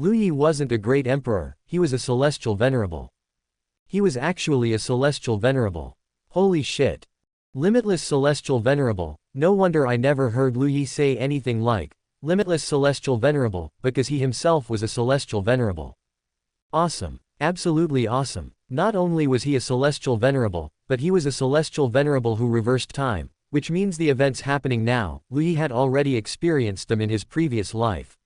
Lu Yi wasn't a great emperor, he was a celestial venerable. He was actually a celestial venerable. Holy shit. Limitless celestial venerable, no wonder I never heard Lu Yi say anything like, limitless celestial venerable, because he himself was a celestial venerable. Awesome. Absolutely awesome. Not only was he a celestial venerable, but he was a celestial venerable who reversed time, which means the events happening now, Lu Yi had already experienced them in his previous life.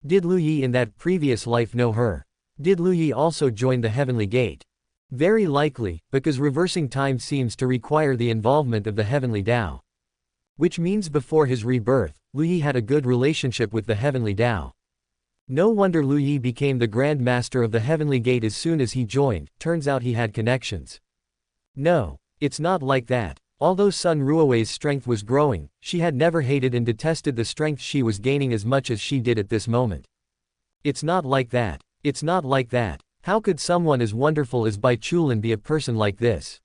Did Lu Yi in that previous life know her? Did Lu Yi also join the Heavenly Gate? Very likely, because reversing time seems to require the involvement of the Heavenly Dao. Which means before his rebirth, Lu Yi had a good relationship with the Heavenly Dao. No wonder Lu Yi became the Grand Master of the Heavenly Gate as soon as he joined, turns out he had connections. No, it's not like that. Although Sun Ruowei's strength was growing, she had never hated and detested the strength she was gaining as much as she did at this moment. It's not like that. It's not like that. How could someone as wonderful as Bai Chulin be a person like this?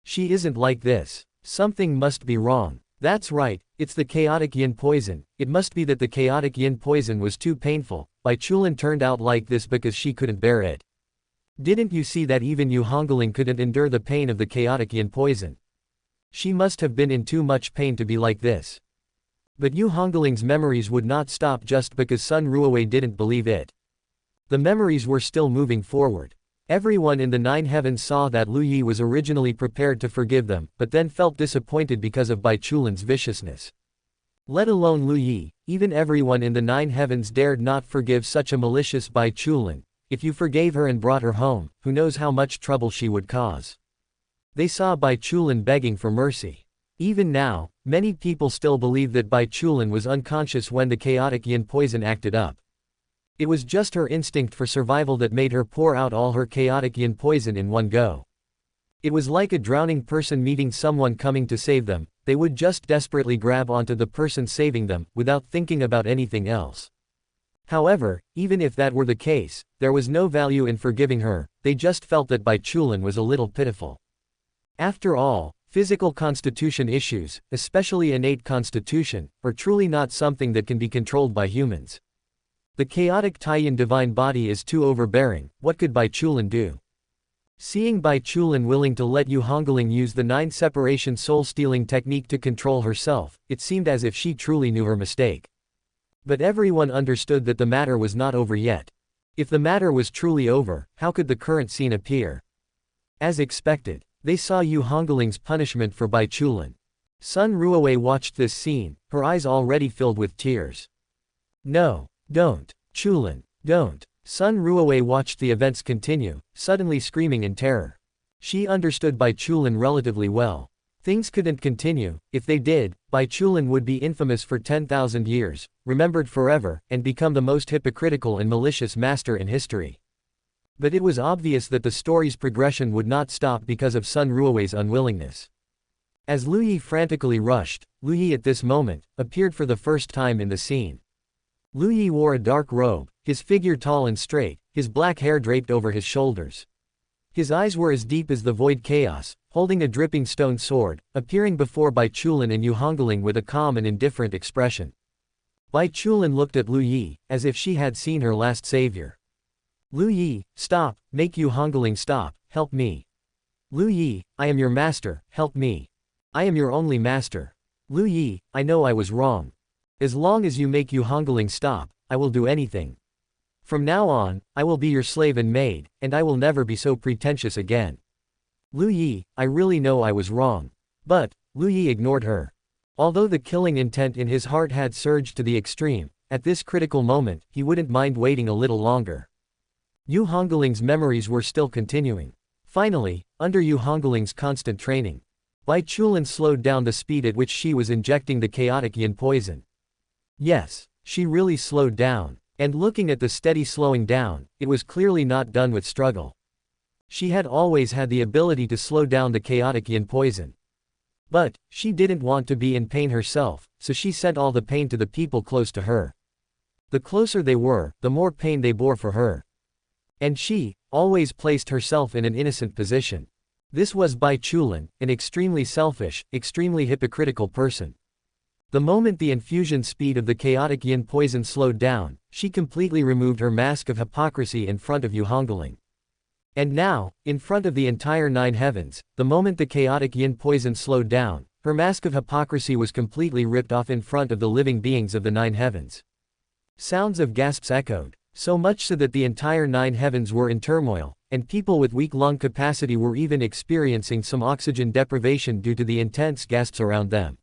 She isn't like this. Something must be wrong. That's right, it's the chaotic yin poison. It must be that the chaotic yin poison was too painful. Bai Chulin turned out like this because she couldn't bear it. Didn't you see that even Yu Hongling couldn't endure the pain of the chaotic yin poison? She must have been in too much pain to be like this. But Yu Hongling's memories would not stop just because Sun Ruowei didn't believe it. The memories were still moving forward. Everyone in the Nine Heavens saw that Lu Yi was originally prepared to forgive them, but then felt disappointed because of Bai Chulin's viciousness. Let alone Lu Yi, even everyone in the Nine Heavens dared not forgive such a malicious Bai Chulin. If you forgave her and brought her home, who knows how much trouble she would cause. They saw Bai Chulin begging for mercy. Even now, many people still believe that Bai Chulin was unconscious when the chaotic yin poison acted up. It was just her instinct for survival that made her pour out all her chaotic yin poison in one go. It was like a drowning person meeting someone coming to save them, they would just desperately grab onto the person saving them, without thinking about anything else. However, even if that were the case, there was no value in forgiving her, they just felt that Bai Chulin was a little pitiful. After all, physical constitution issues, especially innate constitution, are truly not something that can be controlled by humans. The chaotic Taiyin divine body is too overbearing, what could Bai Chulin do? Seeing Bai Chulin willing to let Yu Hongling use the 9 separation soul-stealing technique to control herself, it seemed as if she truly knew her mistake. But everyone understood that the matter was not over yet. If the matter was truly over, how could the current scene appear? As expected, they saw Yu Hongling's punishment for Bai Chulin. Sun Ruowei watched this scene, her eyes already filled with tears. No. Don't. Chulin. Don't. Sun Ruowei watched the events continue, suddenly screaming in terror. She understood Bai Chulin relatively well. Things couldn't continue. If they did, Bai Chulin would be infamous for 10,000 years, remembered forever, and become the most hypocritical and malicious master in history. But it was obvious that the story's progression would not stop because of Sun Ruowei's unwillingness. As Lu Yi frantically rushed, Lu Yi at this moment appeared for the first time in the scene. Lu Yi wore a dark robe, his figure tall and straight, his black hair draped over his shoulders. His eyes were as deep as the void chaos, holding a dripping stone sword, appearing before Bai Chulin and Yu Hongling with a calm and indifferent expression. Bai Chulin looked at Lu Yi, as if she had seen her last savior. Lu Yi, stop, make Yu Hongling stop, help me. Lu Yi, I am your master, help me. I am your only master. Lu Yi, I know I was wrong. As long as you make Yu Hongling stop, I will do anything. From now on, I will be your slave and maid, and I will never be so pretentious again. Lu Yi, I really know I was wrong. But, Lu Yi ignored her. Although the killing intent in his heart had surged to the extreme, at this critical moment, he wouldn't mind waiting a little longer. Yu Hongling's memories were still continuing. Finally, under Yu Hongling's constant training, Bai Chulin slowed down the speed at which she was injecting the chaotic yin poison. Yes, she really slowed down, and looking at the steady slowing down, it was clearly not done with struggle. She had always had the ability to slow down the chaotic yin poison. But, she didn't want to be in pain herself, so she sent all the pain to the people close to her. The closer they were, the more pain they bore for her. And she always placed herself in an innocent position. This was Bai Chulin, an extremely selfish, extremely hypocritical person. The moment the infusion speed of the chaotic yin poison slowed down, she completely removed her mask of hypocrisy in front of Hongling. And now, in front of the entire nine heavens, the moment the chaotic yin poison slowed down, her mask of hypocrisy was completely ripped off in front of the living beings of the nine heavens. Sounds of gasps echoed, so much so that the entire nine heavens were in turmoil, and people with weak lung capacity were even experiencing some oxygen deprivation due to the intense gasps around them.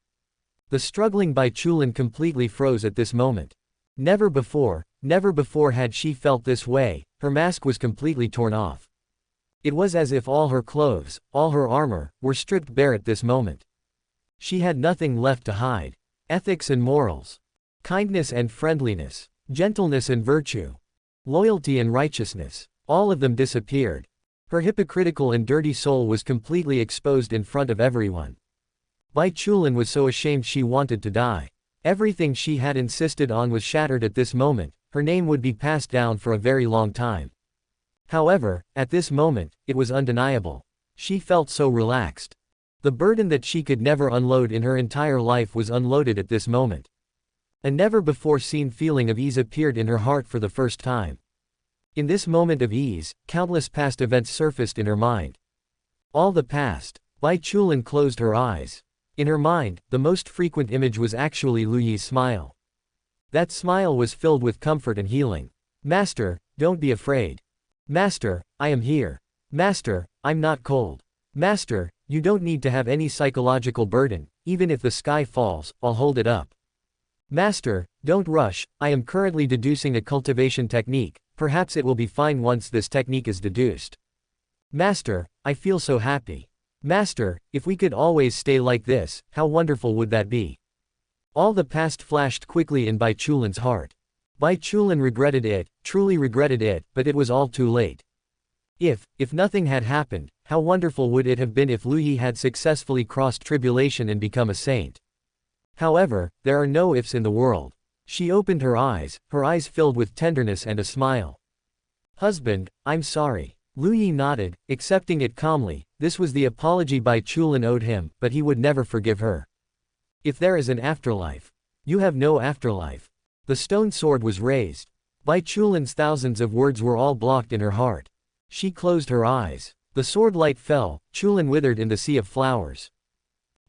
The struggling Bai Chulin completely froze at this moment. Never before had she felt this way. Her mask was completely torn off. It was as if all her clothes, all her armor, were stripped bare at this moment. She had nothing left to hide. Ethics and morals, kindness and friendliness, gentleness and virtue, loyalty and righteousness, all of them disappeared. Her hypocritical and dirty soul was completely exposed in front of everyone. Bai Chulin was so ashamed she wanted to die. Everything she had insisted on was shattered at this moment. Her name would be passed down for a very long time. However, at this moment, it was undeniable. She felt so relaxed. The burden that she could never unload in her entire life was unloaded at this moment. A never-before-seen feeling of ease appeared in her heart for the first time. In this moment of ease, countless past events surfaced in her mind. All the past. Bai Chulin closed her eyes. In her mind, the most frequent image was actually Lu Yi's smile. That smile was filled with comfort and healing. Master, don't be afraid. Master, I am here. Master, I'm not cold. Master, you don't need to have any psychological burden, even if the sky falls, I'll hold it up. Master, don't rush, I am currently deducing a cultivation technique, perhaps it will be fine once this technique is deduced. Master, I feel so happy. Master, if we could always stay like this, how wonderful would that be? All the past flashed quickly in Bai Chulin's heart. Bai Chulin regretted it, truly regretted it, but it was all too late. If nothing had happened, how wonderful would it have been if Lu Yi had successfully crossed tribulation and become a saint. However, there are no ifs in the world. She opened her eyes filled with tenderness and a smile. Husband, I'm sorry. Lu Yi nodded, accepting it calmly. This was the apology Bai Chulin owed him, but he would never forgive her. If there is an afterlife. You have no afterlife. The stone sword was raised. Bai Chulin's thousands of words were all blocked in her heart. She closed her eyes. The sword light fell, Chulin withered in the sea of flowers.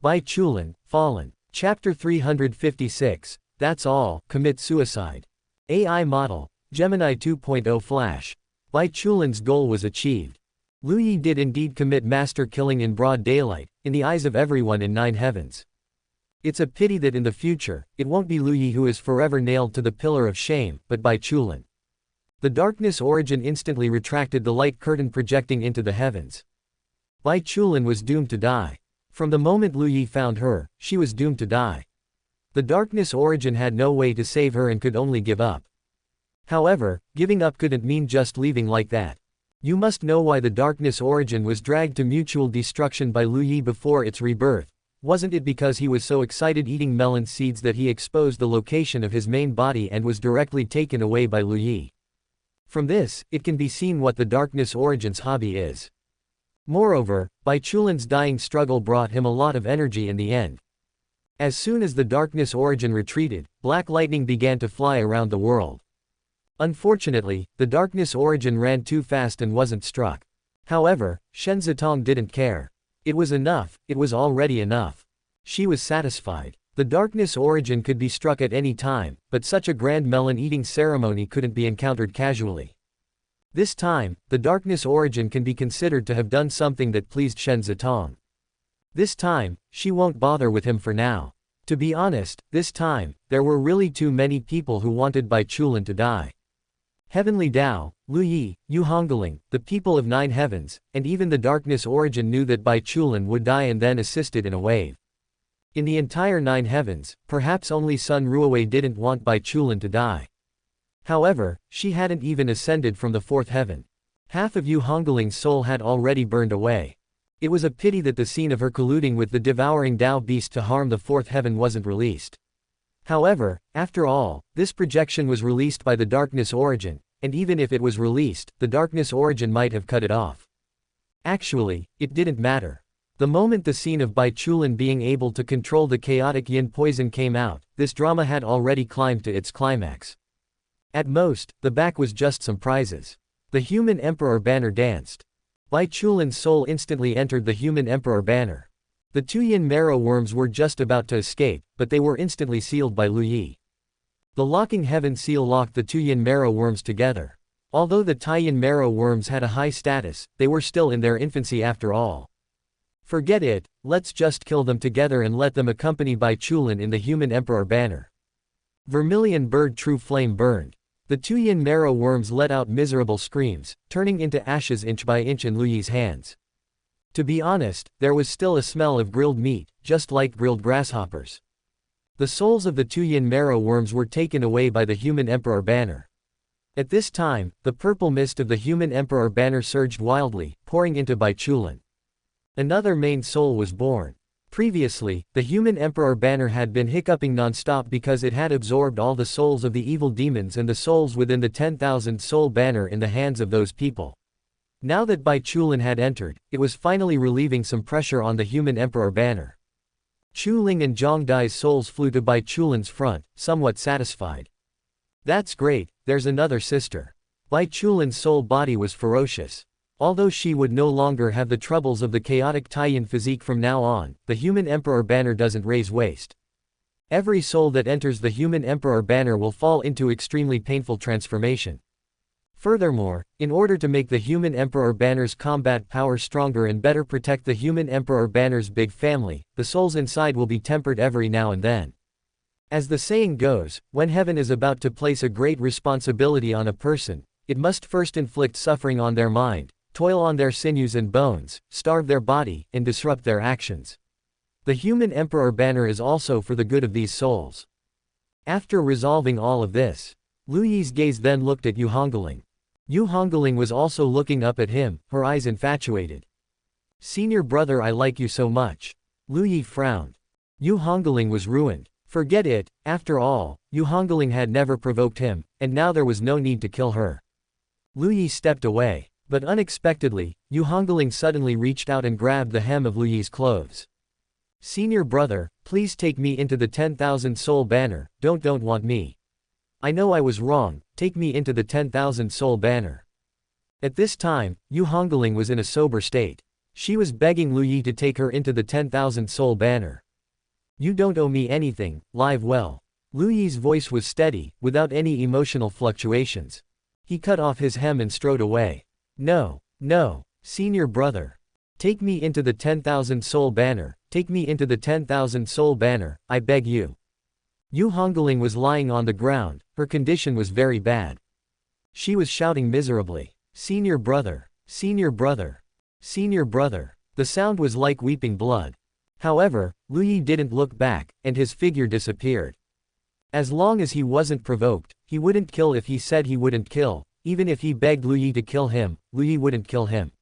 Bai Chulin, fallen. Chapter 356, That's All, Commit Suicide. AI Model, Gemini 2.0 Flash. Bai Chulin's goal was achieved. Lu Yi did indeed commit master killing in broad daylight, in the eyes of everyone in nine heavens. It's a pity that in the future, it won't be Lu Yi who is forever nailed to the pillar of shame, but Bai Chulin. The darkness origin instantly retracted the light curtain projecting into the heavens. Bai Chulin was doomed to die. From the moment Lu Yi found her, she was doomed to die. The darkness origin had no way to save her and could only give up. However, giving up couldn't mean just leaving like that. You must know why the darkness origin was dragged to mutual destruction by Lu Yi before its rebirth. Wasn't it because he was so excited eating melon seeds that he exposed the location of his main body and was directly taken away by Lu Yi? From this, it can be seen what the darkness origin's hobby is. Moreover, Bai Chulin's dying struggle brought him a lot of energy in the end. As soon as the darkness origin retreated, black lightning began to fly around the world. Unfortunately, the darkness origin ran too fast and wasn't struck. However, Shen Zitong didn't care. It was enough, it was already enough. She was satisfied. The darkness origin could be struck at any time, but such a grand melon-eating ceremony couldn't be encountered casually. This time, the darkness origin can be considered to have done something that pleased Shen Zitong. This time, she won't bother with him for now. To be honest, this time, there were really too many people who wanted Bai Chulin to die. Heavenly Dao, Lu Yi, Hongling, the people of nine heavens, and even the darkness origin knew that Bai Chulin would die and then assisted in a wave. In the entire nine heavens, perhaps only Sun Ruowei didn't want Bai Chulin to die. However, she hadn't even ascended from the fourth heaven. Half of Hongling's soul had already burned away. It was a pity that the scene of her colluding with the devouring Dao beast to harm the fourth heaven wasn't released. However, after all, this projection was released by the darkness origin, and even if it was released, the darkness origin might have cut it off. Actually, it didn't matter. The moment the scene of Bai Chulin being able to control the chaotic yin poison came out, this drama had already climbed to its climax. At most, the back was just some prizes. The human emperor banner danced. Bai Chulin's soul instantly entered the human emperor banner. The two yin marrow worms were just about to escape, but they were instantly sealed by Lu Yi. The locking heaven seal locked the two yin marrow worms together. Although the Tai yin marrow worms had a high status, they were still in their infancy after all. Forget it, let's just kill them together and let them accompany Bai Chulin in the human emperor banner. Vermilion bird true flame burned. The two yin marrow worms let out miserable screams, turning into ashes inch by inch in Lu Yi's hands. To be honest, there was still a smell of grilled meat, just like grilled grasshoppers. The souls of the two yin marrow worms were taken away by the human emperor banner. At this time, the purple mist of the human emperor banner surged wildly, pouring into Bai Chulin. Another main soul was born. Previously, the human emperor banner had been hiccuping non-stop because it had absorbed all the souls of the evil demons and the souls within the 10,000 soul banner in the hands of those people. Now that Bai Chulin had entered, it was finally relieving some pressure on the human emperor banner. Chu Ling and Zhang Dai's souls flew to Bai Chulin's front, somewhat satisfied. That's great, there's another sister. Bai Chulin's soul body was ferocious. Although she would no longer have the troubles of the chaotic Taiyin physique from now on, the human emperor banner doesn't raise waste. Every soul that enters the human emperor banner will fall into extremely painful transformation. Furthermore, in order to make the human emperor banner's combat power stronger and better protect the human emperor banner's big family, the souls inside will be tempered every now and then. As the saying goes, when heaven is about to place a great responsibility on a person, it must first inflict suffering on their mind, toil on their sinews and bones, starve their body, and disrupt their actions. The human emperor banner is also for the good of these souls. After resolving all of this, Lu Yi's gaze then looked at Yu Hongling. Yu Hongling was also looking up at him, her eyes infatuated. Senior brother, I like you so much. Lu Yi frowned. Yu Hongling was ruined. Forget it, after all, Yu Hongling had never provoked him, and now there was no need to kill her. Lu Yi stepped away. But unexpectedly, Yu Hongling suddenly reached out and grabbed the hem of Lu Yi's clothes. Senior brother, please take me into the 10,000 soul banner, don't want me. I know I was wrong, take me into the 10,000 soul banner. At this time, Yu Hongling was in a sober state. She was begging Lu Yi to take her into the 10,000 soul banner. You don't owe me anything, live well. Lu Yi's voice was steady, without any emotional fluctuations. He cut off his hem and strode away. No, senior brother. Take me into the 10,000 soul banner, take me into the 10,000 soul banner, I beg you. Yu Hongling was lying on the ground, her condition was very bad. She was shouting miserably, senior brother, senior brother, senior brother. The sound was like weeping blood. However, Lu Yi didn't look back, and his figure disappeared. As long as he wasn't provoked, he wouldn't kill if he said he wouldn't kill. Even if he begged Lu Yi to kill him, Lu Yi wouldn't kill him.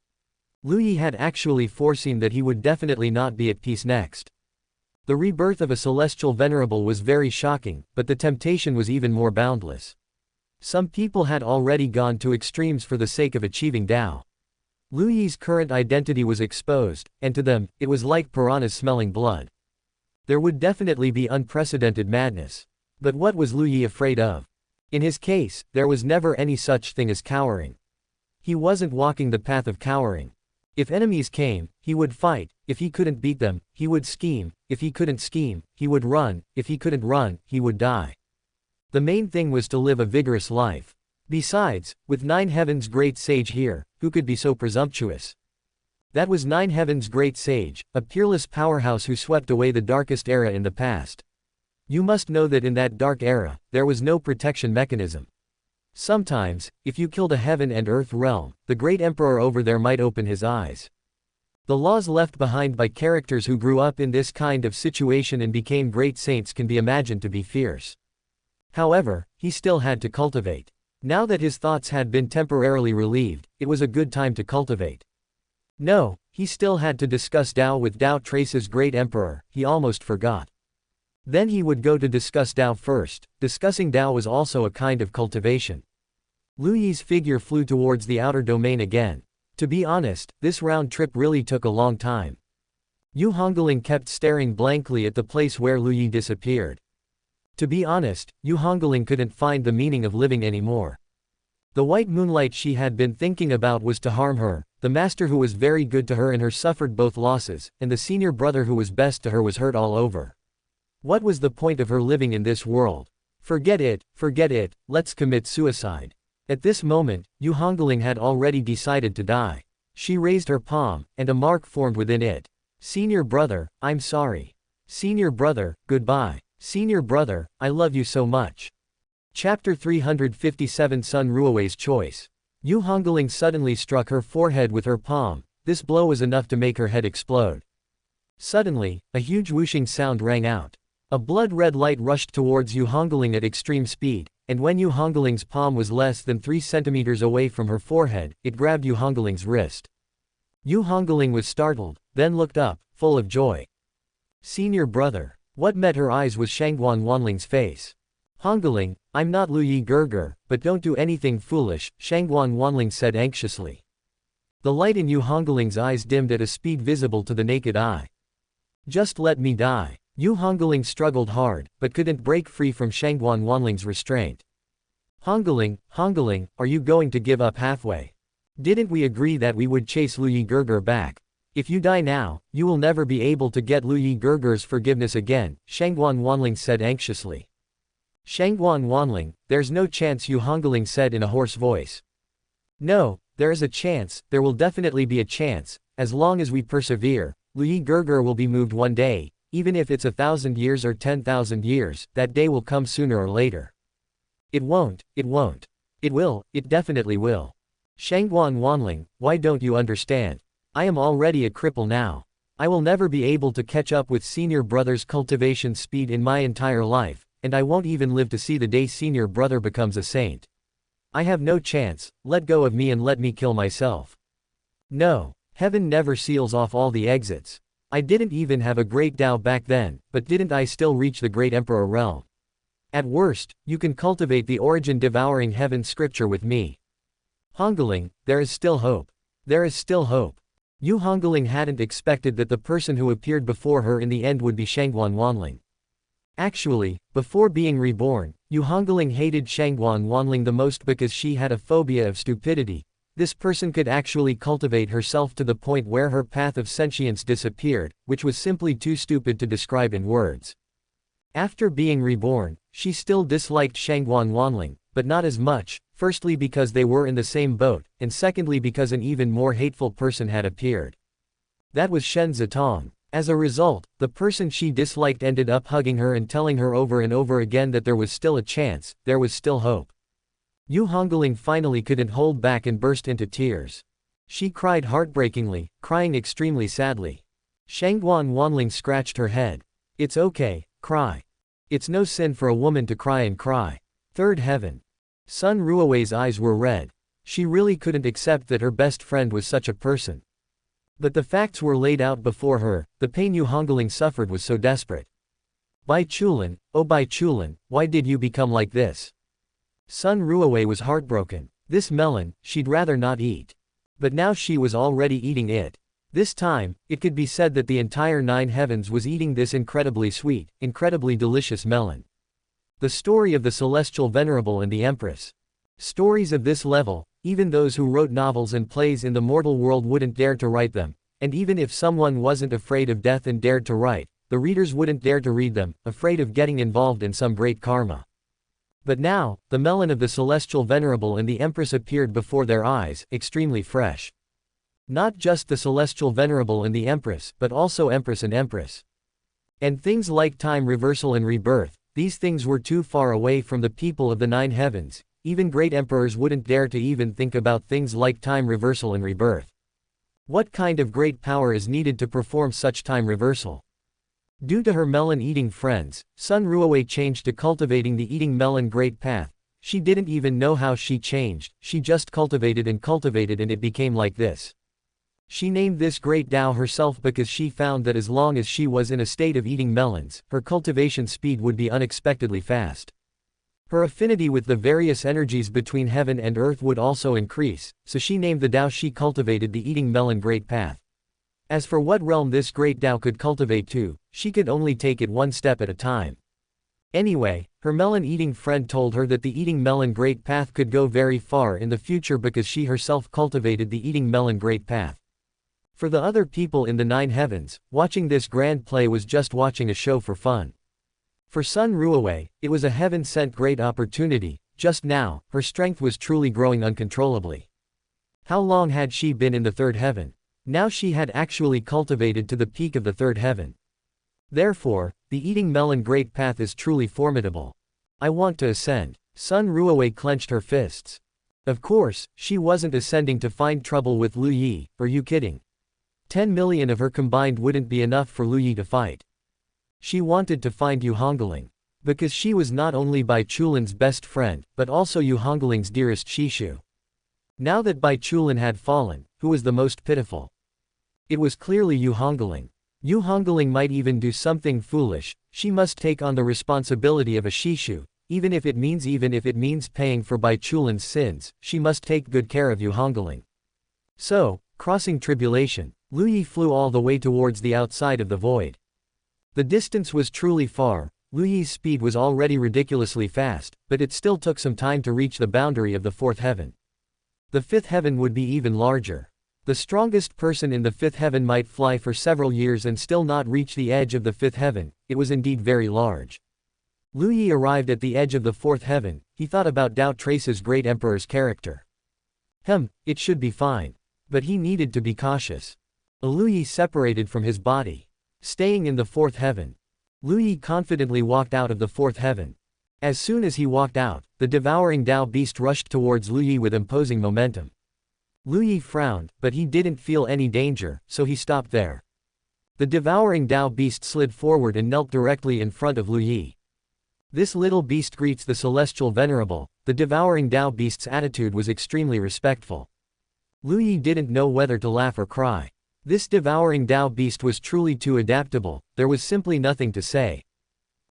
Lu Yi had actually foreseen that he would definitely not be at peace next. The rebirth of a celestial venerable was very shocking, but the temptation was even more boundless. Some people had already gone to extremes for the sake of achieving Dao. Lu Yi's current identity was exposed, and to them, it was like piranhas smelling blood. There would definitely be unprecedented madness. But what was Lu Yi afraid of? In his case, there was never any such thing as cowering. He wasn't walking the path of cowering. If enemies came, he would fight. If he couldn't beat them, he would scheme. If he couldn't scheme, he would run. If he couldn't run, he would die. The main thing was to live a vigorous life. Besides, with Nine Heaven's great sage here, who could be so presumptuous? That was Nine Heaven's great sage, a peerless powerhouse who swept away the darkest era in the past. You must know that in that dark era, there was no protection mechanism. Sometimes, if you killed a heaven and earth realm, the great emperor over there might open his eyes. The laws left behind by characters who grew up in this kind of situation and became great saints can be imagined to be fierce. However, he still had to cultivate. Now that his thoughts had been temporarily relieved, it was a good time to cultivate. No, he still had to discuss Dao with Dao Trace's great emperor, he almost forgot. Then he would go to discuss Dao first. Discussing Dao was also a kind of cultivation. Lu Yi's figure flew towards the outer domain again. To be honest, this round trip really took a long time. Yu Hongling kept staring blankly at the place where Lu Yi disappeared. To be honest, Yu Hongling couldn't find the meaning of living anymore. The white moonlight she had been thinking about was to harm her, the master who was very good to her and her suffered both losses, and the senior brother who was best to her was hurt all over. What was the point of her living in this world? Forget it, let's commit suicide. At this moment, Yu Hongling had already decided to die. She raised her palm, and a mark formed within it. Senior brother, I'm sorry. Senior brother, goodbye. Senior brother, I love you so much. Chapter 357 Sun Ruowei's Choice. Yu Hongling suddenly struck her forehead with her palm. This blow was enough to make her head explode. Suddenly, a huge whooshing sound rang out. A blood-red light rushed towards Yu Hongling at extreme speed, and when Yu Hongling's palm was less than 3 centimeters away from her forehead, it grabbed Yu Hongling's wrist. Yu Hongling was startled, then looked up, full of joy. Senior brother. What met her eyes was Shangguan Wanling's face. Hongling, I'm not Lu Yi Gerger, but don't do anything foolish, Shangguan Wanling said anxiously. The light in Yu Hongling's eyes dimmed at a speed visible to the naked eye. Just let me die. Yu Hongling struggled hard, but couldn't break free from Shangguan Wanling's restraint. Hongling, are you going to give up halfway? Didn't we agree that we would chase Lu Yi Gerger back? If you die now, you will never be able to get Lu Yi Gerger's forgiveness again, Shangguan Wanling said anxiously. Shangguan Wanling, there's no chance, Yu Hongling said in a hoarse voice. No, there is a chance, there will definitely be a chance, as long as we persevere, Lu Yi Gerger will be moved one day, even if it's 1,000 years or 10,000 years, that day will come sooner or later. It won't. It will, it definitely will. Shangguan Wanling, why don't you understand? I am already a cripple now. I will never be able to catch up with senior brother's cultivation speed in my entire life, and I won't even live to see the day senior brother becomes a saint. I have no chance, let go of me and let me kill myself. No, heaven never seals off all the exits. I didn't even have a great Dao back then, but didn't I still reach the great emperor realm? At worst, you can cultivate the origin devouring heaven scripture with me. Hongling, there is still hope. There is still hope. Yu Hongling hadn't expected that the person who appeared before her in the end would be Shangguan Wanling. Actually, before being reborn, Yu Hongling hated Shangguan Wanling the most because she had a phobia of stupidity. This person could actually cultivate herself to the point where her path of sentience disappeared, which was simply too stupid to describe in words. After being reborn, she still disliked Shangguan Wanling, but not as much, firstly because they were in the same boat, and secondly because an even more hateful person had appeared. That was Shen Zitong. As a result, the person she disliked ended up hugging her and telling her over and over again that there was still a chance, there was still hope. Yu Hongling finally couldn't hold back and burst into tears. She cried heartbreakingly, crying extremely sadly. Shangguan Wanling scratched her head. It's okay, cry. It's no sin for a woman to cry and cry. Third heaven. Sun Ruowei's eyes were red. She really couldn't accept that her best friend was such a person. But the facts were laid out before her, the pain Yu Hongling suffered was so desperate. Bai Chulin, oh Bai Chulin, why did you become like this? Sun Ruowei was heartbroken. This melon, she'd rather not eat. But now she was already eating it. This time, it could be said that the entire 9 heavens was eating this incredibly sweet, incredibly delicious melon. The story of the Celestial Venerable and the Empress. Stories of this level, even those who wrote novels and plays in the mortal world wouldn't dare to write them, and even if someone wasn't afraid of death and dared to write, the readers wouldn't dare to read them, afraid of getting involved in some great karma. But now, the melon of the Celestial Venerable and the Empress appeared before their eyes, extremely fresh. Not just the Celestial Venerable and the Empress, but also Empress and Empress. And things like time reversal and rebirth, these things were too far away from the people of the 9 heavens, even great emperors wouldn't dare to even think about things like time reversal and rebirth. What kind of great power is needed to perform such time reversal? Due to her melon-eating friends, Sun Ruowei changed to cultivating the eating melon great path. She didn't even know how she changed, she just cultivated and it became like this. She named this great Dao herself because she found that as long as she was in a state of eating melons, her cultivation speed would be unexpectedly fast. Her affinity with the various energies between heaven and earth would also increase, so she named the Dao she cultivated the eating melon great path. As for what realm this great Dao could cultivate to, she could only take it one step at a time. Anyway, her melon-eating friend told her that the eating melon great path could go very far in the future because she herself cultivated the eating melon great path. For the other people in the 9 heavens, watching this grand play was just watching a show for fun. For Sun Ruowei, it was a heaven-sent great opportunity. Just now, her strength was truly growing uncontrollably. How long had she been in the 3rd heaven? Now she had actually cultivated to the peak of the 3rd heaven. Therefore, the eating melon great path is truly formidable. I want to ascend. Sun Ruowei clenched her fists. Of course, she wasn't ascending to find trouble with Lu Yi, are you kidding? 10 million of her combined wouldn't be enough for Lu Yi to fight. She wanted to find Yu Hongling. Because she was not only Bai Chulin's best friend, but also Yu Hongling's dearest Shishu. Now that Bai Chulin had fallen, who was the most pitiful? It was clearly Yu Hongling. Yu Hongling might even do something foolish. She must take on the responsibility of a Shishu, even if it means paying for Bai Chulin's sins. She must take good care of Yu Hongling. So, crossing tribulation, Lu Yi flew all the way towards the outside of the void. The distance was truly far. Lu Yi's speed was already ridiculously fast, but it still took some time to reach the boundary of the 4th heaven. The 5th heaven would be even larger. The strongest person in the 5th heaven might fly for several years and still not reach the edge of the 5th heaven. It was indeed very large. Lu Yi arrived at the edge of the 4th heaven. He thought about Dao Trace's great emperor's character. It should be fine. But he needed to be cautious. Lu Yi separated from his body. Staying in the 4th heaven. Lu Yi confidently walked out of the 4th heaven. As soon as he walked out, the devouring Dao beast rushed towards Lu Yi with imposing momentum. Lu Yi frowned, but he didn't feel any danger, so he stopped there. The devouring Dao beast slid forward and knelt directly in front of Lu Yi. This little beast greets the celestial venerable. The devouring Dao beast's attitude was extremely respectful. Lu Yi didn't know whether to laugh or cry. This devouring Dao beast was truly too adaptable. There was simply nothing to say.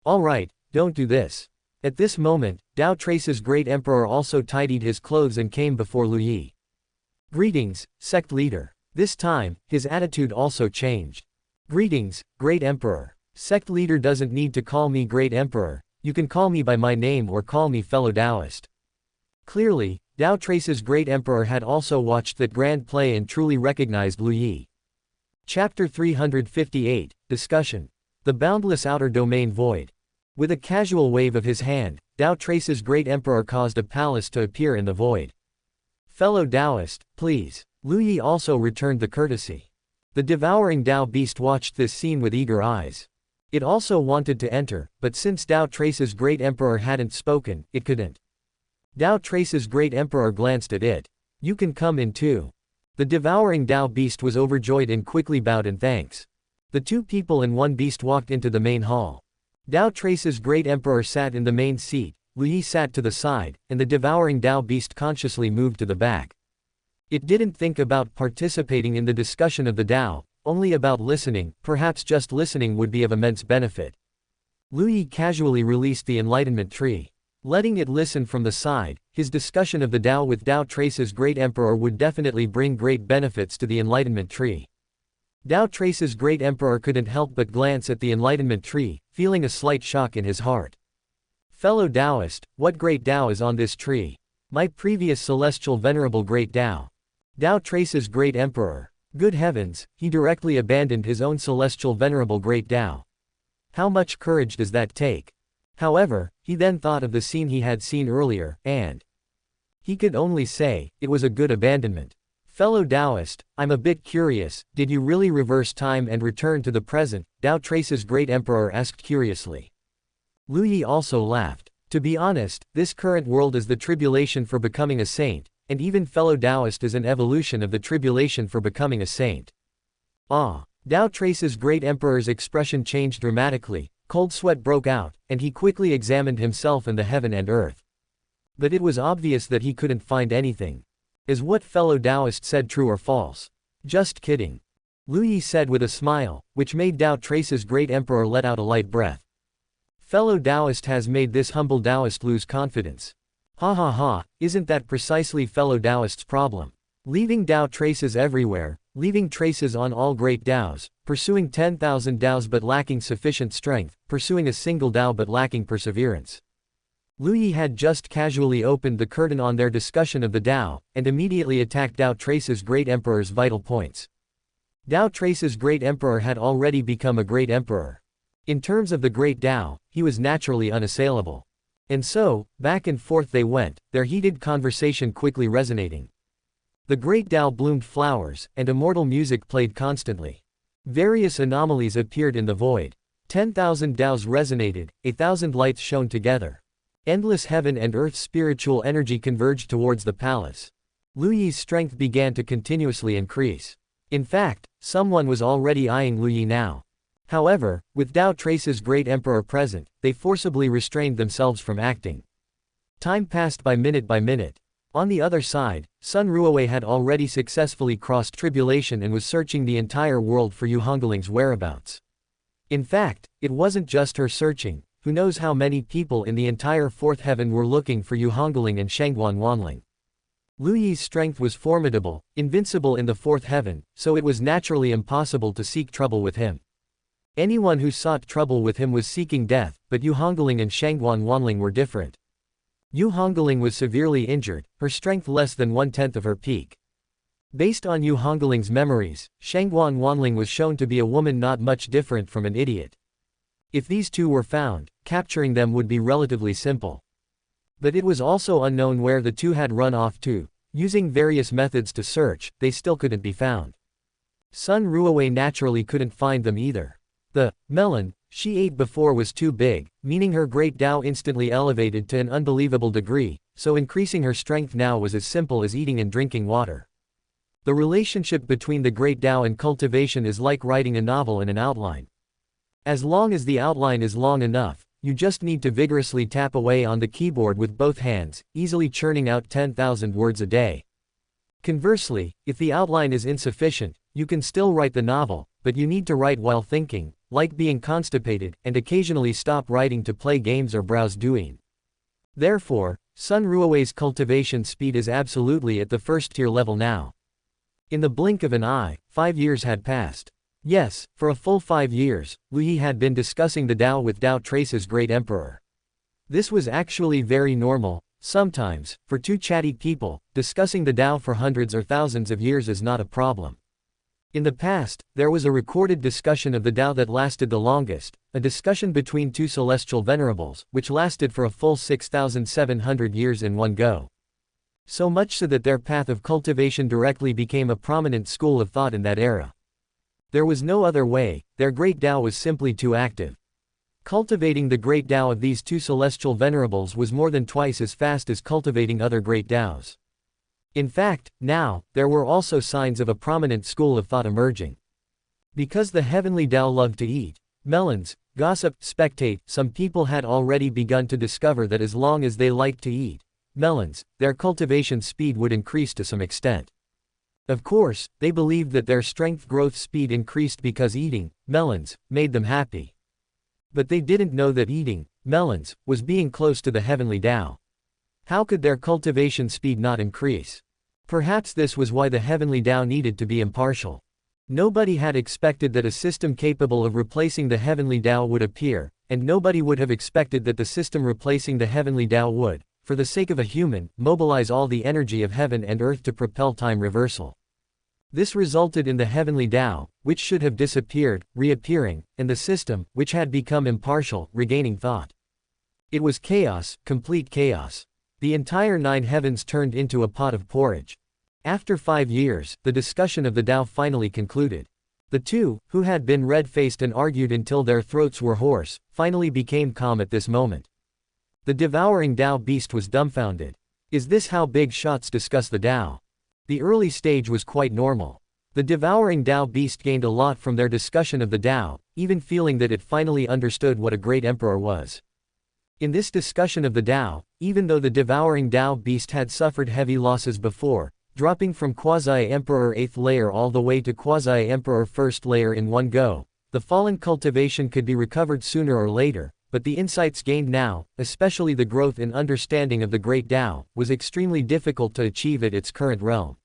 Alright, don't do this. At this moment, Dao Trace's great emperor also tidied his clothes and came before Lu Yi. Greetings, sect leader. This time, his attitude also changed. Greetings, great emperor. Sect leader doesn't need to call me great emperor. You can call me by my name or call me fellow Taoist. Clearly, Dao Trace's great emperor had also watched that grand play and truly recognized Lu Yi. Chapter 358, Discussion. The Boundless Outer Domain Void. With a casual wave of his hand, Dao Trace's great emperor caused a palace to appear in the void. Fellow Taoist, please. Lu Yi also returned the courtesy. The devouring Dao beast watched this scene with eager eyes. It also wanted to enter, but since Dao Trace's great emperor hadn't spoken, it couldn't. Dao Trace's great emperor glanced at it. You can come in too. The devouring Dao beast was overjoyed and quickly bowed in thanks. The 2 people and 1 beast walked into the main hall. Dao Trace's great emperor sat in the main seat, Lu Yi sat to the side, and the devouring Dao beast consciously moved to the back. It didn't think about participating in the discussion of the Dao, only about listening. Perhaps just listening would be of immense benefit. Lu Yi casually released the enlightenment tree. Letting it listen from the side, his discussion of the Dao with Dao Trace's great emperor would definitely bring great benefits to the enlightenment tree. Dao Trace's great emperor couldn't help but glance at the enlightenment tree, feeling a slight shock in his heart. Fellow Taoist, what great Dao is on this tree? My previous celestial venerable great Dao. Dao Trace's great emperor. Good heavens, he directly abandoned his own celestial venerable great Dao. How much courage does that take? However, he then thought of the scene he had seen earlier, and he could only say, it was a good abandonment. Fellow Taoist, I'm a bit curious, did you really reverse time and return to the present? Dao Trace's great emperor asked curiously. Lu Yi also laughed. To be honest, this current world is the tribulation for becoming a saint, and even fellow Taoist is an evolution of the tribulation for becoming a saint. Ah! Dao Trace's great emperor's expression changed dramatically. Cold sweat broke out, and he quickly examined himself and the heaven and earth. But it was obvious that he couldn't find anything. Is what fellow Taoist said true or false? Just kidding. Lu Yi said with a smile, which made Dao Trace's great emperor let out a light breath. Fellow Taoist has made this humble Taoist lose confidence. Ha, isn't that precisely fellow Taoist's problem? Leaving Dao Traces everywhere, leaving traces on all great Daos, pursuing 10,000 Daos but lacking sufficient strength, pursuing a single Dao but lacking perseverance. Lu Yi had just casually opened the curtain on their discussion of the Dao, and immediately attacked Dao Trace's Great Emperor's vital points. Dao Trace's Great Emperor had already become a Great Emperor. In terms of the Great Dao, he was naturally unassailable. And so, back and forth they went, their heated conversation quickly resonating. The Great Dao bloomed flowers, and immortal music played constantly. Various anomalies appeared in the void. 10,000 Daos resonated, 1,000 lights shone together. Endless heaven and earth spiritual energy converged towards the palace. Lu Yi's strength began to continuously increase. In fact, someone was already eyeing Lu Yi now. However, with Dao Trace's Great Emperor present, they forcibly restrained themselves from acting. Time passed by minute by minute. On the other side, Sun Ruowei had already successfully crossed tribulation and was searching the entire world for Yu Hongling's whereabouts. In fact, it wasn't just her searching, who knows how many people in the entire fourth heaven were looking for Yu Hongling and Shangguan Wanling. Lu Yi's strength was formidable, invincible in the fourth heaven, so it was naturally impossible to seek trouble with him. Anyone who sought trouble with him was seeking death, but Yu Hongling and Shangguan Wanling were different. Yu Hongling was severely injured, her strength less than 1/10 of her peak. Based on Yu Hongling's memories, Shangguan Wanling was shown to be a woman not much different from an idiot. If these two were found, capturing them would be relatively simple. But it was also unknown where the two had run off to. Using various methods to search, they still couldn't be found. Sun Ruowei naturally couldn't find them either. The melon she ate before was too big, meaning her Great Dao instantly elevated to an unbelievable degree, so increasing her strength now was as simple as eating and drinking water. The relationship between the Great Dao and cultivation is like writing a novel in an outline. As long as the outline is long enough, you just need to vigorously tap away on the keyboard with both hands, easily churning out 10,000 words a day. Conversely, if the outline is insufficient, you can still write the novel, but you need to write while thinking, like being constipated, and occasionally stop writing to play games or browse Douyin. Therefore, Sun Ruowei's cultivation speed is absolutely at the first tier level now. In the blink of an eye, 5 years had passed. Yes, for a full 5 years, Lu Yi had been discussing the Dao with Dao Trace's Great Emperor. This was actually very normal. Sometimes, for two chatty people, discussing the Dao for hundreds or thousands of years is not a problem. In the past, there was a recorded discussion of the Dao that lasted the longest, a discussion between two celestial venerables, which lasted for a full 6,700 years in one go. So much so that their path of cultivation directly became a prominent school of thought in that era. There was no other way, their Great Dao was simply too active. Cultivating the Great Dao of these two celestial venerables was more than twice as fast as cultivating other Great Daos. In fact, now, there were also signs of a prominent school of thought emerging. Because the Heavenly Dao loved to eat melons, gossip, spectate, some people had already begun to discover that as long as they liked to eat melons, their cultivation speed would increase to some extent. Of course, they believed that their strength growth speed increased because eating melons made them happy. But they didn't know that eating melons was being close to the Heavenly Dao. How could their cultivation speed not increase? Perhaps this was why the Heavenly Dao needed to be impartial. Nobody had expected that a system capable of replacing the Heavenly Dao would appear, and nobody would have expected that the system replacing the Heavenly Dao would, for the sake of a human, mobilize all the energy of heaven and earth to propel time reversal. This resulted in the Heavenly Dao, which should have disappeared, reappearing, and the system, which had become impartial, regaining thought. It was chaos, complete chaos. The entire 9 heavens turned into a pot of porridge. After 5 years, the discussion of the Dao finally concluded. The two, who had been red-faced and argued until their throats were hoarse, finally became calm at this moment. The devouring Dao beast was dumbfounded. Is this how big shots discuss the Dao? The early stage was quite normal. The devouring Dao beast gained a lot from their discussion of the Dao, even feeling that it finally understood what a great emperor was. In this discussion of the Dao, even though the devouring Dao beast had suffered heavy losses before, dropping from quasi-emperor 8th layer all the way to quasi-emperor 1st layer in one go, the fallen cultivation could be recovered sooner or later, but the insights gained now, especially the growth in understanding of the Great Dao, was extremely difficult to achieve at its current realm.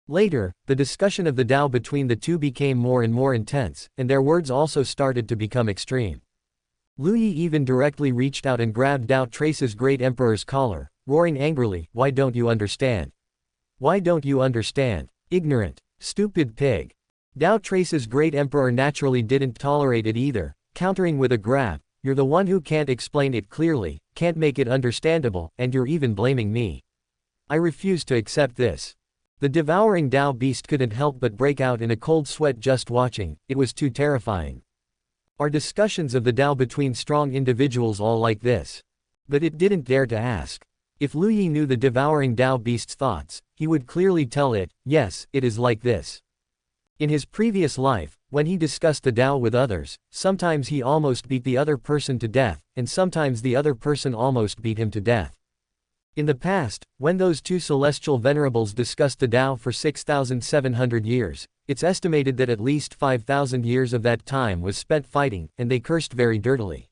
Later, the discussion of the Tao between the two became more and more intense, and their words also started to become extreme. Lu Yi even directly reached out and grabbed Dao Trace's great emperor's collar, roaring angrily, "Why don't you understand? Why don't you understand? Ignorant, stupid pig." Dao Trace's great emperor naturally didn't tolerate it either, countering with a grab, "You're the one who can't explain it clearly, can't make it understandable, and you're even blaming me. I refuse to accept this." The devouring Tao beast couldn't help but break out in a cold sweat just watching, it was too terrifying. Are discussions of the Tao between strong individuals all like this? But it didn't dare to ask. If Lu Yi knew the devouring Tao beast's thoughts, he would clearly tell it, yes, it is like this. In his previous life, when he discussed the Tao with others, sometimes he almost beat the other person to death, and sometimes the other person almost beat him to death. In the past, when those two celestial venerables discussed the Tao for 6,700 years, it's estimated that at least 5,000 years of that time was spent fighting, and they cursed very dirtily.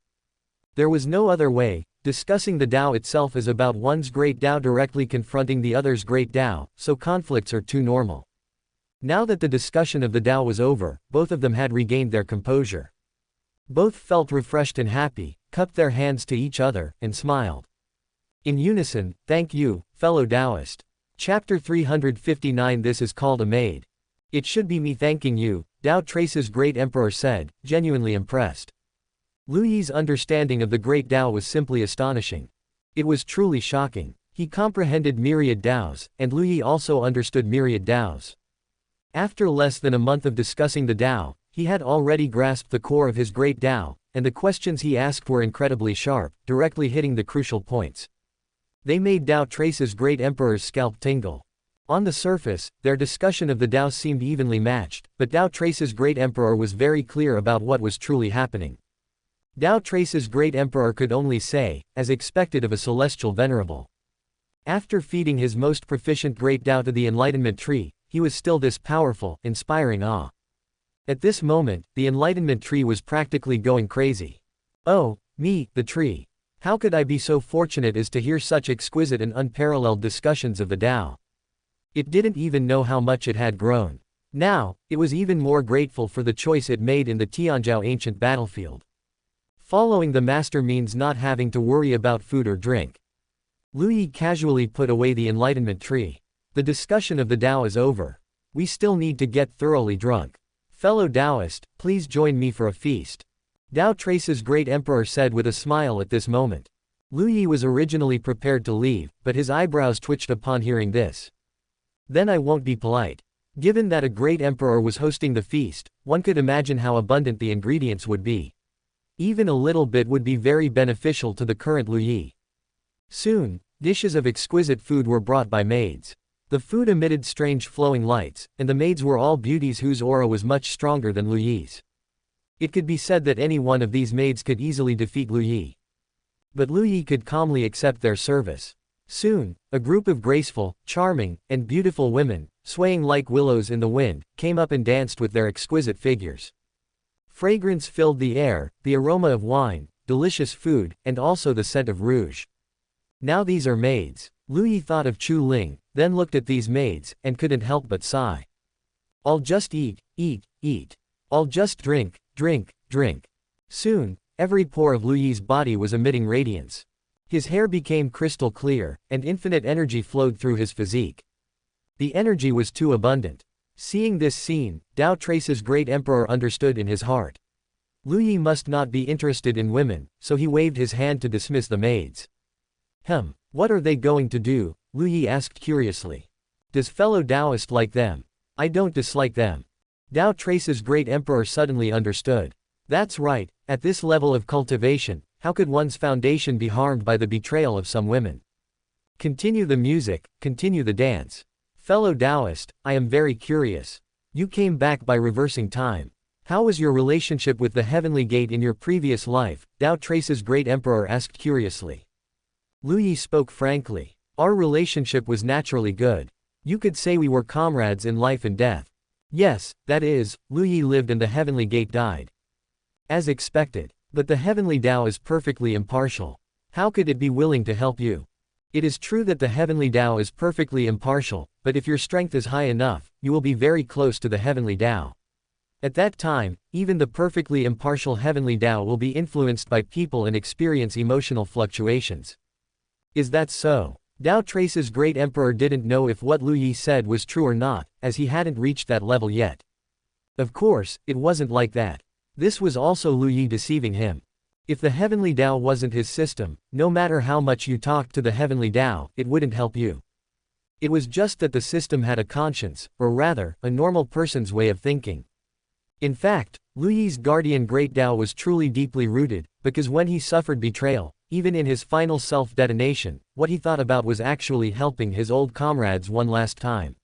There was no other way. Discussing the Tao itself is about one's great Tao directly confronting the other's great Tao, so conflicts are too normal. Now that the discussion of the Tao was over, both of them had regained their composure. Both felt refreshed and happy, cupped their hands to each other, and smiled. In unison, "Thank you, fellow Taoist." Chapter 359. This is called a maid. "It should be me thanking you," Dao Trace's great emperor said, genuinely impressed. Lu Yi's understanding of the great Tao was simply astonishing. It was truly shocking. He comprehended myriad Taos, and Lu Yi also understood myriad Taos. After less than a month of discussing the Tao, he had already grasped the core of his great Tao, and the questions he asked were incredibly sharp, directly hitting the crucial points. They made Dao Trace's great emperor's scalp tingle. On the surface, their discussion of the Tao seemed evenly matched, but Dao Trace's great emperor was very clear about what was truly happening. Dao Trace's great emperor could only say, as expected of a celestial venerable. After feeding his most proficient great Tao to the enlightenment tree, he was still this powerful, inspiring awe. At this moment, the enlightenment tree was practically going crazy. "Oh, me, the tree. How could I be so fortunate as to hear such exquisite and unparalleled discussions of the Tao?" It didn't even know how much it had grown. Now, it was even more grateful for the choice it made in the Tianzhou ancient battlefield. Following the master means not having to worry about food or drink. Lu Yi casually put away the enlightenment tree. "The discussion of the Tao is over. We still need to get thoroughly drunk. Fellow Taoist, please join me for a feast." Dao Trace's great emperor said with a smile at this moment. Lu Yi was originally prepared to leave, but his eyebrows twitched upon hearing this. "Then I won't be polite." Given that a great emperor was hosting the feast, one could imagine how abundant the ingredients would be. Even a little bit would be very beneficial to the current Lu Yi. Soon, dishes of exquisite food were brought by maids. The food emitted strange flowing lights, and the maids were all beauties whose aura was much stronger than Lu Yi's. It could be said that any one of these maids could easily defeat Lu Yi. But Lu Yi could calmly accept their service. Soon, a group of graceful, charming, and beautiful women, swaying like willows in the wind, came up and danced with their exquisite figures. Fragrance filled the air, the aroma of wine, delicious food, and also the scent of rouge. Now these are maids. Lu Yi thought of Chu Ling, then looked at these maids, and couldn't help but sigh. I'll just eat, eat, eat. I'll just drink, drink, drink. Soon, every pore of Lu Yi's body was emitting radiance. His hair became crystal clear, and infinite energy flowed through his physique. The energy was too abundant. Seeing this scene, Dao Trace's great emperor understood in his heart. Lu Yi must not be interested in women, so he waved his hand to dismiss the maids. What are they going to do? Lu Yi asked curiously. Does fellow Taoist like them? I don't dislike them. Dao Trace's great emperor suddenly understood. That's right, at this level of cultivation, how could one's foundation be harmed by the betrayal of some women? Continue the music, continue the dance. Fellow Taoist, I am very curious. You came back by reversing time. How was your relationship with the Heavenly Gate in your previous life? Dao Trace's great emperor asked curiously. Lu Yi spoke frankly. Our relationship was naturally good. You could say we were comrades in life and death. Yes, that is, Lu Yi lived and the Heavenly Gate died. As expected. But the Heavenly Dao is perfectly impartial. How could it be willing to help you? It is true that the Heavenly Dao is perfectly impartial, but if your strength is high enough, you will be very close to the Heavenly Dao. At that time, even the perfectly impartial Heavenly Dao will be influenced by people and experience emotional fluctuations. Is that so? Dao Trace's great emperor didn't know if what Lu Yi said was true or not, as he hadn't reached that level yet. Of course, it wasn't like that. This was also Lu Yi deceiving him. If the Heavenly Dao wasn't his system, no matter how much you talked to the Heavenly Dao, it wouldn't help you. It was just that the system had a conscience, or rather, a normal person's way of thinking. In fact, Lu Yi's guardian Great Dao was truly deeply rooted, because when he suffered betrayal, even in his final self-detonation, what he thought about was actually helping his old comrades one last time.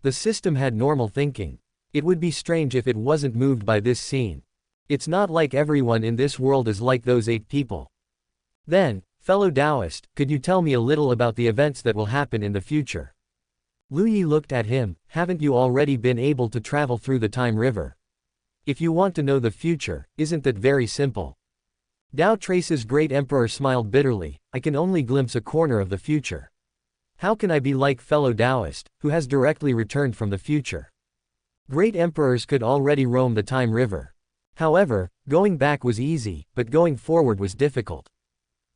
The system had normal thinking. It would be strange if it wasn't moved by this scene. It's not like everyone in this world is like those 8 people. Then, fellow Taoist, could you tell me a little about the events that will happen in the future? Lu Yi looked at him. Haven't you already been able to travel through the time river? If you want to know the future, isn't that very simple? Dao Trace's great emperor smiled bitterly. I can only glimpse a corner of the future. How can I be like fellow Taoist, who has directly returned from the future? Great emperors could already roam the time river. However, going back was easy, but going forward was difficult.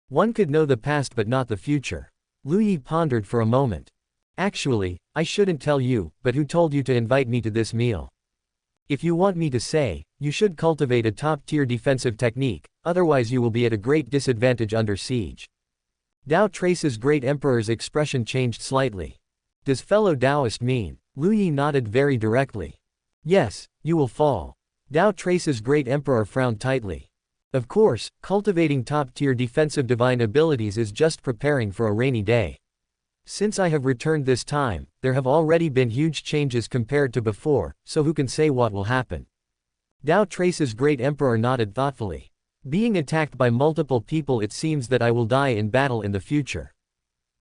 One could know the past but not the future. Lu Yi pondered for a moment. Actually, I shouldn't tell you, but who told you to invite me to this meal? If you want me to say, you should cultivate a top-tier defensive technique, otherwise you will be at a great disadvantage under siege. Dao Trace's great emperor's expression changed slightly. Does fellow Taoist mean? Lu Yi nodded very directly. Yes, you will fall. Dao Trace's great emperor frowned tightly. Of course, cultivating top-tier defensive divine abilities is just preparing for a rainy day. Since I have returned this time, there have already been huge changes compared to before, so who can say what will happen? Dao Trace's great emperor nodded thoughtfully. Being attacked by multiple people, it seems that I will die in battle in the future.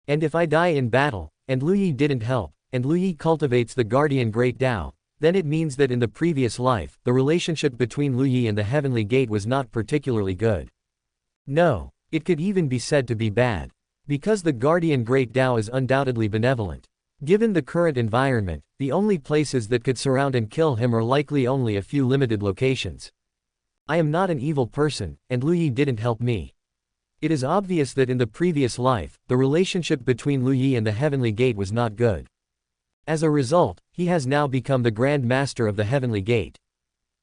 And if I die in battle, and Lu Yi didn't help, and Lu Yi cultivates the guardian Great Dao, then it means that in the previous life, the relationship between Lu Yi and the Heavenly Gate was not particularly good. No, it could even be said to be bad. Because the guardian Great Dao is undoubtedly benevolent. Given the current environment, the only places that could surround and kill him are likely only a few limited locations. I am not an evil person, and Lu Yi didn't help me. It is obvious that in the previous life, the relationship between Lu Yi and the Heavenly Gate was not good. As a result, he has now become the Grand Master of the Heavenly Gate.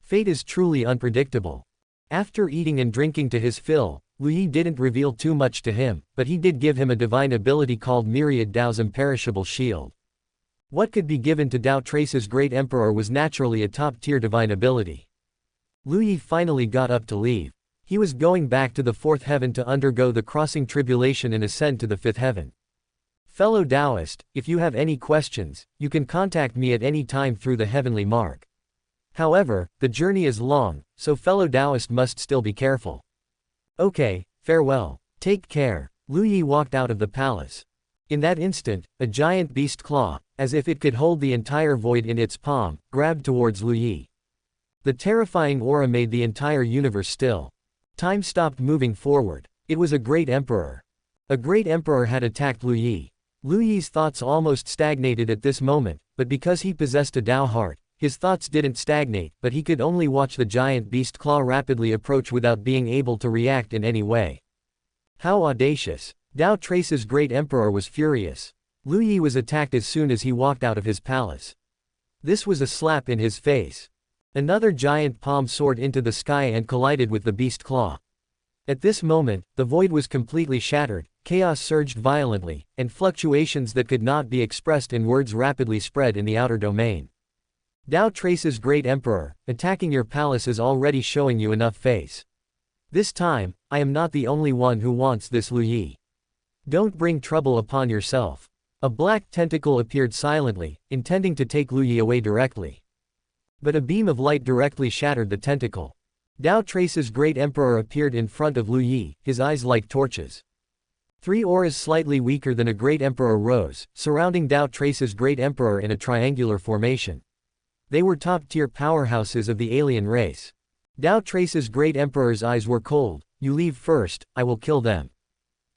Fate is truly unpredictable. After eating and drinking to his fill, Lu Yi didn't reveal too much to him, but he did give him a divine ability called Myriad Dao's Imperishable Shield. What could be given to Dao Trace's great emperor was naturally a top-tier divine ability. Lu Yi finally got up to leave. He was going back to the 4th heaven to undergo the crossing tribulation and ascend to the 5th heaven. Fellow Taoist, if you have any questions, you can contact me at any time through the heavenly mark. However, the journey is long, so fellow Taoist must still be careful. Okay, farewell. Take care. Lu Yi walked out of the palace. In that instant, a giant beast claw, as if it could hold the entire void in its palm, grabbed towards Lu Yi. The terrifying aura made the entire universe still. Time stopped moving forward. It was a great emperor. A great emperor had attacked Lu Yi. Lu Yi's thoughts almost stagnated at this moment, but because he possessed a Dao heart, his thoughts didn't stagnate, but he could only watch the giant beast claw rapidly approach without being able to react in any way. How audacious! Dao Trace's great emperor was furious. Lu Yi was attacked as soon as he walked out of his palace. This was a slap in his face. Another giant palm soared into the sky and collided with the beast claw. At this moment, the void was completely shattered, chaos surged violently, and fluctuations that could not be expressed in words rapidly spread in the outer domain. Dao Trace's great emperor, attacking your palace is already showing you enough face. This time, I am not the only one who wants this Lu Yi. Don't bring trouble upon yourself. A black tentacle appeared silently, intending to take Lu Yi away directly. But a beam of light directly shattered the tentacle. Dao Trace's great emperor appeared in front of Lu Yi, his eyes like torches. 3 auras slightly weaker than a great emperor rose, surrounding Dao Trace's great emperor in a triangular formation. They were top-tier powerhouses of the alien race. Dao Trace's great emperor's eyes were cold. You leave first, I will kill them.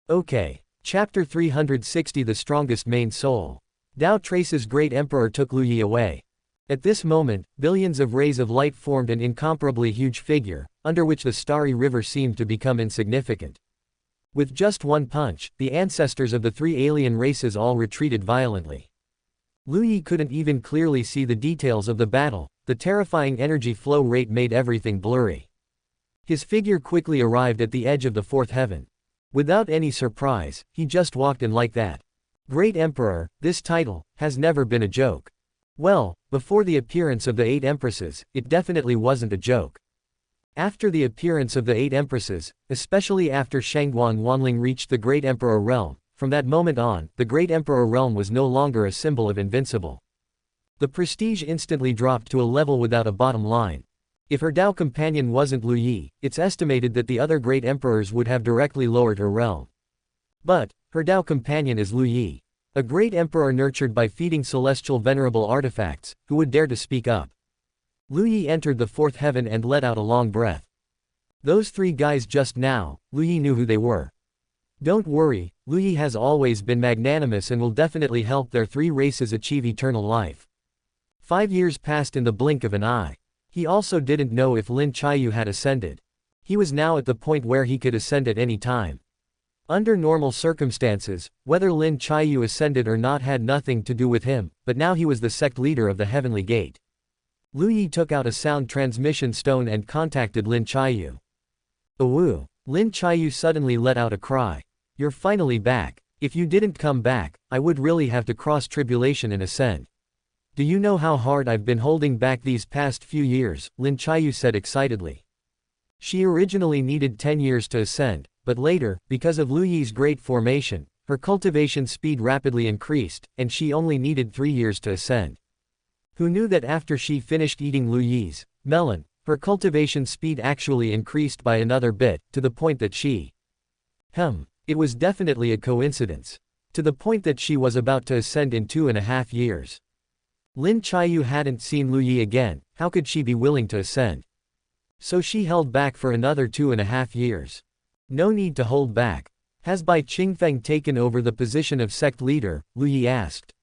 Okay. Chapter 360 The Strongest Main Soul. Dao Trace's great emperor took Lu Yi away. At this moment, billions of rays of light formed an incomparably huge figure, under which the starry river seemed to become insignificant. With just one punch, the ancestors of the three alien races all retreated violently. Lu Yi couldn't even clearly see the details of the battle, the terrifying energy flow rate made everything blurry. His figure quickly arrived at the edge of the fourth heaven. Without any surprise, he just walked in like that. Great Emperor, this title, has never been a joke. Well, before the appearance of the 8 Empresses, it definitely wasn't a joke. After the appearance of the 8 Empresses, especially after Shangguan Wanling reached the Great Emperor realm, from that moment on, the Great Emperor realm was no longer a symbol of invincible. The prestige instantly dropped to a level without a bottom line. If her Dao companion wasn't Lu Yi, it's estimated that the other great emperors would have directly lowered her realm. But, her Dao companion is Lu Yi. A great emperor nurtured by feeding celestial venerable artifacts, who would dare to speak up. Lu Yi entered the fourth heaven and let out a long breath. Those 3 guys just now, Lu Yi knew who they were. Don't worry, Lu Yi has always been magnanimous and will definitely help their 3 races achieve eternal life. 5 years passed in the blink of an eye. He also didn't know if Lin Chiyu had ascended. He was now at the point where he could ascend at any time. Under normal circumstances, whether Lin Chiyu ascended or not had nothing to do with him, but now he was the sect leader of the Heavenly Gate. Lu Yi took out a sound transmission stone and contacted Lin Chiyu. Awoo! Lin Chiyu suddenly let out a cry. You're finally back. If you didn't come back, I would really have to cross tribulation and ascend. Do you know how hard I've been holding back these past few years? Lin Chiyu said excitedly. She originally needed 10 years to ascend, but later, because of Lu Yi's great formation, her cultivation speed rapidly increased, and she only needed 3 years to ascend. Who knew that after she finished eating Lu Yi's melon, her cultivation speed actually increased by another bit, to the point that she… it was definitely a coincidence. To the point that she was about to ascend in 2.5 years. Lin Chiyu hadn't seen Lu Yi again, how could she be willing to ascend? So she held back for another 2.5 years. No need to hold back. Has Bai Qingfeng taken over the position of sect leader? Lu Yi asked.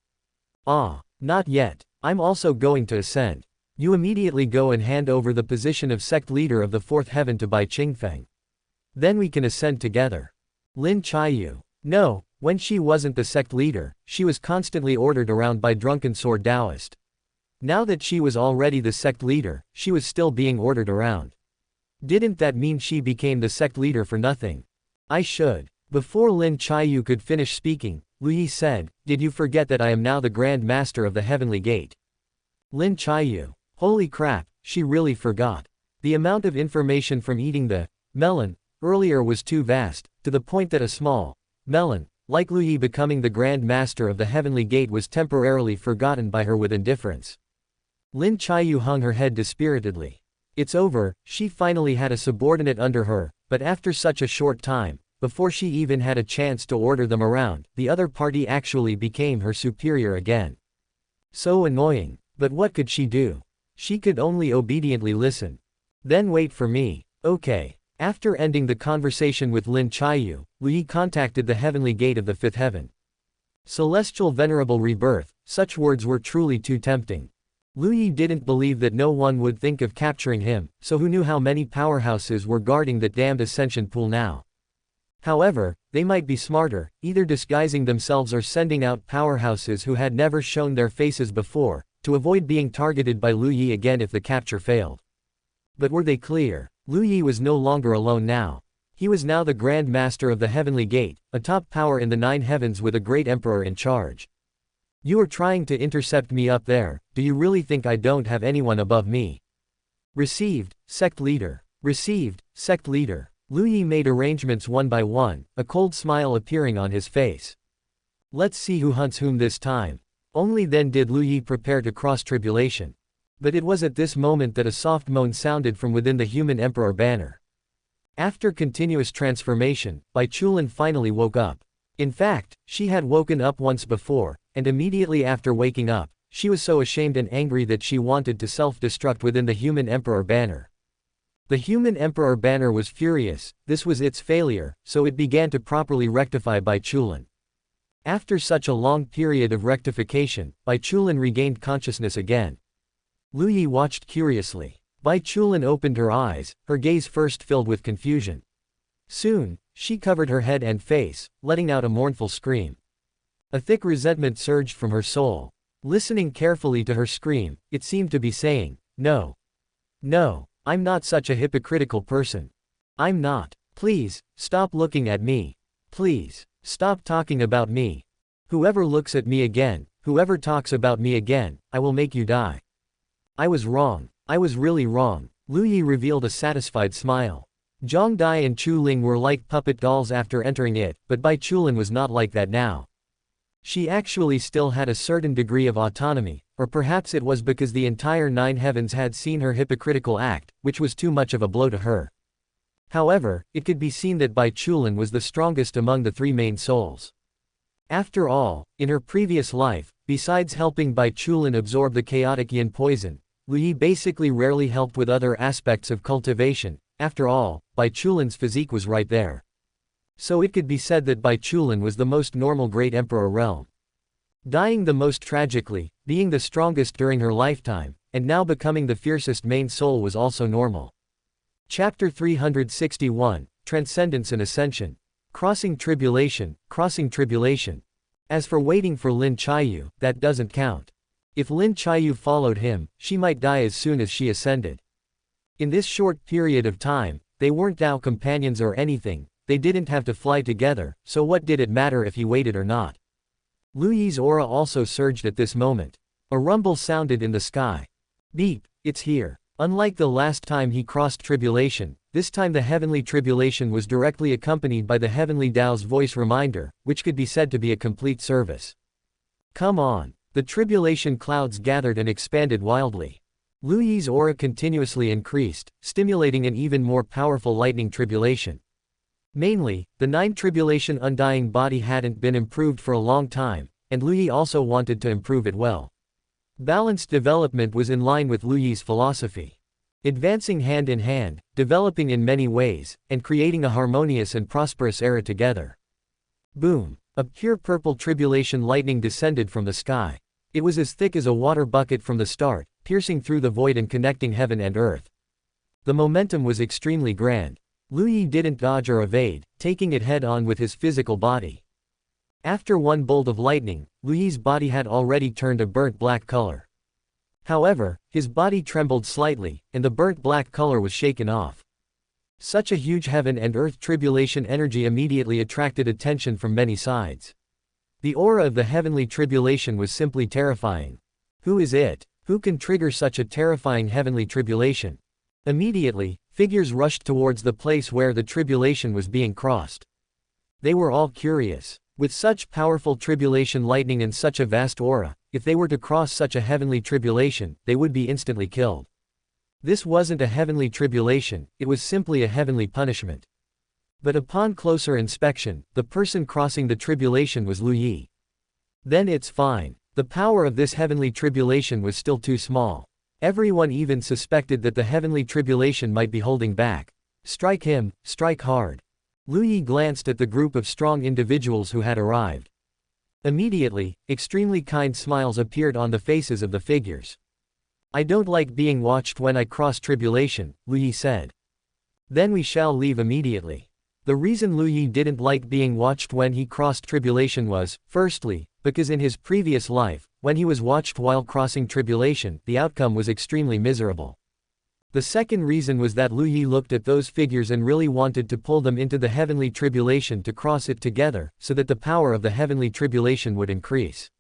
Not yet. I'm also going to ascend. You immediately go and hand over the position of sect leader of the fourth heaven to Bai Qingfeng. Then we can ascend together. Lin Chiyu. No. When she wasn't the sect leader, she was constantly ordered around by drunken sword Taoist. Now that she was already the sect leader, she was still being ordered around. Didn't that mean she became the sect leader for nothing? I should. Before Lin Chiyu could finish speaking, Lu Yi said, did you forget that I am now the Grand Master of the Heavenly Gate? Lin Chiyu. Holy crap, she really forgot. The amount of information from eating the melon earlier was too vast, to the point that a small melon, like Lu Yi becoming the Grand Master of the Heavenly Gate, was temporarily forgotten by her with indifference. Lin Chiyu hung her head dispiritedly. It's over, she finally had a subordinate under her, but after such a short time, before she even had a chance to order them around, the other party actually became her superior again. So annoying, but what could she do? She could only obediently listen. Then wait for me. Okay. After ending the conversation with Lin Chiyu, Lu Yi contacted the Heavenly Gate of the Fifth Heaven. Celestial Venerable Rebirth, such words were truly too tempting. Lu Yi didn't believe that no one would think of capturing him, so who knew how many powerhouses were guarding that damned ascension pool now? However, they might be smarter, either disguising themselves or sending out powerhouses who had never shown their faces before, to avoid being targeted by Lu Yi again if the capture failed. But were they clear? Lu Yi was no longer alone now. He was now the Grand Master of the Heavenly Gate, a top power in the 9 heavens with a great emperor in charge. You are trying to intercept me up there, do you really think I don't have anyone above me? Received, sect leader. Received, sect leader. Lu Yi made arrangements one by one, a cold smile appearing on his face. Let's see who hunts whom this time. Only then did Lu Yi prepare to cross tribulation. But it was at this moment that a soft moan sounded from within the human emperor banner. After continuous transformation, Bai Chulin finally woke up. In fact, she had woken up once before, and immediately after waking up, she was so ashamed and angry that she wanted to self-destruct within the human emperor banner. The human emperor banner was furious, this was its failure, so it began to properly rectify Bai Chulin. After such a long period of rectification, Bai Chulin regained consciousness again. Lu Yi watched curiously. Bai Chulin opened her eyes, her gaze first filled with confusion. Soon, she covered her head and face, letting out a mournful scream. A thick resentment surged from her soul. Listening carefully to her scream, it seemed to be saying, "No. No, I'm not such a hypocritical person. I'm not. Please, stop looking at me. Please, stop talking about me. Whoever looks at me again, whoever talks about me again, I will make you die." I was wrong. I was really wrong. Lu Yi revealed a satisfied smile. Zhang Dai and Chu Ling were like puppet dolls after entering it, but Bai Chulin was not like that now. She actually still had a certain degree of autonomy, or perhaps it was because the entire Nine Heavens had seen her hypocritical act, which was too much of a blow to her. However, it could be seen that Bai Chulin was the strongest among the three main souls. After all, in her previous life, besides helping Bai Chulin absorb the chaotic yin poison, Lu Yi basically rarely helped with other aspects of cultivation. After all, Bai Chulin's physique was right there. So it could be said that Bai Chulin was the most normal Great Emperor realm. Dying the most tragically, being the strongest during her lifetime, and now becoming the fiercest main soul was also normal. Chapter 361, Transcendence and Ascension. Crossing Tribulation, Crossing Tribulation. As for waiting for Lin Chiyu, that doesn't count. If Lin Chiyu followed him, she might die as soon as she ascended. In this short period of time, they weren't Dao companions or anything, they didn't have to fly together, so what did it matter if he waited or not? Lu Yi's aura also surged at this moment. A rumble sounded in the sky. Beep, it's here. Unlike the last time he crossed tribulation, this time the heavenly tribulation was directly accompanied by the Heavenly Dao's voice reminder, which could be said to be a complete service. Come on. The tribulation clouds gathered and expanded wildly. Lu Yi's aura continuously increased, stimulating an even more powerful lightning tribulation. Mainly, the 9 tribulation undying body hadn't been improved for a long time, and Lu Yi also wanted to improve it well. Balanced development was in line with Lu Yi's philosophy. Advancing hand in hand, developing in many ways, and creating a harmonious and prosperous era together. Boom! A pure purple tribulation lightning descended from the sky. It was as thick as a water bucket from the start, piercing through the void and connecting heaven and earth. The momentum was extremely grand. Lu Yi didn't dodge or evade, taking it head-on with his physical body. After one bolt of lightning, Lu Yi's body had already turned a burnt black color. However, his body trembled slightly, and the burnt black color was shaken off. Such a huge heaven and earth tribulation energy immediately attracted attention from many sides. The aura of the heavenly tribulation was simply terrifying. Who is it? Who can trigger such a terrifying heavenly tribulation? Immediately, figures rushed towards the place where the tribulation was being crossed. They were all curious. With such powerful tribulation lightning and such a vast aura, if they were to cross such a heavenly tribulation, they would be instantly killed. This wasn't a heavenly tribulation, it was simply a heavenly punishment. But upon closer inspection, the person crossing the tribulation was Lu Yi. Then it's fine. The power of this heavenly tribulation was still too small. Everyone even suspected that the heavenly tribulation might be holding back. Strike him, strike hard. Lu Yi glanced at the group of strong individuals who had arrived. Immediately, extremely kind smiles appeared on the faces of the figures. I don't like being watched when I cross tribulation, Lu Yi said. Then we shall leave immediately. The reason Lu Yi didn't like being watched when he crossed tribulation was, firstly, because in his previous life, when he was watched while crossing tribulation, the outcome was extremely miserable. The second reason was that Lu Yi looked at those figures and really wanted to pull them into the heavenly tribulation to cross it together, so that the power of the heavenly tribulation would increase.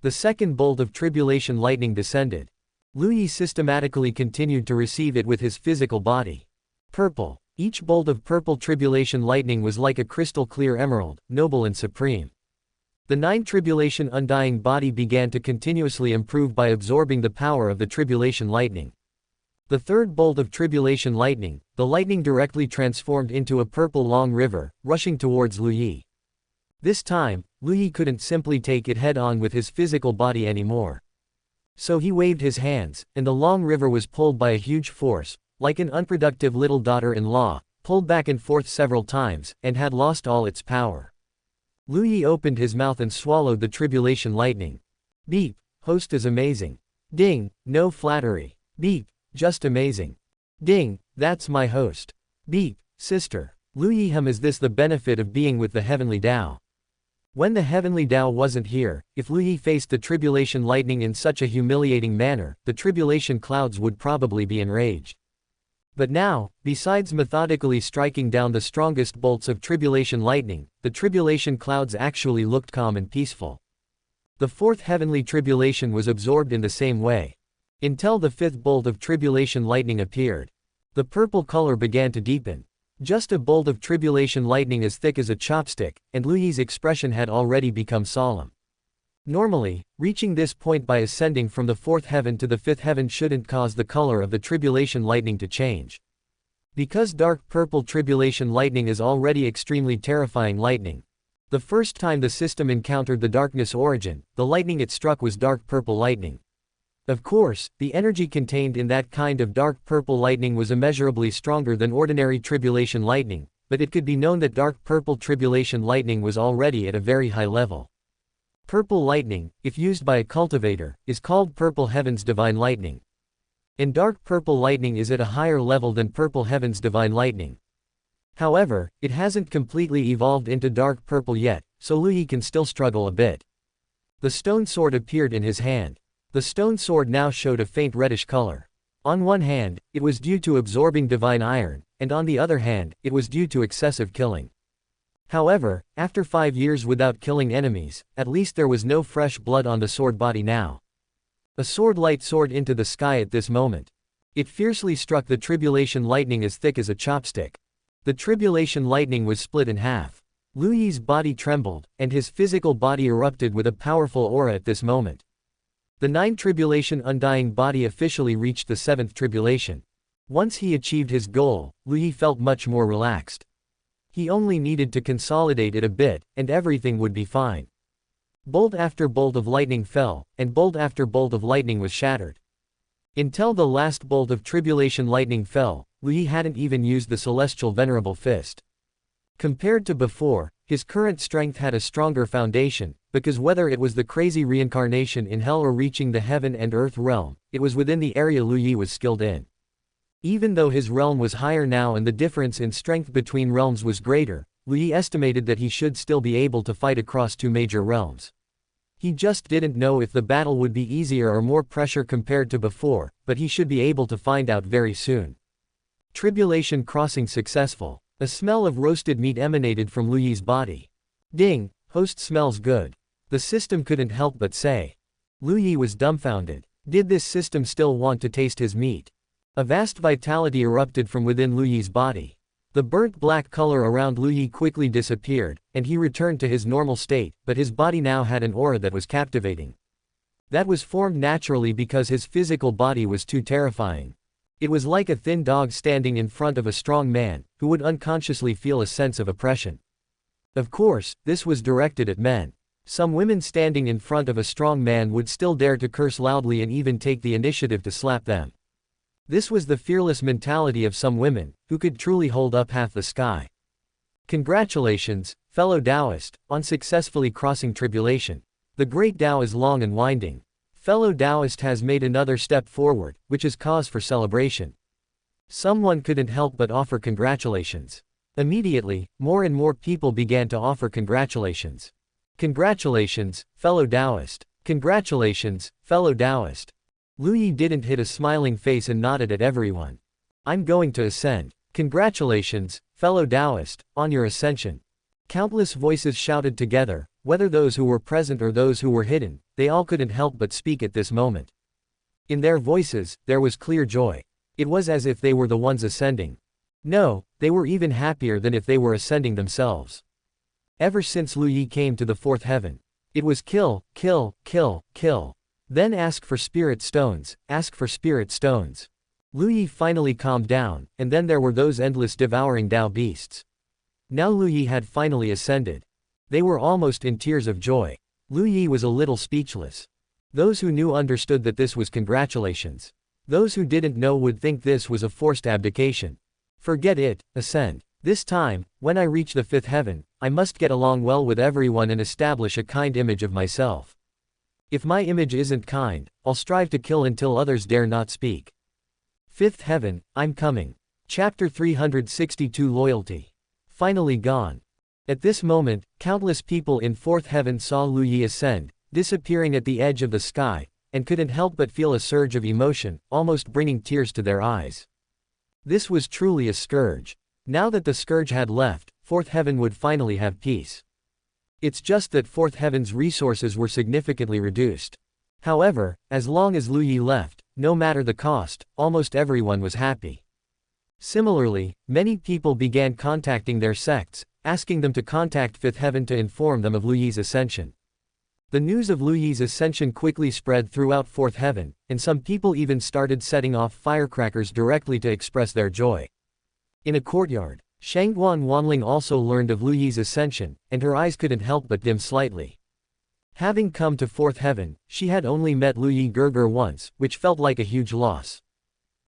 The second bolt of tribulation lightning descended. Lu Yi systematically continued to receive it with his physical body. Purple. Each bolt of purple tribulation lightning was like a crystal clear emerald, noble and supreme. The 9 tribulation undying body began to continuously improve by absorbing the power of the tribulation lightning. The third bolt of tribulation lightning, the lightning directly transformed into a purple long river, rushing towards Lu Yi. This time, Lu Yi couldn't simply take it head-on with his physical body anymore. So he waved his hands, and the long river was pulled by a huge force, like an unproductive little daughter-in-law, pulled back and forth several times, and had lost all its power. Lu Yi opened his mouth and swallowed the tribulation lightning. Beep, host is amazing. Ding, no flattery. Beep, just amazing. Ding, that's my host. Beep, sister. Lu Yi is this the benefit of being with the Heavenly Dao? When the Heavenly Dao wasn't here, if Lu Yi faced the tribulation lightning in such a humiliating manner, the tribulation clouds would probably be enraged. But now, besides methodically striking down the strongest bolts of tribulation lightning, the tribulation clouds actually looked calm and peaceful. The fourth heavenly tribulation was absorbed in the same way. Until the fifth bolt of tribulation lightning appeared. The purple color began to deepen. Just a bolt of tribulation lightning as thick as a chopstick, and Lu Yi's expression had already become solemn. Normally, reaching this point by ascending from the fourth heaven to the fifth heaven shouldn't cause the color of the tribulation lightning to change. Because dark purple tribulation lightning is already extremely terrifying lightning. The first time the system encountered the darkness origin, the lightning it struck was dark purple lightning. Of course, the energy contained in that kind of dark purple lightning was immeasurably stronger than ordinary tribulation lightning, but it could be known that dark purple tribulation lightning was already at a very high level. Purple lightning, if used by a cultivator, is called purple heaven's divine lightning. And dark purple lightning is at a higher level than purple heaven's divine lightning. However, it hasn't completely evolved into dark purple yet, so Lu Yi can still struggle a bit. The stone sword appeared in his hand. The stone sword now showed a faint reddish color. On one hand, it was due to absorbing divine iron, and on the other hand, it was due to excessive killing. However, after 5 years without killing enemies, at least there was no fresh blood on the sword body now. A sword light soared into the sky at this moment. It fiercely struck the tribulation lightning as thick as a chopstick. The tribulation lightning was split in half. Lu Yi's body trembled, and his physical body erupted with a powerful aura at this moment. The 9 tribulation undying body officially reached the 7th tribulation. Once he achieved his goal, Lu Yi felt much more relaxed. He only needed to consolidate it a bit, and everything would be fine. Bolt after bolt of lightning fell, and bolt after bolt of lightning was shattered. Until the last bolt of tribulation lightning fell, Lu Yi hadn't even used the celestial venerable fist. Compared to before, his current strength had a stronger foundation, because whether it was the crazy reincarnation in hell or reaching the heaven and earth realm, it was within the area Lu Yi was skilled in. Even though his realm was higher now and the difference in strength between realms was greater, Lu Yi estimated that he should still be able to fight across 2 major realms. He just didn't know if the battle would be easier or more pressure compared to before, but he should be able to find out very soon. Tribulation crossing successful. A smell of roasted meat emanated from Lu Yi's body. Ding, host smells good. The system couldn't help but say. Lu Yi was dumbfounded. Did this system still want to taste his meat? A vast vitality erupted from within Lu Yi's body. The burnt black color around Lu Yi quickly disappeared, and he returned to his normal state, but his body now had an aura that was captivating. That was formed naturally because his physical body was too terrifying. It was like a thin dog standing in front of a strong man, who would unconsciously feel a sense of oppression. Of course, this was directed at men. Some women standing in front of a strong man would still dare to curse loudly and even take the initiative to slap them. This was the fearless mentality of some women, who could truly hold up half the sky. Congratulations, fellow Taoist, on successfully crossing tribulation. The great Tao is long and winding. Fellow Taoist has made another step forward, which is cause for celebration. Someone couldn't help but offer congratulations. Immediately, more and more people began to offer congratulations. Congratulations, fellow Taoist. Congratulations, fellow Taoist. Lu Yi didn't hit a smiling face and nodded at everyone. I'm going to ascend. Congratulations, fellow Taoist, on your ascension. Countless voices shouted together, whether those who were present or those who were hidden, they all couldn't help but speak at this moment. In their voices, there was clear joy. It was as if they were the ones ascending. No, they were even happier than if they were ascending themselves. Ever since Lu Yi came to the 4th heaven, it was kill, kill, kill, kill. Then ask for spirit stones, ask for spirit stones. Lu Yi finally calmed down, and then there were those endless devouring Tao beasts. Now Lu Yi had finally ascended. They were almost in tears of joy. Lu Yi was a little speechless. Those who knew understood that this was congratulations. Those who didn't know would think this was a forced abdication. Forget it, ascend. This time, when I reach the fifth heaven, I must get along well with everyone and establish a kind image of myself. If my image isn't kind, I'll strive to kill until others dare not speak. Fifth heaven, I'm coming. Chapter 362 Loyalty. Finally gone. At this moment, countless people in fourth heaven saw Lu Yi ascend, disappearing at the edge of the sky, and couldn't help but feel a surge of emotion, almost bringing tears to their eyes. This was truly a scourge. Now that the scourge had left, fourth heaven would finally have peace. It's just that fourth heaven's resources were significantly reduced. However, as long as Lu Yi left, no matter the cost, almost everyone was happy. Similarly, many people began contacting their sects, asking them to contact fifth heaven to inform them of Lu Yi's ascension. The news of Lu Yi's ascension quickly spread throughout fourth heaven, and some people even started setting off firecrackers directly to express their joy. In a courtyard, Shangguan Wanling also learned of Lu Yi's ascension, and her eyes couldn't help but dim slightly. Having come to fourth heaven, she had only met Lu Yi Gerger once, which felt like a huge loss.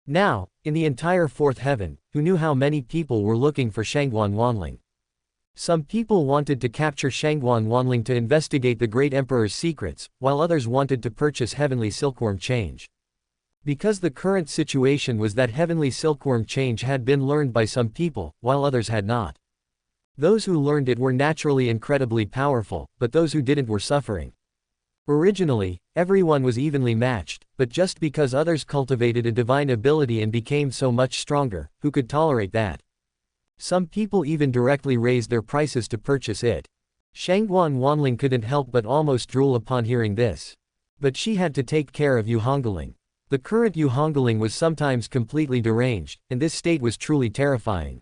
Now, in the entire fourth heaven, who knew how many people were looking for Shangguan Wanling? Some people wanted to capture Shangguan Wanling to investigate the Great Emperor's secrets, while others wanted to purchase Heavenly Silkworm Change. Because the current situation was that Heavenly Silkworm Change had been learned by some people, while others had not. Those who learned it were naturally incredibly powerful, but those who didn't were suffering. Originally, everyone was evenly matched, but just because others cultivated a divine ability and became so much stronger, who could tolerate that? Some people even directly raised their prices to purchase it. Shangguan Wanling couldn't help but almost drool upon hearing this. But she had to take care of Yu Hongling. The current Yu Hongling was sometimes completely deranged, and this state was truly terrifying.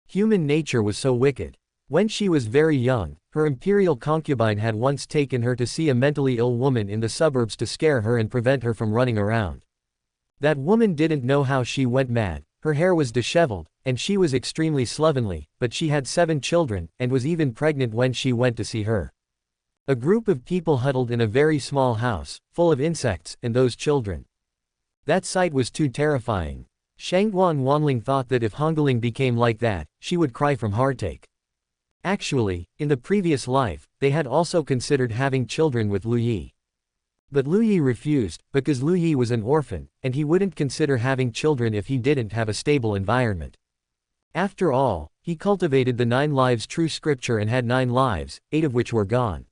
Human nature was so wicked. When she was very young, her imperial concubine had once taken her to see a mentally ill woman in the suburbs to scare her and prevent her from running around. That woman didn't know how she went mad. Her hair was disheveled, and she was extremely slovenly, but she had 7 children, and was even pregnant when she went to see her. A group of people huddled in a very small house, full of insects, and those children. That sight was too terrifying. Shangguan Wanling thought that if Hongling became like that, she would cry from heartache. Actually, in the previous life, they had also considered having children with Lu Yi. But Lu Yi refused, because Lu Yi was an orphan, and he wouldn't consider having children if he didn't have a stable environment. After all, he cultivated the 9 lives true scripture and had 9 lives, 8 of which were gone.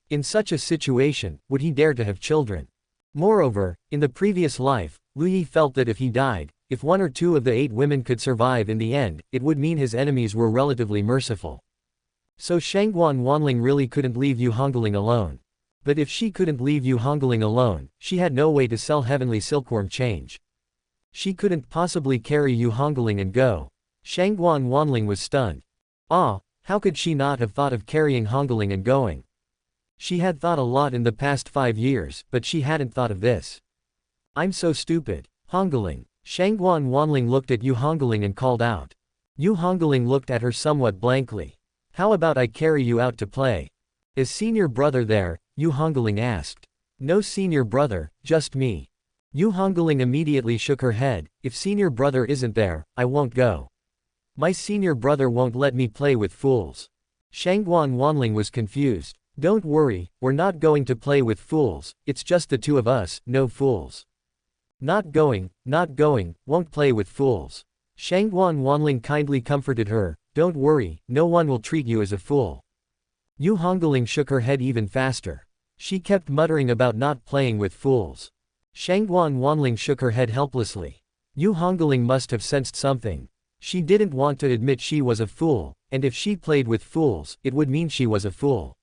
In such a situation, would he dare to have children? Moreover, in the previous life, Lu Yi felt that if he died, if 1 or 2 of the 8 women could survive in the end, it would mean his enemies were relatively merciful. So Shangguan Wanling really couldn't leave Yu Hongling alone. But if she couldn't leave Yu Hongling alone, she had no way to sell Heavenly Silkworm Change. She couldn't possibly carry Yu Hongling and go. Shangguan Wanling was stunned. How could she not have thought of carrying Hongling and going? She had thought a lot in the past 5 years, but she hadn't thought of this. I'm so stupid. Hongling. Shangguan Wanling looked at Yu Hongling and called out. Yu Hongling looked at her somewhat blankly. How about I carry you out to play? Is senior brother there? Yu Hongling asked. No senior brother, just me. Yu Hongling immediately shook her head. If senior brother isn't there, I won't go. My senior brother won't let me play with fools. Shangguan Wanling was confused. Don't worry, we're not going to play with fools, it's just the 2 of us, no fools. Not going, won't play with fools. Shangguan Wanling kindly comforted her. Don't worry, no one will treat you as a fool. Yu Hongling shook her head even faster. She kept muttering about not playing with fools. Shangguan Wanling shook her head helplessly. Yu Hongling must have sensed something. She didn't want to admit she was a fool, and if she played with fools, it would mean she was a fool.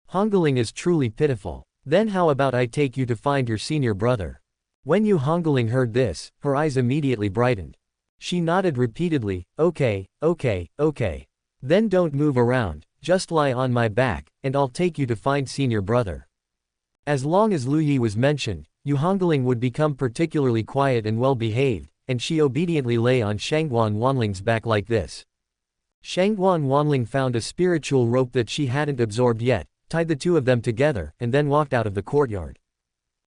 Hongling is truly pitiful. Then how about I take you to find your senior brother? When Yu Hongling heard this, her eyes immediately brightened. She nodded repeatedly, okay. Then don't move around, just lie on my back, and I'll take you to find senior brother. As long as Lu Yi was mentioned, Yu Hongling would become particularly quiet and well-behaved, and she obediently lay on Shangguan Wanling's back like this. Shangguan Wanling found a spiritual rope that she hadn't absorbed yet, tied the 2 of them together, and then walked out of the courtyard.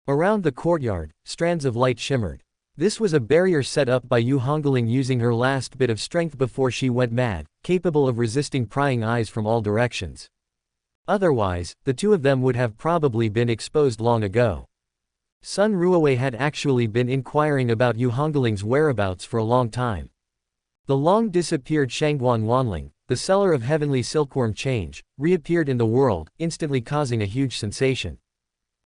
Around the courtyard, strands of light shimmered. This was a barrier set up by Yu Hongling using her last bit of strength before she went mad, capable of resisting prying eyes from all directions. Otherwise, the two of them would have probably been exposed long ago. Sun Ruowei had actually been inquiring about Yu Hongling's whereabouts for a long time. The long-disappeared Shangguan Wanling, the seller of heavenly silkworm change, reappeared in the world, instantly causing a huge sensation.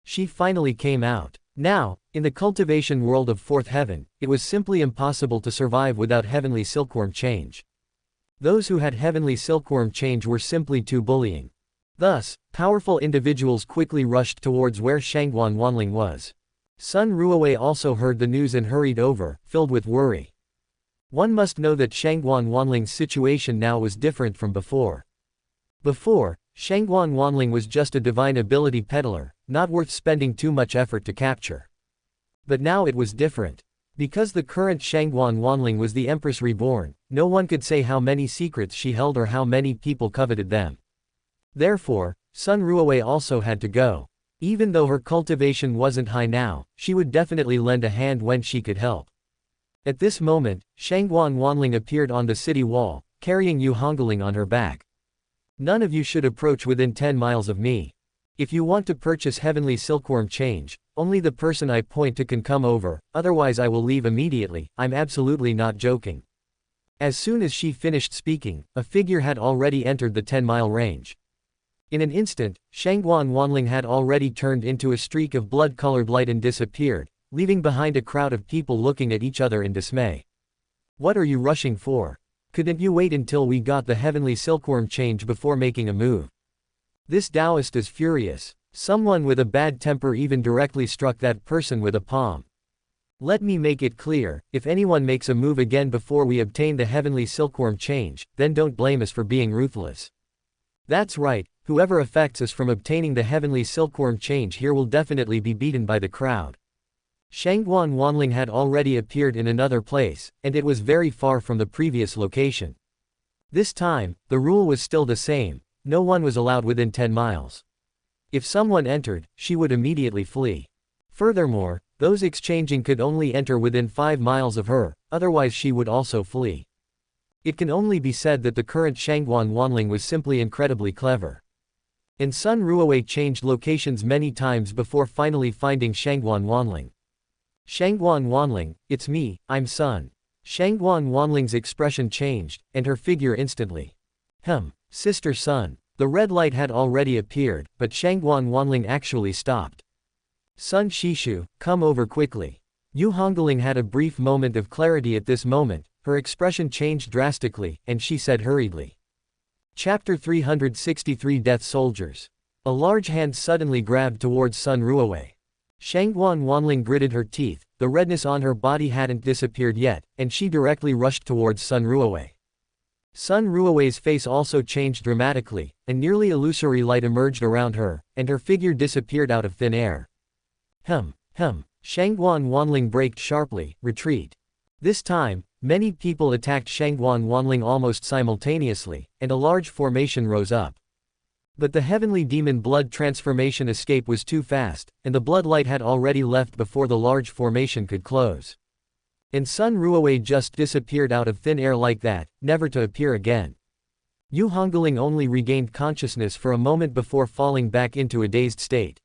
She finally came out. Now, in the cultivation world of Fourth Heaven, it was simply impossible to survive without heavenly silkworm change. Those who had heavenly silkworm change were simply too bullying. Thus, powerful individuals quickly rushed towards where Shangguan Wanling was. Sun Ruowei also heard the news and hurried over, filled with worry. One must know that Shangguan Wanling's situation now was different from before. Before, Shangguan Wanling was just a divine ability peddler, not worth spending too much effort to capture. But now it was different. Because the current Shangguan Wanling was the Empress reborn, no one could say how many secrets she held or how many people coveted them. Therefore, Sun Ruowei also had to go. Even though her cultivation wasn't high now, she would definitely lend a hand when she could help. At this moment, Shangguan Wanling appeared on the city wall, carrying Yu Hongling on her back. None of you should approach within 10 miles of me. If you want to purchase heavenly silkworm change, only the person I point to can come over, otherwise I will leave immediately. I'm absolutely not joking. As soon as she finished speaking, a figure had already entered the 10-mile range. In an instant, Shangguan Wanling had already turned into a streak of blood-colored light and disappeared, leaving behind a crowd of people looking at each other in dismay. What are you rushing for? Couldn't you wait until we got the heavenly silkworm change before making a move? This Taoist is furious. Someone with a bad temper even directly struck that person with a palm. Let me make it clear, if anyone makes a move again before we obtain the heavenly silkworm change, then don't blame us for being ruthless. That's right, whoever affects us from obtaining the heavenly silkworm change here will definitely be beaten by the crowd. Shangguan Wanling had already appeared in another place, and it was very far from the previous location. This time, the rule was still the same, no one was allowed within 10 miles. If someone entered, she would immediately flee. Furthermore, those exchanging could only enter within 5 miles of her, otherwise she would also flee. It can only be said that the current Shangguan Wanling was simply incredibly clever. And Sun Ruowei changed locations many times before finally finding Shangguan Wanling. Shangguan Wanling, it's me, I'm Sun. Shangguan Wanling's expression changed, and her figure instantly. Sister Sun. The red light had already appeared, but Shangguan Wanling actually stopped. Sun Shishu, come over quickly. Yu Hongling had a brief moment of clarity at this moment, her expression changed drastically, and she said hurriedly. Chapter 363 Death Soldiers. A large hand suddenly grabbed towards Sun Ruowei. Shangguan Wanling gritted her teeth, the redness on her body hadn't disappeared yet, and she directly rushed towards Sun Ruowei. Sun Ruowei's face also changed dramatically, a nearly illusory light emerged around her, and her figure disappeared out of thin air. Shangguan Wanling braked sharply, retreat. This time, many people attacked Shangguan Wanling almost simultaneously, and a large formation rose up. But the heavenly demon blood transformation escape was too fast, and the blood light had already left before the large formation could close. And Sun Ruowei just disappeared out of thin air like that, never to appear again. Yu Hongling only regained consciousness for a moment before falling back into a dazed state.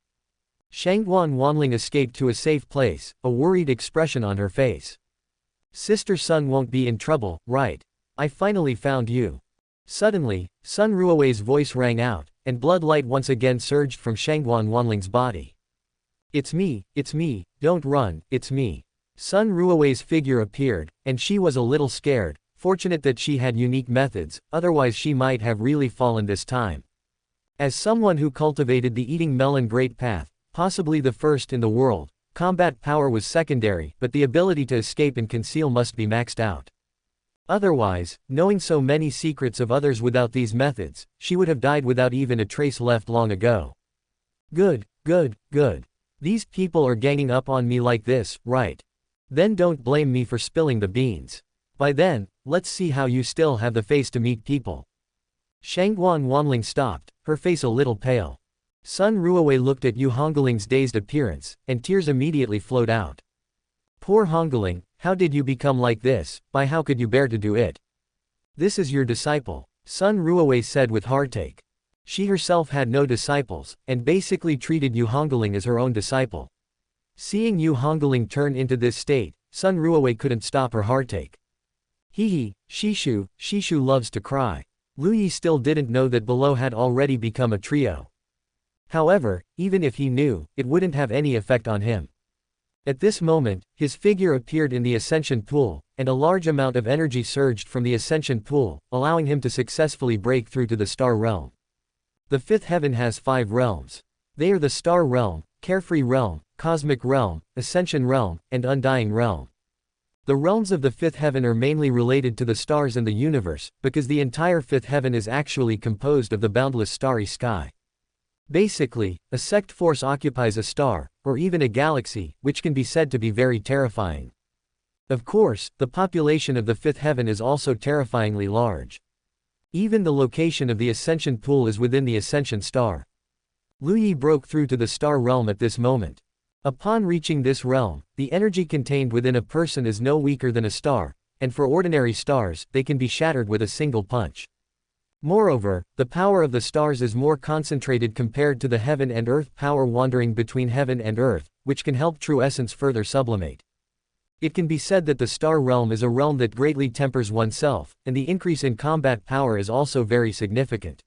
Shangguan Wanling escaped to a safe place, a worried expression on her face. Sister Sun won't be in trouble, right? I finally found you. Suddenly, Sun Ruowei's voice rang out, and blood light once again surged from Shangguan Wanling's body. It's me, don't run, it's me. Sun Ruowei's figure appeared, and she was a little scared, fortunate that she had unique methods, otherwise she might have really fallen this time. As someone who cultivated the eating melon great path, possibly the first in the world, combat power was secondary, but the ability to escape and conceal must be maxed out. Otherwise, knowing so many secrets of others without these methods, she would have died without even a trace left long ago. Good. These people are ganging up on me like this, right? Then don't blame me for spilling the beans. By then, let's see how you still have the face to meet people. Shangguan Wanling stopped, her face a little pale. Sun Ruowei looked at Yu Hongling's dazed appearance, and tears immediately flowed out. Poor Hongling, how did you become like this, by how could you bear to do it? This is your disciple, Sun Ruowei said with heartache. She herself had no disciples, and basically treated Yu Hongling as her own disciple. Seeing Yu Hongling turn into this state, Sun Ruowei couldn't stop her heartache. Hee, Shishu loves to cry. Lu Yi still didn't know that below had already become a trio. However, even if he knew, it wouldn't have any effect on him. At this moment, his figure appeared in the ascension pool, and a large amount of energy surged from the ascension pool, allowing him to successfully break through to the star realm. The fifth heaven has 5 realms. They are the star realm, carefree realm, cosmic realm, ascension realm, and undying realm. The realms of the fifth heaven are mainly related to the stars in the universe, because the entire fifth heaven is actually composed of the boundless starry sky. Basically, a sect force occupies a star, or even a galaxy, which can be said to be very terrifying. Of course, the population of the fifth heaven is also terrifyingly large. Even the location of the ascension pool is within the ascension star. Lu Yi broke through to the star realm at this moment. Upon reaching this realm, the energy contained within a person is no weaker than a star, and for ordinary stars, they can be shattered with a single punch. Moreover, the power of the stars is more concentrated compared to the heaven and earth power wandering between heaven and earth, which can help true essence further sublimate. It can be said that the star realm is a realm that greatly tempers oneself, and the increase in combat power is also very significant.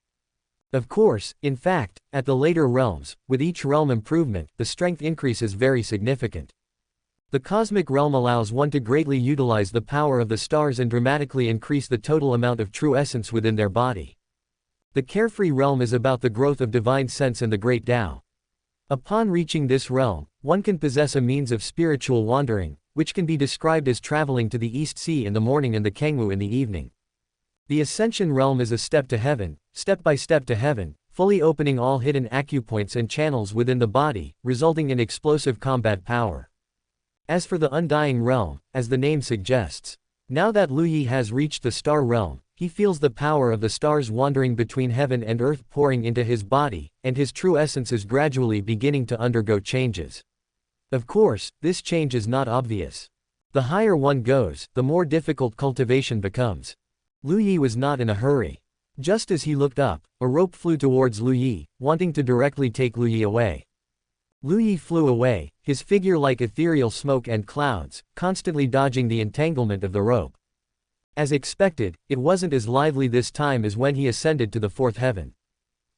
Of course, in fact, at the later realms, with each realm improvement, the strength increase is very significant. The cosmic realm allows one to greatly utilize the power of the stars and dramatically increase the total amount of true essence within their body. The carefree realm is about the growth of divine sense and the great Dao. Upon reaching this realm, one can possess a means of spiritual wandering, which can be described as traveling to the East Sea in the morning and the Kangwu in the evening. The ascension realm is a step to heaven, step by step to heaven, fully opening all hidden acupoints and channels within the body, resulting in explosive combat power. As for the undying realm, as the name suggests, now that Lu Yi has reached the star realm, he feels the power of the stars wandering between heaven and earth pouring into his body, and his true essence is gradually beginning to undergo changes. Of course, this change is not obvious. The higher one goes, the more difficult cultivation becomes. Lu Yi was not in a hurry. Just as he looked up, a rope flew towards Lu Yi, wanting to directly take Lu Yi away. Lu Yi flew away, his figure like ethereal smoke and clouds, constantly dodging the entanglement of the rope. As expected, it wasn't as lively this time as when he ascended to the fourth heaven.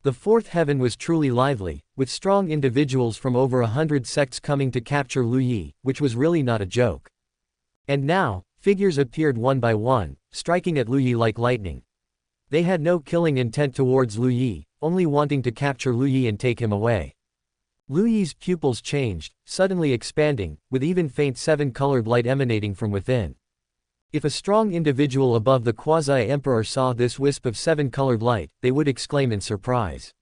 The fourth heaven was truly lively, with strong individuals from over 100 sects coming to capture Lu Yi, which was really not a joke. And now, figures appeared one by one, striking at Lu Yi like lightning. They had no killing intent towards Lu Yi, only wanting to capture Lu Yi and take him away. Lu Yi's pupils changed, suddenly expanding, with even faint 7-colored light emanating from within. If a strong individual above the quasi-emperor saw this wisp of 7-colored light, they would exclaim in surprise.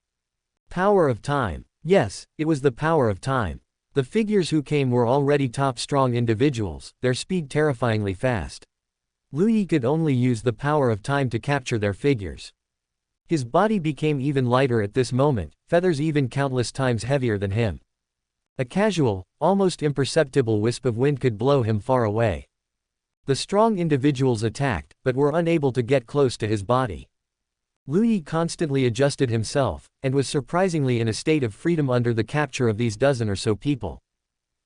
Power of time. Yes, it was the power of time. The figures who came were already top-strong individuals, their speed terrifyingly fast. Lu Yi could only use the power of time to capture their figures. His body became even lighter at this moment, feathers even countless times heavier than him. A casual, almost imperceptible wisp of wind could blow him far away. The strong individuals attacked, but were unable to get close to his body. Lu Yi constantly adjusted himself, and was surprisingly in a state of freedom under the capture of these dozen or so people.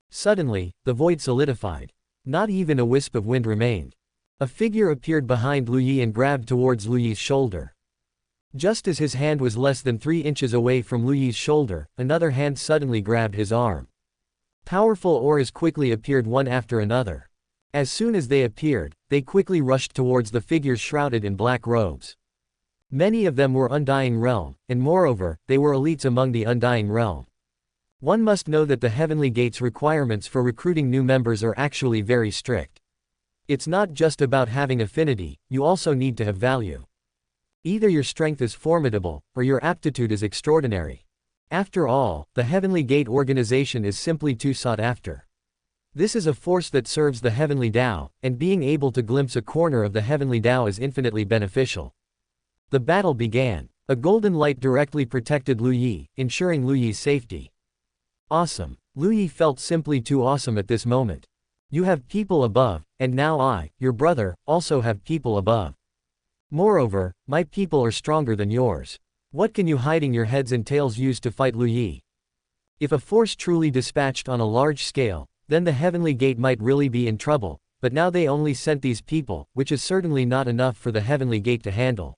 Suddenly, the void solidified. Not even a wisp of wind remained. A figure appeared behind Lu Yi and grabbed towards Lu Yi's shoulder. Just as his hand was less than 3 inches away from Lu Yi's shoulder, another hand suddenly grabbed his arm. Powerful auras quickly appeared one after another. As soon as they appeared, they quickly rushed towards the figures shrouded in black robes. Many of them were Undying Realm, and moreover, they were elites among the Undying Realm. One must know that the Heavenly Gate's requirements for recruiting new members are actually very strict. It's not just about having affinity, you also need to have value. Either your strength is formidable, or your aptitude is extraordinary. After all, the Heavenly Gate organization is simply too sought after. This is a force that serves the Heavenly Dao, and being able to glimpse a corner of the Heavenly Dao is infinitely beneficial. The battle began. A golden light directly protected Lu Yi, ensuring Lu Yi's safety. Awesome. Lu Yi felt simply too awesome at this moment. You have people above, and now I, your brother, also have people above. Moreover, my people are stronger than yours. What can you hiding your heads and tails use to fight Lu Yi? If a force truly dispatched on a large scale, then the Heavenly Gate might really be in trouble, but now they only sent these people, which is certainly not enough for the Heavenly Gate to handle.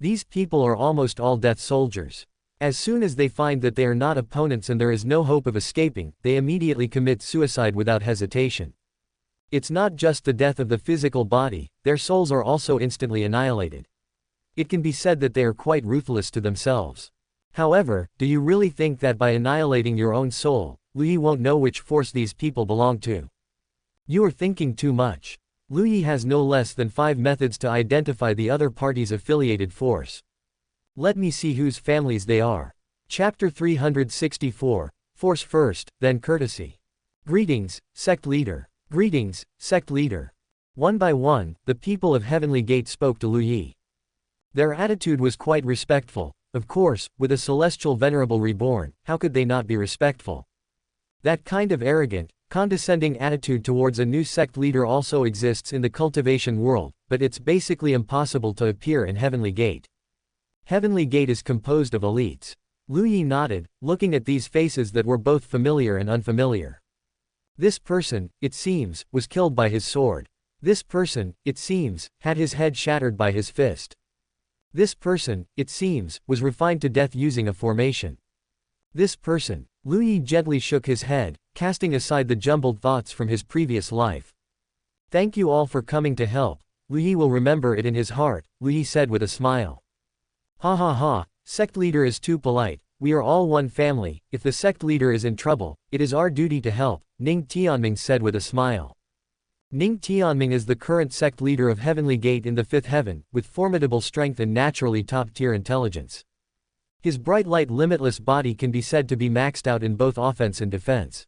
These people are almost all death soldiers. As soon as they find that they are not opponents and there is no hope of escaping, they immediately commit suicide without hesitation. It's not just the death of the physical body, their souls are also instantly annihilated. It can be said that they are quite ruthless to themselves. However, do you really think that by annihilating your own soul, Lu Yi won't know which force these people belong to? You are thinking too much. Lu Yi has no less than 5 methods to identify the other party's affiliated force. Let me see whose families they are. Chapter 364, Force first, then courtesy. Greetings, sect leader. Greetings, sect leader. One by one, the people of Heavenly Gate spoke to Lu Yi. Their attitude was quite respectful. Of course, with a celestial venerable reborn, how could they not be respectful? That kind of arrogant, condescending attitude towards a new sect leader also exists in the cultivation world, but it's basically impossible to appear in Heavenly Gate. Heavenly Gate is composed of elites. Lu Yi nodded, looking at these faces that were both familiar and unfamiliar. This person, it seems, was killed by his sword. This person, it seems, had his head shattered by his fist. This person, it seems, was refined to death using a formation. This person. Lu Yi gently shook his head, casting aside the jumbled thoughts from his previous life. Thank you all for coming to help. Lu Yi will remember it in his heart, Lu Yi said with a smile. Ha ha ha, sect leader is too polite. We are all one family. If the sect leader is in trouble, it is our duty to help, Ning Tianming said with a smile. Ning Tianming is the current sect leader of Heavenly Gate in the 5th heaven, with formidable strength and naturally top-tier intelligence. His bright light limitless body can be said to be maxed out in both offense and defense.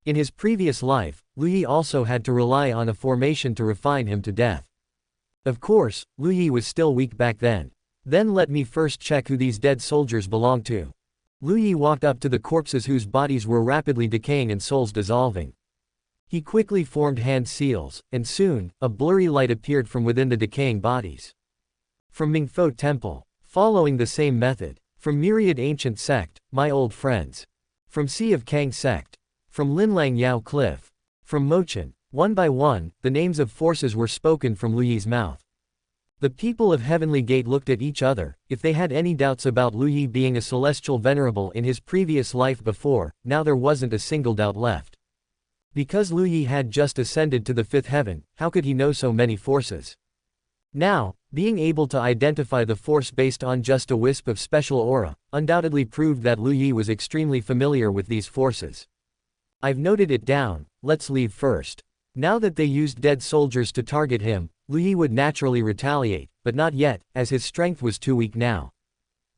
In his previous life, Lu Yi also had to rely on a formation to refine him to death. Of course, Lu Yi was still weak back then. Then let me first check who these dead soldiers belong to. Lu Yi walked up to the corpses whose bodies were rapidly decaying and souls dissolving. He quickly formed hand seals, and soon, a blurry light appeared from within the decaying bodies. From Mingfo Temple. Following the same method. From Myriad Ancient Sect, my old friends. From Sea of Kang Sect. From Linlang Yao Cliff. From Mochen. One by one, the names of forces were spoken from Lu Yi's mouth. The people of Heavenly Gate looked at each other. If they had any doubts about Lu Yi being a celestial venerable in his previous life before, now there wasn't a single doubt left. Because Lu Yi had just ascended to the 5th heaven, how could he know so many forces? Now, being able to identify the force based on just a wisp of special aura, undoubtedly proved that Lu Yi was extremely familiar with these forces. I've noted it down, let's leave first. Now that they used dead soldiers to target him, Lu Yi would naturally retaliate, but not yet, as his strength was too weak now.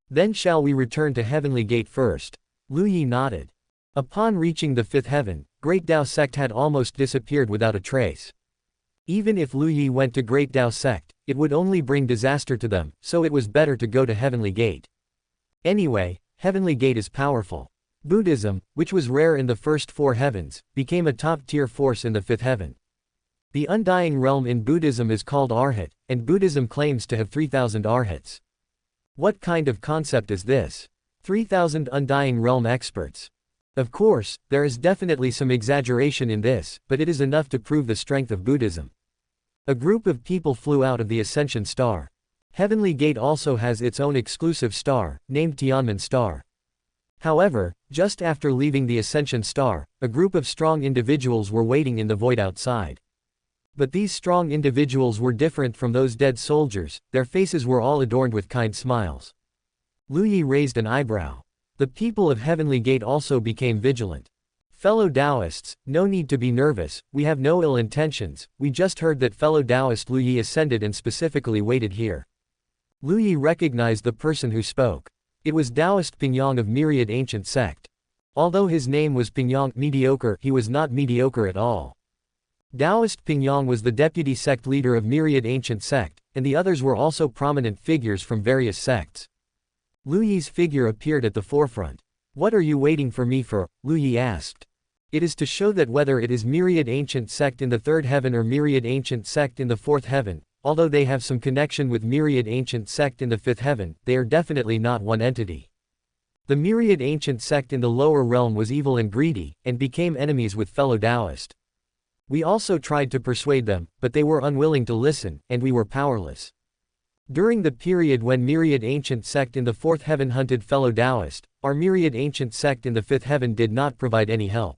Then shall we return to Heavenly Gate first? Lu Yi nodded. Upon reaching the 5th heaven, Great Dao Sect had almost disappeared without a trace. Even if Lu Yi went to Great Dao Sect, it would only bring disaster to them, so it was better to go to Heavenly Gate. Anyway, Heavenly Gate is powerful. Buddhism, which was rare in the first 4 heavens, became a top-tier force in the 5th heaven. The undying realm in Buddhism is called Arhat, and Buddhism claims to have 3,000 Arhats. What kind of concept is this? 3,000 undying realm experts. Of course, there is definitely some exaggeration in this, but it is enough to prove the strength of Buddhism. A group of people flew out of the Ascension Star. Heavenly Gate also has its own exclusive star, named Tianmen Star. However, just after leaving the Ascension Star, a group of strong individuals were waiting in the void outside. But these strong individuals were different from those dead soldiers, their faces were all adorned with kind smiles. Lu Yi raised an eyebrow. The people of Heavenly Gate also became vigilant. Fellow Taoists, no need to be nervous, we have no ill intentions, we just heard that fellow Taoist Lu Yi ascended and specifically waited here. Lu Yi recognized the person who spoke. It was Taoist Pingyang of Myriad Ancient Sect. Although his name was Pingyang mediocre, he was not mediocre at all. Taoist Pingyang was the deputy sect leader of Myriad Ancient Sect, and the others were also prominent figures from various sects. Lu Yi's figure appeared at the forefront. What are you waiting for me for? Lu Yi asked. It is to show that whether it is myriad ancient sect in the third heaven or myriad ancient sect in the fourth heaven, although they have some connection with myriad ancient sect in the fifth heaven, they are definitely not one entity. The myriad ancient sect in the lower realm was evil and greedy, and became enemies with fellow Taoist. We also tried to persuade them, but they were unwilling to listen, and we were powerless. During the period when myriad ancient sect in the fourth heaven hunted fellow Taoist, our myriad ancient sect in the fifth heaven did not provide any help.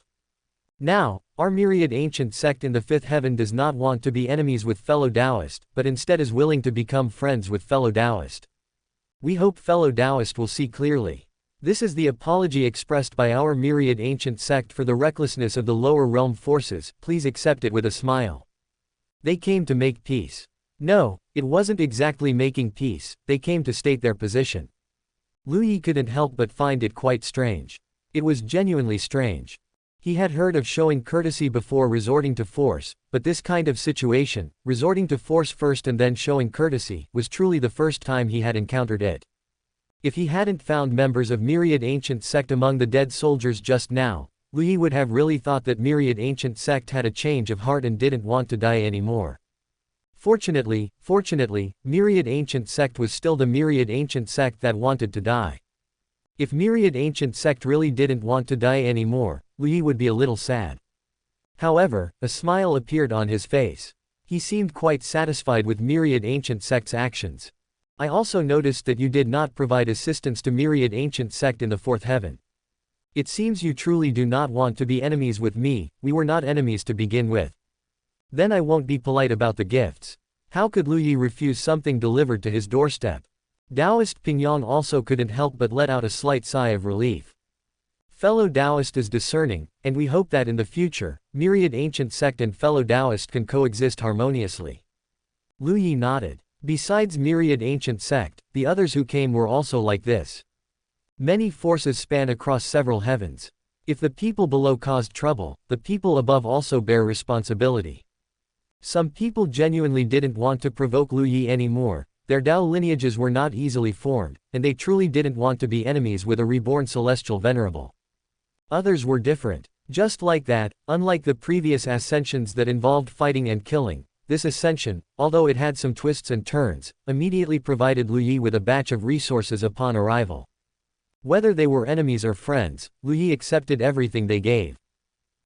Now, our myriad ancient sect in the fifth heaven does not want to be enemies with fellow Taoist, but instead is willing to become friends with fellow Taoist. We hope fellow Taoist will see clearly. This is the apology expressed by our myriad ancient sect for the recklessness of the lower realm forces. Please accept it with a smile. They came to make peace. No, it wasn't exactly making peace, they came to state their position. Lu Yi couldn't help but find it quite strange. It was genuinely strange. He had heard of showing courtesy before resorting to force, but this kind of situation, resorting to force first and then showing courtesy, was truly the first time he had encountered it. If he hadn't found members of myriad ancient sect among the dead soldiers just now, Lu Yi would have really thought that myriad ancient sect had a change of heart and didn't want to die anymore. Fortunately, myriad ancient sect was still the myriad ancient sect that wanted to die. If myriad ancient sect really didn't want to die anymore, Lu Yi would be a little sad. However, a smile appeared on his face. He seemed quite satisfied with myriad ancient sect's actions. I also noticed that you did not provide assistance to myriad ancient sect in the fourth heaven. It seems you truly do not want to be enemies with me. We were not enemies to begin with. Then I won't be polite about the gifts. How could Lu Yi refuse something delivered to his doorstep? Taoist Pingyang also couldn't help but let out a slight sigh of relief. Fellow Taoist is discerning, and we hope that in the future, myriad ancient sect and fellow Taoist can coexist harmoniously. Lu Yi nodded. Besides myriad ancient sect, the others who came were also like this. Many forces span across several heavens. If the people below caused trouble, the people above also bear responsibility. Some people genuinely didn't want to provoke Lu Yi anymore, their Dao lineages were not easily formed, and they truly didn't want to be enemies with a reborn celestial venerable. Others were different. Just like that, unlike the previous ascensions that involved fighting and killing, this ascension, although it had some twists and turns, immediately provided Lu Yi with a batch of resources upon arrival. Whether they were enemies or friends, Lu Yi accepted everything they gave.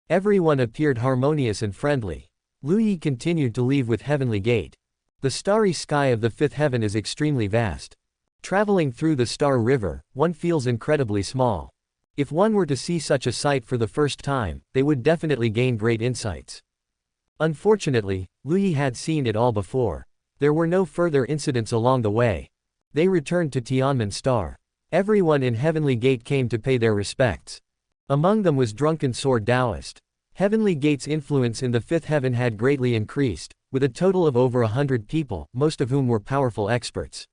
Everyone appeared harmonious and friendly. Lu Yi continued to leave with Heavenly Gate. The starry sky of the fifth heaven is extremely vast. Traveling through the Star River, one feels incredibly small. If one were to see such a sight for the first time, they would definitely gain great insights. Unfortunately, Lu Yi had seen it all before. There were no further incidents along the way. They returned to Tianmen Star. Everyone in Heavenly Gate came to pay their respects. Among them was Drunken Sword Taoist. Heavenly Gate's influence in the fifth heaven had greatly increased, with a total of over 100 people, most of whom were powerful experts.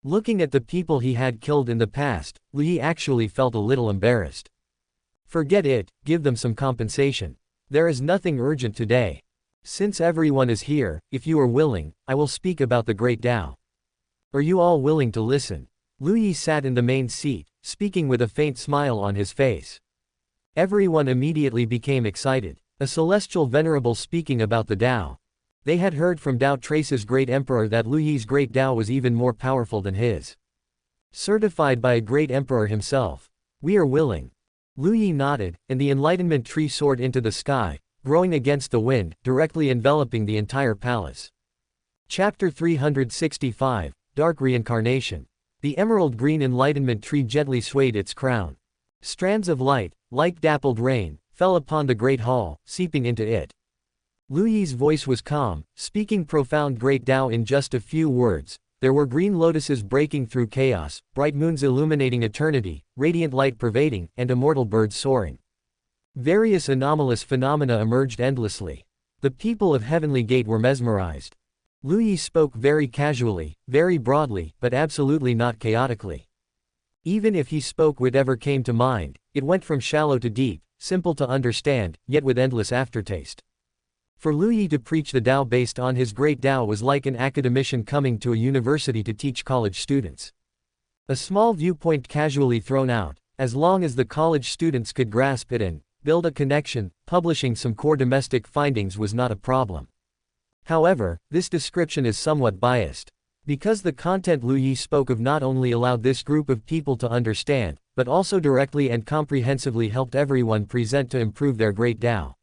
Looking at the people he had killed in the past, Lu Yi actually felt a little embarrassed. Forget it, give them some compensation. There is nothing urgent today. Since everyone is here, if you are willing, I will speak about the Great Tao. Are you all willing to listen? Lu Yi sat in the main seat, speaking with a faint smile on his face. Everyone immediately became excited. A celestial venerable speaking about the Tao. They had heard from Tao Trace's great emperor that Lu Yi's great Tao was even more powerful than his. Certified by a great emperor himself. We are willing. Lu Yi nodded, and the enlightenment tree soared into the sky, growing against the wind, directly enveloping the entire palace. Chapter 365, Dark Reincarnation. The emerald green enlightenment tree gently swayed its crown. Strands of light, like dappled rain, fell upon the great hall, seeping into it. Lu Yi's voice was calm, speaking profound great Tao in just a few words. There were green lotuses breaking through chaos, bright moons illuminating eternity, radiant light pervading, and immortal birds soaring. Various anomalous phenomena emerged endlessly. The people of Heavenly Gate were mesmerized. Lu Yi spoke very casually, very broadly, but absolutely not chaotically. Even if he spoke whatever came to mind, it went from shallow to deep, simple to understand, yet with endless aftertaste. For Lu Yi to preach the Tao based on his great Tao was like an academician coming to a university to teach college students. A small viewpoint casually thrown out, as long as the college students could grasp it and build a connection, publishing some core domestic findings was not a problem. However, this description is somewhat biased. Because the content Lu Yi spoke of not only allowed this group of people to understand, but also directly and comprehensively helped everyone present to improve their great Tao.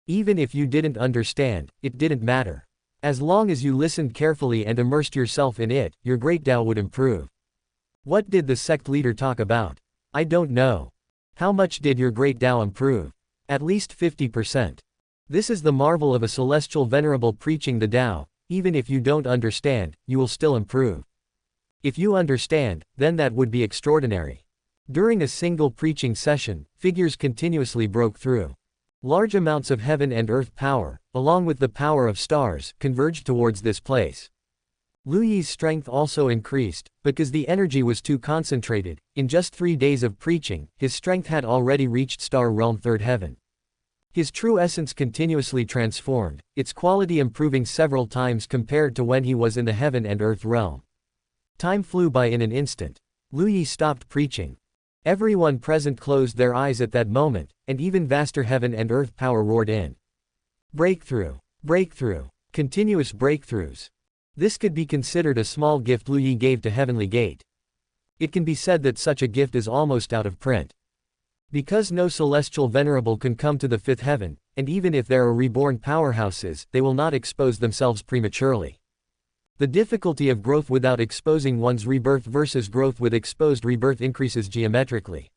Even if you didn't understand, it didn't matter. As long as you listened carefully and immersed yourself in it, your great Tao would improve. What did the sect leader talk about? I don't know. How much did your great Tao improve? At least 50%. This is the marvel of a celestial venerable preaching the Tao. Even if you don't understand, you will still improve. If you understand, then that would be extraordinary. During a single preaching session, figures continuously broke through. Large amounts of heaven and earth power, along with the power of stars, converged towards this place. Lu Yi's strength also increased, because the energy was too concentrated. In just 3 days of preaching, his strength had already reached star realm 3rd heaven. His true essence continuously transformed, its quality improving several times compared to when he was in the heaven and earth realm. Time flew by in an instant. Lu Yi stopped preaching. Everyone present closed their eyes at that moment, and even vaster heaven and earth power roared in. Breakthrough. Breakthrough. Continuous breakthroughs. This could be considered a small gift Lu Yi gave to Heavenly Gate. It can be said that such a gift is almost out of print. Because no celestial venerable can come to the 5th heaven, and even if there are reborn powerhouses, they will not expose themselves prematurely. The difficulty of growth without exposing one's rebirth versus growth with exposed rebirth increases geometrically.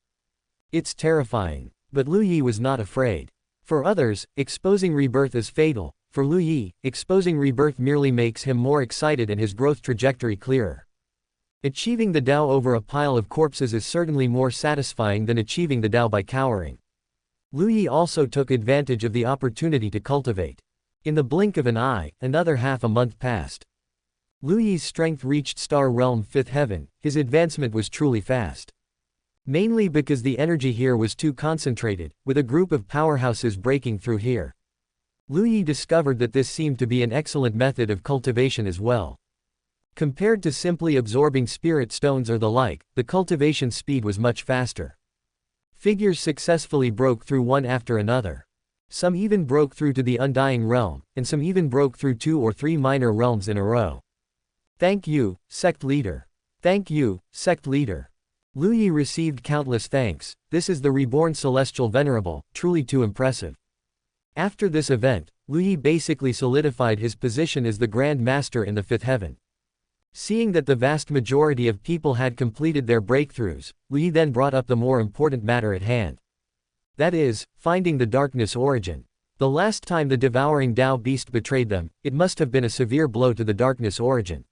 It's terrifying. But Lu Yi was not afraid. For others, exposing rebirth is fatal. For Lu Yi, exposing rebirth merely makes him more excited and his growth trajectory clearer. Achieving the Tao over a pile of corpses is certainly more satisfying than achieving the Tao by cowering. Lu Yi also took advantage of the opportunity to cultivate. In the blink of an eye, another half a month passed. Lu Yi's strength reached star realm 5th heaven. His advancement was truly fast. Mainly because the energy here was too concentrated, with a group of powerhouses breaking through here. Lu Yi discovered that this seemed to be an excellent method of cultivation as well. Compared to simply absorbing spirit stones or the like, the cultivation speed was much faster. Figures successfully broke through one after another. Some even broke through to the undying realm, and some even broke through 2 or 3 minor realms in a row. Thank you, sect leader. Thank you, sect leader. Lu Yi received countless thanks. This is the reborn celestial venerable, truly too impressive. After this event, Lu Yi basically solidified his position as the Grand Master in the 5th heaven. Seeing that the vast majority of people had completed their breakthroughs, Lu Yi then brought up the more important matter at hand. That is, finding the darkness origin. The last time the devouring Tao beast betrayed them, it must have been a severe blow to the darkness origin.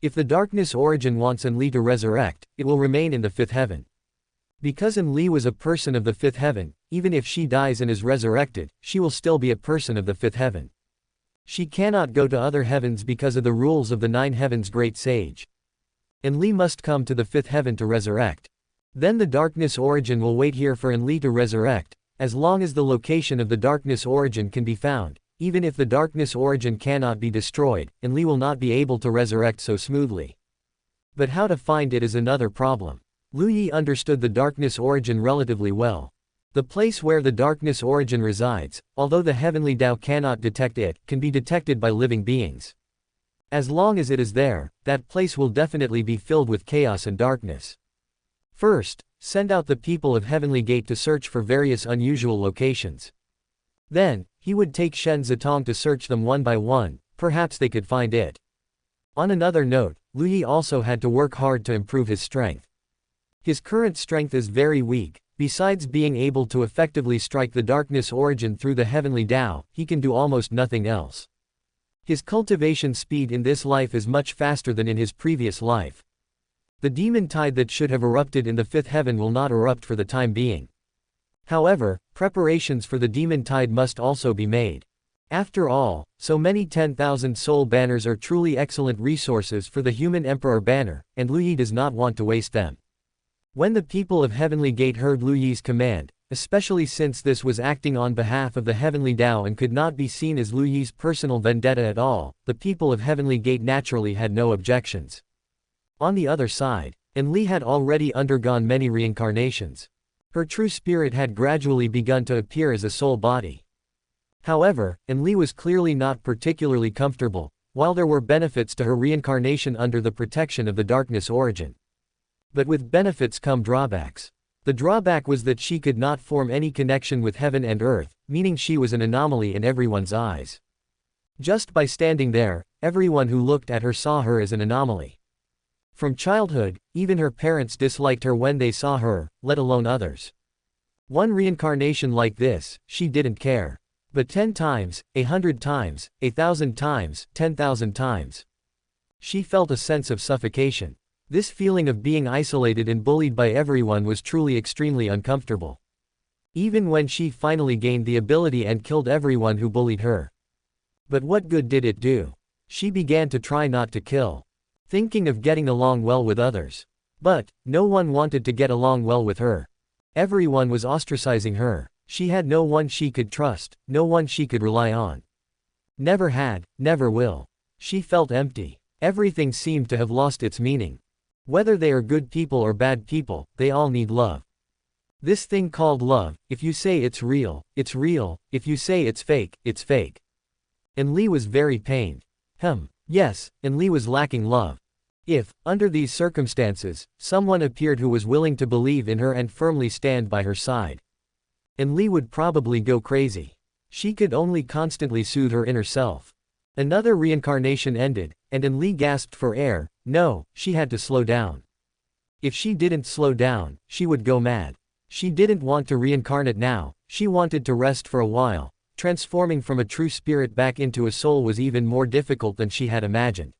If the darkness origin wants enli to resurrect, it will remain in the 5th heaven. Because enli was a person of the 5th heaven, even if she dies and is resurrected, she will still be a person of the 5th heaven. She cannot go to other heavens because of the rules of the 9 heavens great sage. Enli must come to the 5th heaven to resurrect. Then the darkness origin will wait here for enli to resurrect. As long as the location of the darkness origin can be found, even if the darkness origin cannot be destroyed, enli will not be able to resurrect so smoothly. But how to find it is another problem. Lu Yi understood the darkness origin relatively well. The place where the darkness origin resides, although the Heavenly Dao cannot detect it, can be detected by living beings. As long as it is there, that place will definitely be filled with chaos and darkness. First, send out the people of Heavenly Gate to search for various unusual locations. Then, he would take Shen Zitong to search them one by one, perhaps they could find it. On another note, Lu Yi also had to work hard to improve his strength. His current strength is very weak. Besides being able to effectively strike the darkness origin through the Heavenly Dao, he can do almost nothing else. His cultivation speed in this life is much faster than in his previous life. The demon tide that should have erupted in the 5th heaven will not erupt for the time being. However, preparations for the demon tide must also be made. After all, so many 10,000 soul banners are truly excellent resources for the human emperor banner, and Lu Yi does not want to waste them. When the people of Heavenly Gate heard Lu Yi's command, especially since this was acting on behalf of the Heavenly Dao and could not be seen as Lu Yi's personal vendetta at all, the people of Heavenly Gate naturally had no objections. On the other side, enli had already undergone many reincarnations. Her true spirit had gradually begun to appear as a soul body. However, Enli was clearly not particularly comfortable, while there were benefits to her reincarnation under the protection of the darkness origin. But with benefits come drawbacks. The drawback was that she could not form any connection with heaven and earth, meaning she was an anomaly in everyone's eyes. Just by standing there, everyone who looked at her saw her as an anomaly. From childhood, even her parents disliked her when they saw her, let alone others. One reincarnation like this, she didn't care. But 10 times, 100 times, 1,000 times, 10,000 times. She felt a sense of suffocation. This feeling of being isolated and bullied by everyone was truly extremely uncomfortable. Even when she finally gained the ability and killed everyone who bullied her. But what good did it do? She began to try not to kill, thinking of getting along well with others. But no one wanted to get along well with her. Everyone was ostracizing her. She had no one she could trust, no one she could rely on. Never had, never will. She felt empty. Everything seemed to have lost its meaning. Whether they are good people or bad people, they all need love. This thing called love, if you say it's real, it's real, if you say it's fake, it's fake. Enli was very pained. Yes, Enli was lacking love. If, under these circumstances, someone appeared who was willing to believe in her and firmly stand by her side, Enli would probably go crazy. She could only constantly soothe her inner self. Another reincarnation ended, and Enli gasped for air. No, she had to slow down. If she didn't slow down, she would go mad. She didn't want to reincarnate now, she wanted to rest for a while. Transforming from a true spirit back into a soul was even more difficult than she had imagined.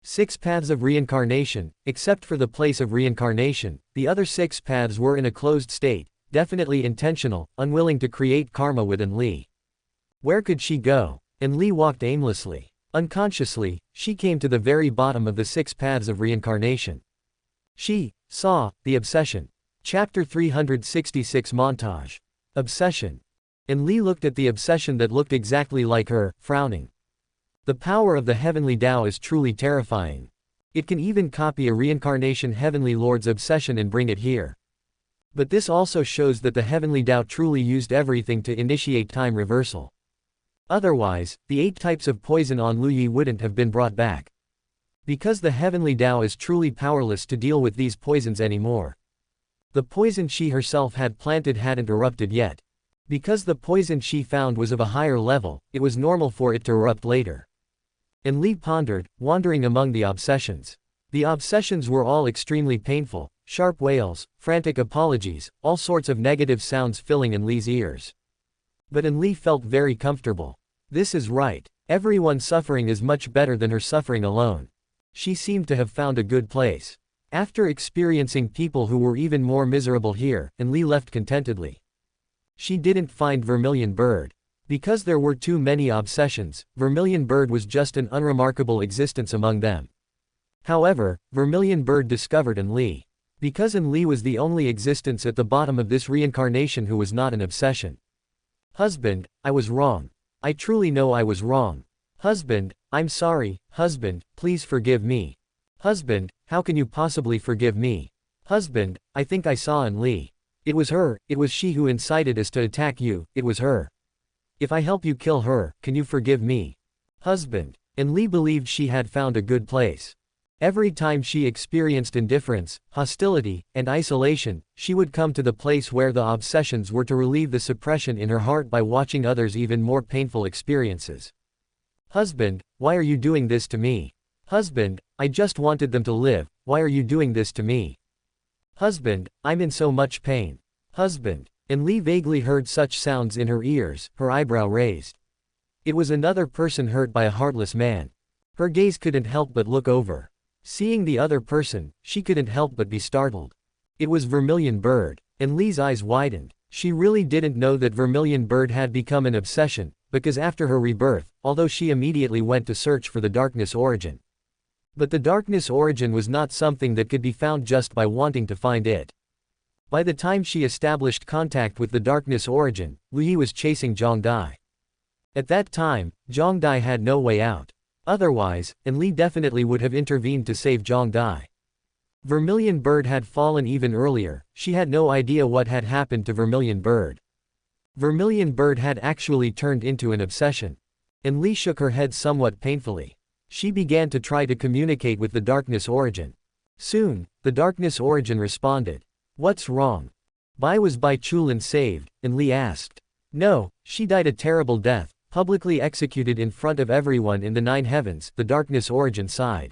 6 paths of reincarnation, except for the place of reincarnation, the other 6 paths were in a closed state, definitely intentional, unwilling to create karma with Enli. Where could she go? Enli walked aimlessly. Unconsciously, she came to the very bottom of the 6 paths of reincarnation. She saw the obsession. Chapter 366 Montage. Obsession. Enli looked at the obsession that looked exactly like her, frowning. The power of the Heavenly Dao is truly terrifying. It can even copy a reincarnation Heavenly Lord's obsession and bring it here. But this also shows that the Heavenly Dao truly used everything to initiate time reversal. Otherwise, the 8 types of poison on Luyi wouldn't have been brought back. Because the Heavenly Dao is truly powerless to deal with these poisons anymore. The poison she herself had planted hadn't erupted yet. Because the poison she found was of a higher level, it was normal for it to erupt later. Enli pondered, wandering among the obsessions. The obsessions were all extremely painful, sharp wails, frantic apologies, all sorts of negative sounds filling Enli's ears. But Enli felt very comfortable. This is right. Everyone's suffering is much better than her suffering alone. She seemed to have found a good place. After experiencing people who were even more miserable here, Enli left contentedly. She didn't find Vermilion Bird. Because there were too many obsessions, Vermilion Bird was just an unremarkable existence among them. However, Vermilion Bird discovered Enli. Because Enli was the only existence at the bottom of this reincarnation who was not an obsession. Husband, I was wrong. I truly know I was wrong. Husband, I'm sorry. Husband, please forgive me. Husband, how can you possibly forgive me? Husband, I think I saw Enli. It was her, it was she who incited us to attack you, it was her. If I help you kill her, can you forgive me? Husband. Enli believed she had found a good place. Every time she experienced indifference, hostility, and isolation, she would come to the place where the obsessions were to relieve the suppression in her heart by watching others' even more painful experiences. Husband, why are you doing this to me? Husband, I just wanted them to live, why are you doing this to me? Husband, I'm in so much pain. Husband. Enli vaguely heard such sounds in her ears, her eyebrow raised. It was another person hurt by a heartless man. Her gaze couldn't help but look over. Seeing the other person, she couldn't help but be startled. It was Vermilion Bird. Enli's eyes widened. She really didn't know that Vermilion Bird had become an obsession, because after her rebirth, although she immediately went to search for the darkness origin. But the darkness origin was not something that could be found just by wanting to find it. By the time she established contact with the darkness origin, Luyi was chasing Jiànjī. At that time, Jiànjī had no way out. Otherwise, Enli definitely would have intervened to save Jiànjī. Vermilion Bird had fallen even earlier, she had no idea what had happened to Vermilion Bird. Vermilion Bird had actually turned into an obsession. Enli shook her head somewhat painfully. She began to try to communicate with the Darkness Origin. Soon, the Darkness Origin responded. What's wrong? Was Bai Chulin saved? Enli asked. No, she died a terrible death, publicly executed in front of everyone in the 9 heavens, the Darkness Origin sighed.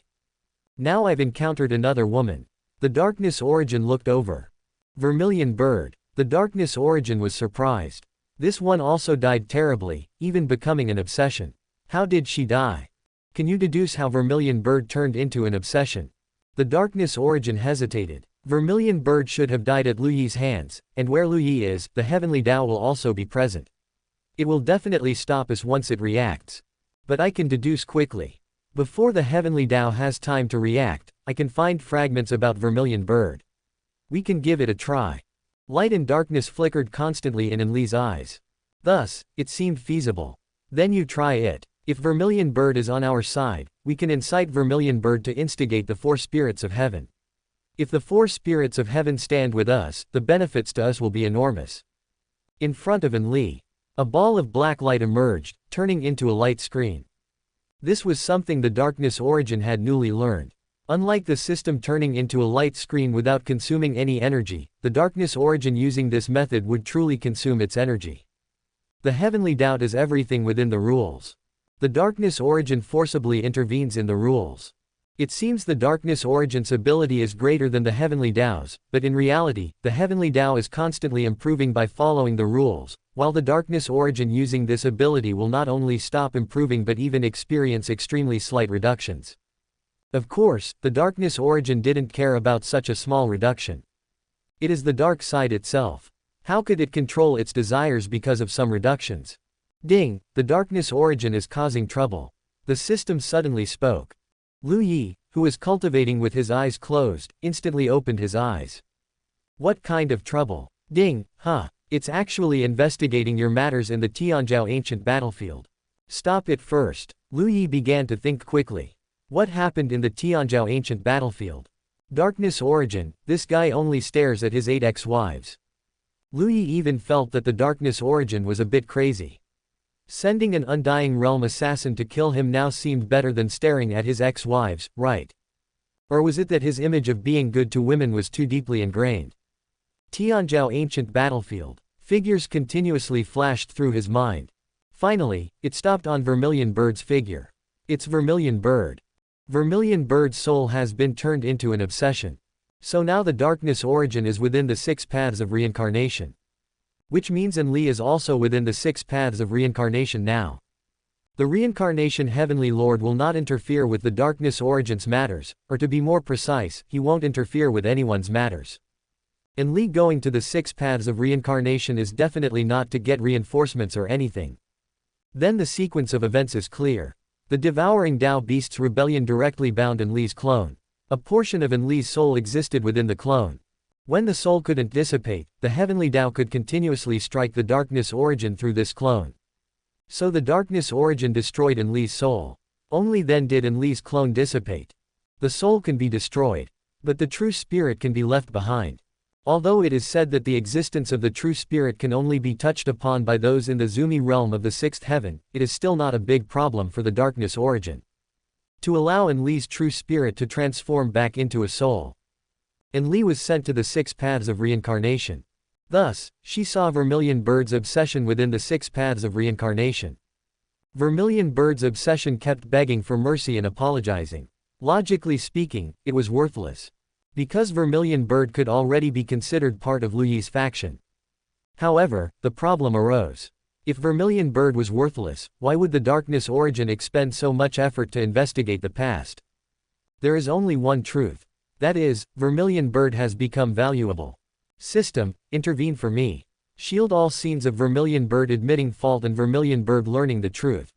Now I've encountered another woman. The Darkness Origin looked over. Vermilion Bird. The Darkness Origin was surprised. This one also died terribly, even becoming an obsession. How did she die? Can you deduce how Vermilion Bird turned into an obsession? The Darkness Origin hesitated. Vermilion Bird should have died at Lu Yi's hands, and where Lu Yi is, the Heavenly Dao will also be present. It will definitely stop us once it reacts. But I can deduce quickly. Before the Heavenly Dao has time to react, I can find fragments about Vermilion Bird. We can give it a try. Light and darkness flickered constantly in Enli's eyes. Thus, it seemed feasible. Then you try it. If Vermilion Bird is on our side, we can incite Vermilion Bird to instigate the 4 spirits of heaven. If the 4 spirits of heaven stand with us, the benefits to us will be enormous. In front of Enli, a ball of black light emerged, turning into a light screen. This was something the Darkness Origin had newly learned. Unlike the system turning into a light screen without consuming any energy, the Darkness Origin using this method would truly consume its energy. The Heavenly Dao does everything within the rules. The Darkness Origin forcibly intervenes in the rules. It seems the Darkness Origin's ability is greater than the Heavenly Dao's, but in reality, the Heavenly Dao is constantly improving by following the rules, while the Darkness Origin using this ability will not only stop improving but even experience extremely slight reductions. Of course, the Darkness Origin didn't care about such a small reduction. It is the dark side itself. How could it control its desires because of some reductions? Ding, the Darkness Origin is causing trouble. The system suddenly spoke. Lu Yi, who was cultivating with his eyes closed, instantly opened his eyes. What kind of trouble? Ding, huh, it's actually investigating your matters in the Tianzhou ancient battlefield. Stop it first. Lu Yi began to think quickly. What happened in the Tianzhou ancient battlefield? Darkness Origin, this guy only stares at his 8 ex-wives. Lu Yi even felt that the Darkness Origin was a bit crazy. Sending an Undying Realm assassin to kill him now seemed better than staring at his ex-wives, right? Or was it that his image of being good to women was too deeply ingrained? Tianzhou ancient battlefield. Figures continuously flashed through his mind. Finally, it stopped on Vermilion Bird's figure. It's Vermilion Bird. Vermilion Bird's soul has been turned into an obsession. So now the Darkness Origin is within the 6 paths of reincarnation. Which means Enli is also within the 6 paths of reincarnation now. The reincarnation Heavenly Lord will not interfere with the Darkness Origin's matters, or to be more precise, he won't interfere with anyone's matters. Enli going to the 6 paths of reincarnation is definitely not to get reinforcements or anything. Then the sequence of events is clear. The devouring Dao Beast's rebellion directly bound Enli's clone. A portion of Enli's soul existed within the clone. When the soul couldn't dissipate, the Heavenly Dao could continuously strike the Darkness Origin through this clone. So the Darkness Origin destroyed Enli's soul. Only then did Enli's clone dissipate. The soul can be destroyed. But the true spirit can be left behind. Although it is said that the existence of the true spirit can only be touched upon by those in the Zumi realm of the 6th heaven, it is still not a big problem for the Darkness Origin to allow Enli's true spirit to transform back into a soul. Enli was sent to the 6 paths of reincarnation. Thus, she saw Vermilion Bird's obsession within the 6 paths of reincarnation. Vermilion Bird's obsession kept begging for mercy and apologizing. Logically speaking, it was worthless. Because Vermilion Bird could already be considered part of Lu Yi's faction. However, the problem arose. If Vermilion Bird was worthless, why would the Darkness Origin expend so much effort to investigate the past? There is only one truth. That is, Vermilion Bird has become valuable. System, intervene for me. Shield all scenes of Vermilion Bird admitting fault and Vermilion Bird learning the truth.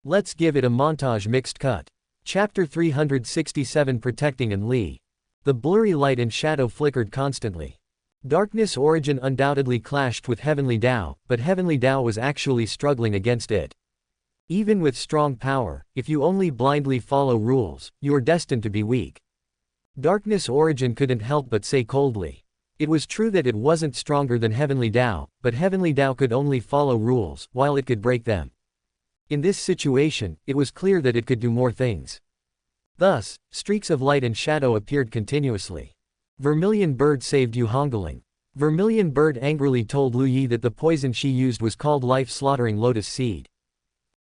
Let's give it a montage mixed cut. Chapter 367 Protecting Enli. The blurry light and shadow flickered constantly. Darkness Origin undoubtedly clashed with Heavenly Dao, but Heavenly Dao was actually struggling against it. Even with strong power, if you only blindly follow rules, you are destined to be weak. Darkness Origin couldn't help but say coldly. It was true that it wasn't stronger than Heavenly Dao, but Heavenly Dao could only follow rules, while it could break them. In this situation, it was clear that it could do more things. Thus, streaks of light and shadow appeared continuously. Vermilion Bird saved you Hongling. Vermilion Bird angrily told Lu Yi that the poison she used was called life-slaughtering lotus seed.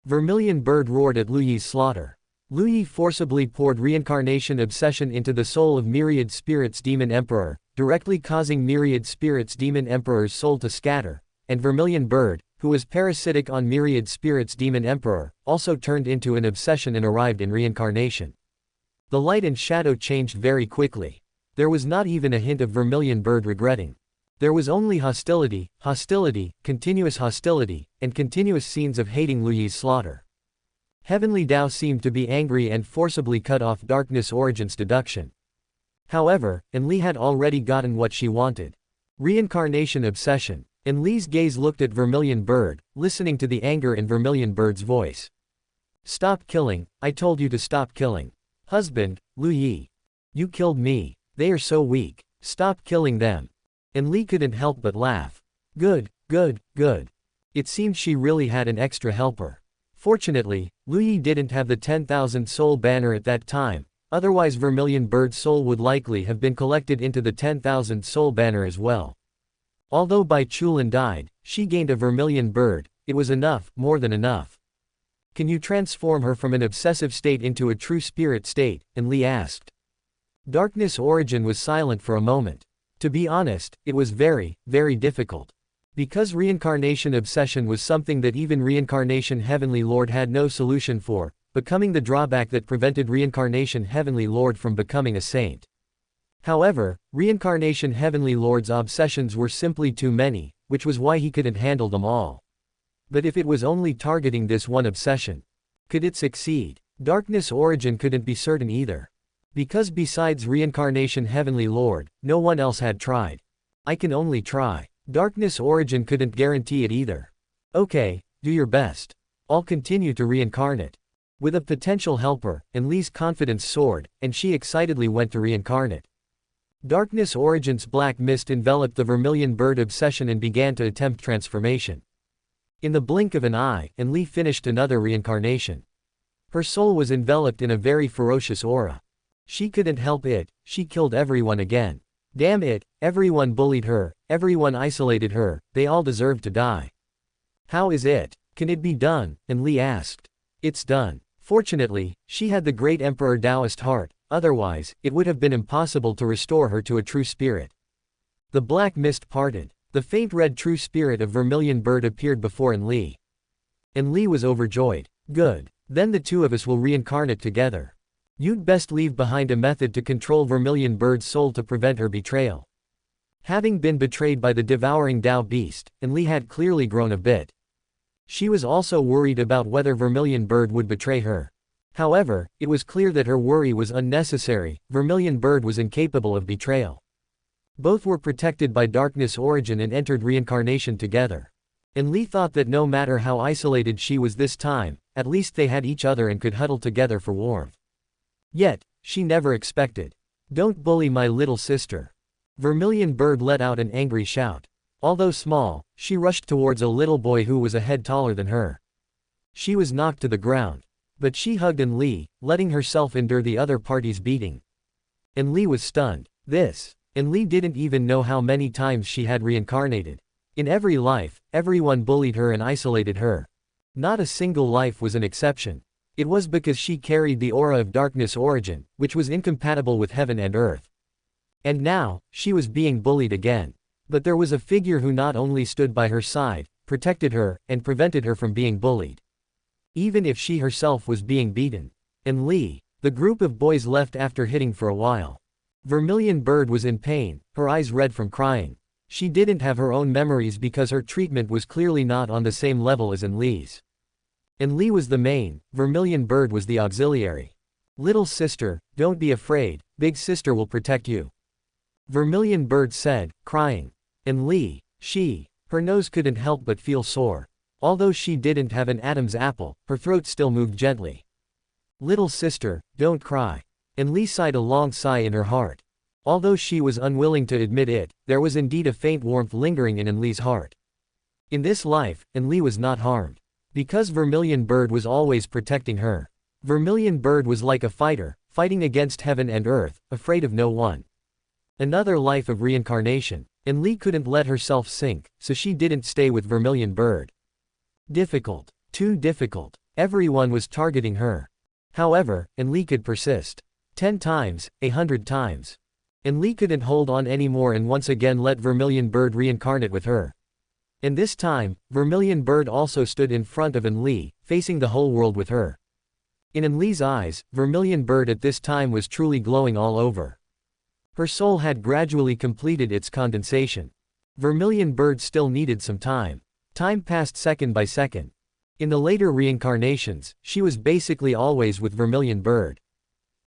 Vermilion Bird roared at Lu Yi's slaughter. Lu Yi forcibly poured reincarnation obsession into the soul of Myriad Spirits Demon Emperor, directly causing Myriad Spirits Demon Emperor's soul to scatter, and Vermilion Bird, who was parasitic on Myriad Spirits Demon Emperor, also turned into an obsession and arrived in reincarnation. The light and shadow changed very quickly. There was not even a hint of Vermilion Bird regretting. There was only hostility, continuous hostility, and continuous scenes of hating Lu Yi's slaughter. Heavenly Dao seemed to be angry and forcibly cut off Darkness Origin's deduction. However, Enli had already gotten what she wanted. Reincarnation obsession. Enli's gaze looked at Vermilion Bird, listening to the anger in Vermilion Bird's voice. Stop killing, I told you to stop killing. Husband, Lu Yi. You killed me. They are so weak. Stop killing them. Enli couldn't help but laugh. Good. It seemed she really had an extra helper. Fortunately, Lu Yi didn't have the 10,000 soul banner at that time, otherwise Vermilion Bird's soul would likely have been collected into the 10,000 soul banner as well. Although Bai Chulin died, she gained a Vermilion Bird. It was enough, more than enough. Can you transform her from an obsessive state into a true spirit state? Enli asked. Darkness Origin was silent for a moment. To be honest, it was very difficult. Because reincarnation obsession was something that even Reincarnation Heavenly Lord had no solution for, becoming the drawback that prevented Reincarnation Heavenly Lord from becoming a saint. However, Reincarnation Heavenly Lord's obsessions were simply too many, which was why he couldn't handle them all. But if it was only targeting this one obsession, could it succeed? Darkness Origin couldn't be certain either. Because besides Reincarnation Heavenly Lord, no one else had tried. I can only try. Darkness Origin couldn't guarantee it either. Okay, do your best. I'll continue to reincarnate. With a potential helper, Enli's confidence soared, and she excitedly went to reincarnate. Darkness Origin's black mist enveloped the Vermilion Bird obsession and began to attempt transformation. In the blink of an eye, Enli finished another reincarnation. Her soul was enveloped in a very ferocious aura. She couldn't help it, she killed everyone again. Damn it, everyone bullied her, everyone isolated her, they all deserved to die. How is it? Can it be done? Enli asked. It's done. Fortunately, she had the great Emperor Taoist heart, otherwise, it would have been impossible to restore her to a true spirit. The black mist parted. The faint red true spirit of Vermilion Bird appeared before Enli. Enli was overjoyed. Good. Then the two of us will reincarnate together. You'd best leave behind a method to control Vermilion Bird's soul to prevent her betrayal. Having been betrayed by the devouring Dao beast, Enli had clearly grown a bit. She was also worried about whether Vermilion Bird would betray her. However, it was clear that her worry was unnecessary. Vermilion Bird was incapable of betrayal. Both were protected by Darkness Origin and entered reincarnation together. Enli thought that no matter how isolated she was this time, at least they had each other and could huddle together for warmth. Yet, she never expected. Don't bully my little sister. Vermilion Bird let out an angry shout. Although small, she rushed towards a little boy who was a head taller than her. She was knocked to the ground. But she hugged Enli, letting herself endure the other party's beating. Enli was stunned. Enli didn't even know how many times she had reincarnated. In every life, everyone bullied her and isolated her. Not a single life was an exception. It was because she carried the aura of Darkness Origin, which was incompatible with heaven and earth. And now, she was being bullied again. But there was a figure who not only stood by her side, protected her, and prevented her from being bullied. Even if she herself was being beaten. Enli, the group of boys left after hitting for a while. Vermilion Bird was in pain, her eyes red from crying. She didn't have her own memories because her treatment was clearly not on the same level as Enli's. Enli was the main, Vermilion Bird was the auxiliary. Little sister, don't be afraid, big sister will protect you. Vermilion Bird said, crying. Enli, her nose couldn't help but feel sore. Although she didn't have an Adam's apple, her throat still moved gently. Little sister, don't cry. Enli sighed a long sigh in her heart. Although she was unwilling to admit it, there was indeed a faint warmth lingering in Enli's heart. In this life, Enli was not harmed. Because Vermilion Bird was always protecting her. Vermilion Bird was like a fighter, fighting against heaven and earth, afraid of no one. Another life of reincarnation. Enli couldn't let herself sink, so she didn't stay with Vermilion Bird. Difficult. Too difficult. Everyone was targeting her. However, Enli could persist. 10 times, 100 times. Enli couldn't hold on anymore and once again let Vermilion Bird reincarnate with her. And this time, Vermilion Bird also stood in front of Enli, facing the whole world with her. In Enli's eyes, Vermilion Bird at this time was truly glowing all over. Her soul had gradually completed its condensation. Vermilion Bird still needed some time. Time passed second by second. In the later reincarnations, she was basically always with Vermilion Bird.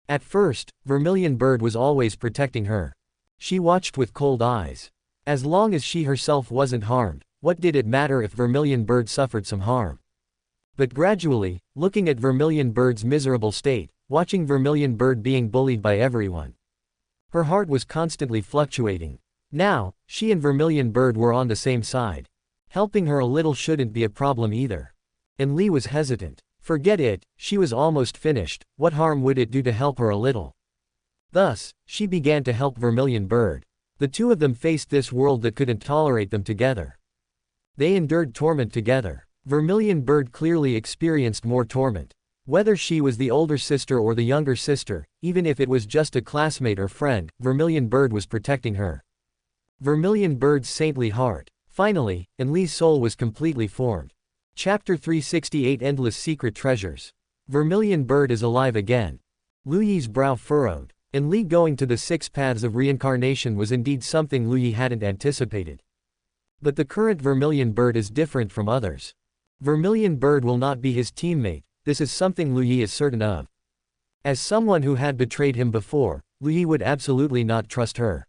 At first, Vermilion Bird was always protecting her. She watched with cold eyes. As long as she herself wasn't harmed, what did it matter if Vermilion Bird suffered some harm? But gradually, looking at Vermilion Bird's miserable state, watching Vermilion Bird being bullied by everyone, her heart was constantly fluctuating. Now, she and Vermilion Bird were on the same side. Helping her a little shouldn't be a problem either. Enli was hesitant. Forget it, she was almost finished, what harm would it do to help her a little? Thus, she began to help Vermilion Bird. The two of them faced this world that couldn't tolerate them together. They endured torment together. Vermilion Bird clearly experienced more torment. Whether she was the older sister or the younger sister, even if it was just a classmate or friend, Vermilion Bird was protecting her. Vermilion Bird's saintly heart. Finally, Enli's soul was completely formed. Chapter 368 Endless Secret Treasures. Vermilion Bird is alive again. Lu Yi's brow furrowed. Enli going to the 6 paths of reincarnation was indeed something Lu Yi hadn't anticipated. But the current Vermilion Bird is different from others. Vermilion Bird will not be his teammate, this is something Lu Yi is certain of. As someone who had betrayed him before, Lu Yi would absolutely not trust her.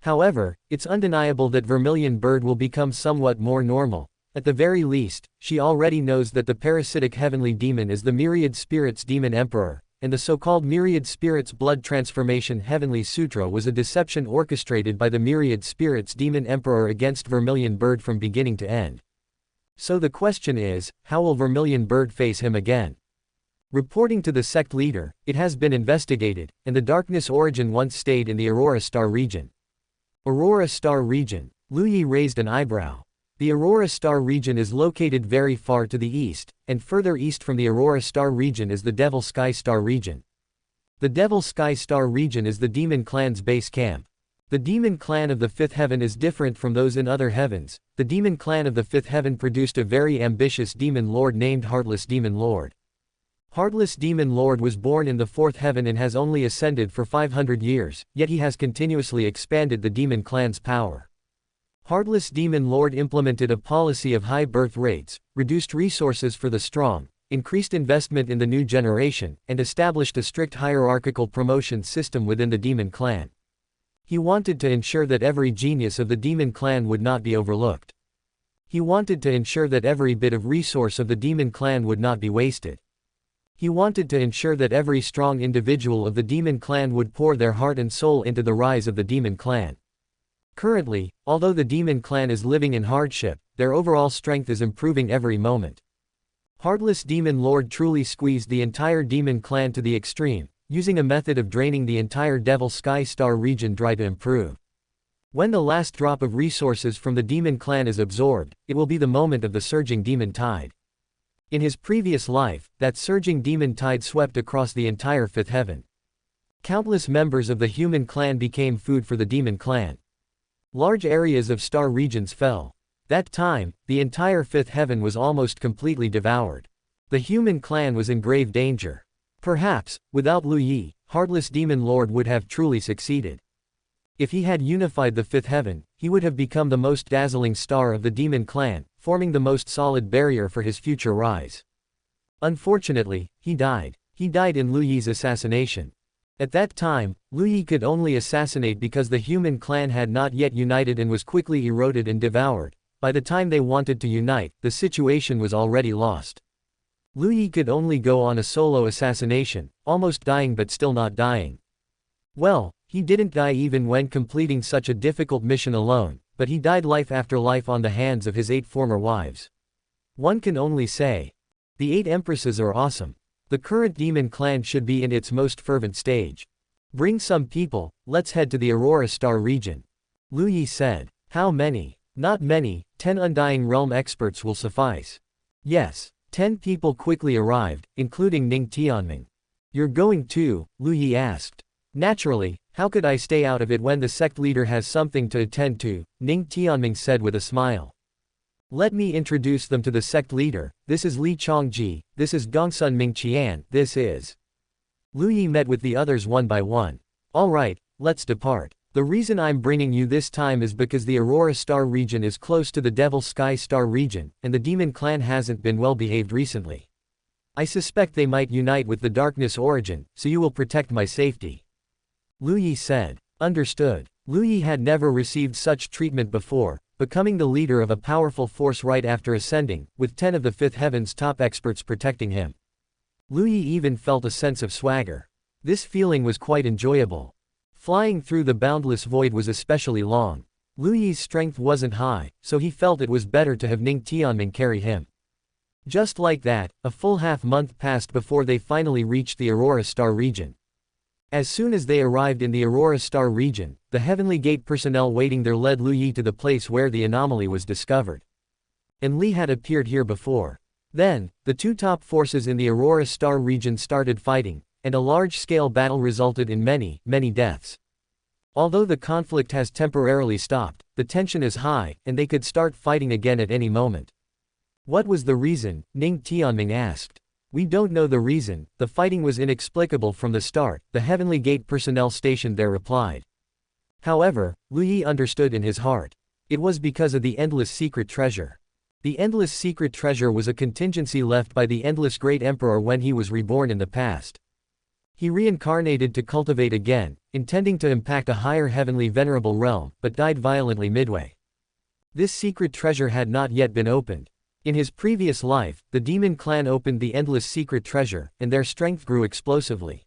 However, it's undeniable that Vermilion Bird will become somewhat more normal. At the very least, she already knows that the parasitic heavenly demon is the Myriad Spirits Demon Emperor, and the so-called Myriad Spirits Blood Transformation Heavenly Sutra was a deception orchestrated by the Myriad Spirits Demon Emperor against Vermilion Bird from beginning to end. So the question is, how will Vermilion Bird face him again? Reporting to the sect leader, it has been investigated, and the darkness origin once stayed in the Aurora Star region. Aurora Star region. Lu Yi raised an eyebrow. The Aurora Star region is located very far to the east, and further east from the Aurora Star region is the Devil Sky Star region. The Devil Sky Star region is the Demon Clan's base camp. The Demon Clan of the 5th Heaven is different from those in other heavens. The Demon Clan of the 5th Heaven produced a very ambitious Demon Lord named Heartless Demon Lord. Heartless Demon Lord was born in the 4th Heaven and has only ascended for 500 years, yet he has continuously expanded the Demon Clan's power. Heartless Demon Lord implemented a policy of high birth rates, reduced resources for the strong, increased investment in the new generation, and established a strict hierarchical promotion system within the Demon Clan. He wanted to ensure that every genius of the Demon Clan would not be overlooked. He wanted to ensure that every bit of resource of the Demon Clan would not be wasted. He wanted to ensure that every strong individual of the Demon Clan would pour their heart and soul into the rise of the Demon Clan. Currently, although the Demon Clan is living in hardship, their overall strength is improving every moment. Heartless Demon Lord truly squeezed the entire Demon Clan to the extreme, using a method of draining the entire Devil Sky Star region dry to improve. When the last drop of resources from the Demon Clan is absorbed, it will be the moment of the surging demon tide. In his previous life, that surging demon tide swept across the entire 5th Heaven. Countless members of the human clan became food for the Demon Clan. Large areas of star regions fell. That time, the entire 5th Heaven was almost completely devoured. The human clan was in grave danger. Perhaps, without Lu Yi, Heartless Demon Lord would have truly succeeded. If he had unified the 5th Heaven, he would have become the most dazzling star of the Demon Clan, forming the most solid barrier for his future rise. Unfortunately, he died. He died in Lu Yi's assassination. At that time, Lu Yi could only assassinate because the human clan had not yet united and was quickly eroded and devoured. By the time they wanted to unite, the situation was already lost. Lu Yi could only go on a solo assassination, almost dying but still not dying. Well, he didn't die even when completing such a difficult mission alone, but he died life after life on the hands of his 8 former wives. One can only say, the 8 empresses are awesome. The current demon clan should be in its most fervent stage. Bring some people, let's head to the Aurora Star region. Lu Yi said. How many? Not many, 10 Undying Realm experts will suffice. Yes, 10 people quickly arrived, including Ning Tianming. You're going too? Lu Yi asked. Naturally, how could I stay out of it when the sect leader has something to attend to? Ning Tianming said with a smile. Let me introduce them to the sect leader. This is Li Chongji, this is Gongsun Mingqian, this is. Lu Yi met with the others one by one. Alright, let's depart. The reason I'm bringing you this time is because the Aurora Star region is close to the Devil Sky Star region, and the demon clan hasn't been well behaved recently. I suspect they might unite with the Darkness Origin, so you will protect my safety. Lu Yi said. Understood. Lu Yi had never received such treatment before, becoming the leader of a powerful force right after ascending, with 10 of the 5th heaven's top experts protecting him. Lu Yi even felt a sense of swagger. This feeling was quite enjoyable. Flying through the boundless void was especially long. Lu Yi's strength wasn't high, so he felt it was better to have Ning Tianming carry him. Just like that, a full half-month passed before they finally reached the Aurora Star region. As soon as they arrived in the Aurora Star region, the Heavenly Gate personnel waiting there led Lu Yi to the place where the anomaly was discovered. And Li had appeared here before. Then, the 2 top forces in the Aurora Star region started fighting, and a large-scale battle resulted in many, many deaths. Although the conflict has temporarily stopped, the tension is high, and they could start fighting again at any moment. What was the reason? Ning Tianming asked. We don't know the reason, the fighting was inexplicable from the start, the Heavenly Gate personnel stationed there replied. However, Lu Yi understood in his heart. It was because of the Endless Secret Treasure. The Endless Secret Treasure was a contingency left by the Endless Great Emperor when he was reborn in the past. He reincarnated to cultivate again, intending to impact a higher Heavenly Venerable realm, but died violently midway. This secret treasure had not yet been opened. In his previous life, the demon clan opened the Endless Secret Treasure, and their strength grew explosively.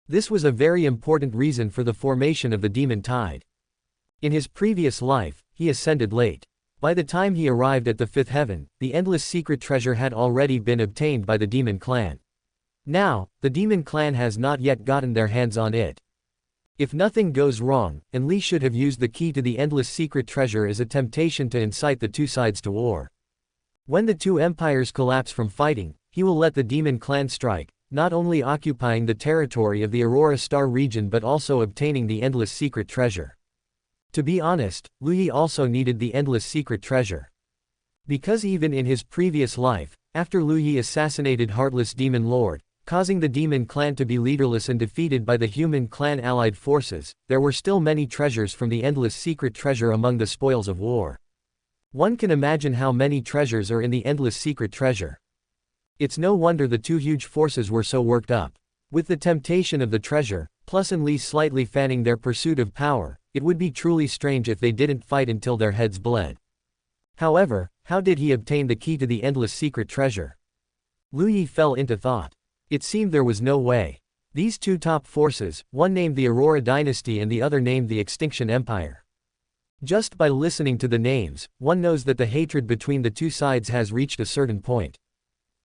This was a very important reason for the formation of the demon tide. In his previous life, he ascended late. By the time he arrived at the 5th heaven, the Endless Secret Treasure had already been obtained by the demon clan. Now, the demon clan has not yet gotten their hands on it. If nothing goes wrong, and Li should have used the key to the Endless Secret Treasure as a temptation to incite the 2 sides to war. When the 2 empires collapse from fighting, he will let the demon clan strike, not only occupying the territory of the Aurora Star region but also obtaining the Endless Secret Treasure. To be honest, Lu Yi also needed the Endless Secret Treasure. Because even in his previous life, after Lu Yi assassinated Heartless Demon Lord, causing the demon clan to be leaderless and defeated by the human clan allied forces, there were still many treasures from the Endless Secret Treasure among the spoils of war. One can imagine how many treasures are in the Endless Secret Treasure. It's no wonder the 2 huge forces were so worked up. With the temptation of the treasure, plus and Li slightly fanning their pursuit of power, it would be truly strange if they didn't fight until their heads bled. However, how did he obtain the key to the Endless Secret Treasure? Lu Yi fell into thought. It seemed there was no way. These 2 top forces, one named the Aurora Dynasty and the other named the Extinction Empire. Just by listening to the names, one knows that the hatred between the 2 sides has reached a certain point.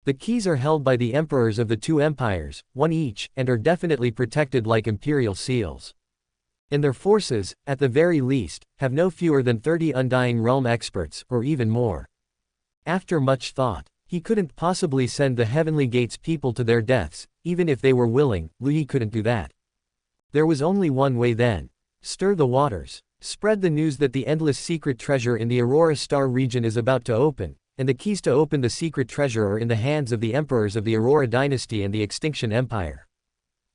The keys are held by the emperors of the 2 empires, one each, and are definitely protected like imperial seals. And their forces, at the very least, have no fewer than 30 Undying Realm experts, or even more. After much thought, he couldn't possibly send the Heavenly Gate's people to their deaths, even if they were willing. Lu Yi couldn't do that. There was only one way then. Stir the waters. Spread the news that the Endless Secret Treasure in the Aurora Star region is about to open, and the keys to open the secret treasure are in the hands of the emperors of the Aurora Dynasty and the Extinction Empire.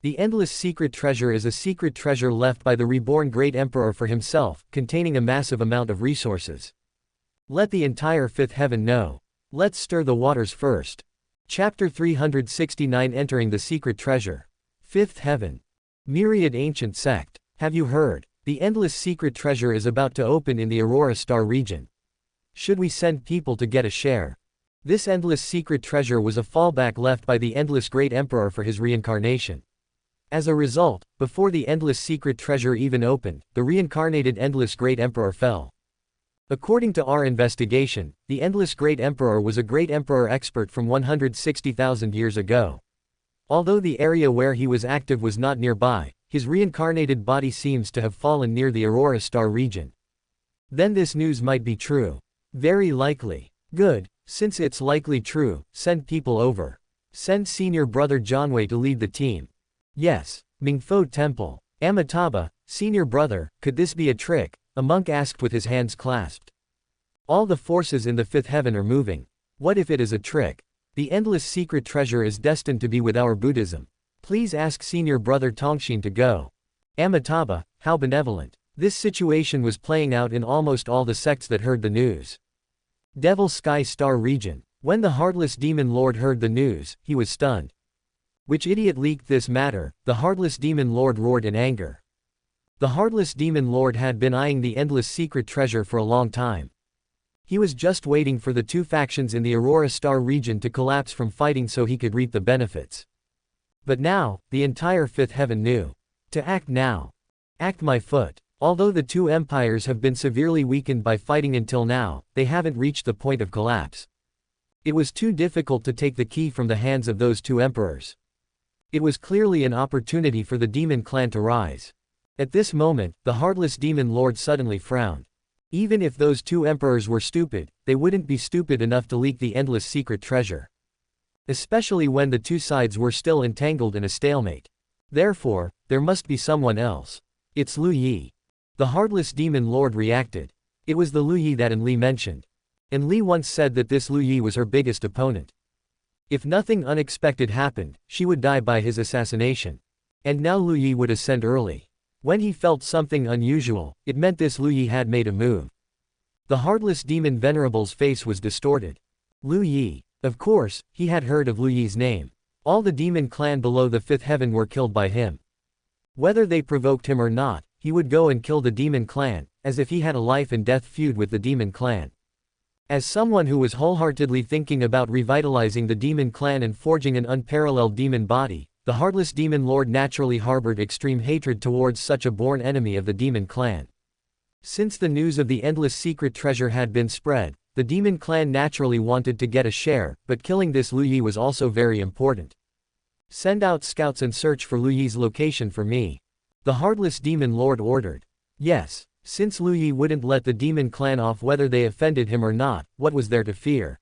The Endless Secret Treasure is a secret treasure left by the reborn Great Emperor for himself, containing a massive amount of resources. Let the entire 5th heaven know. Let's stir the waters first. Chapter 369 Entering the Secret Treasure. 5th Heaven. Myriad Ancient Sect. Have you heard? The Endless Secret Treasure is about to open in the Aurora Star region. Should we send people to get a share? This endless secret treasure was a fallback left by the endless great emperor for his reincarnation. As a result, before the endless secret treasure even opened, the reincarnated endless great emperor fell. According to our investigation, the endless great emperor was a great emperor expert from 160,000 years ago. Although the area where he was active was not nearby, his reincarnated body seems to have fallen near the Aurora star region. Then this news might be true. Very likely. Good. Since it's likely true, send people over. Send senior brother Jiànjī to lead the team. Yes. Mingfo Temple. Amitabha, senior brother, could this be a trick? A monk asked with his hands clasped. All the forces in the fifth heaven are moving. What if it is a trick? The endless secret treasure is destined to be with our Buddhism. Please ask senior brother Tongxin to go. Amitabha, how benevolent. This situation was playing out in almost all the sects that heard the news. Devil Sky Star region. When the Heartless Demon Lord heard the news, he was stunned. Which idiot leaked this matter? The Heartless Demon Lord roared in anger. The Heartless Demon Lord had been eyeing the endless secret treasure for a long time. He was just waiting for the two factions in the Aurora Star region to collapse from fighting so he could reap the benefits. But now, the entire fifth heaven knew. To act now. Act my foot. Although the two empires have been severely weakened by fighting until now, they haven't reached the point of collapse. It was too difficult to take the key from the hands of those two emperors. It was clearly an opportunity for the demon clan to rise. At this moment, the Heartless Demon Lord suddenly frowned. Even if those two emperors were stupid, they wouldn't be stupid enough to leak the endless secret treasure. Especially when the two sides were still entangled in a stalemate. Therefore, there must be someone else. It's Lu Yi. The Heartless Demon Lord reacted. It was the Lu Yi that Li mentioned. Li once said that this Lu Yi was her biggest opponent. If nothing unexpected happened, she would die by his assassination. And now Lu Yi would ascend early. When he felt something unusual, it meant this Lu Yi had made a move. The Heartless Demon Venerable's face was distorted. Lu Yi. Of course, he had heard of Lu Yi's name. All the demon clan below the fifth heaven were killed by him. Whether they provoked him or not, he would go and kill the demon clan, as if he had a life and death feud with the demon clan. As someone who was wholeheartedly thinking about revitalizing the demon clan and forging an unparalleled demon body, the Heartless Demon Lord naturally harbored extreme hatred towards such a born enemy of the demon clan. Since the news of the endless secret treasure had been spread, the demon clan naturally wanted to get a share, but killing this Lu Yi was also very important. Send out scouts and search for Lu Yi's location for me. The Heartless Demon Lord ordered. Yes, since Lu Yi wouldn't let the demon clan off whether they offended him or not, what was there to fear?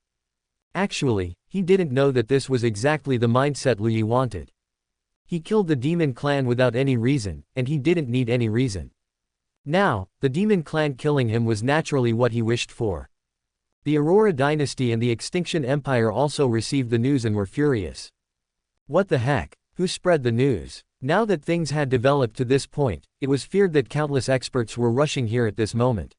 Actually, he didn't know that this was exactly the mindset Lu Yi wanted. He killed the demon clan without any reason, and he didn't need any reason. Now, the demon clan killing him was naturally what he wished for. The Aurora dynasty and the Extinction Empire also received the news and were furious. What the heck? Who spread the news? Now that things had developed to this point, it was feared that countless experts were rushing here at this moment.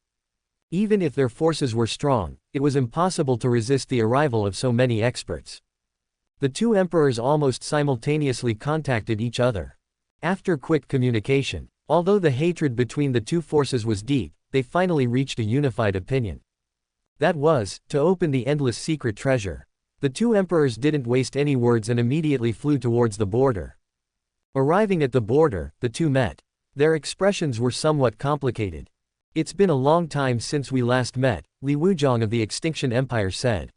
Even if their forces were strong, it was impossible to resist the arrival of so many experts. The two emperors almost simultaneously contacted each other. After quick communication, although the hatred between the two forces was deep, they finally reached a unified opinion. That was, to open the endless secret treasure. The two emperors didn't waste any words and immediately flew towards the border. Arriving at the border, the two met. Their expressions were somewhat complicated. It's been a long time since we last met, Li Wuzhong of the Extinction Empire said.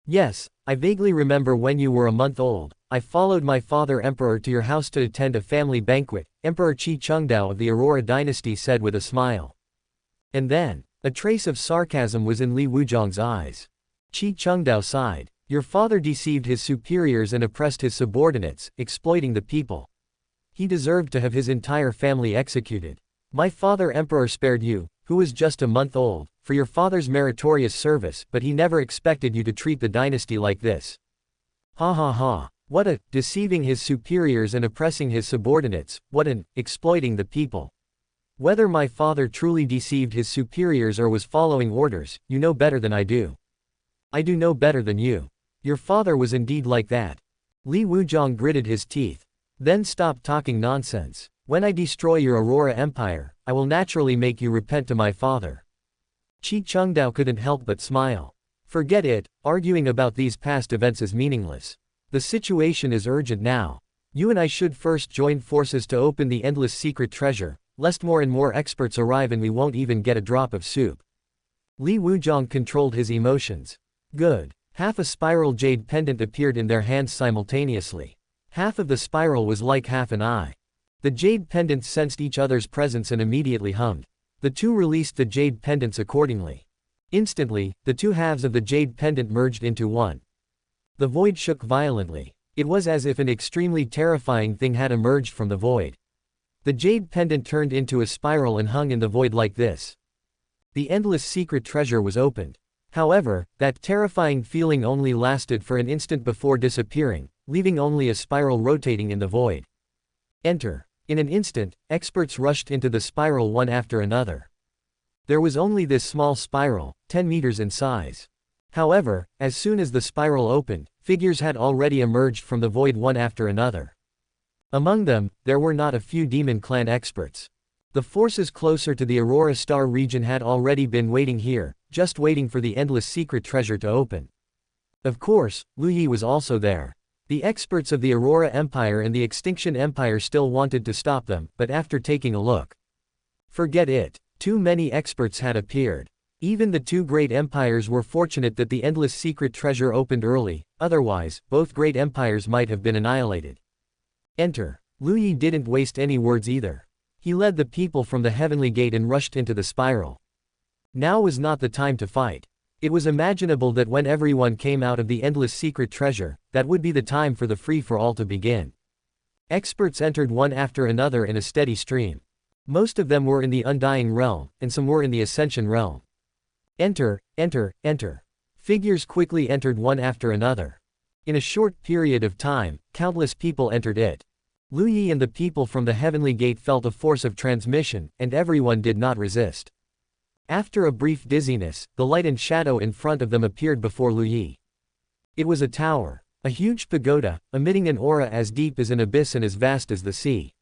Yes, I vaguely remember when you were a month old. I followed my father Emperor to your house to attend a family banquet, Emperor Qi Chengdao of the Aurora dynasty said with a smile. And then, a trace of sarcasm was in Li Wuzhong's eyes. Qi Chengdao sighed. Your father deceived his superiors and oppressed his subordinates, exploiting the people. He deserved to have his entire family executed. My father Emperor spared you, who was just a month old, for your father's meritorious service, but he never expected you to treat the dynasty like this. Ha ha ha. What a, deceiving his superiors and oppressing his subordinates, what an, exploiting the people. Whether my father truly deceived his superiors or was following orders, you know better than I do. I do know better than you. Your father was indeed like that. Li Wuzhong gritted his teeth. Then stop talking nonsense. When I destroy your Aurora Empire, I will naturally make you repent to my father. Qi Chengdao couldn't help but smile. Forget it, arguing about these past events is meaningless. The situation is urgent now. You and I should first join forces to open the endless secret treasure, lest more and more experts arrive and we won't even get a drop of soup. Li Wuzhong controlled his emotions. Good. Half a spiral jade pendant appeared in their hands simultaneously. Half of the spiral was like half an eye. The jade pendants sensed each other's presence and immediately hummed. The two released the jade pendants accordingly. Instantly, the two halves of the jade pendant merged into one. The void shook violently. It was as if an extremely terrifying thing had emerged from the void. The jade pendant turned into a spiral and hung in the void like this. The endless secret treasure was opened. However, that terrifying feeling only lasted for an instant before disappearing, leaving only a spiral rotating in the void. Enter. In an instant, experts rushed into the spiral one after another. There was only this small spiral, 10 meters in size. However, as soon as the spiral opened, figures had already emerged from the void one after another. Among them, there were not a few demon clan experts. The forces closer to the Aurora Star region had already been waiting here, just waiting for the endless secret treasure to open. Of course, Lu Yi was also there. The experts of the Aurora Empire and the Extinction Empire still wanted to stop them, but after taking a look, forget it. Too many experts had appeared. Even the two great empires were fortunate that the endless secret treasure opened early, otherwise, both great empires might have been annihilated. Enter. Lu Yi didn't waste any words either. He led the people from the heavenly gate and rushed into the spiral. Now was not the time to fight. It was imaginable that when everyone came out of the endless secret treasure, that would be the time for the free-for-all to begin. Experts entered one after another in a steady stream. Most of them were in the Undying Realm, and some were in the Ascension Realm. Enter, enter, enter. Figures quickly entered one after another. In a short period of time, countless people entered it. Lu Yi and the people from the Heavenly Gate felt a force of transmission, and everyone did not resist. After a brief dizziness, the light and shadow in front of them appeared before Lu Yi. It was a tower, a huge pagoda, emitting an aura as deep as an abyss and as vast as the sea.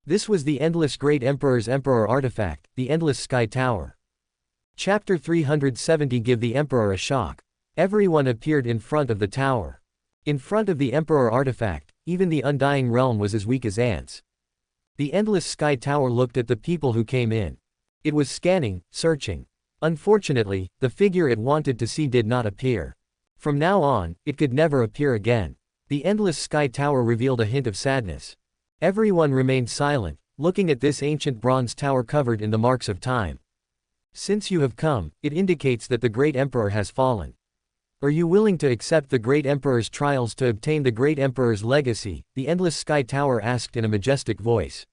This was the Endless Great Emperor's Emperor artifact, the Endless Sky Tower. Chapter 370 Give the Emperor a Shock. Everyone appeared in front of the tower. In front of the Emperor artifact, even the Undying Realm was as weak as ants. The Endless Sky Tower looked at the people who came in. It was scanning, searching. Unfortunately, the figure it wanted to see did not appear. From now on, it could never appear again. The Endless Sky Tower revealed a hint of sadness. Everyone remained silent, looking at this ancient bronze tower covered in the marks of time. Since you have come, it indicates that the Great Emperor has fallen. Are you willing to accept the Great Emperor's trials to obtain the Great Emperor's legacy? The Endless Sky Tower asked in a majestic voice.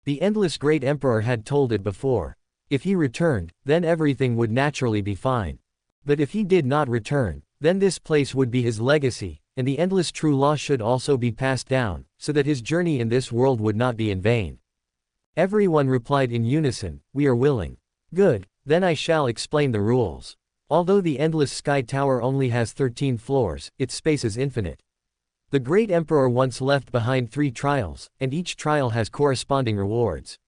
The Endless Great Emperor had told it before. If he returned, then everything would naturally be fine. But if he did not return, then this place would be his legacy, and the endless true law should also be passed down, so that his journey in this world would not be in vain. Everyone replied in unison, "We are willing." Good, then I shall explain the rules. Although the Endless Sky Tower only has 13 floors, its space is infinite. The Great Emperor once left behind 3 trials, and each trial has corresponding rewards.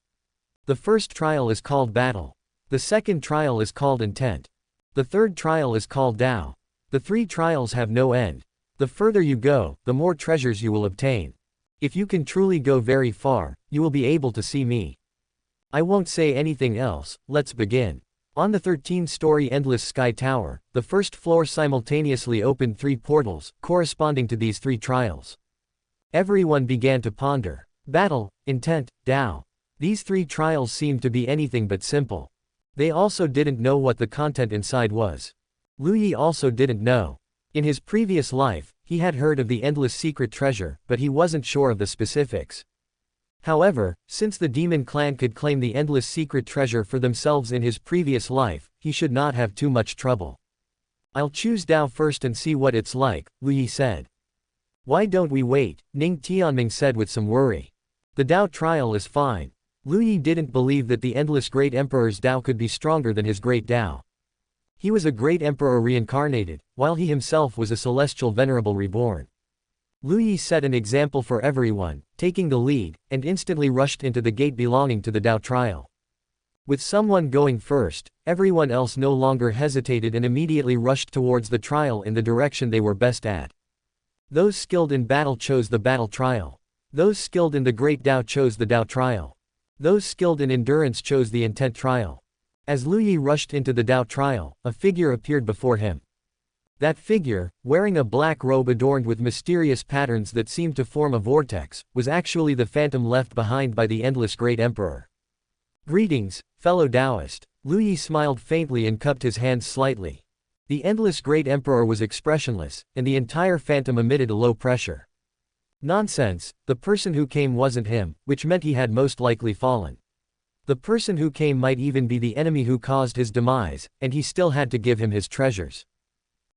The first trial is called Battle. The second trial is called Intent. The third trial is called Dao. The 3 trials have no end. The further you go, the more treasures you will obtain. If you can truly go very far, you will be able to see me. I won't say anything else, let's begin. On the 13-story Endless Sky Tower, the first floor simultaneously opened 3 portals, corresponding to these 3 trials. Everyone began to ponder. Battle, Intent, Dao. These 3 trials seemed to be anything but simple. They also didn't know what the content inside was. Lu Yi also didn't know. In his previous life, he had heard of the Endless Secret Treasure, but he wasn't sure of the specifics. However, since the demon clan could claim the Endless Secret Treasure for themselves in his previous life, he should not have too much trouble. I'll choose Dao first and see what it's like, Lu Yi said. Why don't we wait? Ning Tianming said with some worry. The Dao trial is fine. Lu Yi didn't believe that the Endless Great Emperor's Dao could be stronger than his Great Dao. He was a great emperor reincarnated, while he himself was a celestial venerable reborn. Lu Yi set an example for everyone, taking the lead, and instantly rushed into the gate belonging to the Dao trial. With someone going first, everyone else no longer hesitated and immediately rushed towards the trial in the direction they were best at. Those skilled in battle chose the battle trial. Those skilled in the great Dao chose the Dao trial. Those skilled in endurance chose the intent trial. As Lu Yi rushed into the Dao trial, a figure appeared before him. That figure, wearing a black robe adorned with mysterious patterns that seemed to form a vortex, was actually the phantom left behind by the endless Great Emperor. "Greetings, fellow Taoist." Lu Yi smiled faintly and cupped his hands slightly. The endless Great Emperor was expressionless, and the entire phantom emitted a low pressure. Nonsense, the person who came wasn't him, which meant he had most likely fallen. The person who came might even be the enemy who caused his demise, and he still had to give him his treasures.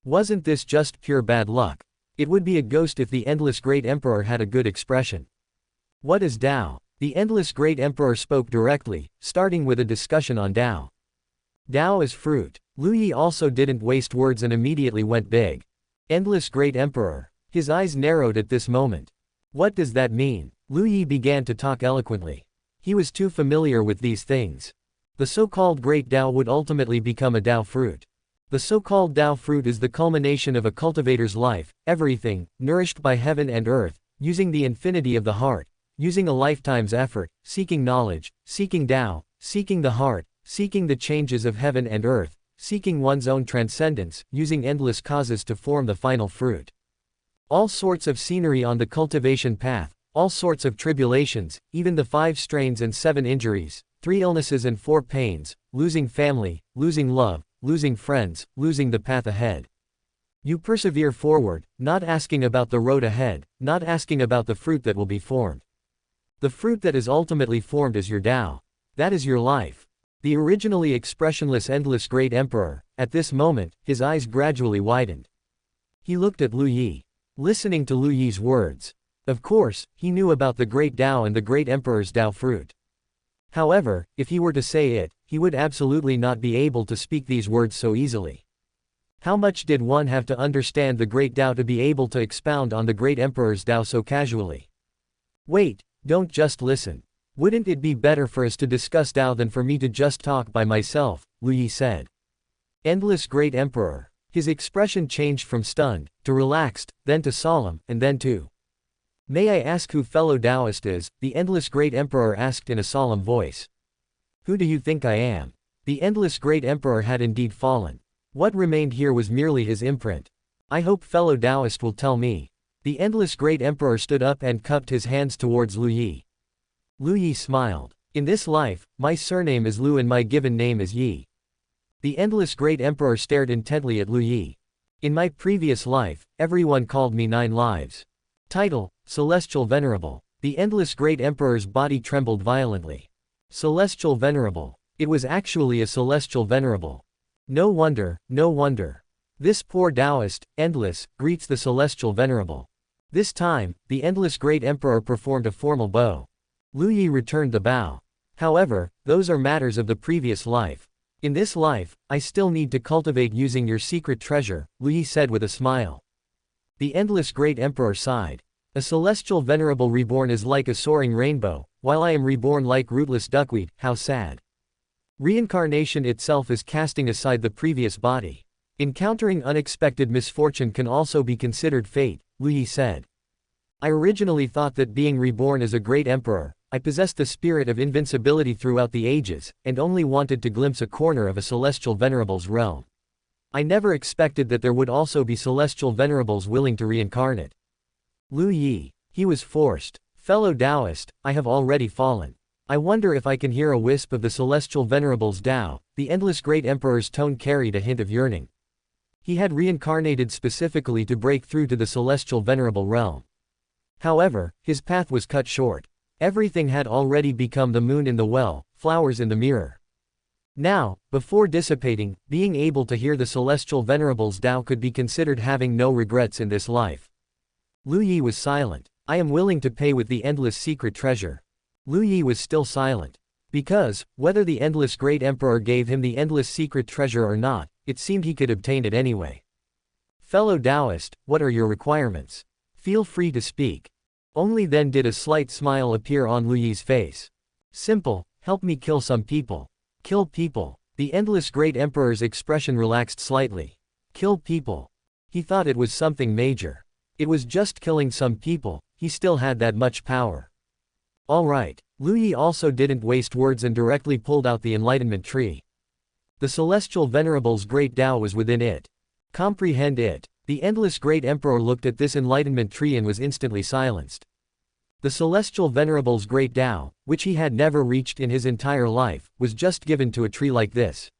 Wasn't this just pure bad luck? It would be a ghost if the endless Great Emperor had a good expression. What is Dao? The endless Great Emperor spoke directly, starting with a discussion on Dao. Dao is fruit. Lu Yi also didn't waste words and immediately went big. Endless Great Emperor. His eyes narrowed at this moment. What does that mean? Lu Yi began to talk eloquently. He was too familiar with these things. The so-called Great Dao would ultimately become a Dao fruit. The so-called Dao fruit is the culmination of a cultivator's life, everything, nourished by heaven and earth, using the infinity of the heart, using a lifetime's effort, seeking knowledge, seeking Dao, seeking the heart, seeking the changes of heaven and earth, seeking one's own transcendence, using endless causes to form the final fruit. All sorts of scenery on the cultivation path, all sorts of tribulations, even the 5 strains and 7 injuries, 3 illnesses and 4 pains, losing family, losing love, losing friends, losing the path ahead. You persevere forward, not asking about the road ahead, not asking about the fruit that will be formed. The fruit that is ultimately formed is your Dao. That is your life. The originally expressionless endless Great Emperor, at this moment, his eyes gradually widened. He looked at Lu Yi. Listening to Lu Yi's words. Of course, he knew about the Great Dao and the Great Emperor's Dao fruit. However, if he were to say it, he would absolutely not be able to speak these words so easily. How much did one have to understand the Great Dao to be able to expound on the Great Emperor's Dao so casually? Wait, don't just listen. Wouldn't it be better for us to discuss Dao than for me to just talk by myself? Lu Yi said. Endless Great Emperor. His expression changed from stunned, to relaxed, then to solemn, and then to "May I ask who fellow Taoist is?" the endless Great Emperor asked in a solemn voice. Who do you think I am? The endless Great Emperor had indeed fallen. What remained here was merely his imprint. I hope fellow Taoist will tell me. The endless Great Emperor stood up and cupped his hands towards Lu Yi. Lu Yi smiled. In this life, my surname is Lu and my given name is Yi. The endless Great Emperor stared intently at Lu Yi. In my previous life, everyone called me 9 lives. Title, Celestial Venerable. The endless Great Emperor's body trembled violently. Celestial Venerable. It was actually a Celestial Venerable. No wonder, no wonder. This poor Taoist, endless, greets the Celestial Venerable. This time, the endless Great Emperor performed a formal bow. Lu Yi returned the bow. However, those are matters of the previous life. In this life, I still need to cultivate using your secret treasure, Lu Yi said with a smile. The endless Great Emperor sighed. A Celestial Venerable reborn is like a soaring rainbow, while I am reborn like rootless duckweed. How sad. Reincarnation itself is casting aside the previous body. Encountering unexpected misfortune can also be considered fate, Lu Yi said. I originally thought that being reborn as a great emperor, I possessed the spirit of invincibility throughout the ages, and only wanted to glimpse a corner of a Celestial Venerable's realm. I never expected that there would also be Celestial Venerables willing to reincarnate. Lu Yi. He was forced. Fellow Taoist, I have already fallen. I wonder if I can hear a wisp of the Celestial Venerable's Dao. The endless Great Emperor's tone carried a hint of yearning. He had reincarnated specifically to break through to the Celestial Venerable realm. However, his path was cut short. Everything had already become the moon in the well, flowers in the mirror. Now, before dissipating, being able to hear the Celestial Venerable's Dao could be considered having no regrets in this life. Lu Yi was silent. I am willing to pay with the endless secret treasure. Lu Yi was still silent. Because, whether the endless Great Emperor gave him the endless secret treasure or not, it seemed he could obtain it anyway. Fellow Taoist, what are your requirements? Feel free to speak. Only then did a slight smile appear on Lu Yi's face. Simple, help me kill some people. Kill people. The endless great emperor's expression relaxed slightly. Kill people. He thought it was something major. It was just killing some people, he still had that much power. Alright. Lu Yi also didn't waste words and directly pulled out the enlightenment tree. The celestial venerable's great Tao was within it. Comprehend it. The endless great emperor looked at this enlightenment tree and was instantly silenced. The celestial venerable's great Tao, which he had never reached in his entire life, was just given to a tree like this.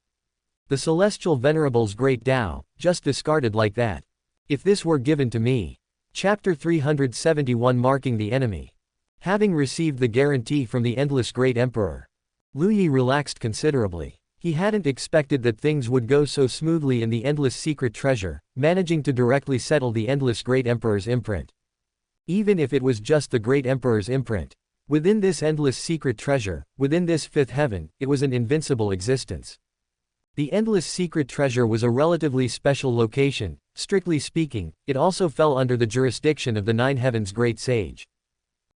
The celestial venerable's great Tao, just discarded like that. If this were given to me. Chapter 371 Marking the Enemy. Having received the guarantee from the endless great emperor, Lu Yi relaxed considerably. He hadn't expected that things would go so smoothly in the endless secret treasure, managing to directly settle the endless great emperor's imprint. Even if it was just the great emperor's imprint. Within this endless secret treasure, within this fifth heaven, it was an invincible existence. The endless secret treasure was a relatively special location. Strictly speaking, it also fell under the jurisdiction of the Nine Heavens Great Sage.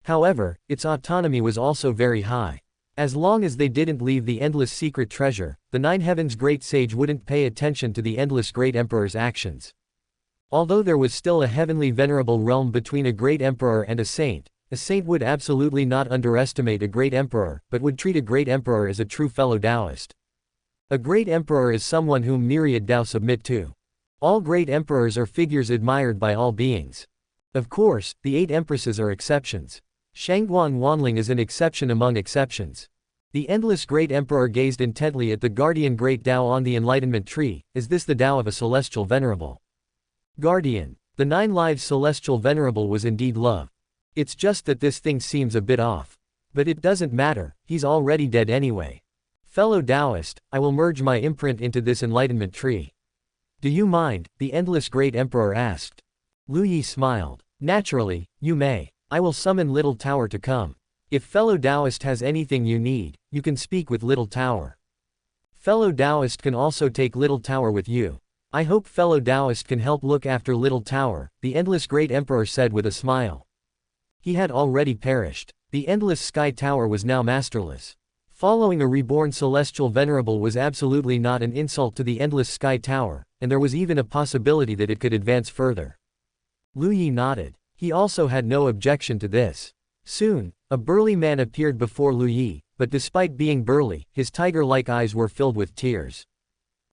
However, its autonomy was also very high. As long as they didn't leave the endless secret treasure, the Nine Heavens Great Sage wouldn't pay attention to the endless great emperor's actions. Although there was still a heavenly venerable realm between a great emperor and a saint would absolutely not underestimate a great emperor, but would treat a great emperor as a true fellow Taoist. A great emperor is someone whom myriad Tao submit to. All great emperors are figures admired by all beings. Of course, the 8 empresses are exceptions. Shangguan Wanling is an exception among exceptions. The endless great emperor gazed intently at the guardian great Tao on the enlightenment tree. Is this the Tao of a celestial venerable? Guardian. The 9 lives celestial venerable was indeed love. It's just that this thing seems a bit off. But it doesn't matter, he's already dead anyway. Fellow Taoist, I will merge my imprint into this enlightenment tree. Do you mind? The endless great emperor asked. Lu Yi smiled. Naturally, you may. I will summon Little Tower to come. If fellow Taoist has anything you need, you can speak with Little Tower. Fellow Taoist can also take Little Tower with you. I hope fellow Taoist can help look after Little Tower, the endless great emperor said with a smile. He had already perished. The endless sky tower was now masterless. Following a reborn celestial venerable was absolutely not an insult to the endless sky tower, and there was even a possibility that it could advance further. Lu Yi nodded. He also had no objection to this. Soon, a burly man appeared before Lu Yi, but despite being burly, his tiger-like eyes were filled with tears.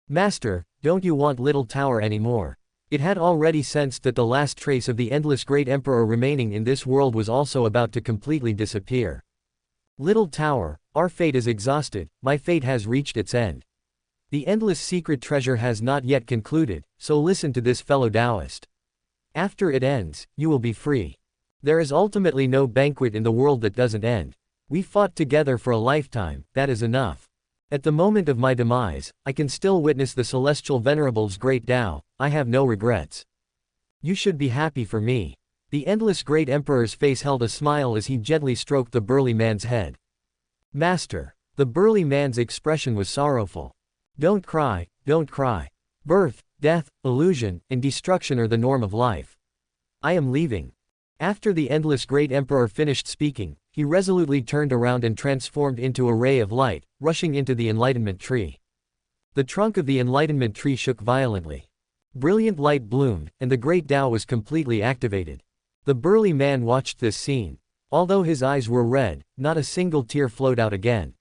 Master, don't you want Little Tower anymore? It had already sensed that the last trace of the endless great emperor remaining in this world was also about to completely disappear. Little Tower, our fate is exhausted, my fate has reached its end. The endless secret treasure has not yet concluded, so listen to this fellow Taoist. After it ends, you will be free. There is ultimately no banquet in the world that doesn't end. We fought together for a lifetime, that is enough. At the moment of my demise, I can still witness the celestial venerable's great Tao. I have no regrets. You should be happy for me. The endless great emperor's face held a smile as he gently stroked the burly man's head. Master. The burly man's expression was sorrowful. Don't cry, don't cry. Birth, death, illusion, and destruction are the norm of life. I am leaving. After the endless great emperor finished speaking, he resolutely turned around and transformed into a ray of light, rushing into the enlightenment tree. The trunk of the enlightenment tree shook violently. Brilliant light bloomed, and the great Tao was completely activated. The burly man watched this scene. Although his eyes were red, not a single tear flowed out again.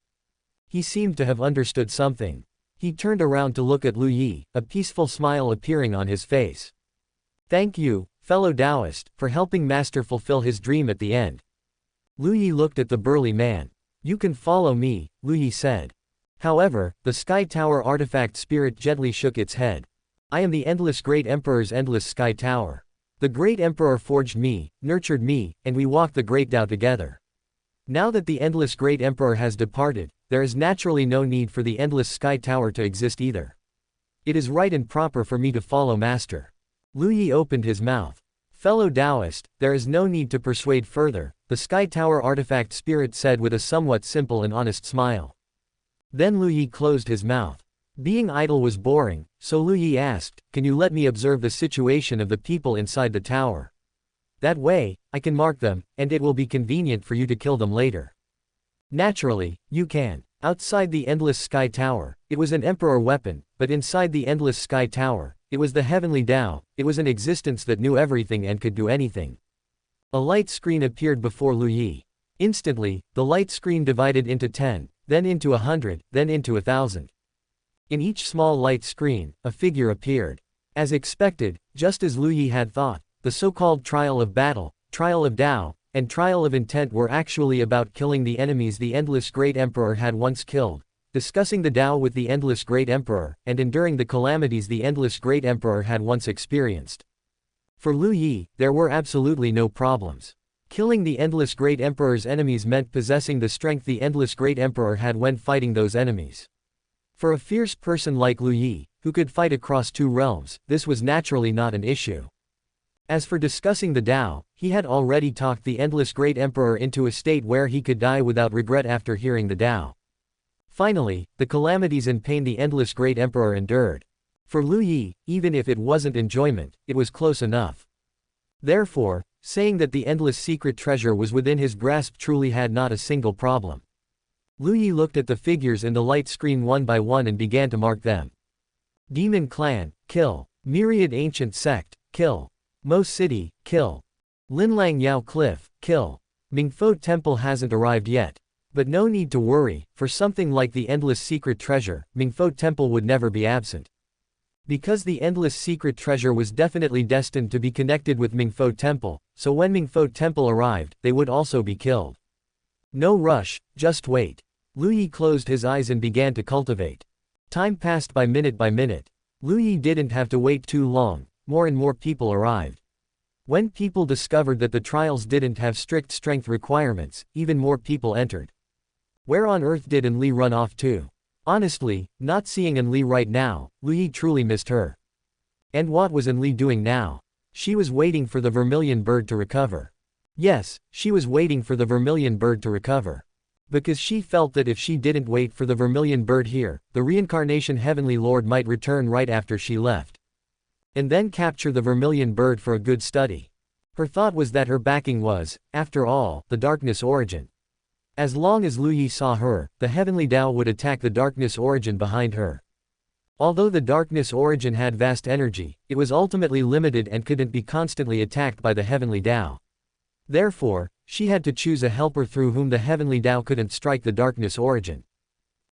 He seemed to have understood something. He turned around to look at Lu Yi, a peaceful smile appearing on his face. Thank you, fellow Taoist, for helping Master fulfill his dream at the end. Lu Yi looked at the burly man. You can follow me, Lu Yi said. However, the Sky Tower artifact spirit gently shook its head. I am the endless great emperor's endless Sky Tower. The great emperor forged me, nurtured me, and we walked the great Tao together. Now that the endless great emperor has departed, there is naturally no need for the endless Sky Tower to exist either. It is right and proper for me to follow Master. Lu Yi opened his mouth. Fellow Taoist, there is no need to persuade further, the Sky Tower artifact spirit said with a somewhat simple and honest smile. Then Lu Yi closed his mouth. Being idle was boring, so Lu Yi asked, can you let me observe the situation of the people inside the tower? That way, I can mark them, and it will be convenient for you to kill them later. Naturally, you can. Outside the endless sky tower, it was an emperor weapon, but inside the endless sky tower, it was the Heavenly Dao. It was an existence that knew everything and could do anything. A light screen appeared before Lu Yi. Instantly, the light screen divided into 10, then into 100, then into 1,000. In each small light screen, a figure appeared. As expected, just as Lu Yi had thought, the so-called trial of battle, trial of Dao, and trial of intent were actually about killing the enemies the endless great emperor had once killed, discussing the Dao with the endless great emperor, and enduring the calamities the endless great emperor had once experienced. For Lu Yi, there were absolutely no problems. Killing the endless great emperor's enemies meant possessing the strength the endless great emperor had when fighting those enemies. For a fierce person like Lu Yi, who could fight across 2 realms, this was naturally not an issue. As for discussing the Dao, he had already talked the endless great emperor into a state where he could die without regret after hearing the Dao. Finally, the calamities and pain the endless great emperor endured. For Lu Yi, even if it wasn't enjoyment, it was close enough. Therefore, saying that the endless secret treasure was within his grasp truly had not a single problem. Lu Yi looked at the figures in the light screen one by one and began to mark them. Demon Clan, kill. Myriad Ancient Sect, kill. Mo City, kill. Linlang Yao Cliff, kill. Mingfo Temple hasn't arrived yet. But no need to worry, for something like the endless secret treasure, Mingfo Temple would never be absent. Because the endless secret treasure was definitely destined to be connected with Mingfo Temple, so when Mingfo Temple arrived, they would also be killed. No rush, just wait. Lu Yi closed his eyes and began to cultivate. Time passed by minute. Lu Yi didn't have to wait too long, more and more people arrived. When people discovered that the trials didn't have strict strength requirements, even more people entered. Where on earth did Enli run off to? Honestly, not seeing Enli right now, Lu Yi truly missed her. And what was Enli doing now? She was waiting for the vermilion bird to recover. Yes, she was waiting for the vermilion bird to recover. Because she felt that if she didn't wait for the vermilion bird here, the reincarnation Heavenly Lord might return right after she left. And then capture the vermilion bird for a good study. Her thought was that her backing was, after all, the darkness origin. As long as Lu Yi saw her, the Heavenly Dao would attack the darkness origin behind her. Although the darkness origin had vast energy, it was ultimately limited and couldn't be constantly attacked by the Heavenly Dao. Therefore, she had to choose a helper through whom the Heavenly Dao couldn't strike the darkness origin.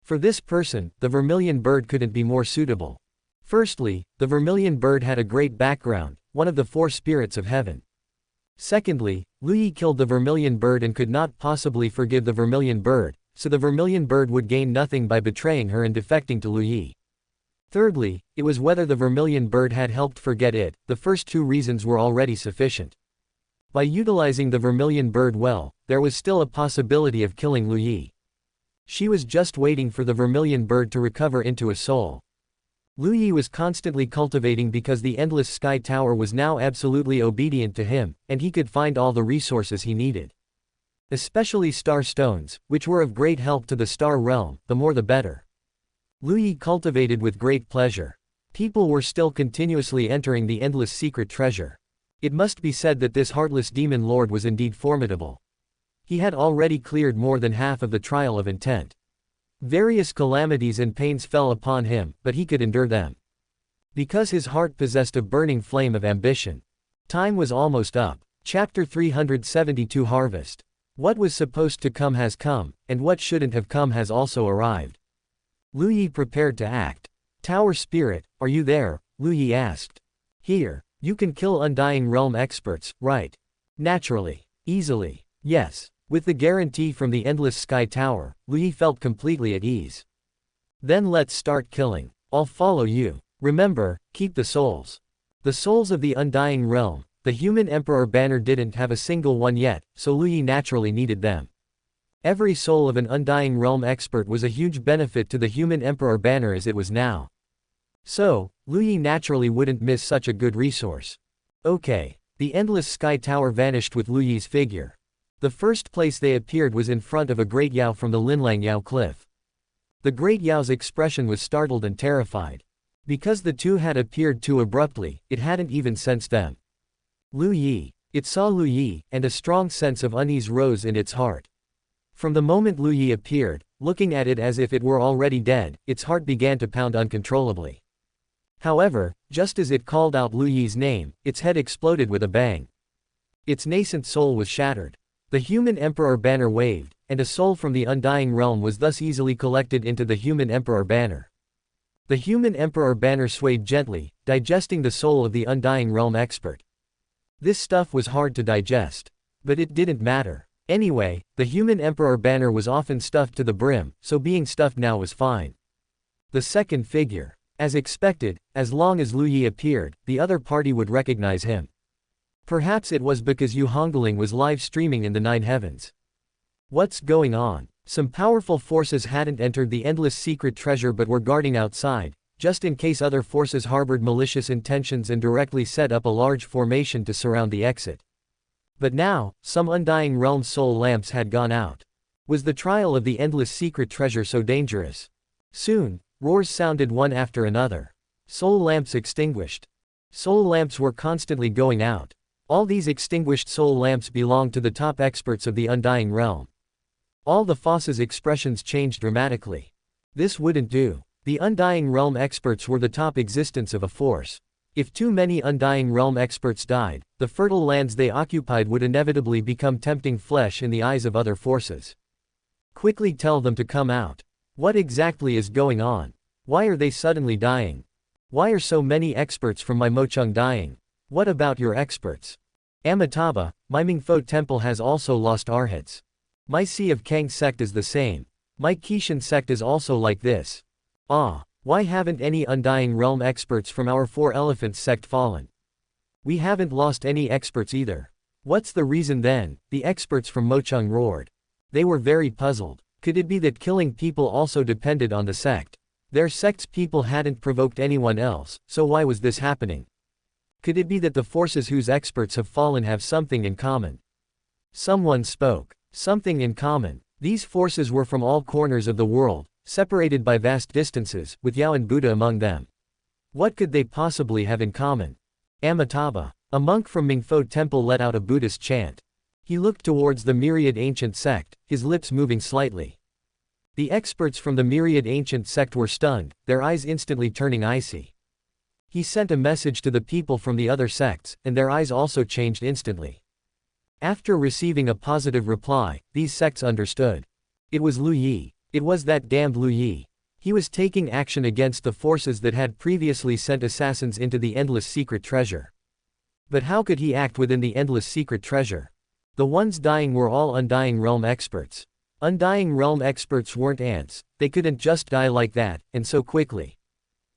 For this person, the vermilion bird couldn't be more suitable. Firstly, the vermilion bird had a great background, one of the 4 spirits of heaven. Secondly, Lu Yi killed the vermilion bird and could not possibly forgive the vermilion bird, so the vermilion bird would gain nothing by betraying her and defecting to Lu Yi. Thirdly, it was whether the vermilion bird had helped forget it. The first 2 reasons were already sufficient. By utilizing the vermilion bird well, there was still a possibility of killing Lu Yi. She was just waiting for the vermilion bird to recover into a soul. Lu Yi was constantly cultivating because the endless sky tower was now absolutely obedient to him, and he could find all the resources he needed. Especially star stones, which were of great help to the star realm, the more the better. Lu Yi cultivated with great pleasure. People were still continuously entering the endless secret treasure. It must be said that this heartless demon lord was indeed formidable. He had already cleared more than half of the trial of intent. Various calamities and pains fell upon him, but he could endure them. Because his heart possessed a burning flame of ambition. Time was almost up. Chapter 372 Harvest. What was supposed to come has come, and what shouldn't have come has also arrived. Lu Yi prepared to act. Tower Spirit, are you there? Lu Yi asked. Here. You can kill Undying Realm experts, right? Naturally. Easily. Yes. With the guarantee from the Endless Sky Tower, Lu Yi felt completely at ease. Then let's start killing. I'll follow you. Remember, keep the souls. The souls of the Undying Realm. The human Emperor banner didn't have a single one yet, so Lu Yi naturally needed them. Every soul of an Undying Realm expert was a huge benefit to the human Emperor banner as it was now. So, Lu Yi naturally wouldn't miss such a good resource. Okay. The Endless Sky Tower vanished with Lu Yi's figure. The first place they appeared was in front of a Great Yao from the Linlang Yao cliff. The Great Yao's expression was startled and terrified. Because the 2 had appeared too abruptly, it hadn't even sensed them. Lu Yi. It saw Lu Yi, and a strong sense of unease rose in its heart. From the moment Lu Yi appeared, Looking at it as if it were already dead, its heart began to pound uncontrollably. However, just as it called out Lu Yi's name, its head exploded with a bang. Its nascent soul was shattered. The human emperor banner waved, and a soul from the undying realm was thus easily collected into the human emperor banner. The human emperor banner swayed gently, digesting the soul of the undying realm expert. This stuff was hard to digest. But it didn't matter. Anyway, the human emperor banner was often stuffed to the brim, so being stuffed now was fine. The second figure. As expected, as long as Lu Yi appeared, the other party would recognize him. Perhaps it was because Hongling was live streaming in the Nine Heavens. What's going on? Some powerful forces hadn't entered the endless secret treasure but were guarding outside, just in case other forces harbored malicious intentions and directly set up a large formation to surround the exit. But now, some undying realm soul lamps had gone out. Was the trial of the endless secret treasure so dangerous? Soon, roars sounded one after another. Soul lamps extinguished. Soul lamps were constantly going out. All these extinguished soul lamps belonged to the top experts of the undying realm. All the Foss's expressions changed dramatically. This wouldn't do. The undying realm experts were the top existence of a force. If too many undying realm experts died, the fertile lands they occupied would inevitably become tempting flesh in the eyes of other forces. Quickly tell them to come out. What exactly is going on? Why are they suddenly dying? Why are so many experts from my Mochung dying? What about your experts? Amitabha, my Mingfo temple has also lost arhats. My Sea of Kang sect is the same. My Kishan sect is also like this. Why haven't any undying realm experts from our Four Elephants sect fallen? We haven't lost any experts either. What's the reason then? The experts from Mochung roared. They were very puzzled. Could it be that killing people also depended on the sect? Their sect's people hadn't provoked anyone else, so why was this happening? Could it be that the forces whose experts have fallen have something in common? Someone spoke. Something in common. These forces were from all corners of the world, separated by vast distances, with Yao and Buddha among them. What could they possibly have in common? Amitabha, a monk from Mingfo temple, let out a Buddhist chant. He looked towards the myriad ancient sect, his lips moving slightly. The experts from the myriad ancient sect were stunned, their eyes instantly turning icy. He sent a message to the people from the other sects, and their eyes also changed instantly. After receiving a positive reply, these sects understood. It was Lu Yi. It was that damned Lu Yi. He was taking action against the forces that had previously sent assassins into the endless secret treasure. But how could he act within the endless secret treasure? The ones dying were all undying realm experts. Undying realm experts weren't ants, they couldn't just die like that, and so quickly.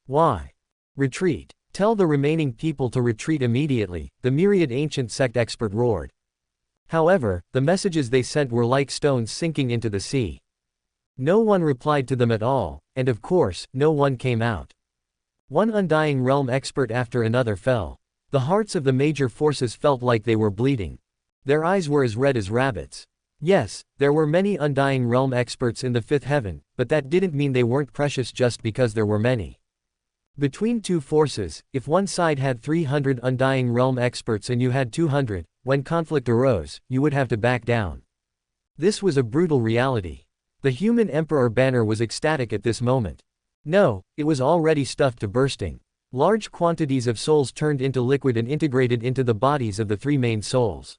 Why? Retreat. Tell the remaining people to retreat immediately, the myriad ancient sect expert roared. However, the messages they sent were like stones sinking into the sea. No one replied to them at all, and of course, no one came out. One undying realm expert after another fell. The hearts of the major forces felt like they were bleeding. Their eyes were as red as rabbits. Yes, there were many undying realm experts in the fifth heaven, but that didn't mean they weren't precious just because there were many. Between two forces, if one side had 300 undying realm experts and you had 200, when conflict arose, you would have to back down. This was a brutal reality. The human emperor banner was ecstatic at this moment. No, it was already stuffed to bursting. Large quantities of souls turned into liquid and integrated into the bodies of the three main souls.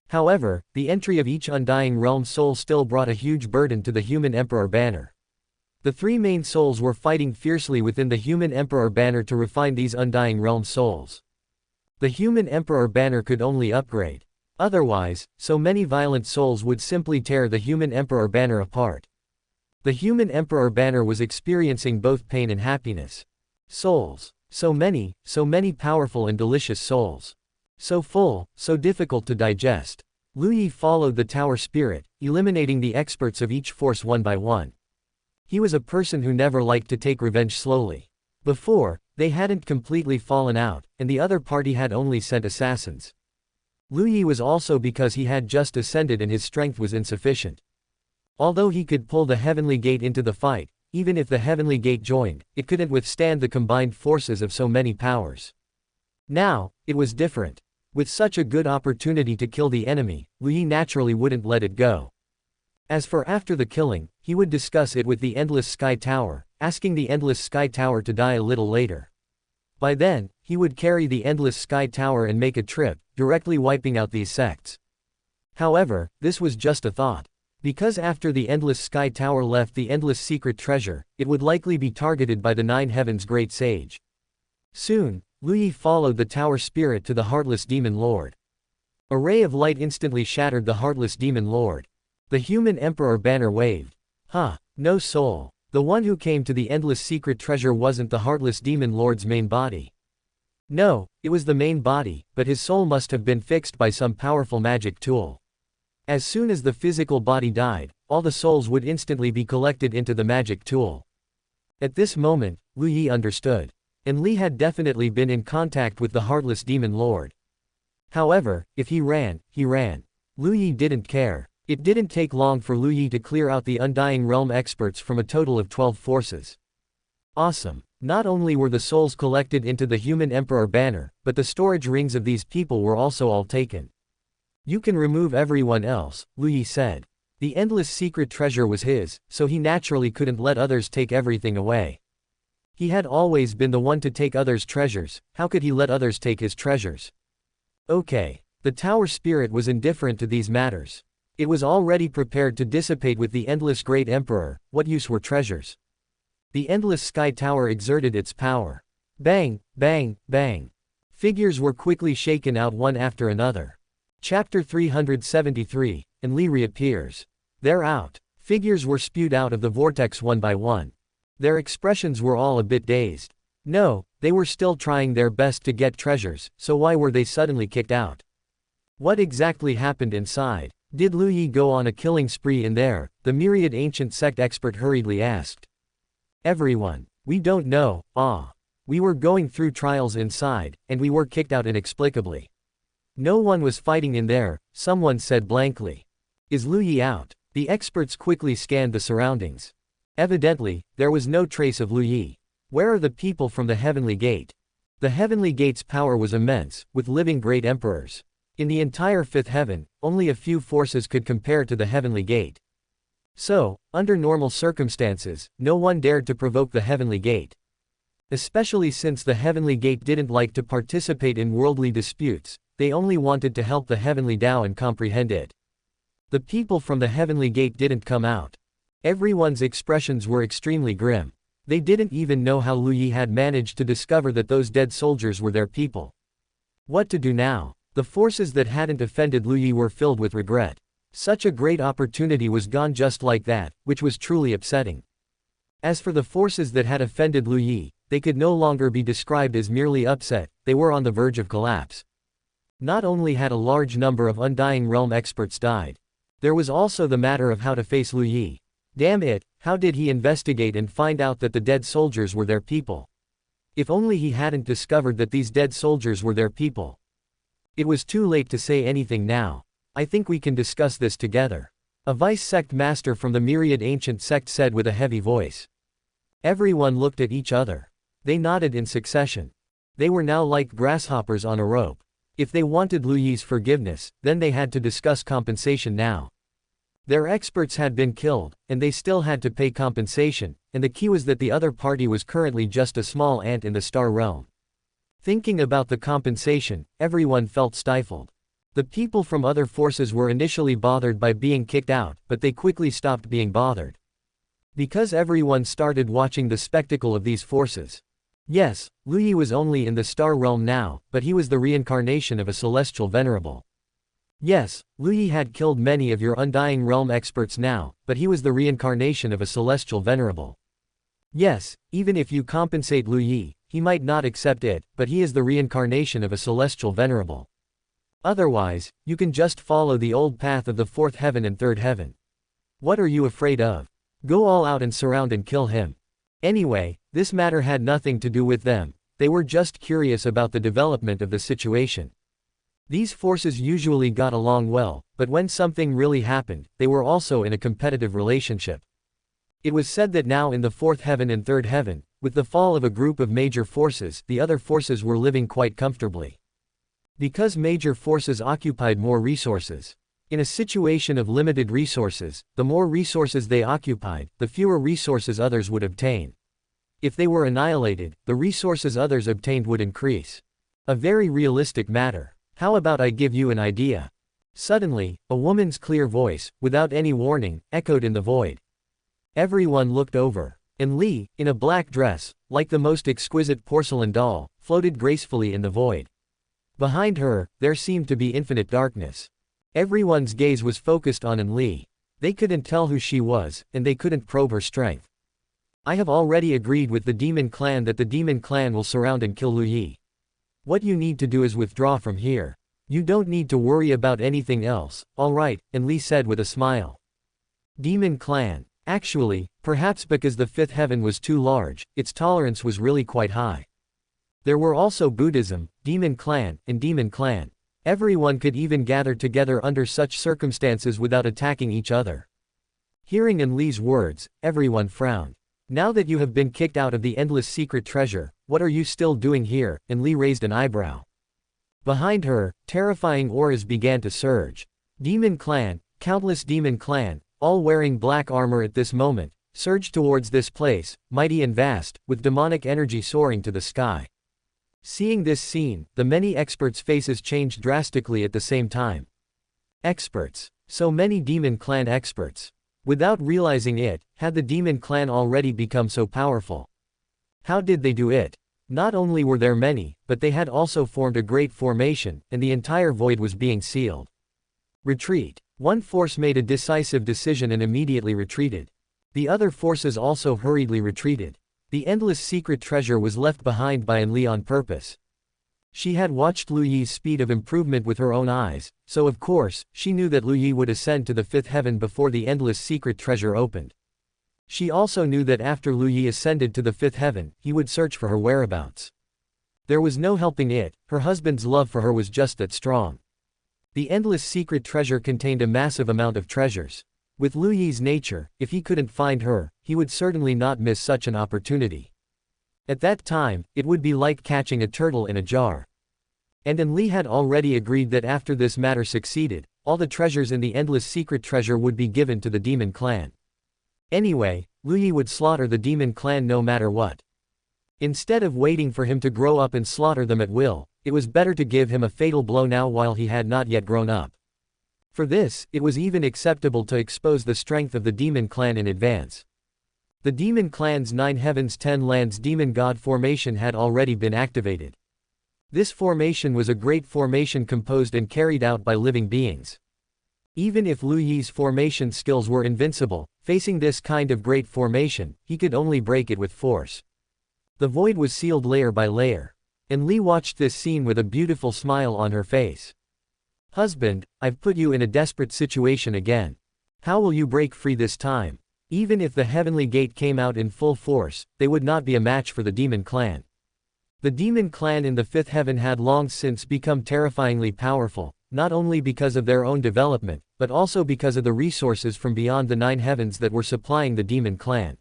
However, the entry of each undying realm soul still brought a huge burden to the human emperor banner. The three main souls were fighting fiercely within the human emperor banner to refine these undying realm souls. The human emperor banner could only upgrade. Otherwise, so many violent souls would simply tear the human emperor banner apart. The human emperor banner was experiencing both pain and happiness. Souls. So many powerful and delicious souls. So full, so difficult to digest. Lu Yi followed the tower spirit, eliminating the experts of each force one by one. He was a person who never liked to take revenge slowly. Before, they hadn't completely fallen out, and the other party had only sent assassins. Lu Yi was also because he had just ascended and his strength was insufficient. Although he could pull the Heavenly Gate into the fight, even if the Heavenly Gate joined, it couldn't withstand the combined forces of so many powers. Now, it was different. With such a good opportunity to kill the enemy, Lu Yi naturally wouldn't let it go. As for after the killing, he would discuss it with the Endless Sky Tower, asking the Endless Sky Tower to die a little later. By then, he would carry the Endless Sky Tower and make a trip, directly wiping out these sects. However, this was just a thought. Because after the Endless Sky Tower left the Endless Secret Treasure, it would likely be targeted by the Nine Heavens Great Sage. Soon, Lu Yi followed the Tower Spirit to the Heartless Demon Lord. A ray of light instantly shattered the Heartless Demon Lord. The human Emperor banner waved. No soul. The one who came to the Endless Secret Treasure wasn't the Heartless Demon Lord's main body. No, it was the main body, but his soul must have been fixed by some powerful magic tool. As soon as the physical body died, all the souls would instantly be collected into the magic tool. At this moment, Lu Yi understood. And Li had definitely been in contact with the Heartless Demon Lord. However, if he ran, he ran. Lu Yi didn't care. It didn't take long for Lu Yi to clear out the Undying Realm experts from a total of 12 forces. Awesome. Not only were the souls collected into the human Emperor banner, but the storage rings of these people were also all taken. You can remove everyone else, Lu Yi said. The Endless Secret Treasure was his, so he naturally couldn't let others take everything away. He had always been the one to take others' treasures, how could he let others take his treasures? Okay. The Tower Spirit was indifferent to these matters. It was already prepared to dissipate with the Endless Great Emperor. What use were treasures? The Endless Sky Tower exerted its power. Bang, bang, bang. Figures were quickly shaken out one after another. Chapter 373, and Li reappears. They're out. Figures were spewed out of the vortex one by one. Their expressions were all a bit dazed. No, they were still trying their best to get treasures, so why were they suddenly kicked out? What exactly happened inside? Did Lu Yi go on a killing spree in there? The myriad ancient sect expert hurriedly asked. Everyone. We don't know. We were going through trials inside, and we were kicked out inexplicably. No one was fighting in there, someone said blankly. Is Lu Yi out? The experts quickly scanned the surroundings. Evidently, there was no trace of Lu Yi. Where are the people from the Heavenly Gate? The Heavenly Gate's power was immense, with living great emperors. In the entire fifth heaven, only a few forces could compare to the Heavenly Gate. So, under normal circumstances, no one dared to provoke the Heavenly Gate. Especially since the Heavenly Gate didn't like to participate in worldly disputes, they only wanted to help the Heavenly Dao and comprehend it. The people from the Heavenly Gate didn't come out. Everyone's expressions were extremely grim. They didn't even know how Lu Yi had managed to discover that those dead soldiers were their people. What to do now? The forces that hadn't offended Lu Yi were filled with regret. Such a great opportunity was gone just like that, which was truly upsetting. As for the forces that had offended Lu Yi, they could no longer be described as merely upset, they were on the verge of collapse. Not only had a large number of Undying Realm experts died. There was also the matter of how to face Lu Yi. Damn it, how did he investigate and find out that the dead soldiers were their people? If only he hadn't discovered that these dead soldiers were their people. It was too late to say anything now. I think we can discuss this together. A vice sect master from the myriad ancient sect said with a heavy voice. Everyone looked at each other. They nodded in succession. They were now like grasshoppers on a rope. If they wanted Lu Yi's forgiveness, then they had to discuss compensation now. Their experts had been killed, and they still had to pay compensation, and the key was that the other party was currently just a small ant in the star realm. Thinking about the compensation, everyone felt stifled. The people from other forces were initially bothered by being kicked out, but they quickly stopped being bothered. Because everyone started watching the spectacle of these forces. Yes, Lu Yi was only in the star realm now, but he was the reincarnation of a celestial venerable. Yes, Lu Yi had killed many of your Undying Realm experts now, but he was the reincarnation of a celestial venerable. Yes, even if you compensate Lu Yi, he might not accept it, but he is the reincarnation of a celestial venerable. Otherwise, you can just follow the old path of the fourth heaven and third heaven. What are you afraid of? Go all out and surround and kill him. Anyway, this matter had nothing to do with them, they were just curious about the development of the situation. These forces usually got along well, but when something really happened, they were also in a competitive relationship. It was said that now in the fourth heaven and third heaven, with the fall of a group of major forces, the other forces were living quite comfortably. Because major forces occupied more resources. In a situation of limited resources, the more resources they occupied, the fewer resources others would obtain. If they were annihilated, the resources others obtained would increase. A very realistic matter. How about I give you an idea? Suddenly, a woman's clear voice, without any warning, echoed in the void. Everyone looked over. And Li, in a black dress, like the most exquisite porcelain doll, floated gracefully in the void. Behind her, there seemed to be infinite darkness. Everyone's gaze was focused on Li. They couldn't tell who she was, and they couldn't probe her strength. I have already agreed with the demon clan that the demon clan will surround and kill Lu Yi. What you need to do is withdraw from here. You don't need to worry about anything else, alright, Li said with a smile. Demon clan. Actually, perhaps because the fifth heaven was too large, its tolerance was really quite high. There were also Buddhism, demon clan, and demon clan. Everyone could even gather together under such circumstances without attacking each other. Hearing Li's words, everyone frowned. Now that you have been kicked out of the endless secret treasure, what are you still doing here? Li raised an eyebrow. Behind her, terrifying auras began to surge. Demon clan, countless demon clan, all wearing black armor at this moment, surged towards this place, mighty and vast, with demonic energy soaring to the sky. Seeing this scene, the many experts' faces changed drastically at the same time. Experts. So many demon clan experts. Without realizing it, had the demon clan already become so powerful? How did they do it? Not only were there many, but they had also formed a great formation, and the entire void was being sealed. Retreat. One force made a decisive decision and immediately retreated. The other forces also hurriedly retreated. The endless secret treasure was left behind by Li on purpose. She had watched Lu Yi's speed of improvement with her own eyes, so of course, she knew that Lu Yi would ascend to the fifth heaven before the endless secret treasure opened. She also knew that after Lu Yi ascended to the fifth heaven, he would search for her whereabouts. There was no helping it, her husband's love for her was just that strong. The endless secret treasure contained a massive amount of treasures. With Lu Yi's nature, if he couldn't find her, he would certainly not miss such an opportunity. At that time, it would be like catching a turtle in a jar. And Li had already agreed that after this matter succeeded, all the treasures in the endless secret treasure would be given to the demon clan. Anyway, Lu Yi would slaughter the demon clan no matter what. Instead of waiting for him to grow up and slaughter them at will, it was better to give him a fatal blow now while he had not yet grown up. For this, it was even acceptable to expose the strength of the demon clan in advance. The demon clan's 9 heavens 10 lands demon god formation had already been activated. This formation was a great formation composed and carried out by living beings. Even if Lu Yi's formation skills were invincible, facing this kind of great formation, he could only break it with force. The void was sealed layer by layer. And Li watched this scene with a beautiful smile on her face. Husband, I've put you in a desperate situation again. How will you break free this time? Even if the heavenly gate came out in full force, they would not be a match for the demon clan. The demon clan in the fifth heaven had long since become terrifyingly powerful, not only because of their own development, but also because of the resources from beyond the 9 heavens that were supplying the demon clan.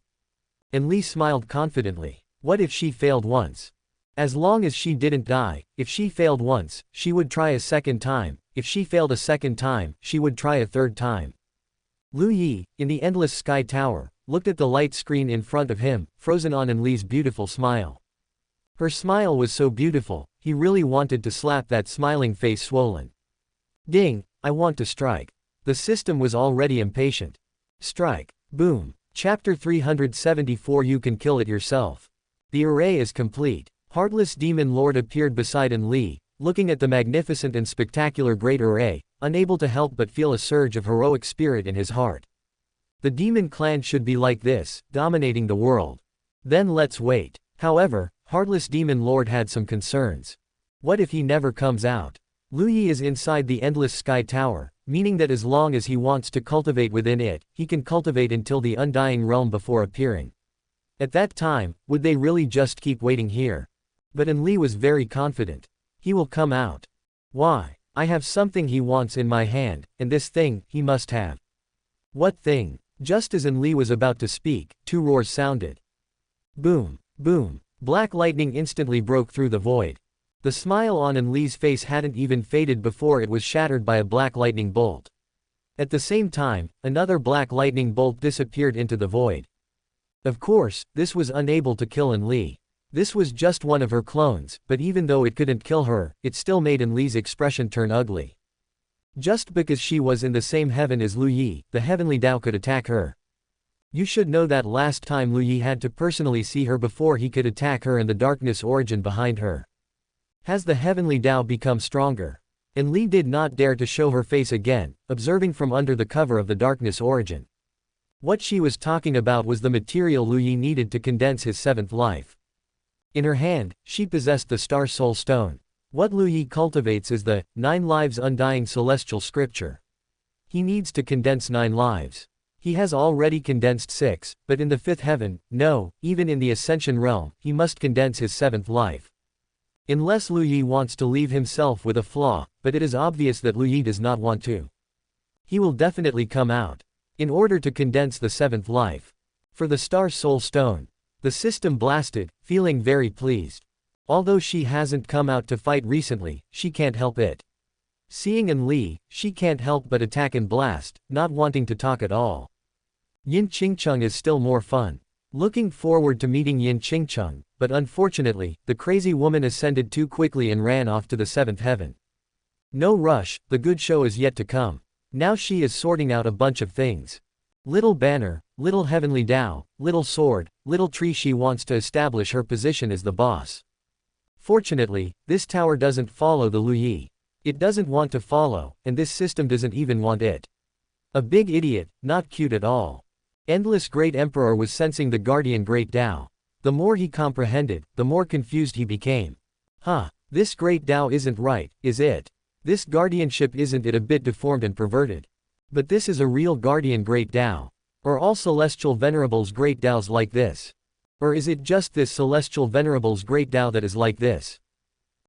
And Li smiled confidently. What if she failed once? As long as she didn't die, if she failed once, she would try a second time, if she failed a second time, she would try a third time. Lu Yi, in the endless sky tower, looked at the light screen in front of him, frozen on Li's beautiful smile. Her smile was so beautiful, he really wanted to slap that smiling face swollen. Ding, I want to strike. The system was already impatient. Strike. Boom. Chapter 374 You can kill it yourself. The array is complete. Heartless Demon Lord appeared beside Li, looking at the magnificent and spectacular great array, unable to help but feel a surge of heroic spirit in his heart. The demon clan should be like this, dominating the world. Then let's wait. However, Heartless Demon Lord had some concerns. What if he never comes out? Lu Yi is inside the endless sky tower, meaning that as long as he wants to cultivate within it, he can cultivate until the undying realm before appearing. At that time, would they really just keep waiting here? But Li was very confident. He will come out. Why? I have something he wants in my hand, and this thing, he must have. What thing? Just as Li was about to speak, 2 roars sounded. Boom, boom. Black lightning instantly broke through the void. The smile on Li's face hadn't even faded before it was shattered by a black lightning bolt. At the same time, another black lightning bolt disappeared into the void. Of course, this was unable to kill Enli. This was just one of her clones, but even though it couldn't kill her, it still made Enli's expression turn ugly. Just because she was in the same heaven as Lu Yi, the Heavenly Dao could attack her. You should know that last time Lu Yi had to personally see her before he could attack her and the darkness origin behind her. Has the Heavenly Dao become stronger? Enli did not dare to show her face again, observing from under the cover of the darkness origin. What she was talking about was the material Lu Yi needed to condense his seventh life. In her hand, she possessed the Star Soul Stone. What Lu Yi cultivates is the 9 lives undying celestial scripture. He needs to condense 9 lives. He has already condensed 6, but in the 5th heaven, no, even in the Ascension realm, he must condense his 7th life. Unless Lu Yi wants to leave himself with a flaw, but it is obvious that Lu Yi does not want to. He will definitely come out. In order to condense the 7th life. For the Star Soul Stone. The system blasted, feeling very pleased. Although she hasn't come out to fight recently, she can't help it. Seeing Enli, she can't help but attack and blast, not wanting to talk at all. Yin Qingcheng is still more fun. Looking forward to meeting Yin Qingcheng, but unfortunately, the crazy woman ascended too quickly and ran off to the 7th heaven. No rush, the good show is yet to come. Now she is sorting out a bunch of things. Little banner, little Heavenly Dao, little sword, little tree. She wants to establish her position as the boss. Fortunately, this tower doesn't follow the Lu Yi. It doesn't want to follow, and this system doesn't even want it. A big idiot, not cute at all. Endless Great Emperor was sensing the guardian Great Dao. The more he comprehended, the more confused he became. This Great Dao isn't right, is it? This guardianship isn't it a bit deformed and perverted? But this is a real guardian Great Dao. Are all celestial venerables Great Daos like this? Or is it just this celestial venerable's Great Dao that is like this?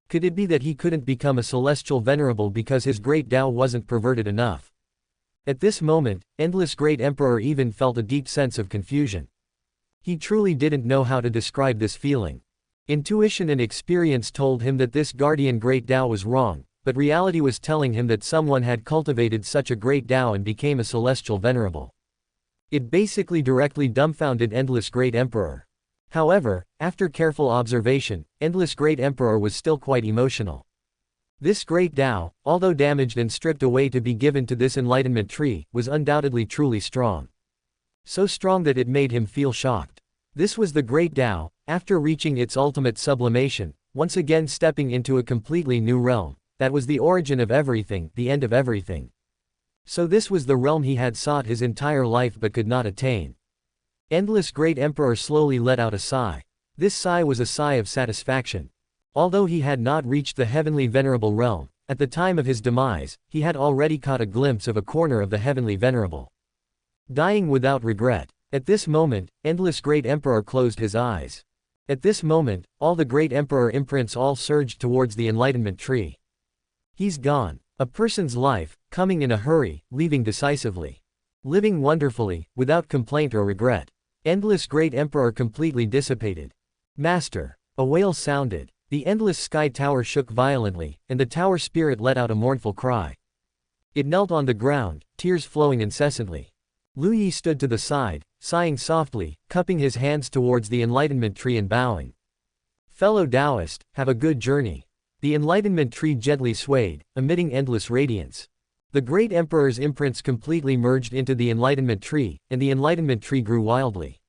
Could it be that he couldn't become a celestial venerable because his Great Dao wasn't perverted enough? At this moment, Endless Great Emperor even felt a deep sense of confusion. He truly didn't know how to describe this feeling. Intuition and experience told him that this guardian Great Dao was wrong, but reality was telling him that someone had cultivated such a Great Dao and became a celestial venerable. It basically directly dumbfounded Endless Great Emperor. However, after careful observation, Endless Great Emperor was still quite emotional. This Great Dao, although damaged and stripped away to be given to this enlightenment tree, was undoubtedly truly strong. So strong that it made him feel shocked. This was the Great Dao, after reaching its ultimate sublimation, once again stepping into a completely new realm. That was the origin of everything, the end of everything. So this was the realm he had sought his entire life but could not attain. Endless Great Emperor slowly let out a sigh. This sigh was a sigh of satisfaction. Although he had not reached the Heavenly Venerable realm, at the time of his demise, he had already caught a glimpse of a corner of the Heavenly Venerable. Dying without regret. At this moment, Endless Great Emperor closed his eyes. At this moment, all the Great Emperor imprints all surged towards the enlightenment tree. He's gone. A person's life, coming in a hurry, leaving decisively. Living wonderfully, without complaint or regret. Endless Great Emperor completely dissipated. Master. A wail sounded. The endless sky tower shook violently, and the tower spirit let out a mournful cry. It knelt on the ground, tears flowing incessantly. Lu Yi stood to the side, sighing softly, cupping his hands towards the enlightenment tree and bowing. Fellow Taoist, have a good journey. The enlightenment tree gently swayed, emitting endless radiance. The Great Emperor's imprints completely merged into the enlightenment tree, and the enlightenment tree grew wildly.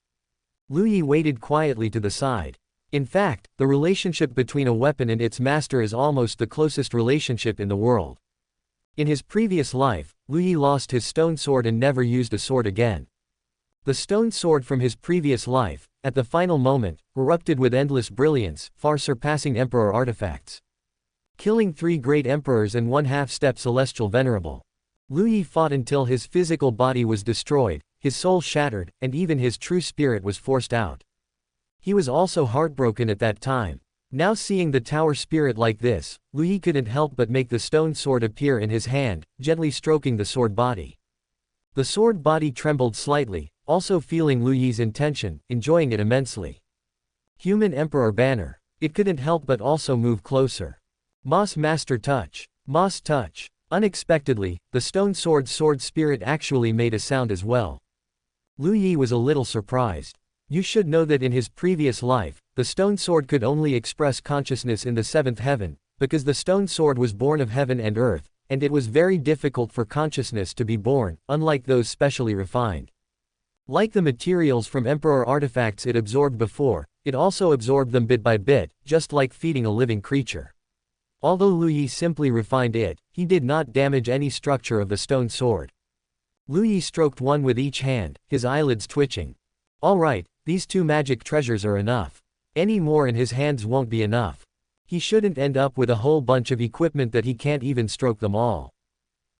Lu Yi waited quietly to the side. In fact, the relationship between a weapon and its master is almost the closest relationship in the world. In his previous life, Lu Yi lost his stone sword and never used a sword again. The stone sword from his previous life, at the final moment, erupted with endless brilliance, far surpassing Emperor artifacts. Killing 3 great emperors and 1/2-step celestial venerable. Lu Yi fought until his physical body was destroyed, his soul shattered, and even his true spirit was forced out. He was also heartbroken at that time. Now seeing the tower spirit like this, Lu Yi couldn't help but make the stone sword appear in his hand, gently stroking the sword body. The sword body trembled slightly, also feeling Lu Yi's intention, enjoying it immensely. Human Emperor banner. It couldn't help but also move closer. Moss Master touch. Moss touch. Unexpectedly, the stone sword spirit actually made a sound as well. Lu Yi was a little surprised. You should know that in his previous life, the stone sword could only express consciousness in the seventh heaven, because the stone sword was born of heaven and earth, and it was very difficult for consciousness to be born, unlike those specially refined. Like the materials from Emperor artifacts it absorbed before, it also absorbed them bit by bit, just like feeding a living creature. Although Lu Yi simply refined it, he did not damage any structure of the stone sword. Lu Yi stroked one with each hand, his eyelids twitching. Alright, these 2 magic treasures are enough. Any more and his hands won't be enough. He shouldn't end up with a whole bunch of equipment that he can't even stroke them all.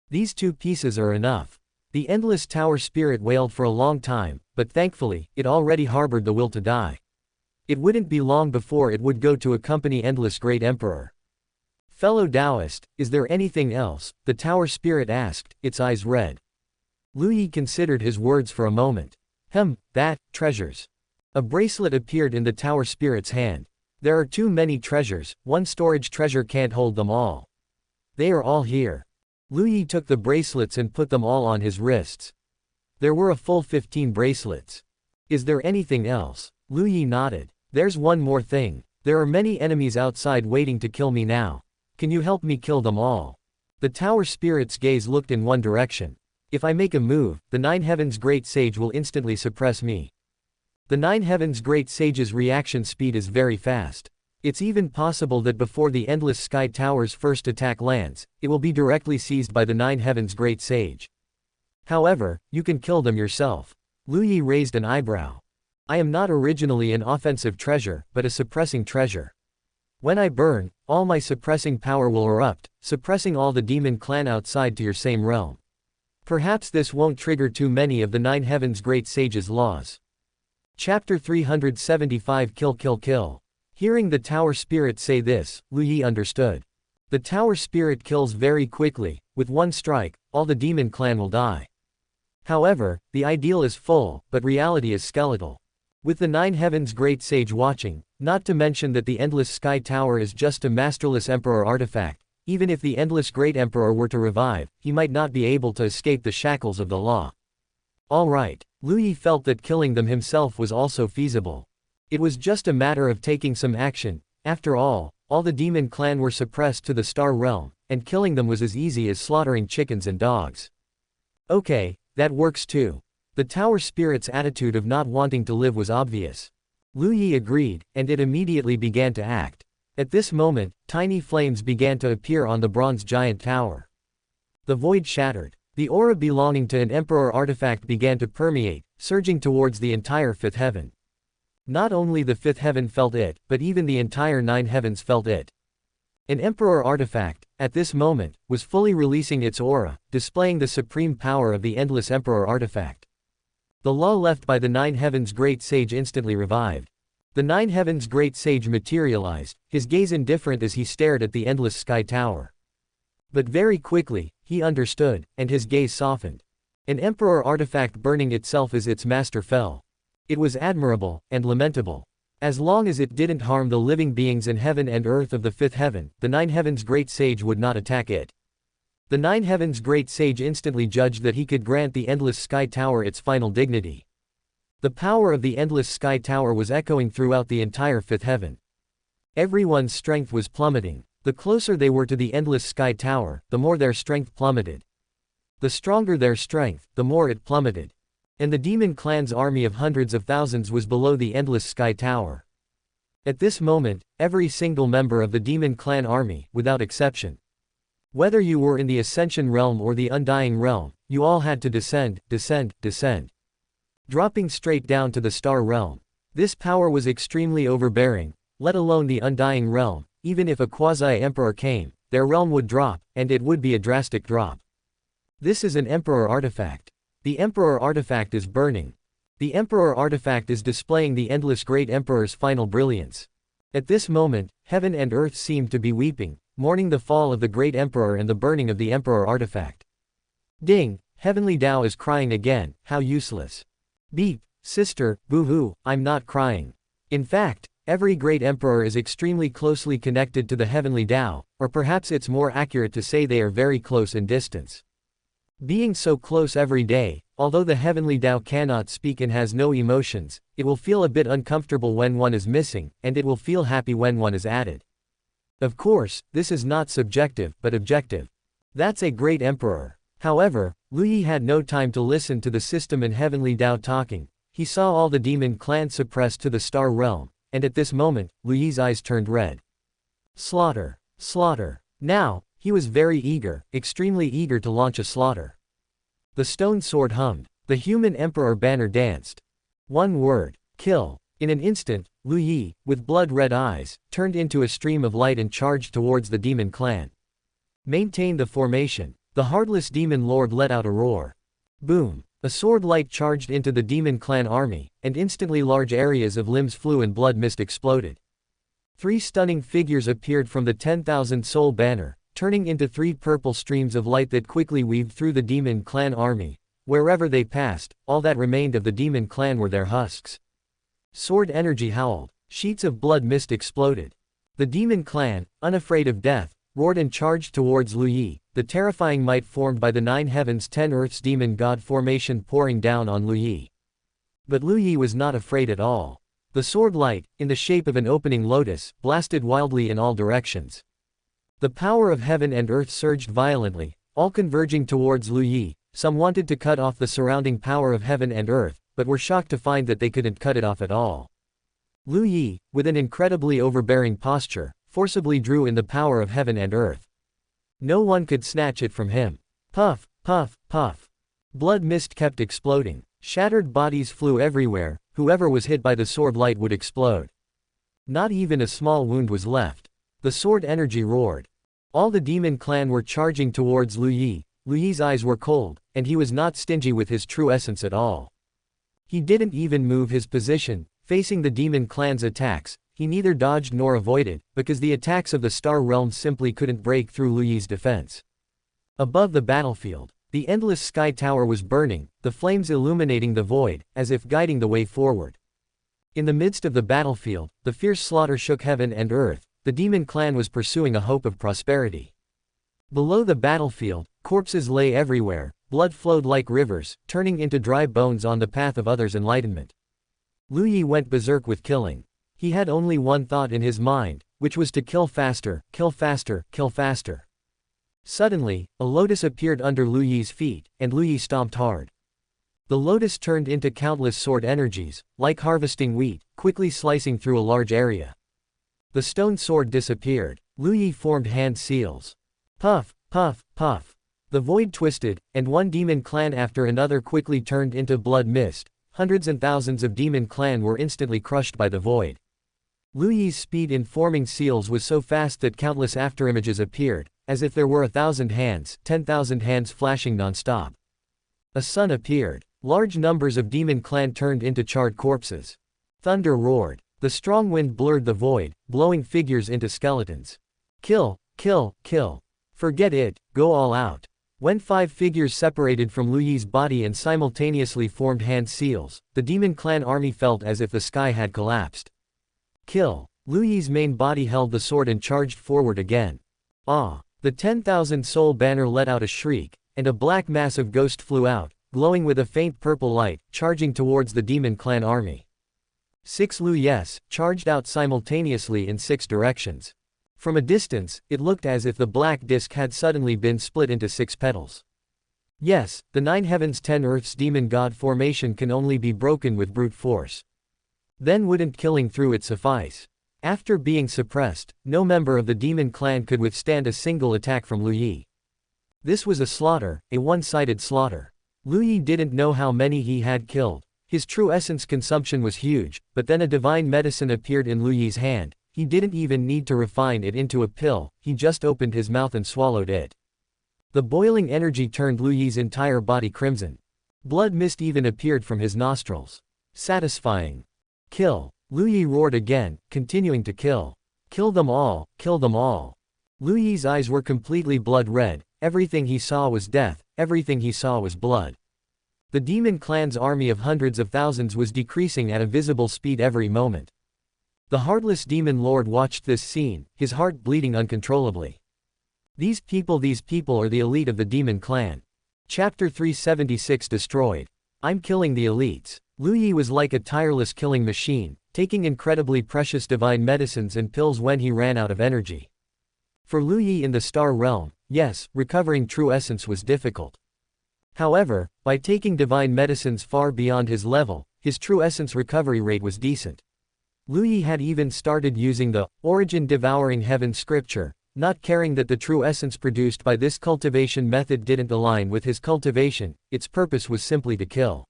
These 2 pieces are enough. The endless tower spirit wailed for a long time, but thankfully, it already harbored the will to die. It wouldn't be long before it would go to accompany Endless Great Emperor. Fellow Taoist, is there anything else? The tower spirit asked, its eyes red. Lu Yi considered his words for a moment. Treasures. A bracelet appeared in the tower spirit's hand. There are too many treasures, one storage treasure can't hold them all. They are all here. Lu Yi took the bracelets and put them all on his wrists. There were a full 15 bracelets. Is there anything else? Lu Yi nodded. There's one more thing. There are many enemies outside waiting to kill me now. Can you help me kill them all? The tower spirit's gaze looked in one direction. If I make a move, the 9 Heavens Great Sage will instantly suppress me. The 9 Heavens Great Sage's reaction speed is very fast. It's even possible that before the Endless Sky Tower's first attack lands, it will be directly seized by the 9 Heavens Great Sage. However, you can kill them yourself. Lu Yi raised an eyebrow. I am not originally an offensive treasure, but a suppressing treasure. When I burn, all my suppressing power will erupt, suppressing all the demon clan outside to your same realm. Perhaps this won't trigger too many of the 9 Heavens Great Sage's laws. Chapter 375 Kill Kill Kill. Hearing the tower spirit say this, Lu Yi understood. The tower spirit kills very quickly, with one strike, all the demon clan will die. However, the ideal is full, but reality is skeletal. With the 9 Heavens Great Sage watching, not to mention that the Endless Sky Tower is just a masterless Emperor artifact, even if the Endless Great Emperor were to revive, he might not be able to escape the shackles of the law. Alright, Lu Yi felt that killing them himself was also feasible. It was just a matter of taking some action. After all the demon clan were suppressed to the star realm, and killing them was as easy as slaughtering chickens and dogs. Okay, that works too. The tower spirit's attitude of not wanting to live was obvious. Lu Yi agreed, and it immediately began to act. At this moment, tiny flames began to appear on the bronze giant tower. The void shattered. The aura belonging to an emperor artifact began to permeate, surging towards the entire 5th heaven. Not only the 5th heaven felt it, but even the entire 9 heavens felt it. An emperor artifact, at this moment, was fully releasing its aura, displaying the supreme power of the endless emperor artifact. The law left by the 9 Heavens Great Sage instantly revived. The 9 Heavens Great Sage materialized, his gaze indifferent as he stared at the Endless Sky Tower. But very quickly, he understood, and his gaze softened. An Emperor artifact burning itself as its master fell. It was admirable, and lamentable. As long as it didn't harm the living beings in heaven and earth of the 5th heaven, the 9 Heavens Great Sage would not attack it. The 9 Heavens Great Sage instantly judged that he could grant the Endless Sky Tower its final dignity. The power of the Endless Sky Tower was echoing throughout the entire 5th heaven. Everyone's strength was plummeting. The closer they were to the Endless Sky Tower, the more their strength plummeted. The stronger their strength, the more it plummeted. And the demon clan's army of hundreds of thousands was below the Endless Sky Tower. At this moment, every single member of the demon clan army, without exception, whether you were in the Ascension realm or the Undying realm, you all had to descend, dropping straight down to the Star realm. This power was extremely overbearing, let alone the Undying realm. Even if a quasi-emperor came, their realm would drop, and it would be a drastic drop. This is an Emperor artifact. The Emperor artifact is burning. The Emperor artifact is displaying the Endless Great Emperor's final brilliance. At this moment, heaven and earth seemed to be weeping, mourning the fall of the Great Emperor and the burning of the Emperor artifact. Ding! Heavenly Dao is crying again, how useless. Beep! Sister, boo-hoo, I'm not crying. In fact, Every great emperor is extremely closely connected to the Heavenly Dao, or perhaps it's more accurate to say they are very close in distance. Being so close every day, although the Heavenly Dao cannot speak and has no emotions, it will feel a bit uncomfortable when one is missing, and it will feel happy when one is added. Of course, this is not subjective, but objective. That's a great emperor. However, Lu Yi had no time to listen to the system and Heavenly Dao talking. He saw all the demon clans suppressed to the star realm, and at this moment, Lu Yi's eyes turned red. Slaughter. Slaughter. Now, he was very eager, extremely eager to launch a slaughter. The stone sword hummed. The human emperor banner danced. One word. Kill. In an instant, Lu Yi, with blood-red eyes, turned into a stream of light and charged towards the demon clan. Maintain the formation. The heartless demon lord let out a roar. Boom. A sword light charged into the demon clan army, and instantly large areas of limbs flew and blood mist exploded. 3 stunning figures appeared from the 10,000 soul banner, turning into 3 purple streams of light that quickly weaved through the demon clan army. Wherever they passed, all that remained of the demon clan were their husks. Sword energy howled. Sheets of blood mist exploded. The demon clan, unafraid of death, roared and charged towards Lu Yi, the terrifying might formed by the 9 heavens 10 earths demon god formation pouring down on Lu Yi. But Lu Yi was not afraid at all. The sword light, in the shape of an opening lotus, blasted wildly in all directions. The power of heaven and earth surged violently, all converging towards Lu Yi. Some wanted to cut off the surrounding power of heaven and earth, but were shocked to find that they couldn't cut it off at all. Lu Yi, with an incredibly overbearing posture, forcibly drew in the power of heaven and earth. No one could snatch it from him. Puff, puff, puff. Blood mist kept exploding. Shattered bodies flew everywhere. Whoever was hit by the sword light would explode. Not even a small wound was left. The sword energy roared. All the demon clan were charging towards Lu Yi. Lu Yi's eyes were cold, and he was not stingy with his true essence at all. He didn't even move his position, facing the demon clan's attacks. He neither dodged nor avoided, because the attacks of the star realm simply couldn't break through Lu Yi's defense. Above the battlefield, the endless sky tower was burning, the flames illuminating the void, as if guiding the way forward. In the midst of the battlefield, the fierce slaughter shook heaven and earth. The demon clan was pursuing a hope of prosperity. Below the battlefield, corpses lay everywhere, blood flowed like rivers, turning into dry bones on the path of others' enlightenment. Lu Yi went berserk with killing. He had only one thought in his mind, which was to kill faster, kill faster, kill faster. Suddenly, a lotus appeared under Lu Yi's feet, and Lu Yi stomped hard. The lotus turned into countless sword energies, like harvesting wheat, quickly slicing through a large area. The stone sword disappeared. Lu Yi formed hand seals. Puff, puff, puff. The void twisted, and one demon clan after another quickly turned into blood mist. Hundreds and thousands of demon clan were instantly crushed by the void. Lu Yi's speed in forming seals was so fast that countless afterimages appeared, as if there were 1,000 hands, 10,000 hands flashing non-stop. A sun appeared. Large numbers of demon clan turned into charred corpses. Thunder roared. The strong wind blurred the void, blowing figures into skeletons. Kill, kill, kill. Forget it, go all out. When 5 figures separated from Lu Yi's body and simultaneously formed hand seals, the demon clan army felt as if the sky had collapsed. Kill. Lu Yi's main body held the sword and charged forward again. Ah! The 10,000 soul banner let out a shriek, and a black mass of ghost flew out, glowing with a faint purple light, charging towards the demon clan army. 6 Lu Yes charged out simultaneously in 6 directions. From a distance, it looked as if the black disk had suddenly been split into 6 petals. Yes, the 9 heavens 10 earths demon god formation can only be broken with brute force. Then wouldn't killing through it suffice? After being suppressed, no member of the demon clan could withstand a single attack from Lu Yi. This was a slaughter, a one-sided slaughter. Lu Yi didn't know how many he had killed. His true essence consumption was huge, but then a divine medicine appeared in Lu Yi's hand. He didn't even need to refine it into a pill, he just opened his mouth and swallowed it. The boiling energy turned Lu Yi's entire body crimson. Blood mist even appeared from his nostrils. Satisfying. Kill. Lu Yi roared again, continuing to kill. Kill them all, kill them all. Lu Yi's eyes were completely blood red, everything he saw was death, everything he saw was blood. The demon clan's army of hundreds of thousands was decreasing at a visible speed every moment. The heartless demon lord watched this scene, his heart bleeding uncontrollably. These people are the elite of the demon clan. Chapter 376 Destroyed. I'm killing the elites. Lu Yi was like a tireless killing machine, taking incredibly precious divine medicines and pills when he ran out of energy. For Lu Yi in the star realm, yes, recovering true essence was difficult. However, by taking divine medicines far beyond his level, his true essence recovery rate was decent. Lu Yi had even started using the origin devouring heaven scripture, not caring that the true essence produced by this cultivation method didn't align with his cultivation, its purpose was simply to kill.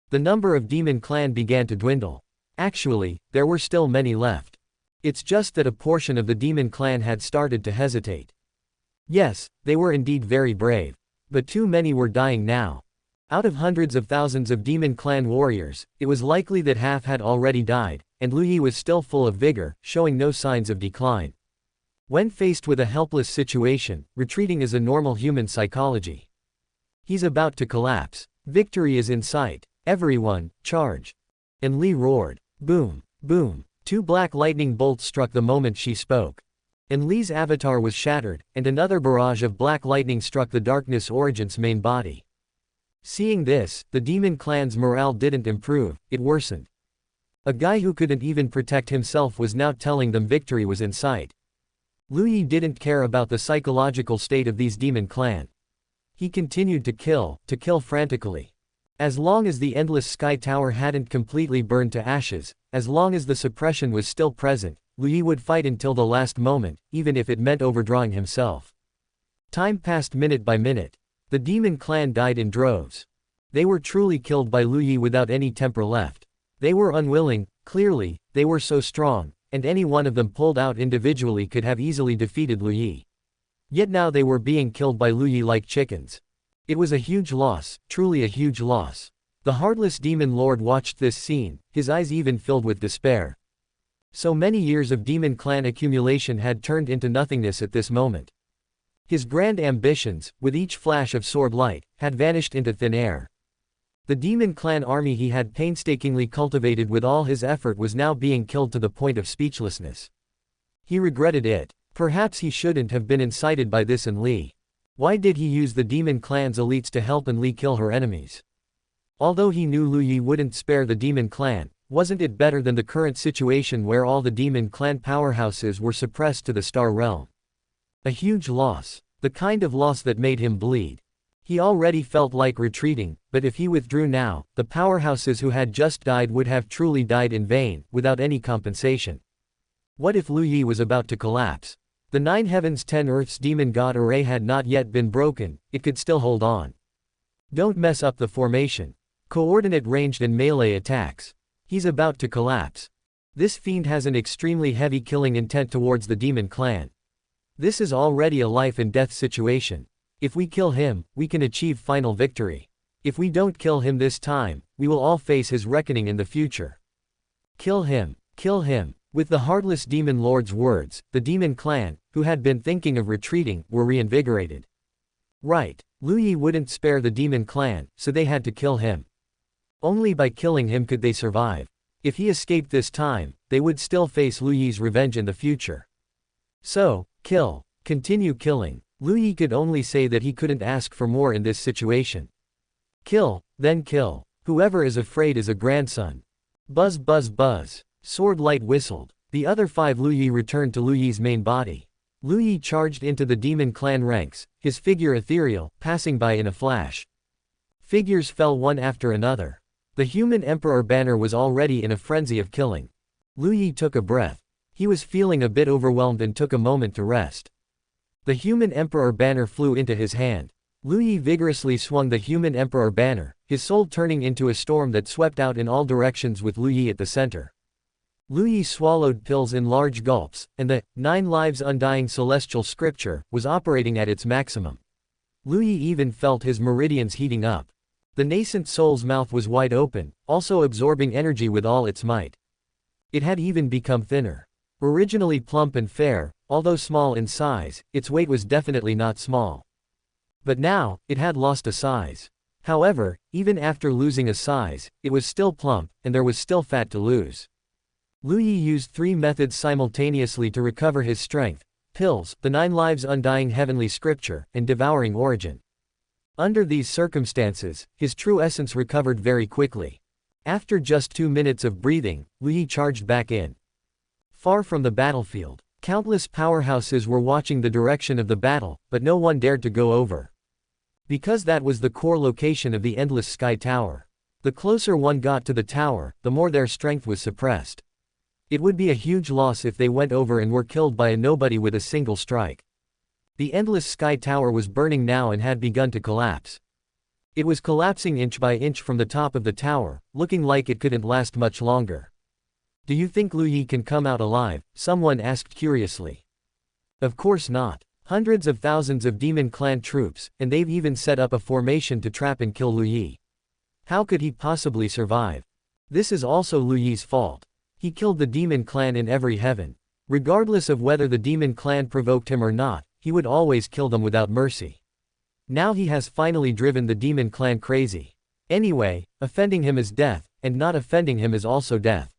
The number of demon clan began to dwindle. Actually, there were still many left. It's just that a portion of the demon clan had started to hesitate. Yes, they were indeed very brave. But too many were dying now. Out of hundreds of thousands of demon clan warriors, it was likely that half had already died, and Lu Yi was still full of vigor, showing no signs of decline. When faced with a helpless situation, retreating is a normal human psychology. He's about to collapse. Victory is in sight. Everyone, charge. And Li roared. Boom, boom. Two black lightning bolts struck the moment she spoke. And Li's avatar was shattered, and another barrage of black lightning struck the Darkness Origins main body. Seeing this, the demon clan's morale didn't improve, it worsened. A guy who couldn't even protect himself was now telling them victory was in sight. Lu Yi didn't care about the psychological state of these demon clan. He continued to kill frantically. As long as the endless sky tower hadn't completely burned to ashes, as long as the suppression was still present, Lu Yi would fight until the last moment, even if it meant overdrawing himself. Time passed minute by minute. The demon clan died in droves. They were truly killed by Lu Yi without any temper left. They were unwilling, clearly, they were so strong, and any one of them pulled out individually could have easily defeated Lu Yi. Yet now they were being killed by Lu Yi like chickens. It was a huge loss, truly a huge loss. The heartless demon lord watched this scene, his eyes even filled with despair. So many years of demon clan accumulation had turned into nothingness at this moment. His grand ambitions, with each flash of sword light, had vanished into thin air. The demon clan army he had painstakingly cultivated with all his effort was now being killed to the point of speechlessness. He regretted it. Perhaps he shouldn't have been incited by this in Li. Why did he use the demon clan's elites to help Li kill her enemies? Although he knew Lu Yi wouldn't spare the demon clan, wasn't it better than the current situation where all the demon clan powerhouses were suppressed to the star realm? A huge loss. The kind of loss that made him bleed. He already felt like retreating, but if he withdrew now, the powerhouses who had just died would have truly died in vain, without any compensation. What if Lu Yi was about to collapse? The 9 heavens 10 earths demon god array had not yet been broken, it could still hold on. Don't mess up the formation. Coordinate ranged and melee attacks. He's about to collapse. This fiend has an extremely heavy killing intent towards the demon clan. This is already a life and death situation. If we kill him, we can achieve final victory. If we don't kill him this time, we will all face his reckoning in the future. Kill him, kill him. With the heartless demon lord's words, the demon clan, who had been thinking of retreating, were reinvigorated. Right, Lu Yi wouldn't spare the demon clan, so they had to kill him. Only by killing him could they survive. If he escaped this time, they would still face Lu Yi's revenge in the future. So, kill, continue killing. Lu Yi could only say that he couldn't ask for more in this situation. Kill, then kill. Whoever is afraid is a grandson. Buzz buzz buzz. Sword light whistled. The other 5 Lu Yi returned to Lu Yi's main body. Lu Yi charged into the demon clan ranks, his figure ethereal, passing by in a flash. Figures fell one after another. The human emperor banner was already in a frenzy of killing. Lu Yi took a breath. He was feeling a bit overwhelmed and took a moment to rest. The human emperor banner flew into his hand. Lu Yi vigorously swung the human emperor banner, his soul turning into a storm that swept out in all directions with Lu Yi at the center. Lu Yi swallowed pills in large gulps, and the 9 lives undying celestial scripture was operating at its maximum. Lu Yi even felt his meridians heating up. The nascent soul's mouth was wide open, also absorbing energy with all its might. It had even become thinner. Originally plump and fair, although small in size, its weight was definitely not small. But now, it had lost a size. However, even after losing a size, it was still plump, and there was still fat to lose. Lu Yi used 3 methods simultaneously to recover his strength: pills, the 9 lives undying heavenly scripture, and devouring origin. Under these circumstances, his true essence recovered very quickly. After just 2 minutes of breathing, Lu Yi charged back in. Far from the battlefield, countless powerhouses were watching the direction of the battle, but no one dared to go over. Because that was the core location of the endless sky tower. The closer one got to the tower, the more their strength was suppressed. It would be a huge loss if they went over and were killed by a nobody with a single strike. The endless sky tower was burning now and had begun to collapse. It was collapsing inch by inch from the top of the tower, looking like it couldn't last much longer. "Do you think Lu Yi can come out alive?" someone asked curiously. Of course not. Hundreds of thousands of demon clan troops, and they've even set up a formation to trap and kill Lu Yi. How could he possibly survive? This is also Lu Yi's fault. He killed the demon clan in every heaven. Regardless of whether the demon clan provoked him or not, he would always kill them without mercy. Now he has finally driven the demon clan crazy. Anyway, offending him is death, and not offending him is also death.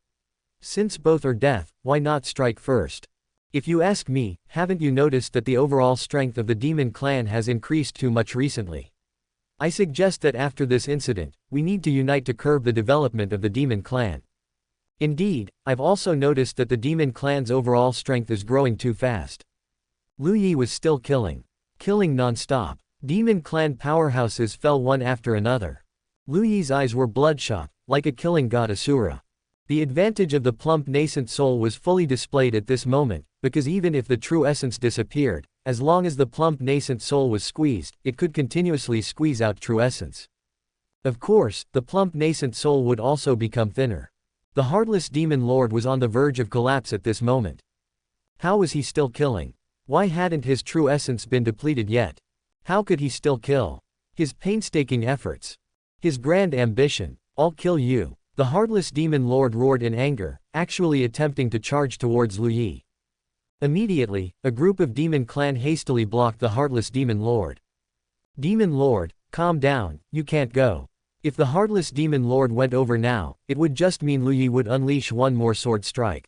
Since both are death, why not strike first? If you ask me, haven't you noticed that the overall strength of the demon clan has increased too much recently? I suggest that after this incident, we need to unite to curb the development of the demon clan. Indeed, I've also noticed that the demon clan's overall strength is growing too fast. Lu Yi was still killing non-stop. Demon clan powerhouses fell one after another. Lu Yi's eyes were bloodshot, like a killing god Asura. The advantage of the plump nascent soul was fully displayed at this moment, because even if the true essence disappeared, as long as the plump nascent soul was squeezed, it could continuously squeeze out true essence. Of course, the plump nascent soul would also become thinner. The heartless demon lord was on the verge of collapse at this moment. How was he still killing? Why hadn't his true essence been depleted yet? How could he still kill? His painstaking efforts, his grand ambition, "I'll kill you," the heartless demon lord roared in anger, actually attempting to charge towards Lu Yi. Immediately, a group of demon clan hastily blocked the heartless demon lord. "Demon lord, calm down, you can't go." If the heartless demon lord went over now, it would just mean Lu Yi would unleash one more sword strike.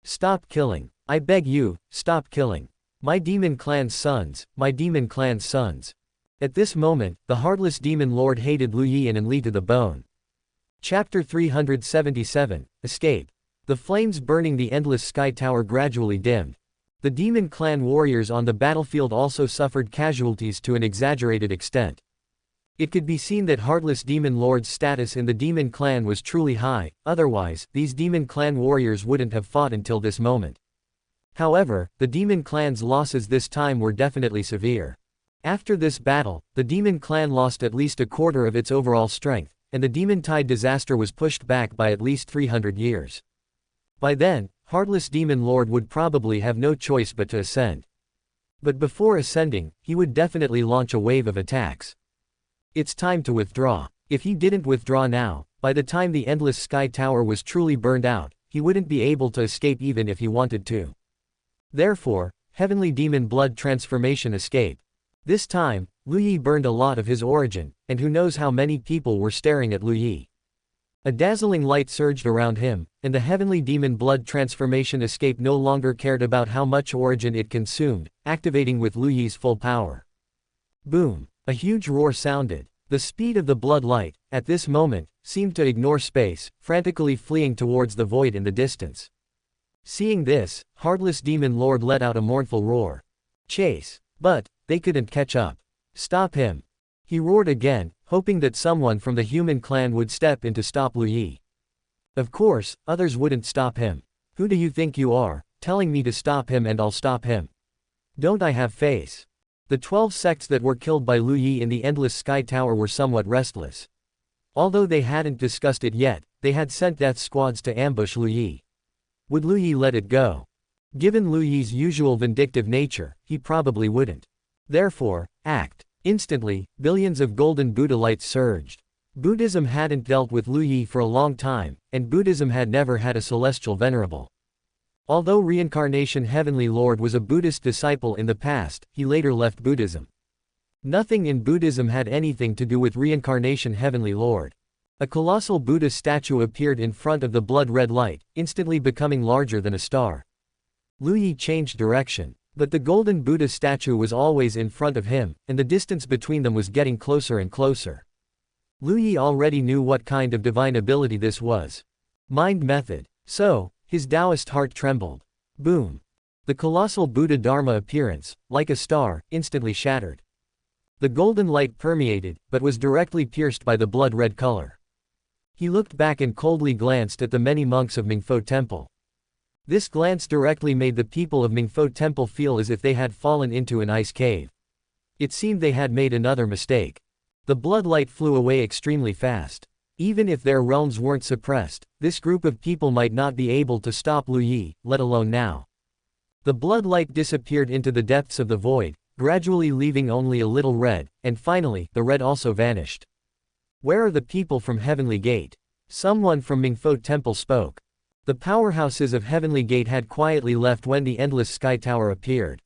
"Stop killing. I beg you, stop killing. My demon clan's sons, my demon clan's sons." At this moment, the heartless demon lord hated Lu Yi and Li to the bone. Chapter 377, Escape. The flames burning the endless sky tower gradually dimmed. The demon clan warriors on the battlefield also suffered casualties to an exaggerated extent. It could be seen that heartless demon lord's status in the demon clan was truly high, otherwise, these demon clan warriors wouldn't have fought until this moment. However, the demon clan's losses this time were definitely severe. After this battle, the demon clan lost at least a quarter of its overall strength, and the demon tide disaster was pushed back by at least 300 years. By then, heartless demon lord would probably have no choice but to ascend. But before ascending, he would definitely launch a wave of attacks. It's time to withdraw. If he didn't withdraw now, by the time the endless sky tower was truly burned out, he wouldn't be able to escape even if he wanted to. Therefore, heavenly demon blood transformation escape. This time, Lu Yi burned a lot of his origin, and who knows how many people were staring at Lu Yi. A dazzling light surged around him, and the heavenly demon blood transformation escape no longer cared about how much origin it consumed, activating with Lu Yi's full power. Boom! A huge roar sounded. The speed of the blood light, at this moment, seemed to ignore space, frantically fleeing towards the void in the distance. Seeing this, heartless demon lord let out a mournful roar. Chase! But they couldn't catch up. Stop him! He roared again, hoping that someone from the human clan would step in to stop Lu Yi. Of course, others wouldn't stop him. Who do you think you are, telling me to stop him and I'll stop him? Don't I have face? The 12 sects that were killed by Lu Yi in the endless sky tower were somewhat restless. Although they hadn't discussed it yet, they had sent death squads to ambush Lu Yi. Would Lu Yi let it go? Given Lu Yi's usual vindictive nature, he probably wouldn't. Therefore, act. Instantly, billions of golden Buddha lights surged. Buddhism hadn't dealt with Lu Yi for a long time, and Buddhism had never had a celestial venerable. Although Reincarnation Heavenly Lord was a Buddhist disciple in the past, he later left Buddhism. Nothing in Buddhism had anything to do with Reincarnation Heavenly Lord. A colossal Buddha statue appeared in front of the blood-red light, instantly becoming larger than a star. Lu Yi changed direction. But the golden Buddha statue was always in front of him, and the distance between them was getting closer and closer. Lu Yi already knew what kind of divine ability this was. Mind method. So, his Taoist heart trembled. Boom. The colossal Buddha Dharma appearance, like a star, instantly shattered. The golden light permeated, but was directly pierced by the blood-red color. He looked back and coldly glanced at the many monks of Mingfo Temple. This glance directly made the people of Mingfo Temple feel as if they had fallen into an ice cave. It seemed they had made another mistake. The blood light flew away extremely fast. Even if their realms weren't suppressed, this group of people might not be able to stop Lu Yi, let alone now. The blood light disappeared into the depths of the void, gradually leaving only a little red, and finally, the red also vanished. Where are the people from Heavenly Gate? Someone from Mingfo Temple spoke. The powerhouses of Heavenly Gate had quietly left when the Endless Sky Tower appeared.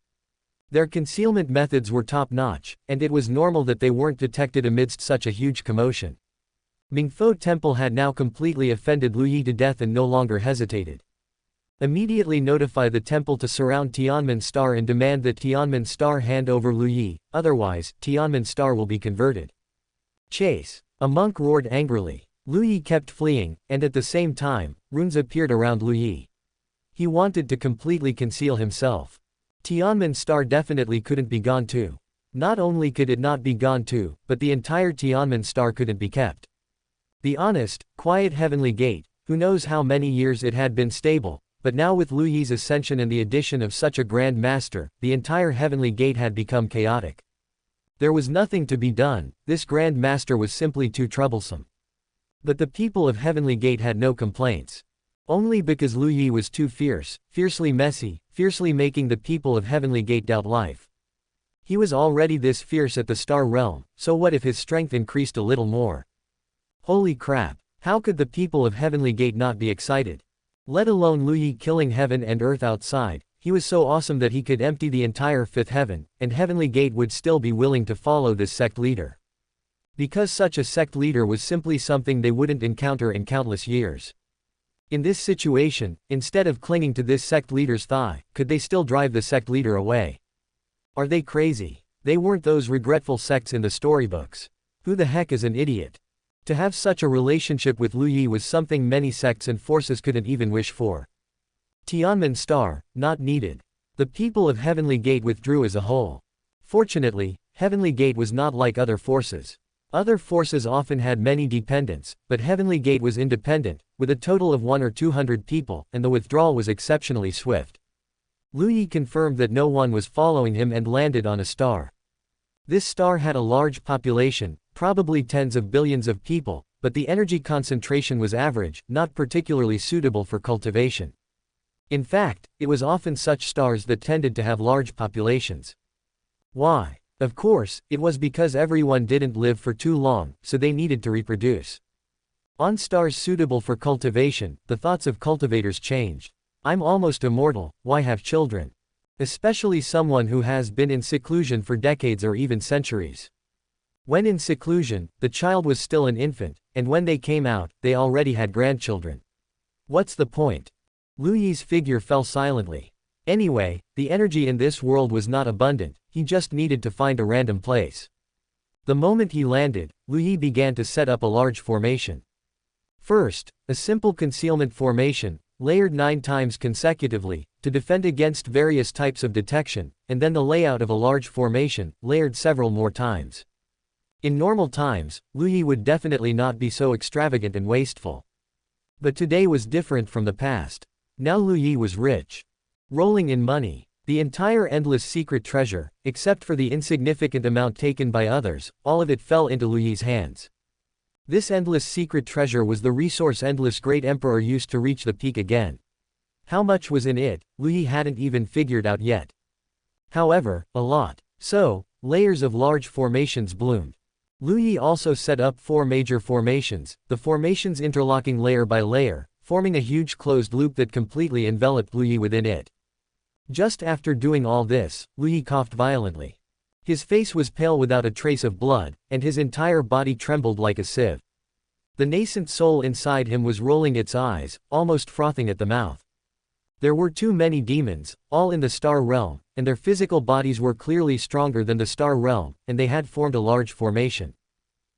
Their concealment methods were top-notch, and it was normal that they weren't detected amidst such a huge commotion. Mingfo Temple had now completely offended Lu Yi to death and no longer hesitated. Immediately notify the temple to surround Tianmen Star and demand that Tianmen Star hand over Lu Yi, otherwise, Tianmen Star will be converted. Chase! A monk roared angrily. Lu Yi kept fleeing, and at the same time, runes appeared around Lu Yi. He wanted to completely conceal himself. Tianmen Star definitely couldn't be gone too. Not only could it not be gone too, but the entire Tianmen Star couldn't be kept. The honest, quiet Heavenly Gate, who knows how many years it had been stable, but now with Lu Yi's ascension and the addition of such a Grand Master, the entire Heavenly Gate had become chaotic. There was nothing to be done, this Grand Master was simply too troublesome. But the people of Heavenly Gate had no complaints. Only because Lu Yi was too fierce, fiercely messy, fiercely making the people of Heavenly Gate doubt life. He was already this fierce at the Star Realm, so what if his strength increased a little more? Holy crap, how could the people of Heavenly Gate not be excited? Let alone Lu Yi killing heaven and earth outside, he was so awesome that he could empty the entire fifth heaven, and Heavenly Gate would still be willing to follow this sect leader. Because such a sect leader was simply something they wouldn't encounter in countless years. In this situation, instead of clinging to this sect leader's thigh, could they still drive the sect leader away? Are they crazy? They weren't those regretful sects in the storybooks. Who the heck is an idiot? To have such a relationship with Lu Yi was something many sects and forces couldn't even wish for. Tianmen Star, not needed. The people of Heavenly Gate withdrew as a whole. Fortunately, Heavenly Gate was not like other forces. Other forces often had many dependents, but Heavenly Gate was independent, with a total of 100 or 200 people, and the withdrawal was exceptionally swift. Lu Yi confirmed that no one was following him and landed on a star. This star had a large population, probably tens of billions of people, but the energy concentration was average, not particularly suitable for cultivation. In fact, it was often such stars that tended to have large populations. Why? Of course, it was because everyone didn't live for too long, so they needed to reproduce. On stars suitable for cultivation, the thoughts of cultivators changed. I'm almost immortal, why have children? Especially someone who has been in seclusion for decades or even centuries. When in seclusion, the child was still an infant, and when they came out, they already had grandchildren. What's the point? Lu Yi's figure fell silently. Anyway, the energy in this world was not abundant, he just needed to find a random place. The moment he landed, Lu Yi began to set up a large formation. First, a simple concealment formation, layered 9 times consecutively, to defend against various types of detection, and then the layout of a large formation, layered several more times. In normal times, Lu Yi would definitely not be so extravagant and wasteful. But today was different from the past. Now Lu Yi was rich. Rolling in money. The entire endless secret treasure, except for the insignificant amount taken by others, all of it fell into Lu Yi's hands. This endless secret treasure was the resource Endless Great Emperor used to reach the peak again. How much was in it, Lu Yi hadn't even figured out yet. However, a lot. So, layers of large formations bloomed. Lu Yi also set up 4 major formations, the formations interlocking layer by layer, forming a huge closed loop that completely enveloped Lu Yi within it. Just after doing all this, Lu Yi coughed violently. His face was pale without a trace of blood, and his entire body trembled like a sieve. The nascent soul inside him was rolling its eyes, almost frothing at the mouth. There were too many demons, all in the star realm, and their physical bodies were clearly stronger than the star realm, and they had formed a large formation.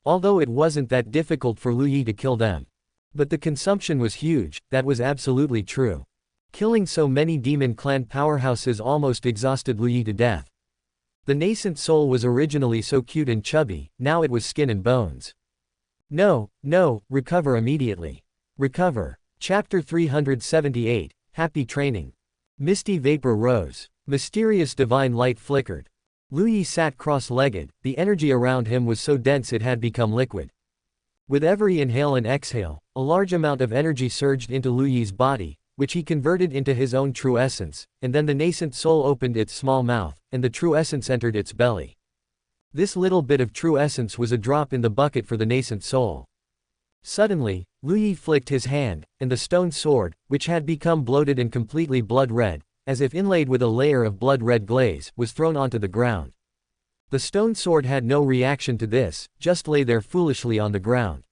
Although it wasn't that difficult for Lu Yi to kill them. But the consumption was huge, that was absolutely true. Killing so many demon clan powerhouses almost exhausted Lu Yi to death. The nascent soul was originally so cute and chubby, now it was skin and bones. No, no, recover immediately. Recover. Chapter 378, Happy Training. Misty vapor rose. Mysterious divine light flickered. Lu Yi sat cross-legged, the energy around him was so dense it had become liquid. With every inhale and exhale, a large amount of energy surged into Lu Yi's body, which he converted into his own true essence, and then the nascent soul opened its small mouth, and the true essence entered its belly. This little bit of true essence was a drop in the bucket for the nascent soul. Suddenly, Lu Yi flicked his hand, and the stone sword, which had become bloated and completely blood-red, as if inlaid with a layer of blood-red glaze, was thrown onto the ground. The stone sword had no reaction to this, just lay there foolishly on the ground.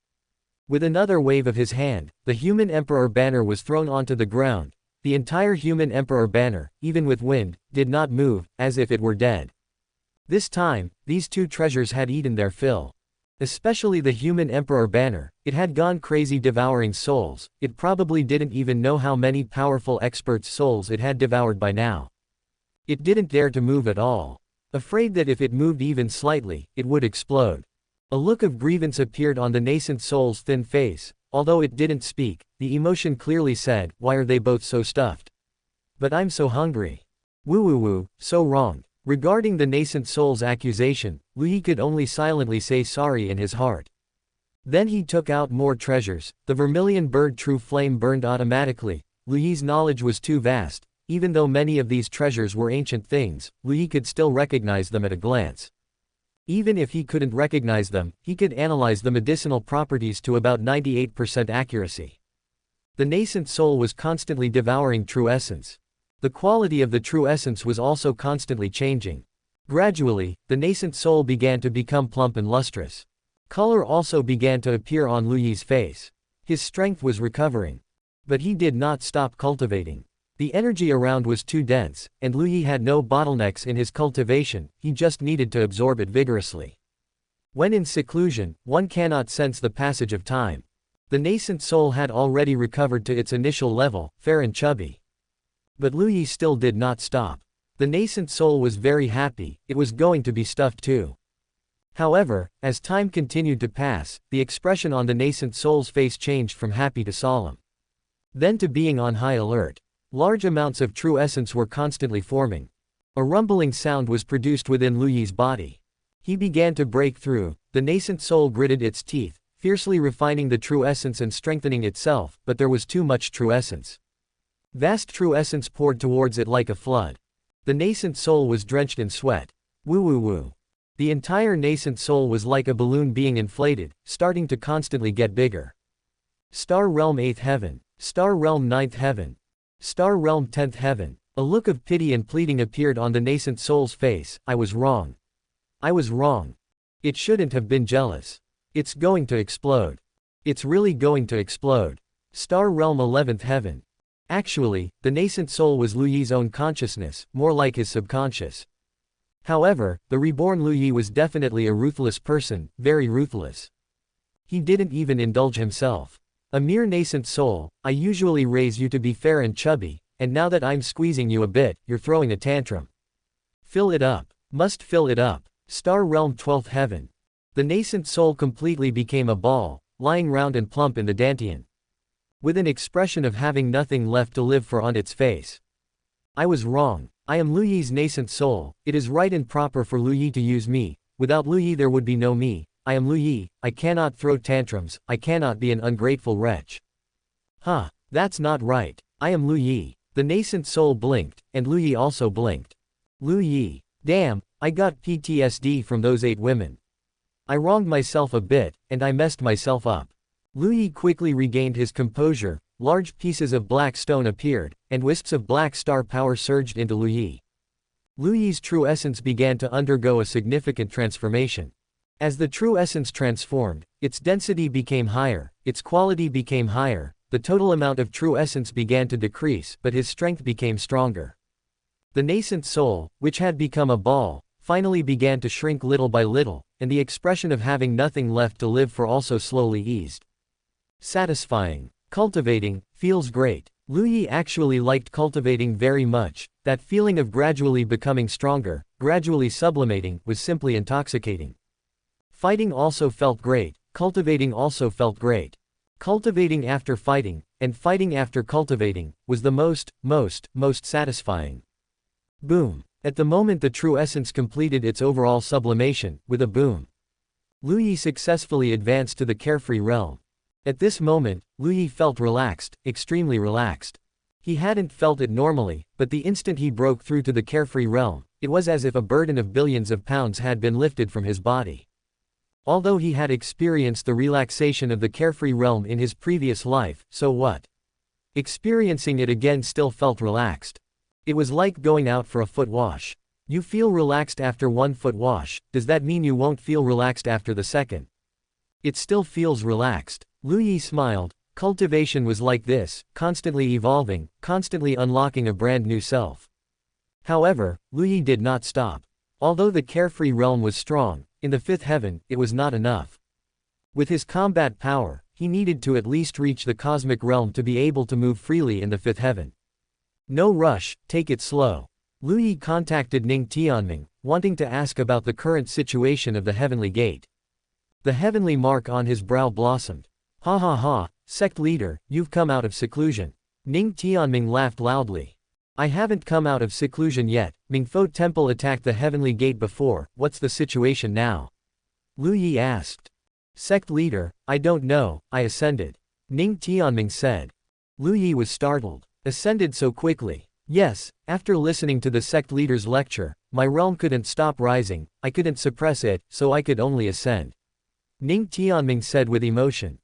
With another wave of his hand, the human emperor banner was thrown onto the ground. The entire human emperor banner, even with wind, did not move, as if it were dead. This time, these two treasures had eaten their fill. Especially the human emperor banner, it had gone crazy devouring souls, it probably didn't even know how many powerful experts' souls it had devoured by now. It didn't dare to move at all. Afraid that if it moved even slightly, it would explode. A look of grievance appeared on the nascent soul's thin face, although it didn't speak, the emotion clearly said, why are they both so stuffed? But I'm so hungry. Woo, so wrong. Regarding the nascent soul's accusation, Lu Yi could only silently say sorry in his heart. Then he took out more treasures, the vermilion bird true flame burned automatically. Lu Yi's knowledge was too vast, even though many of these treasures were ancient things, Lu Yi could still recognize them at a glance. Even if he couldn't recognize them, he could analyze the medicinal properties to about 98% accuracy. The nascent soul was constantly devouring true essence. The quality of the true essence was also constantly changing. Gradually, the nascent soul began to become plump and lustrous. Color also began to appear on Lu Yi's face. His strength was recovering. But he did not stop cultivating. The energy around was too dense, and Lu Yi had no bottlenecks in his cultivation, he just needed to absorb it vigorously. When in seclusion, one cannot sense the passage of time. The nascent soul had already recovered to its initial level, fair and chubby. But Lu Yi still did not stop. The nascent soul was very happy, it was going to be stuffed too. However, as time continued to pass, the expression on the nascent soul's face changed from happy to solemn. Then to being on high alert. Large amounts of true essence were constantly forming. A rumbling sound was produced within Lu Yi's body. He began to break through, the nascent soul gritted its teeth, fiercely refining the true essence and strengthening itself, but there was too much true essence. Vast true essence poured towards it like a flood. The nascent soul was drenched in sweat. Woo. The entire nascent soul was like a balloon being inflated, starting to constantly get bigger. Star Realm 8th Heaven. Star Realm 9th Heaven. Star Realm 10th Heaven. A look of pity and pleading appeared on the nascent soul's face. I was wrong. I was wrong. It shouldn't have been jealous. It's going to explode. It's really going to explode. Star Realm 11th Heaven. Actually, the nascent soul was Lu Yi's own consciousness, more like his subconscious. However, the reborn Lu Yi was definitely a ruthless person, very ruthless. He didn't even indulge himself. A mere nascent soul, I usually raise you to be fair and chubby, and now that I'm squeezing you a bit, you're throwing a tantrum. Fill it up. Must fill it up. Star Realm 12th Heaven. The nascent soul completely became a ball, lying round and plump in the dantian. With an expression of having nothing left to live for on its face. I was wrong. I am Lu Yi's nascent soul, it is right and proper for Lu Yi to use me, without Lu Yi there would be no me. I am Lu Yi, I cannot throw tantrums, I cannot be an ungrateful wretch. Huh, that's not right. I am Lu Yi. The nascent soul blinked, and Lu Yi also blinked. Lu Yi. Damn, I got PTSD from those 8 women. I wronged myself a bit, and I messed myself up. Lu Yi quickly regained his composure, large pieces of black stone appeared, and wisps of black star power surged into Lu Yi. Lu Yi's true essence began to undergo a significant transformation. As the true essence transformed, its density became higher, its quality became higher, the total amount of true essence began to decrease, but his strength became stronger. The nascent soul, which had become a ball, finally began to shrink little by little, and the expression of having nothing left to live for also slowly eased. Satisfying. Cultivating, feels great. Lu Yi actually liked cultivating very much. That feeling of gradually becoming stronger, gradually sublimating, was simply intoxicating. Fighting also felt great, cultivating also felt great. Cultivating after fighting, and fighting after cultivating, was the most satisfying. Boom. At the moment the true essence completed its overall sublimation, with a boom. Lu Yi successfully advanced to the carefree realm. At this moment, Lu Yi felt relaxed, extremely relaxed. He hadn't felt it normally, but the instant he broke through to the carefree realm, it was as if a burden of billions of pounds had been lifted from his body. Although he had experienced the relaxation of the carefree realm in his previous life, so what? Experiencing it again still felt relaxed. It was like going out for a foot wash. You feel relaxed after one foot wash, does that mean you won't feel relaxed after the second? It still feels relaxed. Lu Yi smiled. Cultivation was like this, constantly evolving, constantly unlocking a brand new self. However, Lu Yi did not stop. Although the carefree realm was strong, in the fifth heaven, it was not enough. With his combat power, he needed to at least reach the cosmic realm to be able to move freely in the fifth heaven. No rush, take it slow. Lu Yi contacted Ning Tianming, wanting to ask about the current situation of the heavenly gate. The heavenly mark on his brow blossomed. Ha ha ha, sect leader, you've come out of seclusion. Ning Tianming laughed loudly. I haven't come out of seclusion yet, Mingfo Temple attacked the heavenly gate before, what's the situation now? Lu Yi asked. Sect leader, I don't know, I ascended. Ning Tianming said. Lu Yi was startled. Ascended so quickly? Yes, after listening to the sect leader's lecture, my realm couldn't stop rising, I couldn't suppress it, so I could only ascend. Ning Tianming said with emotion.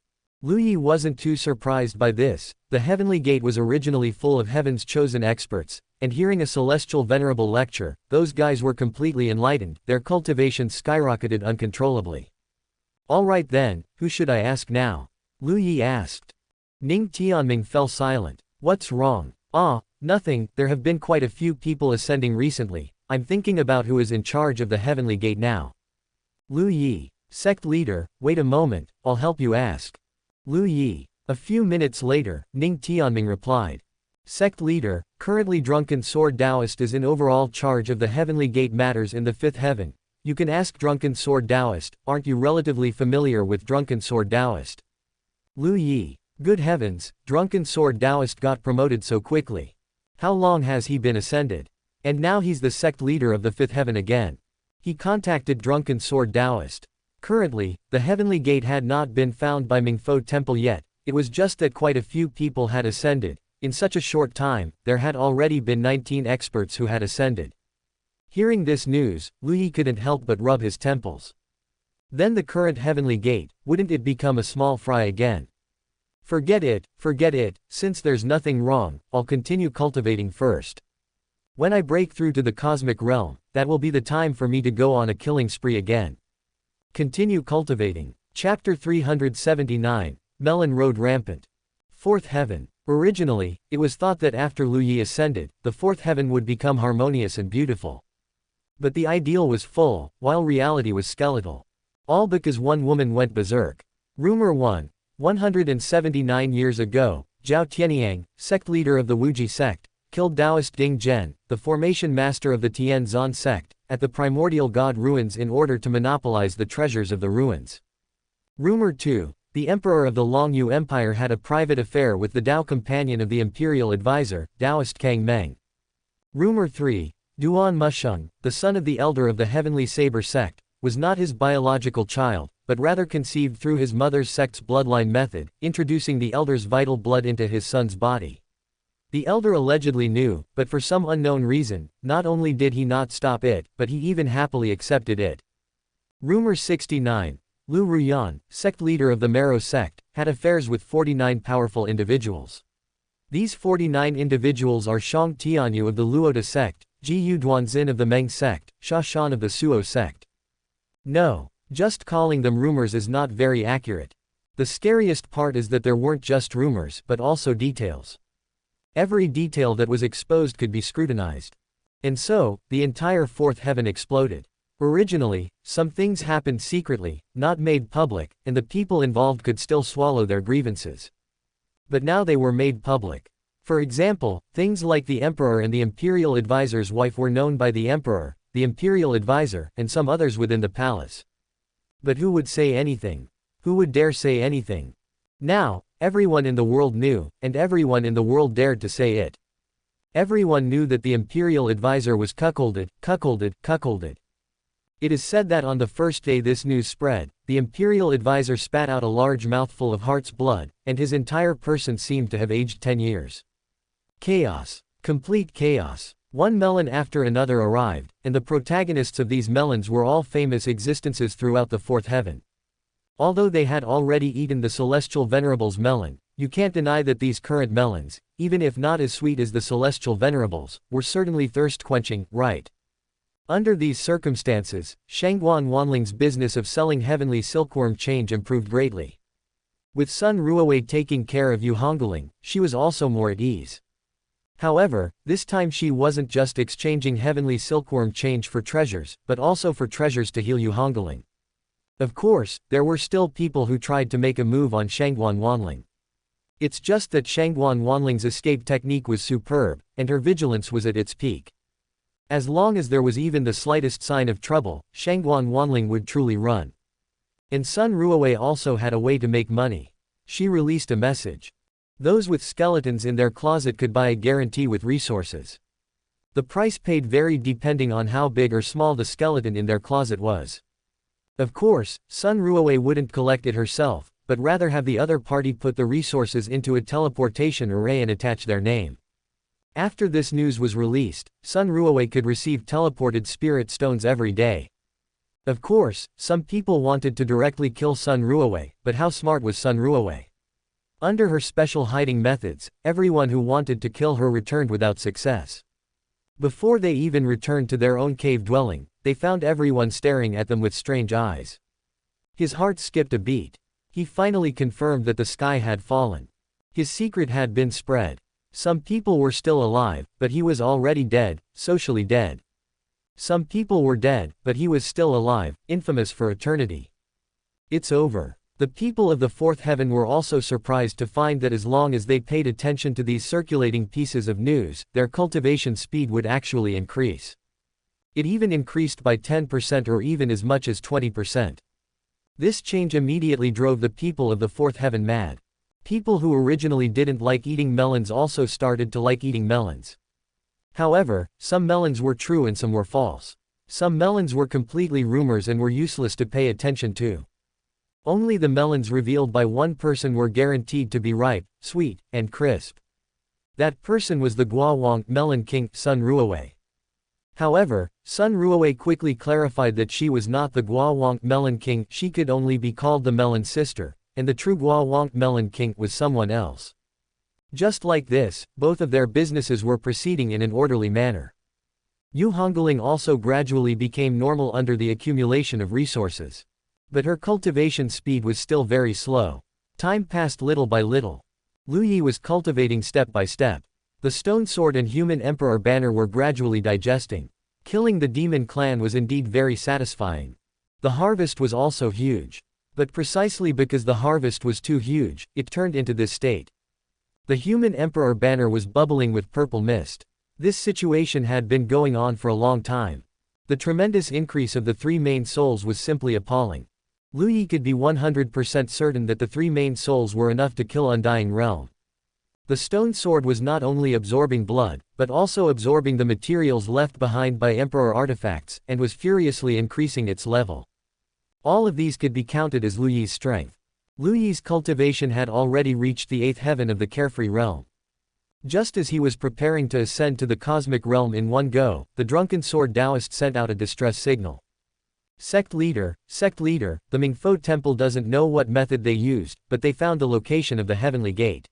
Lu Yi wasn't too surprised by this. The heavenly gate was originally full of heaven's chosen experts, and hearing a celestial venerable lecture, those guys were completely enlightened, their cultivation skyrocketed uncontrollably. Alright then, who should I ask now? Lu Yi asked. Ning Tianming fell silent. What's wrong? Nothing, there have been quite a few people ascending recently, I'm thinking about who is in charge of the heavenly gate now. Lu Yi. Sect leader, wait a moment, I'll help you ask. Lu Yi. A few minutes later, Ning Tianming replied. Sect leader, currently Drunken Sword Taoist is in overall charge of the heavenly gate matters in the fifth heaven. You can ask Drunken Sword Taoist, aren't you relatively familiar with Drunken Sword Taoist? Lu Yi. Good heavens, Drunken Sword Taoist got promoted so quickly. How long has he been ascended? And now he's the sect leader of the fifth heaven again. He contacted Drunken Sword Taoist. Currently, the heavenly gate had not been found by Mingfo Temple yet, it was just that quite a few people had ascended. In such a short time, there had already been 19 experts who had ascended. Hearing this news, Lu Yi couldn't help but rub his temples. Then the current heavenly gate, wouldn't it become a small fry again? Forget it, since there's nothing wrong, I'll continue cultivating first. When I break through to the cosmic realm, that will be the time for me to go on a killing spree again. Continue cultivating. Chapter 379, Melon Road Rampant. Fourth Heaven. Originally, it was thought that after Lu Yi ascended, the fourth heaven would become harmonious and beautiful. But the ideal was full, while reality was skeletal. All because one woman went berserk. Rumor 1. 179 years ago, Zhao Tianyang, sect leader of the Wuji sect, killed Taoist Ding Zhen, the formation master of the Tianzan sect, at the primordial god ruins in order to monopolize the treasures of the ruins. Rumor 2. The emperor of the Longyu Empire had a private affair with the Dao companion of the imperial advisor, Taoist Kang Meng. Rumor 3. Duan Musheng, the son of the elder of the Heavenly Saber sect, was not his biological child, but rather conceived through his mother's sect's bloodline method, introducing the elder's vital blood into his son's body. The elder allegedly knew, but for some unknown reason, not only did he not stop it, but he even happily accepted it. Rumor 69. Lu Ruyan, sect leader of the Maro sect, had affairs with 49 powerful individuals. These 49 individuals are Shang Tianyu of the Luoda sect, Ji Yu Duanzin of the Meng sect, Sha Shan of the Suo sect. No, Just calling them rumors is not very accurate. The scariest part is that there weren't just rumors, but also details. Every detail that was exposed could be scrutinized. And so, the entire fourth heaven exploded. Originally, some things happened secretly, not made public, and the people involved could still swallow their grievances. But now they were made public. For example, things like the emperor and the imperial advisor's wife were known by the emperor, the imperial advisor, and some others within the palace. But who would say anything? Who would dare say anything? Now, everyone in the world knew, and everyone in the world dared to say it. Everyone knew that the imperial advisor was cuckolded. It is said that on the first day this news spread, the imperial advisor spat out a large mouthful of heart's blood, and his entire person seemed to have aged 10 years. Chaos. Complete chaos. One melon after another arrived, and the protagonists of these melons were all famous existences throughout the fourth heaven. Although they had already eaten the celestial venerable's melon, you can't deny that these current melons, even if not as sweet as the celestial venerables, were certainly thirst-quenching, right? Under these circumstances, Shangguan Wanling's business of selling heavenly silkworm change improved greatly. With Sun Ruowei taking care of Hongling, she was also more at ease. However, this time she wasn't just exchanging heavenly silkworm change for treasures, but also for treasures to heal Hongling. Of course, there were still people who tried to make a move on Shangguan Wanling. It's just that Shangguan Wanling's escape technique was superb, and her vigilance was at its peak. As long as there was even the slightest sign of trouble, Shangguan Wanling would truly run. And Sun Ruowei also had a way to make money. She released a message. Those with skeletons in their closet could buy a guarantee with resources. The price paid varied depending on how big or small the skeleton in their closet was. Of course, Sun Ruowei wouldn't collect it herself, but rather have the other party put the resources into a teleportation array and attach their name. After this news was released, Sun Ruowei could receive teleported spirit stones every day. Of course, some people wanted to directly kill Sun Ruowei, but how smart was Sun Ruowei? Under her special hiding methods, everyone who wanted to kill her returned without success. Before they even returned to their own cave dwelling, they found everyone staring at them with strange eyes. His heart skipped a beat. He finally confirmed that the sky had fallen. His secret had been spread. Some people were still alive, but he was already dead, socially dead. Some people were dead, but he was still alive, infamous for eternity. It's over. The people of the fourth heaven were also surprised to find that as long as they paid attention to these circulating pieces of news, their cultivation speed would actually increase. It even increased by 10% or even as much as 20%. This change immediately drove the people of the fourth heaven mad. People who originally didn't like eating melons also started to like eating melons. However, some melons were true and some were false. Some melons were completely rumors and were useless to pay attention to. Only the melons revealed by one person were guaranteed to be ripe, sweet, and crisp. That person was the Guowang melon king, Sun Ruowei. However, Sun Ruowei quickly clarified that she was not the Guowang melon king, she could only be called the melon sister, and the true Guowang melon king was someone else. Just like this, both of their businesses were proceeding in an orderly manner. Hongling also gradually became normal under the accumulation of resources. But her cultivation speed was still very slow. Time passed little by little. Lu Yi was cultivating step by step. The stone sword and human emperor banner were gradually digesting. Killing the demon clan was indeed very satisfying. The harvest was also huge. But precisely because the harvest was too huge, it turned into this state. The human emperor banner was bubbling with purple mist. This situation had been going on for a long time. The tremendous increase of the three main souls was simply appalling. Lu Yi could be 100% certain that the three main souls were enough to kill Undying Realm. The stone sword was not only absorbing blood, but also absorbing the materials left behind by Emperor artifacts, and was furiously increasing its level. All of these could be counted as Lu Yi's strength. Lu Yi's cultivation had already reached the 8th heaven of the carefree realm. Just as he was preparing to ascend to the cosmic realm in one go, the drunken sword Taoist sent out a distress signal. Sect leader, the Mingfo temple doesn't know what method they used, but they found the location of the heavenly gate.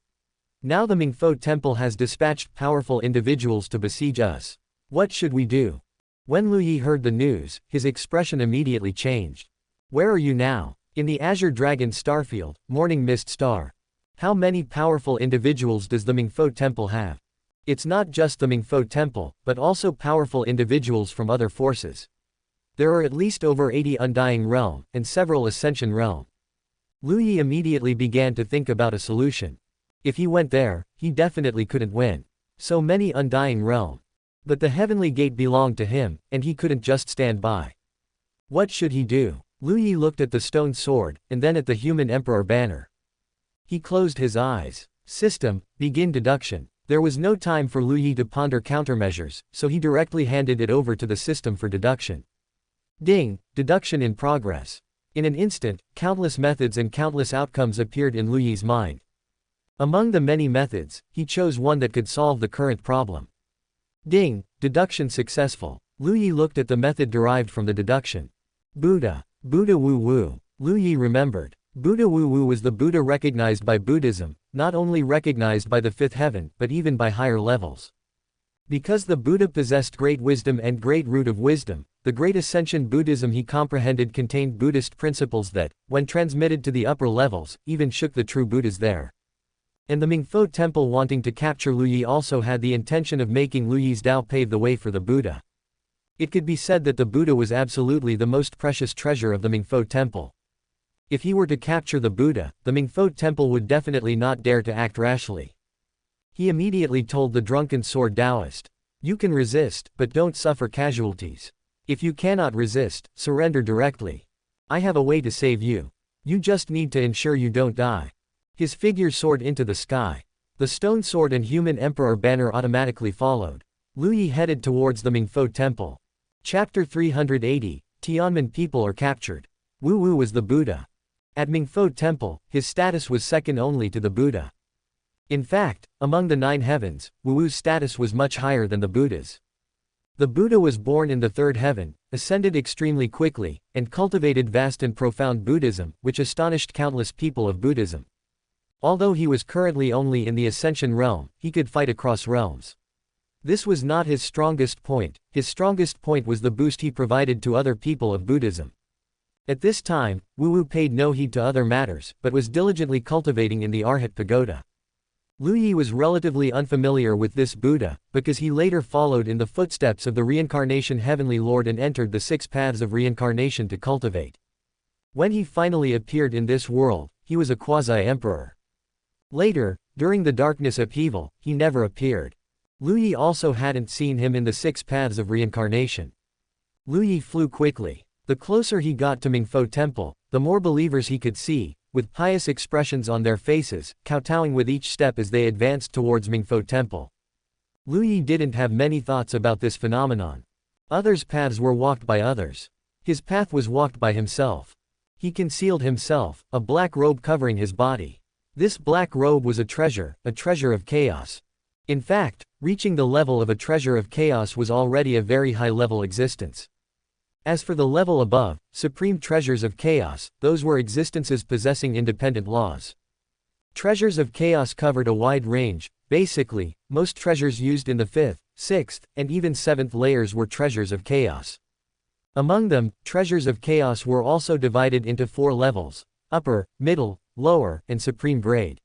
Now the Mingfo temple has dispatched powerful individuals to besiege us. What should we do? When Lu Yi heard the news, his expression immediately changed. Where are you now? In the Azure Dragon Starfield, Morning Mist Star. How many powerful individuals does the Mingfo Temple have? It's not just the Mingfo Temple, but also powerful individuals from other forces. There are at least over 80 Undying Realm, and several Ascension Realm. Lu Yi immediately began to think about a solution. If he went there, he definitely couldn't win. So many Undying Realm. But the Heavenly Gate belonged to him, and he couldn't just stand by. What should he do? Lu Yi looked at the stone sword, and then at the human emperor banner. He closed his eyes. System, begin deduction. There was no time for Lu Yi to ponder countermeasures, so he directly handed it over to the system for deduction. Ding, deduction in progress. In an instant, countless methods and countless outcomes appeared in Lu Yi's mind. Among the many methods, he chose one that could solve the current problem. Ding, deduction successful. Lu Yi looked at the method derived from the deduction. Buddha. Buddha Wu Wu. Lu Yi remembered. Buddha Wu Wu was the Buddha recognized by Buddhism, not only recognized by the fifth heaven, but even by higher levels. Because the Buddha possessed great wisdom and great root of wisdom, the great ascension Buddhism he comprehended contained Buddhist principles that, when transmitted to the upper levels, even shook the true Buddhas there. And the Mingfo Temple wanting to capture Lu Yi also had the intention of making Lu Yi's Dao pave the way for the Buddha. It could be said that the Buddha was absolutely the most precious treasure of the Mingfo Temple. If he were to capture the Buddha, the Mingfo Temple would definitely not dare to act rashly. He immediately told the drunken sword Taoist, "You can resist, but don't suffer casualties. If you cannot resist, surrender directly. I have a way to save you. You just need to ensure you don't die." His figure soared into the sky. The stone sword and human emperor banner automatically followed. Lu Yi headed towards the Mingfo Temple. Chapter 380, Tianmen people are captured. Wu Wu was the Buddha. At Mingfo Temple, his status was second only to the Buddha. In fact, among the 9 heavens, Wu Wu's status was much higher than the Buddha's. The Buddha was born in the third heaven, ascended extremely quickly, and cultivated vast and profound Buddhism, which astonished countless people of Buddhism. Although he was currently only in the Ascension realm, he could fight across realms. This was not his strongest point. His strongest point was the boost he provided to other people of Buddhism. At this time, Wu Wu paid no heed to other matters, but was diligently cultivating in the Arhat Pagoda. Lu Yi was relatively unfamiliar with this Buddha, because he later followed in the footsteps of the Reincarnation Heavenly Lord and entered the 6 paths of reincarnation to cultivate. When he finally appeared in this world, he was a quasi-emperor. Later, during the darkness upheaval, he never appeared. Lu Yi also hadn't seen him in the 6 paths of reincarnation. Lu Yi flew quickly. The closer he got to Mingfo Temple, the more believers he could see, with pious expressions on their faces, kowtowing with each step as they advanced towards Mingfo Temple. Lu Yi didn't have many thoughts about this phenomenon. Others' paths were walked by others. His path was walked by himself. He concealed himself, a black robe covering his body. This black robe was a treasure of chaos. In fact, reaching the level of a treasure of chaos was already a very high-level existence. As for the level above, supreme treasures of chaos, those were existences possessing independent laws. Treasures of chaos covered a wide range. Basically, most treasures used in the 5th, 6th, and even 7th layers were treasures of chaos. Among them, treasures of chaos were also divided into 4 levels: upper, middle, lower, and supreme grade.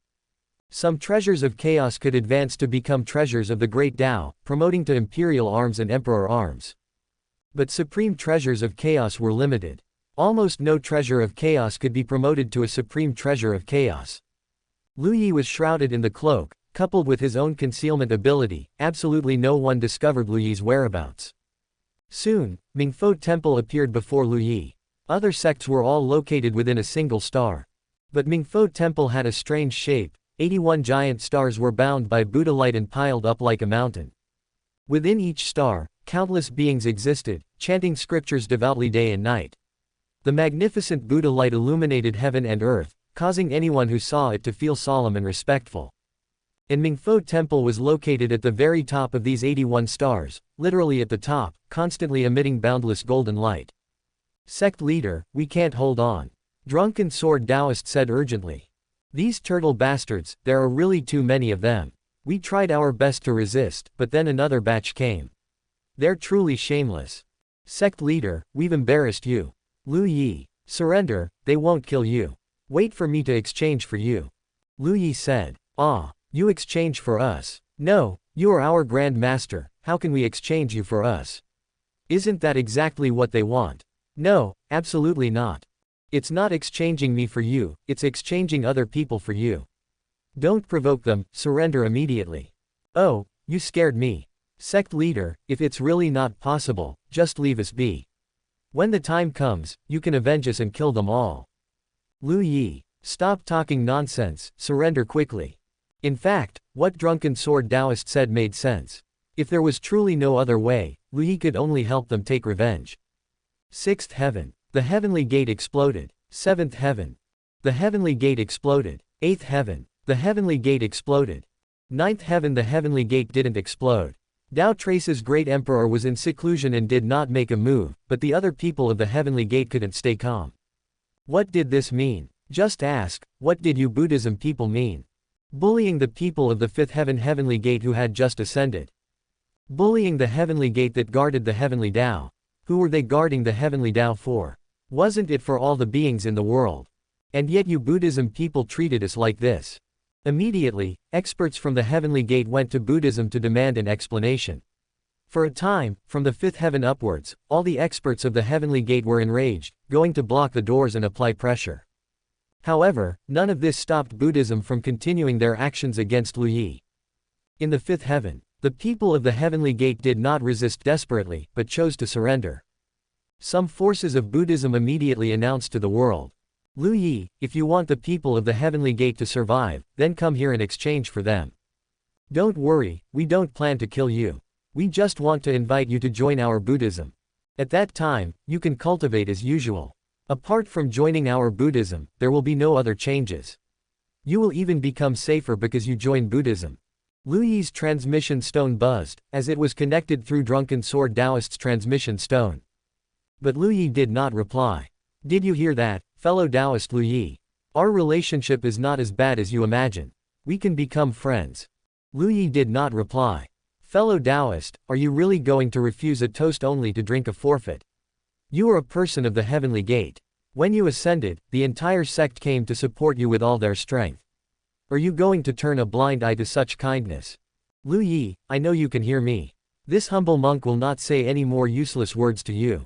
Some treasures of chaos could advance to become treasures of the Great Dao, promoting to imperial arms and emperor arms. But supreme treasures of chaos were limited. Almost no treasure of chaos could be promoted to a supreme treasure of chaos. Lu Yi was shrouded in the cloak, coupled with his own concealment ability. Absolutely no one discovered Lu Yi's whereabouts. Soon, Mingfo Temple appeared before Lu Yi. Other sects were all located within a single star. But Mingfo Temple had a strange shape. 81 giant stars were bound by Buddha light and piled up like a mountain. Within each star, countless beings existed, chanting scriptures devoutly day and night. The magnificent Buddha light illuminated heaven and earth, causing anyone who saw it to feel solemn and respectful. And Mingfo Temple was located at the very top of these 81 stars, literally at the top, constantly emitting boundless golden light. Sect leader, we can't hold on. Drunken Sword Taoist said urgently. These turtle bastards, there are really too many of them. We tried our best to resist, but then another batch came. They're truly shameless. Sect leader, we've embarrassed you. Lu Yi. Surrender, they won't kill you. Wait for me to exchange for you. Lu Yi said. Ah, you exchange for us. No, you are our Grand Master, how can we exchange you for us? Isn't that exactly what they want? No, absolutely not. It's not exchanging me for you, it's exchanging other people for you. Don't provoke them, surrender immediately. Oh, you scared me. Sect leader, if it's really not possible, just leave us be. When the time comes, you can avenge us and kill them all. Lu Yi, stop talking nonsense, surrender quickly. In fact, what drunken sword Taoist said made sense. If there was truly no other way, Lu Yi could only help them take revenge. 6th heaven. The heavenly gate exploded. 7th heaven. The heavenly gate exploded. 8th heaven. The heavenly gate exploded. 9th heaven. The heavenly gate didn't explode. Dao Trace's great emperor was in seclusion and did not make a move, but the other people of the heavenly gate couldn't stay calm. What did this mean? Just ask, what did you Buddhism people mean? Bullying the people of the 5th heaven heavenly gate who had just ascended. Bullying the heavenly gate that guarded the heavenly Dao. Who were they guarding the heavenly Dao for? Wasn't it for all the beings in the world? And yet you Buddhism people treated us like this. Immediately, experts from the heavenly gate went to Buddhism to demand an explanation. For a time, from the 5th heaven upwards, all the experts of the heavenly gate were enraged, going to block the doors and apply pressure. However, none of this stopped Buddhism from continuing their actions against Lu Yi. In the 5th heaven, the people of the heavenly gate did not resist desperately, but chose to surrender. Some forces of Buddhism immediately announced to the world, Lu Yi, if you want the people of the heavenly gate to survive, then come here in exchange for them. Don't worry, we don't plan to kill you. We just want to invite you to join our Buddhism. At that time, you can cultivate as usual. Apart from joining our Buddhism, there will be no other changes. You will even become safer because you join Buddhism. Lu Yi's transmission stone buzzed, as it was connected through Drunken Sword Taoist's transmission stone. But Lu Yi did not reply. Did you hear that, fellow Taoist Lu Yi? Our relationship is not as bad as you imagine. We can become friends. Lu Yi did not reply. Fellow Taoist, are you really going to refuse a toast only to drink a forfeit? You are a person of the heavenly gate. When you ascended, the entire sect came to support you with all their strength. Are you going to turn a blind eye to such kindness? Lu Yi, I know you can hear me. This humble monk will not say any more useless words to you.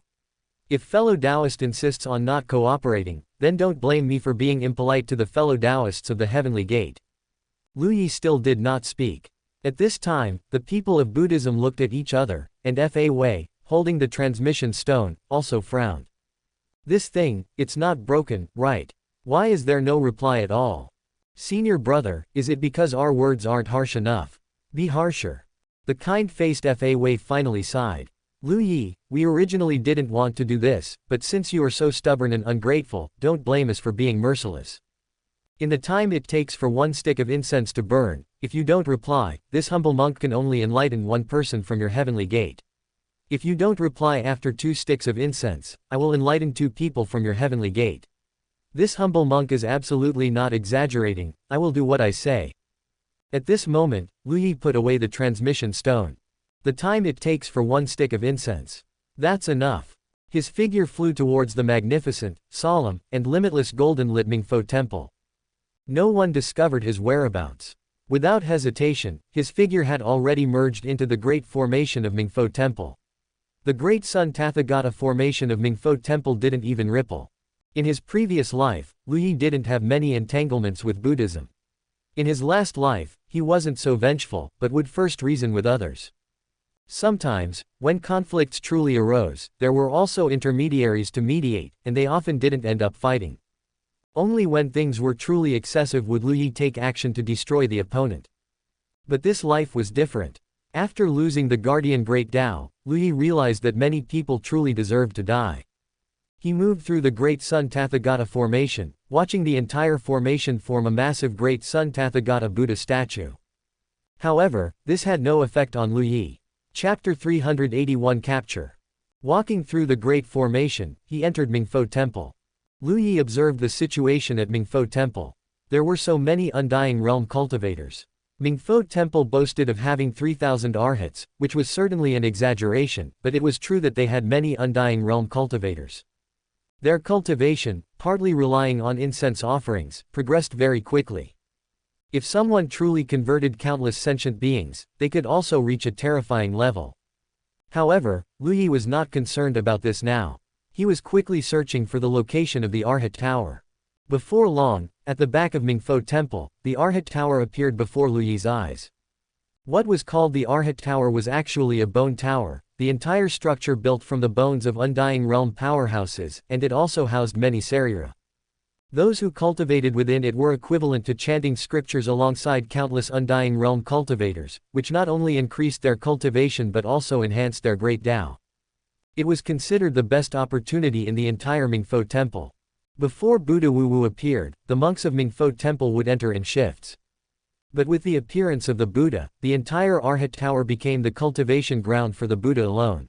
If fellow Taoist insists on not cooperating, then don't blame me for being impolite to the fellow Taoists of the heavenly gate. Lu Yi still did not speak. At this time, the people of Buddhism looked at each other, and Fa Wei, holding the transmission stone, also frowned. This thing, it's not broken, right? Why is there no reply at all? Senior brother, is it because our words aren't harsh enough? Be harsher. The kind-faced Fa Wei finally sighed. Lu Yi, we originally didn't want to do this, but since you are so stubborn and ungrateful, don't blame us for being merciless. In the time it takes for one stick of incense to burn, if you don't reply, this humble monk can only enlighten one person from your heavenly gate. If you don't reply after 2 sticks of incense, I will enlighten 2 people from your heavenly gate. This humble monk is absolutely not exaggerating, I will do what I say. At this moment, Lu Yi put away the transmission stone. The time it takes for 1 stick of incense. That's enough. His figure flew towards the magnificent, solemn, and limitless golden-lit Mingfo temple. No one discovered his whereabouts. Without hesitation, his figure had already merged into the great formation of Mingfo temple. The great Sun Tathagata formation of Mingfo temple didn't even ripple. In his previous life, Lu Yi didn't have many entanglements with Buddhism. In his last life, he wasn't so vengeful, but would first reason with others. Sometimes, when conflicts truly arose, there were also intermediaries to mediate, and they often didn't end up fighting. Only when things were truly excessive would Lu Yi take action to destroy the opponent. But this life was different. After losing the guardian Great Dao, Lu Yi realized that many people truly deserved to die. He moved through the Great Sun Tathagata formation, watching the entire formation form a massive Great Sun Tathagata Buddha statue. However, this had no effect on Lu Yi. Chapter 381 Capture. Walking through the Great Formation, he entered Mingfo Temple. Lu Yi observed the situation at Mingfo Temple. There were so many Undying Realm cultivators. Mingfo Temple boasted of having 3,000 arhats, which was certainly an exaggeration, but it was true that they had many Undying Realm cultivators. Their cultivation, partly relying on incense offerings, progressed very quickly. If someone truly converted countless sentient beings, they could also reach a terrifying level. However, Lu Yi was not concerned about this now. He was quickly searching for the location of the Arhat Tower. Before long, at the back of Mingfo Temple, the Arhat Tower appeared before Lu Yi's eyes. What was called the Arhat Tower was actually a bone tower, the entire structure built from the bones of Undying Realm powerhouses, and it also housed many Sarira. Those who cultivated within it were equivalent to chanting scriptures alongside countless Undying Realm cultivators, which not only increased their cultivation but also enhanced their great Dao. It was considered the best opportunity in the entire Mingfo Temple. Before Buddha Wu Wu appeared, the monks of Mingfo Temple would enter in shifts. But with the appearance of the Buddha, the entire Arhat Tower became the cultivation ground for the Buddha alone.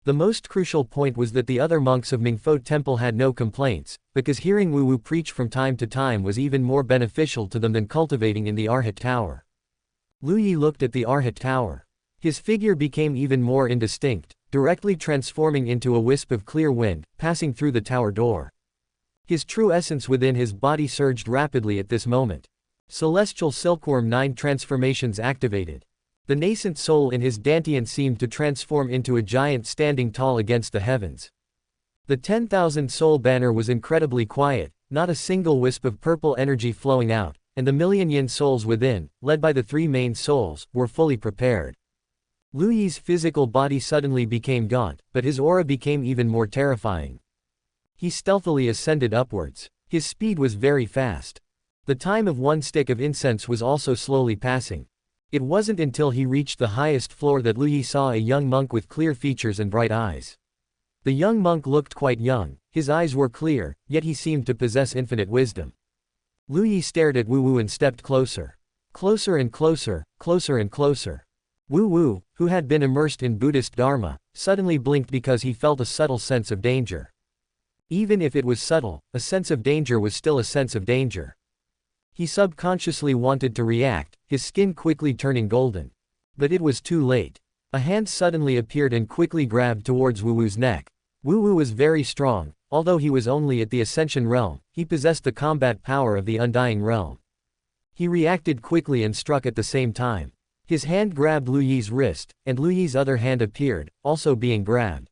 The most crucial point was that the other monks of Mingfo Temple had no complaints, because hearing Wu Wu preach from time to time was even more beneficial to them than cultivating in the Arhat Tower. Lu Yi looked at the Arhat Tower. His figure became even more indistinct, directly transforming into a wisp of clear wind, passing through the tower door. His true essence within his body surged rapidly at this moment. Celestial Silkworm 9 transformations activated. The nascent soul in his Dantian seemed to transform into a giant standing tall against the heavens. The 10,000 soul banner was incredibly quiet, not a single wisp of purple energy flowing out, and the million yin souls within, led by the three main souls, were fully prepared. Lu Yi's physical body suddenly became gaunt, but his aura became even more terrifying. He stealthily ascended upwards. His speed was very fast. The time of one stick of incense was also slowly passing. It wasn't until he reached the highest floor that Lu Yi saw a young monk with clear features and bright eyes. The young monk looked quite young, his eyes were clear, yet he seemed to possess infinite wisdom. Lu Yi stared at Wu Wu and stepped closer. Closer and closer, closer and closer. Wu Wu, who had been immersed in Buddhist Dharma, suddenly blinked because he felt a subtle sense of danger. Even if it was subtle, a sense of danger was still a sense of danger. He subconsciously wanted to react, his skin quickly turning golden. But it was too late. A hand suddenly appeared and quickly grabbed towards Wu Wu's neck. Wu Wu was very strong, although he was only at the Ascension realm, he possessed the combat power of the Undying realm. He reacted quickly and struck at the same time. His hand grabbed Lu Yi's wrist, and Lu Yi's other hand appeared, also being grabbed.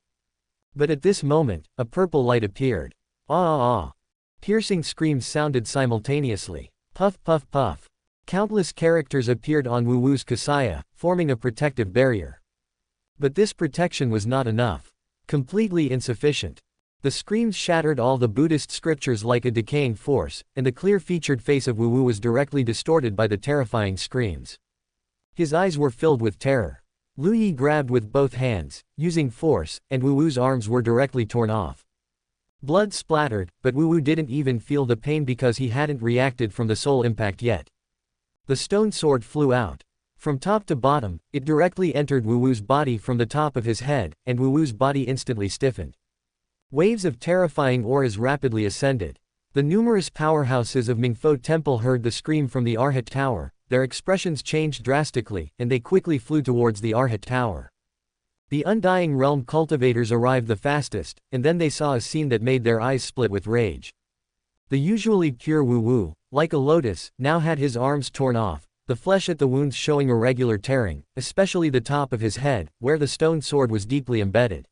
But at this moment, a purple light appeared. Ah ah ah. Piercing screams sounded simultaneously. Puff puff puff. Countless characters appeared on Wu Wu's Kasaya, forming a protective barrier. But this protection was not enough. Completely insufficient. The screams shattered all the Buddhist scriptures like a decaying force, and the clear-featured face of Wu Wu was directly distorted by the terrifying screams. His eyes were filled with terror. Lu Yi grabbed with both hands, using force, and Wu Wu's arms were directly torn off. Blood splattered, but Wu Wu didn't even feel the pain because he hadn't reacted from the soul impact yet. The stone sword flew out. From top to bottom, it directly entered Wu Wu's body from the top of his head, and Wu Wu's body instantly stiffened. Waves of terrifying auras rapidly ascended. The numerous powerhouses of Mingfo Temple heard the scream from the Arhat Tower, their expressions changed drastically, and they quickly flew towards the Arhat Tower. The Undying Realm cultivators arrived the fastest, and then they saw a scene that made their eyes split with rage. The usually pure Wu Wu, like a lotus, now had his arms torn off, the flesh at the wounds showing irregular tearing, especially the top of his head, where the stone sword was deeply embedded.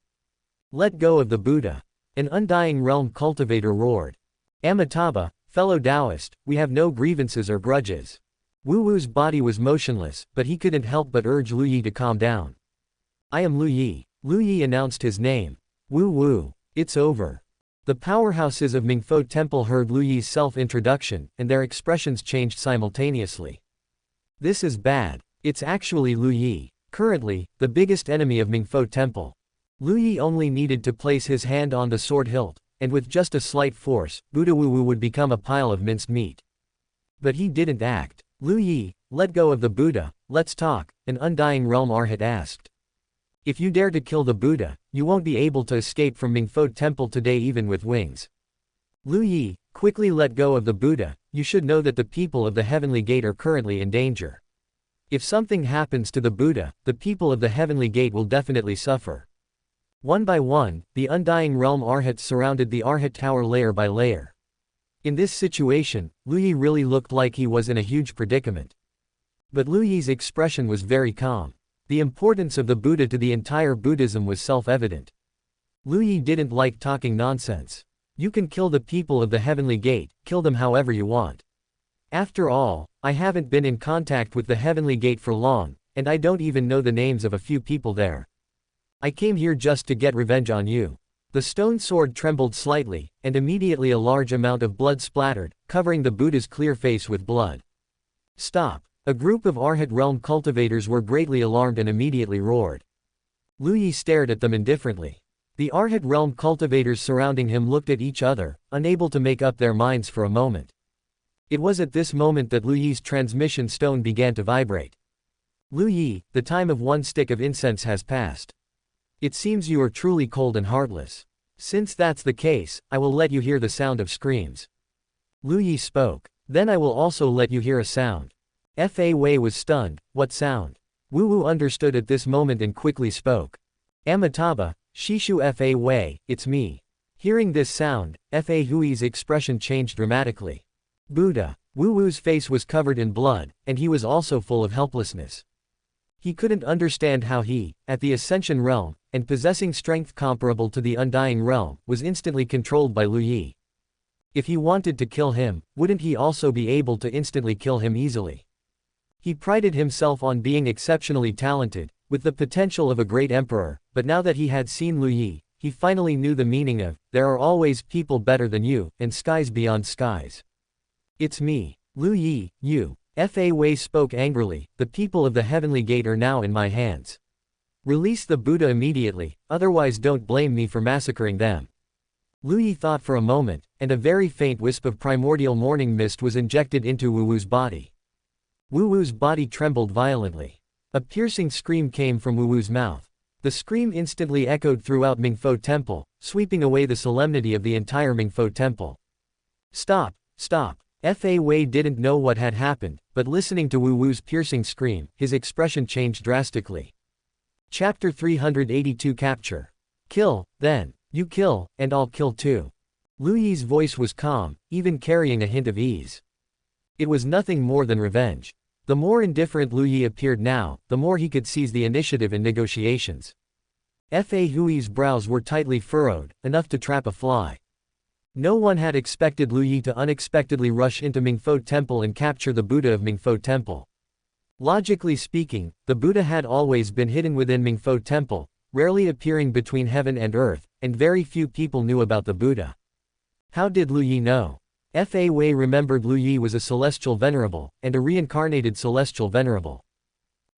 Let go of the Buddha. An Undying Realm cultivator roared. Amitabha, fellow Taoist, we have no grievances or grudges. Wu Wu's body was motionless, but he couldn't help but urge Lu Yi to calm down. I am Lu Yi. Lu Yi announced his name. Wu Wu. It's over. The powerhouses of Mingfo Temple heard Lu Yi's self-introduction, and their expressions changed simultaneously. This is bad. It's actually Lu Yi. Currently, the biggest enemy of Mingfo Temple. Lu Yi only needed to place his hand on the sword hilt, and with just a slight force, Buddha Wu Wu would become a pile of minced meat. But he didn't act. Lu Yi, let go of the Buddha, let's talk, an Undying Realm Arhat asked. If you dare to kill the Buddha, you won't be able to escape from Mingfo Temple today even with wings. Lu Yi, quickly let go of the Buddha, you should know that the people of the Heavenly Gate are currently in danger. If something happens to the Buddha, the people of the Heavenly Gate will definitely suffer. One by one, the Undying Realm Arhats surrounded the Arhat Tower layer by layer. In this situation, Lu Yi really looked like he was in a huge predicament. But Lu Yi's expression was very calm. The importance of the Buddha to the entire Buddhism was self-evident. Lu Yi didn't like talking nonsense. You can kill the people of the Heavenly Gate, kill them however you want. After all, I haven't been in contact with the Heavenly Gate for long, and I don't even know the names of a few people there. I came here just to get revenge on you. The stone sword trembled slightly, and immediately a large amount of blood splattered, covering the Buddha's clear face with blood. Stop! A group of Arhat realm cultivators were greatly alarmed and immediately roared. Lu Yi stared at them indifferently. The Arhat realm cultivators surrounding him looked at each other, unable to make up their minds for a moment. It was at this moment that Lu Yi's transmission stone began to vibrate. Lu Yi, the time of one stick of incense has passed. It seems you are truly cold and heartless. Since that's the case, I will let you hear the sound of screams. Lu Yi spoke. Then I will also let you hear a sound. Fa Wei was stunned. What sound? Wu Wu understood at this moment and quickly spoke. Amitabha, Shishu Fa Wei, it's me. Hearing this sound, Fa Hui's expression changed dramatically. Buddha. Wu Wu's face was covered in blood, and he was also full of helplessness. He couldn't understand how he, at the Ascension realm, and possessing strength comparable to the Undying realm, was instantly controlled by Lu Yi. If he wanted to kill him, wouldn't he also be able to instantly kill him easily? He prided himself on being exceptionally talented, with the potential of a great emperor, but now that he had seen Lu Yi, he finally knew the meaning of, there are always people better than you, and skies beyond skies. It's me. Lu Yi, you. Fa Wei spoke angrily, the people of the Heavenly Gate are now in my hands. Release the Buddha immediately, otherwise don't blame me for massacring them. Lu Yi thought for a moment, and a very faint wisp of primordial morning mist was injected into Wu Wu's body. Wu Wu's body trembled violently. A piercing scream came from Wu Wu's mouth. The scream instantly echoed throughout Mingfo Temple, sweeping away the solemnity of the entire Mingfo Temple. Stop, stop. Fa Wei didn't know what had happened, but listening to Wu Wu's piercing scream, his expression changed drastically. Chapter 382 Capture. Kill, then. You kill, and I'll kill too. Lu Yi's voice was calm, even carrying a hint of ease. It was nothing more than revenge. The more indifferent Lu Yi appeared now, the more he could seize the initiative in negotiations. Fa Hui's brows were tightly furrowed, enough to trap a fly. No one had expected Lu Yi to unexpectedly rush into Mingfo Temple and capture the Buddha of Mingfo Temple. Logically speaking, the Buddha had always been hidden within Mingfo Temple, rarely appearing between heaven and earth, and very few people knew about the Buddha. How did Lu Yi know? Fa Wei remembered Lu Yi was a celestial venerable, and a reincarnated celestial venerable.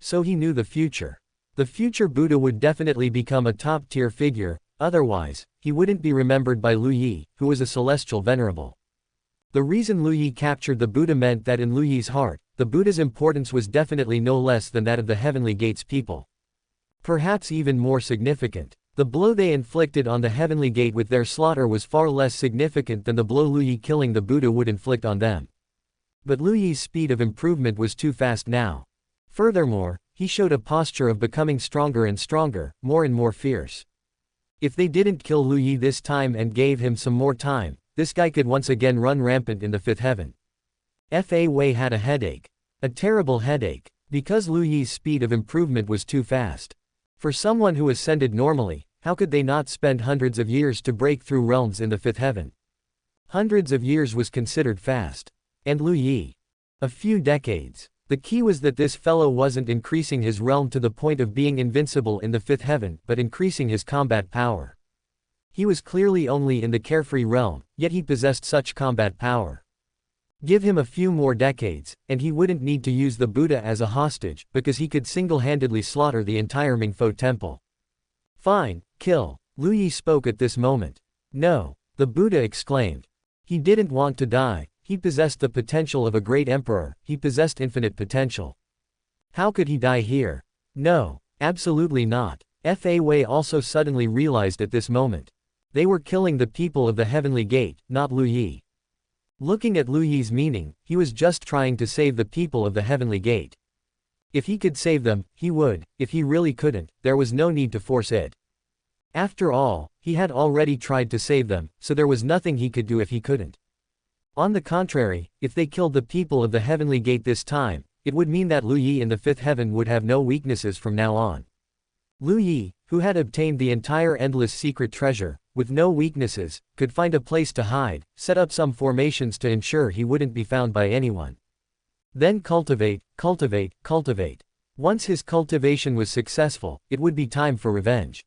So he knew the future. The future Buddha would definitely become a top-tier figure, otherwise, he wouldn't be remembered by Lu Yi, who was a celestial venerable. The reason Lu Yi captured the Buddha meant that in Lu Yi's heart, the Buddha's importance was definitely no less than that of the Heavenly Gate's people. Perhaps even more significant. The blow they inflicted on the Heavenly Gate with their slaughter was far less significant than the blow Lu Yi killing the Buddha would inflict on them. But Lu Yi's speed of improvement was too fast now. Furthermore, he showed a posture of becoming stronger and stronger, more and more fierce. If they didn't kill Lu Yi this time and gave him some more time, this guy could once again run rampant in the fifth heaven. Fa Wei had a headache. A terrible headache, because Lu Yi's speed of improvement was too fast. For someone who ascended normally, how could they not spend hundreds of years to break through realms in the fifth heaven? Hundreds of years was considered fast. And Lu Yi? A few decades. The key was that this fellow wasn't increasing his realm to the point of being invincible in the fifth heaven, but increasing his combat power. He was clearly only in the carefree realm, yet he possessed such combat power. Give him a few more decades, and he wouldn't need to use the Buddha as a hostage, because he could single-handedly slaughter the entire Mingfo Temple. Fine, kill. Lu Yi spoke at this moment. No, the Buddha exclaimed. He didn't want to die. He possessed the potential of a great emperor, he possessed infinite potential. How could he die here? No, absolutely not. Fa Wei also suddenly realized at this moment. They were killing the people of the Heavenly Gate, not Lu Yi. Looking at Lu Yi's meaning, he was just trying to save the people of the Heavenly Gate. If he could save them, he would. If he really couldn't, there was no need to force it. After all, he had already tried to save them, so there was nothing he could do if he couldn't. On the contrary, if they killed the people of the Heavenly Gate this time, it would mean that Lu Yi in the fifth heaven would have no weaknesses from now on. Lu Yi, who had obtained the entire endless secret treasure, with no weaknesses, could find a place to hide, set up some formations to ensure he wouldn't be found by anyone. Then cultivate, cultivate, cultivate. Once his cultivation was successful, it would be time for revenge.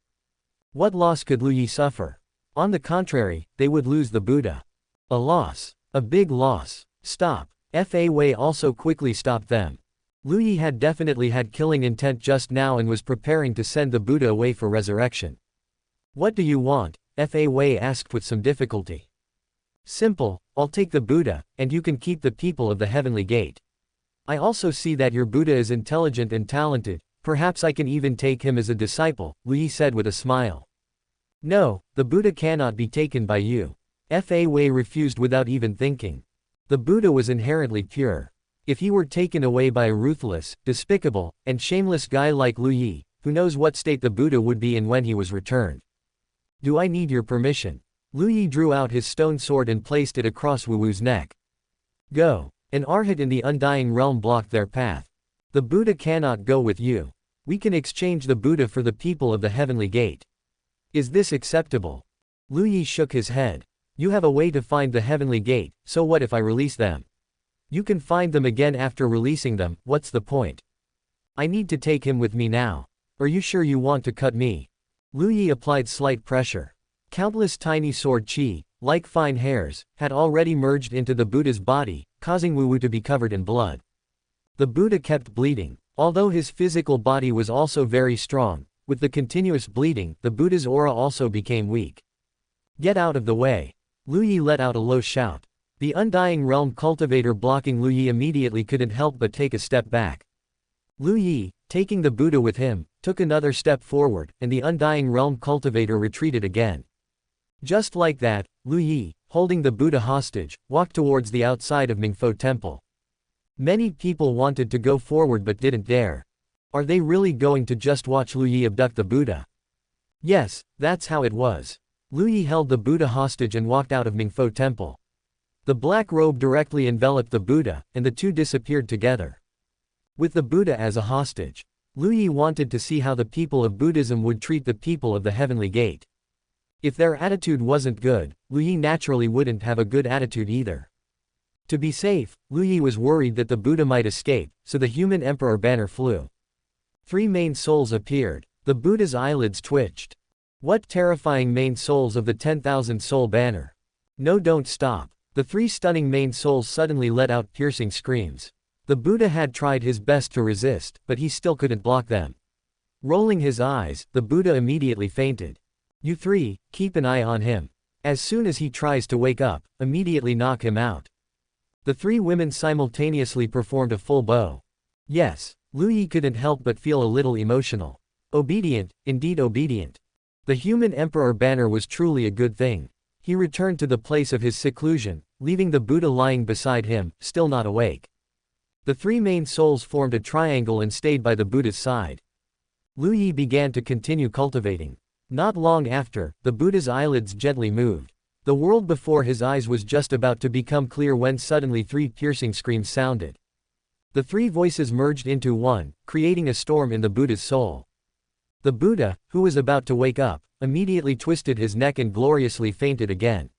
What loss could Lu Yi suffer? On the contrary, they would lose the Buddha. A loss. A big loss. Stop. Fa Wei also quickly stopped them. Lu Yi had definitely had killing intent just now and was preparing to send the Buddha away for resurrection. What do you want? Fa Wei asked with some difficulty. Simple, I'll take the Buddha, and you can keep the people of the Heavenly Gate. I also see that your Buddha is intelligent and talented, perhaps I can even take him as a disciple, Lu Yi said with a smile. No, the Buddha cannot be taken by you. Fa Wei refused without even thinking. The Buddha was inherently pure. If he were taken away by a ruthless, despicable, and shameless guy like Lu Yi, who knows what state the Buddha would be in when he was returned. Do I need your permission? Lu Yi drew out his stone sword and placed it across Wu Wu's neck. Go. An Arhat in the Undying Realm blocked their path. The Buddha cannot go with you. We can exchange the Buddha for the people of the Heavenly Gate. Is this acceptable? Lu Yi shook his head. You have a way to find the Heavenly Gate, so what if I release them? You can find them again after releasing them, what's the point? I need to take him with me now. Are you sure you want to cut me? Lu Yi applied slight pressure. Countless tiny sword chi, like fine hairs, had already merged into the Buddha's body, causing Wu Wu to be covered in blood. The Buddha kept bleeding. Although his physical body was also very strong, with the continuous bleeding, the Buddha's aura also became weak. Get out of the way. Lu Yi let out a low shout. The Undying Realm cultivator blocking Lu Yi immediately couldn't help but take a step back. Lu Yi, taking the Buddha with him, took another step forward, and the Undying Realm cultivator retreated again. Just like that, Lu Yi, holding the Buddha hostage, walked towards the outside of Mingfo Temple. Many people wanted to go forward but didn't dare. Are they really going to just watch Lu Yi abduct the Buddha? Yes, that's how it was. Lu Yi held the Buddha hostage and walked out of Mingfo Temple. The black robe directly enveloped the Buddha, and the two disappeared together. With the Buddha as a hostage, Lu Yi wanted to see how the people of Buddhism would treat the people of the Heavenly Gate. If their attitude wasn't good, Lu Yi naturally wouldn't have a good attitude either. To be safe, Lu Yi was worried that the Buddha might escape, so the human emperor banner flew. 3 main souls appeared. The Buddha's eyelids twitched. What terrifying main souls of the 10,000 soul banner. No, don't stop. The 3 stunning main souls suddenly let out piercing screams. The Buddha had tried his best to resist, but he still couldn't block them. Rolling his eyes, the Buddha immediately fainted. You 3, keep an eye on him. As soon as he tries to wake up, immediately knock him out. The 3 women simultaneously performed a full bow. Yes, Lu Yi couldn't help but feel a little emotional. Obedient, indeed obedient. The human emperor banner was truly a good thing. He returned to the place of his seclusion, leaving the Buddha lying beside him, still not awake. The 3 main souls formed a triangle and stayed by the Buddha's side. Lu Yi began to continue cultivating. Not long after, the Buddha's eyelids gently moved. The world before his eyes was just about to become clear when suddenly 3 piercing screams sounded. The 3 voices merged into one, creating a storm in the Buddha's soul. The Buddha, who was about to wake up, immediately twisted his neck and gloriously fainted again.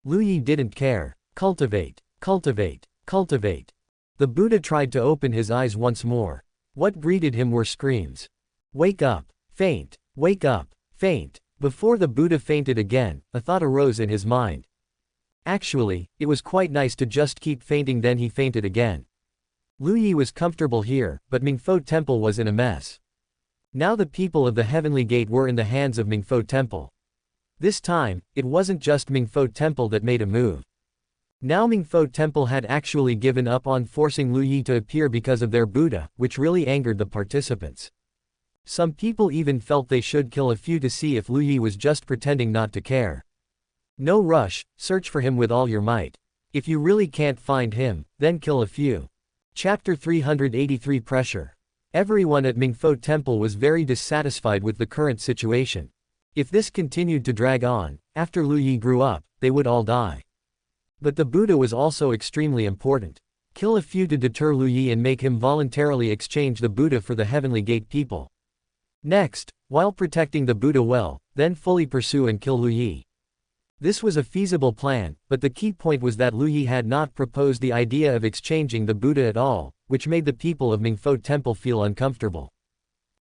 Lu Yi didn't care. Cultivate, cultivate, cultivate. The Buddha tried to open his eyes once more. What greeted him were screams. Wake up, faint, wake up, faint. Before the Buddha fainted again, a thought arose in his mind. Actually, it was quite nice to just keep fainting, then he fainted again. Lu Yi was comfortable here, but Mingfo Temple was in a mess. Now the people of the Heavenly Gate were in the hands of Mingfo Temple. This time, it wasn't just Mingfo Temple that made a move. Now Mingfo Temple had actually given up on forcing Lu Yi to appear because of their Buddha, which really angered the participants. Some people even felt they should kill a few to see if Lu Yi was just pretending not to care. No rush, search for him with all your might. If you really can't find him, then kill a few. Chapter 383 Pressure. Everyone at Mingfo Temple was very dissatisfied with the current situation. If this continued to drag on, after Lu Yi grew up, they would all die. But the Buddha was also extremely important. Kill a few to deter Lu Yi and make him voluntarily exchange the Buddha for the Heavenly Gate people. Next, while protecting the Buddha well, then fully pursue and kill Lu Yi. This was a feasible plan, but the key point was that Lu Yi had not proposed the idea of exchanging the Buddha at all, which made the people of Mingfo Temple feel uncomfortable.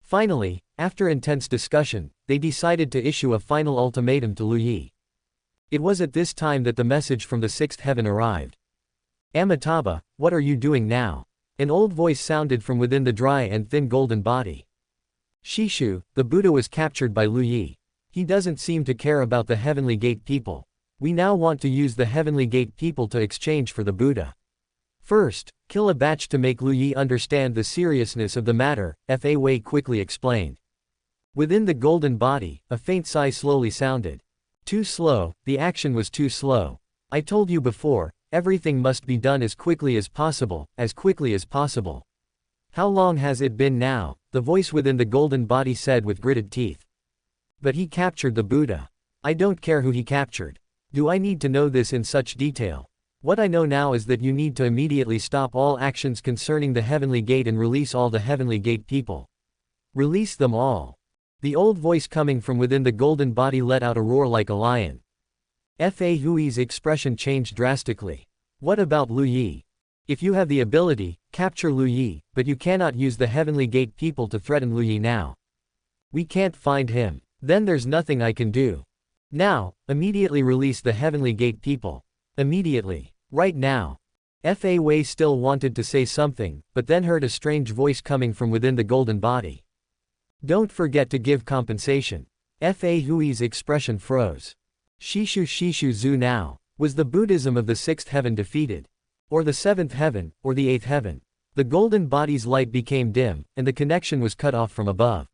Finally, after intense discussion, they decided to issue a final ultimatum to Lu Yi. It was at this time that the message from the sixth heaven arrived. Amitabha, what are you doing now? An old voice sounded from within the dry and thin golden body. Shishu, the Buddha was captured by Lu Yi. He doesn't seem to care about the Heavenly Gate people. We now want to use the Heavenly Gate people to exchange for the Buddha. First, kill a batch to make Lu Yi understand the seriousness of the matter, Fa Wei quickly explained. Within the golden body, a faint sigh slowly sounded. Too slow, the action was too slow. I told you before, everything must be done as quickly as possible, as quickly as possible. How long has it been now? The voice within the golden body said with gritted teeth. But he captured the Buddha. I don't care who he captured. Do I need to know this in such detail? What I know now is that you need to immediately stop all actions concerning the Heavenly Gate and release all the Heavenly Gate people. Release them all. The old voice coming from within the golden body let out a roar like a lion. Fa Hui's expression changed drastically. What about Lu Yi? If you have the ability, capture Lu Yi, but you cannot use the Heavenly Gate people to threaten Lu Yi now. We can't find him. Then there's nothing I can do. Now, immediately release the Heavenly Gate people. Immediately. Right now. Fa Wei still wanted to say something, but then heard a strange voice coming from within the golden body. Don't forget to give compensation. Fa Hui's expression froze. Shishu Zhu now. Was the Buddhism of the sixth heaven defeated? Or the seventh heaven, or the eighth heaven? The golden body's light became dim, and the connection was cut off from above.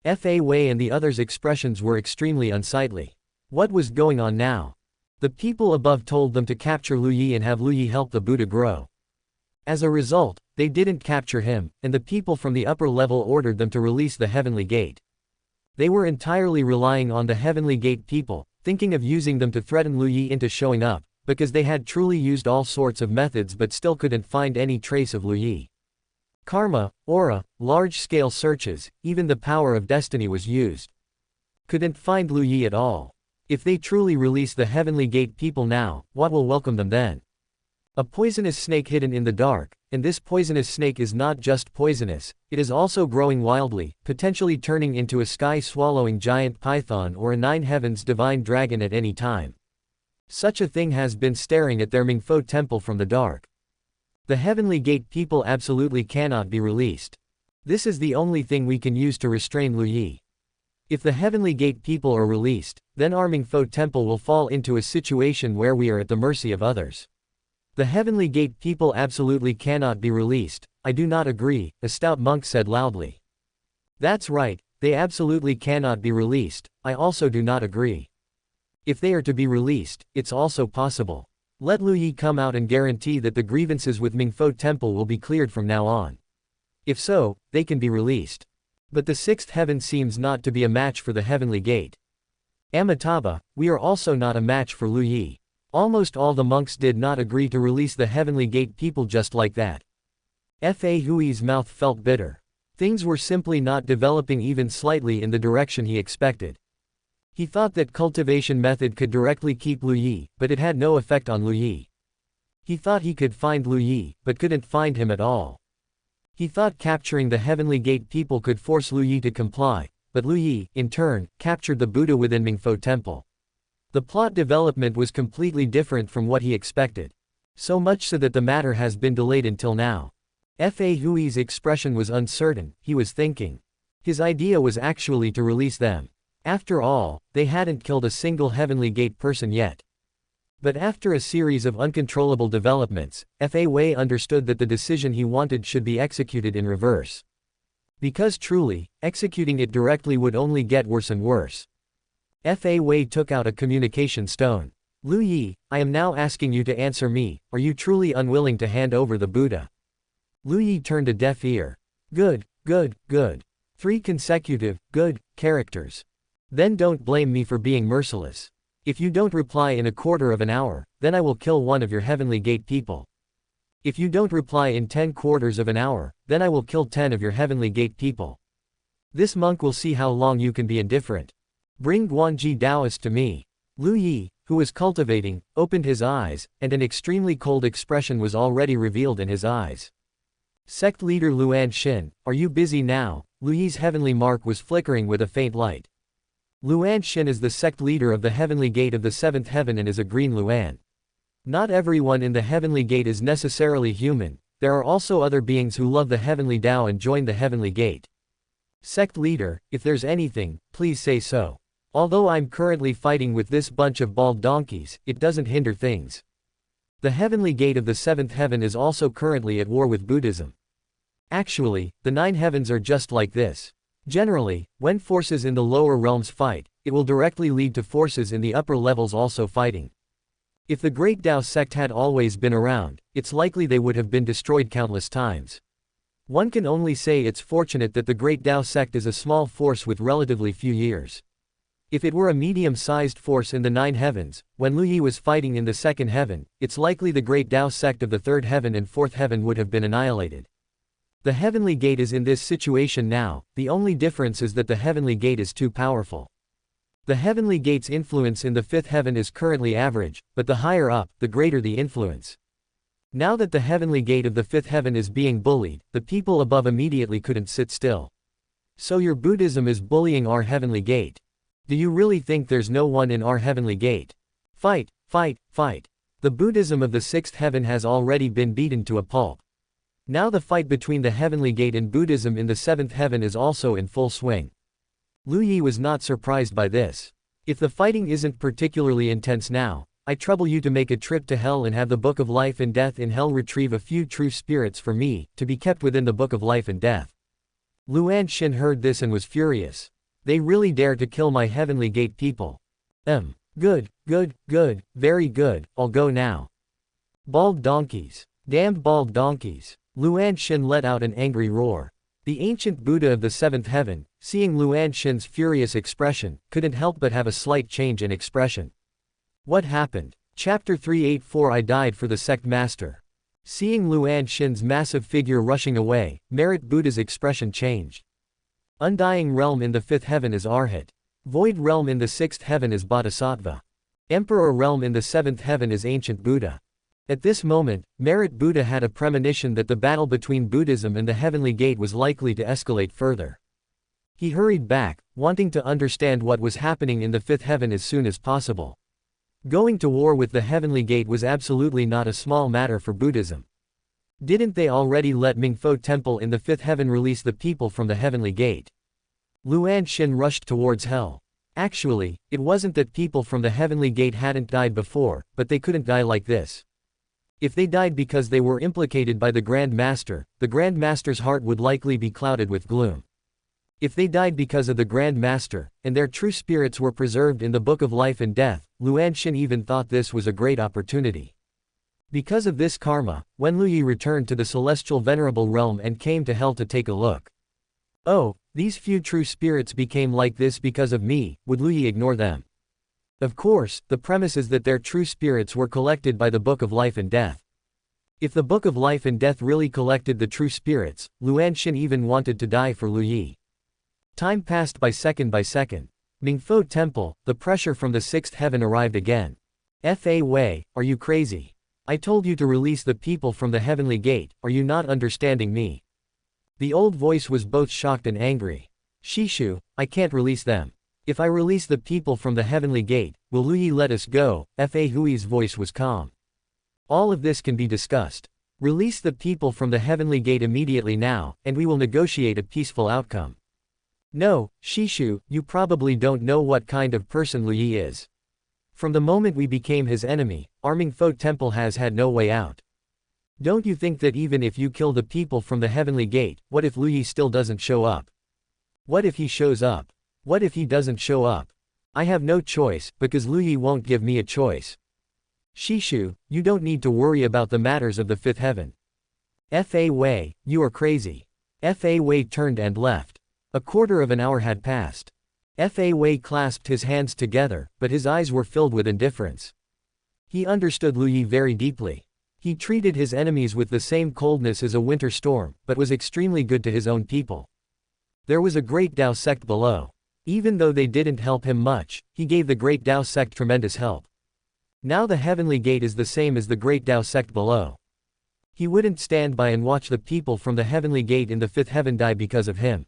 Fa Wei and the others' expressions were extremely unsightly. What was going on now? The people above told them to capture Lu Yi and have Lu Yi help the Buddha grow. As a result, they didn't capture him, and the people from the upper level ordered them to release the Heavenly Gate. They were entirely relying on the Heavenly Gate people, thinking of using them to threaten Lu Yi into showing up, because they had truly used all sorts of methods but still couldn't find any trace of Lu Yi. Karma, aura, large-scale searches, even the power of destiny was used. Couldn't find Lu Yi at all. If they truly release the Heavenly Gate people now, what will welcome them then? A poisonous snake hidden in the dark, and this poisonous snake is not just poisonous, it is also growing wildly, potentially turning into a sky-swallowing giant python or a nine heavens divine dragon at any time. Such a thing has been staring at their Mingfo temple from the dark. The Heavenly Gate people absolutely cannot be released. This is the only thing we can use to restrain Lu Yi. If the Heavenly Gate people are released, then our Mingfo temple will fall into a situation where we are at the mercy of others. The Heavenly Gate people absolutely cannot be released. I do not agree, a stout monk said loudly. That's right, they absolutely cannot be released. I also do not agree. If they are to be released, it's also possible. Let Lu Yi come out and guarantee that the grievances with Mingfo Temple will be cleared from now on. If so, they can be released. But the sixth heaven seems not to be a match for the Heavenly Gate. Amitabha, we are also not a match for Lu Yi. Almost all the monks did not agree to release the Heavenly Gate people just like that. Fa Hui's mouth felt bitter. Things were simply not developing even slightly in the direction he expected. He thought that cultivation method could directly keep Lu Yi, but it had no effect on Lu Yi. He thought he could find Lu Yi, but couldn't find him at all. He thought capturing the Heavenly Gate people could force Lu Yi to comply, but Lu Yi, in turn, captured the Buddha within Mingfo Temple. The plot development was completely different from what he expected. So much so that the matter has been delayed until now. Fa Hui's expression was uncertain, he was thinking. His idea was actually to release them. After all, they hadn't killed a single Heavenly Gate person yet. But after a series of uncontrollable developments, Fa Wei understood that the decision he wanted should be executed in reverse. Because truly, executing it directly would only get worse and worse. Fa Wei took out a communication stone. Lu Yi, I am now asking you to answer me, are you truly unwilling to hand over the Buddha? Lu Yi turned a deaf ear. Good, good, good. 3 consecutive, good, characters. Then don't blame me for being merciless. If you don't reply in a quarter of an hour, then I will kill one of your Heavenly Gate people. If you don't reply in 10 quarters of an hour, then I will kill 10 of your Heavenly Gate people. This monk will see how long you can be indifferent. Bring Jiànjī Taoist to me. Lu Yi, who was cultivating, opened his eyes, and an extremely cold expression was already revealed in his eyes. Sect leader Luan Xin, are you busy now? Lu Yi's heavenly mark was flickering with a faint light. Luan Xin is the sect leader of the Heavenly Gate of the 7th Heaven and is a green Luan. Not everyone in the Heavenly Gate is necessarily human, there are also other beings who love the Heavenly Dao and join the Heavenly Gate. Sect leader, if there's anything, please say so. Although I'm currently fighting with this bunch of bald donkeys, it doesn't hinder things. The Heavenly Gate of the 7th Heaven is also currently at war with Buddhism. Actually, the 9 heavens are just like this. Generally, when forces in the lower realms fight, it will directly lead to forces in the upper levels also fighting. If the Great Dao sect had always been around, it's likely they would have been destroyed countless times. One can only say it's fortunate that the Great Dao sect is a small force with relatively few years. If it were a medium-sized force in the 9 heavens, when Lu Yi was fighting in the 2nd heaven, it's likely the Great Dao sect of the 3rd heaven and 4th heaven would have been annihilated. The Heavenly Gate is in this situation now, the only difference is that the Heavenly Gate is too powerful. The Heavenly Gate's influence in the 5th heaven is currently average, but the higher up, the greater the influence. Now that the Heavenly Gate of the 5th heaven is being bullied, the people above immediately couldn't sit still. So your Buddhism is bullying our Heavenly Gate. Do you really think there's no one in our Heavenly Gate? Fight, fight, fight. The Buddhism of the 6th heaven has already been beaten to a pulp. Now the fight between the Heavenly Gate and Buddhism in the 7th heaven is also in full swing. Lu Yi was not surprised by this. If the fighting isn't particularly intense now, I trouble you to make a trip to hell and have the Book of Life and Death in hell retrieve a few true spirits for me, to be kept within the Book of Life and Death. Luan Xin heard this and was furious. They really dare to kill my Heavenly Gate people. Good, good, good, very good, I'll go now. Bald donkeys. Damned bald donkeys. Luan Xin let out an angry roar. The ancient Buddha of the 7th heaven, seeing Luan Xin's furious expression, couldn't help but have a slight change in expression. What happened? Chapter 384 I died for the sect master. Seeing Luan Xin's massive figure rushing away, Merit Buddha's expression changed. Undying realm in the 5th heaven is Arhat. Void realm in the 6th heaven is Bodhisattva. Emperor realm in the 7th heaven is ancient Buddha. At this moment, Merit Buddha had a premonition that the battle between Buddhism and the Heavenly Gate was likely to escalate further. He hurried back, wanting to understand what was happening in the 5th heaven as soon as possible. Going to war with the Heavenly Gate was absolutely not a small matter for Buddhism. Didn't they already let Mingfo Temple in the 5th heaven release the people from the Heavenly Gate? Luan Xin rushed towards hell. Actually, it wasn't that people from the Heavenly Gate hadn't died before, but they couldn't die like this. If they died because they were implicated by the Grand Master, the Grand Master's heart would likely be clouded with gloom. If they died because of the Grand Master, and their true spirits were preserved in the Book of Life and Death, Luan Xin even thought this was a great opportunity. Because of this karma, when Lu Yi returned to the Celestial Venerable Realm and came to hell to take a look. Oh, these few true spirits became like this because of me, would Lu Yi ignore them? Of course, the premise is that their true spirits were collected by the Book of Life and Death. If the Book of Life and Death really collected the true spirits, Luan Xin even wanted to die for Lu Yi. Time passed by second. Mingfo Temple, the pressure from the 6th heaven arrived again. Fa Wei, are you crazy? I told you to release the people from the Heavenly Gate, are you not understanding me? The old voice was both shocked and angry. Shishu, I can't release them. If I release the people from the Heavenly Gate, will Lu Yi let us go? Fa Hui's voice was calm. All of this can be discussed. Release the people from the Heavenly Gate immediately now, and we will negotiate a peaceful outcome. No, Shishu, you probably don't know what kind of person Lu Yi is. From the moment we became his enemy, our Mingfo Temple has had no way out. Don't you think that even if you kill the people from the Heavenly Gate, what if Lu Yi still doesn't show up? What if he shows up? What if he doesn't show up? I have no choice, because Lu Yi won't give me a choice. Shishu, you don't need to worry about the matters of the 5th heaven. Fa Wei, you are crazy. Fa Wei turned and left. A quarter of an hour had passed. Fa Wei clasped his hands together, but his eyes were filled with indifference. He understood Lu Yi very deeply. He treated his enemies with the same coldness as a winter storm, but was extremely good to his own people. There was a great Dao sect below. Even though they didn't help him much, he gave the great Dao sect tremendous help. Now the heavenly gate is the same as the great Dao sect below. He wouldn't stand by and watch the people from the heavenly gate in the fifth heaven die because of him.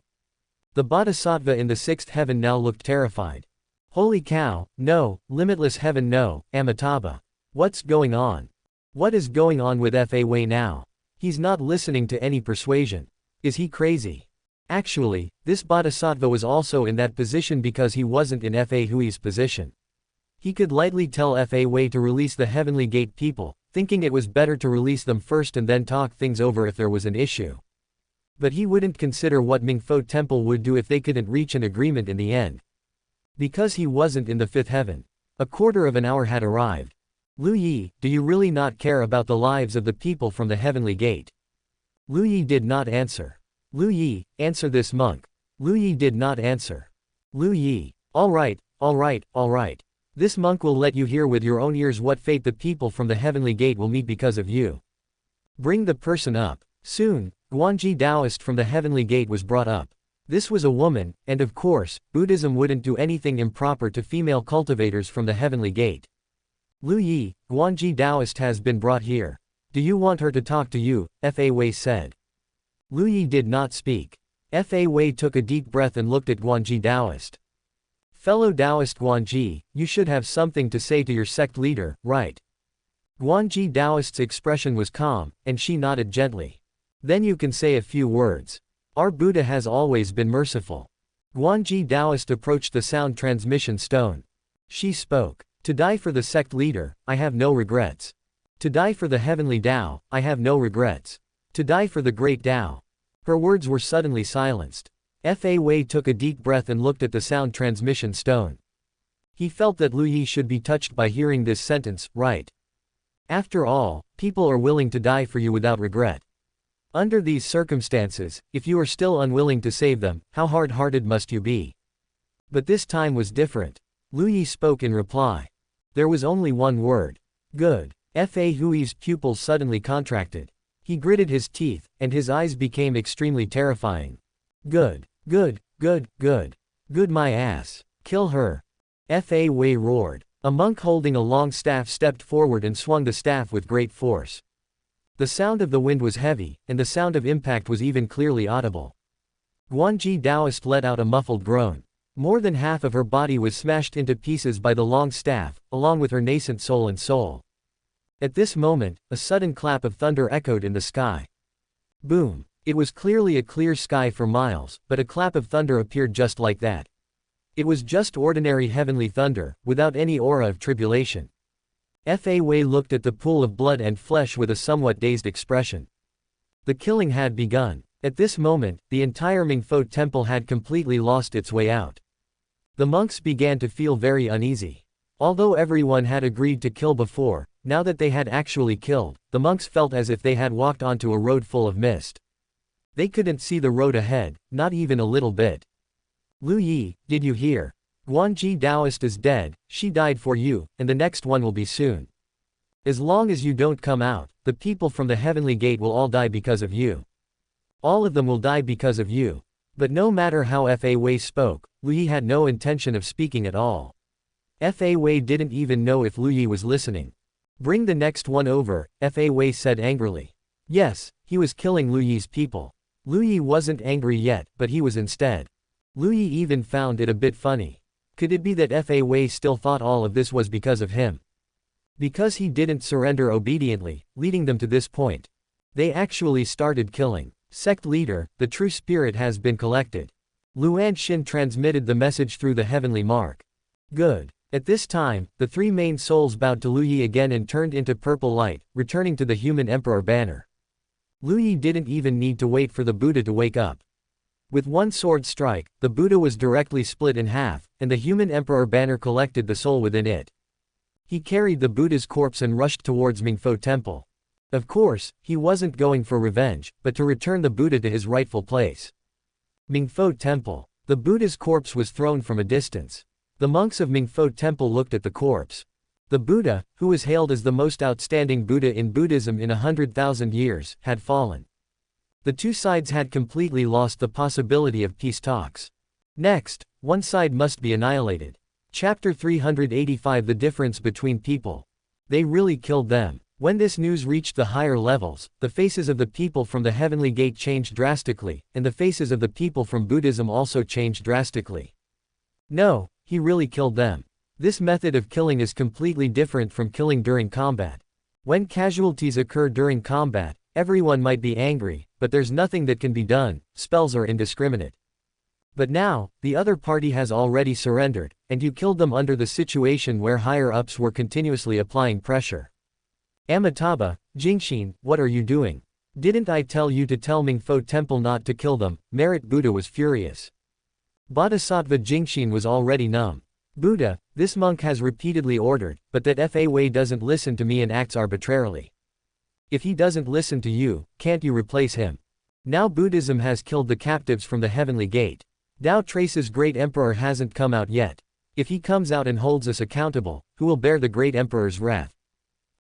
The bodhisattva in the sixth heaven now looked terrified. Holy cow, no, limitless heaven no, Amitabha. What's going on? What is going on with Fa Wei now? He's not listening to any persuasion. Is he crazy? Actually, this bodhisattva was also in that position because he wasn't in Fa Hui's position. He could lightly tell Fa Wei to release the heavenly gate people, thinking it was better to release them first and then talk things over if there was an issue. But he wouldn't consider what Mingfo Temple would do if they couldn't reach an agreement in the end. Because he wasn't in the fifth heaven. A quarter of an hour had arrived. Lu Yi, do you really not care about the lives of the people from the heavenly gate? Lu Yi did not answer. Lu Yi, answer this monk. Lu Yi did not answer. Lu Yi, all right, all right, all right. This monk will let you hear with your own ears what fate the people from the heavenly gate will meet because of you. Bring the person up. Soon, Jiànjī Taoist from the heavenly gate was brought up. This was a woman, and of course, Buddhism wouldn't do anything improper to female cultivators from the heavenly gate. Lu Yi, Jiànjī Taoist has been brought here. Do you want her to talk to you? Fa Wei said. Lu Yi did not speak. Fa Wei took a deep breath and looked at Jiànjī Taoist. Fellow Taoist Jiànjī, you should have something to say to your sect leader, right? Jiànjī Taoist's expression was calm, and she nodded gently. Then you can say a few words. Our Buddha has always been merciful. Jiànjī Taoist approached the sound transmission stone. She spoke. To die for the sect leader, I have no regrets. To die for the heavenly Dao, I have no regrets. To die for the great Dao. Her words were suddenly silenced. Fa Wei took a deep breath and looked at the sound transmission stone. He felt that Lu Yi should be touched by hearing this sentence, right? After all, people are willing to die for you without regret. Under these circumstances, if you are still unwilling to save them, how hard-hearted must you be? But this time was different. Lu Yi spoke in reply. There was only one word. Good. Fa Hui's pupils suddenly contracted. He gritted his teeth, and his eyes became extremely terrifying. Good. Good, good, good. Good my ass. Kill her. Fa Wei roared. A monk holding a long staff stepped forward and swung the staff with great force. The sound of the wind was heavy, and the sound of impact was even clearly audible. Jiànjī Taoist let out a muffled groan. More than half of her body was smashed into pieces by the long staff, along with her nascent soul and soul. At this moment, a sudden clap of thunder echoed in the sky. Boom. It was clearly a clear sky for miles, but a clap of thunder appeared just like that. It was just ordinary heavenly thunder, without any aura of tribulation. Fa Wei looked at the pool of blood and flesh with a somewhat dazed expression. The killing had begun. At this moment, the entire Mingfo temple had completely lost its way out. The monks began to feel very uneasy. Although everyone had agreed to kill before, now that they had actually killed, the monks felt as if they had walked onto a road full of mist. They couldn't see the road ahead, not even a little bit. Lu Yi, did you hear? Jiànjī Taoist is dead, she died for you, and the next one will be soon. As long as you don't come out, the people from the heavenly gate will all die because of you. All of them will die because of you. But no matter how Fa Wei spoke, Lu Yi had no intention of speaking at all. Fa Wei didn't even know if Lu Yi was listening. Bring the next one over, Fa Wei said angrily. Yes, he was killing Lu Yi's people. Lu Yi wasn't angry yet, but he was instead. Lu Yi even found it a bit funny. Could it be that Fa Wei still thought all of this was because of him? Because he didn't surrender obediently, leading them to this point. They actually started killing. Sect leader, the true spirit has been collected. Luan Xin transmitted the message through the heavenly mark. Good. At this time, the three main souls bowed to Lu Yi again and turned into purple light, returning to the human emperor banner. Lu Yi didn't even need to wait for the Buddha to wake up. With one sword strike, the Buddha was directly split in half, and the human emperor banner collected the soul within it. He carried the Buddha's corpse and rushed towards Mingfo Temple. Of course, he wasn't going for revenge, but to return the Buddha to his rightful place. Mingfo Temple. The Buddha's corpse was thrown from a distance. The monks of Mingfo Temple looked at the corpse. The Buddha, who was hailed as the most outstanding Buddha in Buddhism in 100,000 years, had fallen. The two sides had completely lost the possibility of peace talks. Next, one side must be annihilated. Chapter 385 The difference between people. They really killed them. When this news reached the higher levels, the faces of the people from the Heavenly Gate changed drastically, and the faces of the people from Buddhism also changed drastically. No, he really killed them. This method of killing is completely different from killing during combat. When casualties occur during combat, everyone might be angry, but there's nothing that can be done, spells are indiscriminate. But now, the other party has already surrendered, and you killed them under the situation where higher-ups were continuously applying pressure. Amitabha, Jingxin, what are you doing? Didn't I tell you to tell Mingfo Temple not to kill them? Merit Buddha was furious. Bodhisattva Jingxin was already numb. Buddha, this monk has repeatedly ordered, but that Fa Wei doesn't listen to me and acts arbitrarily. If he doesn't listen to you, can't you replace him? Now Buddhism has killed the captives from the Heavenly Gate. Dao Trace's great emperor hasn't come out yet. If he comes out and holds us accountable, who will bear the great emperor's wrath?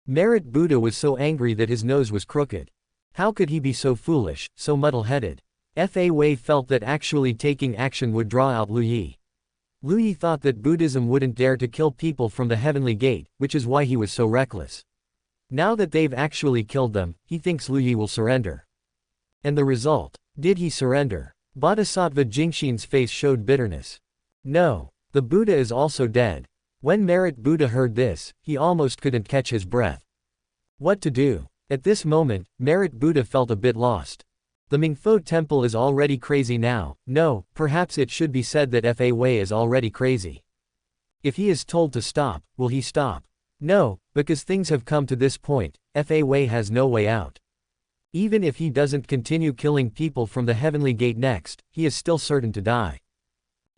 Merit Buddha was so angry that his nose was crooked. How could he be so foolish, so muddle-headed? Fa Wei felt that actually taking action would draw out Lu Yi. Lu Yi thought that Buddhism wouldn't dare to kill people from the Heavenly Gate, which is why he was so reckless. Now that they've actually killed them, he thinks Lu Yi will surrender. And the result? Did he surrender? Bodhisattva Jingxin's face showed bitterness. No. The Buddha is also dead. When Merit Buddha heard this, he almost couldn't catch his breath. What to do? At this moment, Merit Buddha felt a bit lost. The Mingfo Temple is already crazy now. No, perhaps it should be said that Fa Wei is already crazy. If he is told to stop, will he stop? No, because things have come to this point, Fa Wei has no way out. Even if he doesn't continue killing people from the Heavenly Gate next, he is still certain to die.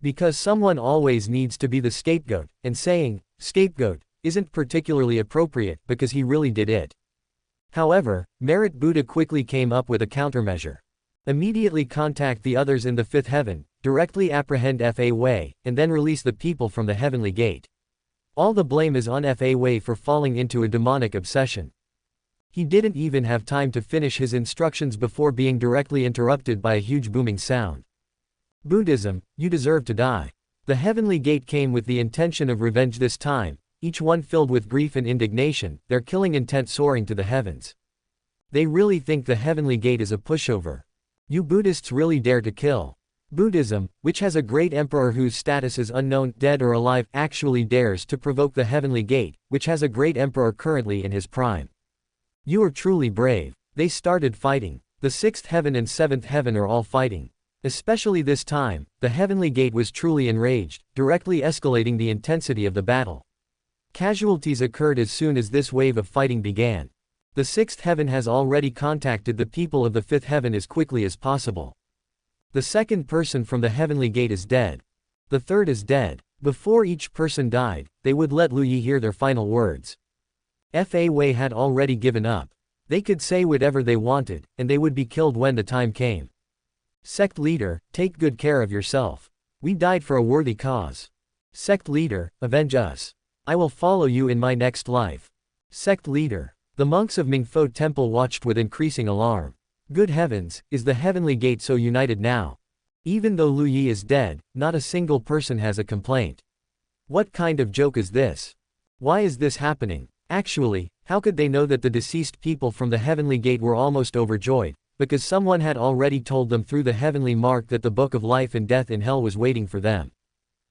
Because someone always needs to be the scapegoat, and saying, scapegoat, isn't particularly appropriate because he really did it. However, Merit Buddha quickly came up with a countermeasure. Immediately contact the others in the fifth heaven, directly apprehend Fa Wei, and then release the people from the Heavenly Gate. All the blame is on Fa Wei for falling into a demonic obsession. He didn't even have time to finish his instructions before being directly interrupted by a huge booming sound. Buddhism, you deserve to die. The Heavenly Gate came with the intention of revenge this time, each one filled with grief and indignation, their killing intent soaring to the heavens. They really think the Heavenly Gate is a pushover. You Buddhists really dare to kill. Buddhism, which has a great emperor whose status is unknown, dead or alive, actually dares to provoke the Heavenly Gate, which has a great emperor currently in his prime. You are truly brave. They started fighting. The sixth heaven and seventh heaven are all fighting. Especially this time, the Heavenly Gate was truly enraged, directly escalating the intensity of the battle. Casualties occurred as soon as this wave of fighting began. The sixth heaven has already contacted the people of the fifth heaven as quickly as possible. The second person from the Heavenly Gate is dead. The third is dead. Before each person died, they would let Lu Yi hear their final words. Fa Wei had already given up. They could say whatever they wanted, and they would be killed when the time came. Sect leader, take good care of yourself. We died for a worthy cause. Sect leader, avenge us. I will follow you in my next life. Sect leader. The monks of Mingfo Temple watched with increasing alarm. Good heavens, is the Heavenly Gate so united now? Even though Lu Yi is dead, not a single person has a complaint. What kind of joke is this? Why is this happening? Actually, how could they know that the deceased people from the Heavenly Gate were almost overjoyed? Because someone had already told them through the heavenly mark that the book of life and death in hell was waiting for them.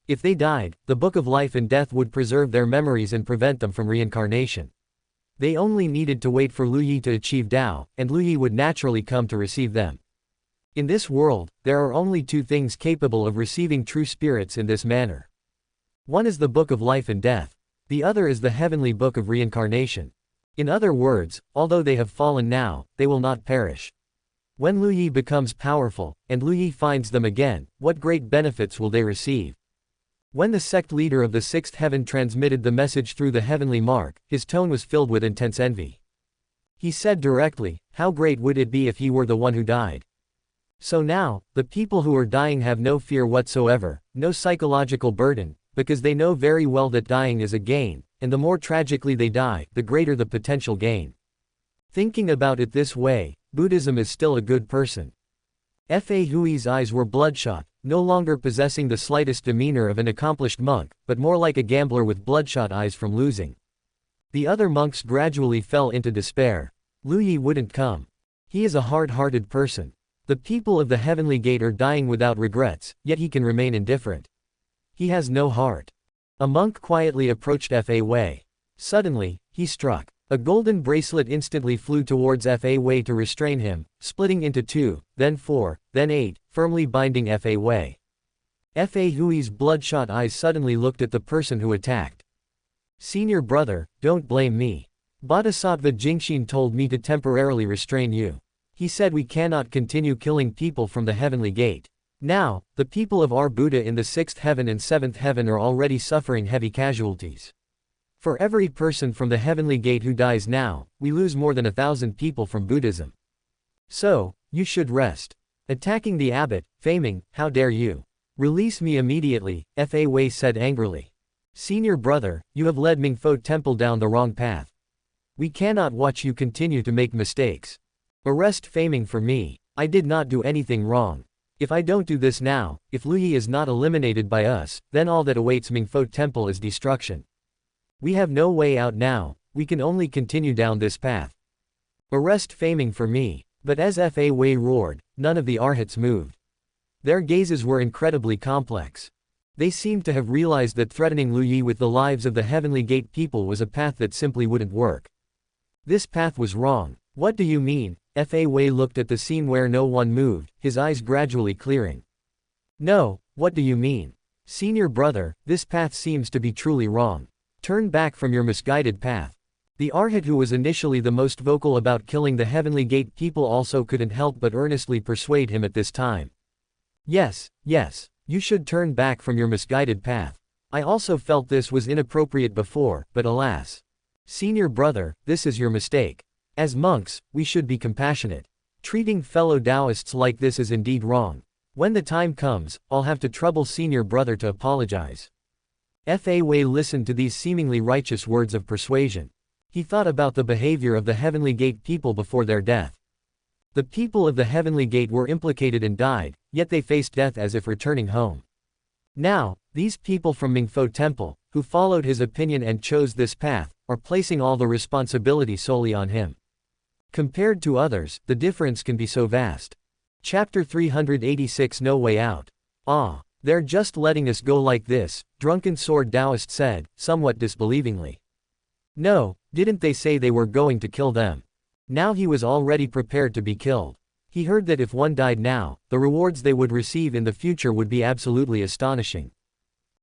If they died, the book of life and death would preserve their memories and prevent them from reincarnation. They only needed to wait for Lu Yi to achieve Dao, and Lu Yi would naturally come to receive them. In this world, there are only two things capable of receiving true spirits in this manner. One is the book of life and death. The other is the heavenly book of reincarnation. In other words, although they have fallen now, they will not perish. When Lu Yi becomes powerful, and Lu Yi finds them again, what great benefits will they receive? When the sect leader of the sixth heaven transmitted the message through the heavenly mark, his tone was filled with intense envy. He said directly, how great would it be if he were the one who died? So now, the people who are dying have no fear whatsoever, no psychological burden, because they know very well that dying is a gain, and the more tragically they die, the greater the potential gain. Thinking about it this way, Buddhism is still a good person. Fa Hui's eyes were bloodshot, no longer possessing the slightest demeanor of an accomplished monk, but more like a gambler with bloodshot eyes from losing. The other monks gradually fell into despair. Lu Yi wouldn't come. He is a hard-hearted person. The people of the Heavenly Gate are dying without regrets, yet he can remain indifferent. He has no heart. A monk quietly approached Fa Wei. Suddenly, he struck. A golden bracelet instantly flew towards Fa Wei to restrain him, splitting into 2, then 4, then 8, firmly binding Fa Wei. Fa Hui's bloodshot eyes suddenly looked at the person who attacked. Senior brother, don't blame me. Bodhisattva Jingxin told me to temporarily restrain you. He said we cannot continue killing people from the Heavenly Gate. Now, the people of our Buddha in the 6th heaven and 7th heaven are already suffering heavy casualties. For every person from the Heavenly Gate who dies now, we lose more than 1,000 people from Buddhism. So, you should rest. Attacking the abbot, faming, how dare you? Release me immediately, Fa Wei said angrily. Senior brother, you have led Mingfo Temple down the wrong path. We cannot watch you continue to make mistakes. Arrest faming for me. I did not do anything wrong. If I don't do this now, if Lu Yi is not eliminated by us, then all that awaits Mingfo Temple is destruction. We have no way out now, we can only continue down this path. Arrest faming for me. But as Fa Wei roared, none of the arhats moved. Their gazes were incredibly complex. They seemed to have realized that threatening Lu Yi with the lives of the Heavenly Gate people was a path that simply wouldn't work. This path was wrong. What do you mean? Fa Wei looked at the scene where no one moved, his eyes gradually clearing. No, what do you mean? Senior brother, this path seems to be truly wrong. Turn back from your misguided path. The Arhat who was initially the most vocal about killing the Heavenly Gate people also couldn't help but earnestly persuade him at this time. Yes, you should turn back from your misguided path. I also felt this was inappropriate before, but alas. Senior brother, this is your mistake. As monks, we should be compassionate. Treating fellow Taoists like this is indeed wrong. When the time comes, I'll have to trouble senior brother to apologize. Fa Wei listened to these seemingly righteous words of persuasion. He thought about the behavior of the Heavenly Gate people before their death. The people of the Heavenly Gate were implicated and died, yet they faced death as if returning home. Now, these people from Mingfo Temple, who followed his opinion and chose this path, are placing all the responsibility solely on him. Compared to others, the difference can be so vast. Chapter 386 No Way Out. Ah, they're just letting us go like this, drunken sword Taoist said, somewhat disbelievingly. No, didn't they say they were going to kill them? Now he was already prepared to be killed. He heard that if one died now, the rewards they would receive in the future would be absolutely astonishing.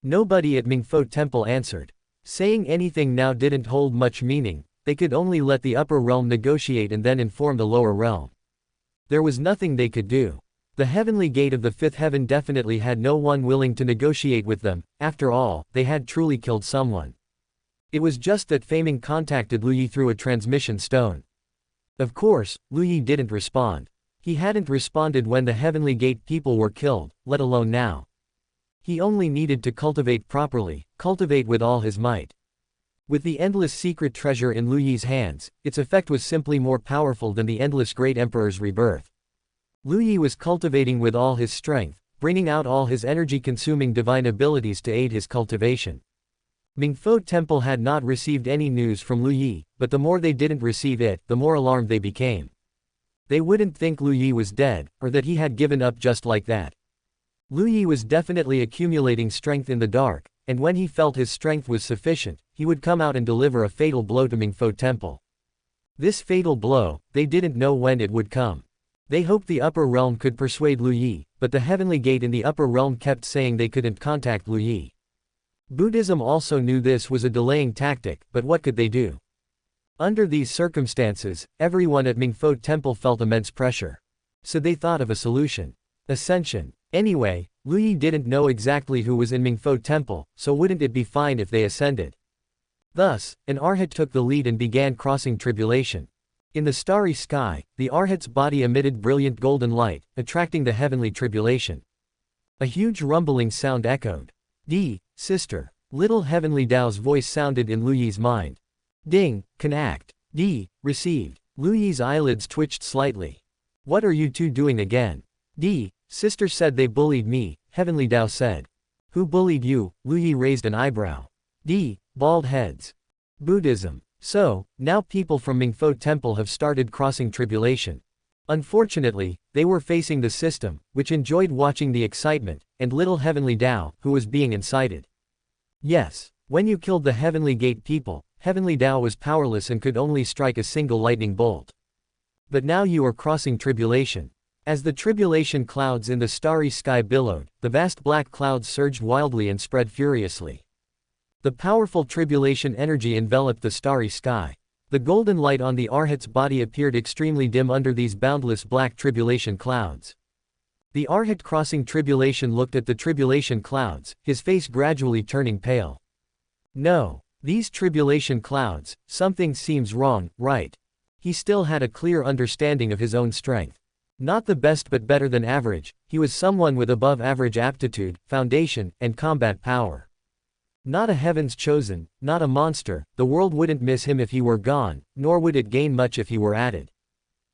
Nobody at Mingfo Temple answered. Saying anything now didn't hold much meaning. They could only let the upper realm negotiate and then inform the lower realm. There was nothing they could do. The Heavenly Gate of the 5th heaven definitely had no one willing to negotiate with them. After all, they had truly killed someone. It was just that Faming contacted Lu Yi through a transmission stone. Of course, Lu Yi didn't respond. He hadn't responded when the Heavenly Gate people were killed, let alone now. He only needed to cultivate properly, cultivate with all his might. With the endless secret treasure in Lu Yi's hands, its effect was simply more powerful than the endless Great Emperor's rebirth. Lu Yi was cultivating with all his strength, bringing out all his energy-consuming divine abilities to aid his cultivation. Mingfo Temple had not received any news from Lu Yi, but the more they didn't receive it, the more alarmed they became. They wouldn't think Lu Yi was dead, or that he had given up just like that. Lu Yi was definitely accumulating strength in the dark, and when he felt his strength was sufficient, he would come out and deliver a fatal blow to Mingfo Temple. This fatal blow, they didn't know when it would come. They hoped the upper realm could persuade Lu Yi, but the Heavenly Gate in the upper realm kept saying they couldn't contact Lu Yi. Buddhism also knew this was a delaying tactic, but what could they do? Under these circumstances, everyone at Mingfo Temple felt immense pressure. So they thought of a solution. Ascension. Anyway, Lu Yi didn't know exactly who was in Mingfo Temple, so wouldn't it be fine if they ascended? Thus, an Arhat took the lead and began crossing tribulation. In the starry sky, the Arhat's body emitted brilliant golden light, attracting the heavenly tribulation. A huge rumbling sound echoed. Sister. Little Heavenly Dao's voice sounded in Lu Yi's mind. Ding, can act. Received. Lu Yi's eyelids twitched slightly. What are you two doing again? Sister said they bullied me, Heavenly Dao said. Who bullied you? Lu Yi raised an eyebrow. Bald heads. Buddhism. So, now people from Mingfo Temple have started crossing tribulation. Unfortunately, they were facing the system, which enjoyed watching the excitement, and little Heavenly Dao, who was being incited. Yes, when you killed the Heavenly Gate people, Heavenly Dao was powerless and could only strike a single lightning bolt. But now you are crossing tribulation. As the tribulation clouds in the starry sky billowed, the vast black clouds surged wildly and spread furiously. The powerful tribulation energy enveloped the starry sky. The golden light on the Arhat's body appeared extremely dim under these boundless black tribulation clouds. The Arhat crossing tribulation looked at the tribulation clouds, his face gradually turning pale. No. These tribulation clouds, something seems wrong, right? He still had a clear understanding of his own strength. Not the best but better than average, he was someone with above average aptitude, foundation, and combat power. Not a heaven's chosen, not a monster, the world wouldn't miss him if he were gone, nor would it gain much if he were added.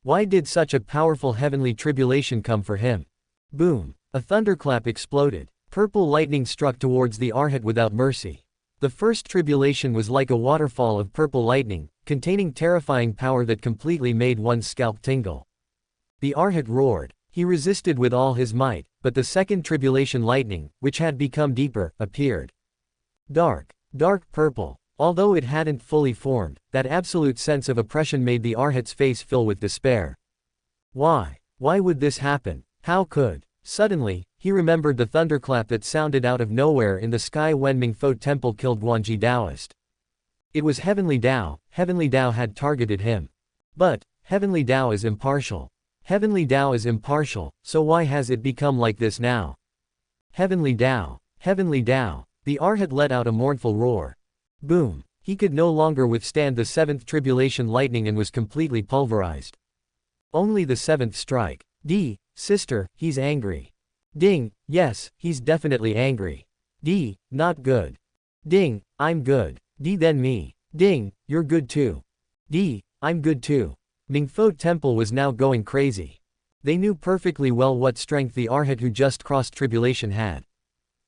Why did such a powerful heavenly tribulation come for him? Boom! A thunderclap exploded. Purple lightning struck towards the Arhat without mercy. The first tribulation was like a waterfall of purple lightning, containing terrifying power that completely made one's scalp tingle. The Arhat roared. He resisted with all his might, but the second tribulation lightning, which had become deeper, appeared. Dark purple. Although it hadn't fully formed, that absolute sense of oppression made the Arhat's face fill with despair. Why would this happen? How could? Suddenly, he remembered the thunderclap that sounded out of nowhere in the sky when Mingfo Temple killed Jiànjī Taoist. It was Heavenly Dao. Heavenly Dao had targeted him. But, Heavenly Dao is impartial. Heavenly Dao is impartial, so why has it become like this now? Heavenly Dao. Heavenly Dao. The Arhat let out a mournful roar. Boom! He could no longer withstand the seventh tribulation lightning and was completely pulverized. Only the seventh strike. Sister, he's angry. Ding, yes, he's definitely angry. Not good. Ding, I'm good. Then me. Ding, you're good too. I'm good too. Mingfo Temple was now going crazy. They knew perfectly well what strength the Arhat who just crossed tribulation had.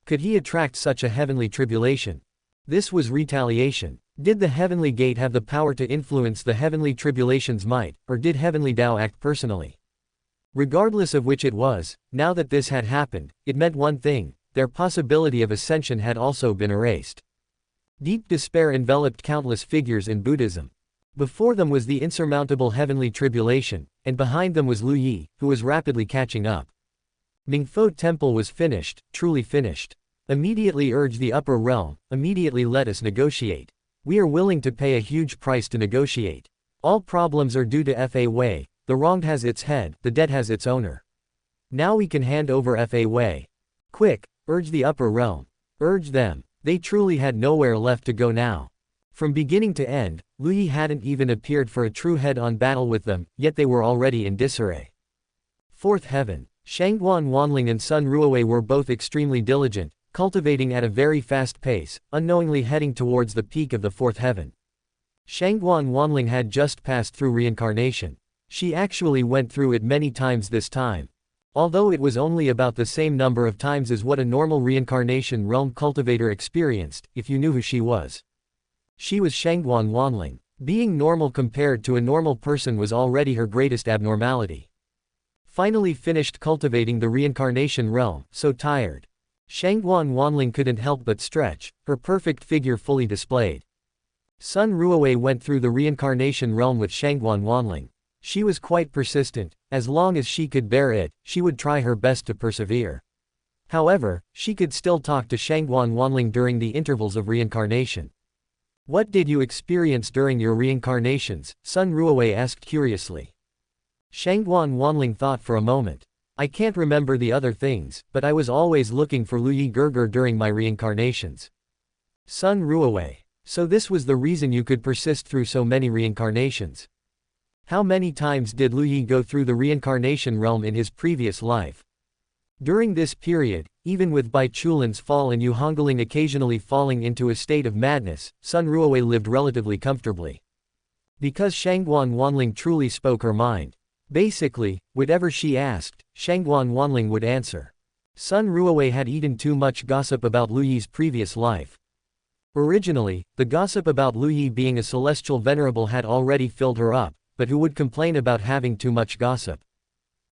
Could he attract such a heavenly tribulation? This was retaliation. Did the Heavenly Gate have the power to influence the heavenly tribulation's might, or did Heavenly Dao act personally? Regardless of which it was, now that this had happened, it meant one thing: their possibility of ascension had also been erased. Deep despair enveloped countless figures in Buddhism. Before them was the insurmountable heavenly tribulation, and behind them was Lu Yi, who was rapidly catching up. Mingfo Temple was finished, truly finished. Immediately urge the upper realm, immediately let us negotiate. We are willing to pay a huge price to negotiate. All problems are due to Fa Wei, the wronged has its head, the debt has its owner. Now we can hand over Fa Wei. Quick, urge the upper realm. Urge them. They truly had nowhere left to go now. From beginning to end, Lu Yi hadn't even appeared for a true head-on battle with them, yet they were already in disarray. Fourth Heaven. Shangguan Wanling and Sun Ruowei were both extremely diligent, cultivating at a very fast pace, unknowingly heading towards the peak of the fourth heaven. Shangguan Wanling had just passed through reincarnation. She actually went through it many times this time. Although it was only about the same number of times as what a normal reincarnation realm cultivator experienced, if you knew who she was. She was Shangguan Wanling. Being normal compared to a normal person was already her greatest abnormality. Finally finished cultivating the reincarnation realm, so tired. Shangguan Wanling couldn't help but stretch, her perfect figure fully displayed. Sun Ruowei went through the reincarnation realm with Shangguan Wanling. She was quite persistent. As long as she could bear it, she would try her best to persevere. However, she could still talk to Shangguan Wanling during the intervals of reincarnation. What did you experience during your reincarnations? Sun Ruowei asked curiously. Shangguan Wanling thought for a moment. I can't remember the other things, but I was always looking for Lu Yi Gerger during my reincarnations. Sun Ruowei. So this was the reason you could persist through so many reincarnations. How many times did Lu Yi go through the reincarnation realm in his previous life? During this period, even with Bai Chulin's fall and Yu Hongling occasionally falling into a state of madness, Sun Ruowei lived relatively comfortably. Because Shangguan Wanling truly spoke her mind. Basically, whatever she asked, Shangguan Wanling would answer. Sun Ruowei had eaten too much gossip about Lu Yi's previous life. Originally, the gossip about Lu Yi being a celestial venerable had already filled her up, but who would complain about having too much gossip?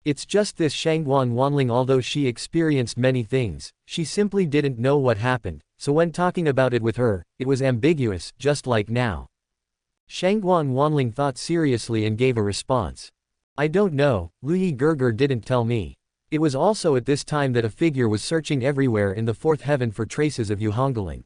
It's just this Shangguan Wanling, although she experienced many things, she simply didn't know what happened, so when talking about it with her, it was ambiguous, just like now. Shangguan Wanling thought seriously and gave a response. I don't know, Lu Yi Gerger didn't tell me. It was also at this time that a figure was searching everywhere in the fourth heaven for traces of Yu Hongling.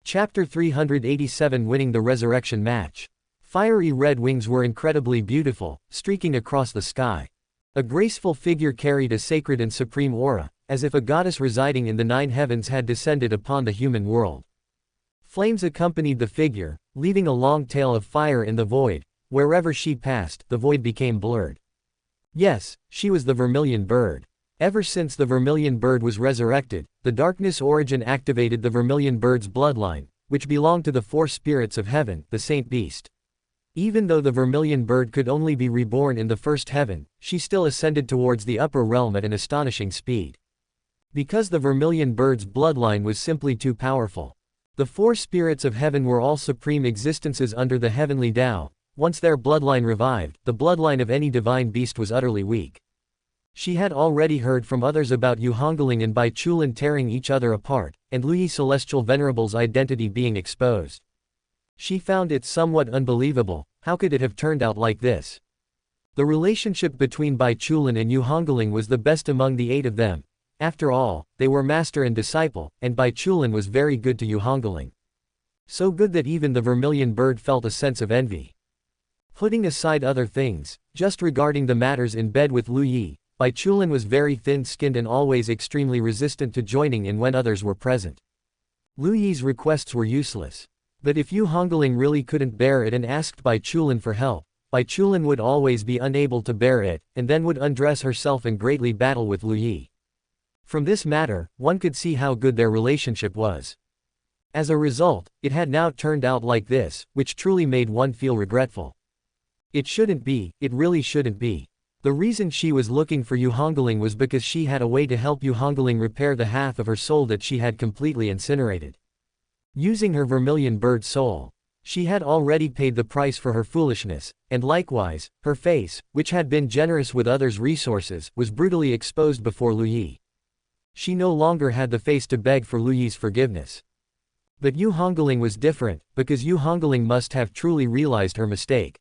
Chapter 387, Winning the Resurrection Match. Fiery red wings were incredibly beautiful, streaking across the sky. A graceful figure carried a sacred and supreme aura, as if a goddess residing in the nine heavens had descended upon the human world. Flames accompanied the figure, leaving a long tail of fire in the void. Wherever she passed, the void became blurred. Yes, she was the Vermilion Bird. Ever since the Vermilion Bird was resurrected, the Darkness Origin activated the Vermilion Bird's bloodline, which belonged to the four spirits of heaven, the Saint Beast. Even though the Vermilion Bird could only be reborn in the first heaven, she still ascended towards the upper realm at an astonishing speed. Because the Vermilion Bird's bloodline was simply too powerful. The four spirits of heaven were all supreme existences under the Heavenly Dao. Once their bloodline revived, the bloodline of any divine beast was utterly weak. She had already heard from others about Yu Hongling and Bai Chulin tearing each other apart, and Lu Yi Celestial Venerable's identity being exposed. She found it somewhat unbelievable. How could it have turned out like this? The relationship between Bai Chulin and Yu Hongling was the best among the 8 of them. After all, they were master and disciple, and Bai Chulin was very good to Yu Hongling. So good that even the Vermilion Bird felt a sense of envy. Putting aside other things, just regarding the matters in bed with Lu Yi, Bai Chulin was very thin-skinned and always extremely resistant to joining in when others were present. Lu Yi's requests were useless. But if Yu Hongling really couldn't bear it and asked Bai Chulin for help, Bai Chulin would always be unable to bear it, and then would undress herself and greatly battle with Lu Yi. From this matter, one could see how good their relationship was. As a result, it had now turned out like this, which truly made one feel regretful. It shouldn't be, it really shouldn't be. The reason she was looking for Yu Hongling was because she had a way to help Yu Hongling repair the half of her soul that she had completely incinerated. Using her Vermilion Bird soul, she had already paid the price for her foolishness, and likewise, her face, which had been generous with others' resources, was brutally exposed before Lu Yi. She no longer had the face to beg for Lu Yi's forgiveness. But Yu Hongling was different, because Yu Hongling must have truly realized her mistake.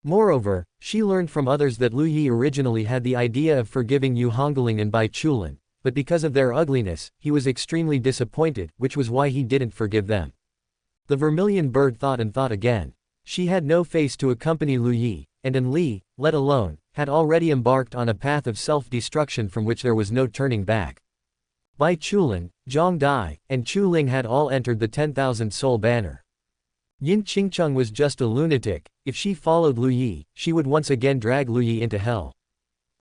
Moreover, she learned from others that Lu Yi originally had the idea of forgiving Yu Hongling and Bai Chulin, but because of their ugliness, he was extremely disappointed, which was why he didn't forgive them. The Vermilion Bird thought and thought again. She had no face to accompany Lu Yi, and Li, let alone, had already embarked on a path of self-destruction from which there was no turning back. Bai Chulin, Zhang Dai, and Chu Ling had all entered the 10,000 soul banner. Yin Qingcheng was just a lunatic. If she followed Lu Yi, she would once again drag Lu Yi into hell.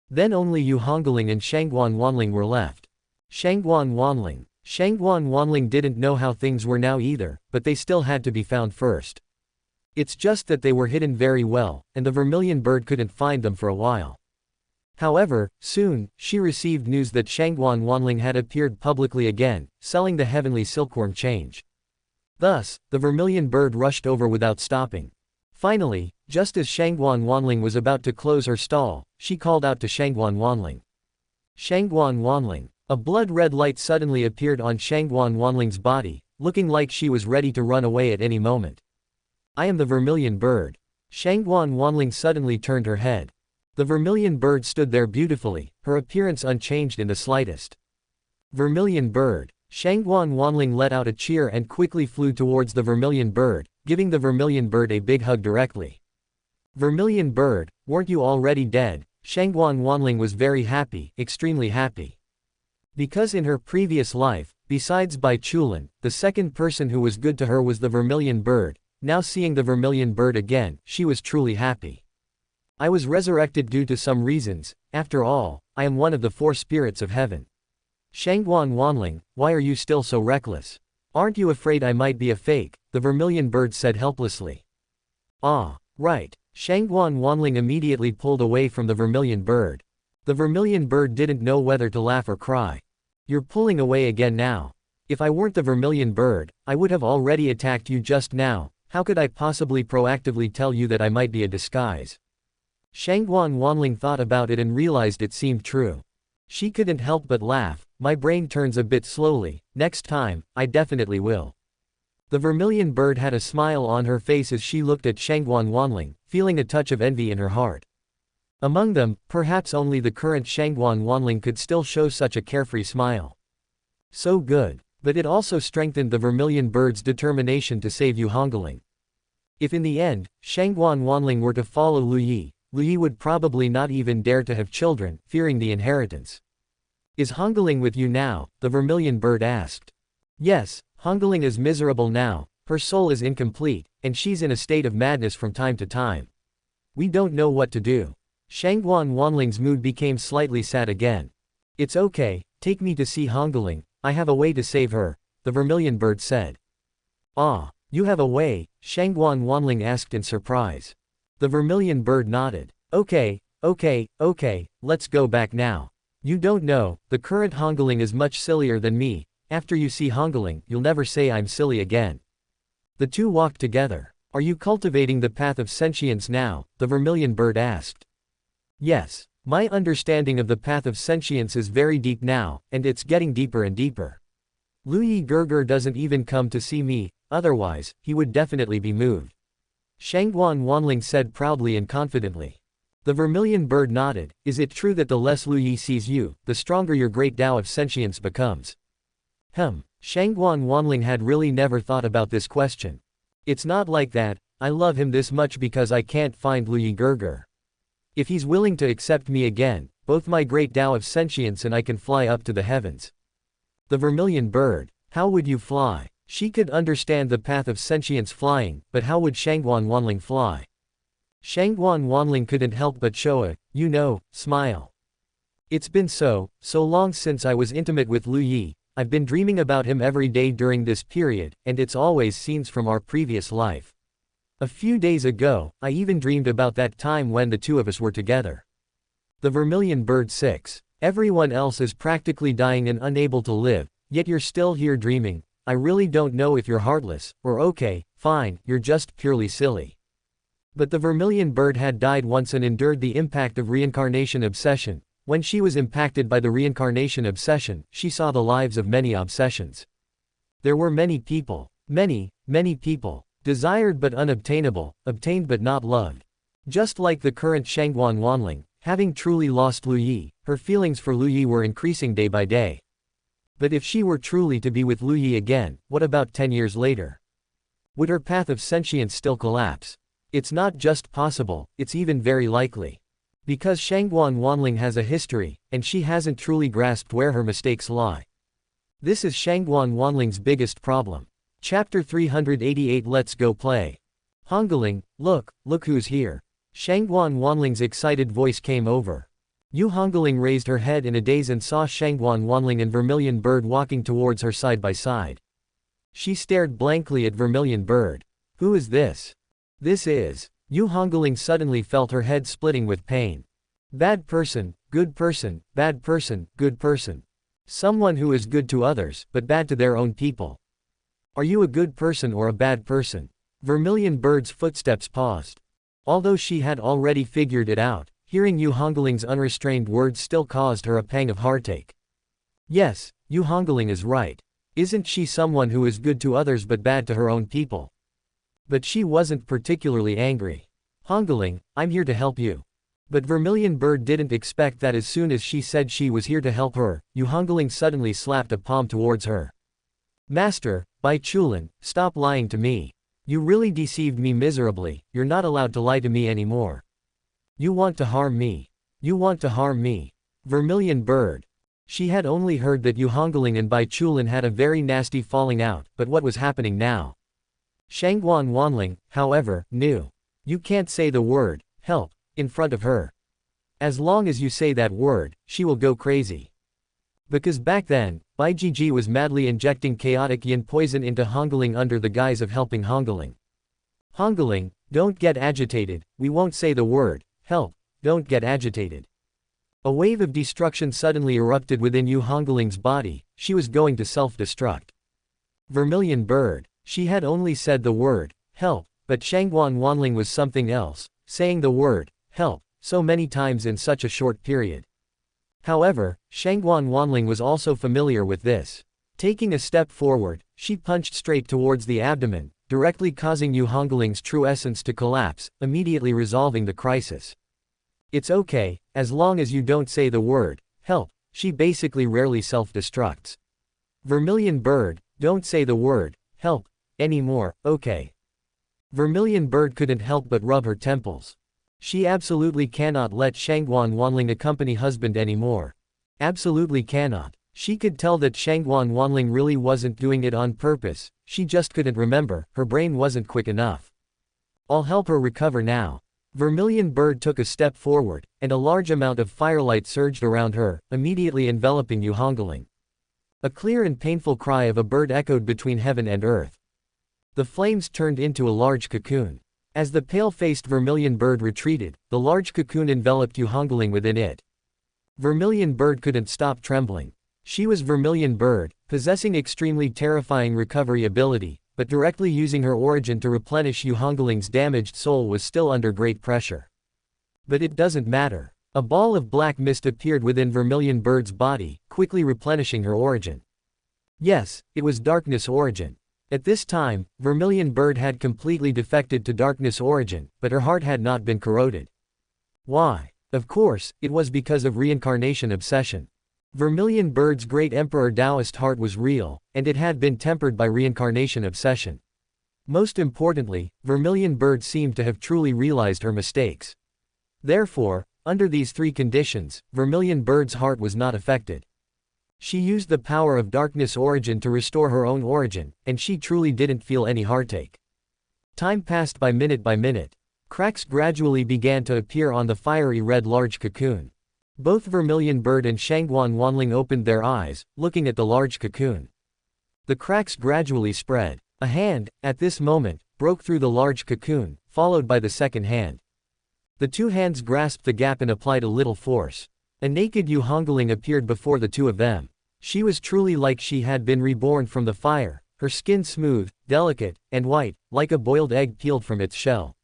Then only Yu Hongling and Shangguan Wanling were left. Shangguan Wanling didn't know how things were now either, but they still had to be found first. It's just that they were hidden very well, and the Vermilion Bird couldn't find them for a while. However, soon, she received news that Shangguan Wanling had appeared publicly again, selling the heavenly silkworm change. Thus, the Vermilion Bird rushed over without stopping. Finally, just as Shangguan Wanling was about to close her stall, she called out to Shangguan Wanling. Shangguan Wanling. A blood-red light suddenly appeared on Shangguan Wanling's body, looking like she was ready to run away at any moment. I am the Vermilion Bird. Shangguan Wanling suddenly turned her head. The Vermilion Bird stood there beautifully, her appearance unchanged in the slightest. Vermilion Bird. Shangguan Wanling let out a cheer and quickly flew towards the Vermilion Bird, giving the Vermilion Bird a big hug directly. Vermilion Bird, weren't you already dead? Shangguan Wanling was very happy, extremely happy. Because in her previous life, besides Bai Chulin, the second person who was good to her was the Vermilion Bird. Now seeing the Vermilion Bird again, she was truly happy. I was resurrected due to some reasons, after all, I am one of the 4 spirits of heaven. Shangguan Wanling, why are you still so reckless? Aren't you afraid I might be a fake? The vermilion bird said helplessly. Ah, right. Shangguan Wanling immediately pulled away from the vermilion bird. The vermilion bird didn't know whether to laugh or cry. You're pulling away again now. If I weren't the vermilion bird, I would have already attacked you just now. How could I possibly proactively tell you that I might be a disguise? Shangguan Wanling thought about it and realized it seemed true. She couldn't help but laugh. My brain turns a bit slowly. Next time, I definitely will. The vermilion bird had a smile on her face as she looked at Shangguan Wanling, feeling a touch of envy in her heart. Among them, perhaps only the current Shangguan Wanling could still show such a carefree smile. So good. But it also strengthened the vermilion bird's determination to save Yu Hongling. If in the end, Shangguan Wanling were to follow Lu Yi would probably not even dare to have children, fearing the inheritance. Is Hongling with you now? The vermilion bird asked. Yes, Hongling is miserable now, her soul is incomplete, and she's in a state of madness from time to time. We don't know what to do. Shangguan Wanling's mood became slightly sad again. It's okay, take me to see Hongling, I have a way to save her, the vermilion bird said. Ah, you have a way? Shangguan Wanling asked in surprise. The vermilion bird nodded. Okay, let's go back now. You don't know, the current Hongling is much sillier than me. After you see Hongling, you'll never say I'm silly again. The two walked together. Are you cultivating the path of sentience now? The vermilion bird asked. Yes, my understanding of the path of sentience is very deep now, and it's getting deeper and deeper. Lu Yi Gerger doesn't even come to see me, otherwise, he would definitely be moved. Shangguan Wanling said proudly and confidently. The vermilion bird nodded. Is it true that the less Lu Yi sees you, the stronger your great Tao of sentience becomes? Shangguan Wanling had really never thought about this question. It's not like that, I love him this much because I can't find Lu Yi Gerger. If he's willing to accept me again, both my great Tao of sentience and I can fly up to the heavens. The vermilion bird. How would you fly? She could understand the path of sentience flying, but how would Shangguan Wanling fly? Shangguan Wanling couldn't help but show a, smile. It's been so long since I was intimate with Lu Yi, I've been dreaming about him every day during this period, and it's always scenes from our previous life. A few days ago, I even dreamed about that time when the two of us were together. The vermilion bird 6. Everyone else is practically dying and unable to live, yet you're still here dreaming. I really don't know if you're heartless, or okay, fine, you're just purely silly. But the vermilion bird had died once and endured the impact of reincarnation obsession. When she was impacted by the reincarnation obsession, she saw the lives of many obsessions. There were many people, many people, desired but unobtainable, obtained but not loved. Just like the current Shangguan Wanling, having truly lost Lu Yi, her feelings for Lu Yi were increasing day by day. But if she were truly to be with Lu Yi again, what about 10 years later? Would her path of sentience still collapse? It's not just possible, it's even very likely. Because Shangguan Wanling has a history, and she hasn't truly grasped where her mistakes lie. This is Shangguan Wanling's biggest problem. Chapter 388. Let's go play. Hongling, look who's here. Shangguan Wanling's excited voice came over. Yu Hongling raised her head in a daze and saw Shangguan Wanling and Vermilion Bird walking towards her side by side. She stared blankly at Vermilion Bird. Who is this? This is. Yu Hongling suddenly felt her head splitting with pain. Bad person, good person, bad person, good person. Someone who is good to others, but bad to their own people. Are you a good person or a bad person? Vermilion Bird's footsteps paused. Although she had already figured it out, hearing Yu Hongling's unrestrained words still caused her a pang of heartache. Yes, Yu Hongling is right. Isn't she someone who is good to others but bad to her own people? But she wasn't particularly angry. Hongling, I'm here to help you. But Vermilion Bird didn't expect that as soon as she said she was here to help her, Yu Hongling suddenly slapped a palm towards her. Master, Bai Chulin, stop lying to me. You really deceived me miserably, you're not allowed to lie to me anymore. You want to harm me. You want to harm me. Vermilion Bird. She had only heard that Yu Hongling and Bai Chulin had a very nasty falling out, but what was happening now? Shangguan Wanling, however, knew. You can't say the word, help. in front of her. As long as you say that word, she will go crazy. Because back then, Jiànjī was madly injecting chaotic yin poison into Hongling under the guise of helping Hongling. Hongling, don't get agitated, we won't say the word, help, don't get agitated. A wave of destruction suddenly erupted within Hongling's body, she was going to self-destruct. Vermilion bird, she had only said the word, help, but Shangguan Wanling was something else, saying the word, help, so many times in such a short period. However, Shangguan Wanling was also familiar with this. Taking a step forward, she punched straight towards the abdomen, directly causing Hongling's true essence to collapse, immediately resolving the crisis. It's okay, as long as you don't say the word, help, she basically rarely self-destructs. Vermilion bird, don't say the word, help, anymore, okay. Vermilion bird couldn't help but rub her temples. She absolutely cannot let Shangguan Wanling accompany husband anymore. Absolutely cannot. She could tell that Shangguan Wanling really wasn't doing it on purpose, she just couldn't remember, her brain wasn't quick enough. I'll help her recover now. Vermilion bird took a step forward, and a large amount of firelight surged around her, immediately enveloping Hongling. A clear and painful cry of a bird echoed between heaven and earth. The flames turned into a large cocoon. As the pale-faced vermilion bird retreated, the large cocoon enveloped Hongling within it. Vermilion bird couldn't stop trembling. She was vermilion bird, possessing extremely terrifying recovery ability, but directly using her origin to replenish Hongling's damaged soul was still under great pressure. But it doesn't matter. A ball of black mist appeared within vermilion bird's body, quickly replenishing her origin. Yes, it was darkness origin. At this time, vermilion bird had completely defected to darkness origin, but her heart had not been corroded. Why? Of course, it was because of reincarnation obsession. Vermilion bird's great emperor Taoist heart was real, and it had been tempered by reincarnation obsession. Most importantly, vermilion bird seemed to have truly realized her mistakes. Therefore, under these three conditions, vermilion bird's heart was not affected. She used the power of darkness origin to restore her own origin, and she truly didn't feel any heartache. Time passed by minute. Cracks gradually began to appear on the fiery red large cocoon. Both vermilion bird and Shangguan Wanling opened their eyes, looking at the large cocoon. The cracks gradually spread. A hand, at this moment, broke through the large cocoon, followed by the second hand. The two hands grasped the gap and applied a little force. A naked Hongling appeared before the two of them. She was truly like she had been reborn from the fire, her skin smooth, delicate, and white, like a boiled egg peeled from its shell.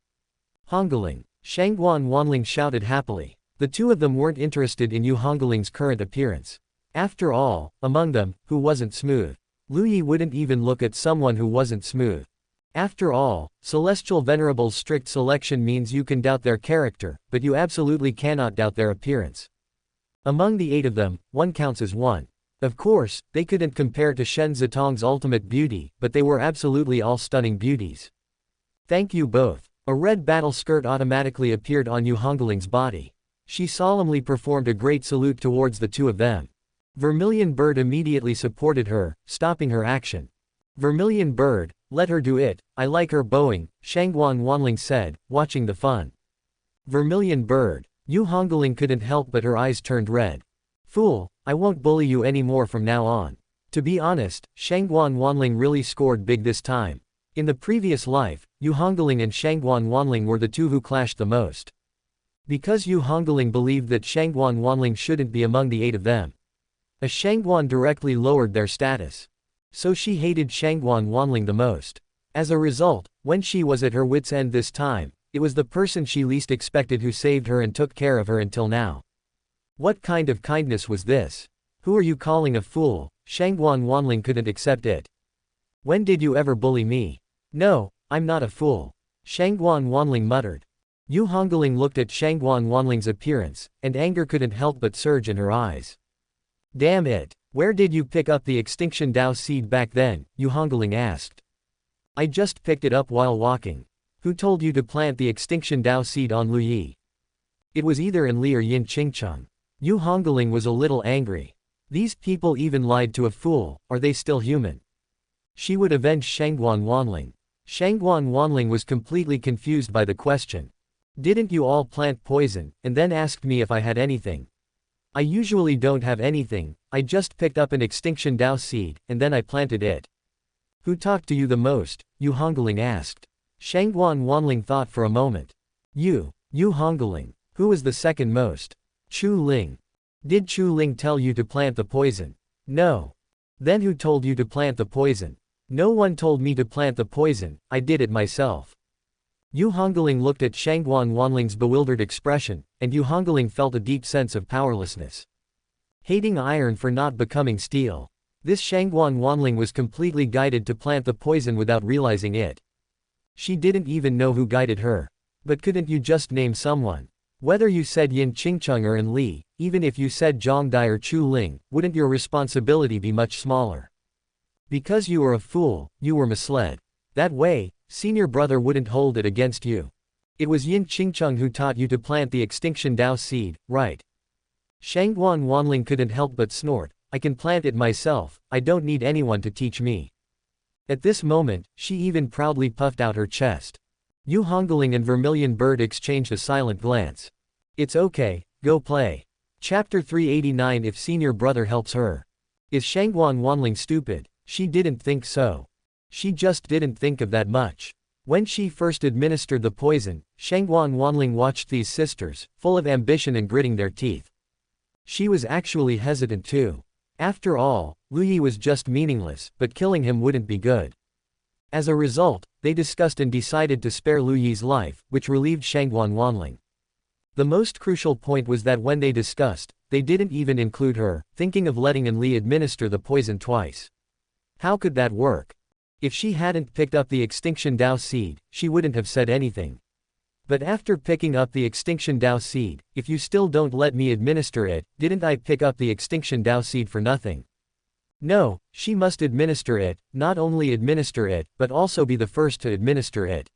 Hongling! Shangguan Wanling shouted happily. The two of them weren't interested in Hongling's current appearance. After all, among them, who wasn't smooth? Lu Yi wouldn't even look at someone who wasn't smooth. After all, Celestial Venerable's strict selection means you can doubt their character, but you absolutely cannot doubt their appearance. Among the 8 of them, one counts as one. Of course, they couldn't compare to Shen Zitong's ultimate beauty, but they were absolutely all stunning beauties. Thank you both. A red battle skirt automatically appeared on Hongling's body. She solemnly performed a great salute towards the two of them. Vermilion bird immediately supported her, stopping her action. Vermilion bird, let her do it, I like her bowing, Shangguan Wanling said, watching the fun. Vermilion bird. Hongling couldn't help but her eyes turned red. Fool, I won't bully you anymore from now on. To be honest, Shangguan Wanling really scored big this time. In the previous life, Hongling and Shangguan Wanling were the two who clashed the most. Because Hongling believed that Shangguan Wanling shouldn't be among the 8 of them. As Shangguan directly lowered their status. So she hated Shangguan Wanling the most. As a result, when she was at her wit's end this time, it was the person she least expected who saved her and took care of her until now. What kind of kindness was this? Who are you calling a fool? Shangguan Wanling couldn't accept it. When did you ever bully me? No, I'm not a fool. Shangguan Wanling muttered. Hongling looked at Shangguan Wanling's appearance, and anger couldn't help but surge in her eyes. Damn it! Where did you pick up the Extinction Dao seed back then? Hongling asked. I just picked it up while walking. Who told you to plant the Extinction Dao seed on Lu Yi? It was either in Li or Yin Qingcheng. Hongling was a little angry. These people even lied to a fool, are they still human? She would avenge Shangguan Wanling. Shangguan Wanling was completely confused by the question. Didn't you all plant poison, and then asked me if I had anything? I usually don't have anything, I just picked up an extinction Dao seed, and then I planted it. Who talked to you the most? Yu Hongling asked. Shangguan Wanling thought for a moment. Yu Hongling. Who was the second most? Chu Ling. Did Chu Ling tell you to plant the poison? No. Then who told you to plant the poison? No one told me to plant the poison, I did it myself. Yu Hongling looked at Shangguan Wanling's bewildered expression, and Yu Hongling felt a deep sense of powerlessness. Hating iron for not becoming steel. This Shangguan Wanling was completely guided to plant the poison without realizing it. She didn't even know who guided her. But couldn't you just name someone? Whether you said Yin Qingcheng or An Li, even if you said Zhang Dai or Chu Ling, wouldn't your responsibility be much smaller? Because you were a fool, you were misled. That way, senior brother wouldn't hold it against you. It was Yin Qingcheng who taught you to plant the extinction Dao seed, right? Shangguan Wanling couldn't help but snort. I can plant it myself, I don't need anyone to teach me. At this moment, she even proudly puffed out her chest. Yu Hongling and Vermilion Bird exchanged a silent glance. It's okay, go play. Chapter 389. If senior brother helps her. Is Shangguan Wanling stupid? She didn't think so. She just didn't think of that much. When she first administered the poison, Shangguan Wanling watched these sisters, full of ambition and gritting their teeth. She was actually hesitant too. After all, Lu Yi was just meaningless, but killing him wouldn't be good. As a result, they discussed and decided to spare Lu Yi's life, which relieved Shangguan Wanling. The most crucial point was that when they discussed, they didn't even include her, thinking of letting An Li administer the poison twice. How could that work? If she hadn't picked up the extinction Dao seed, she wouldn't have said anything. But after picking up the extinction Dao seed, if you still don't let me administer it, didn't I pick up the extinction Dao seed for nothing? No, she must administer it, not only administer it, but also be the first to administer it.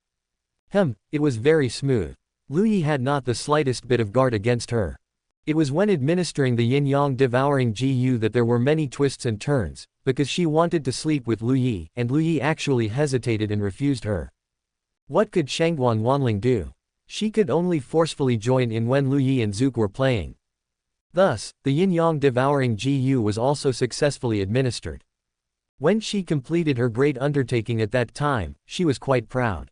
It was very smooth. Lu Yi had not the slightest bit of guard against her. It was when administering the yin-yang devouring Gu that there were many twists and turns, because she wanted to sleep with Lu Yi, and Lu Yi actually hesitated and refused her. What could Shangguan Wanling do? She could only forcefully join in when Lu Yi and Zook were playing. Thus, the yin-yang devouring Gu was also successfully administered. When she completed her great undertaking at that time, she was quite proud.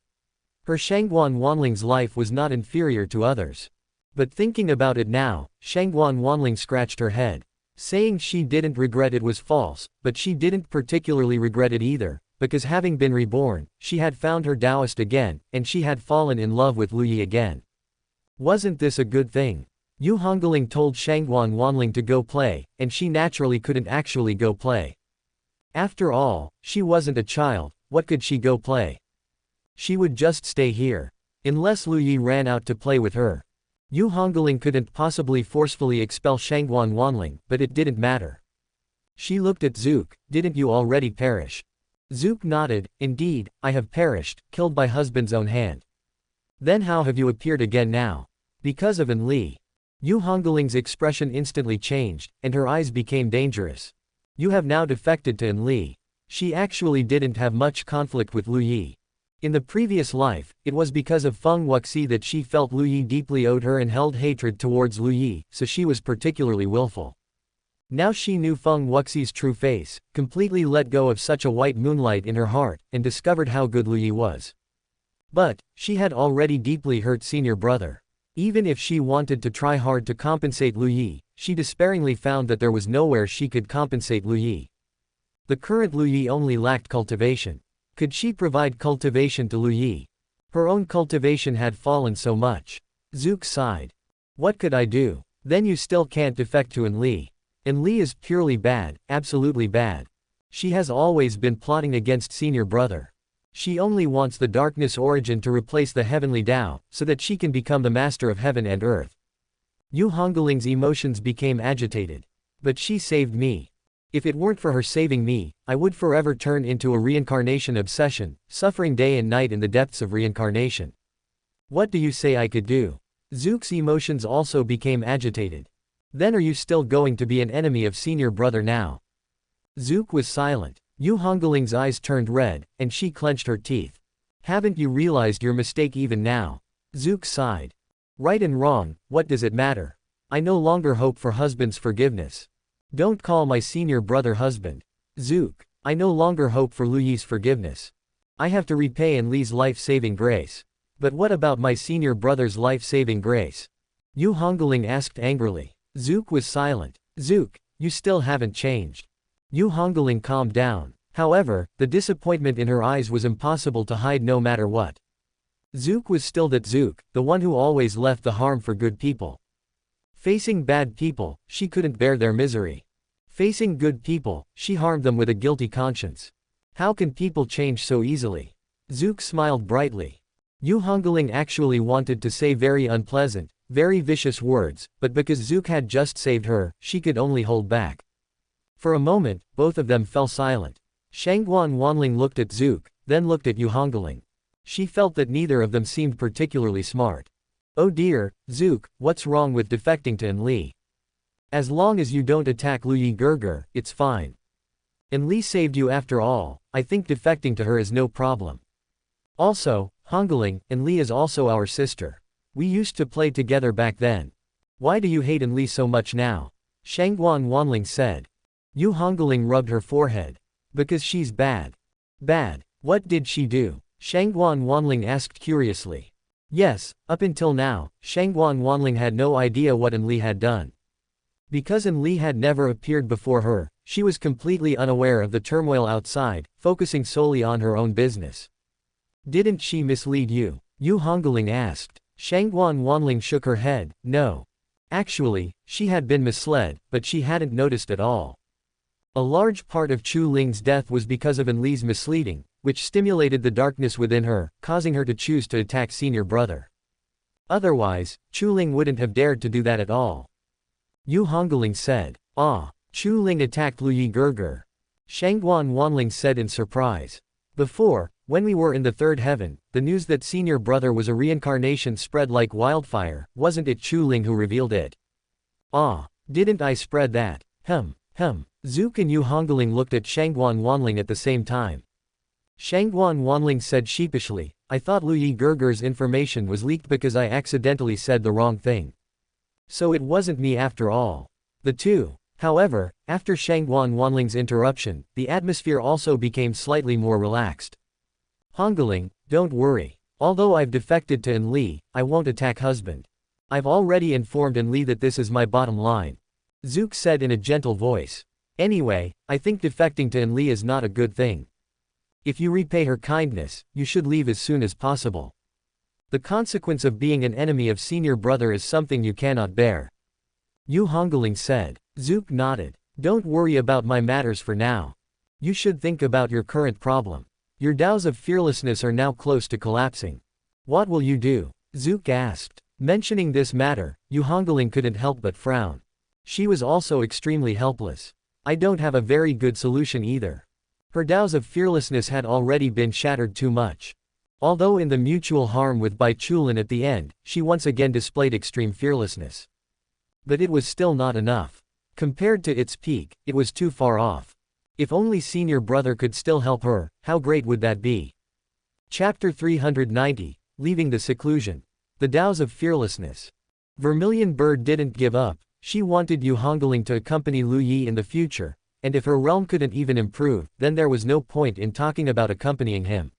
Her Shangguan Wanling's life was not inferior to others. But thinking about it now, Shangguan Wanling scratched her head. Saying she didn't regret it was false, but she didn't particularly regret it either, because having been reborn, she had found her Taoist again, and she had fallen in love with Lu Yi again. Wasn't this a good thing? Yu Hongling told Shangguan Wanling to go play, and she naturally couldn't actually go play. After all, she wasn't a child, what could she go play? She would just stay here. Unless Lu Yi ran out to play with her. Yu Hongling couldn't possibly forcefully expel Shangguan Wanling, but it didn't matter. She looked at Zook. Didn't you already perish? Zook nodded. Indeed, I have perished, killed by husband's own hand. Then how have you appeared again now? Because of An Li. Yu Hongling's expression instantly changed, and her eyes became dangerous. You have now defected to An Li. She actually didn't have much conflict with Lu Yi. In the previous life, it was because of Feng Wuxi that she felt Lu Yi deeply owed her and held hatred towards Lu Yi, so she was particularly willful. Now she knew Feng Wuxi's true face, completely let go of such a white moonlight in her heart, and discovered how good Lu Yi was. But, she had already deeply hurt senior brother. Even if she wanted to try hard to compensate Lu Yi, she despairingly found that there was nowhere she could compensate Lu Yi. The current Lu Yi only lacked cultivation. Could she provide cultivation to Lu Yi? Her own cultivation had fallen so much. Zook sighed. What could I do? Then you still can't defect to An Li. An Li is purely bad, absolutely bad. She has always been plotting against senior brother. She only wants the darkness origin to replace the Heavenly Dao, so that she can become the master of heaven and earth. Yu Hongling's emotions became agitated. But she saved me. If it weren't for her saving me, I would forever turn into a reincarnation obsession, suffering day and night in the depths of reincarnation. What do you say I could do? Zook's emotions also became agitated. Then are you still going to be an enemy of senior brother now? Zook was silent. Yu Hongling's eyes turned red, and she clenched her teeth. Haven't you realized your mistake even now? Zook sighed. Right and wrong, what does it matter? I no longer hope for husband's forgiveness. Don't call my senior brother husband. Zook, I no longer hope for Lu Yi's forgiveness. I have to repay Enli's life-saving grace. But what about my senior brother's life-saving grace? Yu Hongling asked angrily. Zook was silent. Zook, you still haven't changed. Yu Hongling calmed down. However, the disappointment in her eyes was impossible to hide no matter what. Zook was still that Zook, the one who always left the harm for good people. Facing bad people, she couldn't bear their misery. Facing good people, she harmed them with a guilty conscience. How can people change so easily? Zook smiled brightly. Yu Hongling actually wanted to say very unpleasant, very vicious words, but because Zook had just saved her, she could only hold back. For a moment, both of them fell silent. Shangguan Wanling looked at Zook, then looked at Yu Hongling. She felt that neither of them seemed particularly smart. Oh dear, Zook, what's wrong with defecting to Enli? As long as you don't attack Lu Yi Gerger, it's fine. Enli saved you after all, I think defecting to her is no problem. Also, Hongling, Enli is also our sister. We used to play together back then. Why do you hate Enli so much now? Shangguan Wanling said. Yu Hongling rubbed her forehead. Because she's bad. Bad? What did she do? Shangguan Wanling asked curiously. Yes, up until now, Shangguan Wanling had no idea what Enli had done. Because Enli had never appeared before her, she was completely unaware of the turmoil outside, focusing solely on her own business. Didn't she mislead you? Yu Hongling asked. Shangguan Wanling shook her head. No. Actually, she had been misled, but she hadn't noticed at all. A large part of Chu Ling's death was because of Enli's misleading, which stimulated the darkness within her, causing her to choose to attack senior brother. Otherwise, Chu Ling wouldn't have dared to do that at all. Yu Hongling said. Ah, Chu Ling attacked Lu Yi Gerger. Shangguan Wanling said in surprise. Before, when we were in the third heaven, the news that senior brother was a reincarnation spread like wildfire. Wasn't it Chu Ling who revealed it? Ah, didn't I spread that? Zook and Yu Hongling looked at Shangguan Wanling at the same time. Shangguan Wanling said sheepishly, I thought Lu Yi Gerger's information was leaked because I accidentally said the wrong thing. So it wasn't me after all. The two. However, after Shangguan Wanling's interruption, the atmosphere also became slightly more relaxed. Hongling, don't worry. Although I've defected to Enli, I won't attack husband. I've already informed Enli that this is my bottom line. Zook said in a gentle voice. Anyway, I think defecting to Enli is not a good thing. If you repay her kindness, you should leave as soon as possible. The consequence of being an enemy of senior brother is something you cannot bear. Yu Hongling said. Zook nodded. Don't worry about my matters for now. You should think about your current problem. Your Daos of fearlessness are now close to collapsing. What will you do? Zook asked. Mentioning this matter, Yu Hongling couldn't help but frown. She was also extremely helpless. I don't have a very good solution either. Her Daos of fearlessness had already been shattered too much. Although in the mutual harm with Bai Chulin at the end, she once again displayed extreme fearlessness. But it was still not enough. Compared to its peak, it was too far off. If only senior brother could still help her, how great would that be? Chapter 390, Leaving the Seclusion. The Daos of Fearlessness. Vermilion Bird didn't give up. She wanted Yu Hongling to accompany Lu Yi in the future, and if her realm couldn't even improve, then there was no point in talking about accompanying him.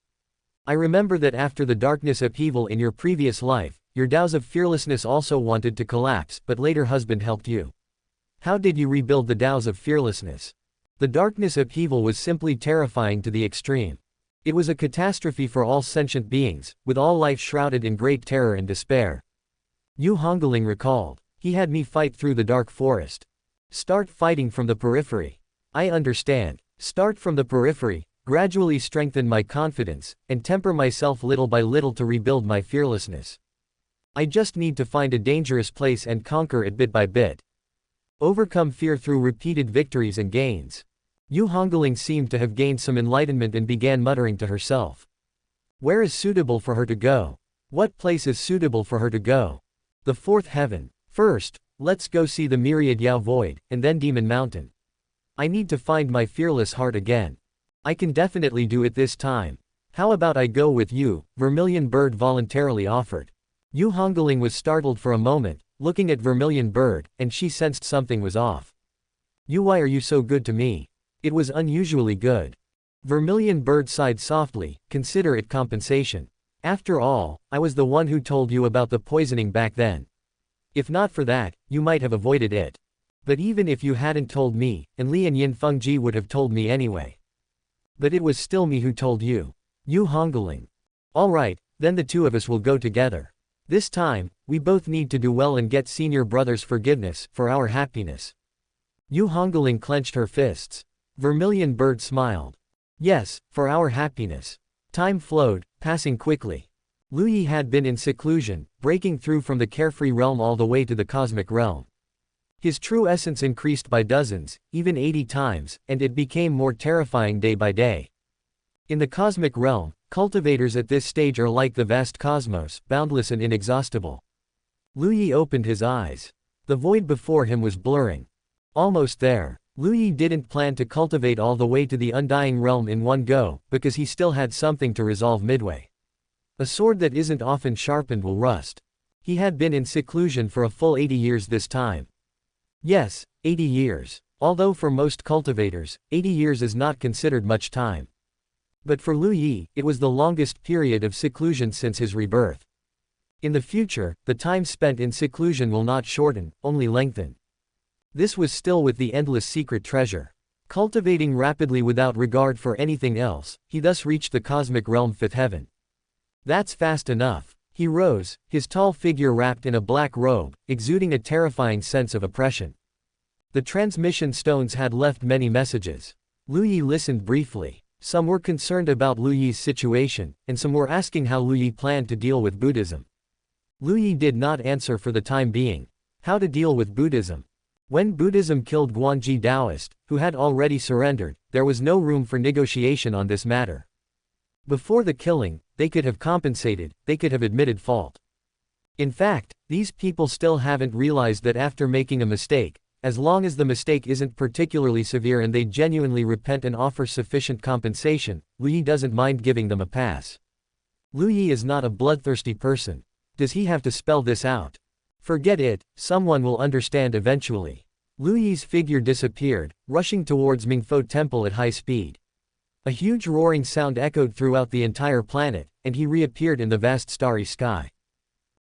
I remember that after the darkness upheaval in your previous life, your Daos of fearlessness also wanted to collapse, but later husband helped you. How did you rebuild the Daos of fearlessness? The darkness upheaval was simply terrifying to the extreme. It was a catastrophe for all sentient beings, with all life shrouded in great terror and despair. Yu Hongling recalled. He had me fight through the dark forest. Start fighting from the periphery. I understand. Start from the periphery, gradually strengthen my confidence, and temper myself little by little to rebuild my fearlessness. I just need to find a dangerous place and conquer it bit by bit. Overcome fear through repeated victories and gains. Yu Hongling seemed to have gained some enlightenment and began muttering to herself. Where is suitable for her to go? What place is suitable for her to go? The fourth heaven. First, let's go see the myriad Yao Void, and then Demon Mountain. I need to find my fearless heart again. I can definitely do it this time. How about I go with you? Vermilion Bird voluntarily offered. Yu Hongling was startled for a moment, looking at Vermilion Bird, and she sensed something was off. "You, why are you so good to me?" It was unusually good. Vermilion Bird sighed softly, "Consider it compensation. After all, I was the one who told you about the poisoning back then. If not for that, you might have avoided it. But even if you hadn't told me, and Li and Yin Fengji would have told me anyway. But it was still me who told you." Yu Hongling. "All right, then the two of us will go together. This time, we both need to do well and get senior brother's forgiveness, for our happiness." Yu Hongling clenched her fists. Vermilion Bird smiled. "Yes, for our happiness." Time flowed, passing quickly. Lu Yi had been in seclusion, breaking through from the carefree realm all the way to the cosmic realm. His true essence increased by dozens, even 80 times, and it became more terrifying day by day. In the cosmic realm, cultivators at this stage are like the vast cosmos, boundless and inexhaustible. Lu Yi opened his eyes. The void before him was blurring. Almost there. Lu Yi didn't plan to cultivate all the way to the undying realm in one go, because he still had something to resolve midway. A sword that isn't often sharpened will rust. He had been in seclusion for a full 80 years this time. Yes, 80 years. Although for most cultivators, 80 years is not considered much time. But for Lu Yi, it was the longest period of seclusion since his rebirth. In the future, the time spent in seclusion will not shorten, only lengthen. This was still with the endless secret treasure. Cultivating rapidly without regard for anything else, he thus reached the cosmic realm fifth heaven. That's fast enough. He rose, his tall figure wrapped in a black robe, exuding a terrifying sense of oppression. The transmission stones had left many messages. Lu Yi listened briefly. Some were concerned about Lu Yi's situation, and some were asking how Lu Yi planned to deal with Buddhism. Lu Yi did not answer for the time being. How to deal with Buddhism? When Buddhism killed Jiànjī Taoist, who had already surrendered, there was no room for negotiation on this matter. Before the killing, they could have compensated, they could have admitted fault. In fact, these people still haven't realized that after making a mistake, as long as the mistake isn't particularly severe and they genuinely repent and offer sufficient compensation, Lu Yi doesn't mind giving them a pass. Lu Yi is not a bloodthirsty person. Does he have to spell this out? Forget it, someone will understand eventually. Lu Yi's figure disappeared, rushing towards Mingfo Temple at high speed. A huge roaring sound echoed throughout the entire planet, and he reappeared in the vast starry sky.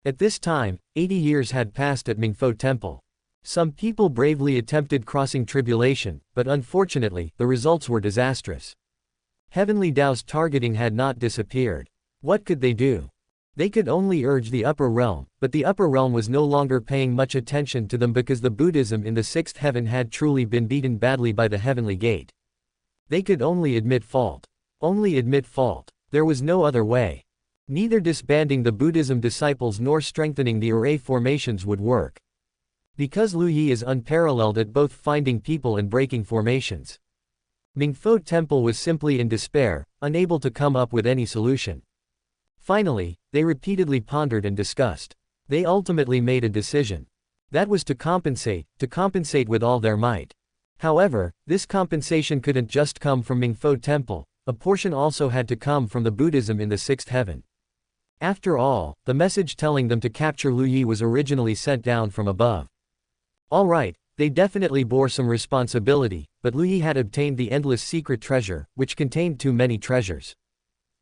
At this time, 80 years had passed at Mingfo Temple. Some people bravely attempted crossing tribulation, but unfortunately, the results were disastrous. Heavenly Dao's targeting had not disappeared. What could they do? They could only urge the upper realm, but the upper realm was no longer paying much attention to them because the Buddhism in the sixth heaven had truly been beaten badly by the heavenly gate. They could only admit fault. Only admit fault. There was no other way. Neither disbanding the Buddhism disciples nor strengthening the array formations would work. Because Lu Yi is unparalleled at both finding people and breaking formations. Mingfo Temple was simply in despair, unable to come up with any solution. Finally, they repeatedly pondered and discussed. They ultimately made a decision. That was to compensate with all their might. However, this compensation couldn't just come from Mingfo Temple, a portion also had to come from the Buddhism in the sixth heaven. After all, the message telling them to capture Lu Yi was originally sent down from above. Alright, they definitely bore some responsibility, but Lu Yi had obtained the endless secret treasure, which contained too many treasures.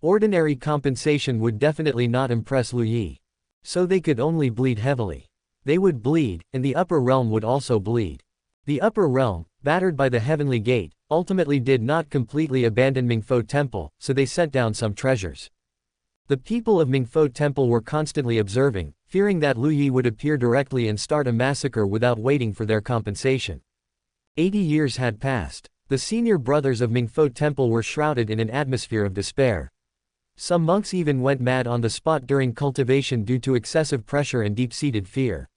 Ordinary compensation would definitely not impress Lu Yi. So they could only bleed heavily. They would bleed, and the upper realm would also bleed. The upper realm, battered by the heavenly gate, ultimately did not completely abandon Mingfo Temple, so they sent down some treasures. The people of Mingfo Temple were constantly observing, fearing that Lu Yi would appear directly and start a massacre without waiting for their compensation. 80 years had passed. The senior brothers of Mingfo Temple were shrouded in an atmosphere of despair. Some monks even went mad on the spot during cultivation due to excessive pressure and deep-seated fear.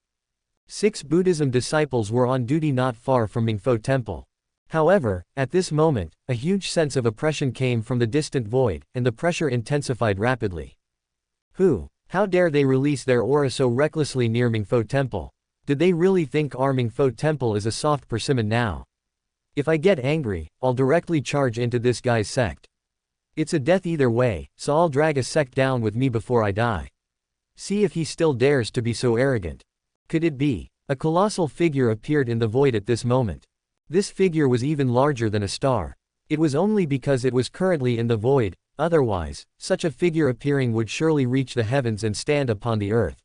6 Buddhism disciples were on duty not far from Mingfo Temple. However, at this moment, a huge sense of oppression came from the distant void, and the pressure intensified rapidly. How dare they release their aura so recklessly near Mingfo Temple? Did they really think our Mingfo Temple is a soft persimmon now? If I get angry, I'll directly charge into this guy's sect. It's a death either way, so I'll drag a sect down with me before I die. See if he still dares to be so arrogant. Could it be? A colossal figure appeared in the void at this moment. This figure was even larger than a star. It was only because it was currently in the void, otherwise, such a figure appearing would surely reach the heavens and stand upon the earth.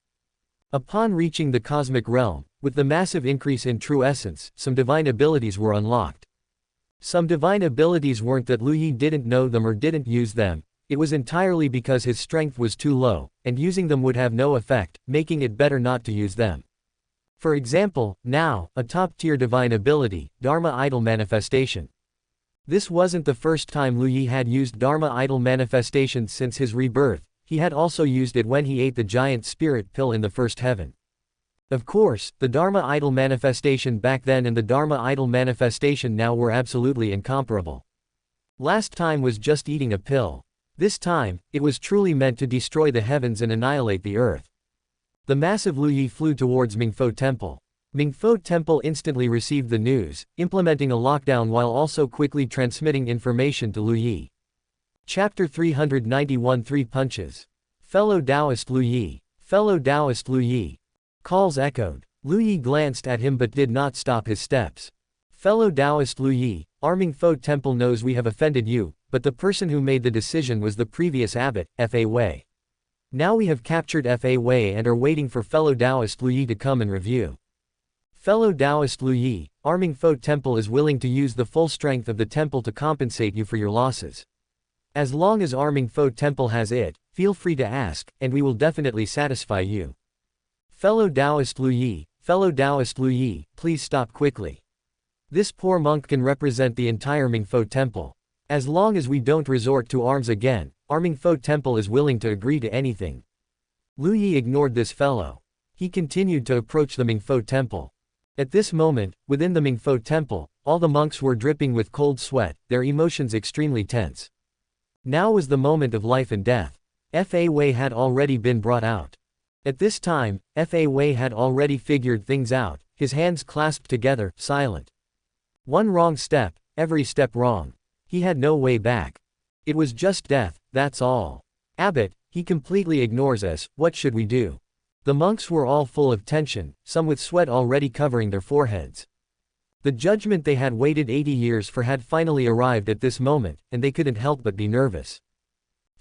Upon reaching the cosmic realm, with the massive increase in true essence, some divine abilities were unlocked. Some divine abilities weren't that Lu Yi didn't know them or didn't use them, it was entirely because his strength was too low, and using them would have no effect, making it better not to use them. For example, now, a top-tier divine ability, Dharma Idol Manifestation. This wasn't the first time Lu Yi had used Dharma Idol Manifestation since his rebirth, he had also used it when he ate the giant spirit pill in the first heaven. Of course, the Dharma Idol Manifestation back then and the Dharma Idol Manifestation now were absolutely incomparable. Last time was just eating a pill. This time, it was truly meant to destroy the heavens and annihilate the earth. The massive Lu Yi flew towards Mingfo Temple. Mingfo Temple instantly received the news, implementing a lockdown while also quickly transmitting information to Lu Yi. Chapter 391 Three Punches. Fellow Taoist Lu Yi. Fellow Taoist Lu Yi. Calls echoed. Lu Yi glanced at him but did not stop his steps. Fellow Taoist Lu Yi, our Mingfo Temple knows we have offended you, but the person who made the decision was the previous abbot, Fa Wei. Now we have captured Fa Wei and are waiting for fellow Taoist Lu Yi to come and review. Fellow Taoist Lu Yi, our Mingfo Temple is willing to use the full strength of the temple to compensate you for your losses. As long as our Mingfo Temple has it, feel free to ask, and we will definitely satisfy you. Fellow Taoist Lu Yi, please stop quickly. This poor monk can represent the entire Mingfo Temple. As long as we don't resort to arms again, our Mingfo Temple is willing to agree to anything. Lu Yi ignored this fellow. He continued to approach the Mingfo Temple. At this moment, within the Mingfo Temple, all the monks were dripping with cold sweat, their emotions extremely tense. Now was the moment of life and death. Fa Wei had already been brought out. At this time, Fa Wei had already figured things out, his hands clasped together, silent. One wrong step, every step wrong. He had no way back. It was just death, that's all. Abbot, he completely ignores us, what should we do? The monks were all full of tension, some with sweat already covering their foreheads. The judgment they had waited 80 years for had finally arrived at this moment, and they couldn't help but be nervous.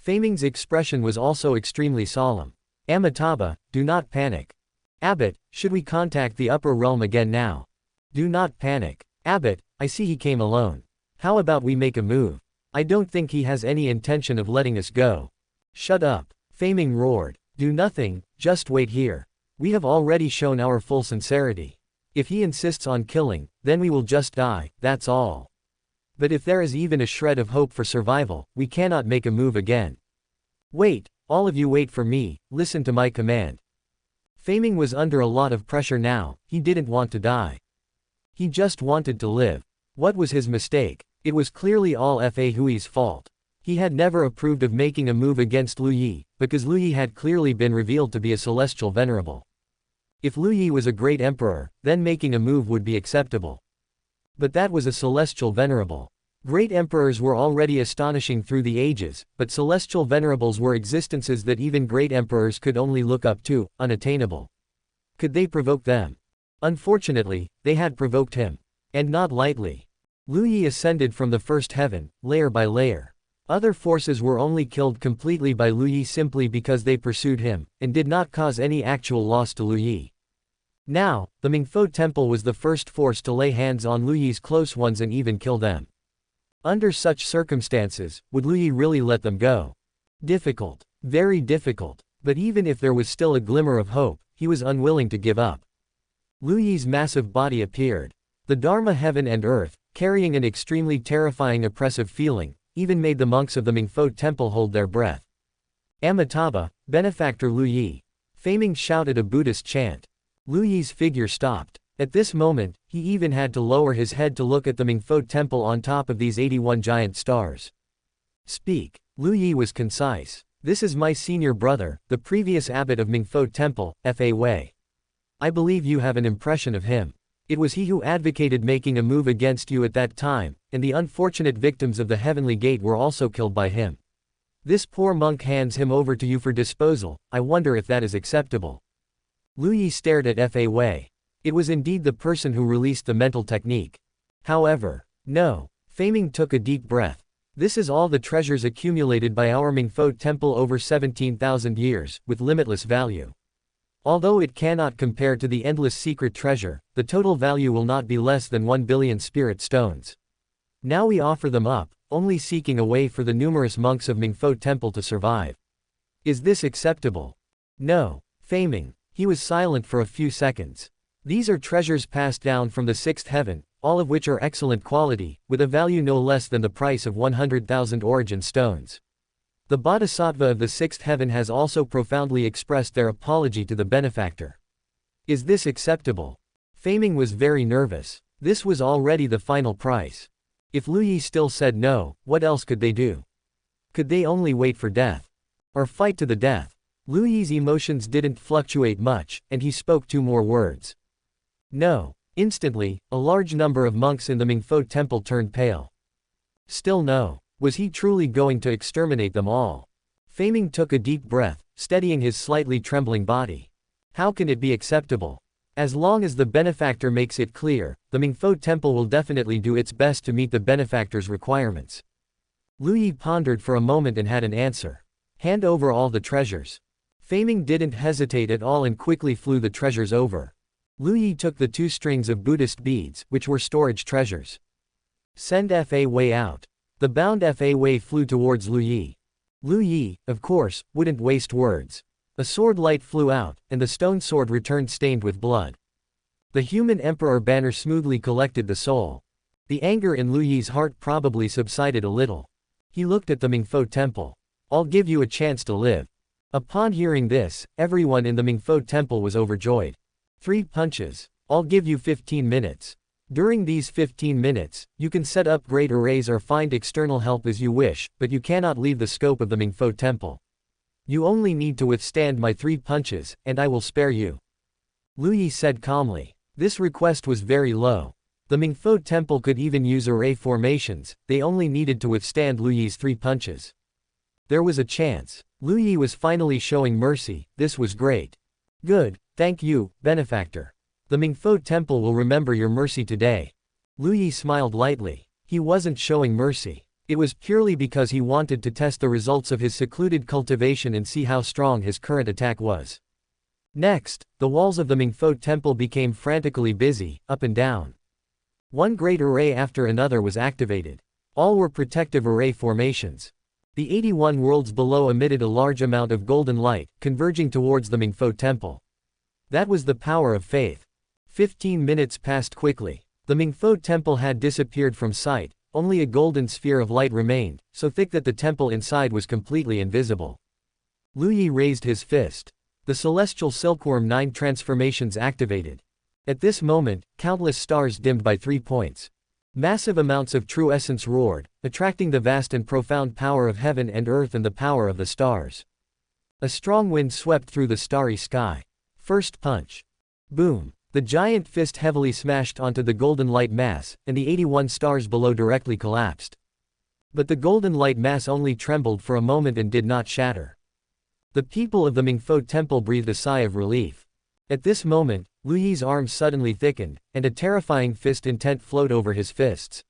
Feiming's expression was also extremely solemn. Amitabha, do not panic. Abbot, should we contact the upper realm again now? Do not panic. Abbot, I see he came alone. How about we make a move? I don't think he has any intention of letting us go. Shut up. Feiming roared. Do nothing, just wait here. We have already shown our full sincerity. If he insists on killing, then we will just die, that's all. But if there is even a shred of hope for survival, we cannot make a move again. Wait, all of you wait for me, listen to my command. Feiming was under a lot of pressure now, he didn't want to die. He just wanted to live. What was his mistake? It was clearly all Fa Hui's fault. He had never approved of making a move against Lu Yi, because Lu Yi had clearly been revealed to be a celestial venerable. If Lu Yi was a great emperor, then making a move would be acceptable. But that was a celestial venerable. Great emperors were already astonishing through the ages, but celestial venerables were existences that even great emperors could only look up to, unattainable. Could they provoke them? Unfortunately, they had provoked him. And not lightly. Lu Yi ascended from the first heaven, layer by layer. Other forces were only killed completely by Lu Yi simply because they pursued him, and did not cause any actual loss to Lu Yi. Now, the Mingfo Temple was the first force to lay hands on Lu Yi's close ones and even kill them. Under such circumstances, would Lu Yi really let them go? Difficult. Very difficult. But even if there was still a glimmer of hope, he was unwilling to give up. Lu Yi's massive body appeared. The Dharma heaven and earth, carrying an extremely terrifying oppressive feeling, even made the monks of the Mingfo Temple hold their breath. Amitabha, benefactor Lu Yi. Feiming shouted a Buddhist chant. Lu Yi's figure stopped. At this moment, he even had to lower his head to look at the Mingfo Temple on top of these 81 giant stars. Speak. Lu Yi was concise. This is my senior brother, the previous abbot of Mingfo Temple, Fa Wei. I believe you have an impression of him. It was he who advocated making a move against you at that time, and the unfortunate victims of the Heavenly Gate were also killed by him. This poor monk hands him over to you for disposal. I wonder if that is acceptable. Lu Yi stared at Fa Wei. It was indeed the person who released the mental technique. However, no. Fei Ming took a deep breath. This is all the treasures accumulated by our Mingfo temple over 17,000 years, with limitless value. Although it cannot compare to the endless secret treasure, the total value will not be less than 1 billion spirit stones. Now we offer them up, only seeking a way for the numerous monks of Mingfo temple to survive. Is this acceptable? No. Fei Ming. He was silent for a few seconds. These are treasures passed down from the sixth heaven, all of which are excellent quality, with a value no less than the price of 100,000 origin stones. The Bodhisattva of the sixth heaven has also profoundly expressed their apology to the benefactor. Is this acceptable? Fei Ming was very nervous. This was already the final price. If Lu Yi still said no, what else could they do? Could they only wait for death? Or fight to the death? Lu Yi's emotions didn't fluctuate much, and he spoke 2 more words. No. Instantly, a large number of monks in the Mingfo temple turned pale. Still no. Was he truly going to exterminate them all? Fei Ming took a deep breath, steadying his slightly trembling body. How can it be acceptable? As long as the benefactor makes it clear, the Mingfo temple will definitely do its best to meet the benefactor's requirements. Lu Yi pondered for a moment and had an answer. Hand over all the treasures. Fei Ming didn't hesitate at all and quickly flew the treasures over. Lu Yi took the 2 strings of Buddhist beads, which were storage treasures. Send Fa Wei out. The bound Fa Wei flew towards Lu Yi. Lu Yi, of course, wouldn't waste words. A sword light flew out, and the stone sword returned stained with blood. The human emperor banner smoothly collected the soul. The anger in Lu Yi's heart probably subsided a little. He looked at the Mingfo temple. I'll give you a chance to live. Upon hearing this, everyone in the Mingfo temple was overjoyed. 3 punches. I'll give you 15 minutes. During these 15 minutes, you can set up great arrays or find external help as you wish, but you cannot leave the scope of the Mingfo temple. You only need to withstand my 3 punches, and I will spare you. Lu Yi said calmly. This request was very low. The Mingfo temple could even use array formations, they only needed to withstand Lu Yi's 3 punches. There was a chance. Lu Yi was finally showing mercy. This was great. Good, thank you, benefactor. The Mingfo temple will remember your mercy today. Lu Yi smiled lightly. He wasn't showing mercy. It was purely because he wanted to test the results of his secluded cultivation and see how strong his current attack was. Next, the walls of the Mingfo temple became frantically busy, up and down. One great array after another was activated. All were protective array formations. The 81 worlds below emitted a large amount of golden light, converging towards the Mingfo temple. That was the power of faith. 15 minutes passed quickly. The Mingfo temple had disappeared from sight. Only a golden sphere of light remained, so thick that the temple inside was completely invisible. Lu Yi raised his fist. The celestial silkworm 9 transformations activated. At this moment, countless stars dimmed by 3 points. Massive amounts of true essence roared, attracting the vast and profound power of heaven and earth and the power of the stars. A strong wind swept through the starry sky. First punch. Boom. The giant fist heavily smashed onto the golden light mass, and the 81 stars below directly collapsed. But the golden light mass only trembled for a moment and did not shatter. The people of the Mingfo temple breathed a sigh of relief. At this moment, Lu Yi's arms suddenly thickened, and a terrifying fist intent flowed over his fists.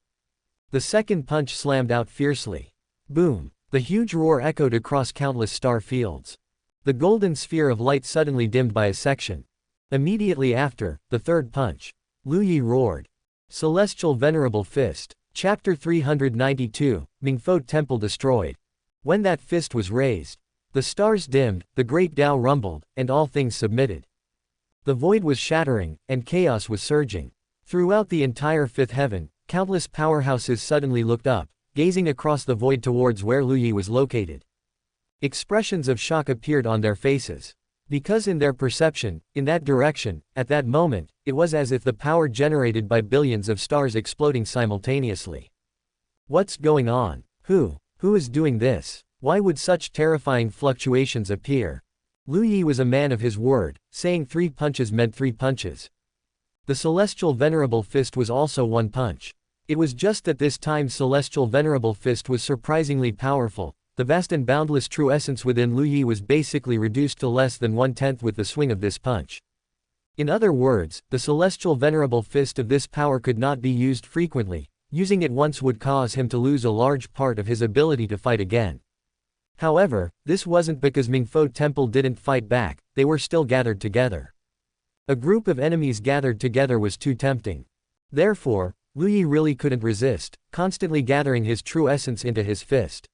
The second punch slammed out fiercely. Boom! The huge roar echoed across countless star fields. The golden sphere of light suddenly dimmed by a section. Immediately after, the third punch. Lu Yi roared. Celestial Venerable Fist. Chapter 392, Mingfo Temple Destroyed. When that fist was raised, the stars dimmed, the great Dao rumbled, and all things submitted. The void was shattering, and chaos was surging. Throughout the entire fifth heaven, countless powerhouses suddenly looked up, gazing across the void towards where Lu Yi was located. Expressions of shock appeared on their faces. Because in their perception, in that direction, at that moment, it was as if the power generated by billions of stars exploding simultaneously. What's going on? Who is doing this? Why would such terrifying fluctuations appear? Lu Yi was a man of his word, saying 3 punches meant 3 punches. The Celestial Venerable Fist was also 1 punch. It was just that this time Celestial Venerable Fist was surprisingly powerful, the vast and boundless true essence within Lu Yi was basically reduced to less than 1/10 with the swing of this punch. In other words, the celestial venerable fist of this power could not be used frequently. Using it once would cause him to lose a large part of his ability to fight again. However, this wasn't because Mingfo Temple didn't fight back, they were still gathered together. A group of enemies gathered together was too tempting. Therefore, Lu Yi really couldn't resist, constantly gathering his true essence into his fist.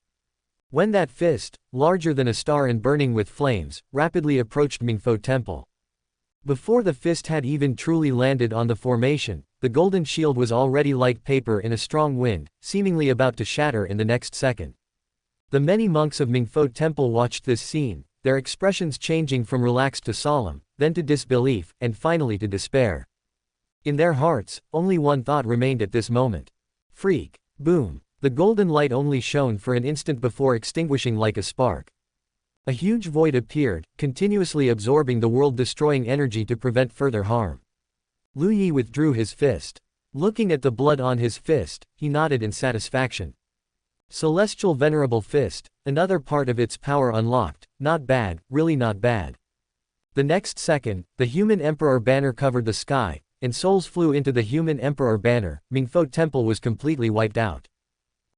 When that fist, larger than a star and burning with flames, rapidly approached Mingfo Temple. Before the fist had even truly landed on the formation, the golden shield was already like paper in a strong wind, seemingly about to shatter in the next second. The many monks of Mingfo Temple watched this scene, their expressions changing from relaxed to solemn, then to disbelief, and finally to despair. In their hearts, only one thought remained at this moment. Freak. Boom. The golden light only shone for an instant before extinguishing like a spark. A huge void appeared, continuously absorbing the world-destroying energy to prevent further harm. Lu Yi withdrew his fist. Looking at the blood on his fist, he nodded in satisfaction. Celestial Venerable Fist, another part of its power unlocked, not bad, really not bad. The next second, the Human Emperor banner covered the sky, and souls flew into the Human Emperor banner. Mingfo Temple was completely wiped out.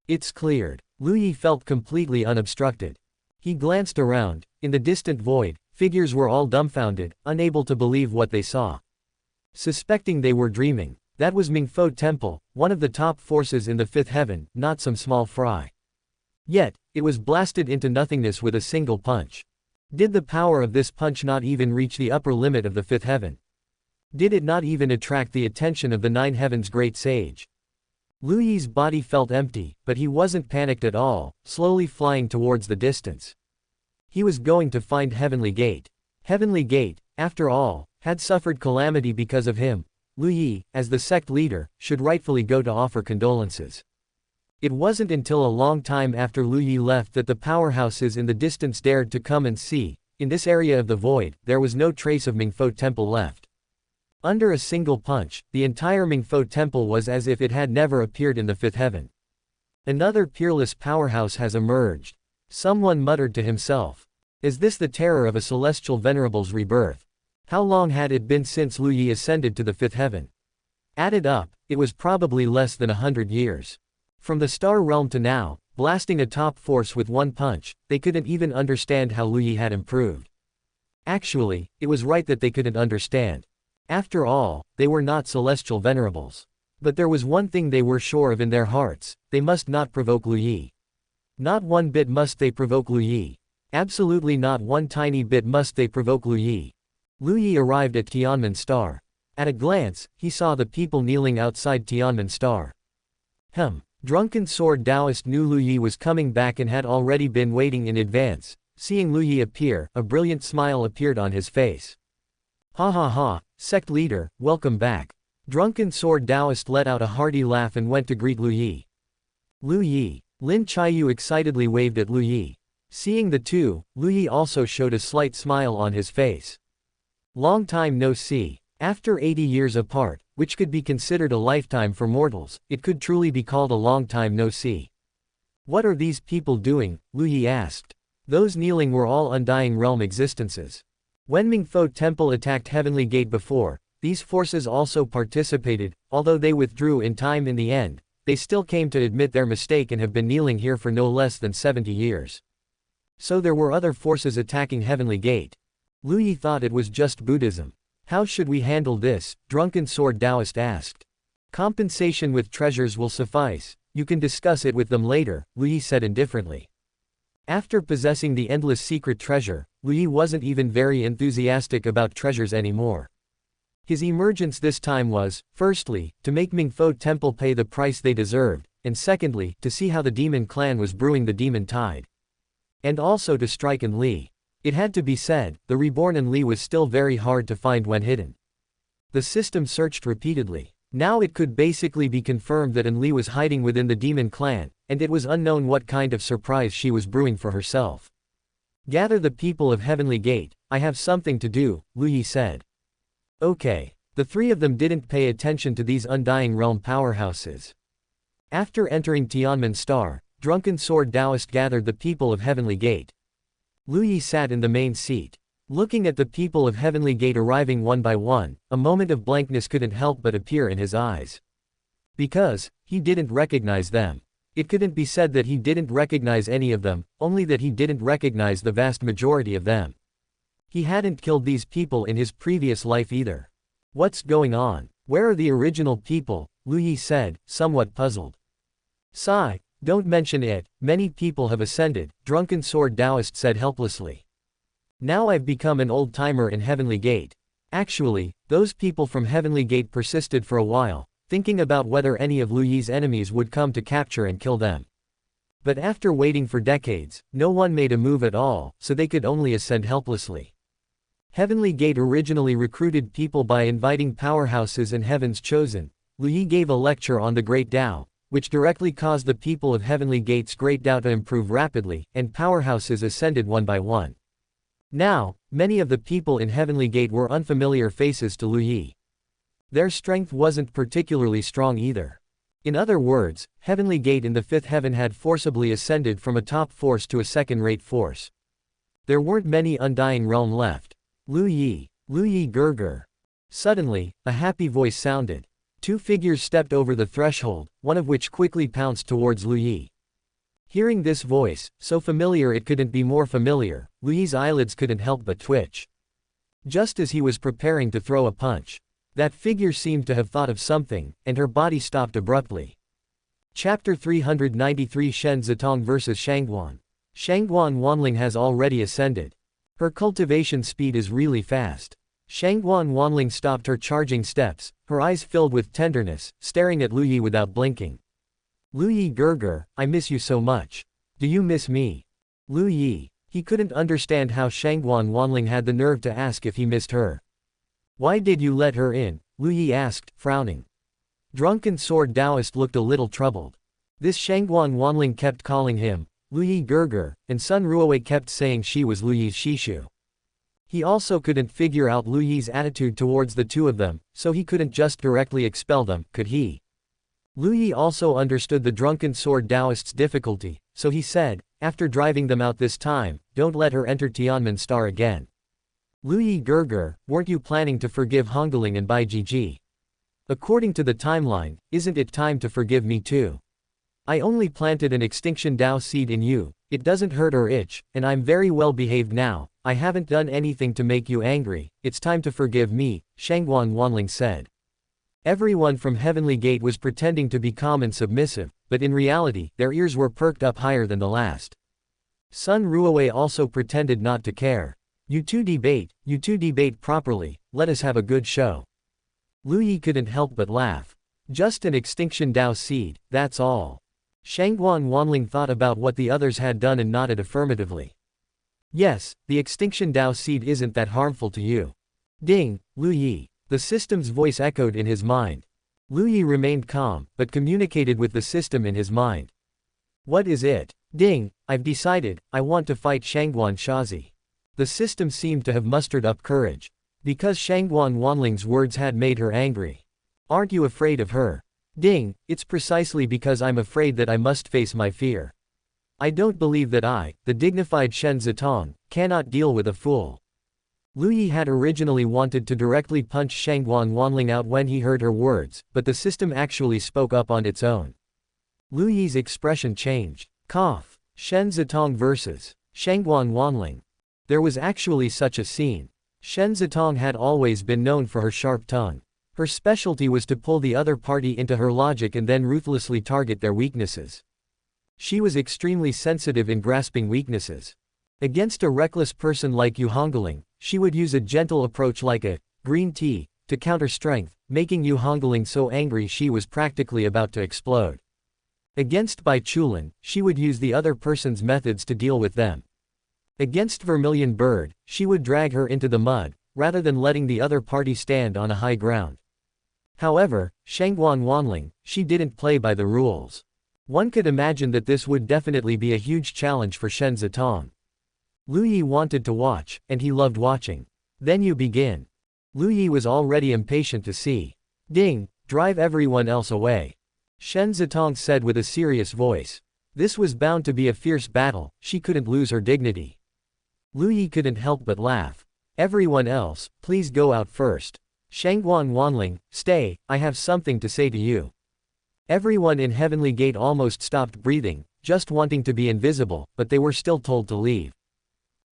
It's cleared. Lu Yi felt completely unobstructed. He glanced around. In the distant void, figures were all dumbfounded, unable to believe what they saw. Suspecting they were dreaming. That was Mingfo Temple, one of the top forces in the fifth heaven, not some small fry. Yet, it was blasted into nothingness with a single punch. Did the power of this punch not even reach the upper limit of the fifth heaven? Did it not even attract the attention of the nine heavens' great sage? Lu Yi's body felt empty, but he wasn't panicked at all, slowly flying towards the distance. He was going to find Heavenly Gate. Heavenly Gate, after all, had suffered calamity because of him. Lu Yi, as the sect leader, should rightfully go to offer condolences. It wasn't until a long time after Lu Yi left that the powerhouses in the distance dared to come and see. In this area of the void, there was no trace of Mingfo Temple left. Under a single punch, the entire Mingfo Temple was as if it had never appeared in the fifth heaven. Another peerless powerhouse has emerged. Someone muttered to himself. Is this the terror of a celestial venerable's rebirth? How long had it been since Lu Yi ascended to the fifth heaven? Added up, it was probably less than 100 years. From the star realm to now, blasting a top force with one punch, they couldn't even understand how Lu Yi had improved. Actually, it was right that they couldn't understand. After all, they were not celestial venerables. But there was one thing they were sure of in their hearts: they must not provoke Lu Yi. Not one bit must they provoke Lu Yi. Absolutely not one tiny bit must they provoke Lu Yi. Lu Yi arrived at Tianmen Star. At a glance, he saw the people kneeling outside Tianmen Star. Drunken Sword Taoist knew Lu Yi was coming back and had already been waiting in advance. Seeing Lu Yi appear, a brilliant smile appeared on his face. Ha ha ha, sect leader, welcome back. Drunken Sword Taoist let out a hearty laugh and went to greet Lu Yi. Lu Yi. Lin Chiyu excitedly waved at Lu Yi. Seeing the two, Lu Yi also showed a slight smile on his face. Long time no see. After 80 years apart, which could be considered a lifetime for mortals, it could truly be called a long time no see. What are these people doing? Lu Yi asked. Those kneeling were all undying realm existences. When Mingfo Temple attacked Heavenly Gate before, these forces also participated. Although they withdrew in time in the end, they still came to admit their mistake and have been kneeling here for no less than 70 years. So there were other forces attacking Heavenly Gate. Lu Yi thought it was just Buddhism. How should we handle this? Drunken Sword Taoist asked. Compensation with treasures will suffice. You can discuss it with them later, Lu Yi said indifferently. After possessing the endless secret treasure, Lu Yi wasn't even very enthusiastic about treasures anymore. His emergence this time was, firstly, to make Mingfo Temple pay the price they deserved, and secondly, to see how the demon clan was brewing the demon tide. And also to strike Enli. It had to be said, the reborn Enli was still very hard to find when hidden. The system searched repeatedly. Now it could basically be confirmed that Enli was hiding within the demon clan, and it was unknown what kind of surprise she was brewing for herself. Gather the people of Heavenly Gate, I have something to do, Lu Yi said. Okay. The three of them didn't pay attention to these undying realm powerhouses. After entering Tianmen Star, drunken sword Taoist gathered the people of Heavenly Gate. Lu Yi sat in the main seat. Looking at the people of Heavenly Gate arriving one by one, a moment of blankness couldn't help but appear in his eyes. Because he didn't recognize them. It couldn't be said that he didn't recognize any of them, only that he didn't recognize the vast majority of them. He hadn't killed these people in his previous life either. What's going on? Where are the original people? Lu Yi said, somewhat puzzled. Sigh, don't mention it, many people have ascended, drunken sword Taoist said helplessly. Now I've become an old-timer in Heavenly Gate. Actually, those people from Heavenly Gate persisted for a while, thinking about whether any of Lu Yi's enemies would come to capture and kill them. But after waiting for decades, no one made a move at all, so they could only ascend helplessly. Heavenly Gate originally recruited people by inviting powerhouses and heaven's chosen. Lu Yi gave a lecture on the Great Dao, which directly caused the people of Heavenly Gate's Great Dao to improve rapidly, and powerhouses ascended one by one. Now, many of the people in Heavenly Gate were unfamiliar faces to Lu Yi. Their strength wasn't particularly strong either. In other words, Heavenly Gate in the fifth heaven had forcibly ascended from a top force to a second-rate force. There weren't many Undying Realm left. Lu Yi Gerger. Suddenly, a happy voice sounded. Two figures stepped over the threshold, one of which quickly pounced towards Lu Yi. Hearing this voice, so familiar it couldn't be more familiar, Lu Yi's eyelids couldn't help but twitch. Just as he was preparing to throw a punch, that figure seemed to have thought of something, and her body stopped abruptly. Chapter 393 Shen Zitong vs Shangguan. Shangguan Wanling has already ascended. Her cultivation speed is really fast. Shangguan Wanling stopped her charging steps, her eyes filled with tenderness, staring at Lu Yi without blinking. Lu Yi Gerger, I miss you so much. Do you miss me? Lu Yi. He couldn't understand how Shangguan Wanling had the nerve to ask if he missed her. Why did you let her in? Lu Yi asked, frowning. Drunken sword Taoist looked a little troubled. This Shangguan Wanling kept calling him Lu Yi Gerger, and Sun Ruowei kept saying she was Lu Yi's Shishu. He also couldn't figure out Lu Yi's attitude towards the two of them, so he couldn't just directly expel them, could he? Lu Yi also understood the drunken sword Taoist's difficulty, so he said, after driving them out this time, don't let her enter Tianmen Star again. Lu Yi Gerger, weren't you planning to forgive Hongling and Bai Jiji? According to the timeline, isn't it time to forgive me too? I only planted an extinction Dao seed in you, it doesn't hurt or itch, and I'm very well behaved now, I haven't done anything to make you angry, it's time to forgive me, Shangguan Wanling said. Everyone from Heavenly Gate was pretending to be calm and submissive, but in reality, their ears were perked up higher than the last. Sun Ruowei also pretended not to care. You two debate properly, let us have a good show. Lu Yi couldn't help but laugh. Just an extinction Dao seed, that's all. Shangguan Wanling thought about what the others had done and nodded affirmatively. Yes, the extinction Dao seed isn't that harmful to you. Ding, Lu Yi. The system's voice echoed in his mind. Lu Yi remained calm, but communicated with the system in his mind. What is it? Ding, I've decided, I want to fight Shangguan Shazi. The system seemed to have mustered up courage. Because Shangguan Wanling's words had made her angry. Aren't you afraid of her? Ding, it's precisely because I'm afraid that I must face my fear. I don't believe that I, the dignified Shen Zitong, cannot deal with a fool. Lu Yi had originally wanted to directly punch Shangguan Wanling out when he heard her words, but the system actually spoke up on its own. Lu Yi's expression changed. Cough. Shen Zitong vs. Shangguan Wanling. There was actually such a scene. Shen Zitong had always been known for her sharp tongue. Her specialty was to pull the other party into her logic and then ruthlessly target their weaknesses. She was extremely sensitive in grasping weaknesses. Against a reckless person like Yu Hongling, she would use a gentle approach like a green tea to counter strength, making Yu Hongling so angry she was practically about to explode. Against Bai Chulin, she would use the other person's methods to deal with them. Against Vermilion Bird, she would drag her into the mud, rather than letting the other party stand on a high ground. However, Shangguan Wanling, she didn't play by the rules. One could imagine that this would definitely be a huge challenge for Shen Zitong. Lu Yi wanted to watch, and he loved watching. Then you begin. Lu Yi was already impatient to see. Ding, drive everyone else away. Shen Zitong said with a serious voice. This was bound to be a fierce battle, she couldn't lose her dignity. Lu Yi couldn't help but laugh. Everyone else, please go out first. Shangguan Wanling, stay, I have something to say to you. Everyone in Heavenly Gate almost stopped breathing, just wanting to be invisible, but they were still told to leave.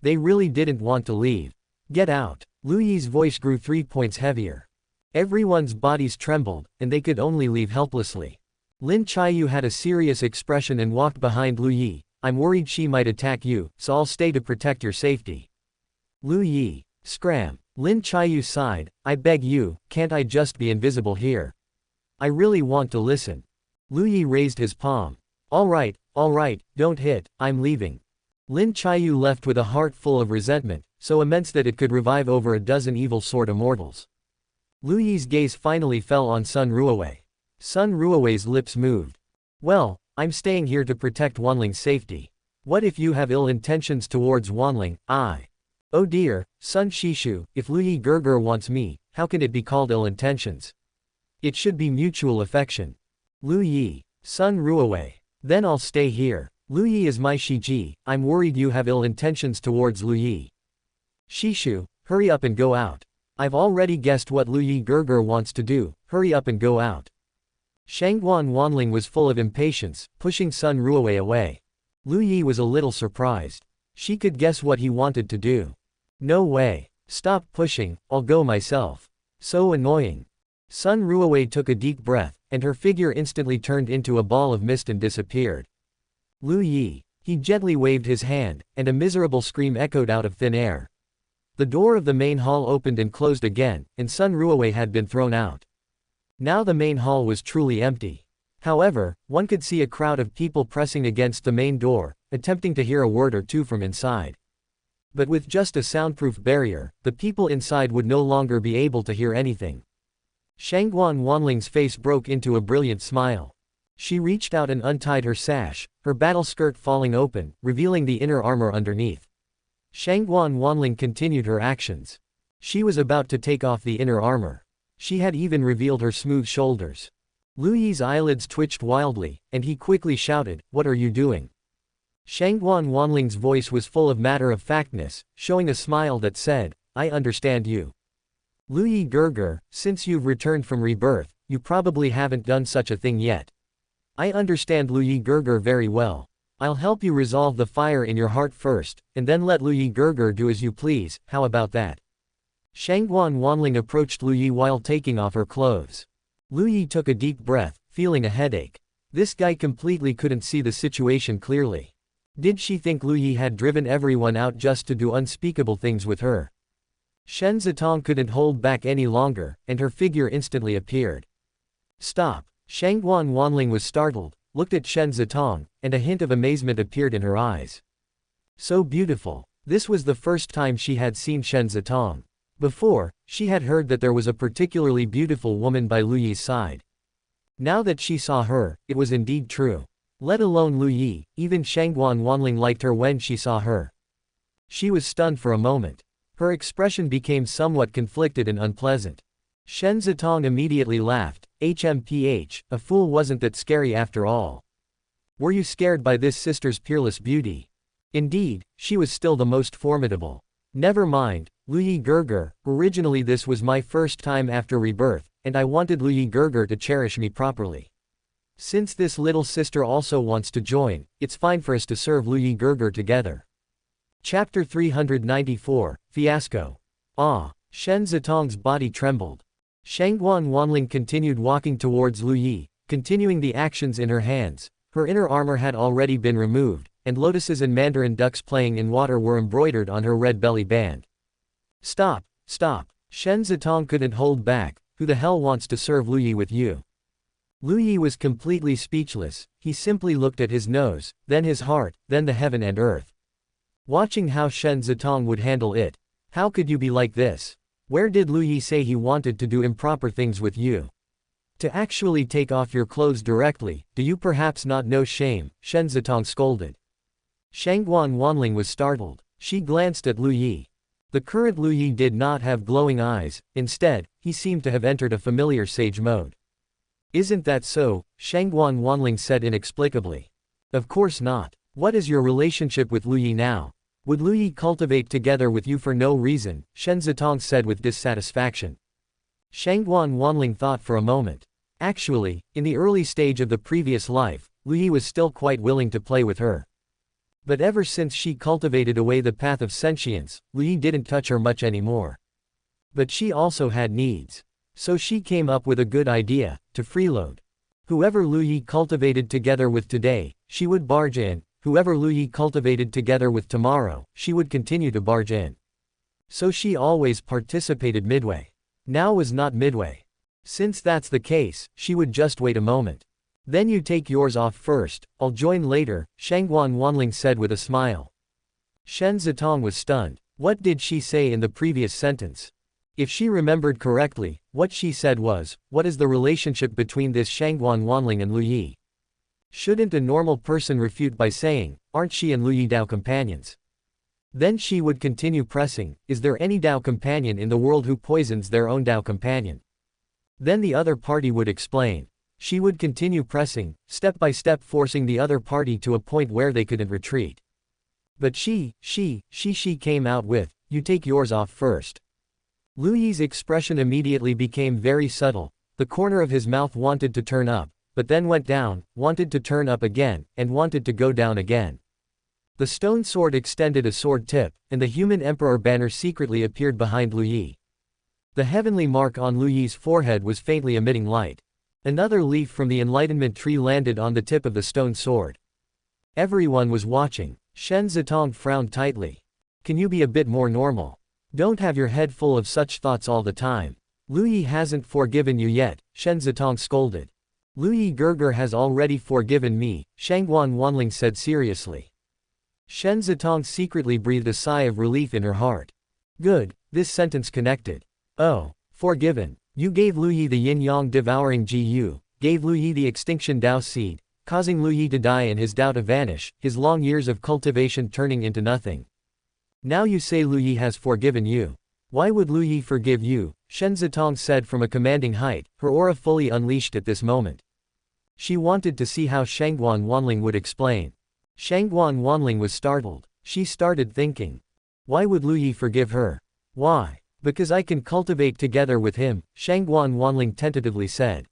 They really didn't want to leave. Get out. Lu Yi's voice grew 3 points heavier. Everyone's bodies trembled, and they could only leave helplessly. Lin Chiyu had a serious expression and walked behind Lu Yi. I'm worried she might attack you, so I'll stay to protect your safety. Lu Yi. Scram. Lin Chiyu sighed, I beg you, can't I just be invisible here? I really want to listen. Lu Yi raised his palm. Alright, don't hit, I'm leaving. Lin Chiyu left with a heart full of resentment, so immense that it could revive over a dozen evil sword immortals. Lu Yi's gaze finally fell on Sun Ruowei. Sun Ruowei's lips moved. Well, I'm staying here to protect Wanling's safety. What if you have ill intentions towards Wanling? Oh dear, Sun Shishu, if Lu Yi Gerger wants me, how can it be called ill intentions? It should be mutual affection. Lu Yi. Sun Ruowei. Then I'll stay here. Lu Yi is my Shiji, I'm worried you have ill intentions towards Lu Yi. Shishu, hurry up and go out. I've already guessed what Lu Yi Gerger wants to do, hurry up and go out. Shangguan Wanling was full of impatience, pushing Sun Ruowei away. Lu Yi was a little surprised. She could guess what he wanted to do. No way. Stop pushing, I'll go myself. So annoying. Sun Ruowei took a deep breath, and her figure instantly turned into a ball of mist and disappeared. Lu Yi. He gently waved his hand, and a miserable scream echoed out of thin air. The door of the main hall opened and closed again, and Sun Ruowei had been thrown out. Now the main hall was truly empty. However, one could see a crowd of people pressing against the main door, attempting to hear a word or two from inside. But with just a soundproof barrier, the people inside would no longer be able to hear anything. Shangguan Wanling's face broke into a brilliant smile. She reached out and untied her sash, her battle skirt falling open, revealing the inner armor underneath. Shangguan Wanling continued her actions. She was about to take off the inner armor. She had even revealed her smooth shoulders. Lu Yi's eyelids twitched wildly, and he quickly shouted, "What are you doing?" Shangguan Wanling's voice was full of matter-of-factness, showing a smile that said, "I understand you. Lu Yi Gerger, since you've returned from Rebirth, you probably haven't done such a thing yet. I understand Lu Yi Gerger very well. I'll help you resolve the fire in your heart first, and then let Lu Yi Gerger do as you please, how about that?" Shangguan Wanling approached Lu Yi while taking off her clothes. Lu Yi took a deep breath, feeling a headache. This guy completely couldn't see the situation clearly. Did she think Lu Yi had driven everyone out just to do unspeakable things with her? Shen Zitong couldn't hold back any longer, and her figure instantly appeared. Stop! Shangguan Wanling was startled, looked at Shen Zitong, and a hint of amazement appeared in her eyes. So beautiful. This was the first time she had seen Shen Zitong. Before, she had heard that there was a particularly beautiful woman by Lu Yi's side. Now that she saw her, it was indeed true. Let alone Lu Yi, even Shangguan Wanling liked her when she saw her. She was stunned for a moment. Her expression became somewhat conflicted and unpleasant. Shen Zitong immediately laughed, HMPH, a fool wasn't that scary after all. Were you scared by this sister's peerless beauty? Indeed, she was still the most formidable. Never mind, Lu Yi Gerger, originally this was my first time after Rebirth, and I wanted Lu Yi Gerger to cherish me properly. Since this little sister also wants to join, it's fine for us to serve Lu Yi Gerger together. Chapter 394, Fiasco. Shen Zitong's body trembled. Shangguan Wanling continued walking towards Lu Yi, continuing the actions in her hands. Her inner armor had already been removed, and lotuses and mandarin ducks playing in water were embroidered on her red belly band. Stop! Shen Zitong couldn't hold back. Who the hell wants to serve Lu Yi with you? Lu Yi was completely speechless. He simply looked at his nose, then his heart, then the heaven and earth. Watching how Shen Zitong would handle it. How could you be like this? Where did Lu Yi say he wanted to do improper things with you? To actually take off your clothes directly, do you perhaps not know shame? Shen Zitong scolded. Shangguan Wanling was startled. She glanced at Lu Yi. The current Lu Yi did not have glowing eyes, instead, he seemed to have entered a familiar sage mode. Isn't that so? Shangguan Wanling said inexplicably. Of course not. What is your relationship with Lu Yi now? Would Lu Yi cultivate together with you for no reason? Shen Zitong said with dissatisfaction. Shangguan Wanling thought for a moment. Actually, in the early stage of the previous life, Lu Yi was still quite willing to play with her. But ever since she cultivated away the path of sentience, Lu Yi didn't touch her much anymore. But she also had needs. So she came up with a good idea, to freeload. Whoever Lu Yi cultivated together with today, she would barge in, whoever Lu Yi cultivated together with tomorrow, she would continue to barge in. So she always participated midway. Now was not midway. Since that's the case, she would just wait a moment. Then you take yours off first, I'll join later, Shangguan Wanling said with a smile. Shen Zitong was stunned. What did she say in the previous sentence? If she remembered correctly, what she said was, what is the relationship between this Shangguan Wanling and Lu Yi? Shouldn't a normal person refute by saying, aren't she and Lu Yi Dao companions? Then she would continue pressing, is there any Dao companion in the world who poisons their own Dao companion? Then the other party would explain. She would continue pressing, step by step forcing the other party to a point where they couldn't retreat. But she came out with, you take yours off first. Lu Yi's expression immediately became very subtle, the corner of his mouth wanted to turn up, but then went down, wanted to turn up again, and wanted to go down again. The stone sword extended a sword tip, and the human emperor banner secretly appeared behind Lu Yi. The heavenly mark on Lu Yi's forehead was faintly emitting light. Another leaf from the enlightenment tree landed on the tip of the stone sword. Everyone was watching. Shen Zitong frowned tightly. Can you be a bit more normal? Don't have your head full of such thoughts all the time. Lu Yi hasn't forgiven you yet, Shen Zitong scolded. Lu Yi Gerger has already forgiven me, Shangguan Wanling said seriously. Shen Zitong secretly breathed a sigh of relief in her heart. Good, this sentence connected. Oh, forgiven. You gave Lu Yi the yin-yang devouring Gu, gave Lu Yi the extinction Dao seed, causing Lu Yi to die and his Dao to vanish, his long years of cultivation turning into nothing. Now you say Lu Yi has forgiven you. Why would Lu Yi forgive you? Shen Zitong said from a commanding height, her aura fully unleashed at this moment. She wanted to see how Shangguan Wanling would explain. Shangguan Wanling was startled. She started thinking. Why would Lu Yi forgive her? Why? Because I can cultivate together with him, Shangguan Wanling tentatively said.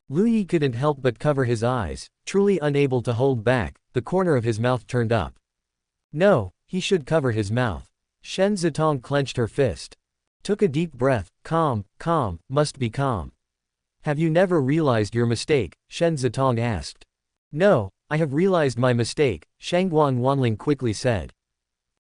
Lu Yi couldn't help but cover his eyes, truly unable to hold back, the corner of his mouth turned up. No, he should cover his mouth. Shen Zitong clenched her fist. Took a deep breath, calm, must be calm. Have you never realized your mistake? Shen Zitong asked. No, I have realized my mistake, Shangguan Wanling quickly said.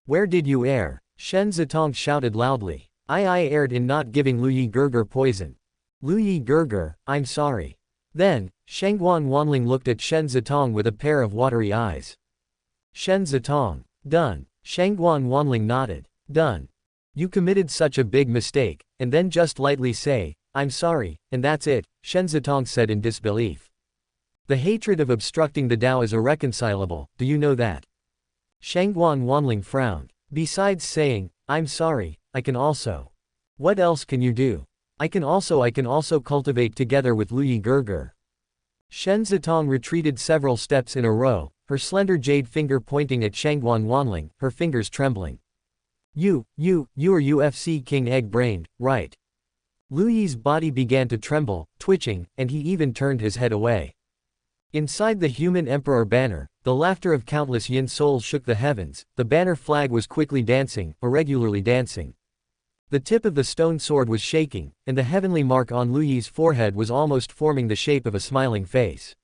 Where did you err? Shen Zitong shouted loudly. I erred in not giving Lu Yi Gerger poison. Lu Yi Gerger, I'm sorry. Then, Shangguan Wanling looked at Shen Zitong with a pair of watery eyes. Shen Zitong. Done. Shangguan Wanling nodded. Done. You committed such a big mistake, and then just lightly say, I'm sorry, and that's it, Shen Zitong said in disbelief. The hatred of obstructing the Dao is irreconcilable, do you know that? Shangguan Wanling frowned. Besides saying, I'm sorry, I can also. What else can you do? I can also cultivate together with Lu Yi Gerger. Shen Zitong retreated several steps in a row, her slender jade finger pointing at Shangguan Wanling, her fingers trembling. You are UFC King egg-brained, right? Lu Yi's body began to tremble, twitching, and he even turned his head away. Inside the human emperor banner, the laughter of countless yin souls shook the heavens, the banner flag was quickly dancing, irregularly dancing. The tip of the stone sword was shaking, and the heavenly mark on Lu Yi's forehead was almost forming the shape of a smiling face.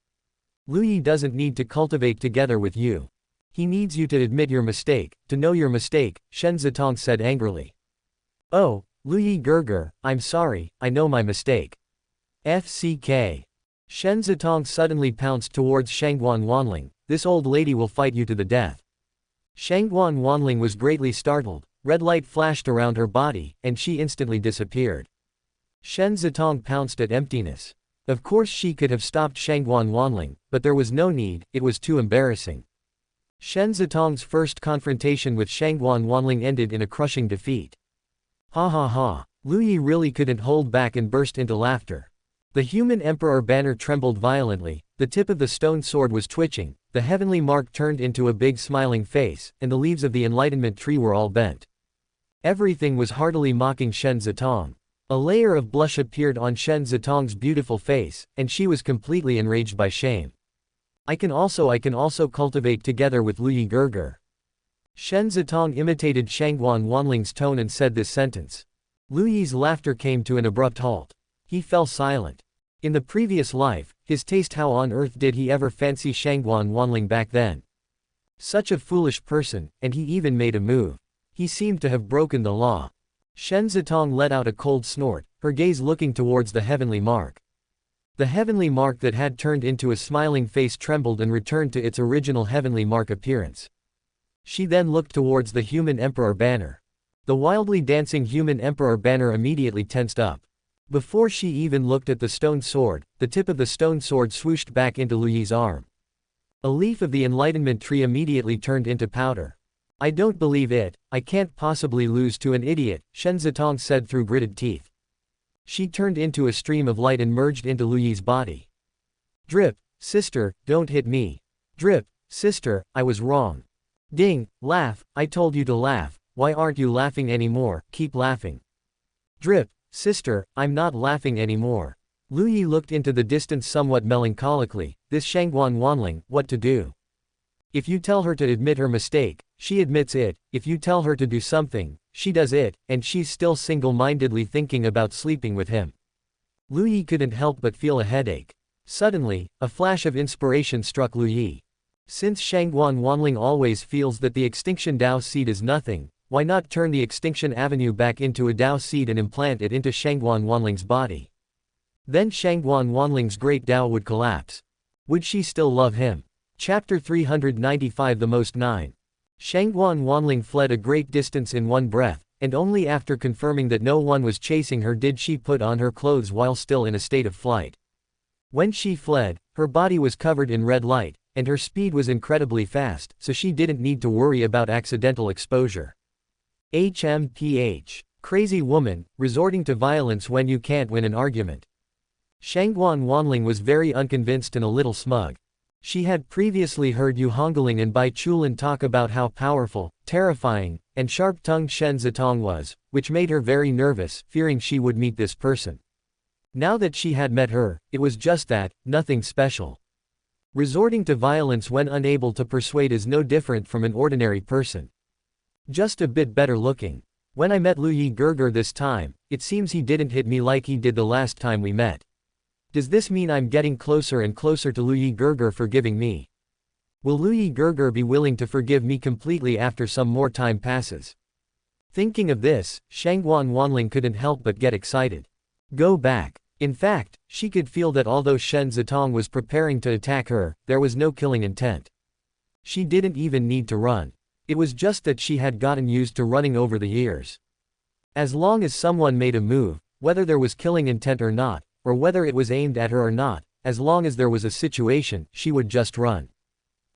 Lu Yi doesn't need to cultivate together with you. He needs you to admit your mistake, to know your mistake, Shen Zitong said angrily. Oh, Lu Yi Gerger, I'm sorry, I know my mistake. FCK. Shen Zitong suddenly pounced towards Shangguan Wanling, this old lady will fight you to the death. Shangguan Wanling was greatly startled, red light flashed around her body, and she instantly disappeared. Shen Zitong pounced at emptiness. Of course she could have stopped Shangguan Wanling, but there was no need, it was too embarrassing. Shen Zitong's first confrontation with Shangguan Wanling ended in a crushing defeat. Ha ha ha. Lu Yi really couldn't hold back and burst into laughter. The human emperor banner trembled violently, the tip of the stone sword was twitching, the heavenly mark turned into a big smiling face, and the leaves of the enlightenment tree were all bent. Everything was heartily mocking Shen Zitong. A layer of blush appeared on Shen Zitong's beautiful face, and she was completely enraged by shame. I can also cultivate together with Luyi Gerger. Shen Zitong imitated Shangguan Wanling's tone and said this sentence. Luyi's laughter came to an abrupt halt. He fell silent. In the previous life, his taste, how on earth did he ever fancy Shangguan Wanling back then? Such a foolish person, and he even made a move. He seemed to have broken the law. Shen Zitong let out a cold snort, her gaze looking towards the heavenly mark. The heavenly mark that had turned into a smiling face trembled and returned to its original heavenly mark appearance. She then looked towards the human emperor banner. The wildly dancing human emperor banner immediately tensed up. Before she even looked at the stone sword, the tip of the stone sword swooshed back into Luyi's arm. A leaf of the enlightenment tree immediately turned into powder. I don't believe it, I can't possibly lose to an idiot, Shen Zitong said through gritted teeth. She turned into a stream of light and merged into Luyi's body. Drip, sister, don't hit me. Drip, sister, I was wrong. Ding, laugh, I told you to laugh, why aren't you laughing anymore, keep laughing. Drip, sister, I'm not laughing anymore. Luyi looked into the distance somewhat melancholically, this Shangguan Wanling, what to do? If you tell her to admit her mistake, she admits it, if you tell her to do something, she does it, and she's still single-mindedly thinking about sleeping with him. Luyi couldn't help but feel a headache. Suddenly, a flash of inspiration struck Luyi. Since Shangguan Wanling always feels that the extinction Dao seed is nothing, why not turn the extinction avenue back into a Dao seed and implant it into Shangguan Wanling's body? Then Shangguan Wanling's great Dao would collapse. Would she still love him? Chapter 395 The Most 9. Shangguan Wanling fled a great distance in one breath, and only after confirming that no one was chasing her did she put on her clothes while still in a state of flight. When she fled, her body was covered in red light, and her speed was incredibly fast, so she didn't need to worry about accidental exposure. HMPH. Crazy woman, resorting to violence when you can't win an argument. Shangguan Wanling was very unconvinced and a little smug. She had previously heard Yu Hongling and Bai Chulin talk about how powerful, terrifying, and sharp-tongued Shen Zitong was, which made her very nervous, fearing she would meet this person. Now that she had met her, it was just that, nothing special. Resorting to violence when unable to persuade is no different from an ordinary person. Just a bit better looking. When I met Luyi Gerger this time, it seems he didn't hit me like he did the last time we met. Does this mean I'm getting closer and closer to Luyi Gerger forgiving me? Will Luyi Gerger be willing to forgive me completely after some more time passes? Thinking of this, Shangguan Wanling couldn't help but get excited. Go back. In fact, she could feel that although Shen Zitong was preparing to attack her, there was no killing intent. She didn't even need to run. It was just that she had gotten used to running over the years. As long as someone made a move, whether there was killing intent or not, or whether it was aimed at her or not, as long as there was a situation, she would just run.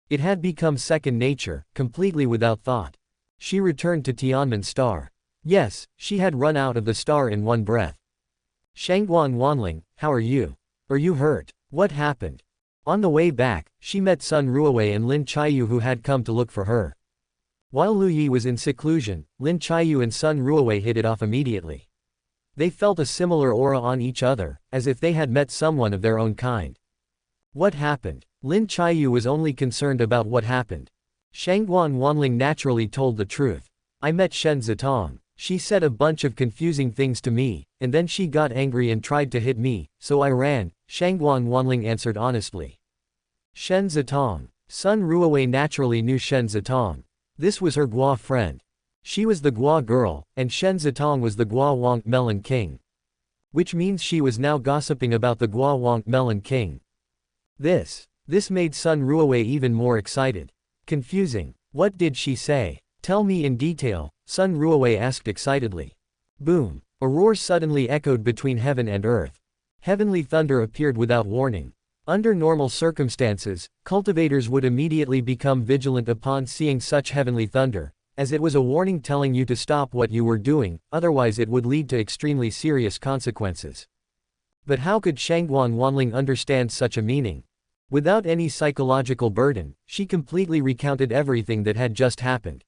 It had become second nature, completely without thought. She returned to Tianmen Star. Yes, she had run out of the star in one breath. Shangguan Wanling, how are you? Are you hurt? What happened? On the way back, she met Sun Ruowei and Lin Chaiyu who had come to look for her. While Luyi was in seclusion, Lin Chaiyu and Sun Ruowei hit it off immediately. They felt a similar aura on each other, as if they had met someone of their own kind. What happened? Lin Chaiyu was only concerned about what happened. Shangguan Wanling naturally told the truth. I met Shen Zitong. She said a bunch of confusing things to me, and then she got angry and tried to hit me, so I ran, Shangguan Wanling answered honestly. Shen Zitong. Sun Ruowei naturally knew Shen Zitong. This was her Gua friend. She was the Gua girl, and Shen Zitong was the Gua Wonk Melon King. Which means she was now gossiping about the Gua Wonk Melon King. This made Sun Ruowei even more excited. Confusing. What did she say? Tell me in detail, Sun Ruowei asked excitedly. Boom. A roar suddenly echoed between heaven and earth. Heavenly thunder appeared without warning. Under normal circumstances, cultivators would immediately become vigilant upon seeing such heavenly thunder, as it was a warning telling you to stop what you were doing, otherwise it would lead to extremely serious consequences. But how could Shangguan Wanling understand such a meaning? Without any psychological burden, she completely recounted everything that had just happened.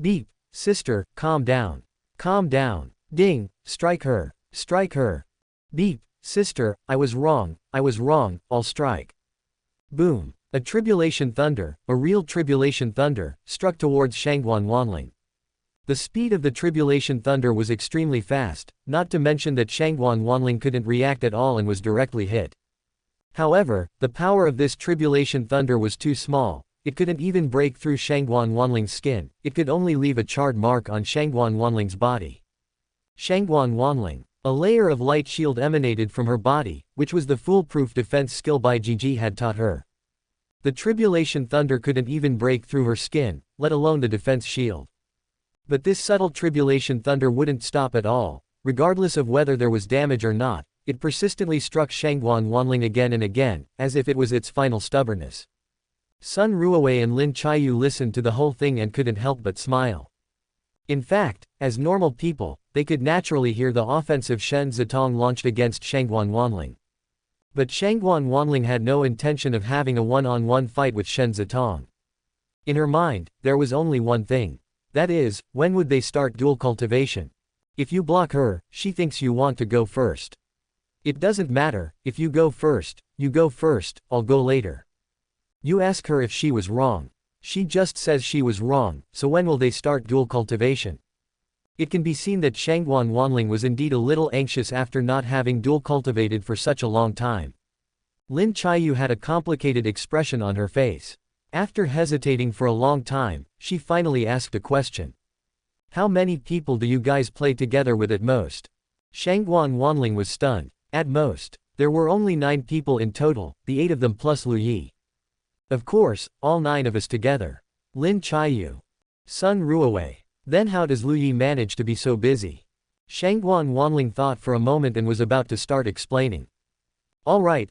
Beep, sister, calm down. Calm down. Ding, strike her. Strike her. Beep, sister, I was wrong, I'll strike. Boom. A tribulation thunder, a real tribulation thunder, struck towards Shangguan Wanling. The speed of the tribulation thunder was extremely fast, not to mention that Shangguan Wanling couldn't react at all and was directly hit. However, the power of this tribulation thunder was too small, it couldn't even break through Shangguan Wanling's skin, it could only leave a charred mark on Shangguan Wanling's body. Shangguan Wanling. A layer of light shield emanated from her body, which was the foolproof defense skill Jiànjī had taught her. The tribulation thunder couldn't even break through her skin, let alone the defense shield. But this subtle tribulation thunder wouldn't stop at all, regardless of whether there was damage or not, it persistently struck Shangguan Wanling again and again, as if it was its final stubbornness. Sun Ruowei and Lin Chiyu listened to the whole thing and couldn't help but smile. In fact, as normal people, they could naturally hear the offensive Shen Zitong launched against Shangguan Wanling. But Shangguan Wanling had no intention of having a one-on-one fight with Shen Zitong. In her mind, there was only one thing. That is, when would they start dual cultivation? If you block her, she thinks you want to go first. It doesn't matter, if you go first, I'll go later. You ask her if she was wrong. She just says she was wrong, so when will they start dual cultivation? It can be seen that Shangguan Wanling was indeed a little anxious after not having dual cultivated for such a long time. Lin Chiyu had a complicated expression on her face. After hesitating for a long time, she finally asked a question. How many people do you guys play together with at most? Shangguan Wanling was stunned. At most. There were only 9 people in total, the 8 of them plus Lu Yi. Of course, all 9 of us together. Lin Chiyu. Sun Ruowei. Then how does Lu Yi manage to be so busy? Shangguan Wanling thought for a moment and was about to start explaining. Alright,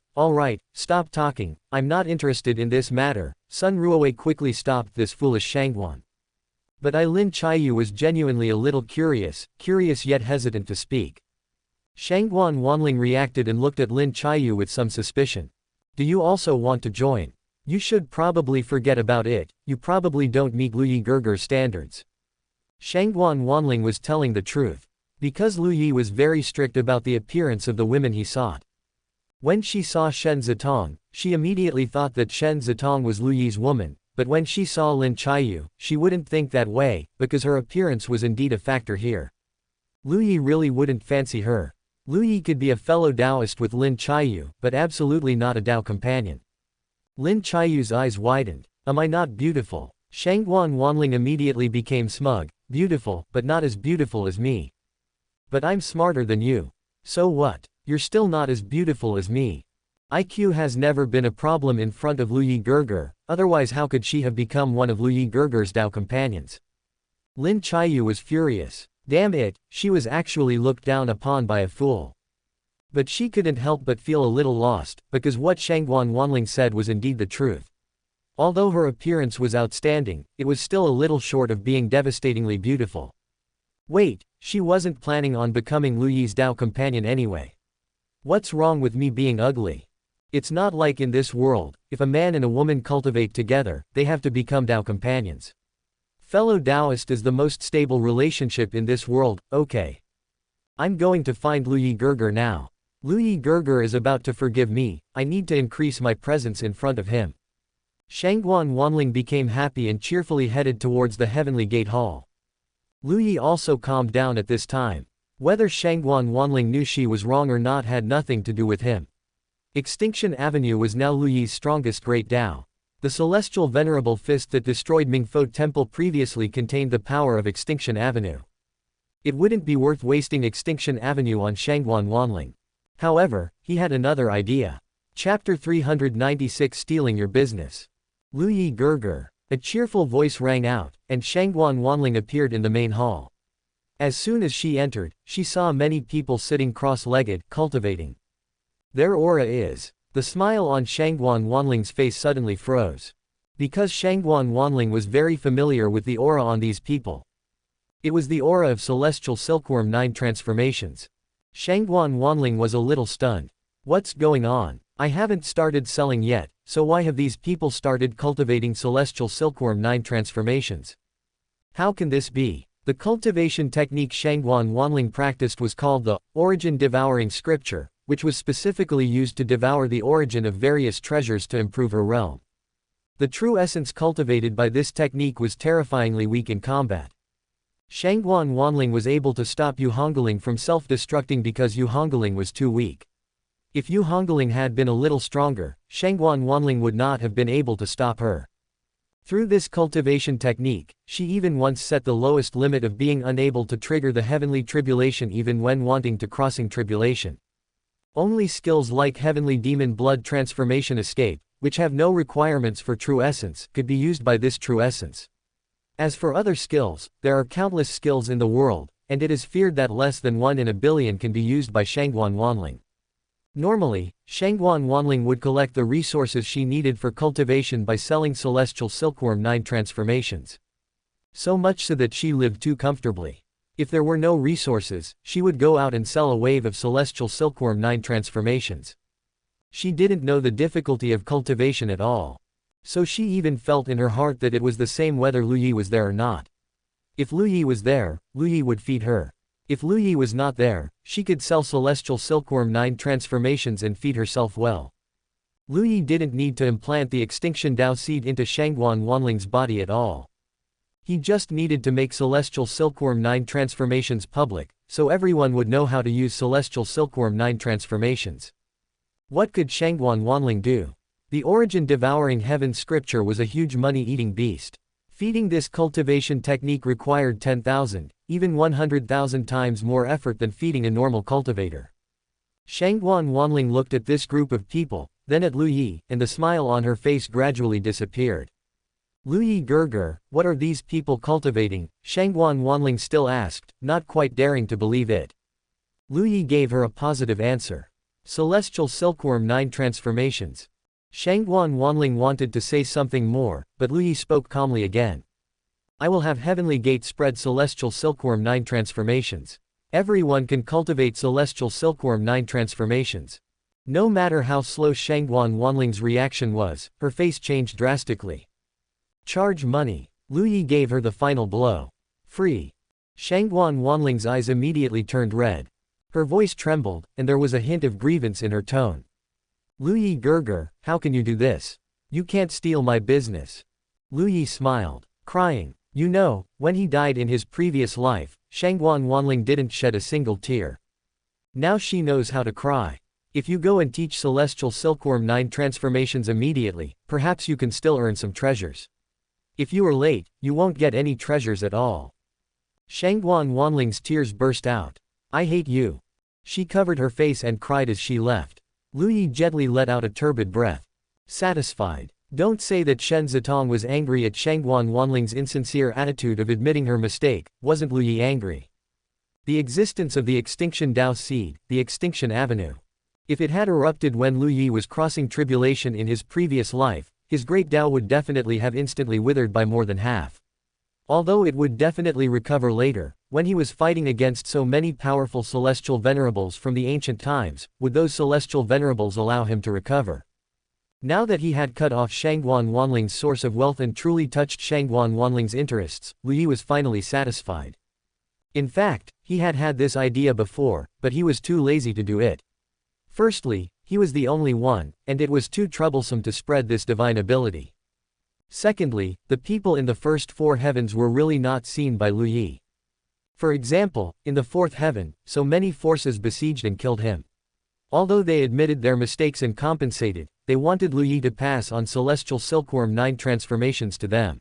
stop talking, I'm not interested in this matter. Sun Ruowei quickly stopped this foolish Shangguan. But Lin Chiyu was genuinely a little curious yet hesitant to speak. Shangguan Wanling reacted and looked at Lin Chiyu with some suspicion. Do you also want to join? You should probably forget about it, you probably don't meet Lu Yi Gerger's standards. Shangguan Wanling was telling the truth. Because Lu Yi was very strict about the appearance of the women he sought. When she saw Shen Zitong, she immediately thought that Shen Zitong was Lu Yi's woman, but when she saw Lin Chiyu, she wouldn't think that way, because her appearance was indeed a factor here. Lu Yi really wouldn't fancy her. Lu Yi could be a fellow Taoist with Lin Chiyu, but absolutely not a Tao companion. Lin Chiyu's eyes widened. Am I not beautiful? Shangguan Wanling immediately became smug. Beautiful, but not as beautiful as me. But I'm smarter than you. So what? You're still not as beautiful as me. IQ has never been a problem in front of Lu Yi Gerger, otherwise how could she have become one of Lu Yi Gerger's Tao companions? Lin Chiyu was furious. Damn it, she was actually looked down upon by a fool. But she couldn't help but feel a little lost, because what Shangguan Wanling said was indeed the truth. Although her appearance was outstanding, it was still a little short of being devastatingly beautiful. Wait, she wasn't planning on becoming Lu Yi's Tao companion anyway. What's wrong with me being ugly? It's not like in this world, if a man and a woman cultivate together, they have to become Tao companions. Fellow Taoist is the most stable relationship in this world, okay. I'm going to find Lu Yi Gerger now. Lu Yi Gerger is about to forgive me, I need to increase my presence in front of him. Shangguan Wanling became happy and cheerfully headed towards the Heavenly Gate Hall. Lu Yi also calmed down at this time. Whether Shangguan Wanling knew she was wrong or not had nothing to do with him. Extinction Avenue was now Lu Yi's strongest great Tao. The celestial venerable fist that destroyed Mingfo Temple previously contained the power of Extinction Avenue. It wouldn't be worth wasting Extinction Avenue on Shangguan Wanling. However, he had another idea. Chapter 396 Stealing Your Business. Lu Yi Gerger. A cheerful voice rang out, and Shangguan Wanling appeared in the main hall. As soon as she entered, she saw many people sitting cross-legged, cultivating. Their aura is. The smile on Shangguan Wanling's face suddenly froze. Because Shangguan Wanling was very familiar with the aura on these people. It was the aura of Celestial Silkworm 9 transformations. Shangguan Wanling was a little stunned. What's going on? I haven't started selling yet, so why have these people started cultivating celestial silkworm 9 transformations? How can this be? The cultivation technique Shangguan Wanling practiced was called the origin devouring scripture, which was specifically used to devour the origin of various treasures to improve her realm. The true essence cultivated by this technique was terrifyingly weak in combat. Shangguan Wanling was able to stop Yu Hongling from self-destructing because Yu Hongling was too weak. If Yu Hongling had been a little stronger, Shangguan Wanling would not have been able to stop her. Through this cultivation technique, she even once set the lowest limit of being unable to trigger the heavenly tribulation even when wanting to crossing tribulation. Only skills like heavenly demon blood transformation escape, which have no requirements for true essence, could be used by this true essence. As for other skills, there are countless skills in the world, and it is feared that less than 1 in a billion can be used by Shangguan Wanling. Normally, Shangguan Wanling would collect the resources she needed for cultivation by selling celestial silkworm 9 transformations. So much so that she lived too comfortably. If there were no resources, she would go out and sell a wave of celestial silkworm 9 transformations. She didn't know the difficulty of cultivation at all. So she even felt in her heart that it was the same whether Lu Yi was there or not. If Lu Yi was there, Lu Yi would feed her. If Lu Yi was not there, she could sell celestial silkworm 9 transformations and feed herself well. Lu Yi didn't need to implant the extinction Dao seed into Shangguan Wanling's body at all. He just needed to make celestial silkworm 9 transformations public, so everyone would know how to use celestial silkworm 9 transformations. What could Shangguan Wanling do? The origin devouring heaven scripture was a huge money-eating beast. Feeding this cultivation technique required 10,000, even 100,000 times more effort than feeding a normal cultivator. Shangguan Wanling looked at this group of people, then at Lu Yi, and the smile on her face gradually disappeared. Lu Yi Gerger, what are these people cultivating? Shangguan Wanling still asked, not quite daring to believe it. Lu Yi gave her a positive answer. Celestial silkworm 9 transformations. Shangguan Wanling wanted to say something more, but Lu Yi spoke calmly again. I will have Heavenly Gate spread celestial silkworm 9 transformations. Everyone can cultivate celestial silkworm 9 transformations. No matter how slow Shangguan Wanling's reaction was, her face changed drastically. Charge money. Lu Yi gave her the final blow. Free. Shangguan Wanling's eyes immediately turned red. Her voice trembled, and there was a hint of grievance in her tone. Lu Yi Gerger, how can you do this? You can't steal my business. Lu Yi smiled, crying. You know, when he died in his previous life, Shangguan Wanling didn't shed a single tear. Now she knows how to cry. If you go and teach celestial silkworm 9 transformations immediately, perhaps you can still earn some treasures. If you are late, you won't get any treasures at all. Shangguan Wanling's tears burst out. I hate you. She covered her face and cried as she left. Lu Yi gently let out a turbid breath. Satisfied. Don't say that Shen Zitong was angry at Shangguan Wanling's insincere attitude of admitting her mistake. Wasn't Lu Yi angry? The existence of the extinction Dao seed, the extinction avenue. If it had erupted when Lu Yi was crossing tribulation in his previous life, his great Dao would definitely have instantly withered by more than half. Although it would definitely recover later, when he was fighting against so many powerful celestial venerables from the ancient times, would those celestial venerables allow him to recover? Now that he had cut off Shangguan Wanling's source of wealth and truly touched Shangguan Wanling's interests, Lu Yi was finally satisfied. In fact, he had had this idea before, but he was too lazy to do it. Firstly, he was the only one, and it was too troublesome to spread this divine ability. Secondly, the people in the first 4 heavens were really not seen by Lu Yi. For example, in the 4th heaven, so many forces besieged and killed him. Although they admitted their mistakes and compensated, they wanted Lu Yi to pass on celestial silkworm 9 transformations to them.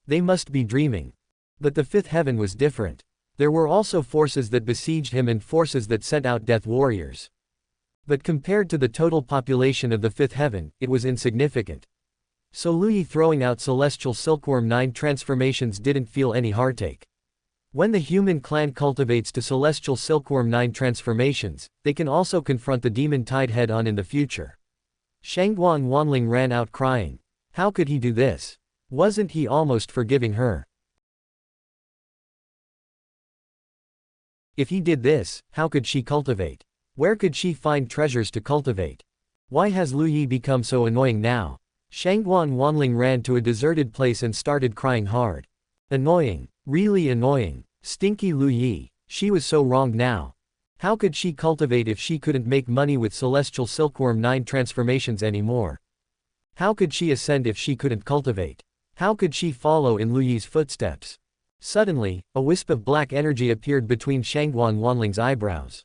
They must be dreaming. But the 5th heaven was different. There were also forces that besieged him and forces that sent out death warriors. But compared to the total population of the 5th heaven, it was insignificant. So Lu Yi throwing out celestial silkworm 9 transformations didn't feel any heartache. When the human clan cultivates to celestial silkworm 9 transformations, they can also confront the demon tide head-on in the future. Shangguan Wanling ran out crying. How could he do this? Wasn't he almost forgiving her? If he did this, how could she cultivate? Where could she find treasures to cultivate? Why has Lu Yi become so annoying now? Shangguan Wanling ran to a deserted place and started crying hard. Annoying. Really annoying. Stinky Lu Yi. She was so wrong now. How could she cultivate if she couldn't make money with Celestial Silkworm 9 transformations anymore? How could she ascend if she couldn't cultivate? How could she follow in Lu Yi's footsteps? Suddenly, a wisp of black energy appeared between Shangguan Wanling's eyebrows.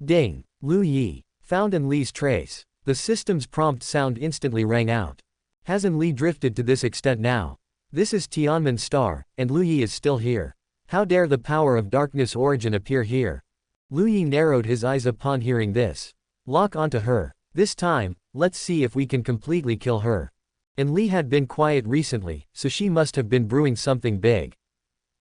Ding! Lu Yi. Found An Li's trace. The system's prompt sound instantly rang out. Has An Li drifted to this extent now? This is Tianmen Star, and Lu Yi is still here. How dare the power of darkness origin appear here? Lu Yi narrowed his eyes upon hearing this. Lock onto her. This time, let's see if we can completely kill her. An Li had been quiet recently, so she must have been brewing something big.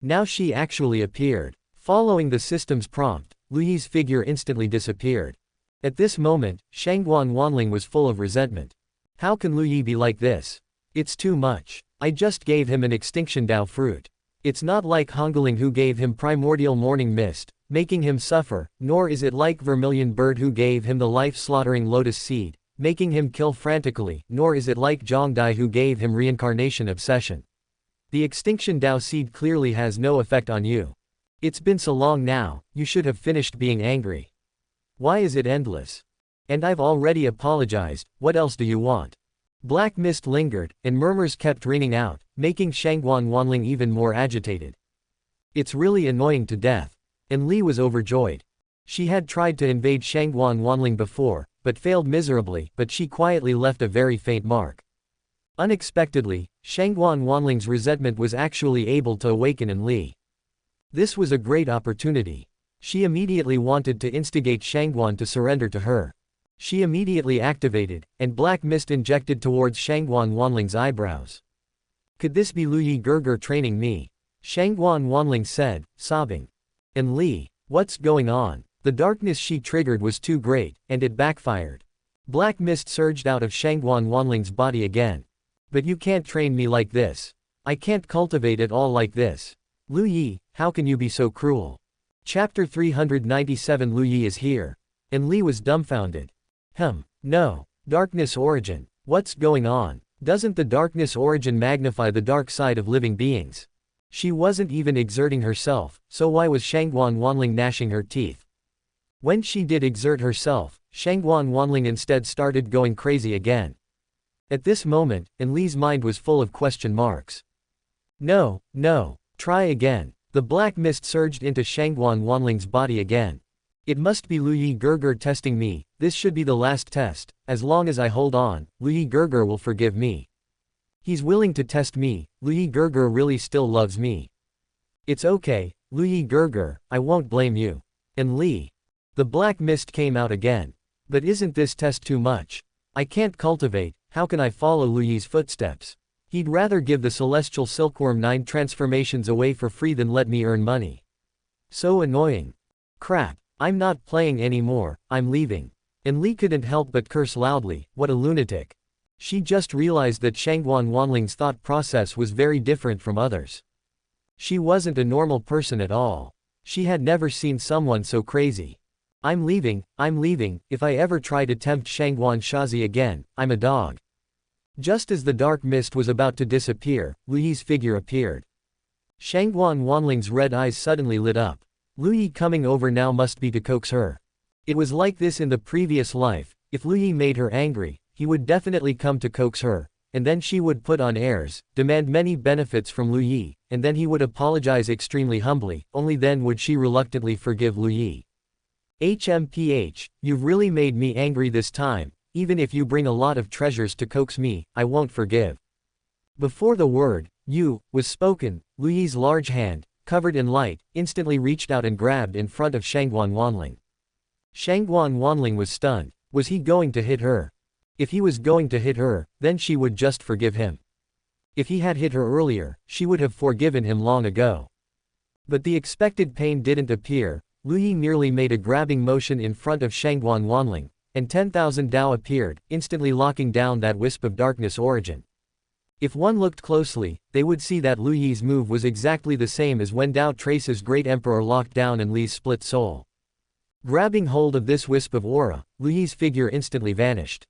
Now she actually appeared. Following the system's prompt, Lu Yi's figure instantly disappeared. At this moment, Shangguan Wanling was full of resentment. How can Lu Yi be like this? It's too much. I just gave him an extinction Dao fruit. It's not like Hongling who gave him primordial morning mist, making him suffer, nor is it like Vermilion Bird who gave him the life-slaughtering lotus seed, making him kill frantically, nor is it like Zhongdai who gave him reincarnation obsession. The extinction Dao seed clearly has no effect on you. It's been so long now, you should have finished being angry. Why is it endless? And I've already apologized, what else do you want? Black mist lingered, and murmurs kept ringing out, making Shangguan Wanling even more agitated. It's really annoying to death. An Li was overjoyed. She had tried to invade Shangguan Wanling before, but failed miserably, but she quietly left a very faint mark. Unexpectedly, Shangguan Wanling's resentment was actually able to awaken An Li. This was a great opportunity. She immediately wanted to instigate Shangguan to surrender to her. She immediately activated, and black mist injected towards Shangguan Wanling's eyebrows. Could this be Lu Yi Gerger training me? Shangguan Wanling said, sobbing. An Li, what's going on? The darkness she triggered was too great, and it backfired. Black mist surged out of Shangguan Wanling's body again. But you can't train me like this. I can't cultivate it all like this. Lu Yi, how can you be so cruel? Chapter 397 Lu Yi is here. An Li was dumbfounded. No. Darkness origin. What's going on? Doesn't the darkness origin magnify the dark side of living beings? She wasn't even exerting herself, so why was Shangguan Wanling gnashing her teeth? When she did exert herself, Shangguan Wanling instead started going crazy again. At this moment, An Li's mind was full of question marks. No. Try again. The black mist surged into Shangguan Wanling's body again. It must be Lu Yi Gerger testing me, this should be the last test, as long as I hold on, Lu Yi Gerger will forgive me. He's willing to test me, Lu Yi Gerger really still loves me. It's okay, Lu Yi Gerger, I won't blame you. An Li. The black mist came out again. But isn't this test too much? I can't cultivate, how can I follow Lu Yi's footsteps? He'd rather give the Celestial Silkworm 9 transformations away for free than let me earn money. So annoying. Crap, I'm not playing anymore, I'm leaving. An Li couldn't help but curse loudly, what a lunatic. She just realized that Shangguan Wanling's thought process was very different from others. She wasn't a normal person at all. She had never seen someone so crazy. I'm leaving, if I ever try to tempt Shangguan Shazi again, I'm a dog. Just as the dark mist was about to disappear, Lu Yi's figure appeared. Shangguan Wanling's red eyes suddenly lit up. Lu Yi coming over now must be to coax her. It was like this in the previous life, if Lu Yi made her angry, he would definitely come to coax her, and then she would put on airs, demand many benefits from Lu Yi, and then he would apologize extremely humbly, only then would she reluctantly forgive Lu Yi. HMPH, you've really made me angry this time. Even if you bring a lot of treasures to coax me, I won't forgive. Before the word, you, was spoken, Lu Yi's large hand, covered in light, instantly reached out and grabbed in front of Shangguan Wanling. Shangguan Wanling was stunned. Was he going to hit her? If he was going to hit her, then she would just forgive him. If he had hit her earlier, she would have forgiven him long ago. But the expected pain didn't appear. Lu Yi merely made a grabbing motion in front of Shangguan Wanling, and 10,000 Dao appeared, instantly locking down that wisp of darkness origin. If one looked closely, they would see that Lu Yi's move was exactly the same as when Dao Trace's Great Emperor locked down An Li's split soul. Grabbing hold of this wisp of aura, Lu Yi's figure instantly vanished.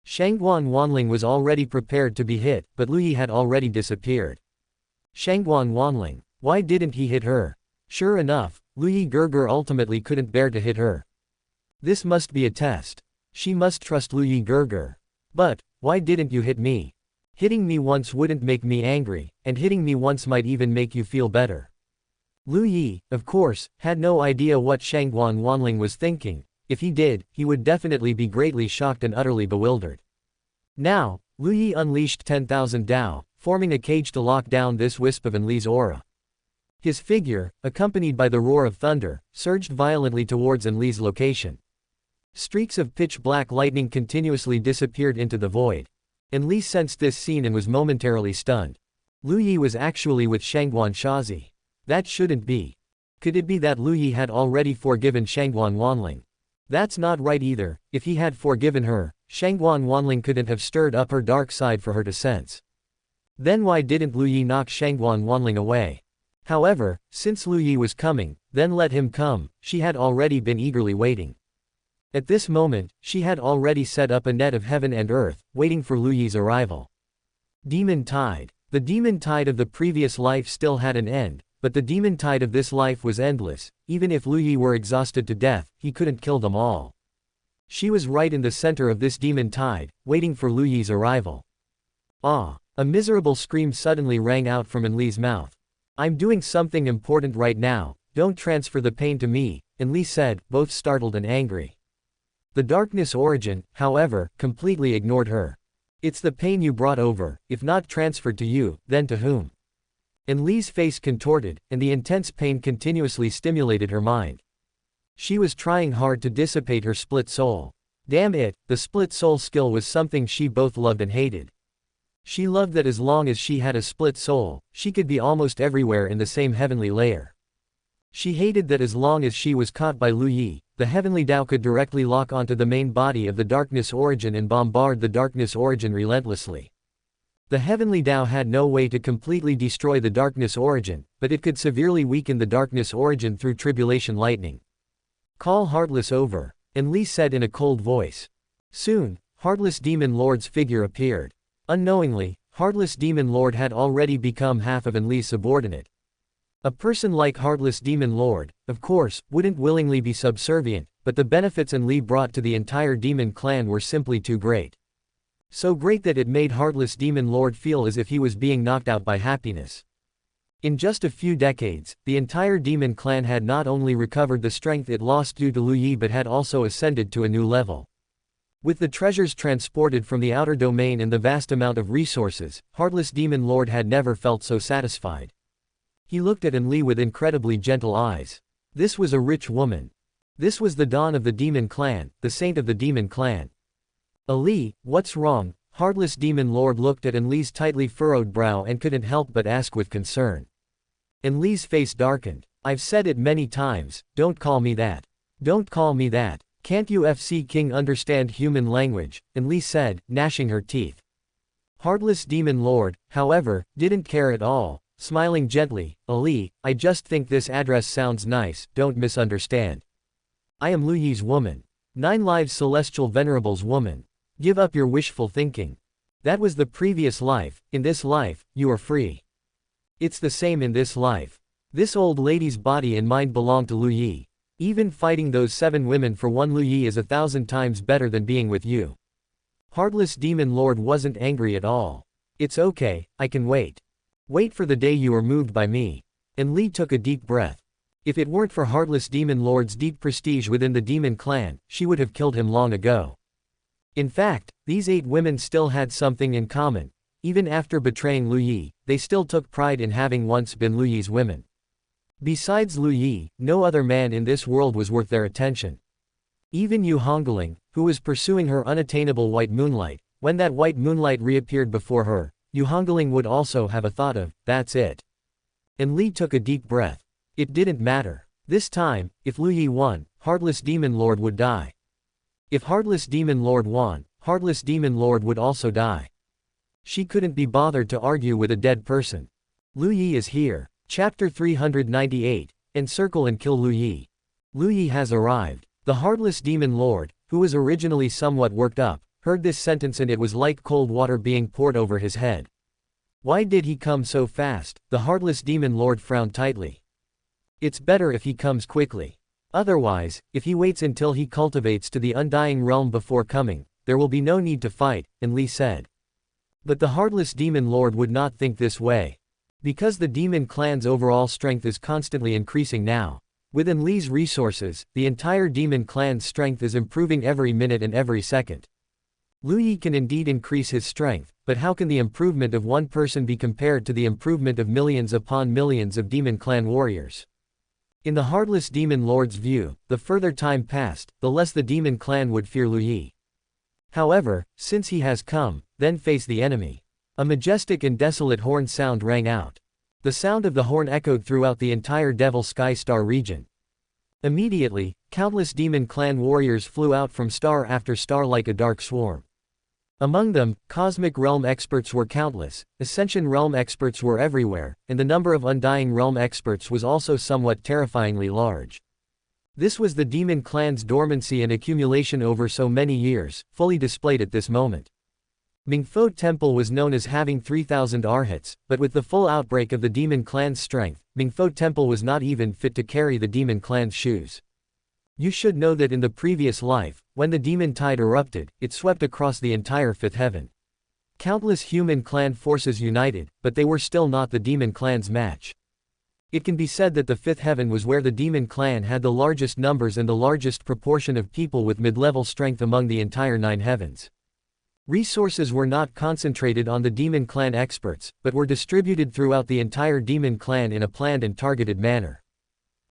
Shangguan Wanling was already prepared to be hit, but Lu Yi had already disappeared. Shangguan Wanling. Why didn't he hit her? Sure enough, Lu Yi Gerger ultimately couldn't bear to hit her. This must be a test. She must trust Lu Yi Gerger. But, why didn't you hit me? Hitting me once wouldn't make me angry, and hitting me once might even make you feel better. Lu Yi, of course, had no idea what Shangguan Wanling was thinking. If he did, he would definitely be greatly shocked and utterly bewildered. Now, Lu Yi unleashed 10,000 Dao, forming a cage to lock down this wisp of Enli's aura. His figure, accompanied by the roar of thunder, surged violently towards Enli's location. Streaks of pitch-black lightning continuously disappeared into the void. Enli sensed this scene and was momentarily stunned. Lu Yi was actually with Shangguan Shazi. That shouldn't be. Could it be that Lu Yi had already forgiven Shangguan Wanling? That's not right either. If he had forgiven her, Shangguan Wanling couldn't have stirred up her dark side for her to sense. Then why didn't Lu Yi knock Shangguan Wanling away? However, since Lu Yi was coming, then let him come, she had already been eagerly waiting. At this moment, she had already set up a net of heaven and earth, waiting for Lu Yi's arrival. Demon Tide. The demon tide of the previous life still had an end, but the demon tide of this life was endless. Even if Lu Yi were exhausted to death, he couldn't kill them all. She was right in the center of this demon tide, waiting for Lu Yi's arrival. Ah! A miserable scream suddenly rang out from Enli's mouth. I'm doing something important right now, don't transfer the pain to me, Enli said, both startled and angry. The darkness origin, however, completely ignored her. It's the pain you brought over, if not transferred to you, then to whom? Enli's face contorted, and the intense pain continuously stimulated her mind. She was trying hard to dissipate her split soul. Damn it, the split soul skill was something she both loved and hated. She loved that as long as she had a split soul, she could be almost everywhere in the same heavenly layer. She hated that as long as she was caught by Lu Yi, the Heavenly Dao could directly lock onto the main body of the darkness origin and bombard the darkness origin relentlessly. The Heavenly Dao had no way to completely destroy the darkness origin, but it could severely weaken the darkness origin through tribulation lightning. Call Heartless over, Enli said in a cold voice. Soon, Heartless Demon Lord's figure appeared. Unknowingly, Heartless Demon Lord had already become half of Enli's subordinate. A person like Heartless Demon Lord, of course, wouldn't willingly be subservient, but the benefits Enli brought to the entire demon clan were simply too great. So great that it made Heartless Demon Lord feel as if he was being knocked out by happiness. In just a few decades, the entire demon clan had not only recovered the strength it lost due to Lu Yi but had also ascended to a new level. With the treasures transported from the outer domain and the vast amount of resources, Heartless Demon Lord had never felt so satisfied. He looked at Enli with incredibly gentle eyes. This was a rich woman. This was the dawn of the demon clan, the saint of the demon clan. Enli, what's wrong? Heartless Demon Lord looked at Enli's tightly furrowed brow and couldn't help but ask with concern. Enli's face darkened. I've said it many times, don't call me that. Don't call me that. Can't you FC King understand human language? Enli said, gnashing her teeth. Heartless Demon Lord, however, didn't care at all. Smiling gently, Ali, I just think this address sounds nice, don't misunderstand. I am Lu Yi's woman. 9 Lives Celestial Venerable's woman. Give up your wishful thinking. That was the previous life, in this life, you are free. It's the same in this life. This old lady's body and mind belong to Lu Yi. Even fighting those 7 women for one Lu Yi is 1,000 times better than being with you. Heartless Demon Lord wasn't angry at all. It's okay, I can wait. Wait for the day you are moved by me. Enli took a deep breath. If it weren't for Heartless Demon Lord's deep prestige within the demon clan, she would have killed him long ago. In fact, these 8 women still had something in common. Even after betraying Lu Yi, they still took pride in having once been Lu Yi's women. Besides Lu Yi, no other man in this world was worth their attention. Even Yu Hongling, who was pursuing her unattainable white moonlight, when that white moonlight reappeared before her, Yu Hongling would also have a thought of, that's it. Enli took a deep breath. It didn't matter. This time, if Lu Yi won, Heartless Demon Lord would die. If Heartless Demon Lord won, Heartless Demon Lord would also die. She couldn't be bothered to argue with a dead person. Lu Yi is here. Chapter 398, Encircle and Kill Lu Yi. Lu Yi has arrived. The Heartless Demon Lord, who was originally somewhat worked up, heard this sentence and it was like cold water being poured over his head. Why did he come so fast? The heartless demon lord frowned tightly. It's better if he comes quickly. Otherwise, if he waits until he cultivates to the undying realm before coming, there will be no need to fight, Enli said. But the heartless demon lord would not think this way. Because the demon clan's overall strength is constantly increasing now. With Enli's resources, the entire demon clan's strength is improving every minute and every second. Lu Yi can indeed increase his strength, but how can the improvement of one person be compared to the improvement of millions upon millions of demon clan warriors? In the heartless demon lord's view, the further time passed, the less the demon clan would fear Lu Yi. However, since he has come, then face the enemy. A majestic and desolate horn sound rang out. The sound of the horn echoed throughout the entire Devil Sky Star region. Immediately, countless demon clan warriors flew out from star after star like a dark swarm. Among them, cosmic realm experts were countless, ascension realm experts were everywhere, and the number of undying realm experts was also somewhat terrifyingly large. This was the demon clan's dormancy and accumulation over so many years, fully displayed at this moment. Mingfo Temple was known as having 3,000 arhats, but with the full outbreak of the demon clan's strength, Mingfo Temple was not even fit to carry the demon clan's shoes. You should know that in the previous life, when the demon tide erupted, it swept across the entire fifth heaven. Countless human clan forces united, but they were still not the demon clan's match. It can be said that the fifth heaven was where the demon clan had the largest numbers and the largest proportion of people with mid-level strength among the entire 9 heavens. Resources were not concentrated on the demon clan experts, but were distributed throughout the entire demon clan in a planned and targeted manner.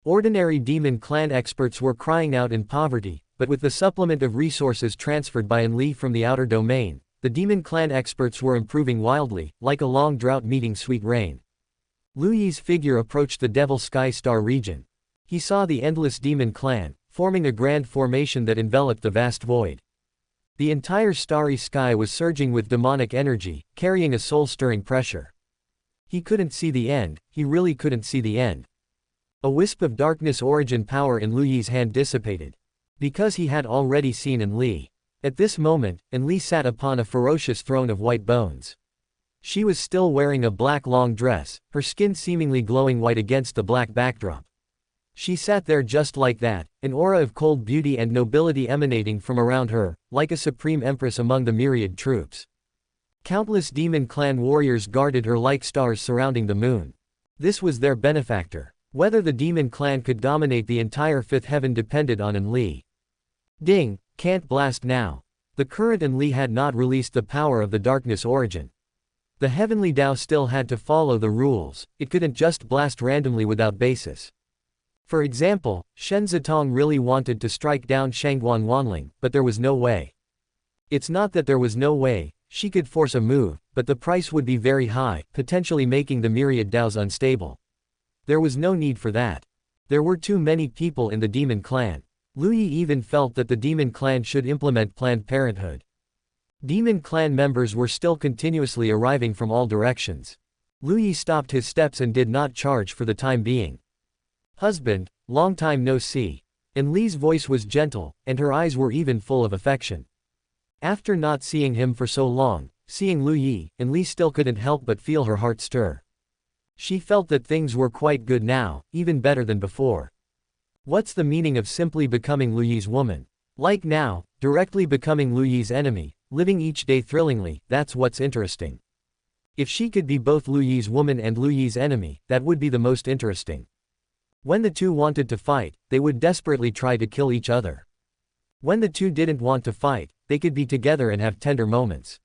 Ordinary demon clan experts were crying out in poverty, but with the supplement of resources transferred by Enli from the outer domain, the demon clan experts were improving wildly, like a long drought meeting sweet rain. Lu Yi's figure approached the Devil Sky Star region. He saw the endless demon clan, forming a grand formation that enveloped the vast void. The entire starry sky was surging with demonic energy, carrying a soul-stirring pressure. He couldn't see the end, he really couldn't see the end. A wisp of darkness origin power in Lu Yi's hand dissipated. Because he had already seen Enli. At this moment, Enli sat upon a ferocious throne of white bones. She was still wearing a black long dress, her skin seemingly glowing white against the black backdrop. She sat there just like that, an aura of cold beauty and nobility emanating from around her, like a supreme empress among the myriad troops. Countless demon clan warriors guarded her like stars surrounding the moon. This was their benefactor. Whether the demon clan could dominate the entire fifth heaven depended on Enli. Ding, can't blast now. The current Enli had not released the power of the darkness origin. The Heavenly Dao still had to follow the rules, it couldn't just blast randomly without basis. For example, Shen Zitong really wanted to strike down Shangguan Wanling, but there was no way. It's not that there was no way, she could force a move, but the price would be very high, potentially making the myriad Daos unstable. There was no need for that. There were too many people in the demon clan. Lu Yi even felt that the demon clan should implement Planned Parenthood. Demon clan members were still continuously arriving from all directions. Lu Yi stopped his steps and did not charge for the time being. Husband, long time no see. Enli's voice was gentle, and her eyes were even full of affection. After not seeing him for so long, seeing Lu Yi, Enli still couldn't help but feel her heart stir. She felt that things were quite good now, even better than before. What's the meaning of simply becoming Lu Yi's woman? Like now, directly becoming Lu Yi's enemy, living each day thrillingly, that's what's interesting. If she could be both Lu Yi's woman and Lu Yi's enemy, that would be the most interesting. When the two wanted to fight, they would desperately try to kill each other. When the two didn't want to fight, they could be together and have tender moments.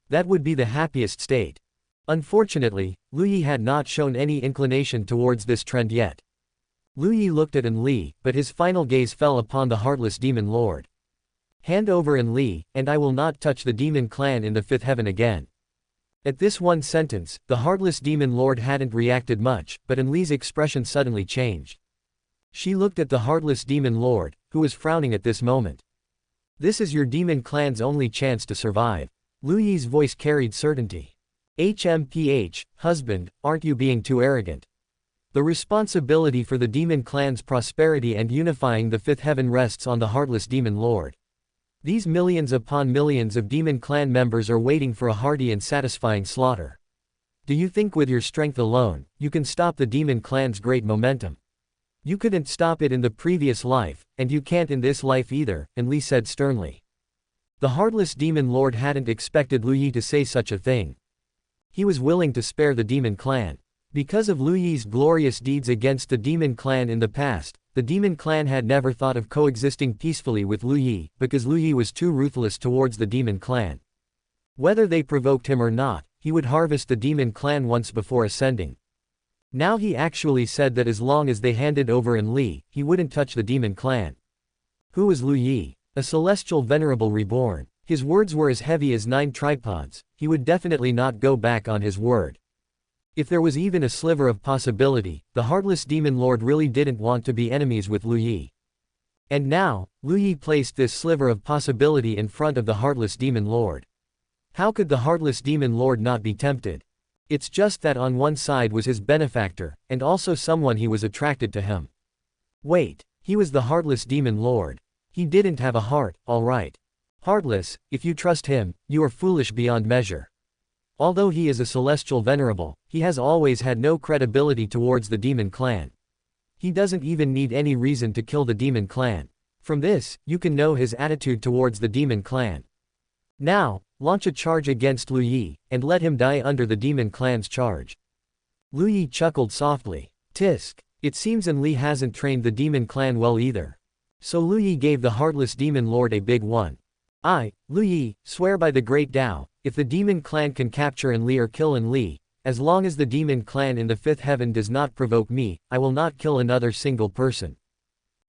That would be the happiest state. Unfortunately, Lu Yi had not shown any inclination towards this trend yet. Lu Yi looked at Enli, but his final gaze fell upon the heartless demon lord. Hand over Enli, and I will not touch the demon clan in the fifth heaven again. At this one sentence, the heartless demon lord hadn't reacted much, but Enli's expression suddenly changed. She looked at the heartless demon lord, who was frowning at this moment. This is your demon clan's only chance to survive. Lu Yi's voice carried certainty. HMPH, husband, aren't you being too arrogant? The responsibility for the demon clan's prosperity and unifying the fifth heaven rests on the heartless demon lord. These millions upon millions of demon clan members are waiting for a hearty and satisfying slaughter. Do you think with your strength alone, you can stop the demon clan's great momentum? You couldn't stop it in the previous life, and you can't in this life either, Enli said sternly. The heartless demon lord hadn't expected Lu Yi to say such a thing. He was willing to spare the demon clan. Because of Lu Yi's glorious deeds against the demon clan in the past, the demon clan had never thought of coexisting peacefully with Lu Yi, because Lu Yi was too ruthless towards the demon clan. Whether they provoked him or not, he would harvest the demon clan once before ascending. Now he actually said that as long as they handed over Enli, he wouldn't touch the demon clan. Who was Lu Yi? A celestial venerable reborn. His words were as heavy as 9 tripods, he would definitely not go back on his word. If there was even a sliver of possibility, the heartless demon lord really didn't want to be enemies with Lu Yi. And now, Lu Yi placed this sliver of possibility in front of the heartless demon lord. How could the heartless demon lord not be tempted? It's just that on one side was his benefactor, and also someone he was attracted to him. Wait, he was the heartless demon lord. He didn't have a heart, alright. Heartless, if you trust him, you are foolish beyond measure. Although he is a celestial venerable, he has always had no credibility towards the demon clan. He doesn't even need any reason to kill the demon clan. From this, you can know his attitude towards the demon clan. Now, launch a charge against Lu Yi, and let him die under the demon clan's charge. Lu Yi chuckled softly. Tisk. It seems Enli hasn't trained the demon clan well either. So Lu Yi gave the heartless demon lord a big one. I, Lu Yi, swear by the great Dao, if the demon clan can capture Enli or kill Enli, as long as the demon clan in the 5th heaven does not provoke me, I will not kill another single person.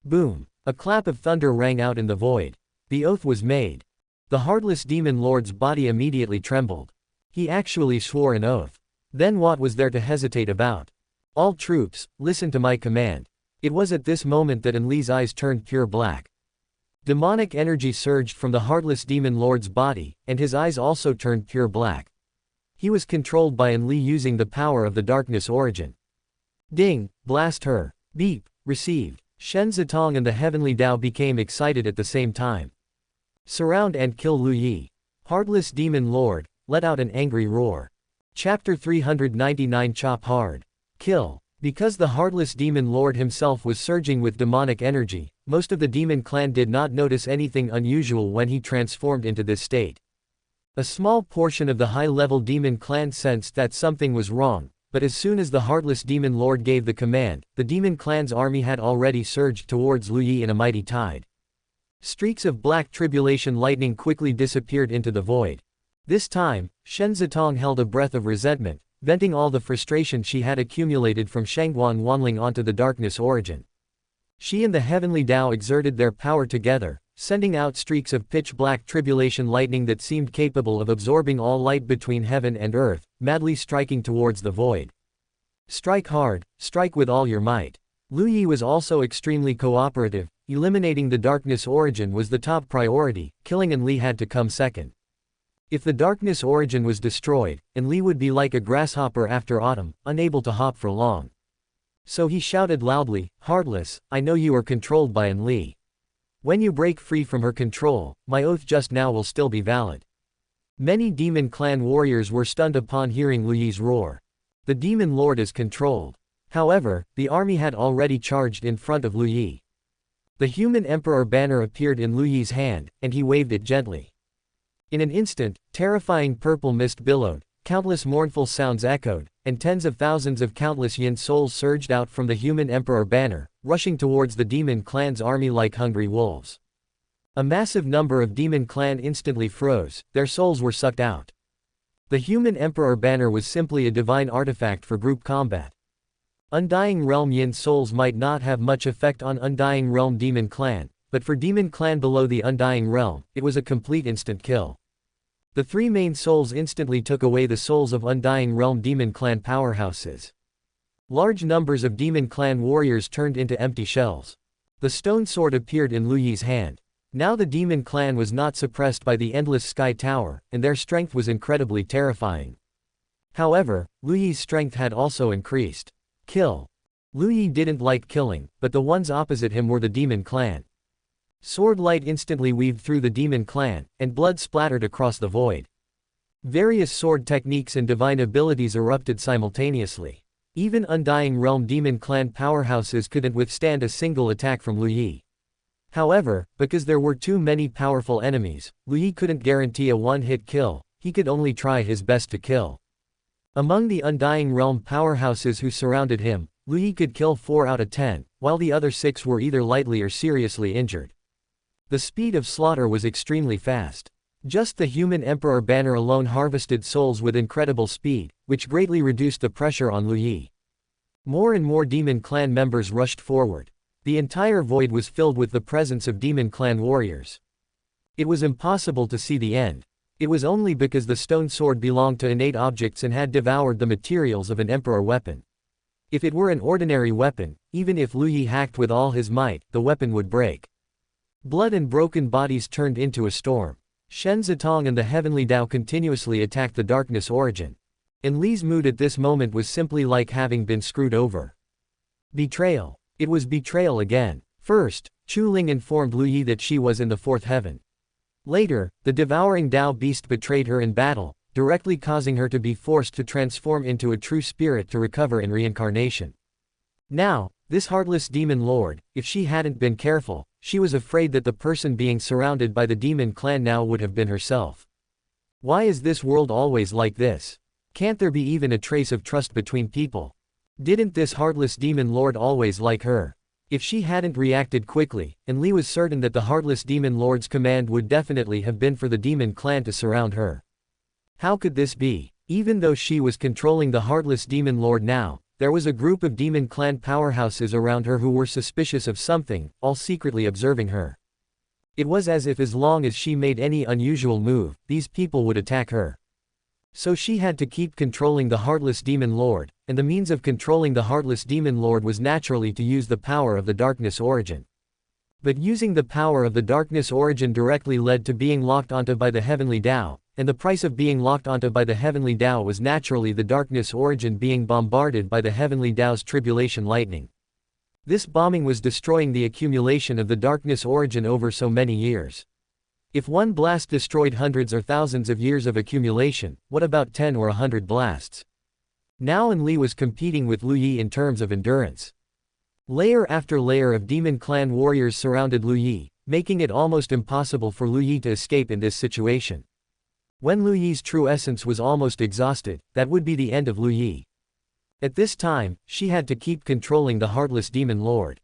Boom. A clap of thunder rang out in the void. The oath was made. The heartless demon lord's body immediately trembled. He actually swore an oath. Then what was there to hesitate about? All troops, listen to my command. It was at this moment that Enli's eyes turned pure black. Demonic energy surged from the heartless demon lord's body, and his eyes also turned pure black. He was controlled by Enli using the power of the darkness origin. Ding, blast her. Beep, received. Shen Zitong and the Heavenly Dao became excited at the same time. Surround and kill Lu Yi. Heartless demon lord, let out an angry roar. Chapter 399 Chop hard. Kill. Because the heartless demon lord himself was surging with demonic energy, most of the demon clan did not notice anything unusual when he transformed into this state. A small portion of the high-level demon clan sensed that something was wrong, but as soon as the heartless demon lord gave the command, the demon clan's army had already surged towards Lu Yi in a mighty tide. Streaks of black tribulation lightning quickly disappeared into the void. This time, Shen Zitong held a breath of resentment, venting all the frustration she had accumulated from Shangguan Wanling onto the darkness origin. She and the Heavenly Dao exerted their power together, sending out streaks of pitch-black tribulation lightning that seemed capable of absorbing all light between heaven and earth, madly striking towards the void. Strike hard, strike with all your might. Lu Yi was also extremely cooperative. Eliminating the darkness origin was the top priority, killing Enli had to come second. If the darkness origin was destroyed, Enli would be like a grasshopper after autumn, unable to hop for long. So he shouted loudly, Heartless, I know you are controlled by Enli. When you break free from her control, my oath just now will still be valid. Many demon clan warriors were stunned upon hearing Lu Yi's roar. The demon lord is controlled. However, the army had already charged in front of Lu Yi. The human emperor banner appeared in Lu Yi's hand, and he waved it gently. In an instant, terrifying purple mist billowed, countless mournful sounds echoed, and tens of thousands of countless yin souls surged out from the human emperor banner, rushing towards the demon clan's army like hungry wolves. A massive number of demon clan instantly froze, their souls were sucked out. The human emperor banner was simply a divine artifact for group combat. Undying Realm Yin souls might not have much effect on Undying Realm Demon Clan, but for Demon Clan below the Undying Realm, it was a complete instant kill. The 3 main souls instantly took away the souls of Undying Realm Demon Clan powerhouses. Large numbers of Demon Clan warriors turned into empty shells. The stone sword appeared in Lu Yi's hand. Now the Demon Clan was not suppressed by the endless sky tower, and their strength was incredibly terrifying. However, Lu Yi's strength had also increased. Kill. Lu Yi didn't like killing, but the ones opposite him were the Demon Clan. Sword light instantly weaved through the demon clan, and blood splattered across the void. Various sword techniques and divine abilities erupted simultaneously. Even Undying Realm demon clan powerhouses couldn't withstand a single attack from Lu Yi. However, because there were too many powerful enemies, Lu Yi couldn't guarantee a one-hit kill, he could only try his best to kill. Among the Undying Realm powerhouses who surrounded him, Lu Yi could kill 4 out of 10, while the other 6 were either lightly or seriously injured. The speed of slaughter was extremely fast. Just the human Emperor banner alone harvested souls with incredible speed, which greatly reduced the pressure on Lu Yi. More and more demon clan members rushed forward. The entire void was filled with the presence of demon clan warriors. It was impossible to see the end. It was only because the stone sword belonged to innate objects and had devoured the materials of an emperor weapon. If it were an ordinary weapon, even if Lu Yi hacked with all his might, the weapon would break. Blood and broken bodies turned into a storm. Shen Zitong and the Heavenly Dao continuously attacked the darkness origin. And Li's mood at this moment was simply like having been screwed over. Betrayal. It was betrayal again. First, Chu Ling informed Lu Yi that she was in the 4th heaven. Later, the devouring Dao beast betrayed her in battle, directly causing her to be forced to transform into a true spirit to recover in reincarnation. Now, this heartless demon lord, if she hadn't been careful, she was afraid that the person being surrounded by the demon clan now would have been herself. Why is this world always like this? Can't there be even a trace of trust between people? Didn't this heartless demon lord always like her? If she hadn't reacted quickly, and Li was certain that the heartless demon lord's command would definitely have been for the demon clan to surround her. How could this be? Even though she was controlling the heartless demon lord now, there was a group of demon clan powerhouses around her who were suspicious of something, all secretly observing her. It was as if as long as she made any unusual move, these people would attack her. So she had to keep controlling the heartless demon lord, and the means of controlling the heartless demon lord was naturally to use the power of the darkness origin. But using the power of the darkness origin directly led to being locked onto by the Heavenly Dao, and the price of being locked onto by the Heavenly Dao was naturally the darkness origin being bombarded by the Heavenly Dao's tribulation lightning. This bombing was destroying the accumulation of the darkness origin over so many years. If one blast destroyed hundreds or thousands of years of accumulation, what about 10 or 100 blasts? Now Li was competing with Lu Yi in terms of endurance. Layer after layer of demon clan warriors surrounded Lu Yi, making it almost impossible for Lu Yi to escape in this situation. When Lu Yi's true essence was almost exhausted, that would be the end of Lu Yi. At this time, she had to keep controlling the heartless demon lord.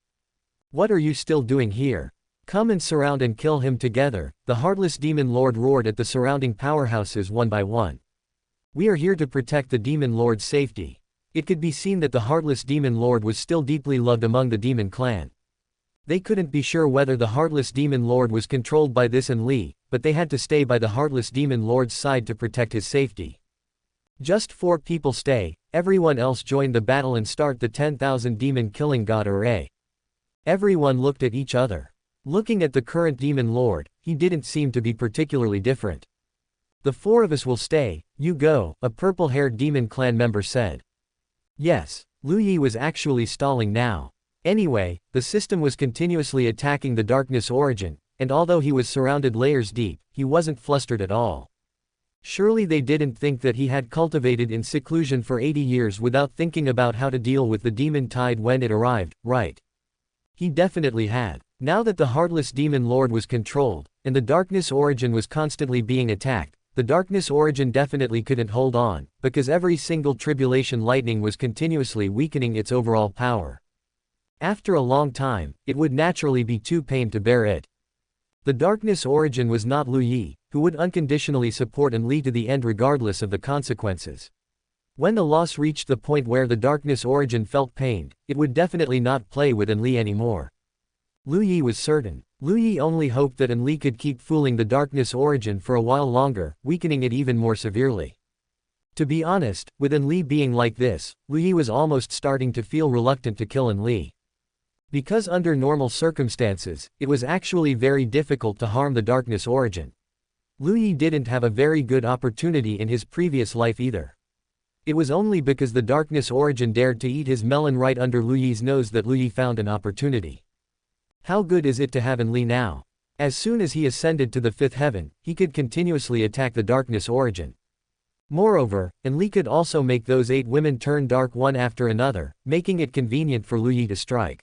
What are you still doing here? Come and surround and kill him together, the heartless demon lord roared at the surrounding powerhouses one by one. We are here to protect the demon lord's safety. It could be seen that the heartless demon lord was still deeply loved among the demon clan. They couldn't be sure whether the heartless demon lord was controlled by this and Li, but they had to stay by the heartless demon lord's side to protect his safety. Just 4 people stay, everyone else join the battle and start the 10,000 demon killing god array. Everyone looked at each other. Looking at the current demon lord, he didn't seem to be particularly different. The 4 of us will stay, you go, a purple-haired demon clan member said. Yes, Lu Yi was actually stalling now. Anyway, the system was continuously attacking the darkness origin, and although he was surrounded layers deep, he wasn't flustered at all. Surely they didn't think that he had cultivated in seclusion for 80 years without thinking about how to deal with the demon tide when it arrived, right? He definitely had. Now that the heartless demon lord was controlled, and the darkness origin was constantly being attacked, the darkness origin definitely couldn't hold on, because every single tribulation lightning was continuously weakening its overall power. After a long time, it would naturally be too pain to bear it. The darkness origin was not Lu Yi, who would unconditionally support and lead to the end regardless of the consequences. When the loss reached the point where the darkness origin felt pained, it would definitely not play with Li anymore. Lu Yi was certain. Lu Yi only hoped that Li could keep fooling the darkness origin for a while longer, weakening it even more severely. To be honest, with Li being like this, Lu Yi was almost starting to feel reluctant to kill Li. Because under normal circumstances, it was actually very difficult to harm the darkness origin. Lu Yi didn't have a very good opportunity in his previous life either. It was only because the darkness origin dared to eat his melon right under Lu Yi's nose that Lu Yi found an opportunity. How good is it to have Li now? As soon as he ascended to the fifth heaven, he could continuously attack the darkness origin. Moreover, Enli could also make those 8 women turn dark one after another, making it convenient for Lu Yi to strike.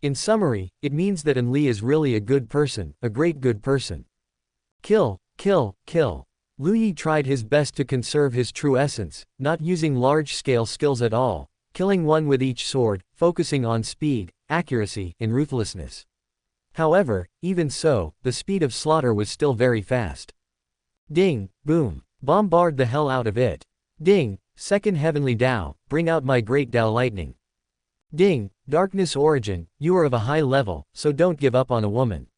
In summary, it means that Enli is really a good person, a great good person. Kill, kill, kill. Lu Yi tried his best to conserve his true essence, not using large-scale skills at all, killing one with each sword, focusing on speed, accuracy, and ruthlessness. However, even so, the speed of slaughter was still very fast. Ding, boom. Bombard the hell out of it. Ding, second Heavenly Dao, bring out my great Dao lightning. Ding, darkness origin, you are of a high level, so don't give up on a woman.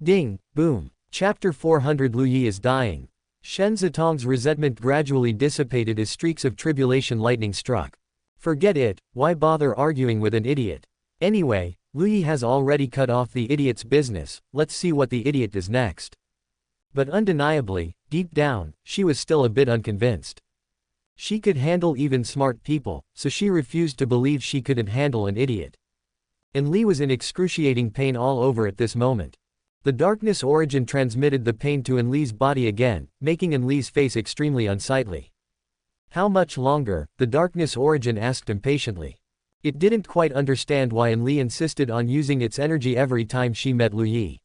Ding, boom. Chapter 400 Lu Yi is dying. Shen Zitong's resentment gradually dissipated as streaks of tribulation lightning struck. Forget it, why bother arguing with an idiot? Anyway, Lu Yi has already cut off the idiot's business, let's see what the idiot does next. But undeniably, deep down, she was still a bit unconvinced. She could handle even smart people, so she refused to believe she couldn't handle an idiot. Enli was in excruciating pain all over at this moment. The darkness origin transmitted the pain to Enli's body again, making Enli's face extremely unsightly. How much longer? The darkness origin asked impatiently. It didn't quite understand why Enli insisted on using its energy every time she met Lu Yi.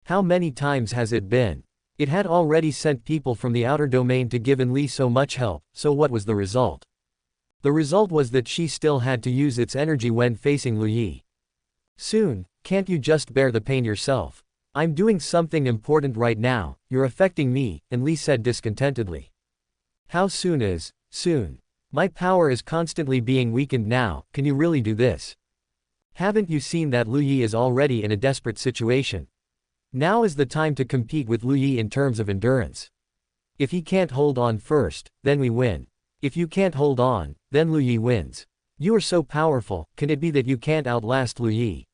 How many times has it been? It had already sent people from the outer domain to give Enli so much help, so what was the result? The result was that she still had to use its energy when facing Lu Yi. Soon, can't you just bear the pain yourself? I'm doing something important right now, you're affecting me, Enli said discontentedly. How soon is soon? My power is constantly being weakened now, can you really do this? Haven't you seen that Lu Yi is already in a desperate situation? Now is the time to compete with Lu Yi in terms of endurance. If he can't hold on first, then we win. If you can't hold on, then Lu Yi wins. You are so powerful, can it be that you can't outlast Lu Yi?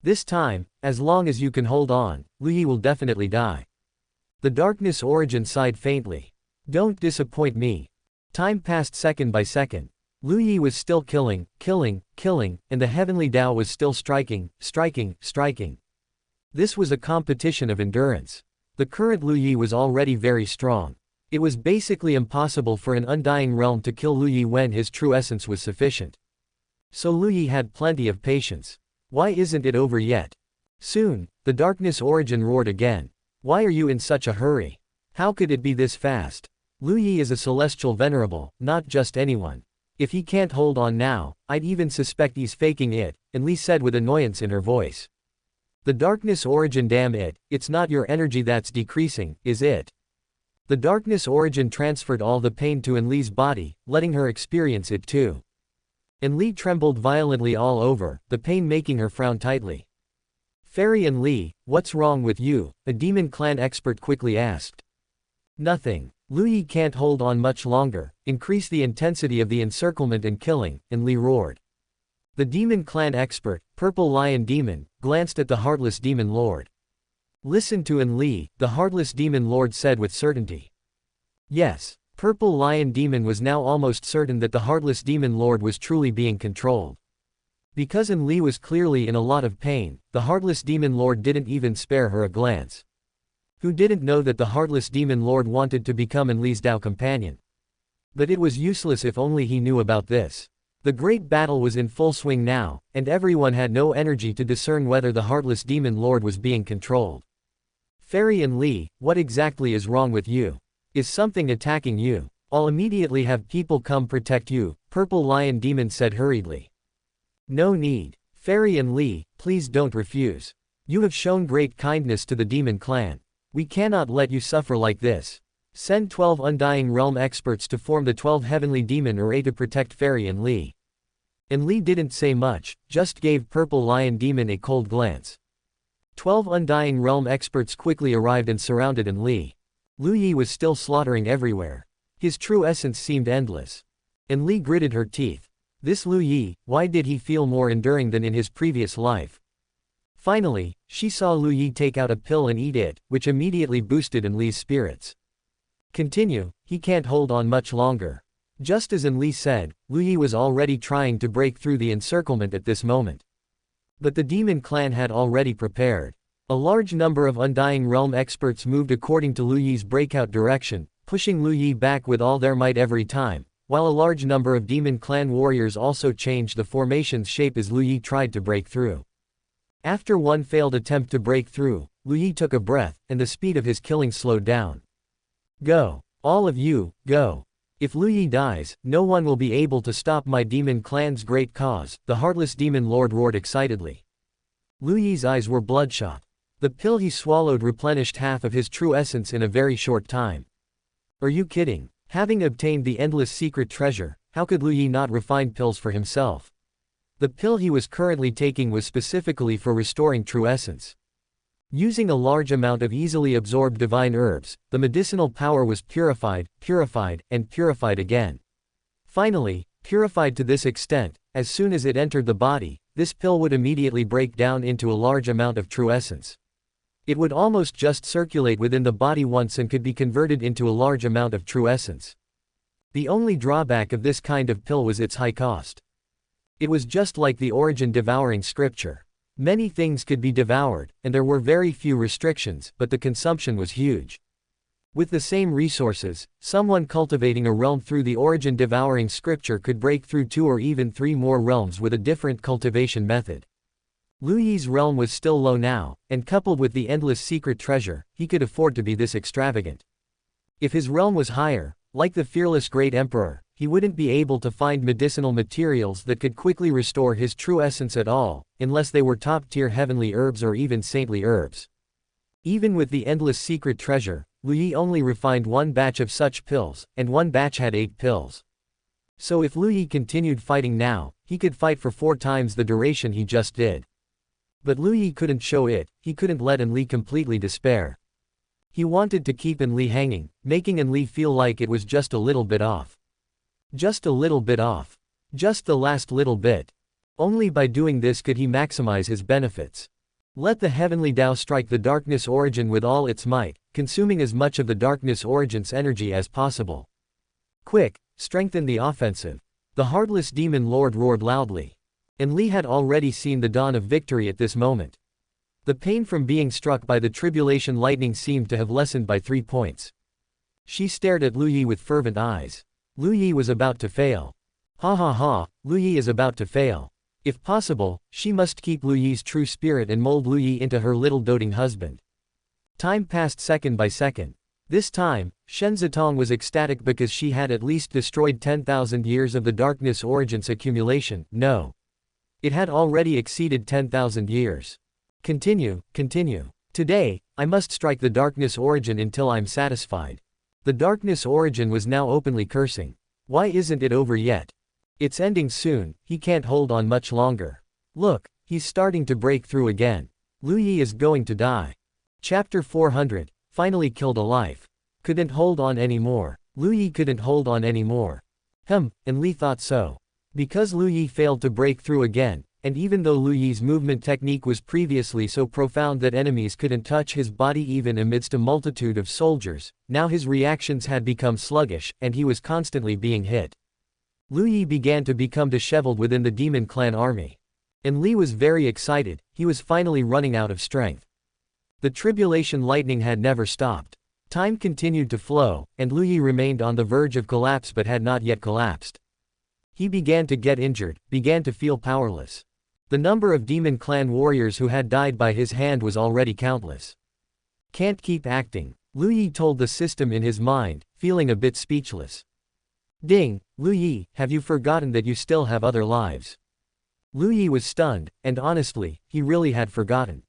This time, as long as you can hold on, Lu Yi will definitely die. The darkness origin sighed faintly. Don't disappoint me. Time passed second by second. Lu Yi was still killing, and the Heavenly Dao was still striking. This was a competition of endurance. The current Lu Yi was already very strong. It was basically impossible for an undying realm to kill Lu Yi when his true essence was sufficient. So Lu Yi had plenty of patience. Why isn't it over yet? Soon, the darkness origin roared again. Why are you in such a hurry? How could it be this fast? Lu Yi is a celestial venerable, not just anyone. If he can't hold on now, I'd even suspect he's faking it, Enli said with annoyance in her voice. The darkness origin, damn it, it's not your energy that's decreasing, is it? The darkness origin transferred all the pain to Enli's body, letting her experience it too. Enli trembled violently all over, the pain making her frown tightly. Fairy Enli, what's wrong with you? A demon clan expert quickly asked. Nothing. Lu Yi can't hold on much longer, increase the intensity of the encirclement and killing, Enli roared. The demon clan expert, Purple Lion Demon, glanced at the Heartless Demon Lord. Listen to Enli, the Heartless Demon Lord said with certainty. Yes, Purple Lion Demon was now almost certain that the Heartless Demon Lord was truly being controlled. Because Enli was clearly in a lot of pain, the Heartless Demon Lord didn't even spare her a glance. Who didn't know that the Heartless Demon Lord wanted to become Enli's Dao companion? But it was useless if only he knew about this. The great battle was in full swing now, and everyone had no energy to discern whether the Heartless Demon Lord was being controlled. Fairy Enli, what exactly is wrong with you? Is something attacking you? I'll immediately have people come protect you, Purple Lion Demon said hurriedly. No need. Fairy Enli, please don't refuse. You have shown great kindness to the demon clan. We cannot let you suffer like this. Send 12 Undying Realm experts to form the 12 Heavenly Demon Array to protect Fairy Enli. Enli didn't say much, just gave Purple Lion Demon a cold glance. 12 Undying Realm experts quickly arrived and surrounded Enli. Lu Yi was still slaughtering everywhere. His true essence seemed endless. Enli gritted her teeth. This Lu Yi, why did he feel more enduring than in his previous life? Finally, she saw Lu Yi take out a pill and eat it, which immediately boosted Enli's spirits. Continue, he can't hold on much longer. Just as Enli said, Lu Yi was already trying to break through the encirclement at this moment. But the demon clan had already prepared. A large number of Undying Realm experts moved according to Lu Yi's breakout direction, pushing Lu Yi back with all their might every time, while a large number of Demon Clan warriors also changed the formation's shape as Lu Yi tried to break through. After one failed attempt to break through, Lu Yi took a breath, and the speed of his killing slowed down. Go. All of you, go. If Lu Yi dies, no one will be able to stop my Demon Clan's great cause, the Heartless Demon Lord roared excitedly. Lu Yi's eyes were bloodshot. The pill he swallowed replenished half of his true essence in a very short time. Are you kidding? Having obtained the endless secret treasure, how could Lu Yi not refine pills for himself? The pill he was currently taking was specifically for restoring true essence. Using a large amount of easily absorbed divine herbs, the medicinal power was purified, and purified again. Finally, purified to this extent, as soon as it entered the body, this pill would immediately break down into a large amount of true essence. It would almost just circulate within the body once and could be converted into a large amount of true essence. The only drawback of this kind of pill was its high cost. It was just like the origin devouring scripture. Many things could be devoured, and there were very few restrictions, but the consumption was huge. With the same resources, someone cultivating a realm through the origin devouring scripture could break through 2 or even 3 more realms with a different cultivation method. Lu Yi's realm was still low now, and coupled with the endless secret treasure, he could afford to be this extravagant. If his realm was higher, like the fearless great emperor, he wouldn't be able to find medicinal materials that could quickly restore his true essence at all, unless they were top-tier heavenly herbs or even saintly herbs. Even with the endless secret treasure, Lu Yi only refined 1 batch of such pills, and 1 batch had 8 pills. So if Lu Yi continued fighting now, he could fight for 4 times the duration he just did. But Lu Yi couldn't show it, he couldn't let Enli completely despair. He wanted to keep Enli hanging, making Enli feel like it was just a little bit off. Just a little bit off. Just the last little bit. Only by doing this could he maximize his benefits. Let the Heavenly Dao strike the darkness origin with all its might, consuming as much of the darkness origin's energy as possible. Quick, strengthen the offensive. The Heartless Demon Lord roared loudly. Enli had already seen the dawn of victory at this moment. The pain from being struck by the tribulation lightning seemed to have lessened by 3 points. She stared at Lu Yi with fervent eyes. Lu Yi was about to fail. Ha ha ha, Lu Yi is about to fail. If possible, she must keep Lu Yi's true spirit and mold Lu Yi into her little doting husband. Time passed second by second. This time, Shen Zitong was ecstatic because she had at least destroyed 10,000 years of the darkness origin's accumulation. No. It had already exceeded 10,000 years. Continue. Today, I must strike the darkness origin until I'm satisfied. The darkness origin was now openly cursing. Why isn't it over yet? It's ending soon, he can't hold on much longer. Look, he's starting to break through again. Lu Yi is going to die. Chapter 400, finally killed a life. Couldn't hold on anymore. Lu Yi couldn't hold on anymore. And Li thought so. Because Lu Yi failed to break through again, and even though Lu Yi's movement technique was previously so profound that enemies couldn't touch his body even amidst a multitude of soldiers, now his reactions had become sluggish, and he was constantly being hit. Lu Yi began to become disheveled within the Demon Clan army. And Li was very excited, he was finally running out of strength. The tribulation lightning had never stopped. Time continued to flow, and Lu Yi remained on the verge of collapse but had not yet collapsed. He began to get injured, began to feel powerless. The number of Demon Clan warriors who had died by his hand was already countless. Can't keep acting, Lu Yi told the system in his mind, feeling a bit speechless. Ding, Lu Yi, have you forgotten that you still have other lives? Lu Yi was stunned, and honestly, he really had forgotten.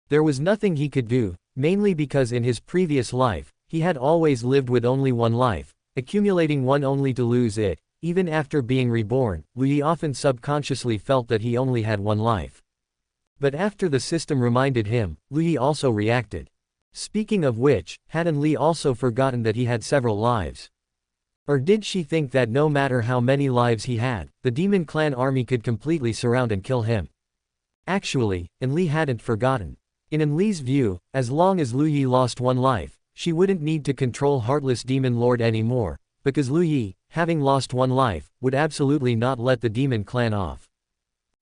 There was nothing he could do, mainly because in his previous life, he had always lived with only 1 life, accumulating 1 only to lose it. Even after being reborn, Lu Yi often subconsciously felt that he only had 1 life. But after the system reminded him, Lu Yi also reacted. Speaking of which, hadn't Li also forgotten that he had several lives? Or did she think that no matter how many lives he had, the Demon Clan army could completely surround and kill him? Actually, Enli hadn't forgotten. In Enli's view, as long as Lu Yi lost 1 life, she wouldn't need to control Heartless Demon Lord anymore, because Lu Yi, having lost 1 life, would absolutely not let the Demon Clan off.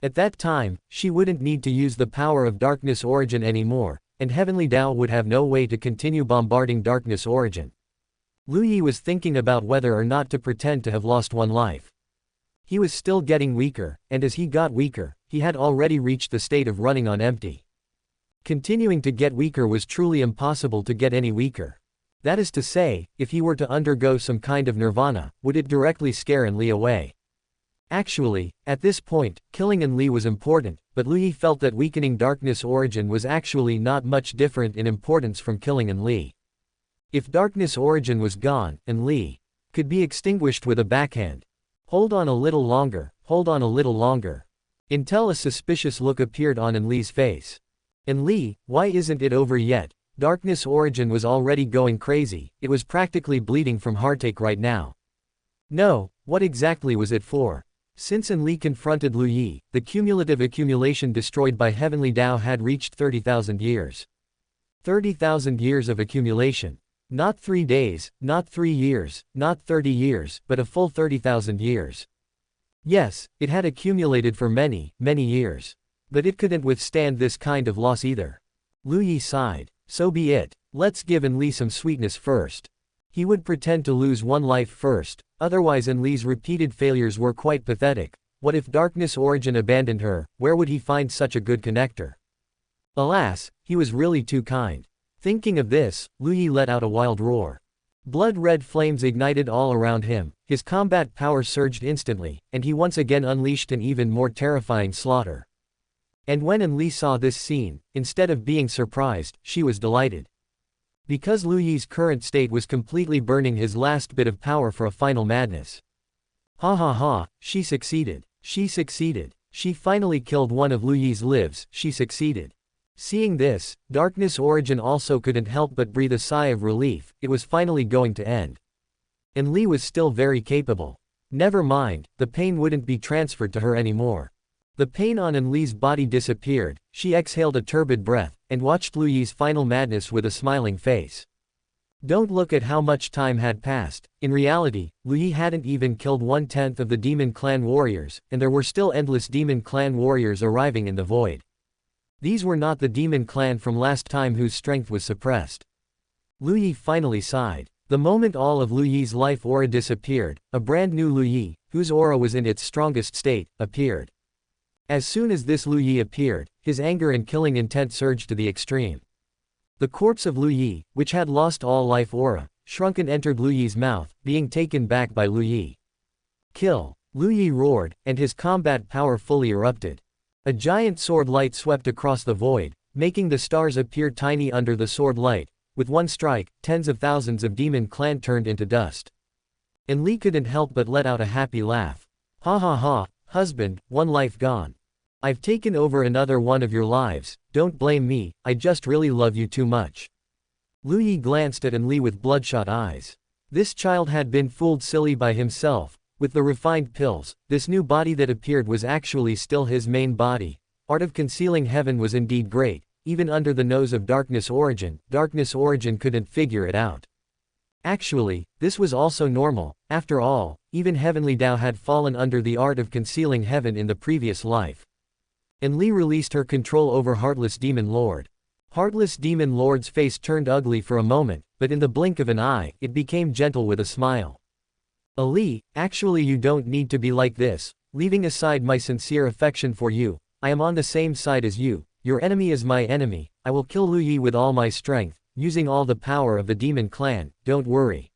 At that time, she wouldn't need to use the power of darkness origin anymore, and Heavenly Dao would have no way to continue bombarding Darkness Origin. Lu Yi was thinking about whether or not to pretend to have lost one life. He was still getting weaker, and as he got weaker, he had already reached the state of running on empty. Continuing to get weaker was truly impossible to get any weaker. That is to say, if he were to undergo some kind of nirvana, would it directly scare Enli away? Actually, at this point, killing Enli was important, but Lu Yi felt that weakening Darkness Origin was actually not much different in importance from killing Enli. If Darkness Origin was gone, Enli could be extinguished with a backhand. Hold on a little longer, hold on a little longer. Until a suspicious look appeared on Enli's face. Enli, why isn't it over yet? Darkness Origin was already going crazy, it was practically bleeding from heartache right now. No, what exactly was it for? Since Enli confronted Lu Yi, the cumulative accumulation destroyed by Heavenly Dao had reached 30,000 years. 30,000 years of accumulation. Not 3 days, not 3 years, not 30 years, but a full 30,000 years. Yes, it had accumulated for many, many years. But it couldn't withstand this kind of loss either. Lu Yi sighed. So be it. Let's give Enli some sweetness first. He would pretend to lose one life first, otherwise Enli's repeated failures were quite pathetic. What if Darkness Origin abandoned her, where would he find such a good connector? Alas, he was really too kind. Thinking of this, Lu Yi let out a wild roar. Blood-red flames ignited all around him, his combat power surged instantly, and he once again unleashed an even more terrifying slaughter. And when Enli saw this scene, instead of being surprised, she was delighted. Because Lu Yi's current state was completely burning his last bit of power for a final madness. Ha ha ha, she succeeded. She succeeded. She finally killed one of Lu Yi's lives, she succeeded. Seeing this, Darkness Origin also couldn't help but breathe a sigh of relief, it was finally going to end. Enli was still very capable. Never mind, the pain wouldn't be transferred to her anymore. The pain on Enli's body disappeared, she exhaled a turbid breath, and watched Lu Yi's final madness with a smiling face. Don't look at how much time had passed. In reality, Lu Yi hadn't even killed 1/10 of the Demon Clan warriors, and there were still endless Demon Clan warriors arriving in the void. These were not the Demon Clan from last time whose strength was suppressed. Lu Yi finally sighed. The moment all of Lu Yi's life aura disappeared, a brand new Lu Yi, whose aura was in its strongest state, appeared. As soon as this Lu Yi appeared, his anger and killing intent surged to the extreme. The corpse of Lu Yi, which had lost all life aura, shrunk and entered Lu Yi's mouth, being taken back by Lu Yi. Kill! Lu Yi roared, and his combat power fully erupted. A giant sword light swept across the void, making the stars appear tiny under the sword light. With one strike, tens of thousands of Demon Clan turned into dust. Enli couldn't help but let out a happy laugh. Ha ha ha, husband, one life gone. I've taken over another one of your lives, don't blame me, I just really love you too much. Lu Yi glanced at Enli with bloodshot eyes. This child had been fooled silly by himself. With the refined pills, this new body that appeared was actually still his main body. Art of concealing heaven was indeed great, even under the nose of Darkness Origin couldn't figure it out. Actually, this was also normal, after all, even Heavenly Dao had fallen under the art of concealing heaven in the previous life. Enli released her control over Heartless Demon Lord. Heartless Demon Lord's face turned ugly for a moment, but in the blink of an eye, it became gentle with a smile. Ali, actually you don't need to be like this, leaving aside my sincere affection for you, I am on the same side as you, your enemy is my enemy, I will kill Lu Yi with all my strength, using all the power of the Demon Clan, don't worry.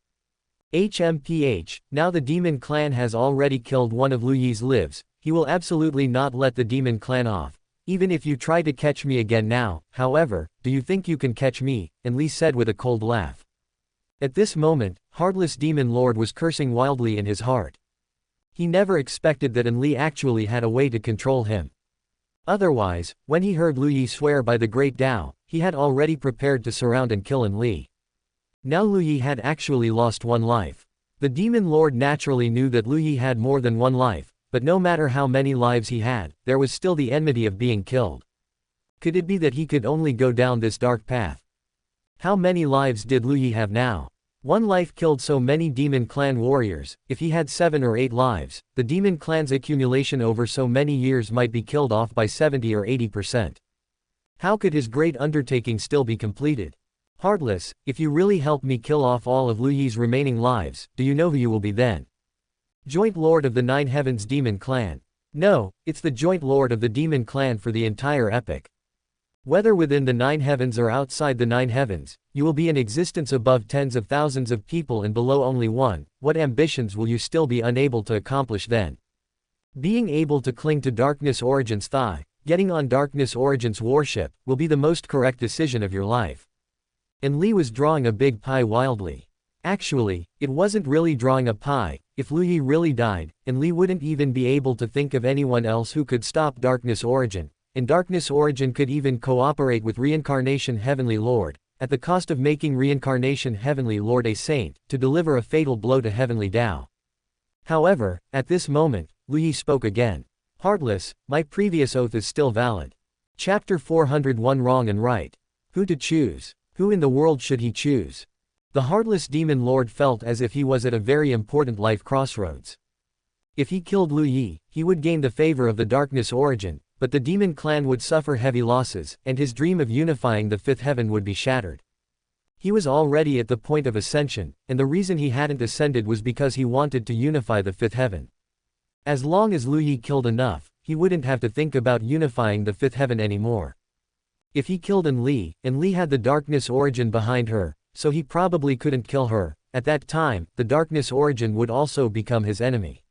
HMPH, now the Demon Clan has already killed one of Lu Yi's lives, he will absolutely not let the Demon Clan off, even if you try to catch me again now, however, do you think you can catch me, Enli said with a cold laugh. At this moment, Heartless Demon Lord was cursing wildly in his heart. He never expected that Enli actually had a way to control him. Otherwise, when he heard Lu Yi swear by the Great Dao, he had already prepared to surround and kill Enli. Now Lu Yi had actually lost one life. The Demon Lord naturally knew that Lu Yi had more than one life, but no matter how many lives he had, there was still the enmity of being killed. Could it be that he could only go down this dark path? How many lives did Lu Yi have now? One life killed so many Demon Clan warriors. If he had 7 or 8 lives, the Demon Clan's accumulation over so many years might be killed off by 70 or 80%. How could his great undertaking still be completed? Heartless, if you really help me kill off all of Lu Yi's remaining lives, do you know who you will be then? Joint Lord of the Nine Heavens Demon Clan. No, it's the Joint Lord of the Demon Clan for the entire epic. Whether within the Nine Heavens or outside the Nine Heavens, you will be in existence above tens of thousands of people and below only one. What ambitions will you still be unable to accomplish then? Being able to cling to Darkness Origin's thigh, getting on Darkness Origin's warship, will be the most correct decision of your life. And Li was drawing a big pie wildly. Actually, it wasn't really drawing a pie. If Lu Yi really died, and Li wouldn't even be able to think of anyone else who could stop Darkness Origin, and Darkness Origin could even cooperate with Reincarnation Heavenly Lord, at the cost of making Reincarnation Heavenly Lord a saint, to deliver a fatal blow to Heavenly Dao. However, at this moment, Lu Yi spoke again. Heartless, my previous oath is still valid. Chapter 401 Wrong and Right. Who to choose? Who in the world should he choose? The Heartless Demon Lord felt as if he was at a very important life crossroads. If he killed Lu Yi, he would gain the favor of the Darkness Origin, but the Demon Clan would suffer heavy losses, and his dream of unifying the Fifth Heaven would be shattered. He was already at the point of ascension, and the reason he hadn't ascended was because he wanted to unify the Fifth Heaven. As long as Lu Yi killed enough, he wouldn't have to think about unifying the Fifth Heaven anymore. If he killed and Li had the Darkness Origin behind her, so he probably couldn't kill her. At that time, the Darkness Origin would also become his enemy.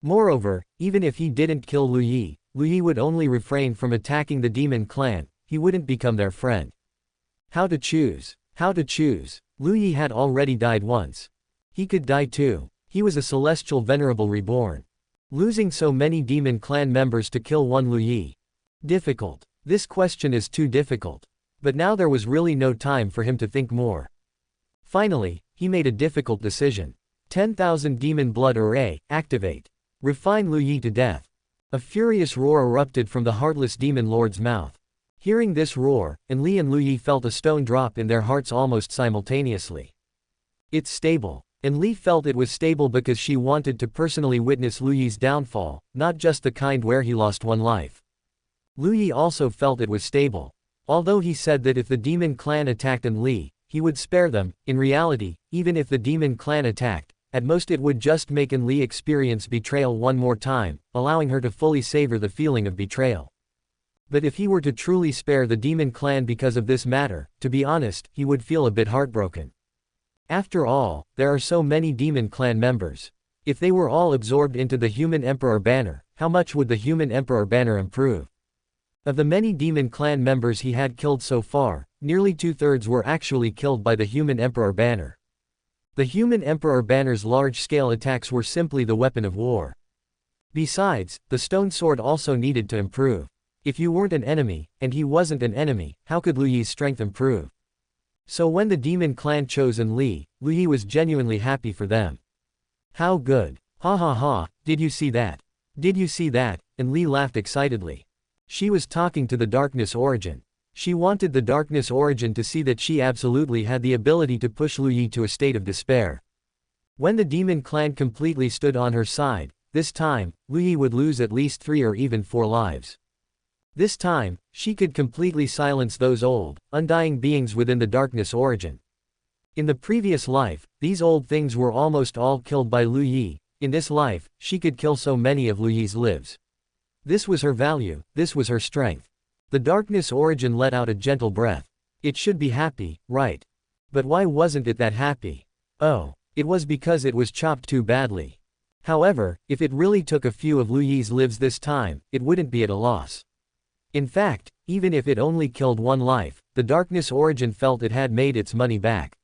Moreover, even if he didn't kill Lu Yi would only refrain from attacking the Demon Clan. He wouldn't become their friend. How to choose? How to choose? Lu Yi had already died once. He could die too. He was a celestial venerable reborn. Losing so many Demon Clan members to kill one Lu Yi. Difficult. This question is too difficult. But now there was really no time for him to think more. Finally, he made a difficult decision. 10,000 Demon Blood Array, activate. Refine Lu Yi to death. A furious roar erupted from the Heartless Demon Lord's mouth. Hearing this roar, and Lu Yi felt a stone drop in their hearts almost simultaneously. It's stable. And Li felt it was stable because she wanted to personally witness Lu Yi's downfall, not just the kind where he lost one life. Lu Yi also felt it was stable. Although he said that if the Demon Clan attacked Li, he would spare them, in reality, even if the Demon Clan attacked, at most it would just make Li experience betrayal one more time, allowing her to fully savor the feeling of betrayal. But if he were to truly spare the Demon Clan because of this matter, to be honest, he would feel a bit heartbroken. After all, there are so many Demon Clan members. If they were all absorbed into the Human Emperor banner, how much would the Human Emperor banner improve? Of the many Demon Clan members he had killed so far, nearly 2/3 were actually killed by the Human Emperor banner. The Human Emperor banner's large-scale attacks were simply the weapon of war. Besides, the stone sword also needed to improve. If you weren't an enemy, and he wasn't an enemy, how could Lu Yi's strength improve? So when the Demon Clan chose Li, Lu Yi was genuinely happy for them. How good. Ha ha ha, did you see that? Did you see that? And Li laughed excitedly. She was talking to the Darkness Origin. She wanted the Darkness Origin to see that she absolutely had the ability to push Lu Yi to a state of despair. When the Demon Clan completely stood on her side, this time, Lu Yi would lose at least 3 or even 4 lives. This time, she could completely silence those old, undying beings within the Darkness Origin. In the previous life, these old things were almost all killed by Lu Yi. In this life, she could kill so many of Lu Yi's lives. This was her value, this was her strength. The Darkness Origin let out a gentle breath. It should be happy, right? But why wasn't it that happy? Oh, it was because it was chopped too badly. However, if it really took a few of Lu Yi's lives this time, it wouldn't be at a loss. In fact, even if it only killed one life, the Darkness Origin felt it had made its money back.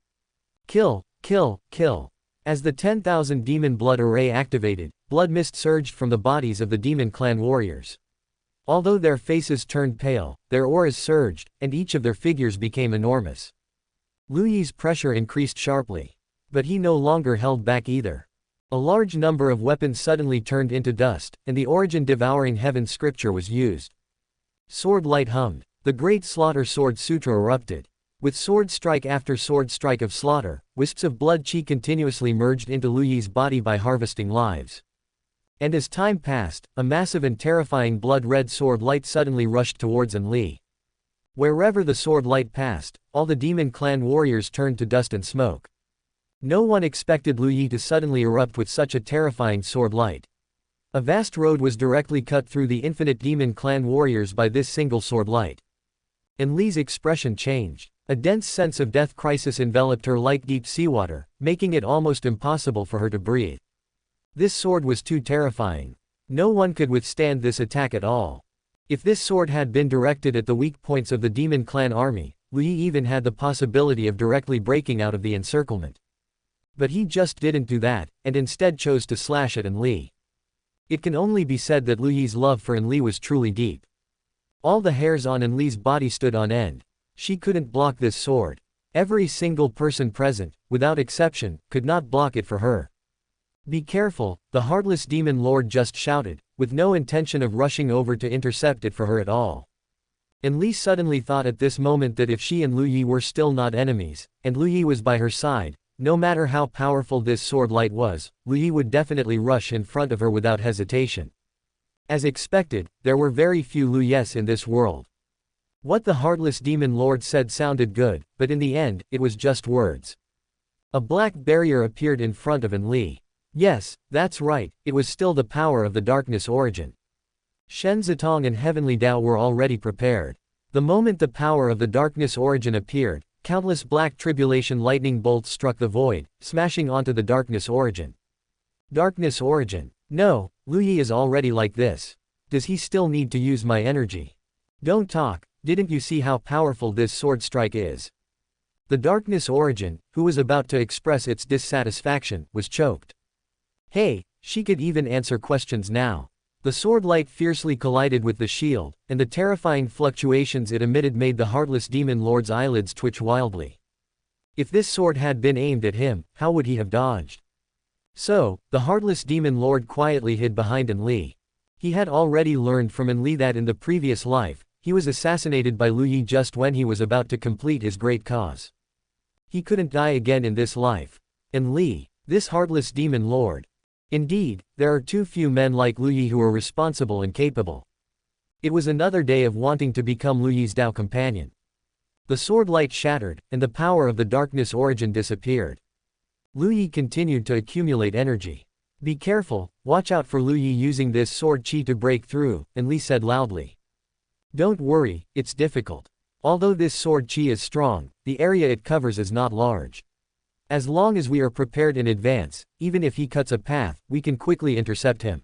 Kill, kill, kill. As the 10,000 Demon Blood Array activated, blood mist surged from the bodies of the Demon Clan warriors. Although their faces turned pale, their auras surged, and each of their figures became enormous. Lu Yi's pressure increased sharply. But he no longer held back either. A large number of weapons suddenly turned into dust, and the Origin Devouring Heaven scripture was used. Sword light hummed. The Great Slaughter Sword Sutra erupted. With sword strike after sword strike of slaughter, wisps of blood chi continuously merged into Lu Yi's body by harvesting lives. And as time passed, a massive and terrifying blood-red sword light suddenly rushed towards Li. Wherever the sword light passed, all the demon clan warriors turned to dust and smoke. No one expected Lu Yi to suddenly erupt with such a terrifying sword light. A vast road was directly cut through the infinite demon clan warriors by this single sword light. Enli's expression changed. A dense sense of death crisis enveloped her like deep seawater, making it almost impossible for her to breathe. This sword was too terrifying. No one could withstand this attack at all. If this sword had been directed at the weak points of the demon clan army, Lu Yi even had the possibility of directly breaking out of the encirclement. But he just didn't do that, and instead chose to slash at Enli. It can only be said that Lu Yi's love for Enli was truly deep. All the hairs on Enli's body stood on end. She couldn't block this sword. Every single person present, without exception, could not block it for her. "Be careful," the heartless demon lord just shouted, with no intention of rushing over to intercept it for her at all. Enli suddenly thought at this moment that if she and Lu Yi were still not enemies, and Lu Yi was by her side, no matter how powerful this sword light was, Lu Yi would definitely rush in front of her without hesitation. As expected, there were very few Lu Yis in this world. What the heartless demon lord said sounded good, but in the end, it was just words. A black barrier appeared in front of Enli. Yes, that's right, it was still the power of the darkness origin. Shen Zitong and Heavenly Dao were already prepared. The moment the power of the darkness origin appeared, countless black tribulation lightning bolts struck the void, smashing onto the darkness origin. Darkness origin. No, Lu Yi is already like this. Does he still need to use my energy? Don't talk, didn't you see how powerful this sword strike is? The darkness origin, who was about to express its dissatisfaction, was choked. Hey, she could even answer questions now. The sword light fiercely collided with the shield, and the terrifying fluctuations it emitted made the heartless demon lord's eyelids twitch wildly. If this sword had been aimed at him, how would he have dodged? So, the heartless demon lord quietly hid behind Enli. He had already learned from Enli that in the previous life, he was assassinated by Lu Yi just when he was about to complete his great cause. He couldn't die again in this life. Enli, this heartless demon lord. Indeed, there are too few men like Lu Yi who are responsible and capable. It was another day of wanting to become Lu Yi's Dao companion. The sword light shattered, and the power of the darkness origin disappeared. Lu Yi continued to accumulate energy. Be careful, watch out for Lu Yi using this sword chi to break through, Enli said loudly. Don't worry, it's difficult. Although this sword chi is strong, the area it covers is not large. As long as we are prepared in advance, even if he cuts a path, we can quickly intercept him.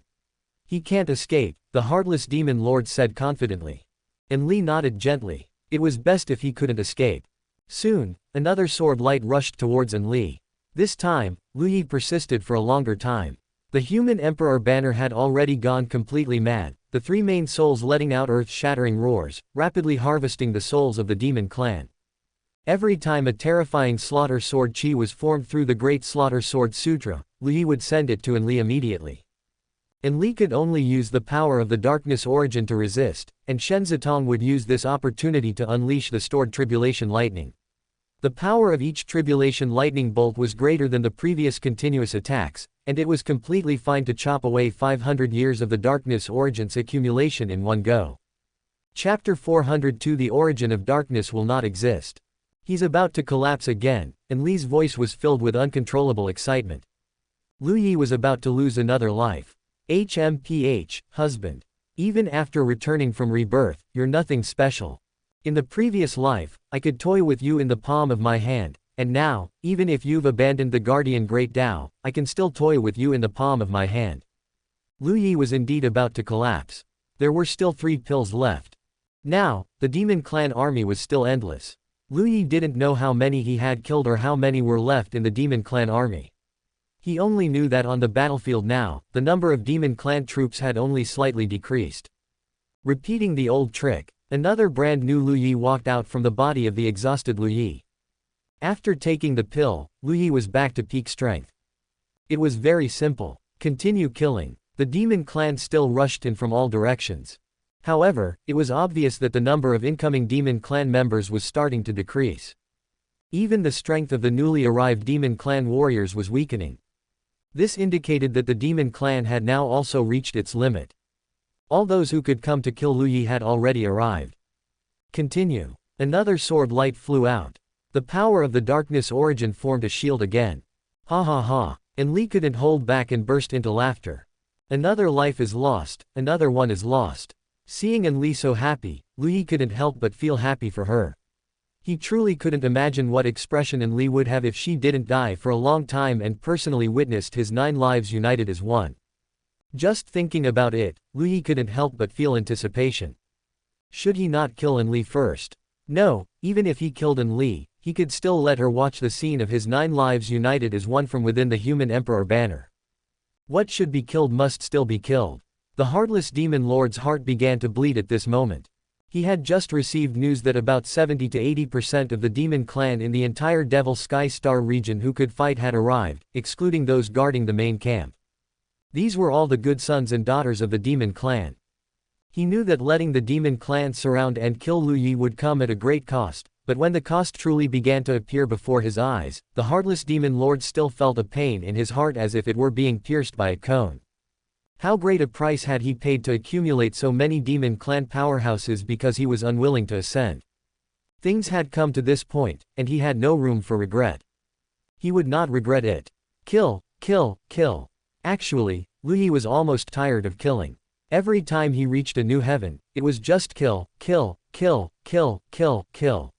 He can't escape, the heartless demon lord said confidently. Enli nodded gently. It was best if he couldn't escape. Soon, another sword light rushed towards Enli. This time, Lu Yi persisted for a longer time. The human emperor banner had already gone completely mad, the three main souls letting out earth-shattering roars, rapidly harvesting the souls of the demon clan. Every time a terrifying slaughter sword chi was formed through the Great Slaughter Sword Sutra, Lu Yi would send it to Enli immediately. Enli could only use the power of the darkness origin to resist, and Shen Zitong would use this opportunity to unleash the stored tribulation lightning. The power of each tribulation lightning bolt was greater than the previous continuous attacks, and it was completely fine to chop away 500 years of the darkness origin's accumulation in one go. Chapter 402 The origin of darkness will not exist. He's about to collapse again, and Li's voice was filled with uncontrollable excitement. Lu Yi was about to lose another life. HMPH, husband. Even after returning from rebirth, you're nothing special. In the previous life, I could toy with you in the palm of my hand, and now, even if you've abandoned the guardian Great Dao, I can still toy with you in the palm of my hand. Lu Yi was indeed about to collapse. There were still 3 pills left. Now, the demon clan army was still endless. Lu Yi didn't know how many he had killed or how many were left in the demon clan army. He only knew that on the battlefield now, the number of demon clan troops had only slightly decreased. Repeating the old trick, another brand new Lu Yi walked out from the body of the exhausted Lu Yi. After taking the pill, Lu Yi was back to peak strength. It was very simple. Continue killing. The demon clan still rushed in from all directions. However, it was obvious that the number of incoming demon clan members was starting to decrease. Even the strength of the newly arrived demon clan warriors was weakening. This indicated that the demon clan had now also reached its limit. All those who could come to kill Lu Yi had already arrived. Continue. Another sword light flew out. The power of the darkness origin formed a shield again. Ha ha ha. And Li couldn't hold back and burst into laughter. Another life is lost, another one is lost. Seeing Li so happy, Lu Yi couldn't help but feel happy for her. He truly couldn't imagine what expression Li would have if she didn't die for a long time and personally witnessed his 9 lives united as one. Just thinking about it, Lu Yi couldn't help but feel anticipation. Should he not kill Li first? No, even if he killed Li, he could still let her watch the scene of his 9 lives united as one from within the human emperor banner. What should be killed must still be killed. The heartless demon lord's heart began to bleed at this moment. He had just received news that about 70 to 80% of the demon clan in the entire Devil Sky Star region who could fight had arrived, excluding those guarding the main camp. These were all the good sons and daughters of the demon clan. He knew that letting the demon clan surround and kill Lu Yi would come at a great cost, but when the cost truly began to appear before his eyes, the heartless demon lord still felt a pain in his heart as if it were being pierced by a cone. How great a price had he paid to accumulate so many demon clan powerhouses because he was unwilling to ascend. Things had come to this point, and he had no room for regret. He would not regret it. Kill, kill, kill. Actually, Lu Yi was almost tired of killing. Every time he reached a new heaven, it was just kill, kill, kill, kill, kill, kill.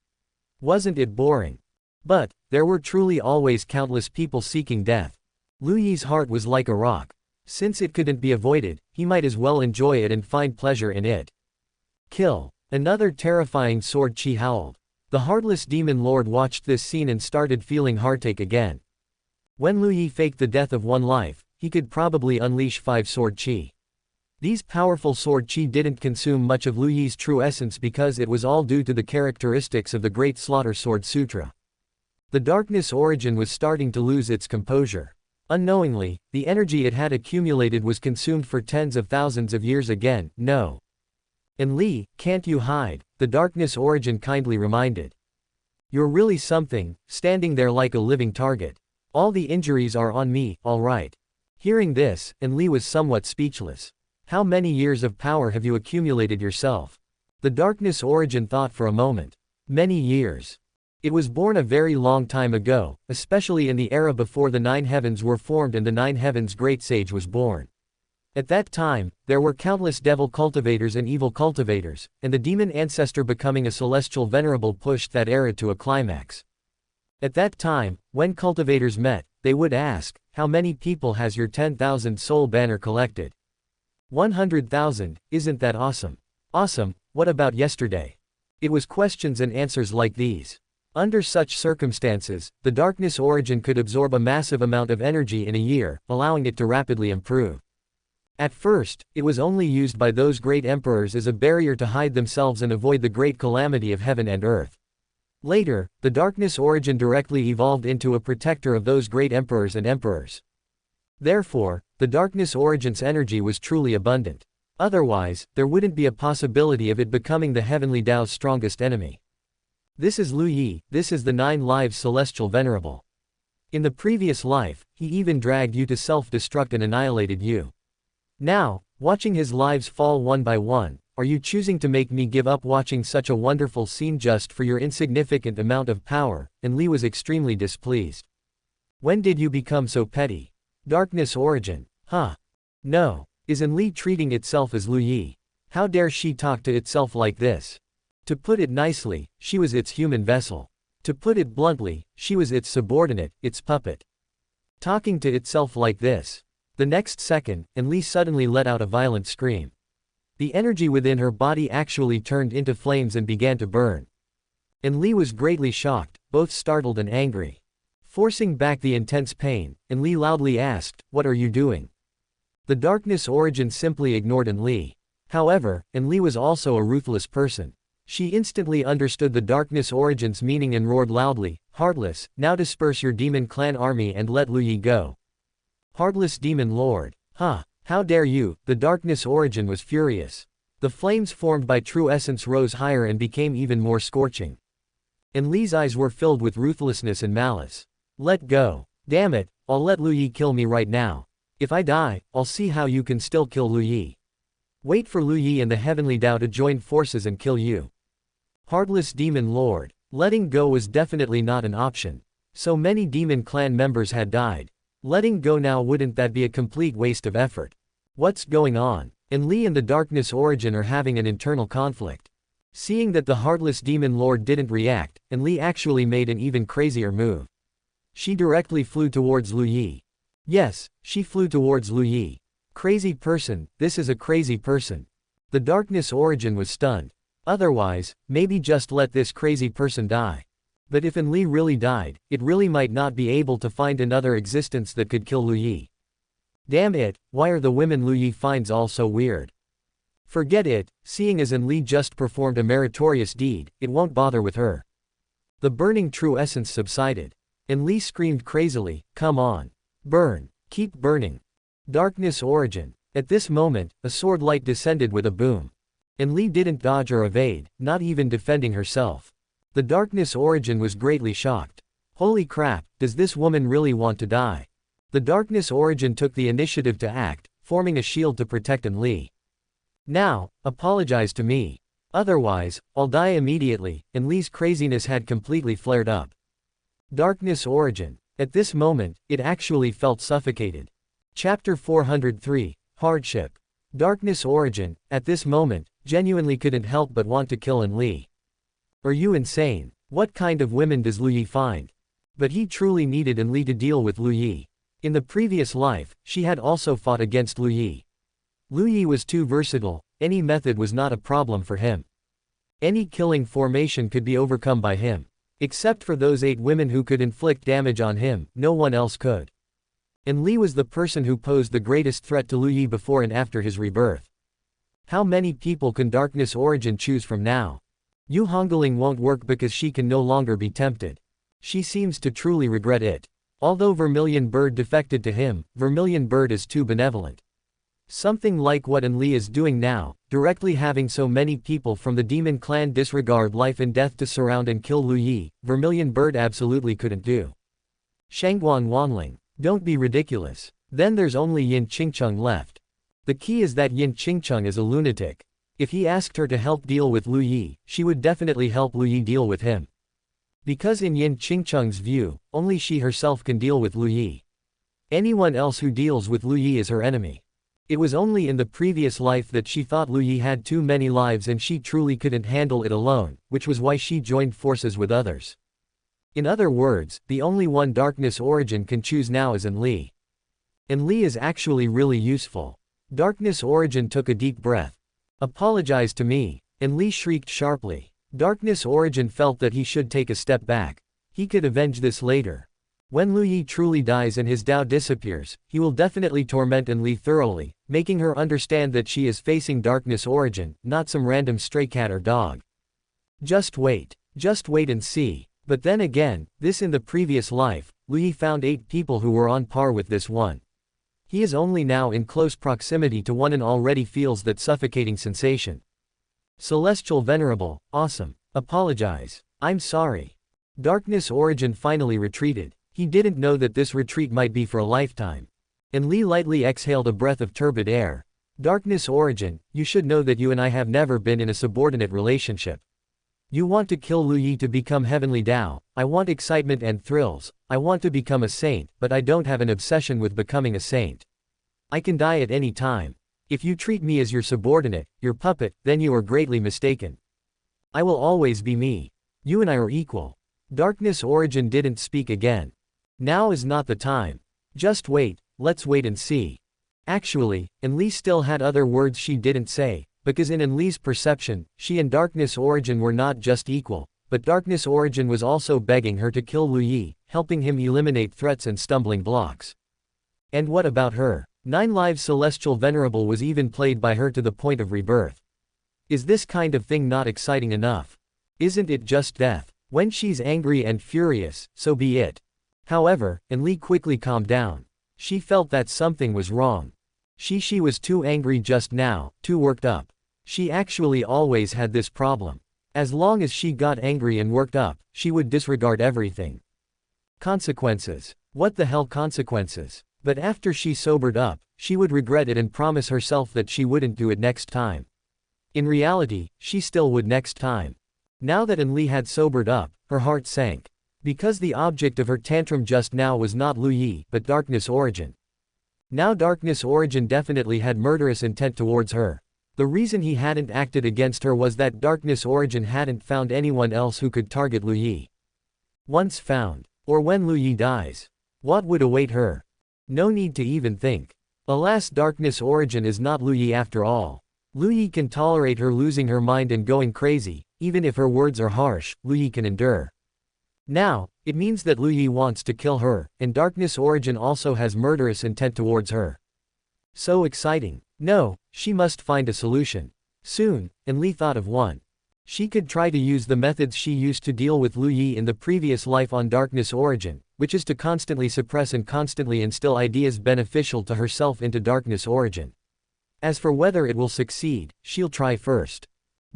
Wasn't it boring? But there were truly always countless people seeking death. Lu Yi's heart was like a rock. Since it couldn't be avoided, he might as well enjoy it and find pleasure in it. Kill. Another terrifying sword chi howled. The heartless demon lord watched this scene and started feeling heartache again. When Lu Yi faked the death of one life, he could probably unleash 5 sword chi. These powerful sword chi didn't consume much of Lu Yi's true essence because it was all due to the characteristics of the Great Slaughter Sword Sutra. The darkness origin was starting to lose its composure. Unknowingly, the energy it had accumulated was consumed for tens of thousands of years again. No. And Li, can't you hide? The darkness origin kindly reminded. You're really something, standing there like a living target. All the injuries are on me, all right. Hearing this, Li was somewhat speechless. How many years of power have you accumulated yourself? The darkness origin thought for a moment. Many years. It was born a very long time ago, especially in the era before the 9 heavens were formed and the 9 heavens great sage was born. At that time, there were countless devil cultivators and evil cultivators, and the demon ancestor becoming a celestial venerable pushed that era to a climax. At that time, when cultivators met, they would ask, how many people has your 10,000 soul banner collected? 100,000, isn't that awesome? Awesome, what about yesterday? It was questions and answers like these. Under such circumstances, the darkness origin could absorb a massive amount of energy in a year, allowing it to rapidly improve. At first, it was only used by those great emperors as a barrier to hide themselves and avoid the great calamity of heaven and earth. Later, the darkness origin directly evolved into a protector of those great emperors and emperors. Therefore, the darkness origin's energy was truly abundant. Otherwise, there wouldn't be a possibility of it becoming the Heavenly Dao's strongest enemy. This is Lu Yi, this is the 9 lives celestial venerable. In the previous life, he even dragged you to self-destruct and annihilated you. Now, watching his lives fall one by one, are you choosing to make me give up watching such a wonderful scene just for your insignificant amount of power? And Li was extremely displeased. When did you become so petty? Darkness origin. Huh? No. Isn't Li treating itself as Lu Yi? How dare she talk to itself like this? To put it nicely, she was its human vessel. To put it bluntly, she was its subordinate, its puppet. Talking to itself like this. The next second, Li suddenly let out a violent scream. The energy within her body actually turned into flames and began to burn. Li was greatly shocked, both startled and angry. Forcing back the intense pain, Li loudly asked, "What are you doing?" The darkness origin simply ignored Li. However, Li was also a ruthless person. She instantly understood the darkness origin's meaning and roared loudly, "Heartless, now disperse your demon clan army and let Lu Yi go." Heartless demon lord. Huh? How dare you? The darkness origin was furious. The flames formed by true essence rose higher and became even more scorching. Li's eyes were filled with ruthlessness and malice. Let go. Damn it, I'll let Lu Yi kill me right now. If I die, I'll see how you can still kill Lu Yi. Wait for Lu Yi and the Heavenly Dao to join forces and kill you. Heartless Demon Lord. Letting go was definitely not an option. So many demon clan members had died. Letting go now, wouldn't that be a complete waste of effort? What's going on? Enli and the Darkness Origin are having an internal conflict. Seeing that the Heartless Demon Lord didn't react, Enli actually made an even crazier move. She directly flew towards Lu Yi. Yes, she flew towards Lu Yi. Crazy person, this is a crazy person. The Darkness Origin was stunned. Otherwise, maybe just let this crazy person die. But if Enli really died, it really might not be able to find another existence that could kill Lu Yi. Damn it, why are the women Lu Yi finds all so weird? Forget it, seeing as Enli just performed a meritorious deed, it won't bother with her. The burning true essence subsided. Enli screamed crazily, come on. Burn. Keep burning. Darkness Origin. At this moment, a sword light descended with a boom. Enli didn't dodge or evade, not even defending herself. The Darkness Origin was greatly shocked. Holy crap, does this woman really want to die? The Darkness Origin took the initiative to act, forming a shield to protect Enli. Now, apologize to me. Otherwise, I'll die immediately. Enli's craziness had completely flared up. Darkness Origin. At this moment, it actually felt suffocated. Chapter 403, Hardship. Darkness Origin, at this moment, genuinely couldn't help but want to kill Enli. Are you insane? What kind of women does Lu Yi find? But he truly needed Enli to deal with Lu Yi. In the previous life, she had also fought against Lu Yi. Lu Yi was too versatile, any method was not a problem for him. Any killing formation could be overcome by him. Except for those 8 women who could inflict damage on him, no one else could. Enli was the person who posed the greatest threat to Lu Yi before and after his rebirth. How many people can Darkness Origin choose from now? Hongling won't work because she can no longer be tempted. She seems to truly regret it. Although Vermilion Bird defected to him, Vermilion Bird is too benevolent. Something like what Enli is doing now, directly having so many people from the demon clan disregard life and death to surround and kill Lu Yi, Vermilion Bird absolutely couldn't do. Shangguan Wanling. Don't be ridiculous. Then there's only Yin Qingcheng left. The key is that Yin Qingcheng is a lunatic. If he asked her to help deal with Lu Yi, she would definitely help Lu Yi deal with him. Because in Yin Qingcheng's view, only she herself can deal with Lu Yi. Anyone else who deals with Lu Yi is her enemy. It was only in the previous life that she thought Lu Yi had too many lives and she truly couldn't handle it alone, which was why she joined forces with others. In other words, the only one Darkness Origin can choose now is Enli. Enli is actually really useful. Darkness Origin took a deep breath. Apologize to me. Enli shrieked sharply. Darkness Origin felt that he should take a step back. He could avenge this later. When Lu Yi truly dies and his Dao disappears, he will definitely torment Enli thoroughly, making her understand that she is facing Darkness Origin, not some random stray cat or dog. Just wait and see. But then again, this in the previous life, Lu Yi found 8 people who were on par with this one. He is only now in close proximity to one and already feels that suffocating sensation. Celestial Venerable, awesome. Apologize. I'm sorry. Darkness Origin finally retreated. He didn't know that this retreat might be for a lifetime. Enli lightly exhaled a breath of turbid air. Darkness Origin, you should know that you and I have never been in a subordinate relationship. You want to kill Lu Yi to become Heavenly Dao. I want excitement and thrills. I want to become a saint, but I don't have an obsession with becoming a saint. I can die at any time. If you treat me as your subordinate, your puppet, then you are greatly mistaken. I will always be me. You and I are equal. Darkness Origin didn't speak again. Now is not the time. Just wait, let's wait and see. Actually, Enli still had other words she didn't say. Because in Enli's perception, she and Darkness Origin were not just equal, but Darkness Origin was also begging her to kill Lu Yi, helping him eliminate threats and stumbling blocks. And what about her? 9 Lives Celestial Venerable was even played by her to the point of rebirth. Is this kind of thing not exciting enough? Isn't it just death? When she's angry and furious, so be it. However, Enli quickly calmed down. She felt that something was wrong. She was too angry just now, too worked up. She actually always had this problem. As long as she got angry and worked up, she would disregard everything. Consequences. What the hell consequences? But after she sobered up, she would regret it and promise herself that she wouldn't do it next time. In reality, she still would next time. Now that Enli had sobered up, her heart sank. Because the object of her tantrum just now was not Lu Yi, but Darkness Origin. Now Darkness Origin definitely had murderous intent towards her. The reason he hadn't acted against her was that Darkness Origin hadn't found anyone else who could target Lu Yi. Once found, or when Lu Yi dies, what would await her? No need to even think. Alas, Darkness Origin is not Lu Yi after all. Lu Yi can tolerate her losing her mind and going crazy, even if her words are harsh, Lu Yi can endure. Now, it means that Lu Yi wants to kill her, and Darkness Origin also has murderous intent towards her. So exciting. No, she must find a solution. Soon, Enli thought of one. She could try to use the methods she used to deal with Lu Yi in the previous life on Darkness Origin, which is to constantly suppress and constantly instill ideas beneficial to herself into Darkness Origin. As for whether it will succeed, she'll try first.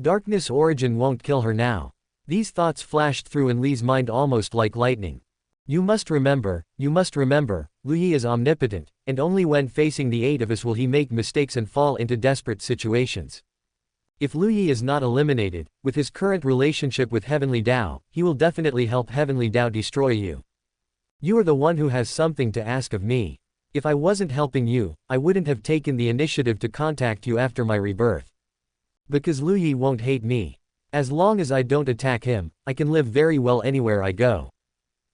Darkness Origin won't kill her now. These thoughts flashed through Enli's mind almost like lightning. You must remember, Lu Yi is omnipotent, and only when facing the eight of us will he make mistakes and fall into desperate situations. If Lu Yi is not eliminated, with his current relationship with Heavenly Dao, he will definitely help Heavenly Dao destroy you. You are the one who has something to ask of me. If I wasn't helping you, I wouldn't have taken the initiative to contact you after my rebirth. Because Lu Yi won't hate me. As long as I don't attack him, I can live very well anywhere I go.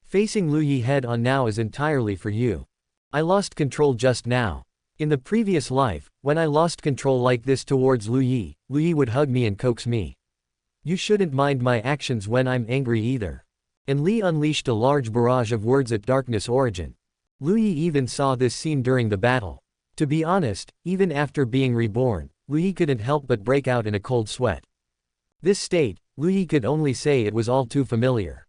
Facing Lu Yi head on now is entirely for you. I lost control just now. In the previous life, when I lost control like this towards Lu Yi would hug me and coax me. You shouldn't mind my actions when I'm angry either. Enli unleashed a large barrage of words at Darkness Origin. Lu Yi even saw this scene during the battle. To be honest, even after being reborn, Lu Yi couldn't help but break out in a cold sweat. This state, Lu Yi could only say it was all too familiar.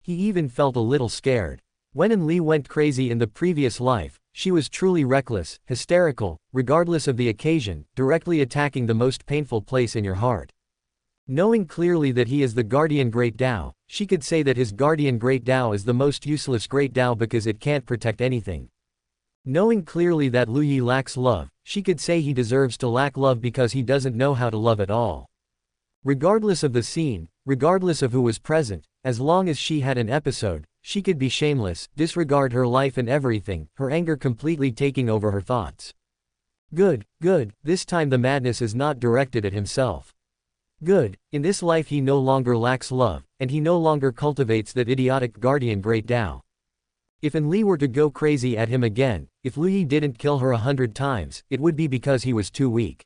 He even felt a little scared. When Enli went crazy in the previous life, she was truly reckless, hysterical, regardless of the occasion, directly attacking the most painful place in your heart. Knowing clearly that he is the guardian Great Dao, she could say that his guardian Great Dao is the most useless Great Dao because it can't protect anything. Knowing clearly that Lu Yi lacks love, she could say he deserves to lack love because he doesn't know how to love at all. Regardless of the scene, regardless of who was present, as long as she had an episode, she could be shameless, disregard her life and everything, her anger completely taking over her thoughts. Good, this time the madness is not directed at himself. Good, in this life he no longer lacks love, and he no longer cultivates that idiotic guardian Great Dao. If Enli were to go crazy at him again, if Lu Yi didn't kill her 100 times, it would be because he was too weak.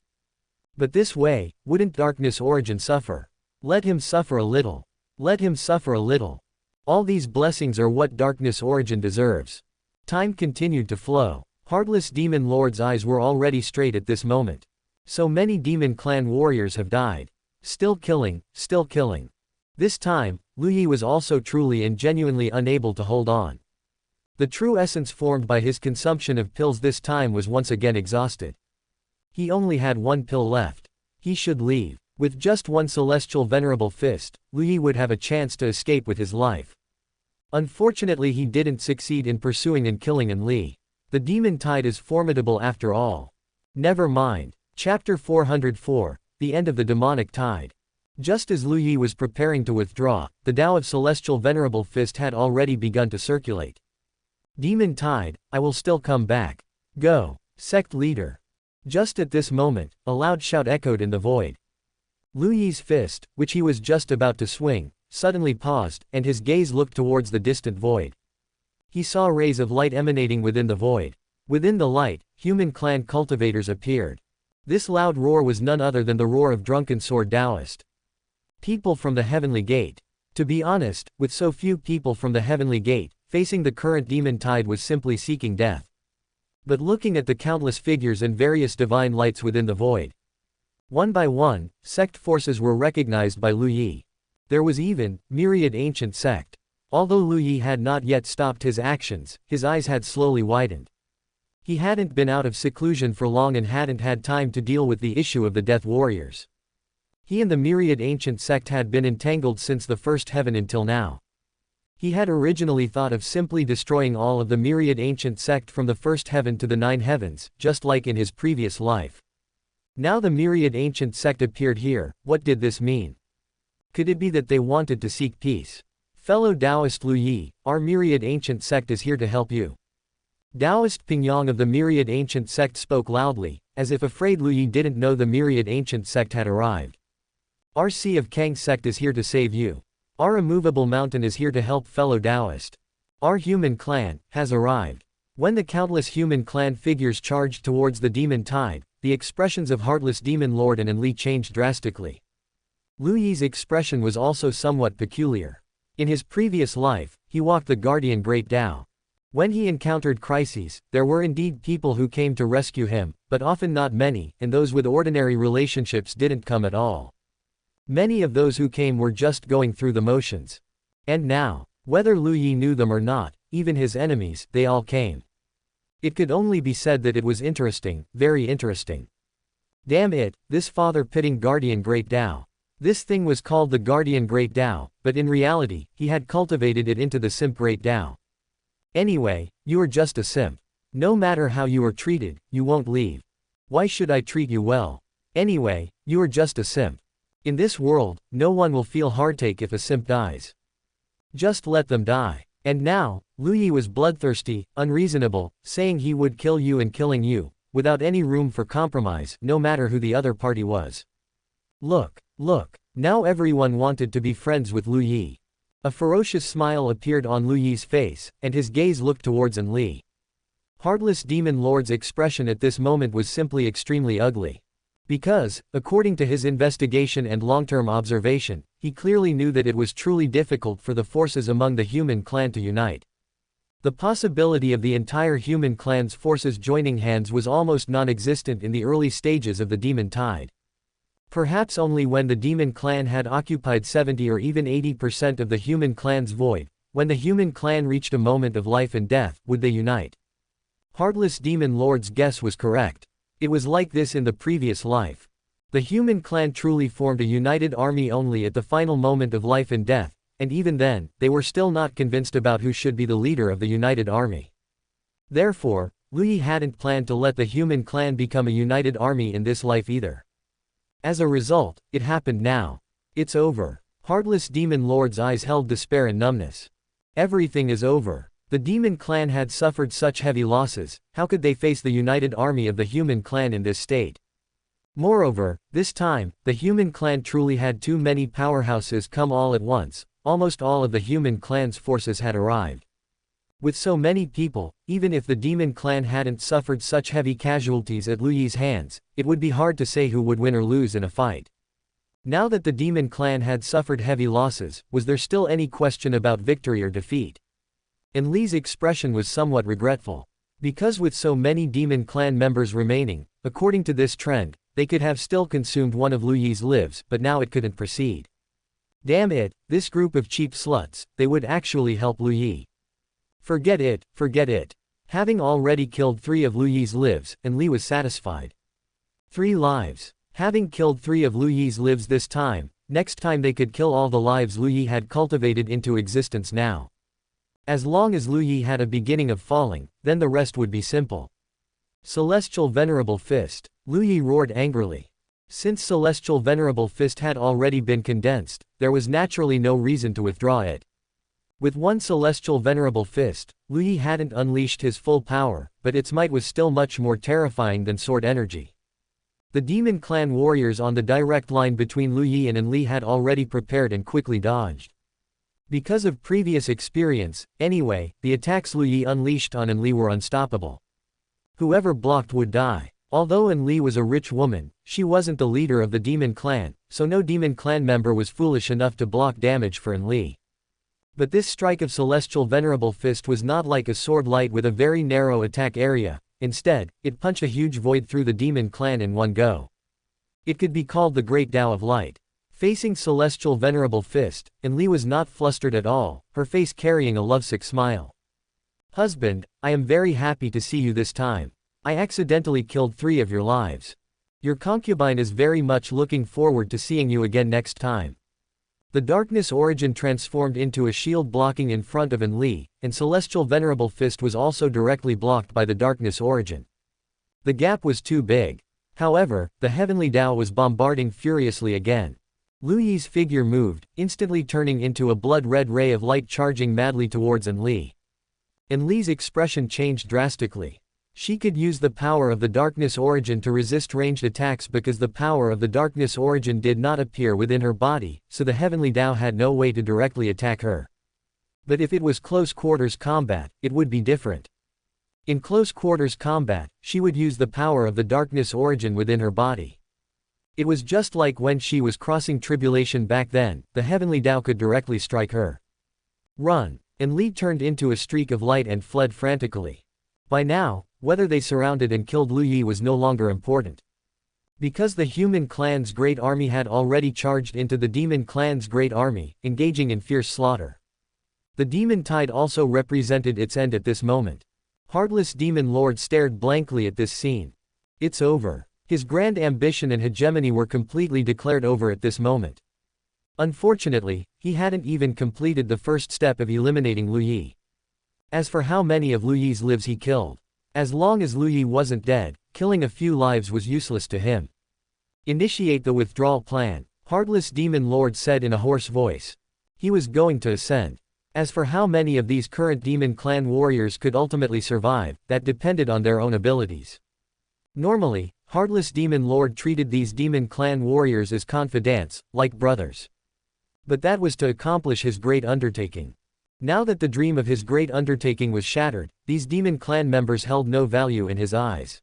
But this way, wouldn't Darkness Origin suffer? Let him suffer a little. Let him suffer a little. All these blessings are what Darkness Origin deserves. Time continued to flow. Heartless Demon Lord's eyes were already straight at this moment. So many Demon Clan warriors have died. Still killing, still killing. This time, Lu Yi was also truly and genuinely unable to hold on. The true essence formed by his consumption of pills this time was once again exhausted. He only had one pill left. He should leave. With just one celestial venerable fist, Lu Yi would have a chance to escape with his life. Unfortunately he didn't succeed in pursuing and killing Enli. The demon tide is formidable after all. Never mind. Chapter 404, The End of the Demonic Tide. Just as Lu Yi was preparing to withdraw, the Tao of Celestial Venerable Fist had already begun to circulate. Demon tide, I will still come back. Go. Sect leader. Just at this moment, a loud shout echoed in the void. Lu Yi's fist, which he was just about to swing, suddenly paused, and his gaze looked towards the distant void. He saw rays of light emanating within the void. Within the light, human clan cultivators appeared. This loud roar was none other than the roar of drunken sword Taoist. People from the Heavenly Gate. To be honest, with so few people from the Heavenly Gate, facing the current demon tide was simply seeking death. But looking at the countless figures and various divine lights within the void. One by one, sect forces were recognized by Lu Yi. There was even, myriad ancient sect. Although Lu Yi had not yet stopped his actions, his eyes had slowly widened. He hadn't been out of seclusion for long and hadn't had time to deal with the issue of the Death Warriors. He and the myriad ancient sect had been entangled since the first heaven until now. He had originally thought of simply destroying all of the myriad ancient sect from the first heaven to the 9 heavens, just like in his previous life. Now the myriad ancient sect appeared here. What did this mean? Could it be that they wanted to seek peace? Fellow Taoist Lu Yi, our myriad ancient sect is here to help you. Taoist Pingyang of the myriad ancient sect spoke loudly, as if afraid Lu Yi didn't know the myriad ancient sect had arrived. Our Sea of Kang sect is here to save you. Our immovable mountain is here to help fellow Taoist. Our human clan has arrived. When the countless human clan figures charged towards the demon tide, the expressions of Heartless Demon Lord and Enli changed drastically. Lu Yi's expression was also somewhat peculiar. In his previous life, he walked the guardian Great Dao. When he encountered crises, there were indeed people who came to rescue him, but often not many, and those with ordinary relationships didn't come at all. Many of those who came were just going through the motions. And now, whether Lu Yi knew them or not, even his enemies, they all came. It could only be said that it was interesting, very interesting. Damn it, this father-pitting guardian Great Dao. This thing was called the guardian Great Dao, but in reality, he had cultivated it into the simp Great Dao. Anyway, you are just a simp. No matter how you are treated, you won't leave. Why should I treat you well? Anyway, you are just a simp. In this world, no one will feel heartache if a simp dies. Just let them die. And now, Lu Yi was bloodthirsty, unreasonable, saying he would kill you and killing you, without any room for compromise, no matter who the other party was. Look. Now everyone wanted to be friends with Lu Yi. A ferocious smile appeared on Lu Yi's face, and his gaze looked towards Enli. Heartless Demon Lord's expression at this moment was simply extremely ugly. Because, according to his investigation and long-term observation, he clearly knew that it was truly difficult for the forces among the human clan to unite. The possibility of the entire human clan's forces joining hands was almost non-existent in the early stages of the demon tide. Perhaps only when the demon clan had occupied 70 or even 80% of the human clan's void, when the human clan reached a moment of life and death, would they unite. Heartless Demon Lord's guess was correct. It was like this in the previous life. The human clan truly formed a united army only at the final moment of life and death, and even then, they were still not convinced about who should be the leader of the united army. Therefore, Lu Yi hadn't planned to let the human clan become a united army in this life either. As a result, it happened now. It's over. Heartless Demon Lord's eyes held despair and numbness. Everything is over. The demon clan had suffered such heavy losses, how could they face the united army of the human clan in this state? Moreover, this time, the human clan truly had too many powerhouses come all at once. Almost all of the human clan's forces had arrived. With so many people, even if the demon clan hadn't suffered such heavy casualties at Lu Yi's hands, it would be hard to say who would win or lose in a fight. Now that the demon clan had suffered heavy losses, was there still any question about victory or defeat? Enli's expression was somewhat regretful. Because with so many demon clan members remaining, according to this trend, they could have still consumed one of Lu Yi's lives, but now it couldn't proceed. Damn it, this group of cheap sluts, they would actually help Lu Yi. Forget it. Having already killed 3 of Lu Yi's lives, Enli was satisfied. 3 lives. Having killed 3 of Lu Yi's lives this time, next time they could kill all the lives Lu Yi had cultivated into existence now. As long as Lu Yi had a beginning of falling, then the rest would be simple. Celestial Venerable Fist. Lu Yi roared angrily. Since Celestial Venerable Fist had already been condensed, there was naturally no reason to withdraw it. With one Celestial Venerable Fist, Lu Yi hadn't unleashed his full power, but its might was still much more terrifying than sword energy. The demon clan warriors on the direct line between Lu Yi and Enli had already prepared and quickly dodged. Because of previous experience, anyway, the attacks Lu Yi unleashed on Enli were unstoppable. Whoever blocked would die. Although Enli was a rich woman, she wasn't the leader of the demon clan, so no demon clan member was foolish enough to block damage for Enli. But this strike of Celestial Venerable Fist was not like a sword light with a very narrow attack area. Instead, it punched a huge void through the demon clan in one go. It could be called the Great Dao of Light. Facing Celestial Venerable Fist, Enli was not flustered at all, her face carrying a lovesick smile. Husband, I am very happy to see you this time. I accidentally killed 3 of your lives. Your concubine is very much looking forward to seeing you again next time. The Darkness Origin transformed into a shield blocking in front of Enli, and Celestial Venerable Fist was also directly blocked by the Darkness Origin. The gap was too big. However, the Heavenly Dao was bombarding furiously again. Lu Yi's figure moved, instantly turning into a blood-red ray of light charging madly towards Enli. Enli's expression changed drastically. She could use the power of the darkness origin to resist ranged attacks because the power of the darkness origin did not appear within her body, so the Heavenly Dao had no way to directly attack her. But if it was close quarters combat, it would be different. In close quarters combat, she would use the power of the darkness origin within her body. It was just like when she was crossing tribulation back then, the Heavenly Dao could directly strike her. Run! Enli turned into a streak of light and fled frantically. By now, whether they surrounded and killed Lu Yi was no longer important. Because the human clan's great army had already charged into the demon clan's great army, engaging in fierce slaughter. The demon tide also represented its end at this moment. Heartless Demon Lord stared blankly at this scene. It's over. His grand ambition and hegemony were completely declared over at this moment. Unfortunately, he hadn't even completed the first step of eliminating Lu Yi. As for how many of Lu Yi's lives he killed, as long as Lu Yi wasn't dead, killing a few lives was useless to him. Initiate the withdrawal plan, Heartless Demon Lord said in a hoarse voice. He was going to ascend. As for how many of these current demon clan warriors could ultimately survive, that depended on their own abilities. Normally, Heartless Demon Lord treated these demon clan warriors as confidantes, like brothers. But that was to accomplish his great undertaking. Now that the dream of his great undertaking was shattered, these demon clan members held no value in his eyes.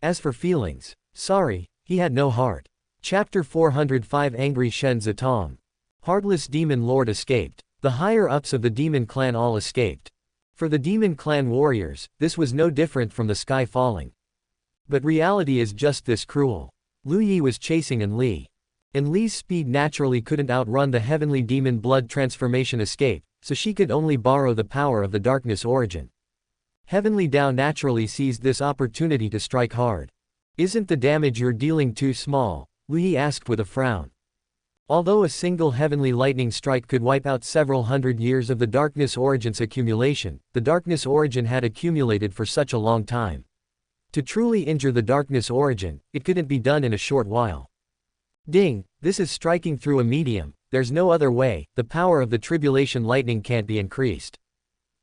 As for feelings, sorry, he had no heart. Chapter 405 Angry Shen Zitong. Heartless Demon Lord escaped. The higher-ups of the demon clan all escaped. For the demon clan warriors, this was no different from the sky falling. But reality is just this cruel. Lu Yi was chasing Enli. Enli's speed naturally couldn't outrun the heavenly demon blood transformation escape, so she could only borrow the power of the darkness origin. Heavenly Dao naturally seized this opportunity to strike hard. Isn't the damage you're dealing too small? Lu Yi asked with a frown. Although a single heavenly lightning strike could wipe out several hundred years of the darkness origin's accumulation, the darkness origin had accumulated for such a long time. To truly injure the darkness origin, it couldn't be done in a short while. Ding, this is striking through a medium, there's no other way, the power of the tribulation lightning can't be increased.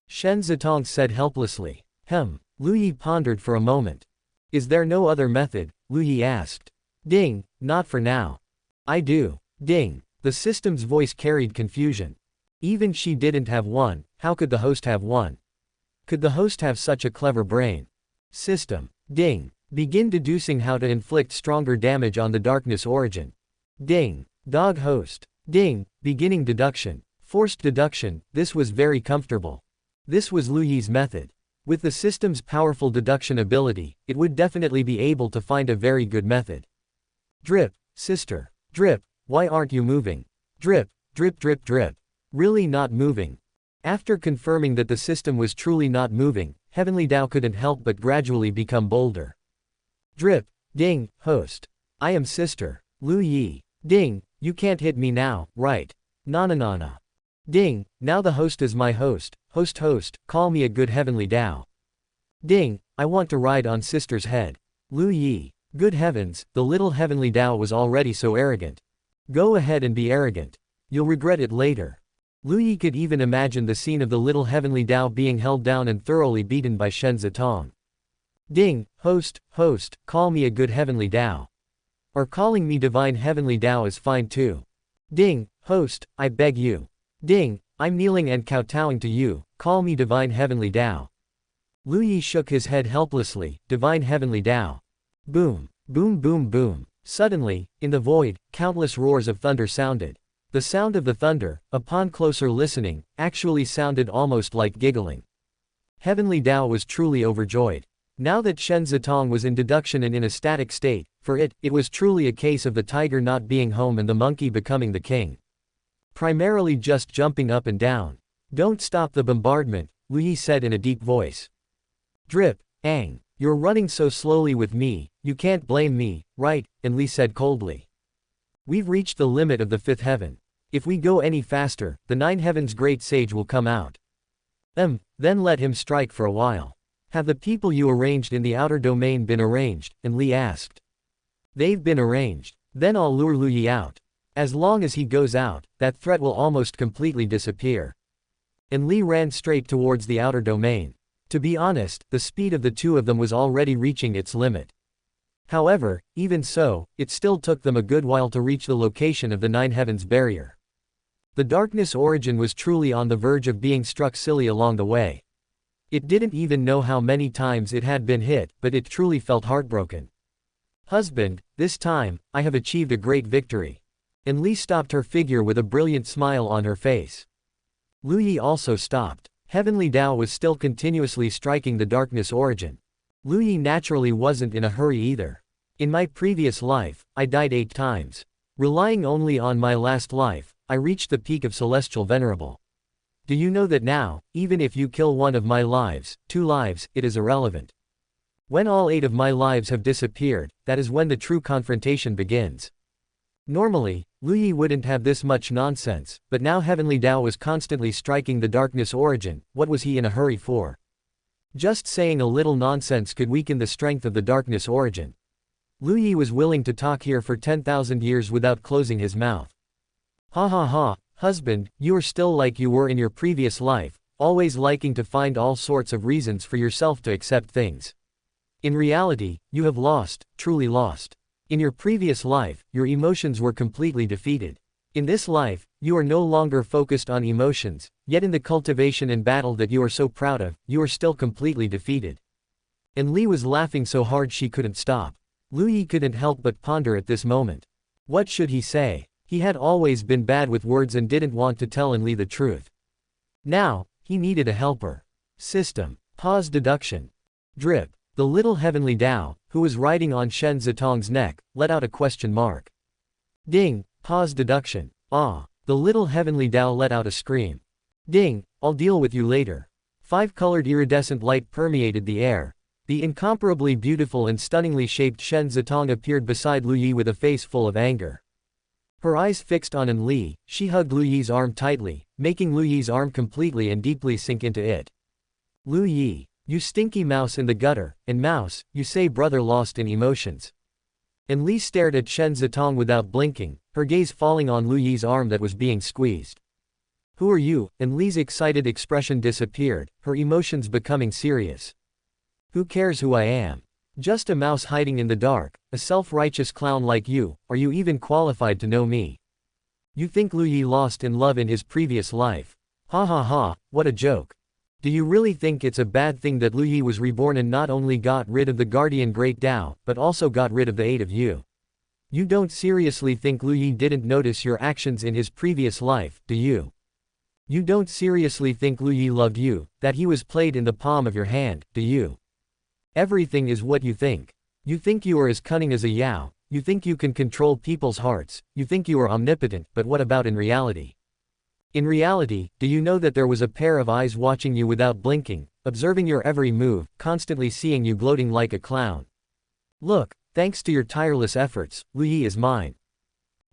Shen Zitong said helplessly. Lu Yi pondered for a moment. Is there no other method? Lu Yi asked. Ding, not for now. I do. Ding, the system's voice carried confusion. Even she didn't have one, how could the host have one? Could the host have such a clever brain? System. Ding, begin deducing how to inflict stronger damage on the darkness origin. Ding, dog host. Ding, beginning deduction. Forced deduction, this was very comfortable. This was Lu Yi's method. With the system's powerful deduction ability, it would definitely be able to find a very good method. Drip, sister. Drip, why aren't you moving? Drip, drip drip drip. Really not moving. After confirming that the system was truly not moving, Heavenly Dao couldn't help but gradually become bolder. Drip, ding, host. I am sister. Lu Yi. Ding, you can't hit me now, right? Na. Ding, now the host is my host. Host, call me a good Heavenly Dao. Ding, I want to ride on sister's head. Lu Yi. Good heavens, the little Heavenly Dao was already so arrogant. Go ahead and be arrogant. You'll regret it later. Lu Yi could even imagine the scene of the little Heavenly Dao being held down and thoroughly beaten by Shen Zitong. Ding, host, call me a good Heavenly Dao. Or calling me divine Heavenly Dao is fine too. Ding, host, I beg you. Ding, I'm kneeling and kowtowing to you, call me divine Heavenly Dao. Lu Yi shook his head helplessly, divine Heavenly Dao. Boom, boom boom boom. Suddenly, in the void, countless roars of thunder sounded. The sound of the thunder, upon closer listening, actually sounded almost like giggling. Heavenly Dao was truly overjoyed. Now that Shen Zitong was in deduction and in a static state, for it was truly a case of the tiger not being home and the monkey becoming the king. Primarily just jumping up and down. Don't stop the bombardment, Lu Yi said in a deep voice. Drip, Ang, you're running so slowly with me, you can't blame me, right? Enli said coldly. We've reached the limit of the fifth heaven. If we go any faster, the nine heavens great sage will come out. Then let him strike for a while. Have the people you arranged in the outer domain been arranged? Enli asked. They've been arranged. Then I'll lure Lu Yi out. As long as he goes out, that threat will almost completely disappear. And Li ran straight towards the outer domain. To be honest, the speed of the two of them was already reaching its limit. However, even so, it still took them a good while to reach the location of the Nine Heavens barrier. The darkness origin was truly on the verge of being struck silly along the way. It didn't even know how many times it had been hit, but it truly felt heartbroken. Husband, this time, I have achieved a great victory. And Li stopped her figure with a brilliant smile on her face. Lu Yi also stopped. Heavenly Dao was still continuously striking the darkness origin. Lu Yi naturally wasn't in a hurry either. In my previous life, I died 8 times. Relying only on my last life, I reached the peak of Celestial Venerable. Do you know that now, even if you kill one of my lives, 2 lives, it is irrelevant. When all 8 of my lives have disappeared, that is when the true confrontation begins. Normally, Lu Yi wouldn't have this much nonsense, but now Heavenly Dao was constantly striking the darkness origin. What was he in a hurry for? Just saying a little nonsense could weaken the strength of the darkness origin. Lu Yi was willing to talk here for 10,000 years without closing his mouth. Ha ha ha, husband, you are still like you were in your previous life, always liking to find all sorts of reasons for yourself to accept things. In reality, you have lost, truly lost. In your previous life, your emotions were completely defeated. In this life, you are no longer focused on emotions, yet in the cultivation and battle that you are so proud of, you are still completely defeated. And Li was laughing so hard she couldn't stop. Lu Yi couldn't help but ponder at this moment. What should he say? He had always been bad with words and didn't want to tell Li the truth. Now, he needed a helper. System. Pause deduction. Drip. The little Heavenly Dao, who was riding on Shen Zitong's neck, let out a question mark. Ding. Pause deduction. Ah. The little Heavenly Dao let out a scream. Ding. I'll deal with you later. 5-colored iridescent light permeated the air. The incomparably beautiful and stunningly shaped Shen Zitong appeared beside Lu Yi with a face full of anger. Her eyes fixed on An Li, she hugged Lu Yi's arm tightly, making Lu Yi's arm completely and deeply sink into it. Lu Yi. You stinky mouse in the gutter, and mouse, you say brother lost in emotions. And Li stared at Shen Zitong without blinking, her gaze falling on Lu Yi's arm that was being squeezed. Who are you? And Li's excited expression disappeared, her emotions becoming serious. Who cares who I am? Just a mouse hiding in the dark, a self-righteous clown like you. Are you even qualified to know me? You think Lu Yi lost in love in his previous life. Ha ha ha, what a joke. Do you really think it's a bad thing that Lu Yi was reborn and not only got rid of the guardian Great Dao, but also got rid of the 8 of you? You don't seriously think Lu Yi didn't notice your actions in his previous life, do you? You don't seriously think Lu Yi loved you, that he was played in the palm of your hand, do you? Everything is what you think. You think you are as cunning as a Yao, you think you can control people's hearts, you think you are omnipotent, but what about in reality? In reality, do you know that there was a pair of eyes watching you without blinking, observing your every move, constantly seeing you gloating like a clown? Look, thanks to your tireless efforts, Lu Yi is mine.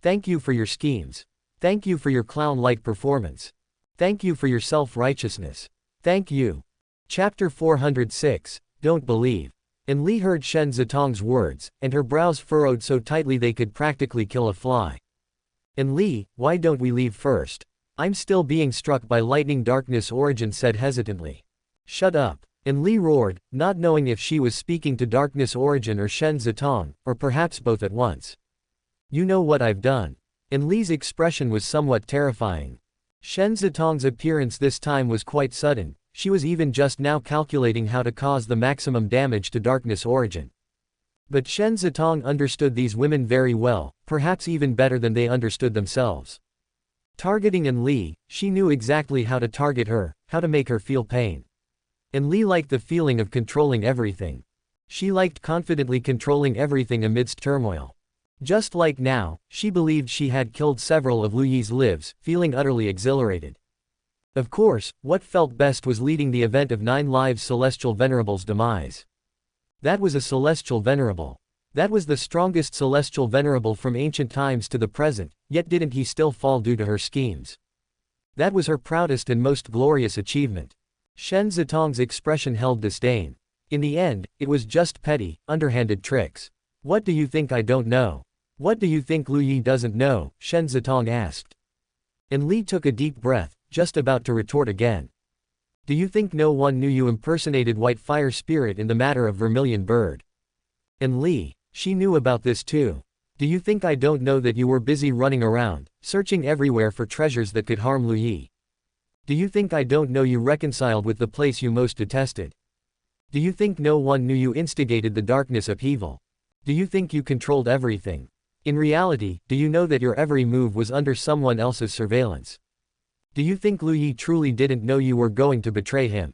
Thank you for your schemes. Thank you for your clown-like performance. Thank you for your self-righteousness. Thank you. Chapter 406, Don't Believe. And Li heard Shen Zitong's words, and her brows furrowed so tightly they could practically kill a fly. And Li, why don't we leave first? I'm still being struck by lightning. Darkness Origin said hesitantly. Shut up. And Li roared, not knowing if she was speaking to Darkness Origin or Shen Zitong, or perhaps both at once. You know what I've done. And Li's expression was somewhat terrifying. Shen Zitong's appearance this time was quite sudden, she was even just now calculating how to cause the maximum damage to Darkness Origin. But Shen Zitong understood these women very well, perhaps even better than they understood themselves. Targeting An Li, she knew exactly how to target her, how to make her feel pain. An Li liked the feeling of controlling everything. She liked confidently controlling everything amidst turmoil. Just like now, she believed she had killed several of Lu Yi's lives, feeling utterly exhilarated. Of course, what felt best was leading the event of 9 lives Celestial Venerable's demise. That was a Celestial Venerable. That was the strongest Celestial Venerable from ancient times to the present, yet didn't he still fall due to her schemes? That was her proudest and most glorious achievement. Shen Zitong's expression held disdain. In the end, it was just petty, underhanded tricks. What do you think I don't know? What do you think Lu Yi doesn't know? Shen Zitong asked. And Li took a deep breath, just about to retort again. Do you think no one knew you impersonated White Fire Spirit in the matter of Vermilion Bird? And Li, she knew about this too. Do you think I don't know that you were busy running around, searching everywhere for treasures that could harm Lu Yi? Do you think I don't know you reconciled with the place you most detested? Do you think no one knew you instigated the darkness upheaval? Do you think you controlled everything? In reality, do you know that your every move was under someone else's surveillance? Do you think Lu Yi truly didn't know you were going to betray him?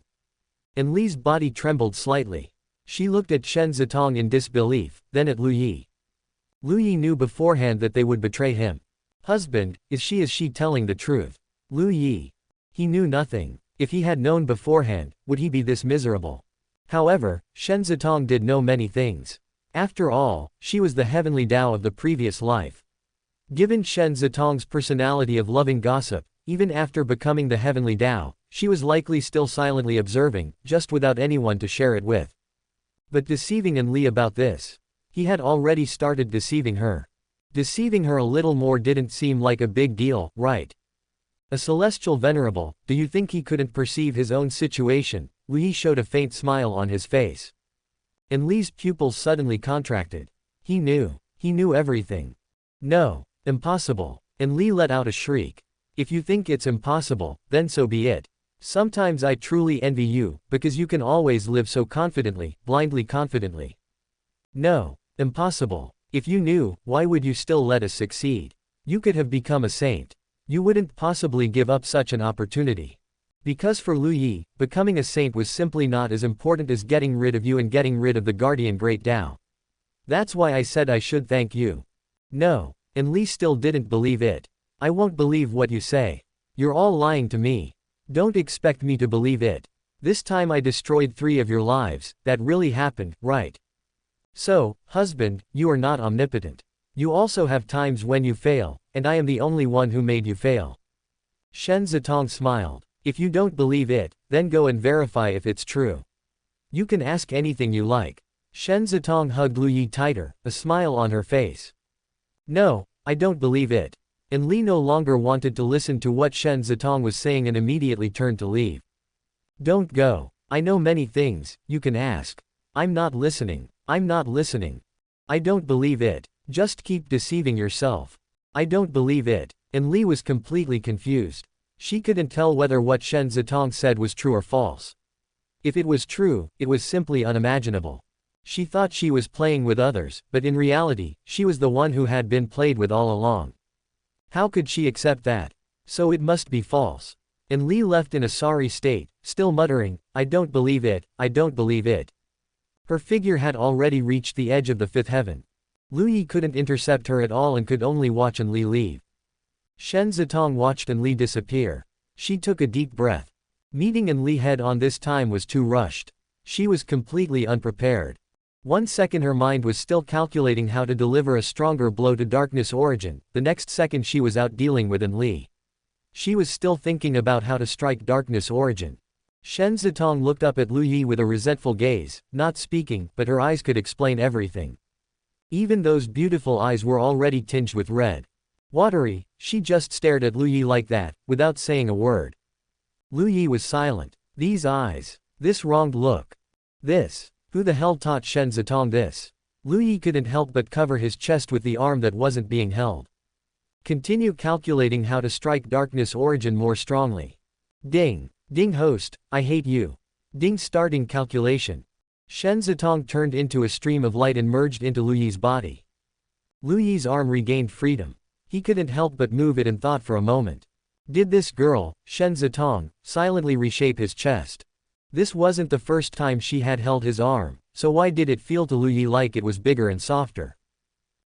And Li's body trembled slightly. She looked at Shen Zitong in disbelief, then at Lu Yi. Lu Yi knew beforehand that they would betray him. Husband, is she telling the truth? Lu Yi. He knew nothing. If he had known beforehand, would he be this miserable? However, Shen Zitong did know many things. After all, she was the Heavenly Dao of the previous life. Given Shen Zitong's personality of loving gossip, even after becoming the Heavenly Dao, she was likely still silently observing, just without anyone to share it with. But deceiving Li about this. He had already started deceiving her. Deceiving her a little more didn't seem like a big deal, right? A celestial venerable, do you think he couldn't perceive his own situation? Lu Yi showed a faint smile on his face. And Li's pupils suddenly contracted. He knew everything. No, impossible. And Li let out a shriek. If you think it's impossible, then so be it. Sometimes I truly envy you, because you can always live so confidently, blindly confidently. No, impossible. If you knew, why would you still let us succeed? You could have become a saint. You wouldn't possibly give up such an opportunity. Because for Lu Yi, becoming a saint was simply not as important as getting rid of you and getting rid of the guardian Great Dao. That's why I said I should thank you. No, and Li still didn't believe it. I won't believe what you say. You're all lying to me. Don't expect me to believe it. This time I destroyed 3 of your lives, that really happened, right? So, husband, you are not omnipotent. You also have times when you fail, and I am the only one who made you fail. Shen Zitong smiled. If you don't believe it, then go and verify if it's true. You can ask anything you like. Shen Zitong hugged Lu Yi tighter, a smile on her face. No, I don't believe it. And Li no longer wanted to listen to what Shen Zitong was saying and immediately turned to leave. Don't go. I know many things, you can ask. I'm not listening. I'm not listening. I don't believe it. Just keep deceiving yourself. I don't believe it. And Li was completely confused. She couldn't tell whether what Shen Zitong said was true or false. If it was true, it was simply unimaginable. She thought she was playing with others, but in reality, she was the one who had been played with all along. How could she accept that? So it must be false. And Li left in a sorry state, still muttering, I don't believe it, I don't believe it. Her figure had already reached the edge of the 5th heaven. Lu Yi couldn't intercept her at all and could only watch Li leave. Shen Zitong watched Li disappear. She took a deep breath. Meeting Li head-on this time was too rushed. She was completely unprepared. 1 second her mind was still calculating how to deliver a stronger blow to Darkness Origin, the next second she was out dealing with Li. She was still thinking about how to strike Darkness Origin. Shen Zitong looked up at Lu Yi with a resentful gaze, not speaking, but her eyes could explain everything. Even those beautiful eyes were already tinged with red. Watery, she just stared at Lu Yi like that, without saying a word. Lu Yi was silent. These eyes. This wronged look. This. Who the hell taught Shen Zitong this? Lu Yi couldn't help but cover his chest with the arm that wasn't being held. Continue calculating how to strike Darkness Origin more strongly. Ding. Ding host, I hate you. Ding starting calculation. Shen Zitong turned into a stream of light and merged into Lu Yi's body. Lu Yi's arm regained freedom. He couldn't help but move it and thought for a moment. Did this girl, Shen Zitong, silently reshape his chest? This wasn't the first time she had held his arm, so why did it feel to Lu Yi like it was bigger and softer?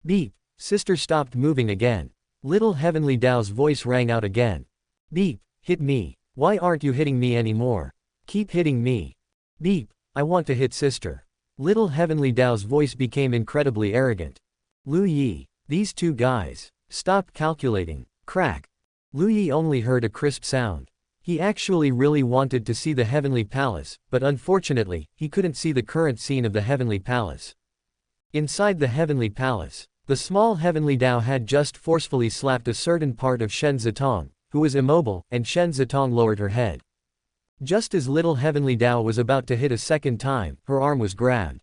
Beep. Sister stopped moving again. Little Heavenly Dao's voice rang out again. Beep. Hit me. Why aren't you hitting me anymore? Keep hitting me. Beep. I want to hit sister. Little Heavenly Dao's voice became incredibly arrogant. Lu Yi. These 2 guys. Stop calculating. Crack. Lu Yi only heard a crisp sound. He actually really wanted to see the Heavenly Palace, but unfortunately, he couldn't see the current scene of the Heavenly Palace. Inside the Heavenly Palace, The small Heavenly Dao had just forcefully slapped a certain part of Shen Zitong, who was immobile, and Shen Zitong lowered her head. Just as little Heavenly Dao was about to hit a second time, her arm was grabbed.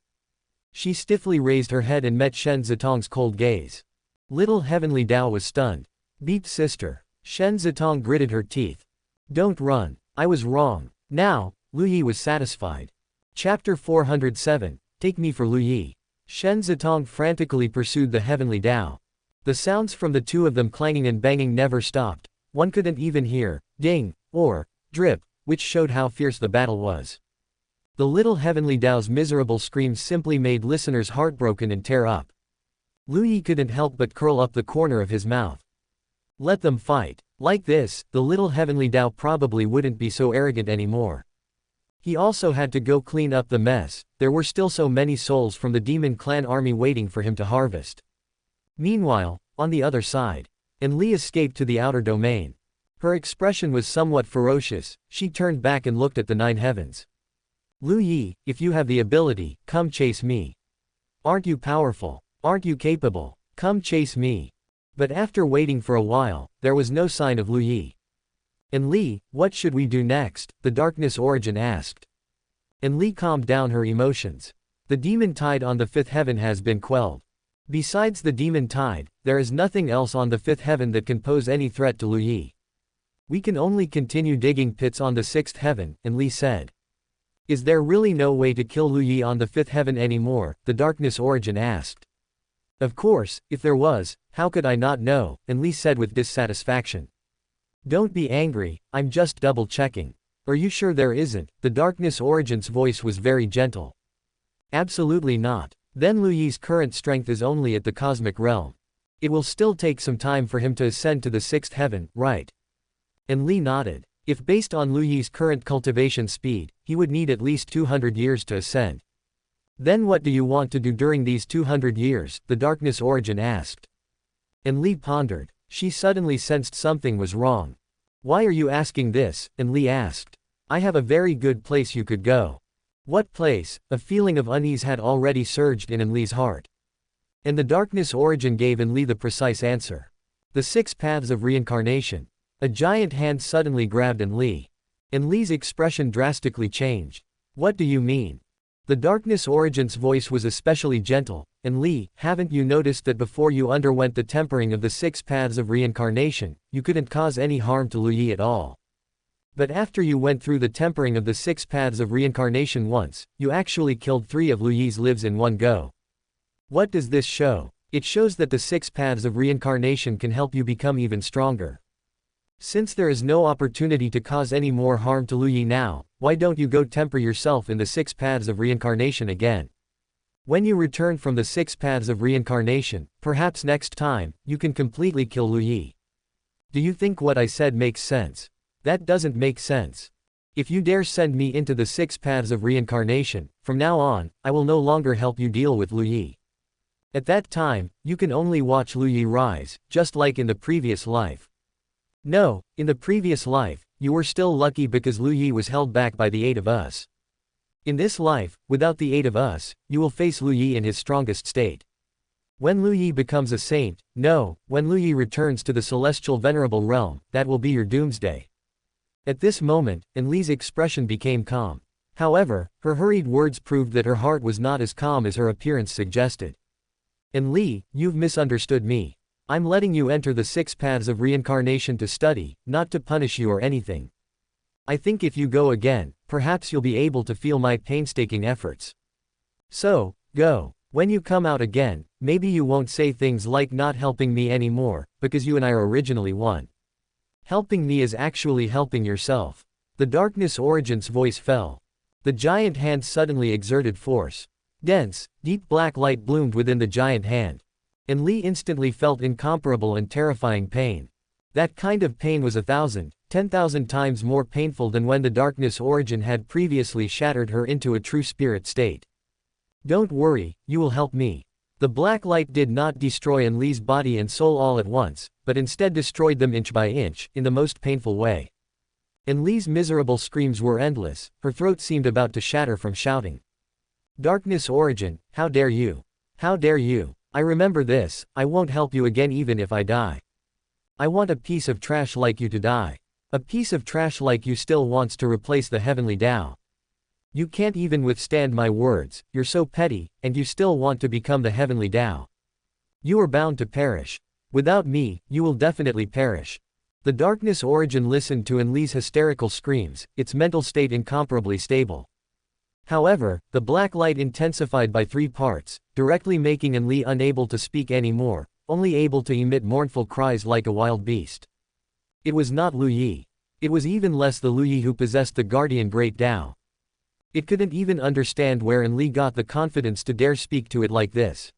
She stiffly raised her head and met Shen Zitong's cold gaze. Little Heavenly Dao was stunned. Beep sister. Shen Zitong gritted her teeth. Don't run. I was wrong. Now, Lu Yi was satisfied. Chapter 407, Take me for Lu Yi. Shen Zitong frantically pursued the Heavenly Dao. The sounds from the two of them clanging and banging never stopped. One couldn't even hear ding or drip, which showed how fierce the battle was. The little Heavenly Dao's miserable screams simply made listeners heartbroken and tear up. Lu Yi couldn't help but curl up the corner of his mouth. Let them fight. Like this, the little Heavenly Dao probably wouldn't be so arrogant anymore. He also had to go clean up the mess. There were still so many souls from the demon clan army waiting for him to harvest. Meanwhile, on the other side, Enli escaped to the outer domain. Her expression was somewhat ferocious. She turned back and looked at the 9 heavens. Lu Yi, if you have the ability, come chase me. Aren't you powerful? Aren't you capable? Come chase me. But after waiting for a while, there was no sign of Lu Yi. Enli, what should we do next? The Darkness Origin asked. Enli calmed down her emotions. The demon tide on the 5th heaven has been quelled. Besides the demon tide, there is nothing else on the 5th heaven that can pose any threat to Lu Yi. We can only continue digging pits on the 6th heaven, Enli said. Is there really no way to kill Lu Yi on the 5th heaven anymore? The Darkness Origin asked. Of course, if there was, how could I not know? Enli said with dissatisfaction. Don't be angry, I'm just double-checking. Are you sure there isn't? The Darkness Origin's voice was very gentle. Absolutely not. Then Lu Yi's current strength is only at the cosmic realm. It will still take some time for him to ascend to the 6th heaven, right? Enli nodded. If based on Lu Yi's current cultivation speed, he would need at least 200 years to ascend. Then what do you want to do during these 200 years? The Darkness Origin asked. Enli pondered. She suddenly sensed something was wrong. Why are you asking this? Enli asked. I have a very good place you could go. What place? A feeling of unease had already surged in Enli's heart. And the Darkness Origin gave Enli the precise answer. The 6 paths of reincarnation. A giant hand suddenly grabbed Enli. Enli's expression drastically changed. What do you mean? The Darkness Origin's voice was especially gentle. Enli, haven't you noticed that before you underwent the tempering of the 6 paths of reincarnation, you couldn't cause any harm to Lu Yi at all? But after you went through the tempering of the 6 paths of reincarnation once, you actually killed 3 of Lu Yi's lives in one go. What does this show? It shows that the 6 paths of reincarnation can help you become even stronger. Since there is no opportunity to cause any more harm to Lu Yi now, why don't you go temper yourself in the 6 paths of reincarnation again? When you return from the 6 paths of reincarnation, perhaps next time, you can completely kill Lu Yi. Do you think what I said makes sense? That doesn't make sense. If you dare send me into the 6 paths of reincarnation, from now on, I will no longer help you deal with Lu Yi. At that time, you can only watch Lu Yi rise, just like in the previous life. No, in the previous life, you were still lucky because Lu Yi was held back by the 8 of us. In this life, without the 8 of us, you will face Lu Yi in his strongest state. When Lu Yi becomes a saint, no, when Lu Yi returns to the celestial venerable realm, that will be your doomsday. At this moment, Enli's expression became calm. However, her hurried words proved that her heart was not as calm as her appearance suggested. Enli, you've misunderstood me. I'm letting you enter the 6 paths of reincarnation to study, not to punish you or anything. I think if you go again, perhaps you'll be able to feel my painstaking efforts. So, go. When you come out again, maybe you won't say things like not helping me anymore, because you and I are originally one. Helping me is actually helping yourself. The Darkness Origin's voice fell. The giant hand suddenly exerted force. Dense, deep black light bloomed within the giant hand. Enli instantly felt incomparable and terrifying pain. That kind of pain was 1,000, 10,000 times more painful than when the Darkness Origin had previously shattered her into a true spirit state. Don't worry, you will help me. The black light did not destroy Enli's body and soul all at once, but instead destroyed them inch by inch, in the most painful way. Enli's miserable screams were endless, her throat seemed about to shatter from shouting. Darkness Origin, how dare you? How dare you? I remember this, I won't help you again even if I die. I want a piece of trash like you to die. A piece of trash like you still wants to replace the Heavenly Dao. You can't even withstand my words, you're so petty, and you still want to become the Heavenly Dao. You are bound to perish. Without me, you will definitely perish. The darkness origin listened to Enli's hysterical screams, its mental state incomparably stable. However, the black light intensified by 3 parts, directly making Enli unable to speak anymore, only able to emit mournful cries like a wild beast. It was not Lu Yi. It was even less the Lu Yi who possessed the guardian Great Dao. It couldn't even understand where Enli got the confidence to dare speak to it like this.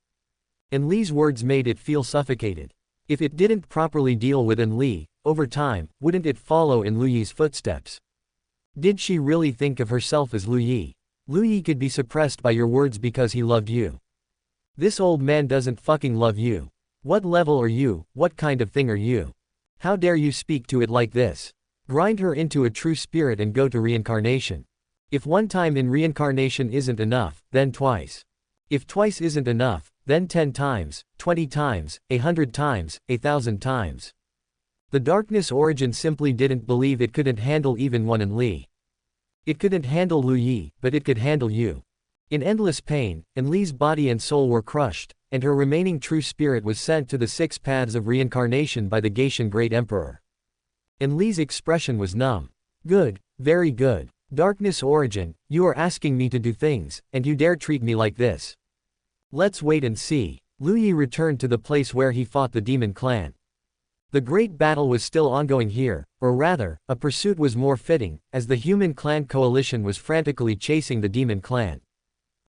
Enli's words made it feel suffocated. If it didn't properly deal with Enli, over time, wouldn't it follow in Lu Yi's footsteps? Did she really think of herself as Lu Yi? Lu Yi could be suppressed by your words because he loved you. This old man doesn't fucking love you. What level are you, what kind of thing are you? How dare you speak to it like this? Grind her into a true spirit and go to reincarnation. If 1 time in reincarnation isn't enough, then twice. If twice isn't enough, then 10 times, 20 times, 100 times, 1,000 times. The darkness origin simply didn't believe it couldn't handle even one Enli. It couldn't handle Lu Yi, but it could handle you. In endless pain, Enli's body and soul were crushed, and her remaining true spirit was sent to the 6 paths of reincarnation by the Gaetian Great Emperor. Enli's expression was numb. Good, very good. Darkness origin, you are asking me to do things, and you dare treat me like this. Let's wait and see. Lu Yi returned to the place where he fought the demon clan. The great battle was still ongoing here, or rather, a pursuit was more fitting, as the human clan coalition was frantically chasing the demon clan.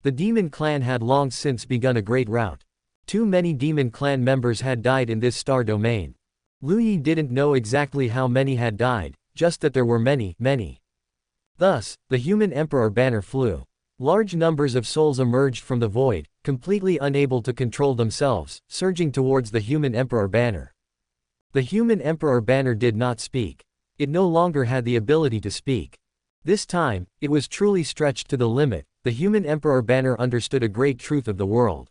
The demon clan had long since begun a great rout. Too many demon clan members had died in this star domain. Lu Yi didn't know exactly how many had died, just that there were many, many. Thus, the human emperor banner flew. Large numbers of souls emerged from the void, completely unable to control themselves, surging towards the human emperor banner. The human emperor banner did not speak. It no longer had the ability to speak. This time, it was truly stretched to the limit. The human emperor banner understood a great truth of the world.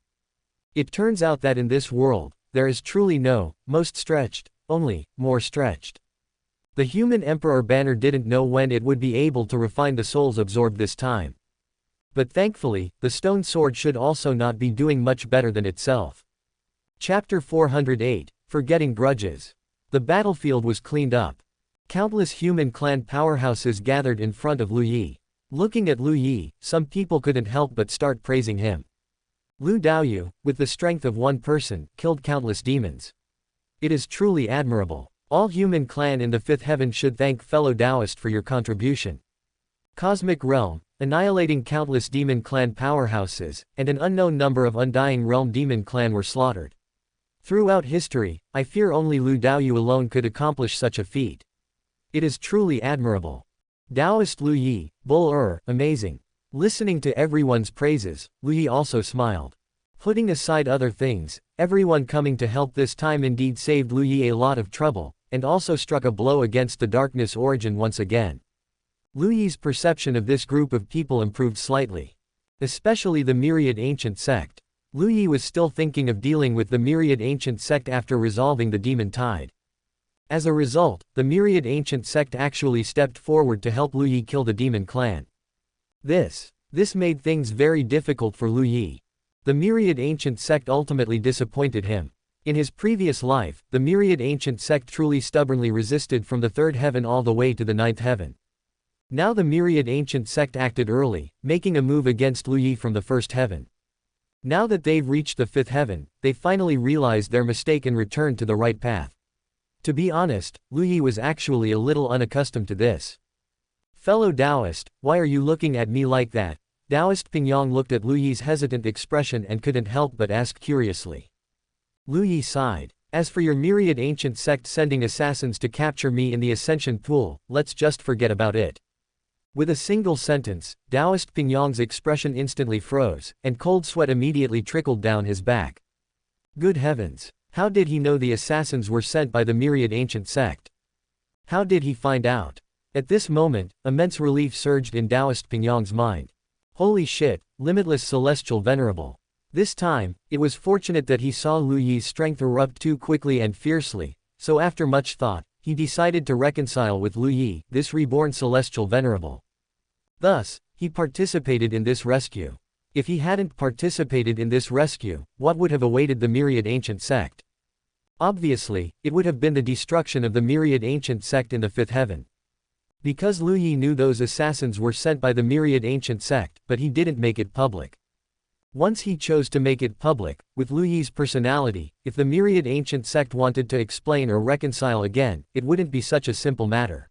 It turns out that in this world, there is truly no, most stretched, only, more stretched. The human emperor banner didn't know when it would be able to refine the souls absorbed this time. But thankfully, the stone sword should also not be doing much better than itself. Chapter 408, Forgetting Grudges. The battlefield was cleaned up. Countless human clan powerhouses gathered in front of Lu Yi. Looking at Lu Yi, some people couldn't help but start praising him. Lu Daoyu, with the strength of 1 person, killed countless demons. It is truly admirable. All human clan in the 5th heaven should thank fellow Taoist for your contribution. Cosmic Realm, annihilating countless demon clan powerhouses, and an unknown number of Undying Realm demon clan were slaughtered. Throughout history, I fear only Lu Daoyu alone could accomplish such a feat. It is truly admirable. Taoist Lu Yi, amazing. Listening to everyone's praises, Lu Yi also smiled. Putting aside other things, everyone coming to help this time indeed saved Lu Yi a lot of trouble, and also struck a blow against the darkness origin once again. Lu Yi's perception of this group of people improved slightly. Especially the myriad ancient sect. Lu Yi was still thinking of dealing with the myriad ancient sect after resolving the demon tide. As a result, the myriad ancient sect actually stepped forward to help Lu Yi kill the demon clan. This made things very difficult for Lu Yi. The myriad ancient sect ultimately disappointed him. In his previous life, the myriad ancient sect truly stubbornly resisted from the 3rd heaven all the way to the 9th heaven. Now the myriad ancient sect acted early, making a move against Lu Yi from the 1st heaven. Now that they've reached the 5th heaven, they finally realized their mistake and returned to the right path. To be honest, Lu Yi was actually a little unaccustomed to this. Fellow Taoist, why are you looking at me like that? Taoist Pingyang looked at Lu Yi's hesitant expression and couldn't help but ask curiously. Lu Yi sighed. As for your myriad ancient sect sending assassins to capture me in the ascension pool, let's just forget about it. With a single sentence, Taoist Pingyang's expression instantly froze, and cold sweat immediately trickled down his back. Good heavens! How did he know the assassins were sent by the myriad ancient sect? How did he find out? At this moment, immense relief surged in Taoist Pingyang's mind. Holy shit, limitless celestial venerable. This time, it was fortunate that he saw Lu Yi's strength erupt too quickly and fiercely, so after much thought, he decided to reconcile with Lu Yi, this reborn celestial venerable. Thus, he participated in this rescue. If he hadn't participated in this rescue, what would have awaited the myriad ancient sect? Obviously, it would have been the destruction of the myriad ancient sect in the fifth heaven. Because Lu Yi knew those assassins were sent by the myriad ancient sect, but he didn't make it public. Once he chose to make it public, with Lu Yi's personality, if the myriad ancient sect wanted to explain or reconcile again, it wouldn't be such a simple matter.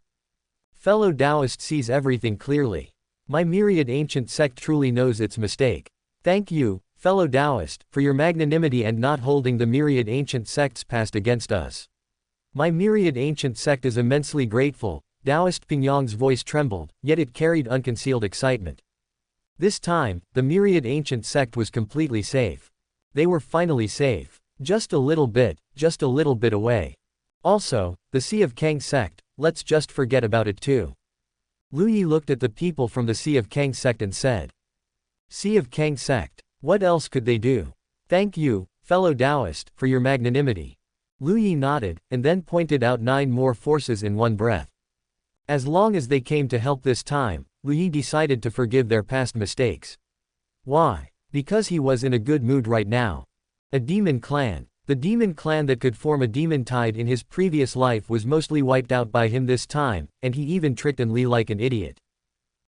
Fellow Taoist sees everything clearly. My myriad ancient sect truly knows its mistake. Thank you, fellow Taoist, for your magnanimity and not holding the myriad ancient sect's past against us. My myriad ancient sect is immensely grateful. Taoist Pingyang's voice trembled, yet it carried unconcealed excitement. This time, the myriad ancient sect was completely safe. They were finally safe. Just a little bit away. Also, the Sea of Kang sect, let's just forget about it too. Lu Yi looked at the people from the Sea of Kang sect and said. Sea of Kang sect, what else could they do? Thank you, fellow Taoist, for your magnanimity. Lu Yi nodded, and then pointed out 9 more forces in one breath. As long as they came to help this time, Lu Yi decided to forgive their past mistakes. Why? Because he was in a good mood right now. A demon clan. The demon clan that could form a demon tide in his previous life was mostly wiped out by him this time, and he even tricked Enli like an idiot.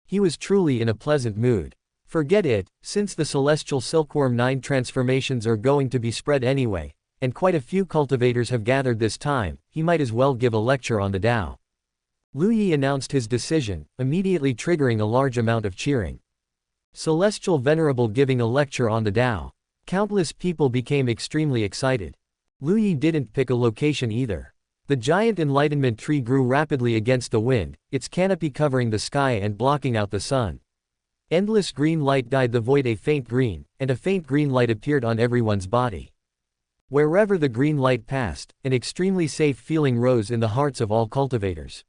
He was truly in a pleasant mood. Forget it, since the celestial silkworm 9 transformations are going to be spread anyway, and quite a few cultivators have gathered this time, he might as well give a lecture on the Tao. Lu Yi announced his decision, immediately triggering a large amount of cheering. Celestial Venerable giving a lecture on the Tao. Countless people became extremely excited. Lu Yi didn't pick a location either. The giant enlightenment tree grew rapidly against the wind, its canopy covering the sky and blocking out the sun. Endless green light dyed the void a faint green, and a faint green light appeared on everyone's body. Wherever the green light passed, an extremely safe feeling rose in the hearts of all cultivators.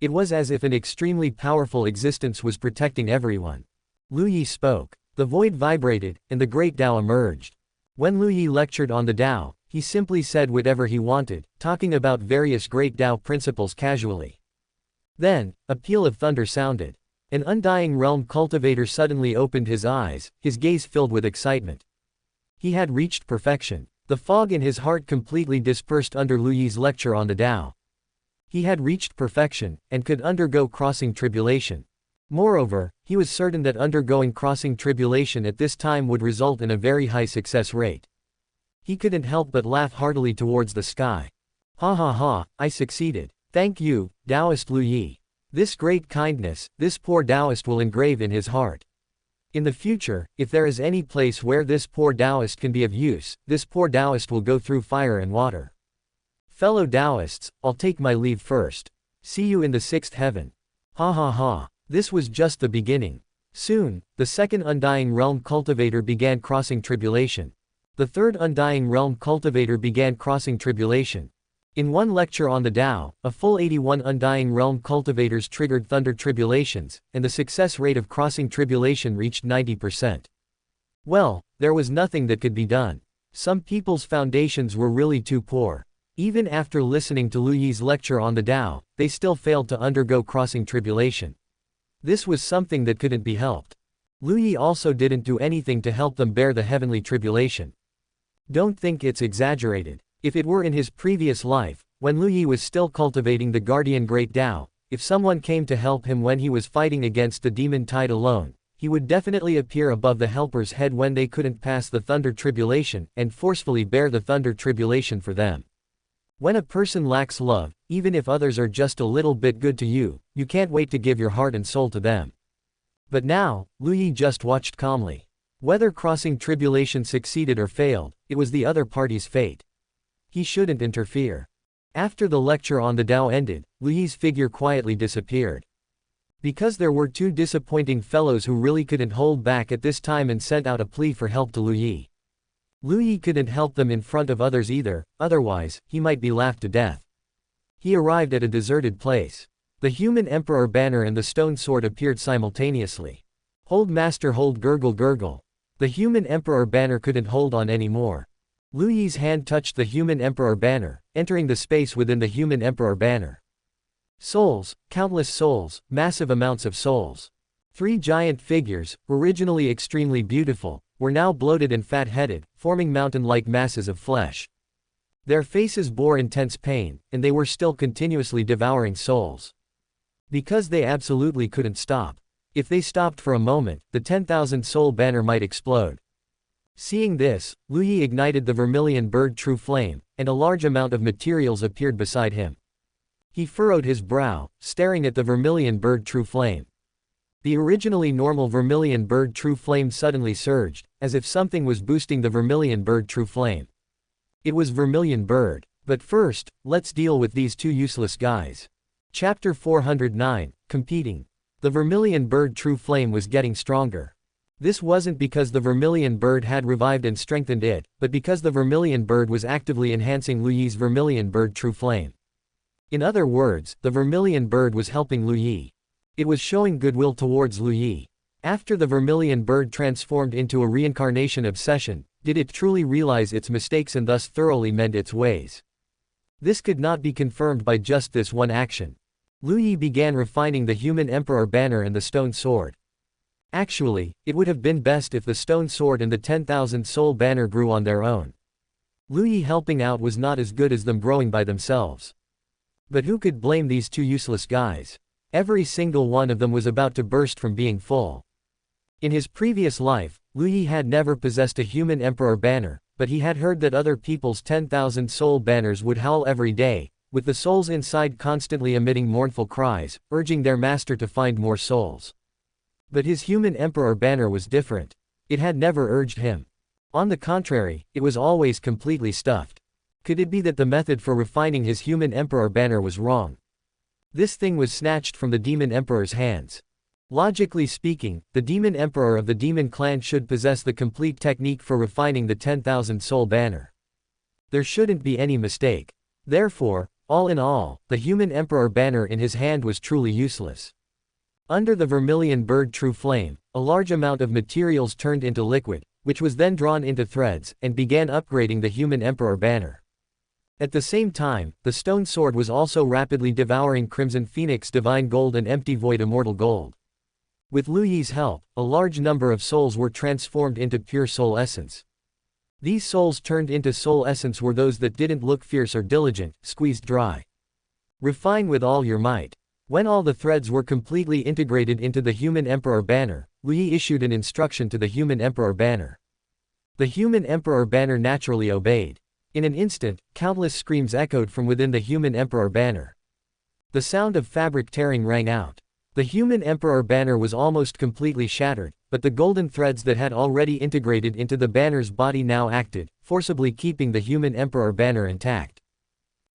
It was as if an extremely powerful existence was protecting everyone. Lu Yi spoke. The void vibrated, and the great Tao emerged. When Lu Yi lectured on the Tao, he simply said whatever he wanted, talking about various great Tao principles casually. Then, a peal of thunder sounded. An undying realm cultivator suddenly opened his eyes, his gaze filled with excitement. He had reached perfection. The fog in his heart completely dispersed under Lu Yi's lecture on the Tao. He had reached perfection, and could undergo crossing tribulation. Moreover, he was certain that undergoing crossing tribulation at this time would result in a very high success rate. He couldn't help but laugh heartily towards the sky. Ha ha ha, I succeeded. Thank you, Taoist Lu Yi. This great kindness, this poor Taoist will engrave in his heart. In the future, if there is any place where this poor Taoist can be of use, this poor Taoist will go through fire and water. Fellow Taoists, I'll take my leave first. See you in the 6th heaven. Ha ha ha. This was just the beginning. Soon, the second Undying Realm cultivator began crossing tribulation. The third Undying Realm cultivator began crossing tribulation. In one lecture on the Tao, a full 81 Undying Realm cultivators triggered thunder tribulations, and the success rate of crossing tribulation reached 90%. Well, there was nothing that could be done. Some people's foundations were really too poor. Even after listening to Lu Yi's lecture on the Tao, they still failed to undergo crossing tribulation. This was something that couldn't be helped. Lu Yi also didn't do anything to help them bear the heavenly tribulation. Don't think it's exaggerated. If it were in his previous life, when Lu Yi was still cultivating the guardian great Tao, if someone came to help him when he was fighting against the demon tide alone, he would definitely appear above the helper's head when they couldn't pass the thunder tribulation, and forcefully bear the thunder tribulation for them. When a person lacks love, even if others are just a little bit good to you, you can't wait to give your heart and soul to them. But now, Lu Yi just watched calmly. Whether crossing tribulation succeeded or failed, it was the other party's fate. He shouldn't interfere. After the lecture on the Tao ended, Lu Yi's figure quietly disappeared. Because there were 2 disappointing fellows who really couldn't hold back at this time and sent out a plea for help to Lu Yi. Lu Yi couldn't help them in front of others either, otherwise, he might be laughed to death. He arrived at a deserted place. The human emperor banner and the stone sword appeared simultaneously. Hold master, hold, gurgle gurgle. The human emperor banner couldn't hold on anymore. Lu Yi's hand touched the human emperor banner, entering the space within the human emperor banner. Souls, countless souls, massive amounts of souls. 3 giant figures, originally extremely beautiful, were now bloated and fat-headed, forming mountain-like masses of flesh. Their faces bore intense pain, and they were still continuously devouring souls. Because they absolutely couldn't stop. If they stopped for a moment, the 10,000 soul banner might explode. Seeing this, Lu Yi ignited the vermilion bird true flame, and a large amount of materials appeared beside him. He furrowed his brow, staring at the vermilion bird true flame. The originally normal vermilion bird true flame suddenly surged, as if something was boosting the vermilion bird true flame. It was vermilion bird. But first, let's deal with these 2 useless guys. Chapter 409, Competing. The vermilion bird true flame was getting stronger. This wasn't because the vermilion bird had revived and strengthened it, but because the vermilion bird was actively enhancing Lu Yi's vermilion bird true flame. In other words, the vermilion bird was helping Lu Yi. It was showing goodwill towards Lu Yi. After the vermilion bird transformed into a reincarnation obsession, did it truly realize its mistakes and thus thoroughly mend its ways? This could not be confirmed by just this one action. Lu Yi began refining the human emperor banner and the stone sword. Actually, it would have been best if the stone sword and the 10,000 soul banner grew on their own. Lu Yi helping out was not as good as them growing by themselves. But who could blame these 2 useless guys? Every single one of them was about to burst from being full. In his previous life, Lu Yi had never possessed a human emperor banner, but he had heard that other people's 10,000 soul banners would howl every day, with the souls inside constantly emitting mournful cries, urging their master to find more souls. But his human emperor banner was different. It had never urged him. On the contrary, it was always completely stuffed. Could it be that the method for refining his human emperor banner was wrong? This thing was snatched from the demon emperor's hands. Logically speaking, the demon emperor of the demon clan should possess the complete technique for refining the 10,000 soul banner. There shouldn't be any mistake. Therefore, all in all, the human emperor banner in his hand was truly useless. Under the vermilion bird true flame, a large amount of materials turned into liquid, which was then drawn into threads, and began upgrading the human emperor banner. At the same time, the stone sword was also rapidly devouring crimson phoenix divine gold and empty void immortal gold. With Lu Yi's help, a large number of souls were transformed into pure soul essence. These souls turned into soul essence were those that didn't look fierce or diligent, squeezed dry. Refine with all your might. When all the threads were completely integrated into the human emperor banner, Lu Yi issued an instruction to the human emperor banner. The human emperor banner naturally obeyed. In an instant, countless screams echoed from within the human emperor banner. The sound of fabric tearing rang out. The human emperor banner was almost completely shattered, but the golden threads that had already integrated into the banner's body now acted, forcibly keeping the human emperor banner intact.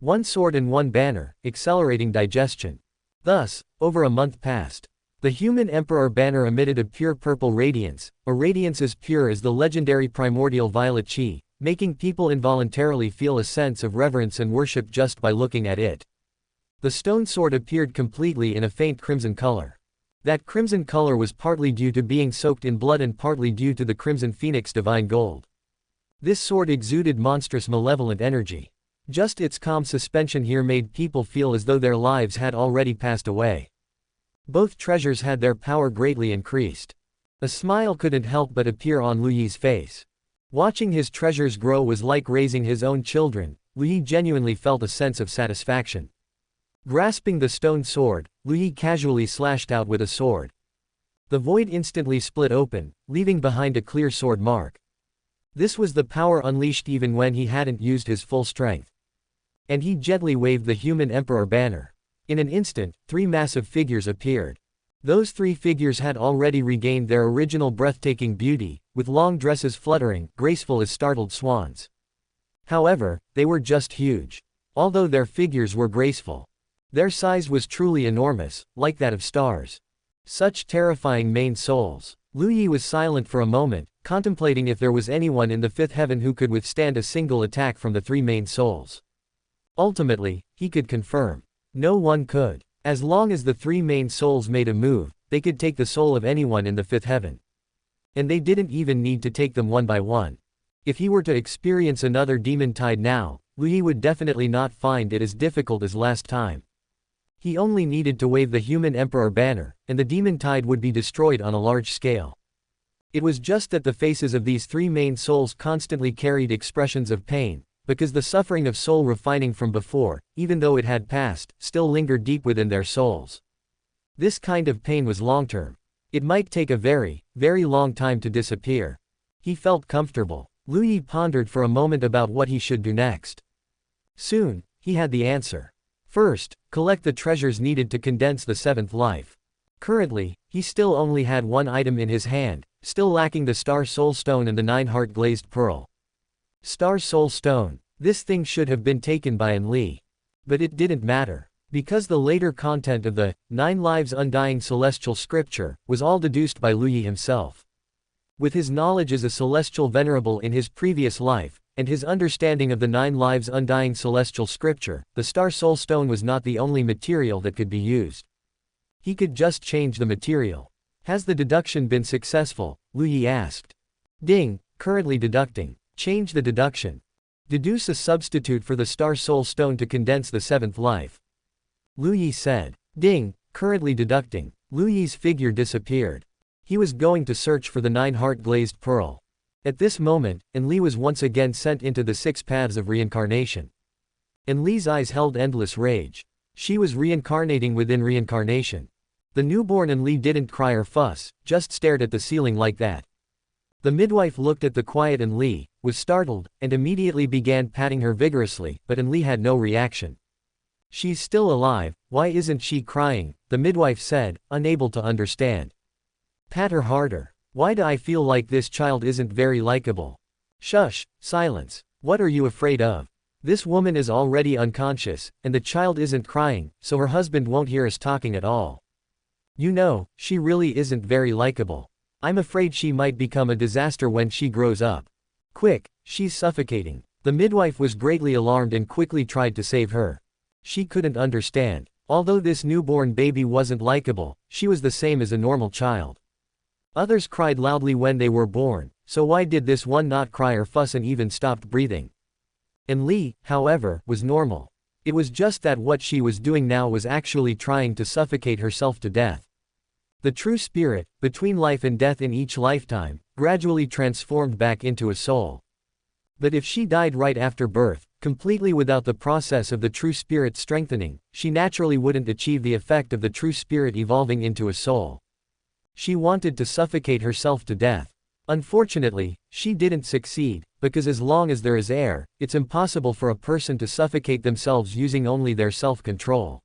One sword and one banner, accelerating digestion. Thus, over a month passed. The human emperor banner emitted a pure purple radiance, a radiance as pure as the legendary primordial violet chi, making people involuntarily feel a sense of reverence and worship just by looking at it. The stone sword appeared completely in a faint crimson color. That crimson color was partly due to being soaked in blood and partly due to the crimson phoenix divine gold. This sword exuded monstrous malevolent energy. Just its calm suspension here made people feel as though their lives had already passed away. Both treasures had their power greatly increased. A smile couldn't help but appear on Lu Yi's face. Watching his treasures grow was like raising his own children. Lu Yi genuinely felt a sense of satisfaction. Grasping the stone sword, Lu Yi casually slashed out with a sword. The void instantly split open, leaving behind a clear sword mark. This was the power unleashed even when he hadn't used his full strength. And he gently waved the human emperor banner. In an instant, 3 massive figures appeared. Those 3 figures had already regained their original breathtaking beauty, with long dresses fluttering, graceful as startled swans. However, they were just huge. Although their figures were graceful, their size was truly enormous, like that of stars. Such terrifying main souls. Lu Yi was silent for a moment, contemplating if there was anyone in the 5th heaven who could withstand a single attack from the 3 main souls. Ultimately, he could confirm. No one could. As long as the 3 main souls made a move, they could take the soul of anyone in the 5th heaven. And they didn't even need to take them one by one. If he were to experience another demon tide now, Lu Yi would definitely not find it as difficult as last time. He only needed to wave the human emperor banner, and the demon tide would be destroyed on a large scale. It was just that the faces of these three main souls constantly carried expressions of pain, because the suffering of soul refining from before, even though it had passed, still lingered deep within their souls. This kind of pain was long-term. It might take a very, very long time to disappear. He felt comfortable. Lu Yi pondered for a moment about what he should do next. Soon, he had the answer. First, collect the treasures needed to condense the seventh life. Currently, he still only had one item in his hand, still lacking the Star Soul Stone and the 9-heart glazed pearl. Star Soul Stone. This thing should have been taken by Enli. But it didn't matter. Because the later content of the 9 Lives Undying Celestial Scripture was all deduced by Lu Yi himself. With his knowledge as a Celestial Venerable in his previous life, and his understanding of the 9 Lives Undying Celestial Scripture, the Star Soul Stone was not the only material that could be used. He could just change the material. Has the deduction been successful? Lu Yi asked. Ding, currently deducting. Change the deduction. Deduce a substitute for the Star Soul Stone to condense the seventh life. Lu Yi said. Ding, currently deducting. Lu Yi's figure disappeared. He was going to search for the 9-heart glazed pearl. At this moment, Enli was once again sent into the 6 paths of reincarnation. Enli's eyes held endless rage. She was reincarnating within reincarnation. The newborn Enli didn't cry or fuss, just stared at the ceiling like that. The midwife looked at the quiet Enli, was startled, and immediately began patting her vigorously, but Enli had no reaction. She's still alive, why isn't she crying? The midwife said, unable to understand. Pat her harder. Why do I feel like this child isn't very likable? Shush, silence. What are you afraid of? This woman is already unconscious, and the child isn't crying, so her husband won't hear us talking at all. You know, she really isn't very likable. I'm afraid she might become a disaster when she grows up. Quick, she's suffocating. The midwife was greatly alarmed and quickly tried to save her. She couldn't understand. Although this newborn baby wasn't likable, she was the same as a normal child. Others cried loudly when they were born, so why did this one not cry or fuss and even stopped breathing? Enli, however, was normal. It was just that what she was doing now was actually trying to suffocate herself to death. The true spirit, between life and death in each lifetime, gradually transformed back into a soul. But if she died right after birth, completely without the process of the true spirit strengthening, she naturally wouldn't achieve the effect of the true spirit evolving into a soul. She wanted to suffocate herself to death. Unfortunately, she didn't succeed, because as long as there is air, it's impossible for a person to suffocate themselves using only their self-control.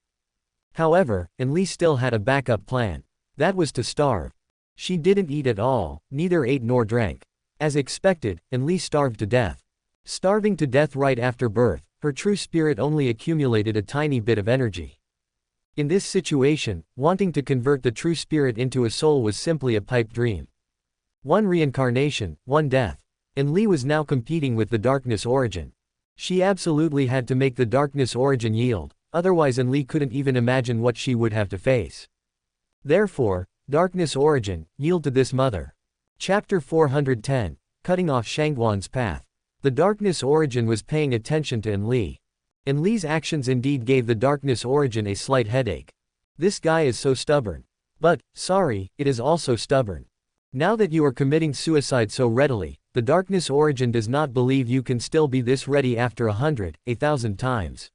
However, Enli still had a backup plan. That was to starve. She didn't eat at all, neither ate nor drank. As expected, Enli starved to death. Starving to death right after birth, her true spirit only accumulated a tiny bit of energy. In this situation, wanting to convert the true spirit into a soul was simply a pipe dream. One reincarnation, one death. Enli was now competing with the darkness origin. She absolutely had to make the darkness origin yield, otherwise Enli couldn't even imagine what she would have to face. Therefore, darkness origin, yield to this mother. Chapter 410, Cutting Off Shangguan's Path. The darkness origin was paying attention to Enli. Enli's actions indeed gave the darkness origin a slight headache. This guy is so stubborn. But, sorry, it is also stubborn. Now that you are committing suicide so readily, the darkness origin does not believe you can still be this ready after 100, 1,000 times.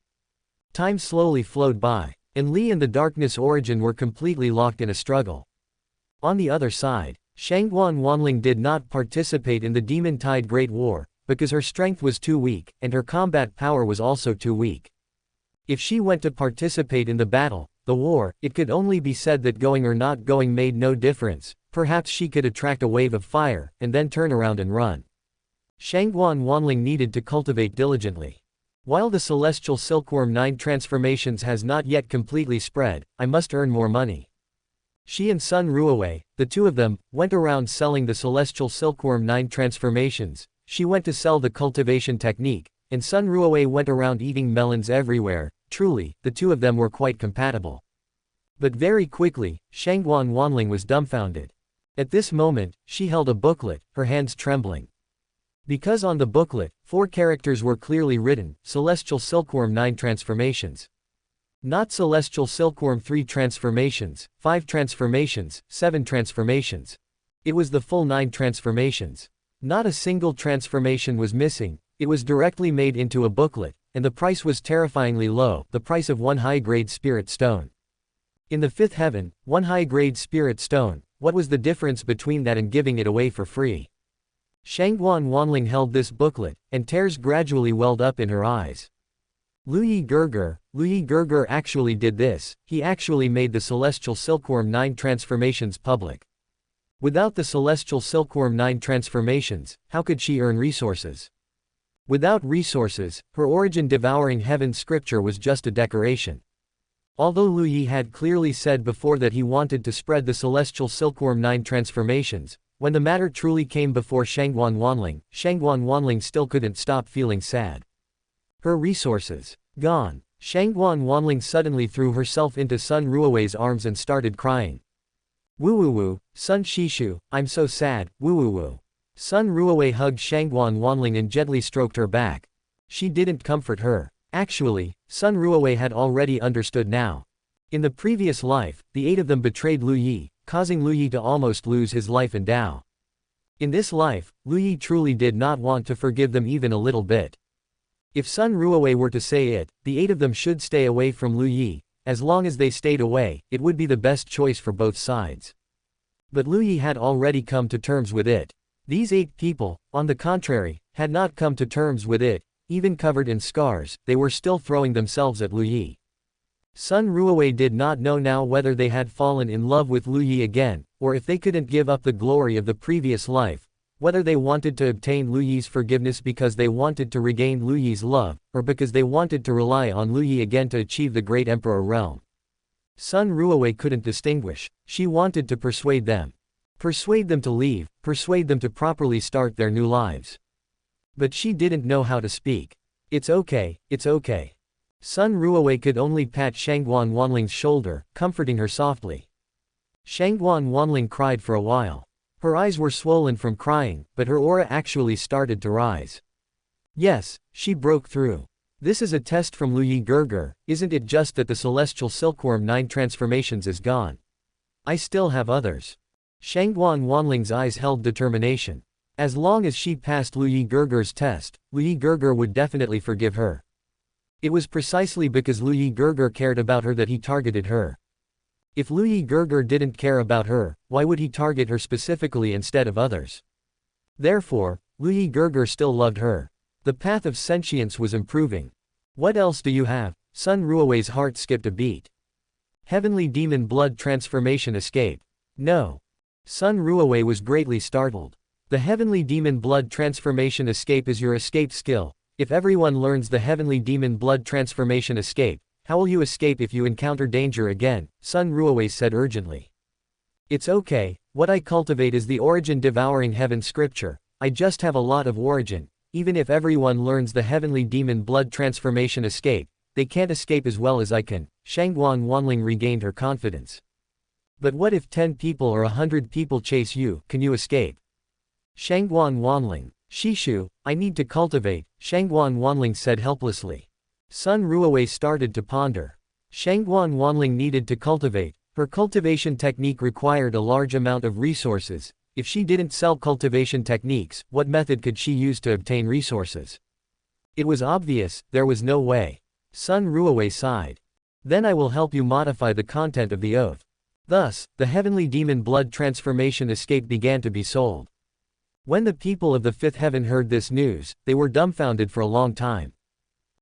Time slowly flowed by. Enli and the darkness origin were completely locked in a struggle. On the other side, Shangguan Wanling did not participate in the Demon Tide Great War, because her strength was too weak, and her combat power was also too weak. If she went to participate in the battle, the war, it could only be said that going or not going made no difference. Perhaps she could attract a wave of fire, and then turn around and run. Shangguan Wanling needed to cultivate diligently. While the Celestial Silkworm 9 transformations has not yet completely spread, I must earn more money. She and Sun Ruowei, the two of them, went around selling the Celestial Silkworm 9 transformations. She went to sell the cultivation technique, and Sun Ruowei went around eating melons everywhere. Truly, the two of them were quite compatible. But very quickly, Shangguan Wanling was dumbfounded. At this moment, she held a booklet, her hands trembling. Because on the booklet, 4 characters were clearly written: Celestial Silkworm 9 transformations. Not Celestial Silkworm 3 transformations, 5 transformations, 7 transformations. It was the full 9 transformations. Not a single transformation was missing, it was directly made into a booklet, and the price was terrifyingly low, the price of 1 high-grade spirit stone. In the 5th heaven, 1 high-grade spirit stone, what was the difference between that and giving it away for free? Shangguan Wanling held this booklet, and tears gradually welled up in her eyes. Luyi Gerger actually did this, he actually made the Celestial Silkworm 9 transformations public. Without the Celestial Silkworm 9 transformations, how could she earn resources? Without resources, her origin devouring heaven scripture was just a decoration. Although Lu Yi had clearly said before that he wanted to spread the Celestial Silkworm 9 transformations, when the matter truly came before Shangguan Wanling still couldn't stop feeling sad. Her resources gone. Shangguan Wanling suddenly threw herself into Sun Ruowei's arms and started crying. Woo woo woo, Sun Shishu, I'm so sad, woo woo woo. Sun Ruowei hugged Shangguan Wanling and gently stroked her back. She didn't comfort her. Actually, Sun Ruowei had already understood now. In the previous life, the 8 of them betrayed Lu Yi, causing Lu Yi to almost lose his life and Dao. In this life, Lu Yi truly did not want to forgive them even a little bit. If Sun Ruowei were to say it, the 8 of them should stay away from Lu Yi. As long as they stayed away, it would be the best choice for both sides. But Lu Yi had already come to terms with it. These 8 people, on the contrary, had not come to terms with it. Even covered in scars, they were still throwing themselves at Lu Yi. Sun Ruowei did not know now whether they had fallen in love with Lu Yi again, or if they couldn't give up the glory of the previous life, whether they wanted to obtain Lu Yi's forgiveness because they wanted to regain Lu Yi's love, or because they wanted to rely on Lu Yi again to achieve the great emperor realm. Sun Ruowei couldn't distinguish. She wanted to persuade them. Persuade them to leave, persuade them to properly start their new lives. But she didn't know how to speak. It's okay, it's okay. Sun Ruowei could only pat Shangguan Wanling's shoulder, comforting her softly. Shangguan Wanling cried for a while. Her eyes were swollen from crying, but her aura actually started to rise. Yes, she broke through. This is a test from Luyi Gerger, isn't it just that the Celestial Silkworm 9 transformations is gone? I still have others. Shangguan Wanling's eyes held determination. As long as she passed Luyi Gerger's test, Luyi Gerger would definitely forgive her. It was precisely because Luyi Gerger cared about her that he targeted her. If Luyi Gerger didn't care about her, why would he target her specifically instead of others? Therefore, Luyi Gerger still loved her. The path of sentience was improving. What else do you have? Sun Ruowei's heart skipped a beat. Heavenly Demon Blood Transformation Escape. No. Sun Ruowei was greatly startled. The Heavenly Demon Blood Transformation Escape is your escape skill. If everyone learns the Heavenly Demon Blood Transformation Escape, how will you escape if you encounter danger again? Sun Ruowei said urgently. It's okay, what I cultivate is the origin devouring heaven scripture. I just have a lot of origin. Even if everyone learns the Heavenly Demon Blood Transformation Escape, they can't escape as well as I can. Shangguan Wanling regained her confidence. But what if 10 people or 100 people chase you? Can you escape? Shangguan Wanling. Shishu, I need to cultivate, Shangguan Wanling said helplessly. Sun Ruowei started to ponder. Shangguan Wanling needed to cultivate. Her cultivation technique required a large amount of resources. If she didn't sell cultivation techniques, what method could she use to obtain resources? It was obvious, there was no way. Sun Ruowei sighed. Then I will help you modify the content of the oath. Thus, the Heavenly Demon Blood Transformation Escape began to be sold. When the people of the 5th heaven heard this news, they were dumbfounded for a long time.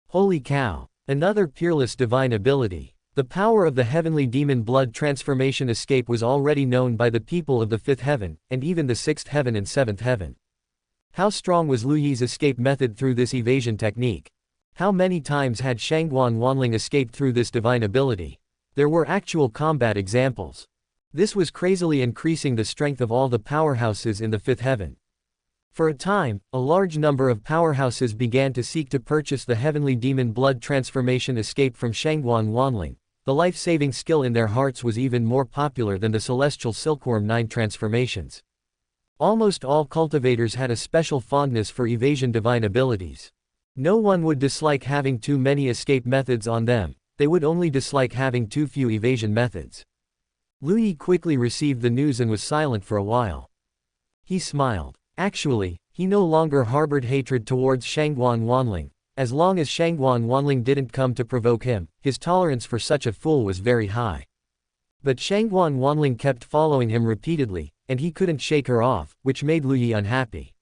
Holy cow! Another peerless divine ability. The power of the Heavenly Demon Blood Transformation Escape was already known by the people of the 5th heaven, and even the 6th heaven and 7th heaven. How strong was Lu Yi's escape method through this evasion technique? How many times had Shangguan Wanling escaped through this divine ability? There were actual combat examples. This was crazily increasing the strength of all the powerhouses in the 5th heaven. For a time, a large number of powerhouses began to seek to purchase the Heavenly Demon Blood Transformation Escape from Shangguan Wanling. the life-saving skill in their hearts was even more popular than the celestial silkworm 9 transformations. Almost all cultivators had a special fondness for evasion divine abilities. No one would dislike having too many escape methods on them, they would only dislike having too few evasion methods. Lu Yi quickly received the news and was silent for a while. He smiled. Actually, he no longer harbored hatred towards Shangguan Wanling. As long as Shangguan Wanling didn't come to provoke him, his tolerance for such a fool was very high. But Shangguan Wanling kept following him repeatedly, and he couldn't shake her off, which made Lu Yi unhappy.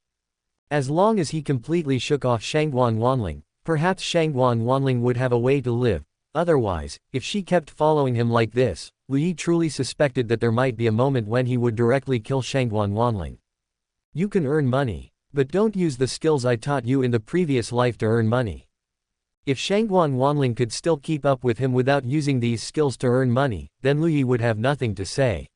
As long as he completely shook off Shangguan Wanling, perhaps Shangguan Wanling would have a way to live. Otherwise, if she kept following him like this, Lu Yi truly suspected that there might be a moment when he would directly kill Shangguan Wanling. You can earn money, but don't use the skills I taught you in the previous life to earn money. If Shangguan Wanling could still keep up with him without using these skills to earn money, then Lu Yi would have nothing to say.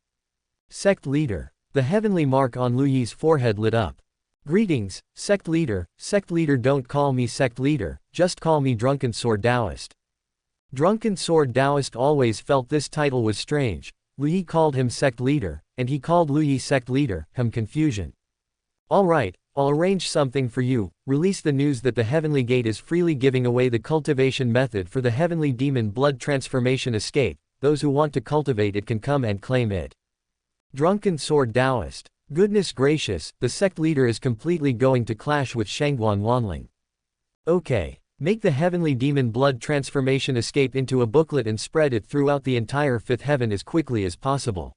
Sect Leader. The heavenly mark on Lu Yi's forehead lit up. Greetings, Sect Leader. Sect Leader, don't call me Sect Leader, just call me Drunken Sword Taoist. Drunken Sword Taoist always felt this title was strange. Lu Yi called him Sect Leader, and he called Lu Yi Sect Leader, confusion. Alright, I'll arrange something for you. Release the news that the Heavenly Gate is freely giving away the cultivation method for the Heavenly Demon Blood Transformation Escape. Those who want to cultivate it can come and claim it. Drunken Sword Taoist. Goodness gracious, the sect leader is completely going to clash with Shangguan Wanling. Okay, make the Heavenly Demon Blood Transformation Escape into a booklet and spread it throughout the entire 5th heaven as quickly as possible.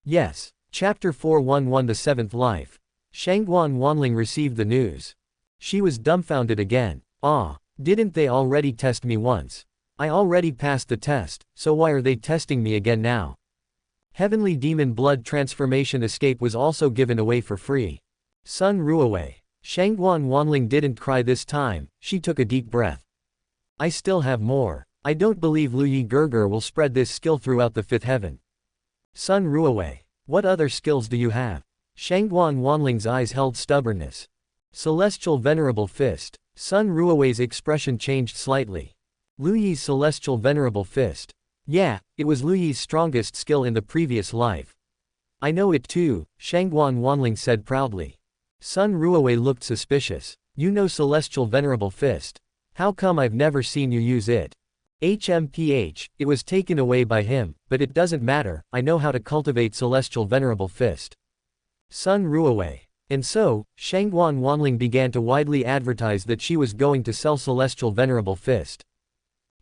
Yes. Chapter 411, the 7th Life. Shangguan Wanling received the news. She was dumbfounded again. Ah, didn't they already test me once? I already passed the test, so why are they testing me again now? Heavenly Demon Blood Transformation Escape was also given away for free. Sun Ruowei. Shangguan Wanling didn't cry this time, she took a deep breath. I still have more. I don't believe Lu Yi Gerger will spread this skill throughout the 5th heaven. Sun Ruowei. What other skills do you have? Shangguan Wanling's eyes held stubbornness. Celestial Venerable Fist. Sun Ruowei's expression changed slightly. Lu Yi's Celestial Venerable Fist. Yeah, it was Lu Yi's strongest skill in the previous life. I know it too, Shangguan Wanling said proudly. Sun Ruowei looked suspicious. You know Celestial Venerable Fist. How come I've never seen you use it? HMPH, it was taken away by him, but it doesn't matter, I know how to cultivate Celestial Venerable Fist. Sun Ruowei. And so, Shangguan Wanling began to widely advertise that she was going to sell Celestial Venerable Fist.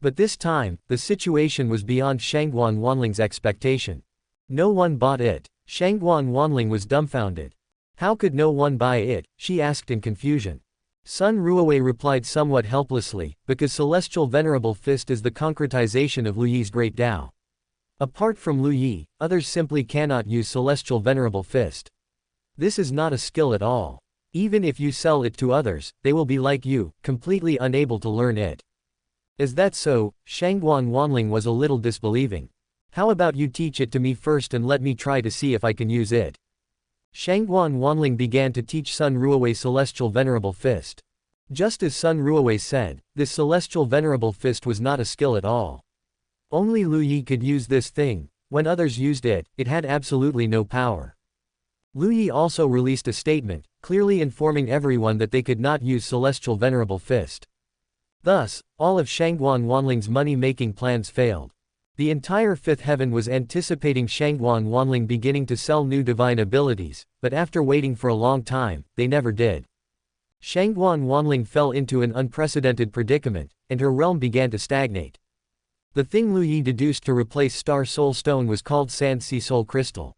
But this time, the situation was beyond Shangguan Wanling's expectation. No one bought it. Shangguan Wanling was dumbfounded. How could no one buy it? She asked in confusion. Sun Ruowei replied somewhat helplessly, because Celestial Venerable Fist is the concretization of Lu Yi's great Tao. Apart from Lu Yi, others simply cannot use Celestial Venerable Fist. This is not a skill at all. Even if you sell it to others, they will be like you, completely unable to learn it. Is that so? Shangguan Wanling was a little disbelieving. How about you teach it to me first and let me try to see if I can use it? Shangguan Wanling began to teach Sun Ruowei Celestial Venerable Fist. Just as Sun Ruowei said, this Celestial Venerable Fist was not a skill at all. Only Lu Yi could use this thing. When others used it, it had absolutely no power. Lu Yi also released a statement, clearly informing everyone that they could not use Celestial Venerable Fist. Thus, all of Shangguan Wanling's money-making plans failed. The entire 5th heaven was anticipating Shangguan Wanling beginning to sell new divine abilities, but after waiting for a long time, they never did. Shangguan Wanling fell into an unprecedented predicament, and her realm began to stagnate. The thing Lu Yi deduced to replace Star Soul Stone was called Sand Sea Soul Crystal.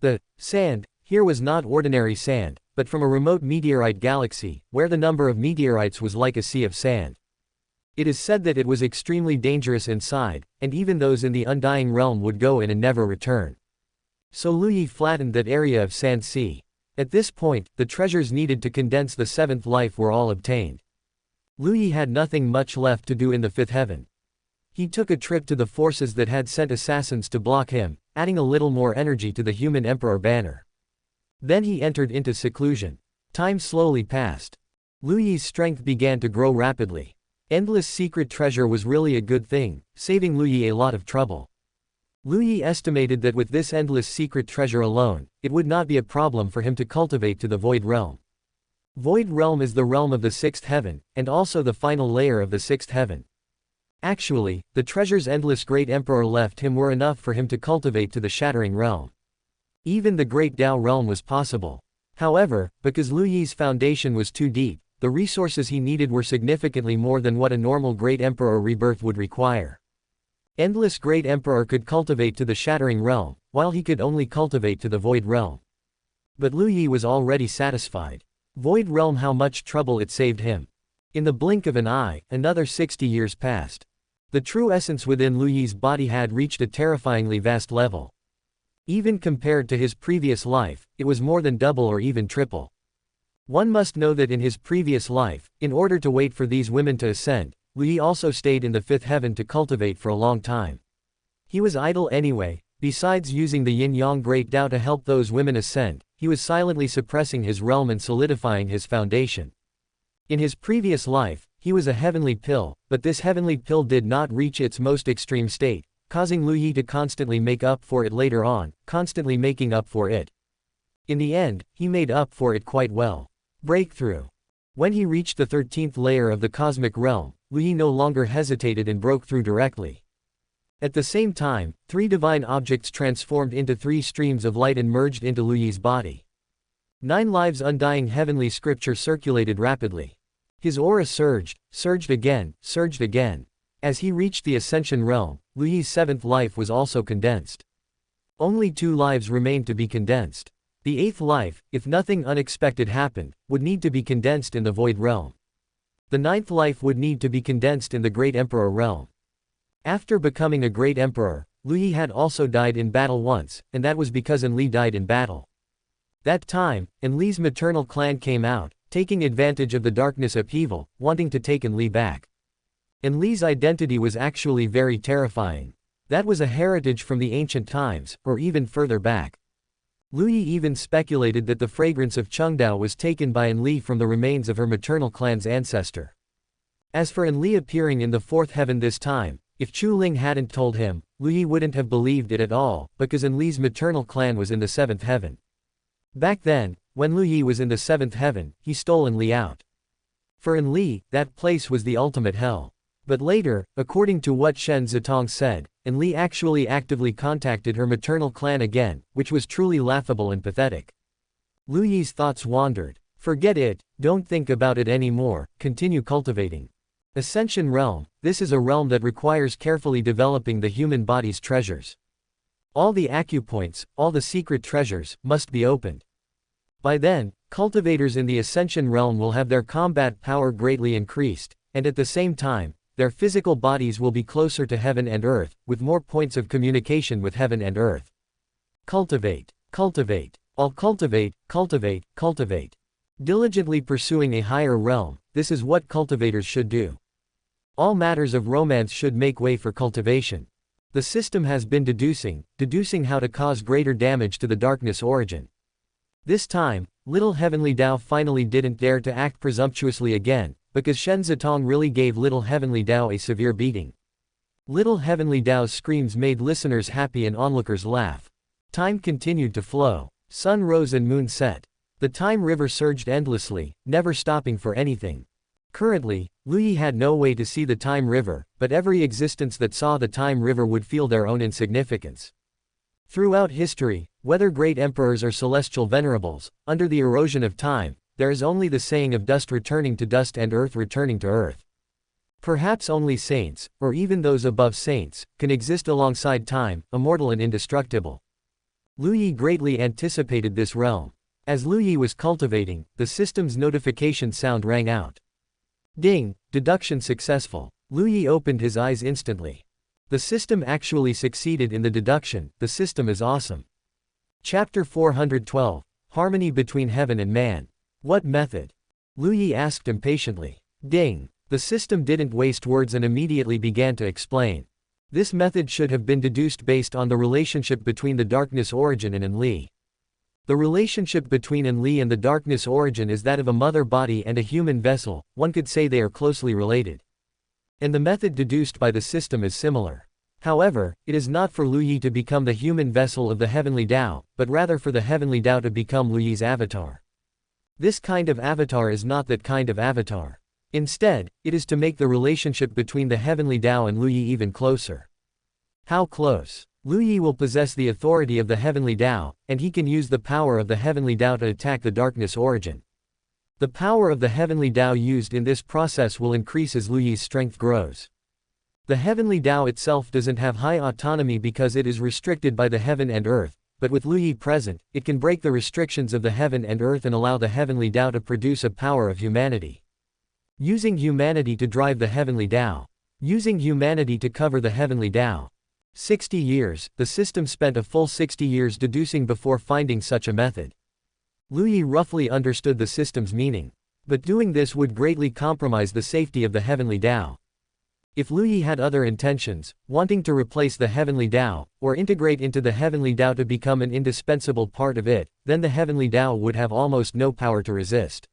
The sand here was not ordinary sand, but from a remote meteorite galaxy, where the number of meteorites was like a sea of sand. It is said that it was extremely dangerous inside, and even those in the Undying Realm would go in and never return. So Lu Yi flattened that area of Sand Sea. At this point, the treasures needed to condense the 7th life were all obtained. Lu Yi had nothing much left to do in the 5th heaven. He took a trip to the forces that had sent assassins to block him, adding a little more energy to the human emperor banner. Then he entered into seclusion. Time slowly passed. Lu Yi's strength began to grow rapidly. Endless secret treasure was really a good thing, saving Lu Yi a lot of trouble. Lu Yi estimated that with this endless secret treasure alone, it would not be a problem for him to cultivate to the Void Realm. Void Realm is the realm of the sixth heaven, and also the final layer of the sixth heaven. Actually, the treasures Endless Great Emperor left him were enough for him to cultivate to the Shattering Realm. Even the Great Dao Realm was possible. However, because Lu Yi's foundation was too deep, the resources he needed were significantly more than what a normal Great Emperor rebirth would require. Endless Great Emperor could cultivate to the Shattering Realm, while he could only cultivate to the Void Realm. But Lu Yi was already satisfied. Void Realm, how much trouble it saved him. In the blink of an eye, another 60 years passed. The true essence within Lu Yi's body had reached a terrifyingly vast level. Even compared to his previous life, it was more than double or even triple. One must know that in his previous life, in order to wait for these women to ascend, Lu Yi also stayed in the fifth heaven to cultivate for a long time. He was idle anyway. Besides using the yin-yang Great Dao to help those women ascend, he was silently suppressing his realm and solidifying his foundation. In his previous life, he was a heavenly pill, but this heavenly pill did not reach its most extreme state, causing Lu Yi to constantly make up for it later on, constantly making up for it. In the end, he made up for it quite well. Breakthrough. When he reached the 13th layer of the cosmic realm, Lu Yi no longer hesitated and broke through directly. At the same time, 3 divine objects transformed into 3 streams of light and merged into Lu Yi's body. 9 lives undying heavenly scripture circulated rapidly. His aura surged, surged again, surged again. As he reached the Ascension realm, Lu Yi's 7th life was also condensed. Only 2 lives remained to be condensed. The 8th life, if nothing unexpected happened, would need to be condensed in the Void realm. The 9th life would need to be condensed in the Great Emperor realm. After becoming a Great Emperor, Lu Yi had also died in battle once, and that was because Enli died in battle. That time, Enli's maternal clan came out, taking advantage of the darkness upheaval, wanting to take Enli back. Enli's identity was actually very terrifying. That was a heritage from the ancient times, or even further back. Lu Yi even speculated that the fragrance of Chengdao was taken by Enli from the remains of her maternal clan's ancestor. As for Enli appearing in the 4th heaven this time, if Chu Ling hadn't told him, Lu Yi wouldn't have believed it at all, because Enli's maternal clan was in the 7th heaven. Back then, when Lu Yi was in the 7th heaven, he stole Enli out. For Enli, that place was the ultimate hell. But later, according to what Shen Zitong said, Enli actually actively contacted her maternal clan again, which was truly laughable and pathetic. Lu Yi's thoughts wandered. Forget it, don't think about it anymore, continue cultivating. Ascension realm, this is a realm that requires carefully developing the human body's treasures. All the acupoints, all the secret treasures, must be opened. By then, cultivators in the Ascension realm will have their combat power greatly increased, and at the same time, their physical bodies will be closer to heaven and earth, with more points of communication with heaven and earth. Cultivate, cultivate, all cultivate, cultivate, cultivate. Diligently pursuing a higher realm, this is what cultivators should do. All matters of romance should make way for cultivation. The system has been deducing how to cause greater damage to the darkness origin. This time, little Heavenly Dao finally didn't dare to act presumptuously again, because Shen Zitong really gave little Heavenly Dao a severe beating. Little Heavenly Dao's screams made listeners happy and onlookers laugh. Time continued to flow. Sun rose and moon set. The time river surged endlessly, never stopping for anything. Currently, Lu Yi had no way to see the time river, but every existence that saw the time river would feel their own insignificance. Throughout history, whether great emperors or celestial venerables, under the erosion of time, there is only the saying of dust returning to dust and earth returning to earth. Perhaps only saints, or even those above saints, can exist alongside time, immortal and indestructible. Lu Yi greatly anticipated this realm. As Lu Yi was cultivating, the system's notification sound rang out. Ding, deduction successful. Lu Yi opened his eyes instantly. The system actually succeeded in the deduction, the system is awesome. Chapter 412, Harmony between Heaven and Man. What method? Lu Yi asked impatiently. Ding. The system didn't waste words and immediately began to explain. This method should have been deduced based on the relationship between the darkness origin and Enli. The relationship between Enli and the darkness origin is that of a mother body and a human vessel, one could say they are closely related. And the method deduced by the system is similar. However, it is not for Lu Yi to become the human vessel of the Heavenly Dao, but rather for the Heavenly Dao to become Lu Yi's avatar. This kind of avatar is not that kind of avatar. Instead, it is to make the relationship between the Heavenly Dao and Lu Yi even closer. How close? Lu Yi will possess the authority of the Heavenly Dao, and he can use the power of the Heavenly Dao to attack the darkness origin. The power of the Heavenly Dao used in this process will increase as Lu Yi's strength grows. The Heavenly Dao itself doesn't have high autonomy because it is restricted by the heaven and earth, but with Lu Yi present, it can break the restrictions of the heaven and earth and allow the Heavenly Dao to produce a power of humanity. Using humanity to drive the Heavenly Dao. Using humanity to cover the Heavenly Dao. 60 years, the system spent a full 60 years deducing before finding such a method. Lu Yi roughly understood the system's meaning. But doing this would greatly compromise the safety of the Heavenly Dao. If Lu Yi had other intentions, wanting to replace the Heavenly Dao, or integrate into the Heavenly Dao to become an indispensable part of it, then the Heavenly Dao would have almost no power to resist.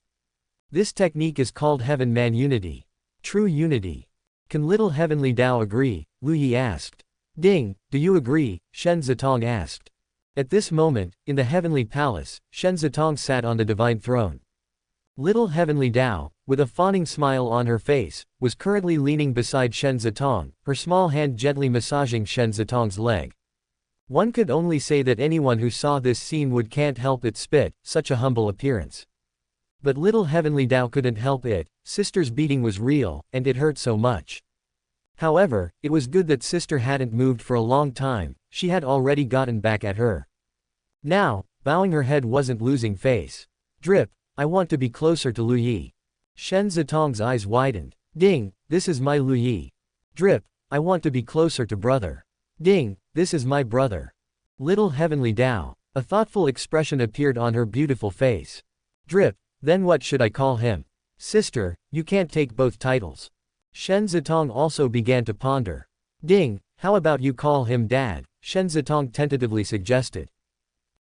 This technique is called Heaven-Man Unity. True unity. Can little Heavenly Dao agree? Lu Yi asked. Ding, do you agree? Shen Zitong asked. At this moment, in the Heavenly Palace, Shen Zitong sat on the divine throne. Little Heavenly Dao, with a fawning smile on her face, was currently leaning beside Shen Zitong, her small hand gently massaging Shen Zitong's leg. One could only say that anyone who saw this scene can't help but spit, such a humble appearance. But little Heavenly Dao couldn't help it, sister's beating was real, and it hurt so much. However, it was good that sister hadn't moved for a long time, she had already gotten back at her. Now, bowing her head wasn't losing face. Drip, I want to be closer to Lu Yi. Shen Zitong's eyes widened. Ding, this is my Lu Yi. Drip, I want to be closer to brother. Ding, this is my brother. Little Heavenly Dao. A thoughtful expression appeared on her beautiful face. Drip, then what should I call him? Sister, you can't take both titles. Shen Zitong also began to ponder. Ding, how about you call him Dad? Shen Zitong tentatively suggested.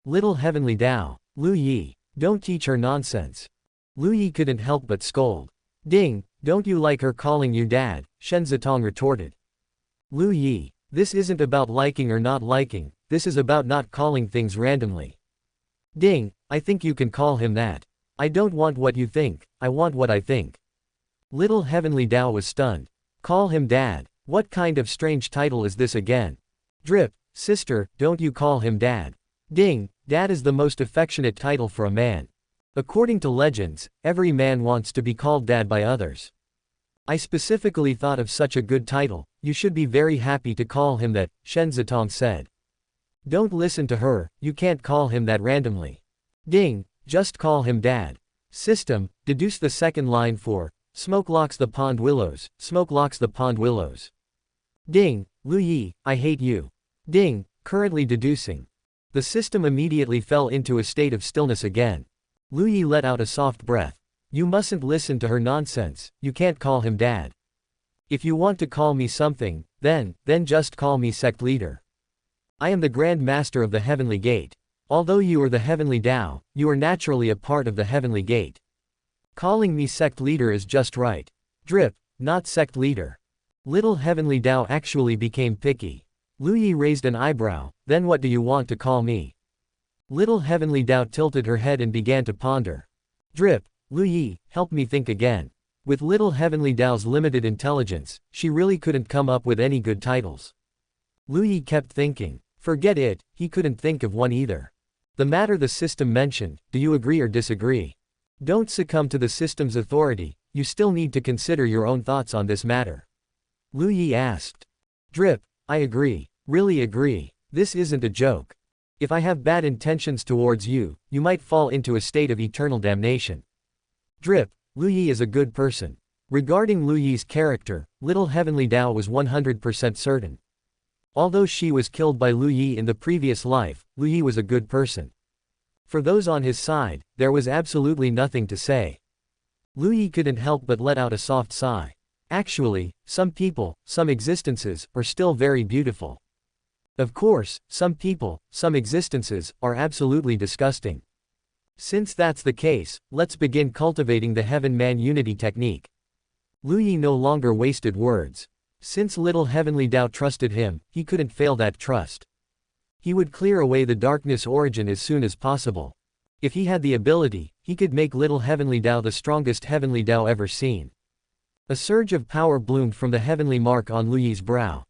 Little Heavenly Dao. Lu Yi. Don't teach her nonsense. Lu Yi couldn't help but scold. Ding, don't you like her calling you Dad? Shen Zitong retorted. Lu Yi. This isn't about liking or not liking, this is about not calling things randomly. Ding, I think you can call him that. I don't want what you think, I want what I think. Little Heavenly Dao was stunned. Call him Dad. What kind of strange title is this again? Drip, sister, don't you call him Dad. Ding, Dad is the most affectionate title for a man. According to legends, every man wants to be called Dad by others. I specifically thought of such a good title, you should be very happy to call him that, Shen Zitong said. Don't listen to her, you can't call him that randomly. Ding, just call him Dad. System, deduce the second line for, smoke locks the pond willows, smoke locks the pond willows. Ding, Lu Yi, I hate you. Ding, currently deducing. The system immediately fell into a state of stillness again. Lu Yi let out a soft breath. You mustn't listen to her nonsense, you can't call him Dad. If you want to call me something, then just call me sect leader. I am the Grand Master of the Heavenly Gate. Although you are the Heavenly Dao, you are naturally a part of the Heavenly Gate. Calling me sect leader is just right. Drip, not sect leader. Little Heavenly Dao actually became picky. Lu Yi raised an eyebrow, then what do you want to call me? Little Heavenly Dao tilted her head and began to ponder. Drip, Lu Yi, help me think again. With little Heavenly Dao's limited intelligence, she really couldn't come up with any good titles. Lu Yi kept thinking. Forget it, he couldn't think of one either. The matter the system mentioned, do you agree or disagree? Don't succumb to the system's authority, you still need to consider your own thoughts on this matter. Lu Yi asked. Drip, I agree. Really agree. This isn't a joke. If I have bad intentions towards you, you might fall into a state of eternal damnation. Drip, Lu Yi is a good person. Regarding Lu Yi's character, little Heavenly Dao was 100% certain. Although she was killed by Lu Yi in the previous life, Lu Yi was a good person. For those on his side, there was absolutely nothing to say. Lu Yi couldn't help but let out a soft sigh. Actually, some people, some existences, are still very beautiful. Of course, some people, some existences, are absolutely disgusting. Since that's the case, let's begin cultivating the Heaven-Man Unity technique. Lu Yi no longer wasted words. Since little Heavenly Dao trusted him, he couldn't fail that trust. He would clear away the darkness origin as soon as possible. If he had the ability, he could make little Heavenly Dao the strongest Heavenly Dao ever seen. A surge of power bloomed from the heavenly mark on Lu Yi's brow.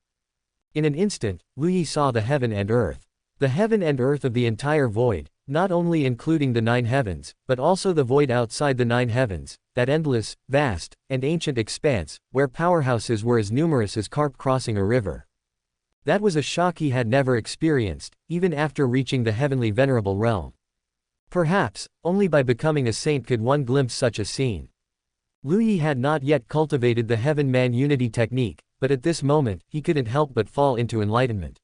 In an instant, Lu Yi saw the heaven and earth. The heaven and earth of the entire void, not only including the 9 heavens, but also the void outside the 9 heavens, that endless, vast, and ancient expanse, where powerhouses were as numerous as carp crossing a river. That was a shock he had never experienced, even after reaching the Heavenly Venerable realm. Perhaps, only by becoming a saint could one glimpse such a scene. Lu Yi had not yet cultivated the heaven-man unity technique, but at this moment, he couldn't help but fall into enlightenment.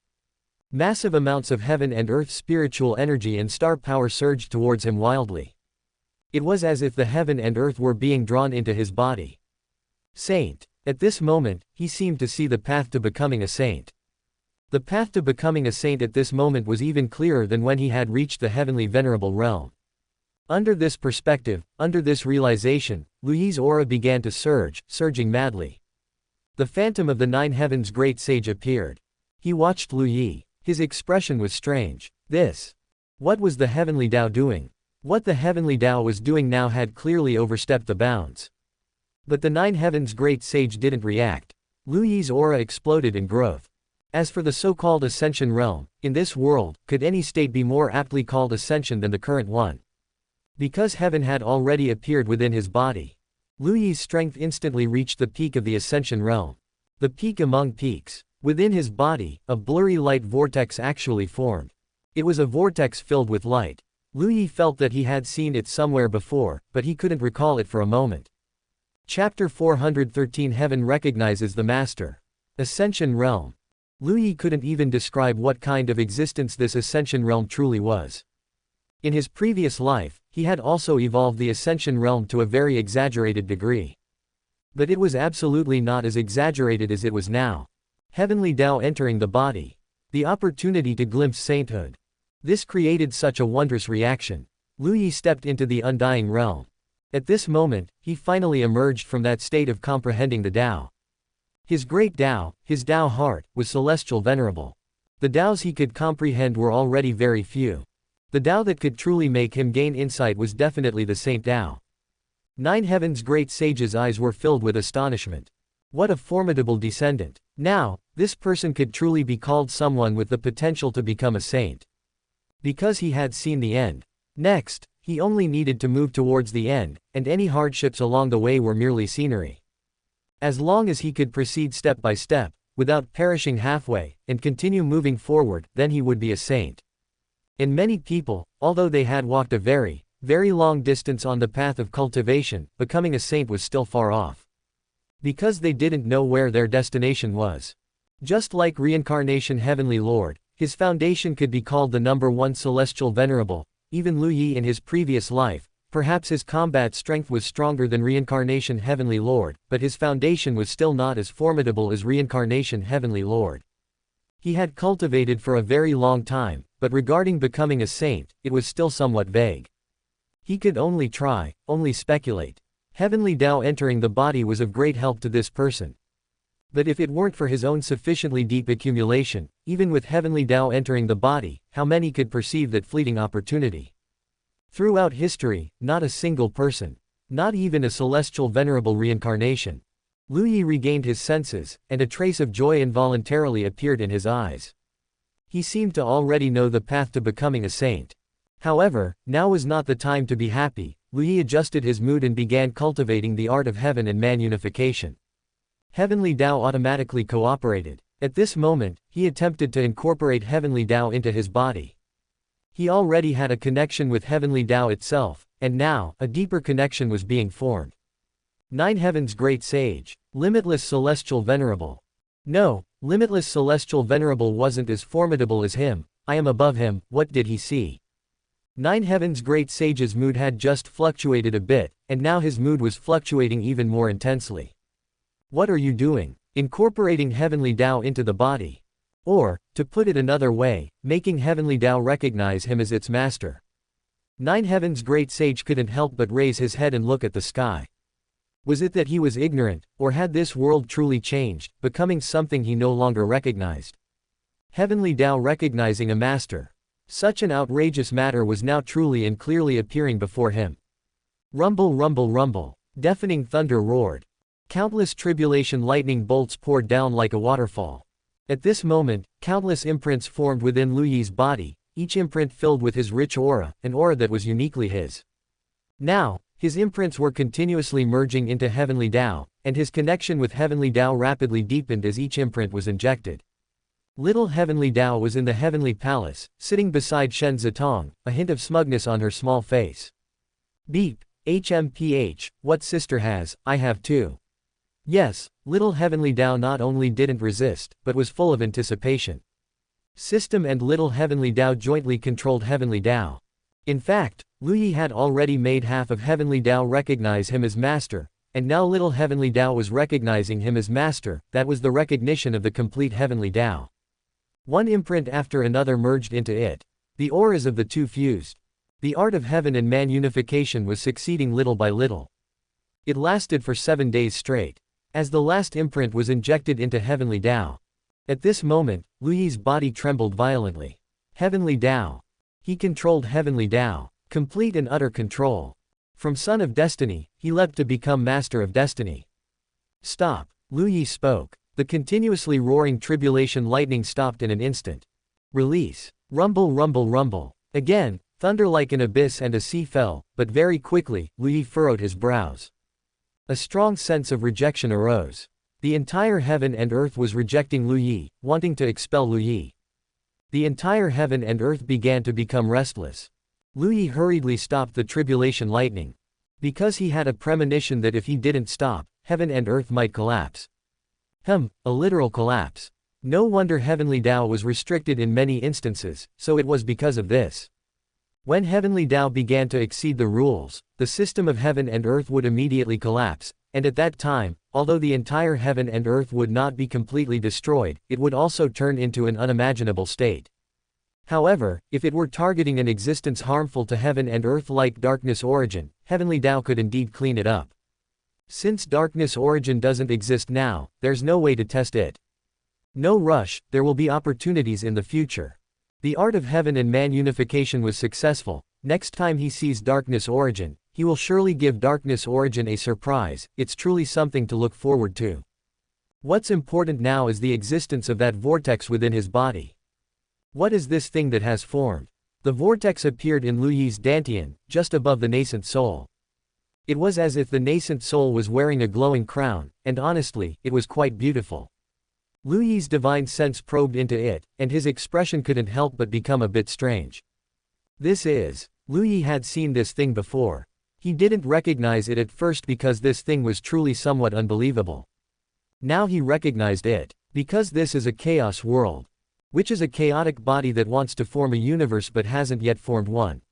Massive amounts of heaven and earth spiritual energy and star power surged towards him wildly. It was as if the heaven and earth were being drawn into his body. Saint. At this moment, he seemed to see the path to becoming a saint. The path to becoming a saint at this moment was even clearer than when he had reached the Heavenly Venerable realm. Under this perspective, under this realization, Lu Yi's aura began to surge, surging madly. The phantom of the 9 heavens great sage appeared. He watched Lu Yi. His expression was strange. What was the Heavenly Dao doing? What the Heavenly Dao was doing now had clearly overstepped the bounds. But the 9 heavens great sage didn't react. Lu Yi's aura exploded in growth. As for the so-called ascension realm, in this world, could any state be more aptly called ascension than the current one? Because heaven had already appeared within his body. Lu Yi's strength instantly reached the peak of the ascension realm. The peak among peaks. Within his body, a blurry light vortex actually formed. It was a vortex filled with light. Lu Yi felt that he had seen it somewhere before, but he couldn't recall it for a moment. Chapter 413 Heaven recognizes the Master. Ascension realm. Lu Yi couldn't even describe what kind of existence this ascension realm truly was. In his previous life, he had also evolved the ascension realm to a very exaggerated degree. But it was absolutely not as exaggerated as it was now. Heavenly Dao entering the body. The opportunity to glimpse sainthood. This created such a wondrous reaction. Lu Yi stepped into the undying realm. At this moment, he finally emerged from that state of comprehending the Dao. His great Dao, his Dao heart, was celestial venerable. The Daos he could comprehend were already very few. The Dao that could truly make him gain insight was definitely the Saint Dao. 9 heavens great sage's eyes were filled with astonishment. What a formidable descendant. Now, this person could truly be called someone with the potential to become a saint. Because he had seen the end. Next, he only needed to move towards the end, and any hardships along the way were merely scenery. As long as he could proceed step by step, without perishing halfway, and continue moving forward, then he would be a saint. And many people, although they had walked a very, very long distance on the path of cultivation, becoming a saint was still far off. Because they didn't know where their destination was. Just like reincarnation Heavenly Lord, his foundation could be called the number 1 celestial venerable. Even Lu Yi in his previous life, perhaps his combat strength was stronger than reincarnation Heavenly Lord, but his foundation was still not as formidable as reincarnation Heavenly Lord. He had cultivated for a very long time, but regarding becoming a saint, it was still somewhat vague. He could only try, only speculate. Heavenly Dao entering the body was of great help to this person. But if it weren't for his own sufficiently deep accumulation, even with Heavenly Dao entering the body, how many could perceive that fleeting opportunity? Throughout history, not a single person, not even a celestial venerable reincarnation. Lu Yi regained his senses, and a trace of joy involuntarily appeared in his eyes. He seemed to already know the path to becoming a saint. However, now was not the time to be happy. Lu Yi adjusted his mood and began cultivating the art of heaven and man unification. Heavenly Dao automatically cooperated. At this moment, he attempted to incorporate Heavenly Dao into his body. He already had a connection with Heavenly Dao itself, and now, a deeper connection was being formed. 9 heavens great sage. Limitless celestial venerable. No, limitless celestial venerable wasn't as formidable as him. I am above him. What did he see? 9 heavens great sage's mood had just fluctuated a bit, and now his mood was fluctuating even more intensely. What are you doing? Incorporating Heavenly Dao into the body. Or, to put it another way, making Heavenly Dao recognize him as its master. 9 heavens great sage couldn't help but raise his head and look at the sky. Was it that he was ignorant, or had this world truly changed, becoming something he no longer recognized? Heavenly Dao recognizing a master. Such an outrageous matter was now truly and clearly appearing before him. Rumble, rumble, rumble. Deafening thunder roared. Countless tribulation lightning bolts poured down like a waterfall. At this moment, countless imprints formed within Lu Yi's body, each imprint filled with his rich aura, an aura that was uniquely his. Now, his imprints were continuously merging into Heavenly Dao, and his connection with Heavenly Dao rapidly deepened as each imprint was injected. Little Heavenly Dao was in the Heavenly Palace, sitting beside Shen Zitong, a hint of smugness on her small face. Beep, HMPH, what sister has, I have too. Yes, little Heavenly Dao not only didn't resist, but was full of anticipation. System and little Heavenly Dao jointly controlled Heavenly Dao. In fact, Lu Yi had already made half of Heavenly Dao recognize him as master, and now little Heavenly Dao was recognizing him as master. That was the recognition of the complete Heavenly Dao. One imprint after another merged into it. The auras of the two fused. The art of heaven and man unification was succeeding little by little. It lasted for 7 days straight. As the last imprint was injected into Heavenly Dao. At this moment, Lu Yi's body trembled violently. Heavenly Dao. He controlled Heavenly Dao. Complete and utter control. From Son of Destiny, he leapt to become Master of Destiny. Stop. Lu Yi spoke. The continuously roaring tribulation lightning stopped in an instant. Release. Rumble, rumble, rumble. Again, thunder like an abyss and a sea fell, but very quickly, Lu Yi furrowed his brows. A strong sense of rejection arose. The entire heaven and earth was rejecting Lu Yi, wanting to expel Lu Yi. The entire heaven and earth began to become restless. Lu Yi hurriedly stopped the tribulation lightning. Because he had a premonition that if he didn't stop, heaven and earth might collapse. A literal collapse. No wonder Heavenly Dao was restricted in many instances, so it was because of this. When Heavenly Dao began to exceed the rules, the system of heaven and earth would immediately collapse, and at that time, although the entire heaven and earth would not be completely destroyed, it would also turn into an unimaginable state. However, if it were targeting an existence harmful to heaven and earth like darkness origin, Heavenly Dao could indeed clean it up. Since darkness origin doesn't exist now, there's no way to test it. No rush, there will be opportunities in the future. The art of heaven and man unification was successful. Next time he sees darkness origin, he will surely give darkness origin a surprise. It's truly something to look forward to. What's important now is the existence of that vortex within his body. What is this thing that has formed? The vortex appeared in Lu Yi's dantian, just above the nascent soul. It was as if the nascent soul was wearing a glowing crown, and honestly, it was quite beautiful. Lu Yi's divine sense probed into it, and his expression couldn't help but become a bit strange. This is. Lu Yi had seen this thing before. He didn't recognize it at first because this thing was truly somewhat unbelievable. Now he recognized it. Because this is a chaos world. Which is a chaotic body that wants to form a universe but hasn't yet formed one.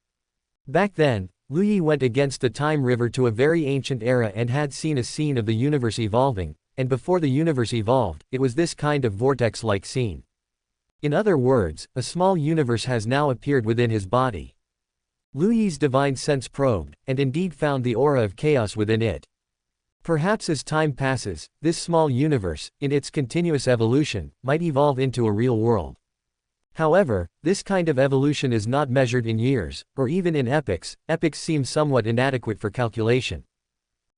Back then, Lu Yi went against the time river to a very ancient era and had seen a scene of the universe evolving, and before the universe evolved, it was this kind of vortex-like scene. In other words, a small universe has now appeared within his body. Lu Yi's divine sense probed, and indeed found the aura of chaos within it. Perhaps as time passes, this small universe, in its continuous evolution, might evolve into a real world. However, this kind of evolution is not measured in years, or even in epochs. Epochs seem somewhat inadequate for calculation.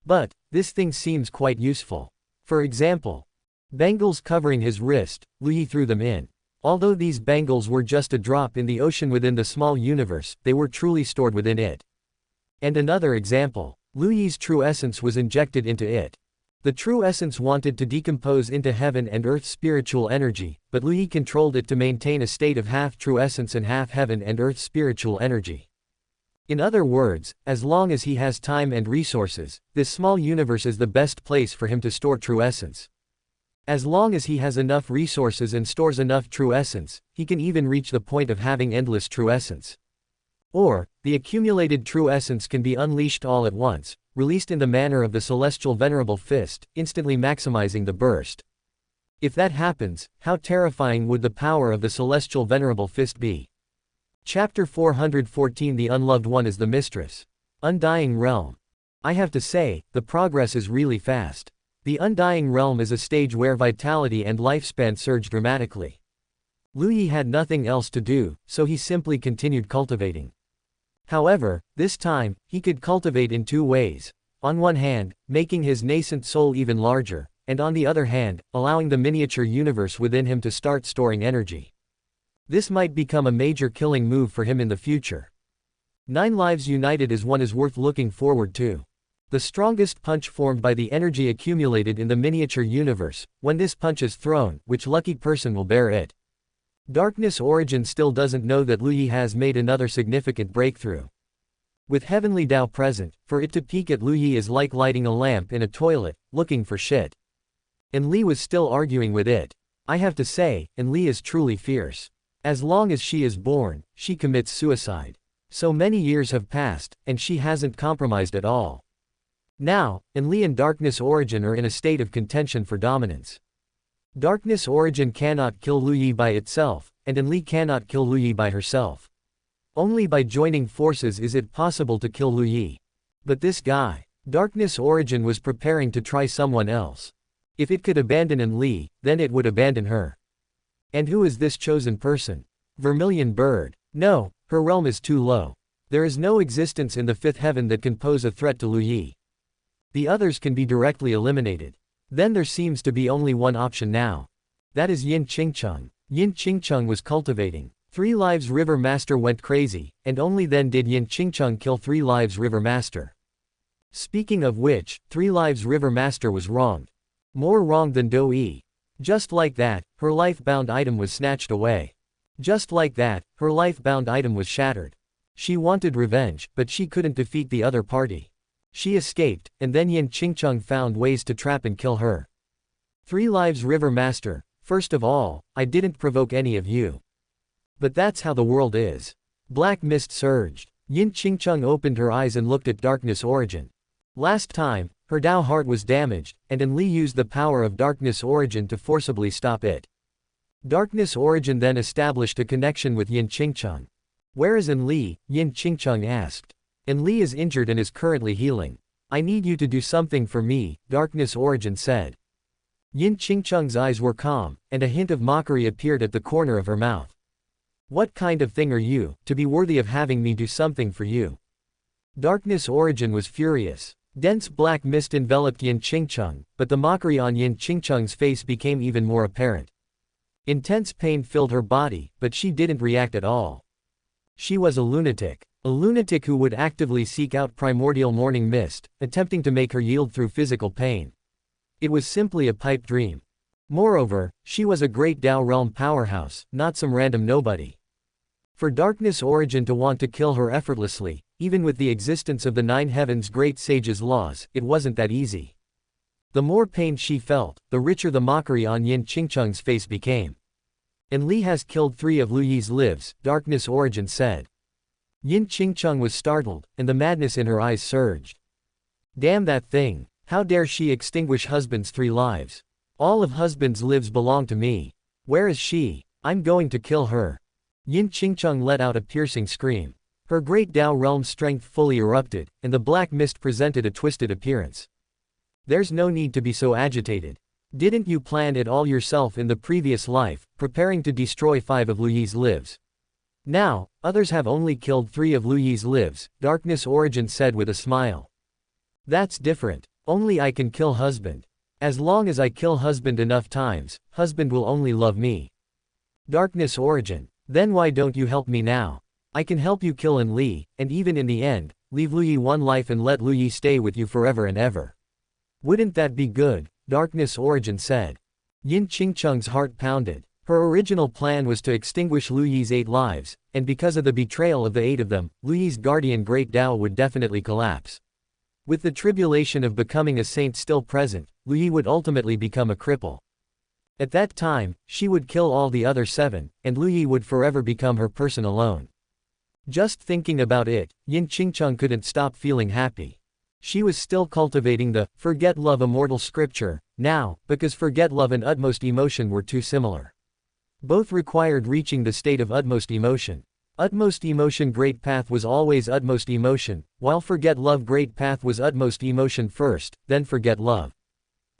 But, this thing seems quite useful. For example, bangles covering his wrist, Lu Yi threw them in. Although these bangles were just a drop in the ocean within the small universe, they were truly stored within it. And another example, Lu Yi's true essence was injected into it. The true essence wanted to decompose into heaven and earth spiritual energy, but Lu Yi controlled it to maintain a state of half true essence and half heaven and earth spiritual energy. In other words, as long as he has time and resources, this small universe is the best place for him to store true essence. As long as he has enough resources and stores enough true essence, he can even reach the point of having endless true essence. Or, the accumulated true essence can be unleashed all at once, released in the manner of the celestial venerable fist, instantly maximizing the burst. If that happens, how terrifying would the power of the celestial venerable fist be? Chapter 414 The Unloved One is the Mistress. Undying Realm. I have to say, the progress is really fast. The Undying Realm is a stage where vitality and lifespan surge dramatically. Lu Yi had nothing else to do, so he simply continued cultivating. However, this time, he could cultivate in two ways. On one hand, making his nascent soul even larger, and on the other hand, allowing the miniature universe within him to start storing energy. This might become a major killing move for him in the future. 9 lives united is one is worth looking forward to. The strongest punch formed by the energy accumulated in the miniature universe. When this punch is thrown, which lucky person will bear it? Darkness Origin still doesn't know that Lu Yi has made another significant breakthrough. With Heavenly Dao present, for it to peek at Lu Yi is like lighting a lamp in a toilet, looking for shit. And Li was still arguing with it. I have to say, Li is truly fierce. As long as she is born, she commits suicide. So many years have passed, and she hasn't compromised at all. Now, Li and Darkness Origin are in a state of contention for dominance. Darkness Origin cannot kill Lu Yi by itself, and Li cannot kill Lu Yi by herself. Only by joining forces is it possible to kill Lu Yi. But this guy, Darkness Origin, was preparing to try someone else. If it could abandon Li, then it would abandon her. And who is this chosen person? Vermilion Bird. No, her realm is too low. There is no existence in the 5th heaven that can pose a threat to Lu Yi. The others can be directly eliminated. Then there seems to be only one option now. That is Yin Qingcheng. Yin Qingcheng was cultivating. 3 lives River Master went crazy, and only then did Yin Qingcheng kill 3 lives River Master. Speaking of which, 3 lives River Master was wronged. More wronged than Do Yi. Just like that, her life-bound item was snatched away. Just like that, her life-bound item was shattered. She wanted revenge, but she couldn't defeat the other party. She escaped, and then Yin Qingcheng found ways to trap and kill her. 3 lives River Master. First of all, I didn't provoke any of you. But that's how the world is. Black mist surged. Yin Qingcheng opened her eyes and looked at Darkness Origin. Last time, her Dao heart was damaged, and Li used the power of Darkness Origin to forcibly stop it. Darkness Origin then established a connection with Yin Qingcheng. Where is Li? Yin Qingcheng asked. Li is injured and is currently healing. I need you to do something for me, Darkness Origin said. Yin Qingcheng's eyes were calm, and a hint of mockery appeared at the corner of her mouth. What kind of thing are you, to be worthy of having me do something for you? Darkness Origin was furious. Dense black mist enveloped Yin Qingcheng, but the mockery on Yin Qingcheng's face became even more apparent. Intense pain filled her body, but she didn't react at all. She was a lunatic who would actively seek out primordial morning mist, attempting to make her yield through physical pain. It was simply a pipe dream. Moreover, she was a great Dao realm powerhouse, not some random nobody. For Darkness Origin to want to kill her effortlessly, even with the existence of the 9 heavens great sage's laws, it wasn't that easy. The more pain she felt, the richer the mockery on Yin Qingcheng's face became. Li has killed 3 of Lu Yi's lives, Darkness Origin said. Yin Qingcheng was startled, and the madness in her eyes surged. Damn that thing. How dare she extinguish husband's 3 lives? All of husband's lives belong to me. Where is she? I'm going to kill her. Yin Qingcheng let out a piercing scream. Her great Dao realm strength fully erupted, and the black mist presented a twisted appearance. There's no need to be so agitated. Didn't you plan it all yourself in the previous life, preparing to destroy 5 of Lu Yi's lives? Now, others have only killed 3 of Lu Yi's lives, Darkness Origin said with a smile. That's different. Only I can kill husband. As long as I kill husband enough times, husband will only love me. Darkness Origin. Then why don't you help me now? I can help you kill Li, and even in the end, leave Lu Yi 1 life and let Lu Yi stay with you forever and ever. Wouldn't that be good? Darkness Origin said. Yin Qingcheng's heart pounded. Her original plan was to extinguish Lu Yi's 8 lives, and because of the betrayal of the 8 of them, Lu Yi's guardian Great Dao would definitely collapse. With the tribulation of becoming a saint still present, Lu Yi would ultimately become a cripple. At that time, she would kill all the other 7, and Lu Yi would forever become her person alone. Just thinking about it, Yin Qingcheng couldn't stop feeling happy. She was still cultivating the forget love immortal scripture, now, because forget love and utmost emotion were too similar. Both required reaching the state of utmost emotion. Utmost emotion great path was always utmost emotion, while forget love great path was utmost emotion first, then forget love.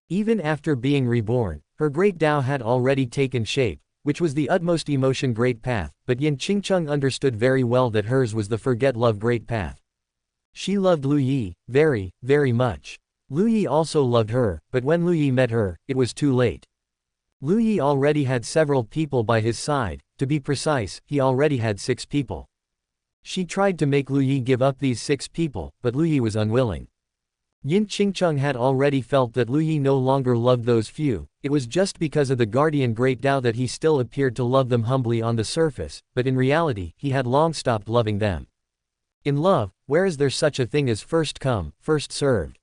Even after being reborn, her great Tao had already taken shape, which was the utmost emotion great path, but Yin Qingcheng understood very well that hers was the forget love great path. She loved Lu Yi, very, very much. Lu Yi also loved her, but when Lu Yi met her, it was too late. Lu Yi already had several people by his side, to be precise, he already had 6 people. She tried to make Lu Yi give up these 6 people, but Lu Yi was unwilling. Yin Qingcheng had already felt that Lu Yi no longer loved those few, it was just because of the guardian great Tao that he still appeared to love them humbly on the surface, but in reality, he had long stopped loving them. In love, where is there such a thing as first come, first served?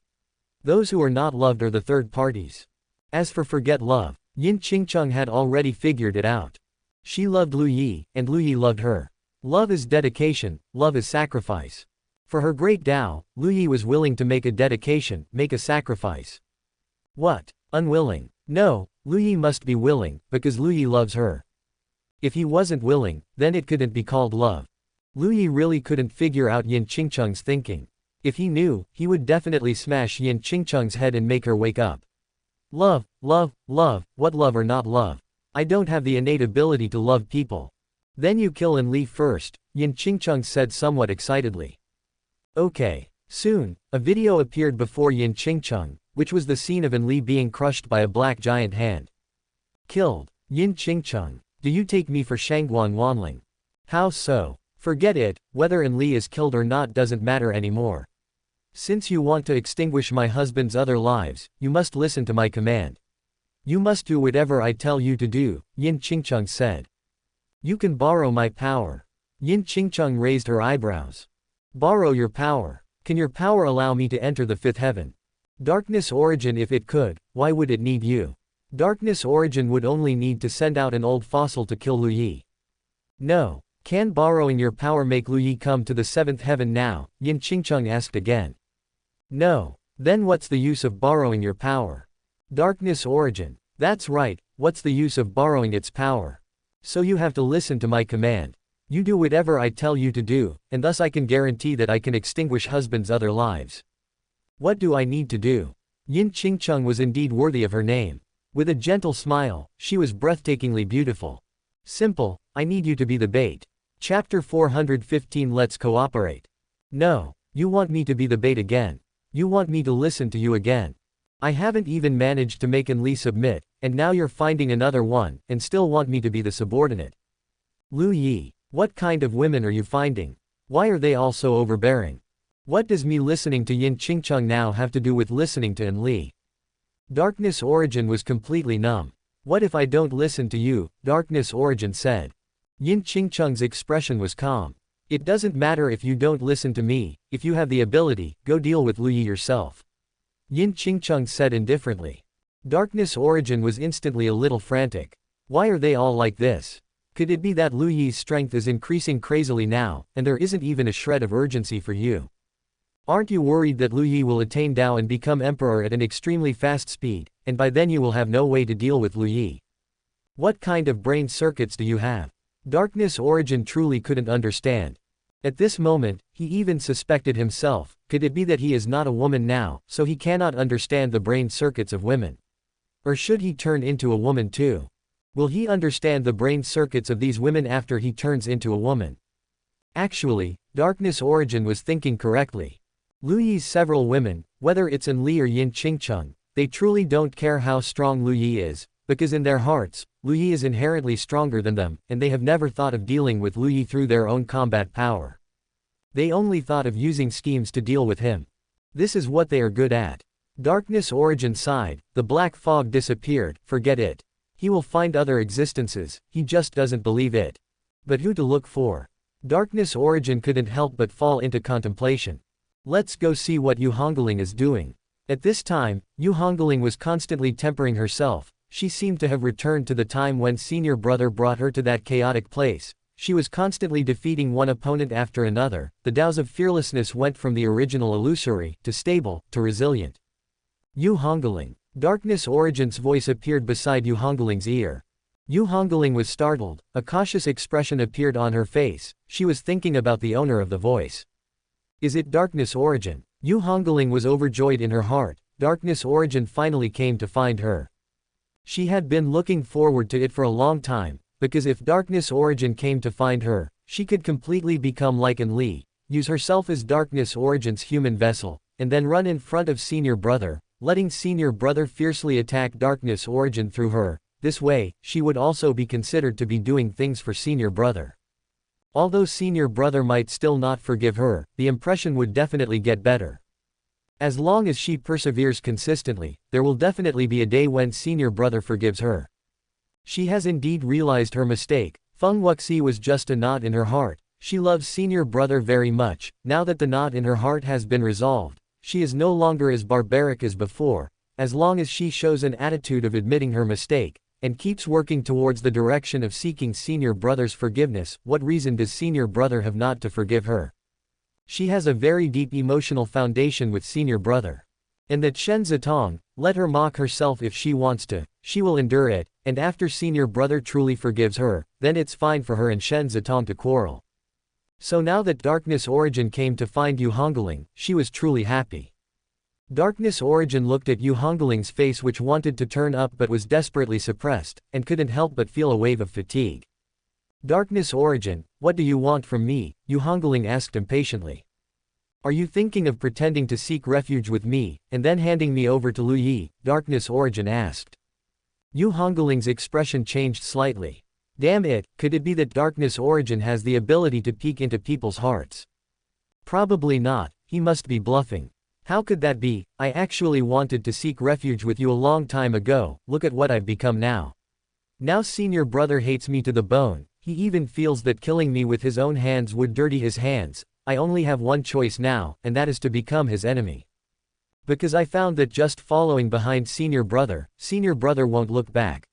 Those who are not loved are the third parties. As for forget love, Yin Qingcheng had already figured it out. She loved Lu Yi, and Lu Yi loved her. Love is dedication, love is sacrifice. For her great Tao, Lu Yi was willing to make a dedication, make a sacrifice. What? Unwilling? No, Lu Yi must be willing, because Lu Yi loves her. If he wasn't willing, then it couldn't be called love. Lu Yi really couldn't figure out Yin Qingcheng's thinking. If he knew, he would definitely smash Yin Qingcheng's head and make her wake up. Love, love, love, what love or not love? I don't have the innate ability to love people. Then you kill and leave first, Yin Qingcheng said somewhat excitedly. Okay. Soon, a video appeared before Yin Qingcheng, which was the scene of Enli being crushed by a black giant hand. Killed. Yin Qingcheng. Do you take me for Shangguan Wanling? How so? Forget it, whether Enli is killed or not doesn't matter anymore. Since you want to extinguish my husband's other lives, you must listen to my command. You must do whatever I tell you to do, Yin Qingcheng said. You can borrow my power. Yin Qingcheng raised her eyebrows. Borrow your power. Can your power allow me to enter the 5th heaven? Darkness origin if it could, why would it need you? Darkness origin would only need to send out an old fossil to kill Lu Yi. No. Can borrowing your power make Lu Yi come to the 7th heaven now? Yin Qingcheng asked again. No. Then what's the use of borrowing your power? Darkness origin. That's right, what's the use of borrowing its power? So you have to listen to my command. You do whatever I tell you to do, and thus I can guarantee that I can extinguish husband's other lives. What do I need to do? Yin Qingcheng was indeed worthy of her name. With a gentle smile, she was breathtakingly beautiful. Simple, I need you to be the bait. Chapter 415 Let's cooperate. No. You want me to be the bait again. You want me to listen to you again. I haven't even managed to make Enli submit, and now you're finding another one, and still want me to be the subordinate. Lu Yi, what kind of women are you finding? Why are they all so overbearing? What does me listening to Yin Qingcheng now have to do with listening to Enli? Darkness origin was completely numb. What if I don't listen to you? Darkness origin said. Yin Qingcheng's expression was calm. It doesn't matter if you don't listen to me, if you have the ability, go deal with Lu Yi yourself. Yin Qingcheng said indifferently. Darkness origin was instantly a little frantic. Why are they all like this? Could it be that Lu Yi's strength is increasing crazily now, and there isn't even a shred of urgency for you? Aren't you worried that Lu Yi will attain Dao and become emperor at an extremely fast speed, and by then you will have no way to deal with Lu Yi? What kind of brain circuits do you have? Darkness origin truly couldn't understand. At this moment, he even suspected himself, could it be that he is not a woman now, so he cannot understand the brain circuits of women? Or should he turn into a woman too? Will he understand the brain circuits of these women after he turns into a woman? Actually, Darkness origin was thinking correctly. Lu Yi's several women, whether it's Enli or Yin Qingcheng, they truly don't care how strong Lu Yi is, because in their hearts, Lu Yi is inherently stronger than them, and they have never thought of dealing with Lu Yi through their own combat power. They only thought of using schemes to deal with him. This is what they are good at. Darkness origin sighed, the black fog disappeared, forget it. He will find other existences, he just doesn't believe it. But who to look for? Darkness origin couldn't help but fall into contemplation. Let's go see what Yu Hongling is doing. At this time, Yu Hongling was constantly tempering herself. She seemed to have returned to the time when senior brother brought her to that chaotic place. She was constantly defeating one opponent after another. The Daos of fearlessness went from the original illusory, to stable, to resilient. Yu Hongling. Darkness origin's voice appeared beside Yu Hongling's ear. Yu Hongling was startled, a cautious expression appeared on her face, she was thinking about the owner of the voice. Is it Darkness Origin? Yu Hongling was overjoyed in her heart, Darkness Origin finally came to find her. She had been looking forward to it for a long time, because if Darkness Origin came to find her, she could completely become like Enli, use herself as Darkness Origin's human vessel, and then run in front of Senior Brother, letting Senior Brother fiercely attack Darkness Origin through her. This way, she would also be considered to be doing things for Senior Brother. Although Senior Brother might still not forgive her, the impression would definitely get better. As long as she perseveres consistently, there will definitely be a day when Senior Brother forgives her. She has indeed realized her mistake. Feng Wuxi was just a knot in her heart. She loves Senior Brother very much. Now that the knot in her heart has been resolved, she is no longer as barbaric as before. As long as she shows an attitude of admitting her mistake, and keeps working towards the direction of seeking Senior Brother's forgiveness, what reason does Senior Brother have not to forgive her? She has a very deep emotional foundation with Senior Brother. And that Shen Zitong, let her mock herself if she wants to, she will endure it, and after Senior Brother truly forgives her, then it's fine for her and Shen Zitong to quarrel. So now that Darkness Origin came to find Yu Hongling, she was truly happy. Darkness Origin looked at Yu Hongling's face which wanted to turn up but was desperately suppressed, and couldn't help but feel a wave of fatigue. Darkness Origin, what do you want from me? Yu Hongling asked impatiently. Are you thinking of pretending to seek refuge with me, and then handing me over to Lu Yi? Darkness Origin asked. Yu Hongling's expression changed slightly. Damn it, could it be that Darkness Origin has the ability to peek into people's hearts? Probably not, he must be bluffing. How could that be? I actually wanted to seek refuge with you a long time ago, look at what I've become now. Now Senior Brother hates me to the bone, he even feels that killing me with his own hands would dirty his hands. I only have one choice now, and that is to become his enemy. Because I found that just following behind Senior Brother won't look back.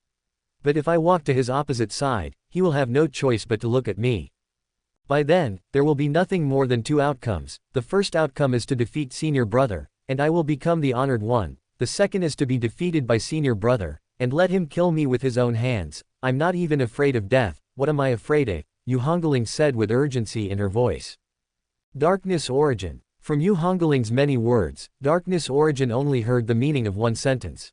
But if I walk to his opposite side, he will have no choice but to look at me. By then, there will be nothing more than two outcomes. The first outcome is to defeat Senior Brother, and I will become the honored one. The second is to be defeated by Senior Brother, and let him kill me with his own hands. I'm not even afraid of death, what am I afraid of? Yu Hongling said with urgency in her voice. Darkness Origin. From Yu Hongling's many words, Darkness Origin only heard the meaning of one sentence.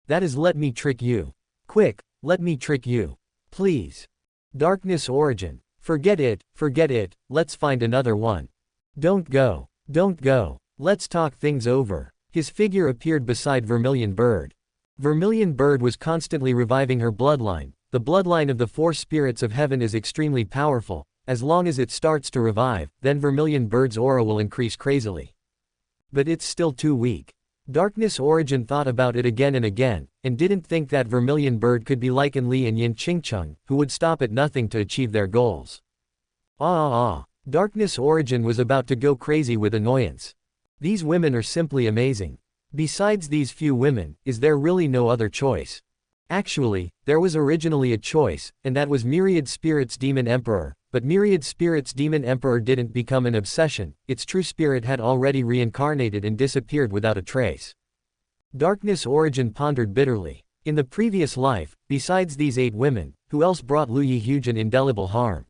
That is, let me trick you. Quick, let me trick you. Please. Darkness Origin. Forget it, let's find another one. Don't go, let's talk things over. His figure appeared beside Vermilion Bird. Vermilion Bird was constantly reviving her bloodline. The bloodline of the four spirits of heaven is extremely powerful. As long as it starts to revive, then Vermilion Bird's aura will increase crazily. But it's still too weak. Darkness Origin thought about it again and again, and didn't think that Vermilion Bird could be like Enli and Yin Qingcheng, who would stop at nothing to achieve their goals. Darkness Origin was about to go crazy with annoyance. These women are simply amazing. Besides these few women, is there really no other choice? Actually, there was originally a choice, and that was Myriad Spirit's Demon Emperor. But Myriad Spirit's Demon Emperor didn't become an obsession, its true spirit had already reincarnated and disappeared without a trace. Darkness Origin pondered bitterly. In the previous life, besides these 8 women, who else brought Lu Yi huge and indelible harm?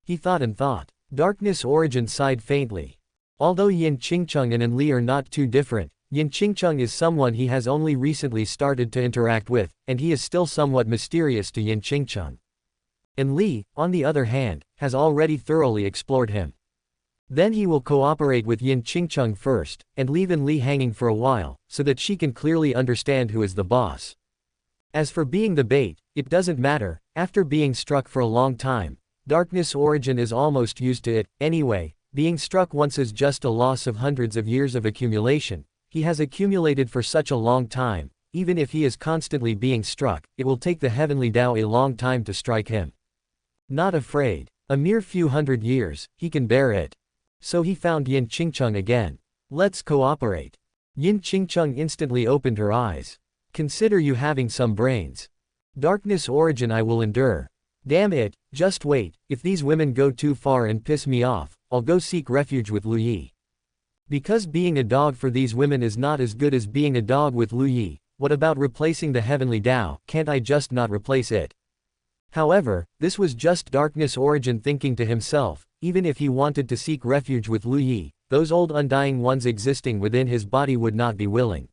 He thought and thought. Darkness Origin sighed faintly. Although Yin Qingcheng and Enli are not too different, Yin Qingcheng is someone he has only recently started to interact with, and he is still somewhat mysterious to Yin Qingcheng. Enli, on the other hand, has already thoroughly explored him. Then he will cooperate with Yin Qingcheng first, and leave Enli hanging for a while, so that she can clearly understand who is the boss. As for being the bait, it doesn't matter, after being struck for a long time, Darkness Origin is almost used to it. Anyway, being struck once is just a loss of hundreds of years of accumulation. He has accumulated for such a long time, even if he is constantly being struck, it will take the Heavenly Dao a long time to strike him. Not afraid. A mere few hundred years, he can bear it. So he found Yin Qingcheng again. Let's cooperate. Yin Qingcheng instantly opened her eyes. Consider you having some brains. Darkness Origin I will endure. Damn it, just wait, if these women go too far and piss me off, I'll go seek refuge with Lu Yi. Because being a dog for these women is not as good as being a dog with Lu Yi, what about replacing the Heavenly Dao? Can't I just not replace it? However, this was just darkness origin thinking to himself, even if he wanted to seek refuge with Lu Yi, those old undying ones existing within his body would not be willing.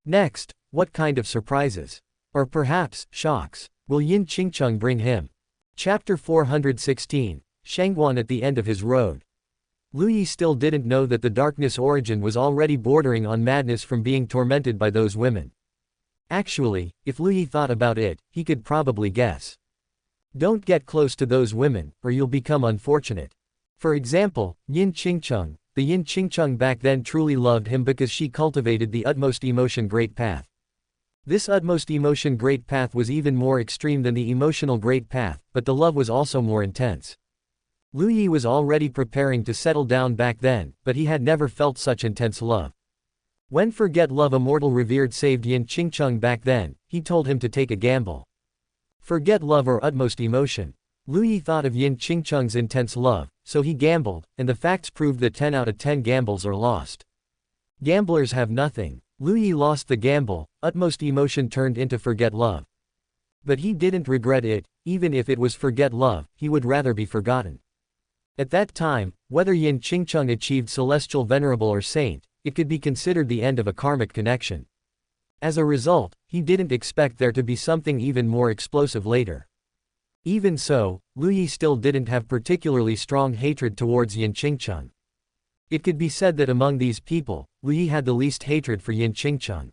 Next, what kind of surprises? Or perhaps, shocks, will Yin Qingcheng bring him? Chapter 416, Shangguan at the end of his road. Lu Yi still didn't know that the darkness origin was already bordering on madness from being tormented by those women. Actually, if Lu Yi thought about it, he could probably guess. Don't get close to those women, or you'll become unfortunate. For example, Yin Qingcheng. The Yin Qingcheng back then truly loved him because she cultivated the utmost emotion great path. This utmost emotion great path was even more extreme than the emotional great path, but the love was also more intense. Lu Yi was already preparing to settle down back then, but he had never felt such intense love. When Forget Love Immortal Revered saved Yin Qingcheng back then, he told him to take a gamble. Forget love or utmost emotion. Lu Yi thought of Yin Qingcheng's intense love, so he gambled, and the facts proved that 10 out of 10 gambles are lost. Gamblers have nothing. Lu Yi lost the gamble, utmost emotion turned into Forget Love. But he didn't regret it, even if it was Forget Love, he would rather be forgotten. At that time, whether Yin Qingcheng achieved Celestial Venerable or Saint, it could be considered the end of a karmic connection. As a result, he didn't expect there to be something even more explosive later. Even so, Lu Yi still didn't have particularly strong hatred towards Yin Qingcheng. It could be said that among these people, Lu Yi had the least hatred for Yin Qingcheng.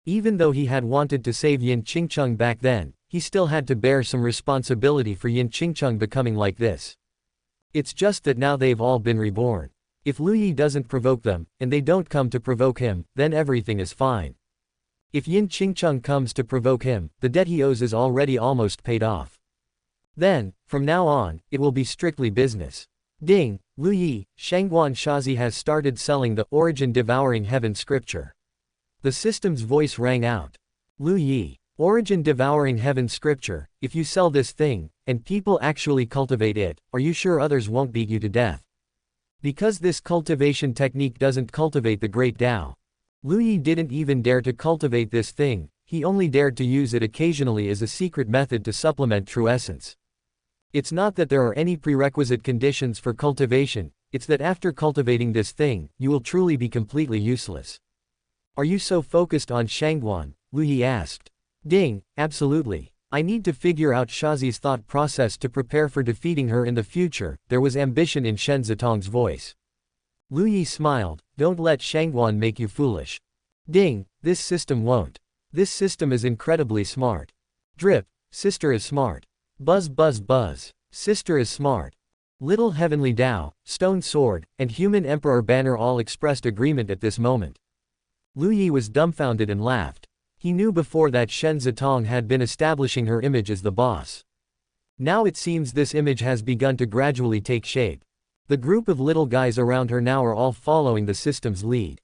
Even though he had wanted to save Yin Qingcheng back then, he still had to bear some responsibility for Yin Qingcheng becoming like this. It's just that now they've all been reborn. If Lu Yi doesn't provoke them, and they don't come to provoke him, then everything is fine. If Yin Qingcheng comes to provoke him, the debt he owes is already almost paid off. Then, from now on, it will be strictly business. Ding, Lu Yi, Shangguan Shazi has started selling the Origin Devouring Heaven scripture. The system's voice rang out. Lu Yi, Origin Devouring Heaven scripture, if you sell this thing, and people actually cultivate it, are you sure others won't beat you to death? Because this cultivation technique doesn't cultivate the Great Tao. Lu Yi didn't even dare to cultivate this thing, he only dared to use it occasionally as a secret method to supplement true essence. It's not that there are any prerequisite conditions for cultivation, it's that after cultivating this thing, you will truly be completely useless. Are you so focused on Shangguan? Lu Yi asked. Ding, absolutely. I need to figure out Shazi's thought process to prepare for defeating her in the future, there was ambition in Shen Zitong's voice. Lu Yi smiled, don't let Shangguan make you foolish. Ding, this system won't. This system is incredibly smart. Drip, sister is smart. Buzz buzz buzz, sister is smart. Little Heavenly Dao, Stone Sword, and Human Emperor Banner all expressed agreement at this moment. Lu Yi was dumbfounded and laughed. He knew before that Shen Zitong had been establishing her image as the boss. Now it seems this image has begun to gradually take shape. The group of little guys around her now are all following the system's lead.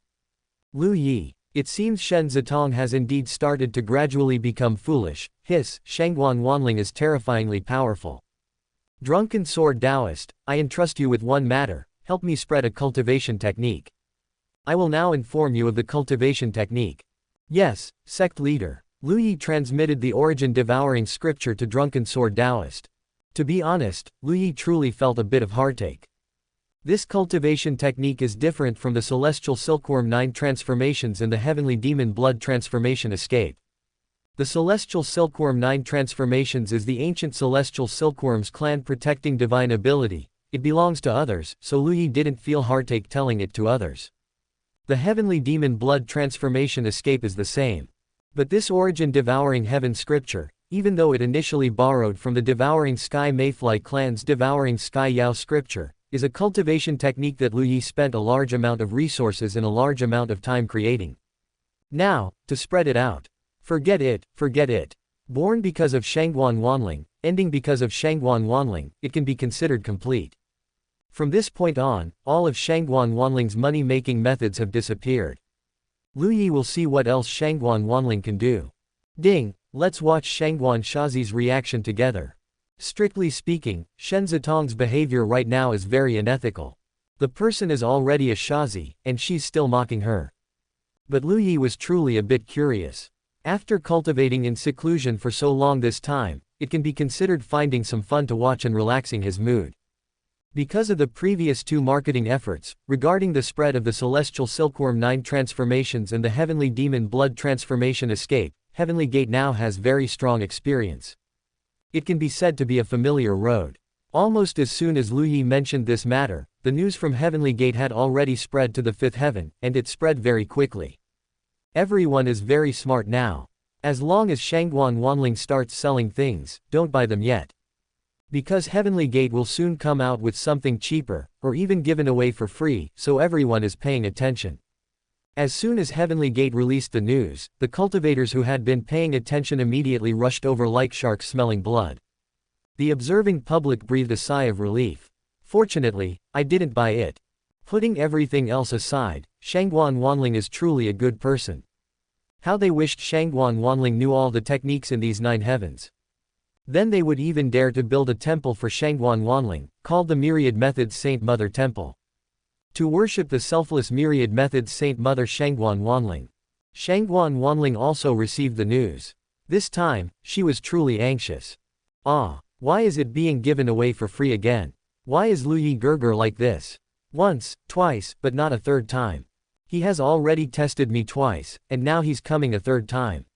Lu Yi, it seems Shen Zitong has indeed started to gradually become foolish. Hiss, Shangguan Wanling is terrifyingly powerful. Drunken Sword Taoist, I entrust you with one matter, help me spread a cultivation technique. I will now inform you of the cultivation technique. Yes, sect leader. Lu Yi transmitted the Origin Devouring scripture to Drunken Sword Taoist. To be honest, Lu Yi truly felt a bit of heartache. This cultivation technique is different from the Celestial Silkworm 9 transformations and the Heavenly Demon Blood transformation escape. The Celestial Silkworm 9 transformations is the ancient Celestial Silkworm's clan protecting divine ability. It belongs to others, so Lu Yi didn't feel heartache telling it to others. The Heavenly Demon Blood transformation escape is the same. But this Origin Devouring Heaven scripture, even though it initially borrowed from the Devouring Sky Mayfly clan's Devouring Sky Yao scripture, is a cultivation technique that Lu Yi spent a large amount of resources and a large amount of time creating. Now, to spread it out. Forget it, forget it. Born because of Shangguan Wanling, ending because of Shangguan Wanling, it can be considered complete. From this point on, all of Shangguan Wanling's money-making methods have disappeared. Lu Yi will see what else Shangguan Wanling can do. Ding, let's watch Shangguan Shazi's reaction together. Strictly speaking, Shen Zitong's behavior right now is very unethical. The person is already a Shazi, and she's still mocking her. But Lu Yi was truly a bit curious. After cultivating in seclusion for so long this time, it can be considered finding some fun to watch and relaxing his mood. Because of the previous 2 marketing efforts, regarding the spread of the Celestial Silkworm 9 transformations and the Heavenly Demon Blood transformation escape, Heavenly Gate now has very strong experience. It can be said to be a familiar road. Almost as soon as Lu Yi mentioned this matter, the news from Heavenly Gate had already spread to the 5th heaven, and it spread very quickly. Everyone is very smart now. As long as Shangguan Wanling starts selling things, don't buy them yet. Because Heavenly Gate will soon come out with something cheaper, or even given away for free, so everyone is paying attention. As soon as Heavenly Gate released the news, the cultivators who had been paying attention immediately rushed over like sharks smelling blood. The observing public breathed a sigh of relief. Fortunately, I didn't buy it. Putting everything else aside, Shangguan Wanling is truly a good person. How they wished Shangguan Wanling knew all the techniques in these 9 heavens. Then they would even dare to build a temple for Shangguan Wanling, called the Myriad Methods Saint Mother Temple. To worship the selfless Myriad Methods Saint Mother Shangguan Wanling. Shangguan Wanling also received the news. This time, she was truly anxious. Why is it being given away for free again? Why is Lu Yi Gerger like this? Once, twice, but not a 3rd time. He has already tested me twice, and now he's coming a 3rd time.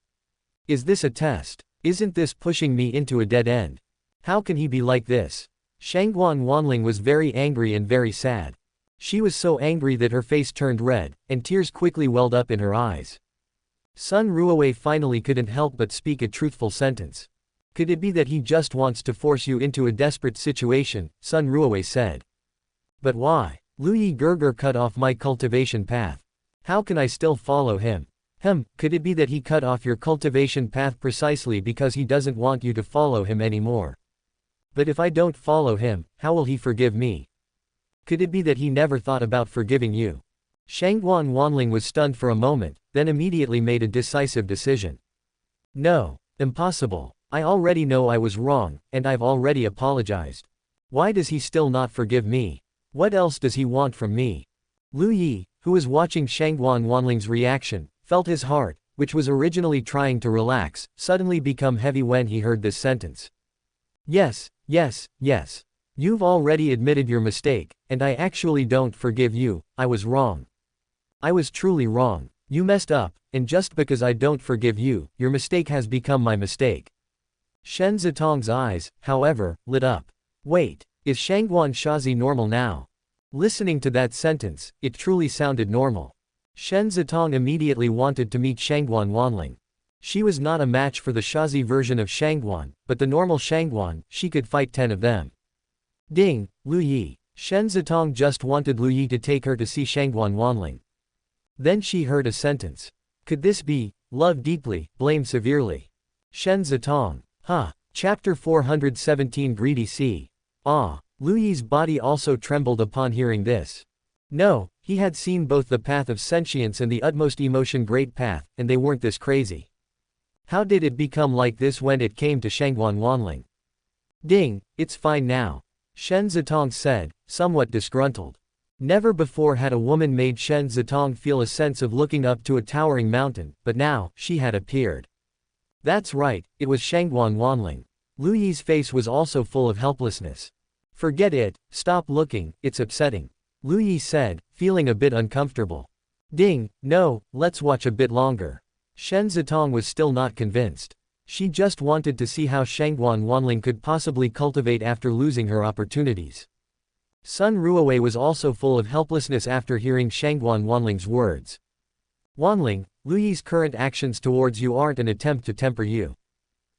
Is this a test? Isn't this pushing me into a dead end? How can he be like this? Shangguan Wanling was very angry and very sad. She was so angry that her face turned red, and tears quickly welled up in her eyes. Sun Ruowei finally couldn't help but speak a truthful sentence. Could it be that he just wants to force you into a desperate situation? Sun Ruowei said. But why? Lu Yi Gerger cut off my cultivation path. How can I still follow him? Could it be that he cut off your cultivation path precisely because he doesn't want you to follow him anymore? But if I don't follow him, how will he forgive me? Could it be that he never thought about forgiving you? Shangguan Wanling was stunned for a moment, then immediately made a decisive decision. No, impossible. I already know I was wrong, and I've already apologized. Why does he still not forgive me? What else does he want from me? Lu Yi, who was watching Shangguan Wanling's reaction, felt his heart, which was originally trying to relax, suddenly become heavy when he heard this sentence. Yes. You've already admitted your mistake, and I actually don't forgive you. I was wrong. I was truly wrong. You messed up, and just because I don't forgive you, your mistake has become my mistake. Shen Zitong's eyes, however, lit up. Wait, is Shangguan Shazi normal now? Listening to that sentence, it truly sounded normal. Shen Zitong immediately wanted to meet Shangguan Wanling. She was not a match for the Shazi version of Shangguan, but the normal Shangguan, she could fight 10 of them. Ding, Lu Yi. Shen Zitong just wanted Lu Yi to take her to see Shangguan Wanling. Then she heard a sentence. Could this be, love deeply, blame severely? Shen Zitong. Chapter 417 Greedy Sea. Lu Yi's body also trembled upon hearing this. No, he had seen both the path of sentience and the utmost emotion great path, and they weren't this crazy. How did it become like this when it came to Shangguan Wanling? Ding, it's fine now. Shen Zitong said, somewhat disgruntled. Never before had a woman made Shen Zitong feel a sense of looking up to a towering mountain, but now, she had appeared. That's right, it was Shangguan Wanling. Lu Yi's face was also full of helplessness. Forget it, stop looking, it's upsetting. Lu Yi said, feeling a bit uncomfortable. Ding, no, let's watch a bit longer. Shen Zitong was still not convinced. She just wanted to see how Shangguan Wanling could possibly cultivate after losing her opportunities. Sun Ruowei was also full of helplessness after hearing Shangguan Wanling's words. Wanling, Lu Yi's current actions towards you aren't an attempt to temper you.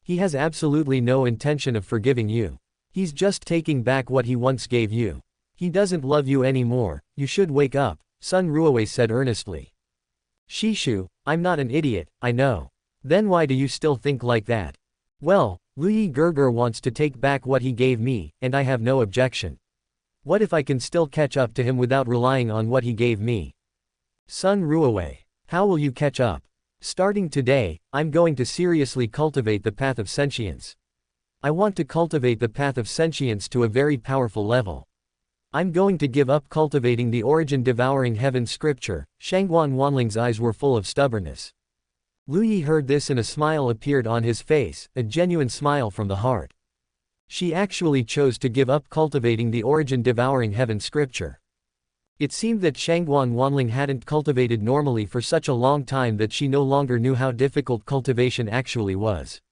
He has absolutely no intention of forgiving you. He's just taking back what he once gave you. He doesn't love you anymore, you should wake up, Sun Ruowei said earnestly. Shishu, I'm not an idiot, I know. Then why do you still think like that? Well, Lu Yi Gerger wants to take back what he gave me, and I have no objection. What if I can still catch up to him without relying on what he gave me? Sun Ruowei, how will you catch up? Starting today, I'm going to seriously cultivate the path of sentience. I want to cultivate the path of sentience to a very powerful level. I'm going to give up cultivating the origin devouring heaven scripture. Shangguan Wanling's eyes were full of stubbornness. Lu Yi heard this and a smile appeared on his face, a genuine smile from the heart. She actually chose to give up cultivating the origin devouring heaven scripture. It seemed that Shangguan Wanling hadn't cultivated normally for such a long time that she no longer knew how difficult cultivation actually was.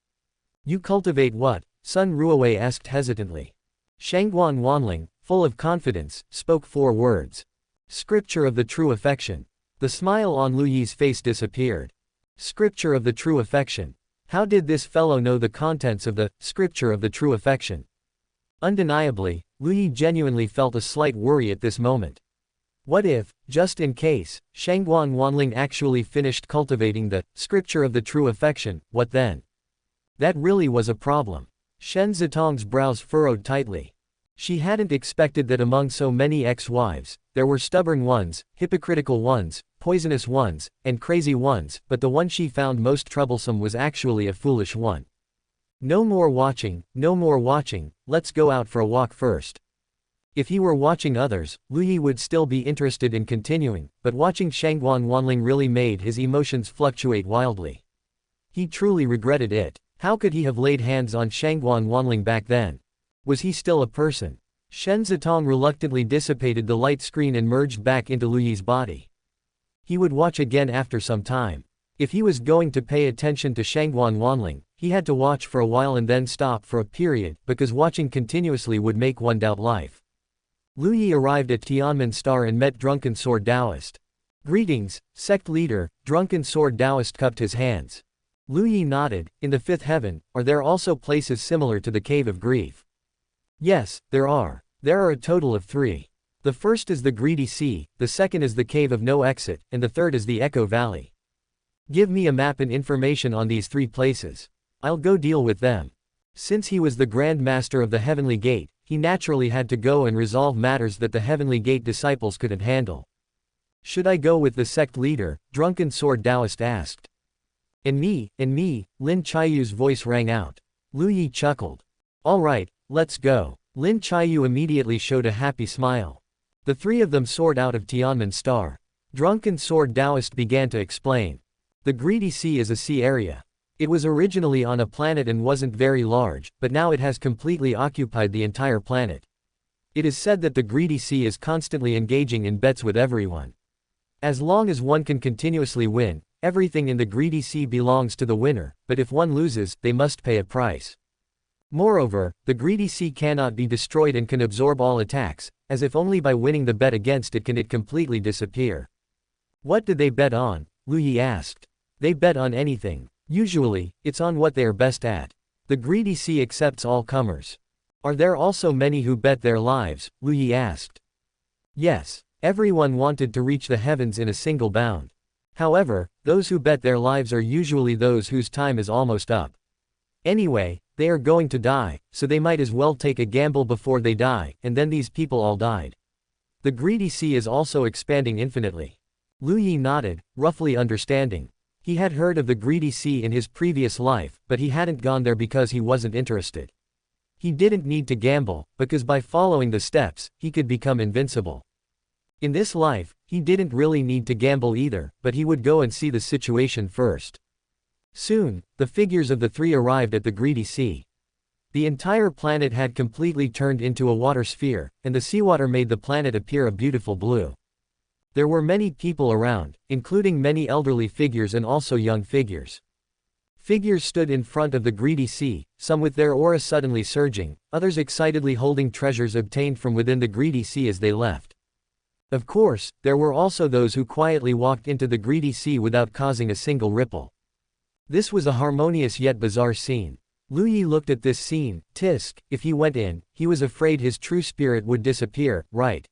You cultivate what? Sun Ruowei asked hesitantly. Shangguan Wanling, full of confidence, spoke 4 words. Scripture of the true affection. The smile on Lu Yi's face disappeared. Scripture of the true affection. How did this fellow know the contents of the scripture of the true affection? Undeniably, Lu Yi genuinely felt a slight worry at this moment. What if, just in case, Shangguan Wanling actually finished cultivating the scripture of the true affection, what then? That really was a problem. Shen Zitong's brows furrowed tightly. She hadn't expected that among so many ex-wives, there were stubborn ones, hypocritical ones, poisonous ones, and crazy ones, but the one she found most troublesome was actually a foolish one. No more watching, no more watching, let's go out for a walk first. If he were watching others, Lu Yi would still be interested in continuing, but watching Shangguan Wanling really made his emotions fluctuate wildly. He truly regretted it. How could he have laid hands on Shangguan Wanling back then? Was he still a person? Shen Zitong reluctantly dissipated the light screen and merged back into Lu Yi's body. He would watch again after some time. If he was going to pay attention to Shangguan Wanling, he had to watch for a while and then stop for a period, because watching continuously would make one doubt life. Lu Yi arrived at Tianmen Star and met Drunken Sword Taoist. Greetings, sect leader. Drunken Sword Taoist cupped his hands. Lu Yi nodded. In the 5th heaven, are there also places similar to the Cave of Grief? Yes, there are. There are a total of 3. The first is the Greedy Sea, the second is the Cave of No Exit, and the third is the Echo Valley. Give me a map and information on these 3 places. I'll go deal with them. Since he was the Grand Master of the Heavenly Gate, he naturally had to go and resolve matters that the Heavenly Gate disciples couldn't handle. Should I go with the sect leader? Drunken Sword Taoist asked. And me, Lin Chaiyu's voice rang out. Lu Yi chuckled. All right, let's go. Lin Chaiyu immediately showed a happy smile. The 3 of them soared out of Tianmen Star. Drunken Sword Taoist began to explain. The Greedy Sea is a sea area. It was originally on a planet and wasn't very large, but now it has completely occupied the entire planet. It is said that the Greedy Sea is constantly engaging in bets with everyone. As long as one can continuously win, everything in the Greedy Sea belongs to the winner, but if one loses, they must pay a price. Moreover, the Greedy Sea cannot be destroyed and can absorb all attacks, as if only by winning the bet against it can it completely disappear. What did they bet on? Lu Yi asked. They bet on anything. Usually, it's on what they are best at. The Greedy Sea accepts all comers. Are there also many who bet their lives? Lu Yi asked. Yes, everyone wanted to reach the heavens in a single bound. However, those who bet their lives are usually those whose time is almost up. Anyway, they are going to die, so they might as well take a gamble before they die, and then these people all died. The Greedy Sea is also expanding infinitely. Lu Yi nodded, roughly understanding. He had heard of the Greedy Sea in his previous life, but he hadn't gone there because he wasn't interested. He didn't need to gamble, because by following the steps, he could become invincible. In this life, he didn't really need to gamble either, but he would go and see the situation first. Soon, the figures of the 3 arrived at the Greedy Sea. The entire planet had completely turned into a water sphere, and the seawater made the planet appear a beautiful blue. There were many people around, including many elderly figures and also young figures. Figures stood in front of the Greedy Sea, some with their aura suddenly surging, others excitedly holding treasures obtained from within the Greedy Sea as they left. Of course, there were also those who quietly walked into the Greedy Sea without causing a single ripple. This was a harmonious yet bizarre scene. Lu Yi looked at this scene. Tisk, if he went in, he was afraid his true spirit would disappear, right?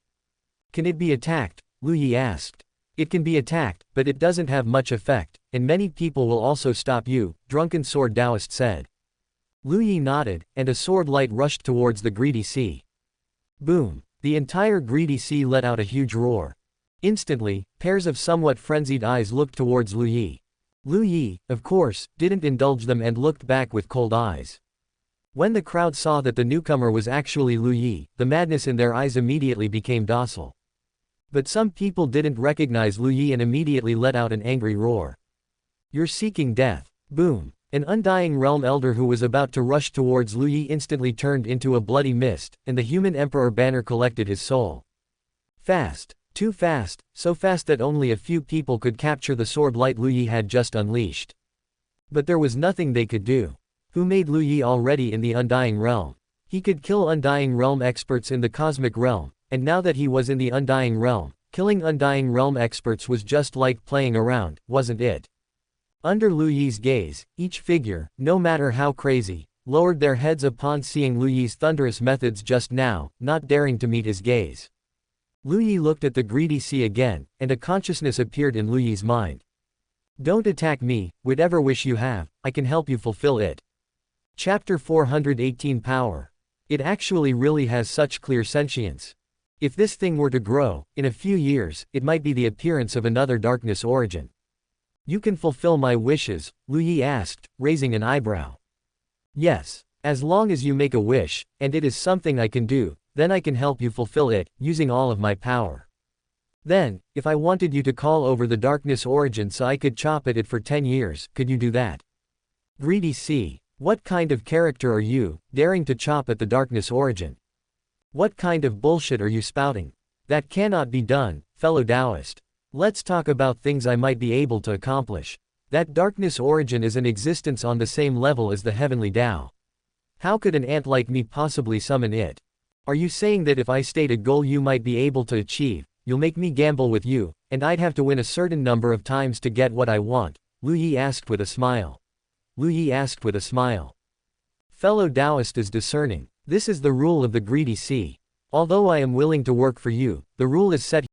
Can it be attacked? Lu Yi asked. It can be attacked, but it doesn't have much effect, and many people will also stop you, Drunken Sword Taoist said. Lu Yi nodded, and a sword light rushed towards the Greedy Sea. Boom! The entire Greedy Sea let out a huge roar. Instantly, pairs of somewhat frenzied eyes looked towards Lu Yi. Lu Yi, of course, didn't indulge them and looked back with cold eyes. When the crowd saw that the newcomer was actually Lu Yi, the madness in their eyes immediately became docile. But some people didn't recognize Lu Yi and immediately let out an angry roar. You're seeking death. Boom. An undying realm elder who was about to rush towards Lu Yi instantly turned into a bloody mist, and the human emperor banner collected his soul. Fast. Too fast, so fast that only a few people could capture the sword light Lu Yi had just unleashed. But there was nothing they could do. Who made Lu Yi already in the Undying Realm? He could kill Undying Realm experts in the Cosmic Realm, and now that he was in the Undying Realm, killing Undying Realm experts was just like playing around, wasn't it? Under Lu Yi's gaze, each figure, no matter how crazy, lowered their heads upon seeing Lu Yi's thunderous methods just now, not daring to meet his gaze. Lu Yi looked at the greedy sea again, and a consciousness appeared in Lu Yi's mind. Don't attack me, whatever wish you have, I can help you fulfill it. Chapter 418 Power. It actually really has such clear sentience. If this thing were to grow, in a few years, it might be the appearance of another darkness origin. You can fulfill my wishes, Lu Yi asked, raising an eyebrow. Yes, as long as you make a wish, and it is something I can do, then I can help you fulfill it, using all of my power. Then, if I wanted you to call over the darkness origin so I could chop at it for 10 years, could you do that? Greedy sea. What kind of character are you, daring to chop at the darkness origin? What kind of bullshit are you spouting? That cannot be done, fellow Taoist. Let's talk about things I might be able to accomplish. That darkness origin is an existence on the same level as the Heavenly Dao. How could an ant like me possibly summon it? Are you saying that if I state a goal you might be able to achieve, you'll make me gamble with you, and I'd have to win a certain number of times to get what I want? Lu Yi asked with a smile. Lu Yi asked with a smile. Fellow Taoist is discerning. This is the rule of the greedy sea. Although I am willing to work for you, the rule is set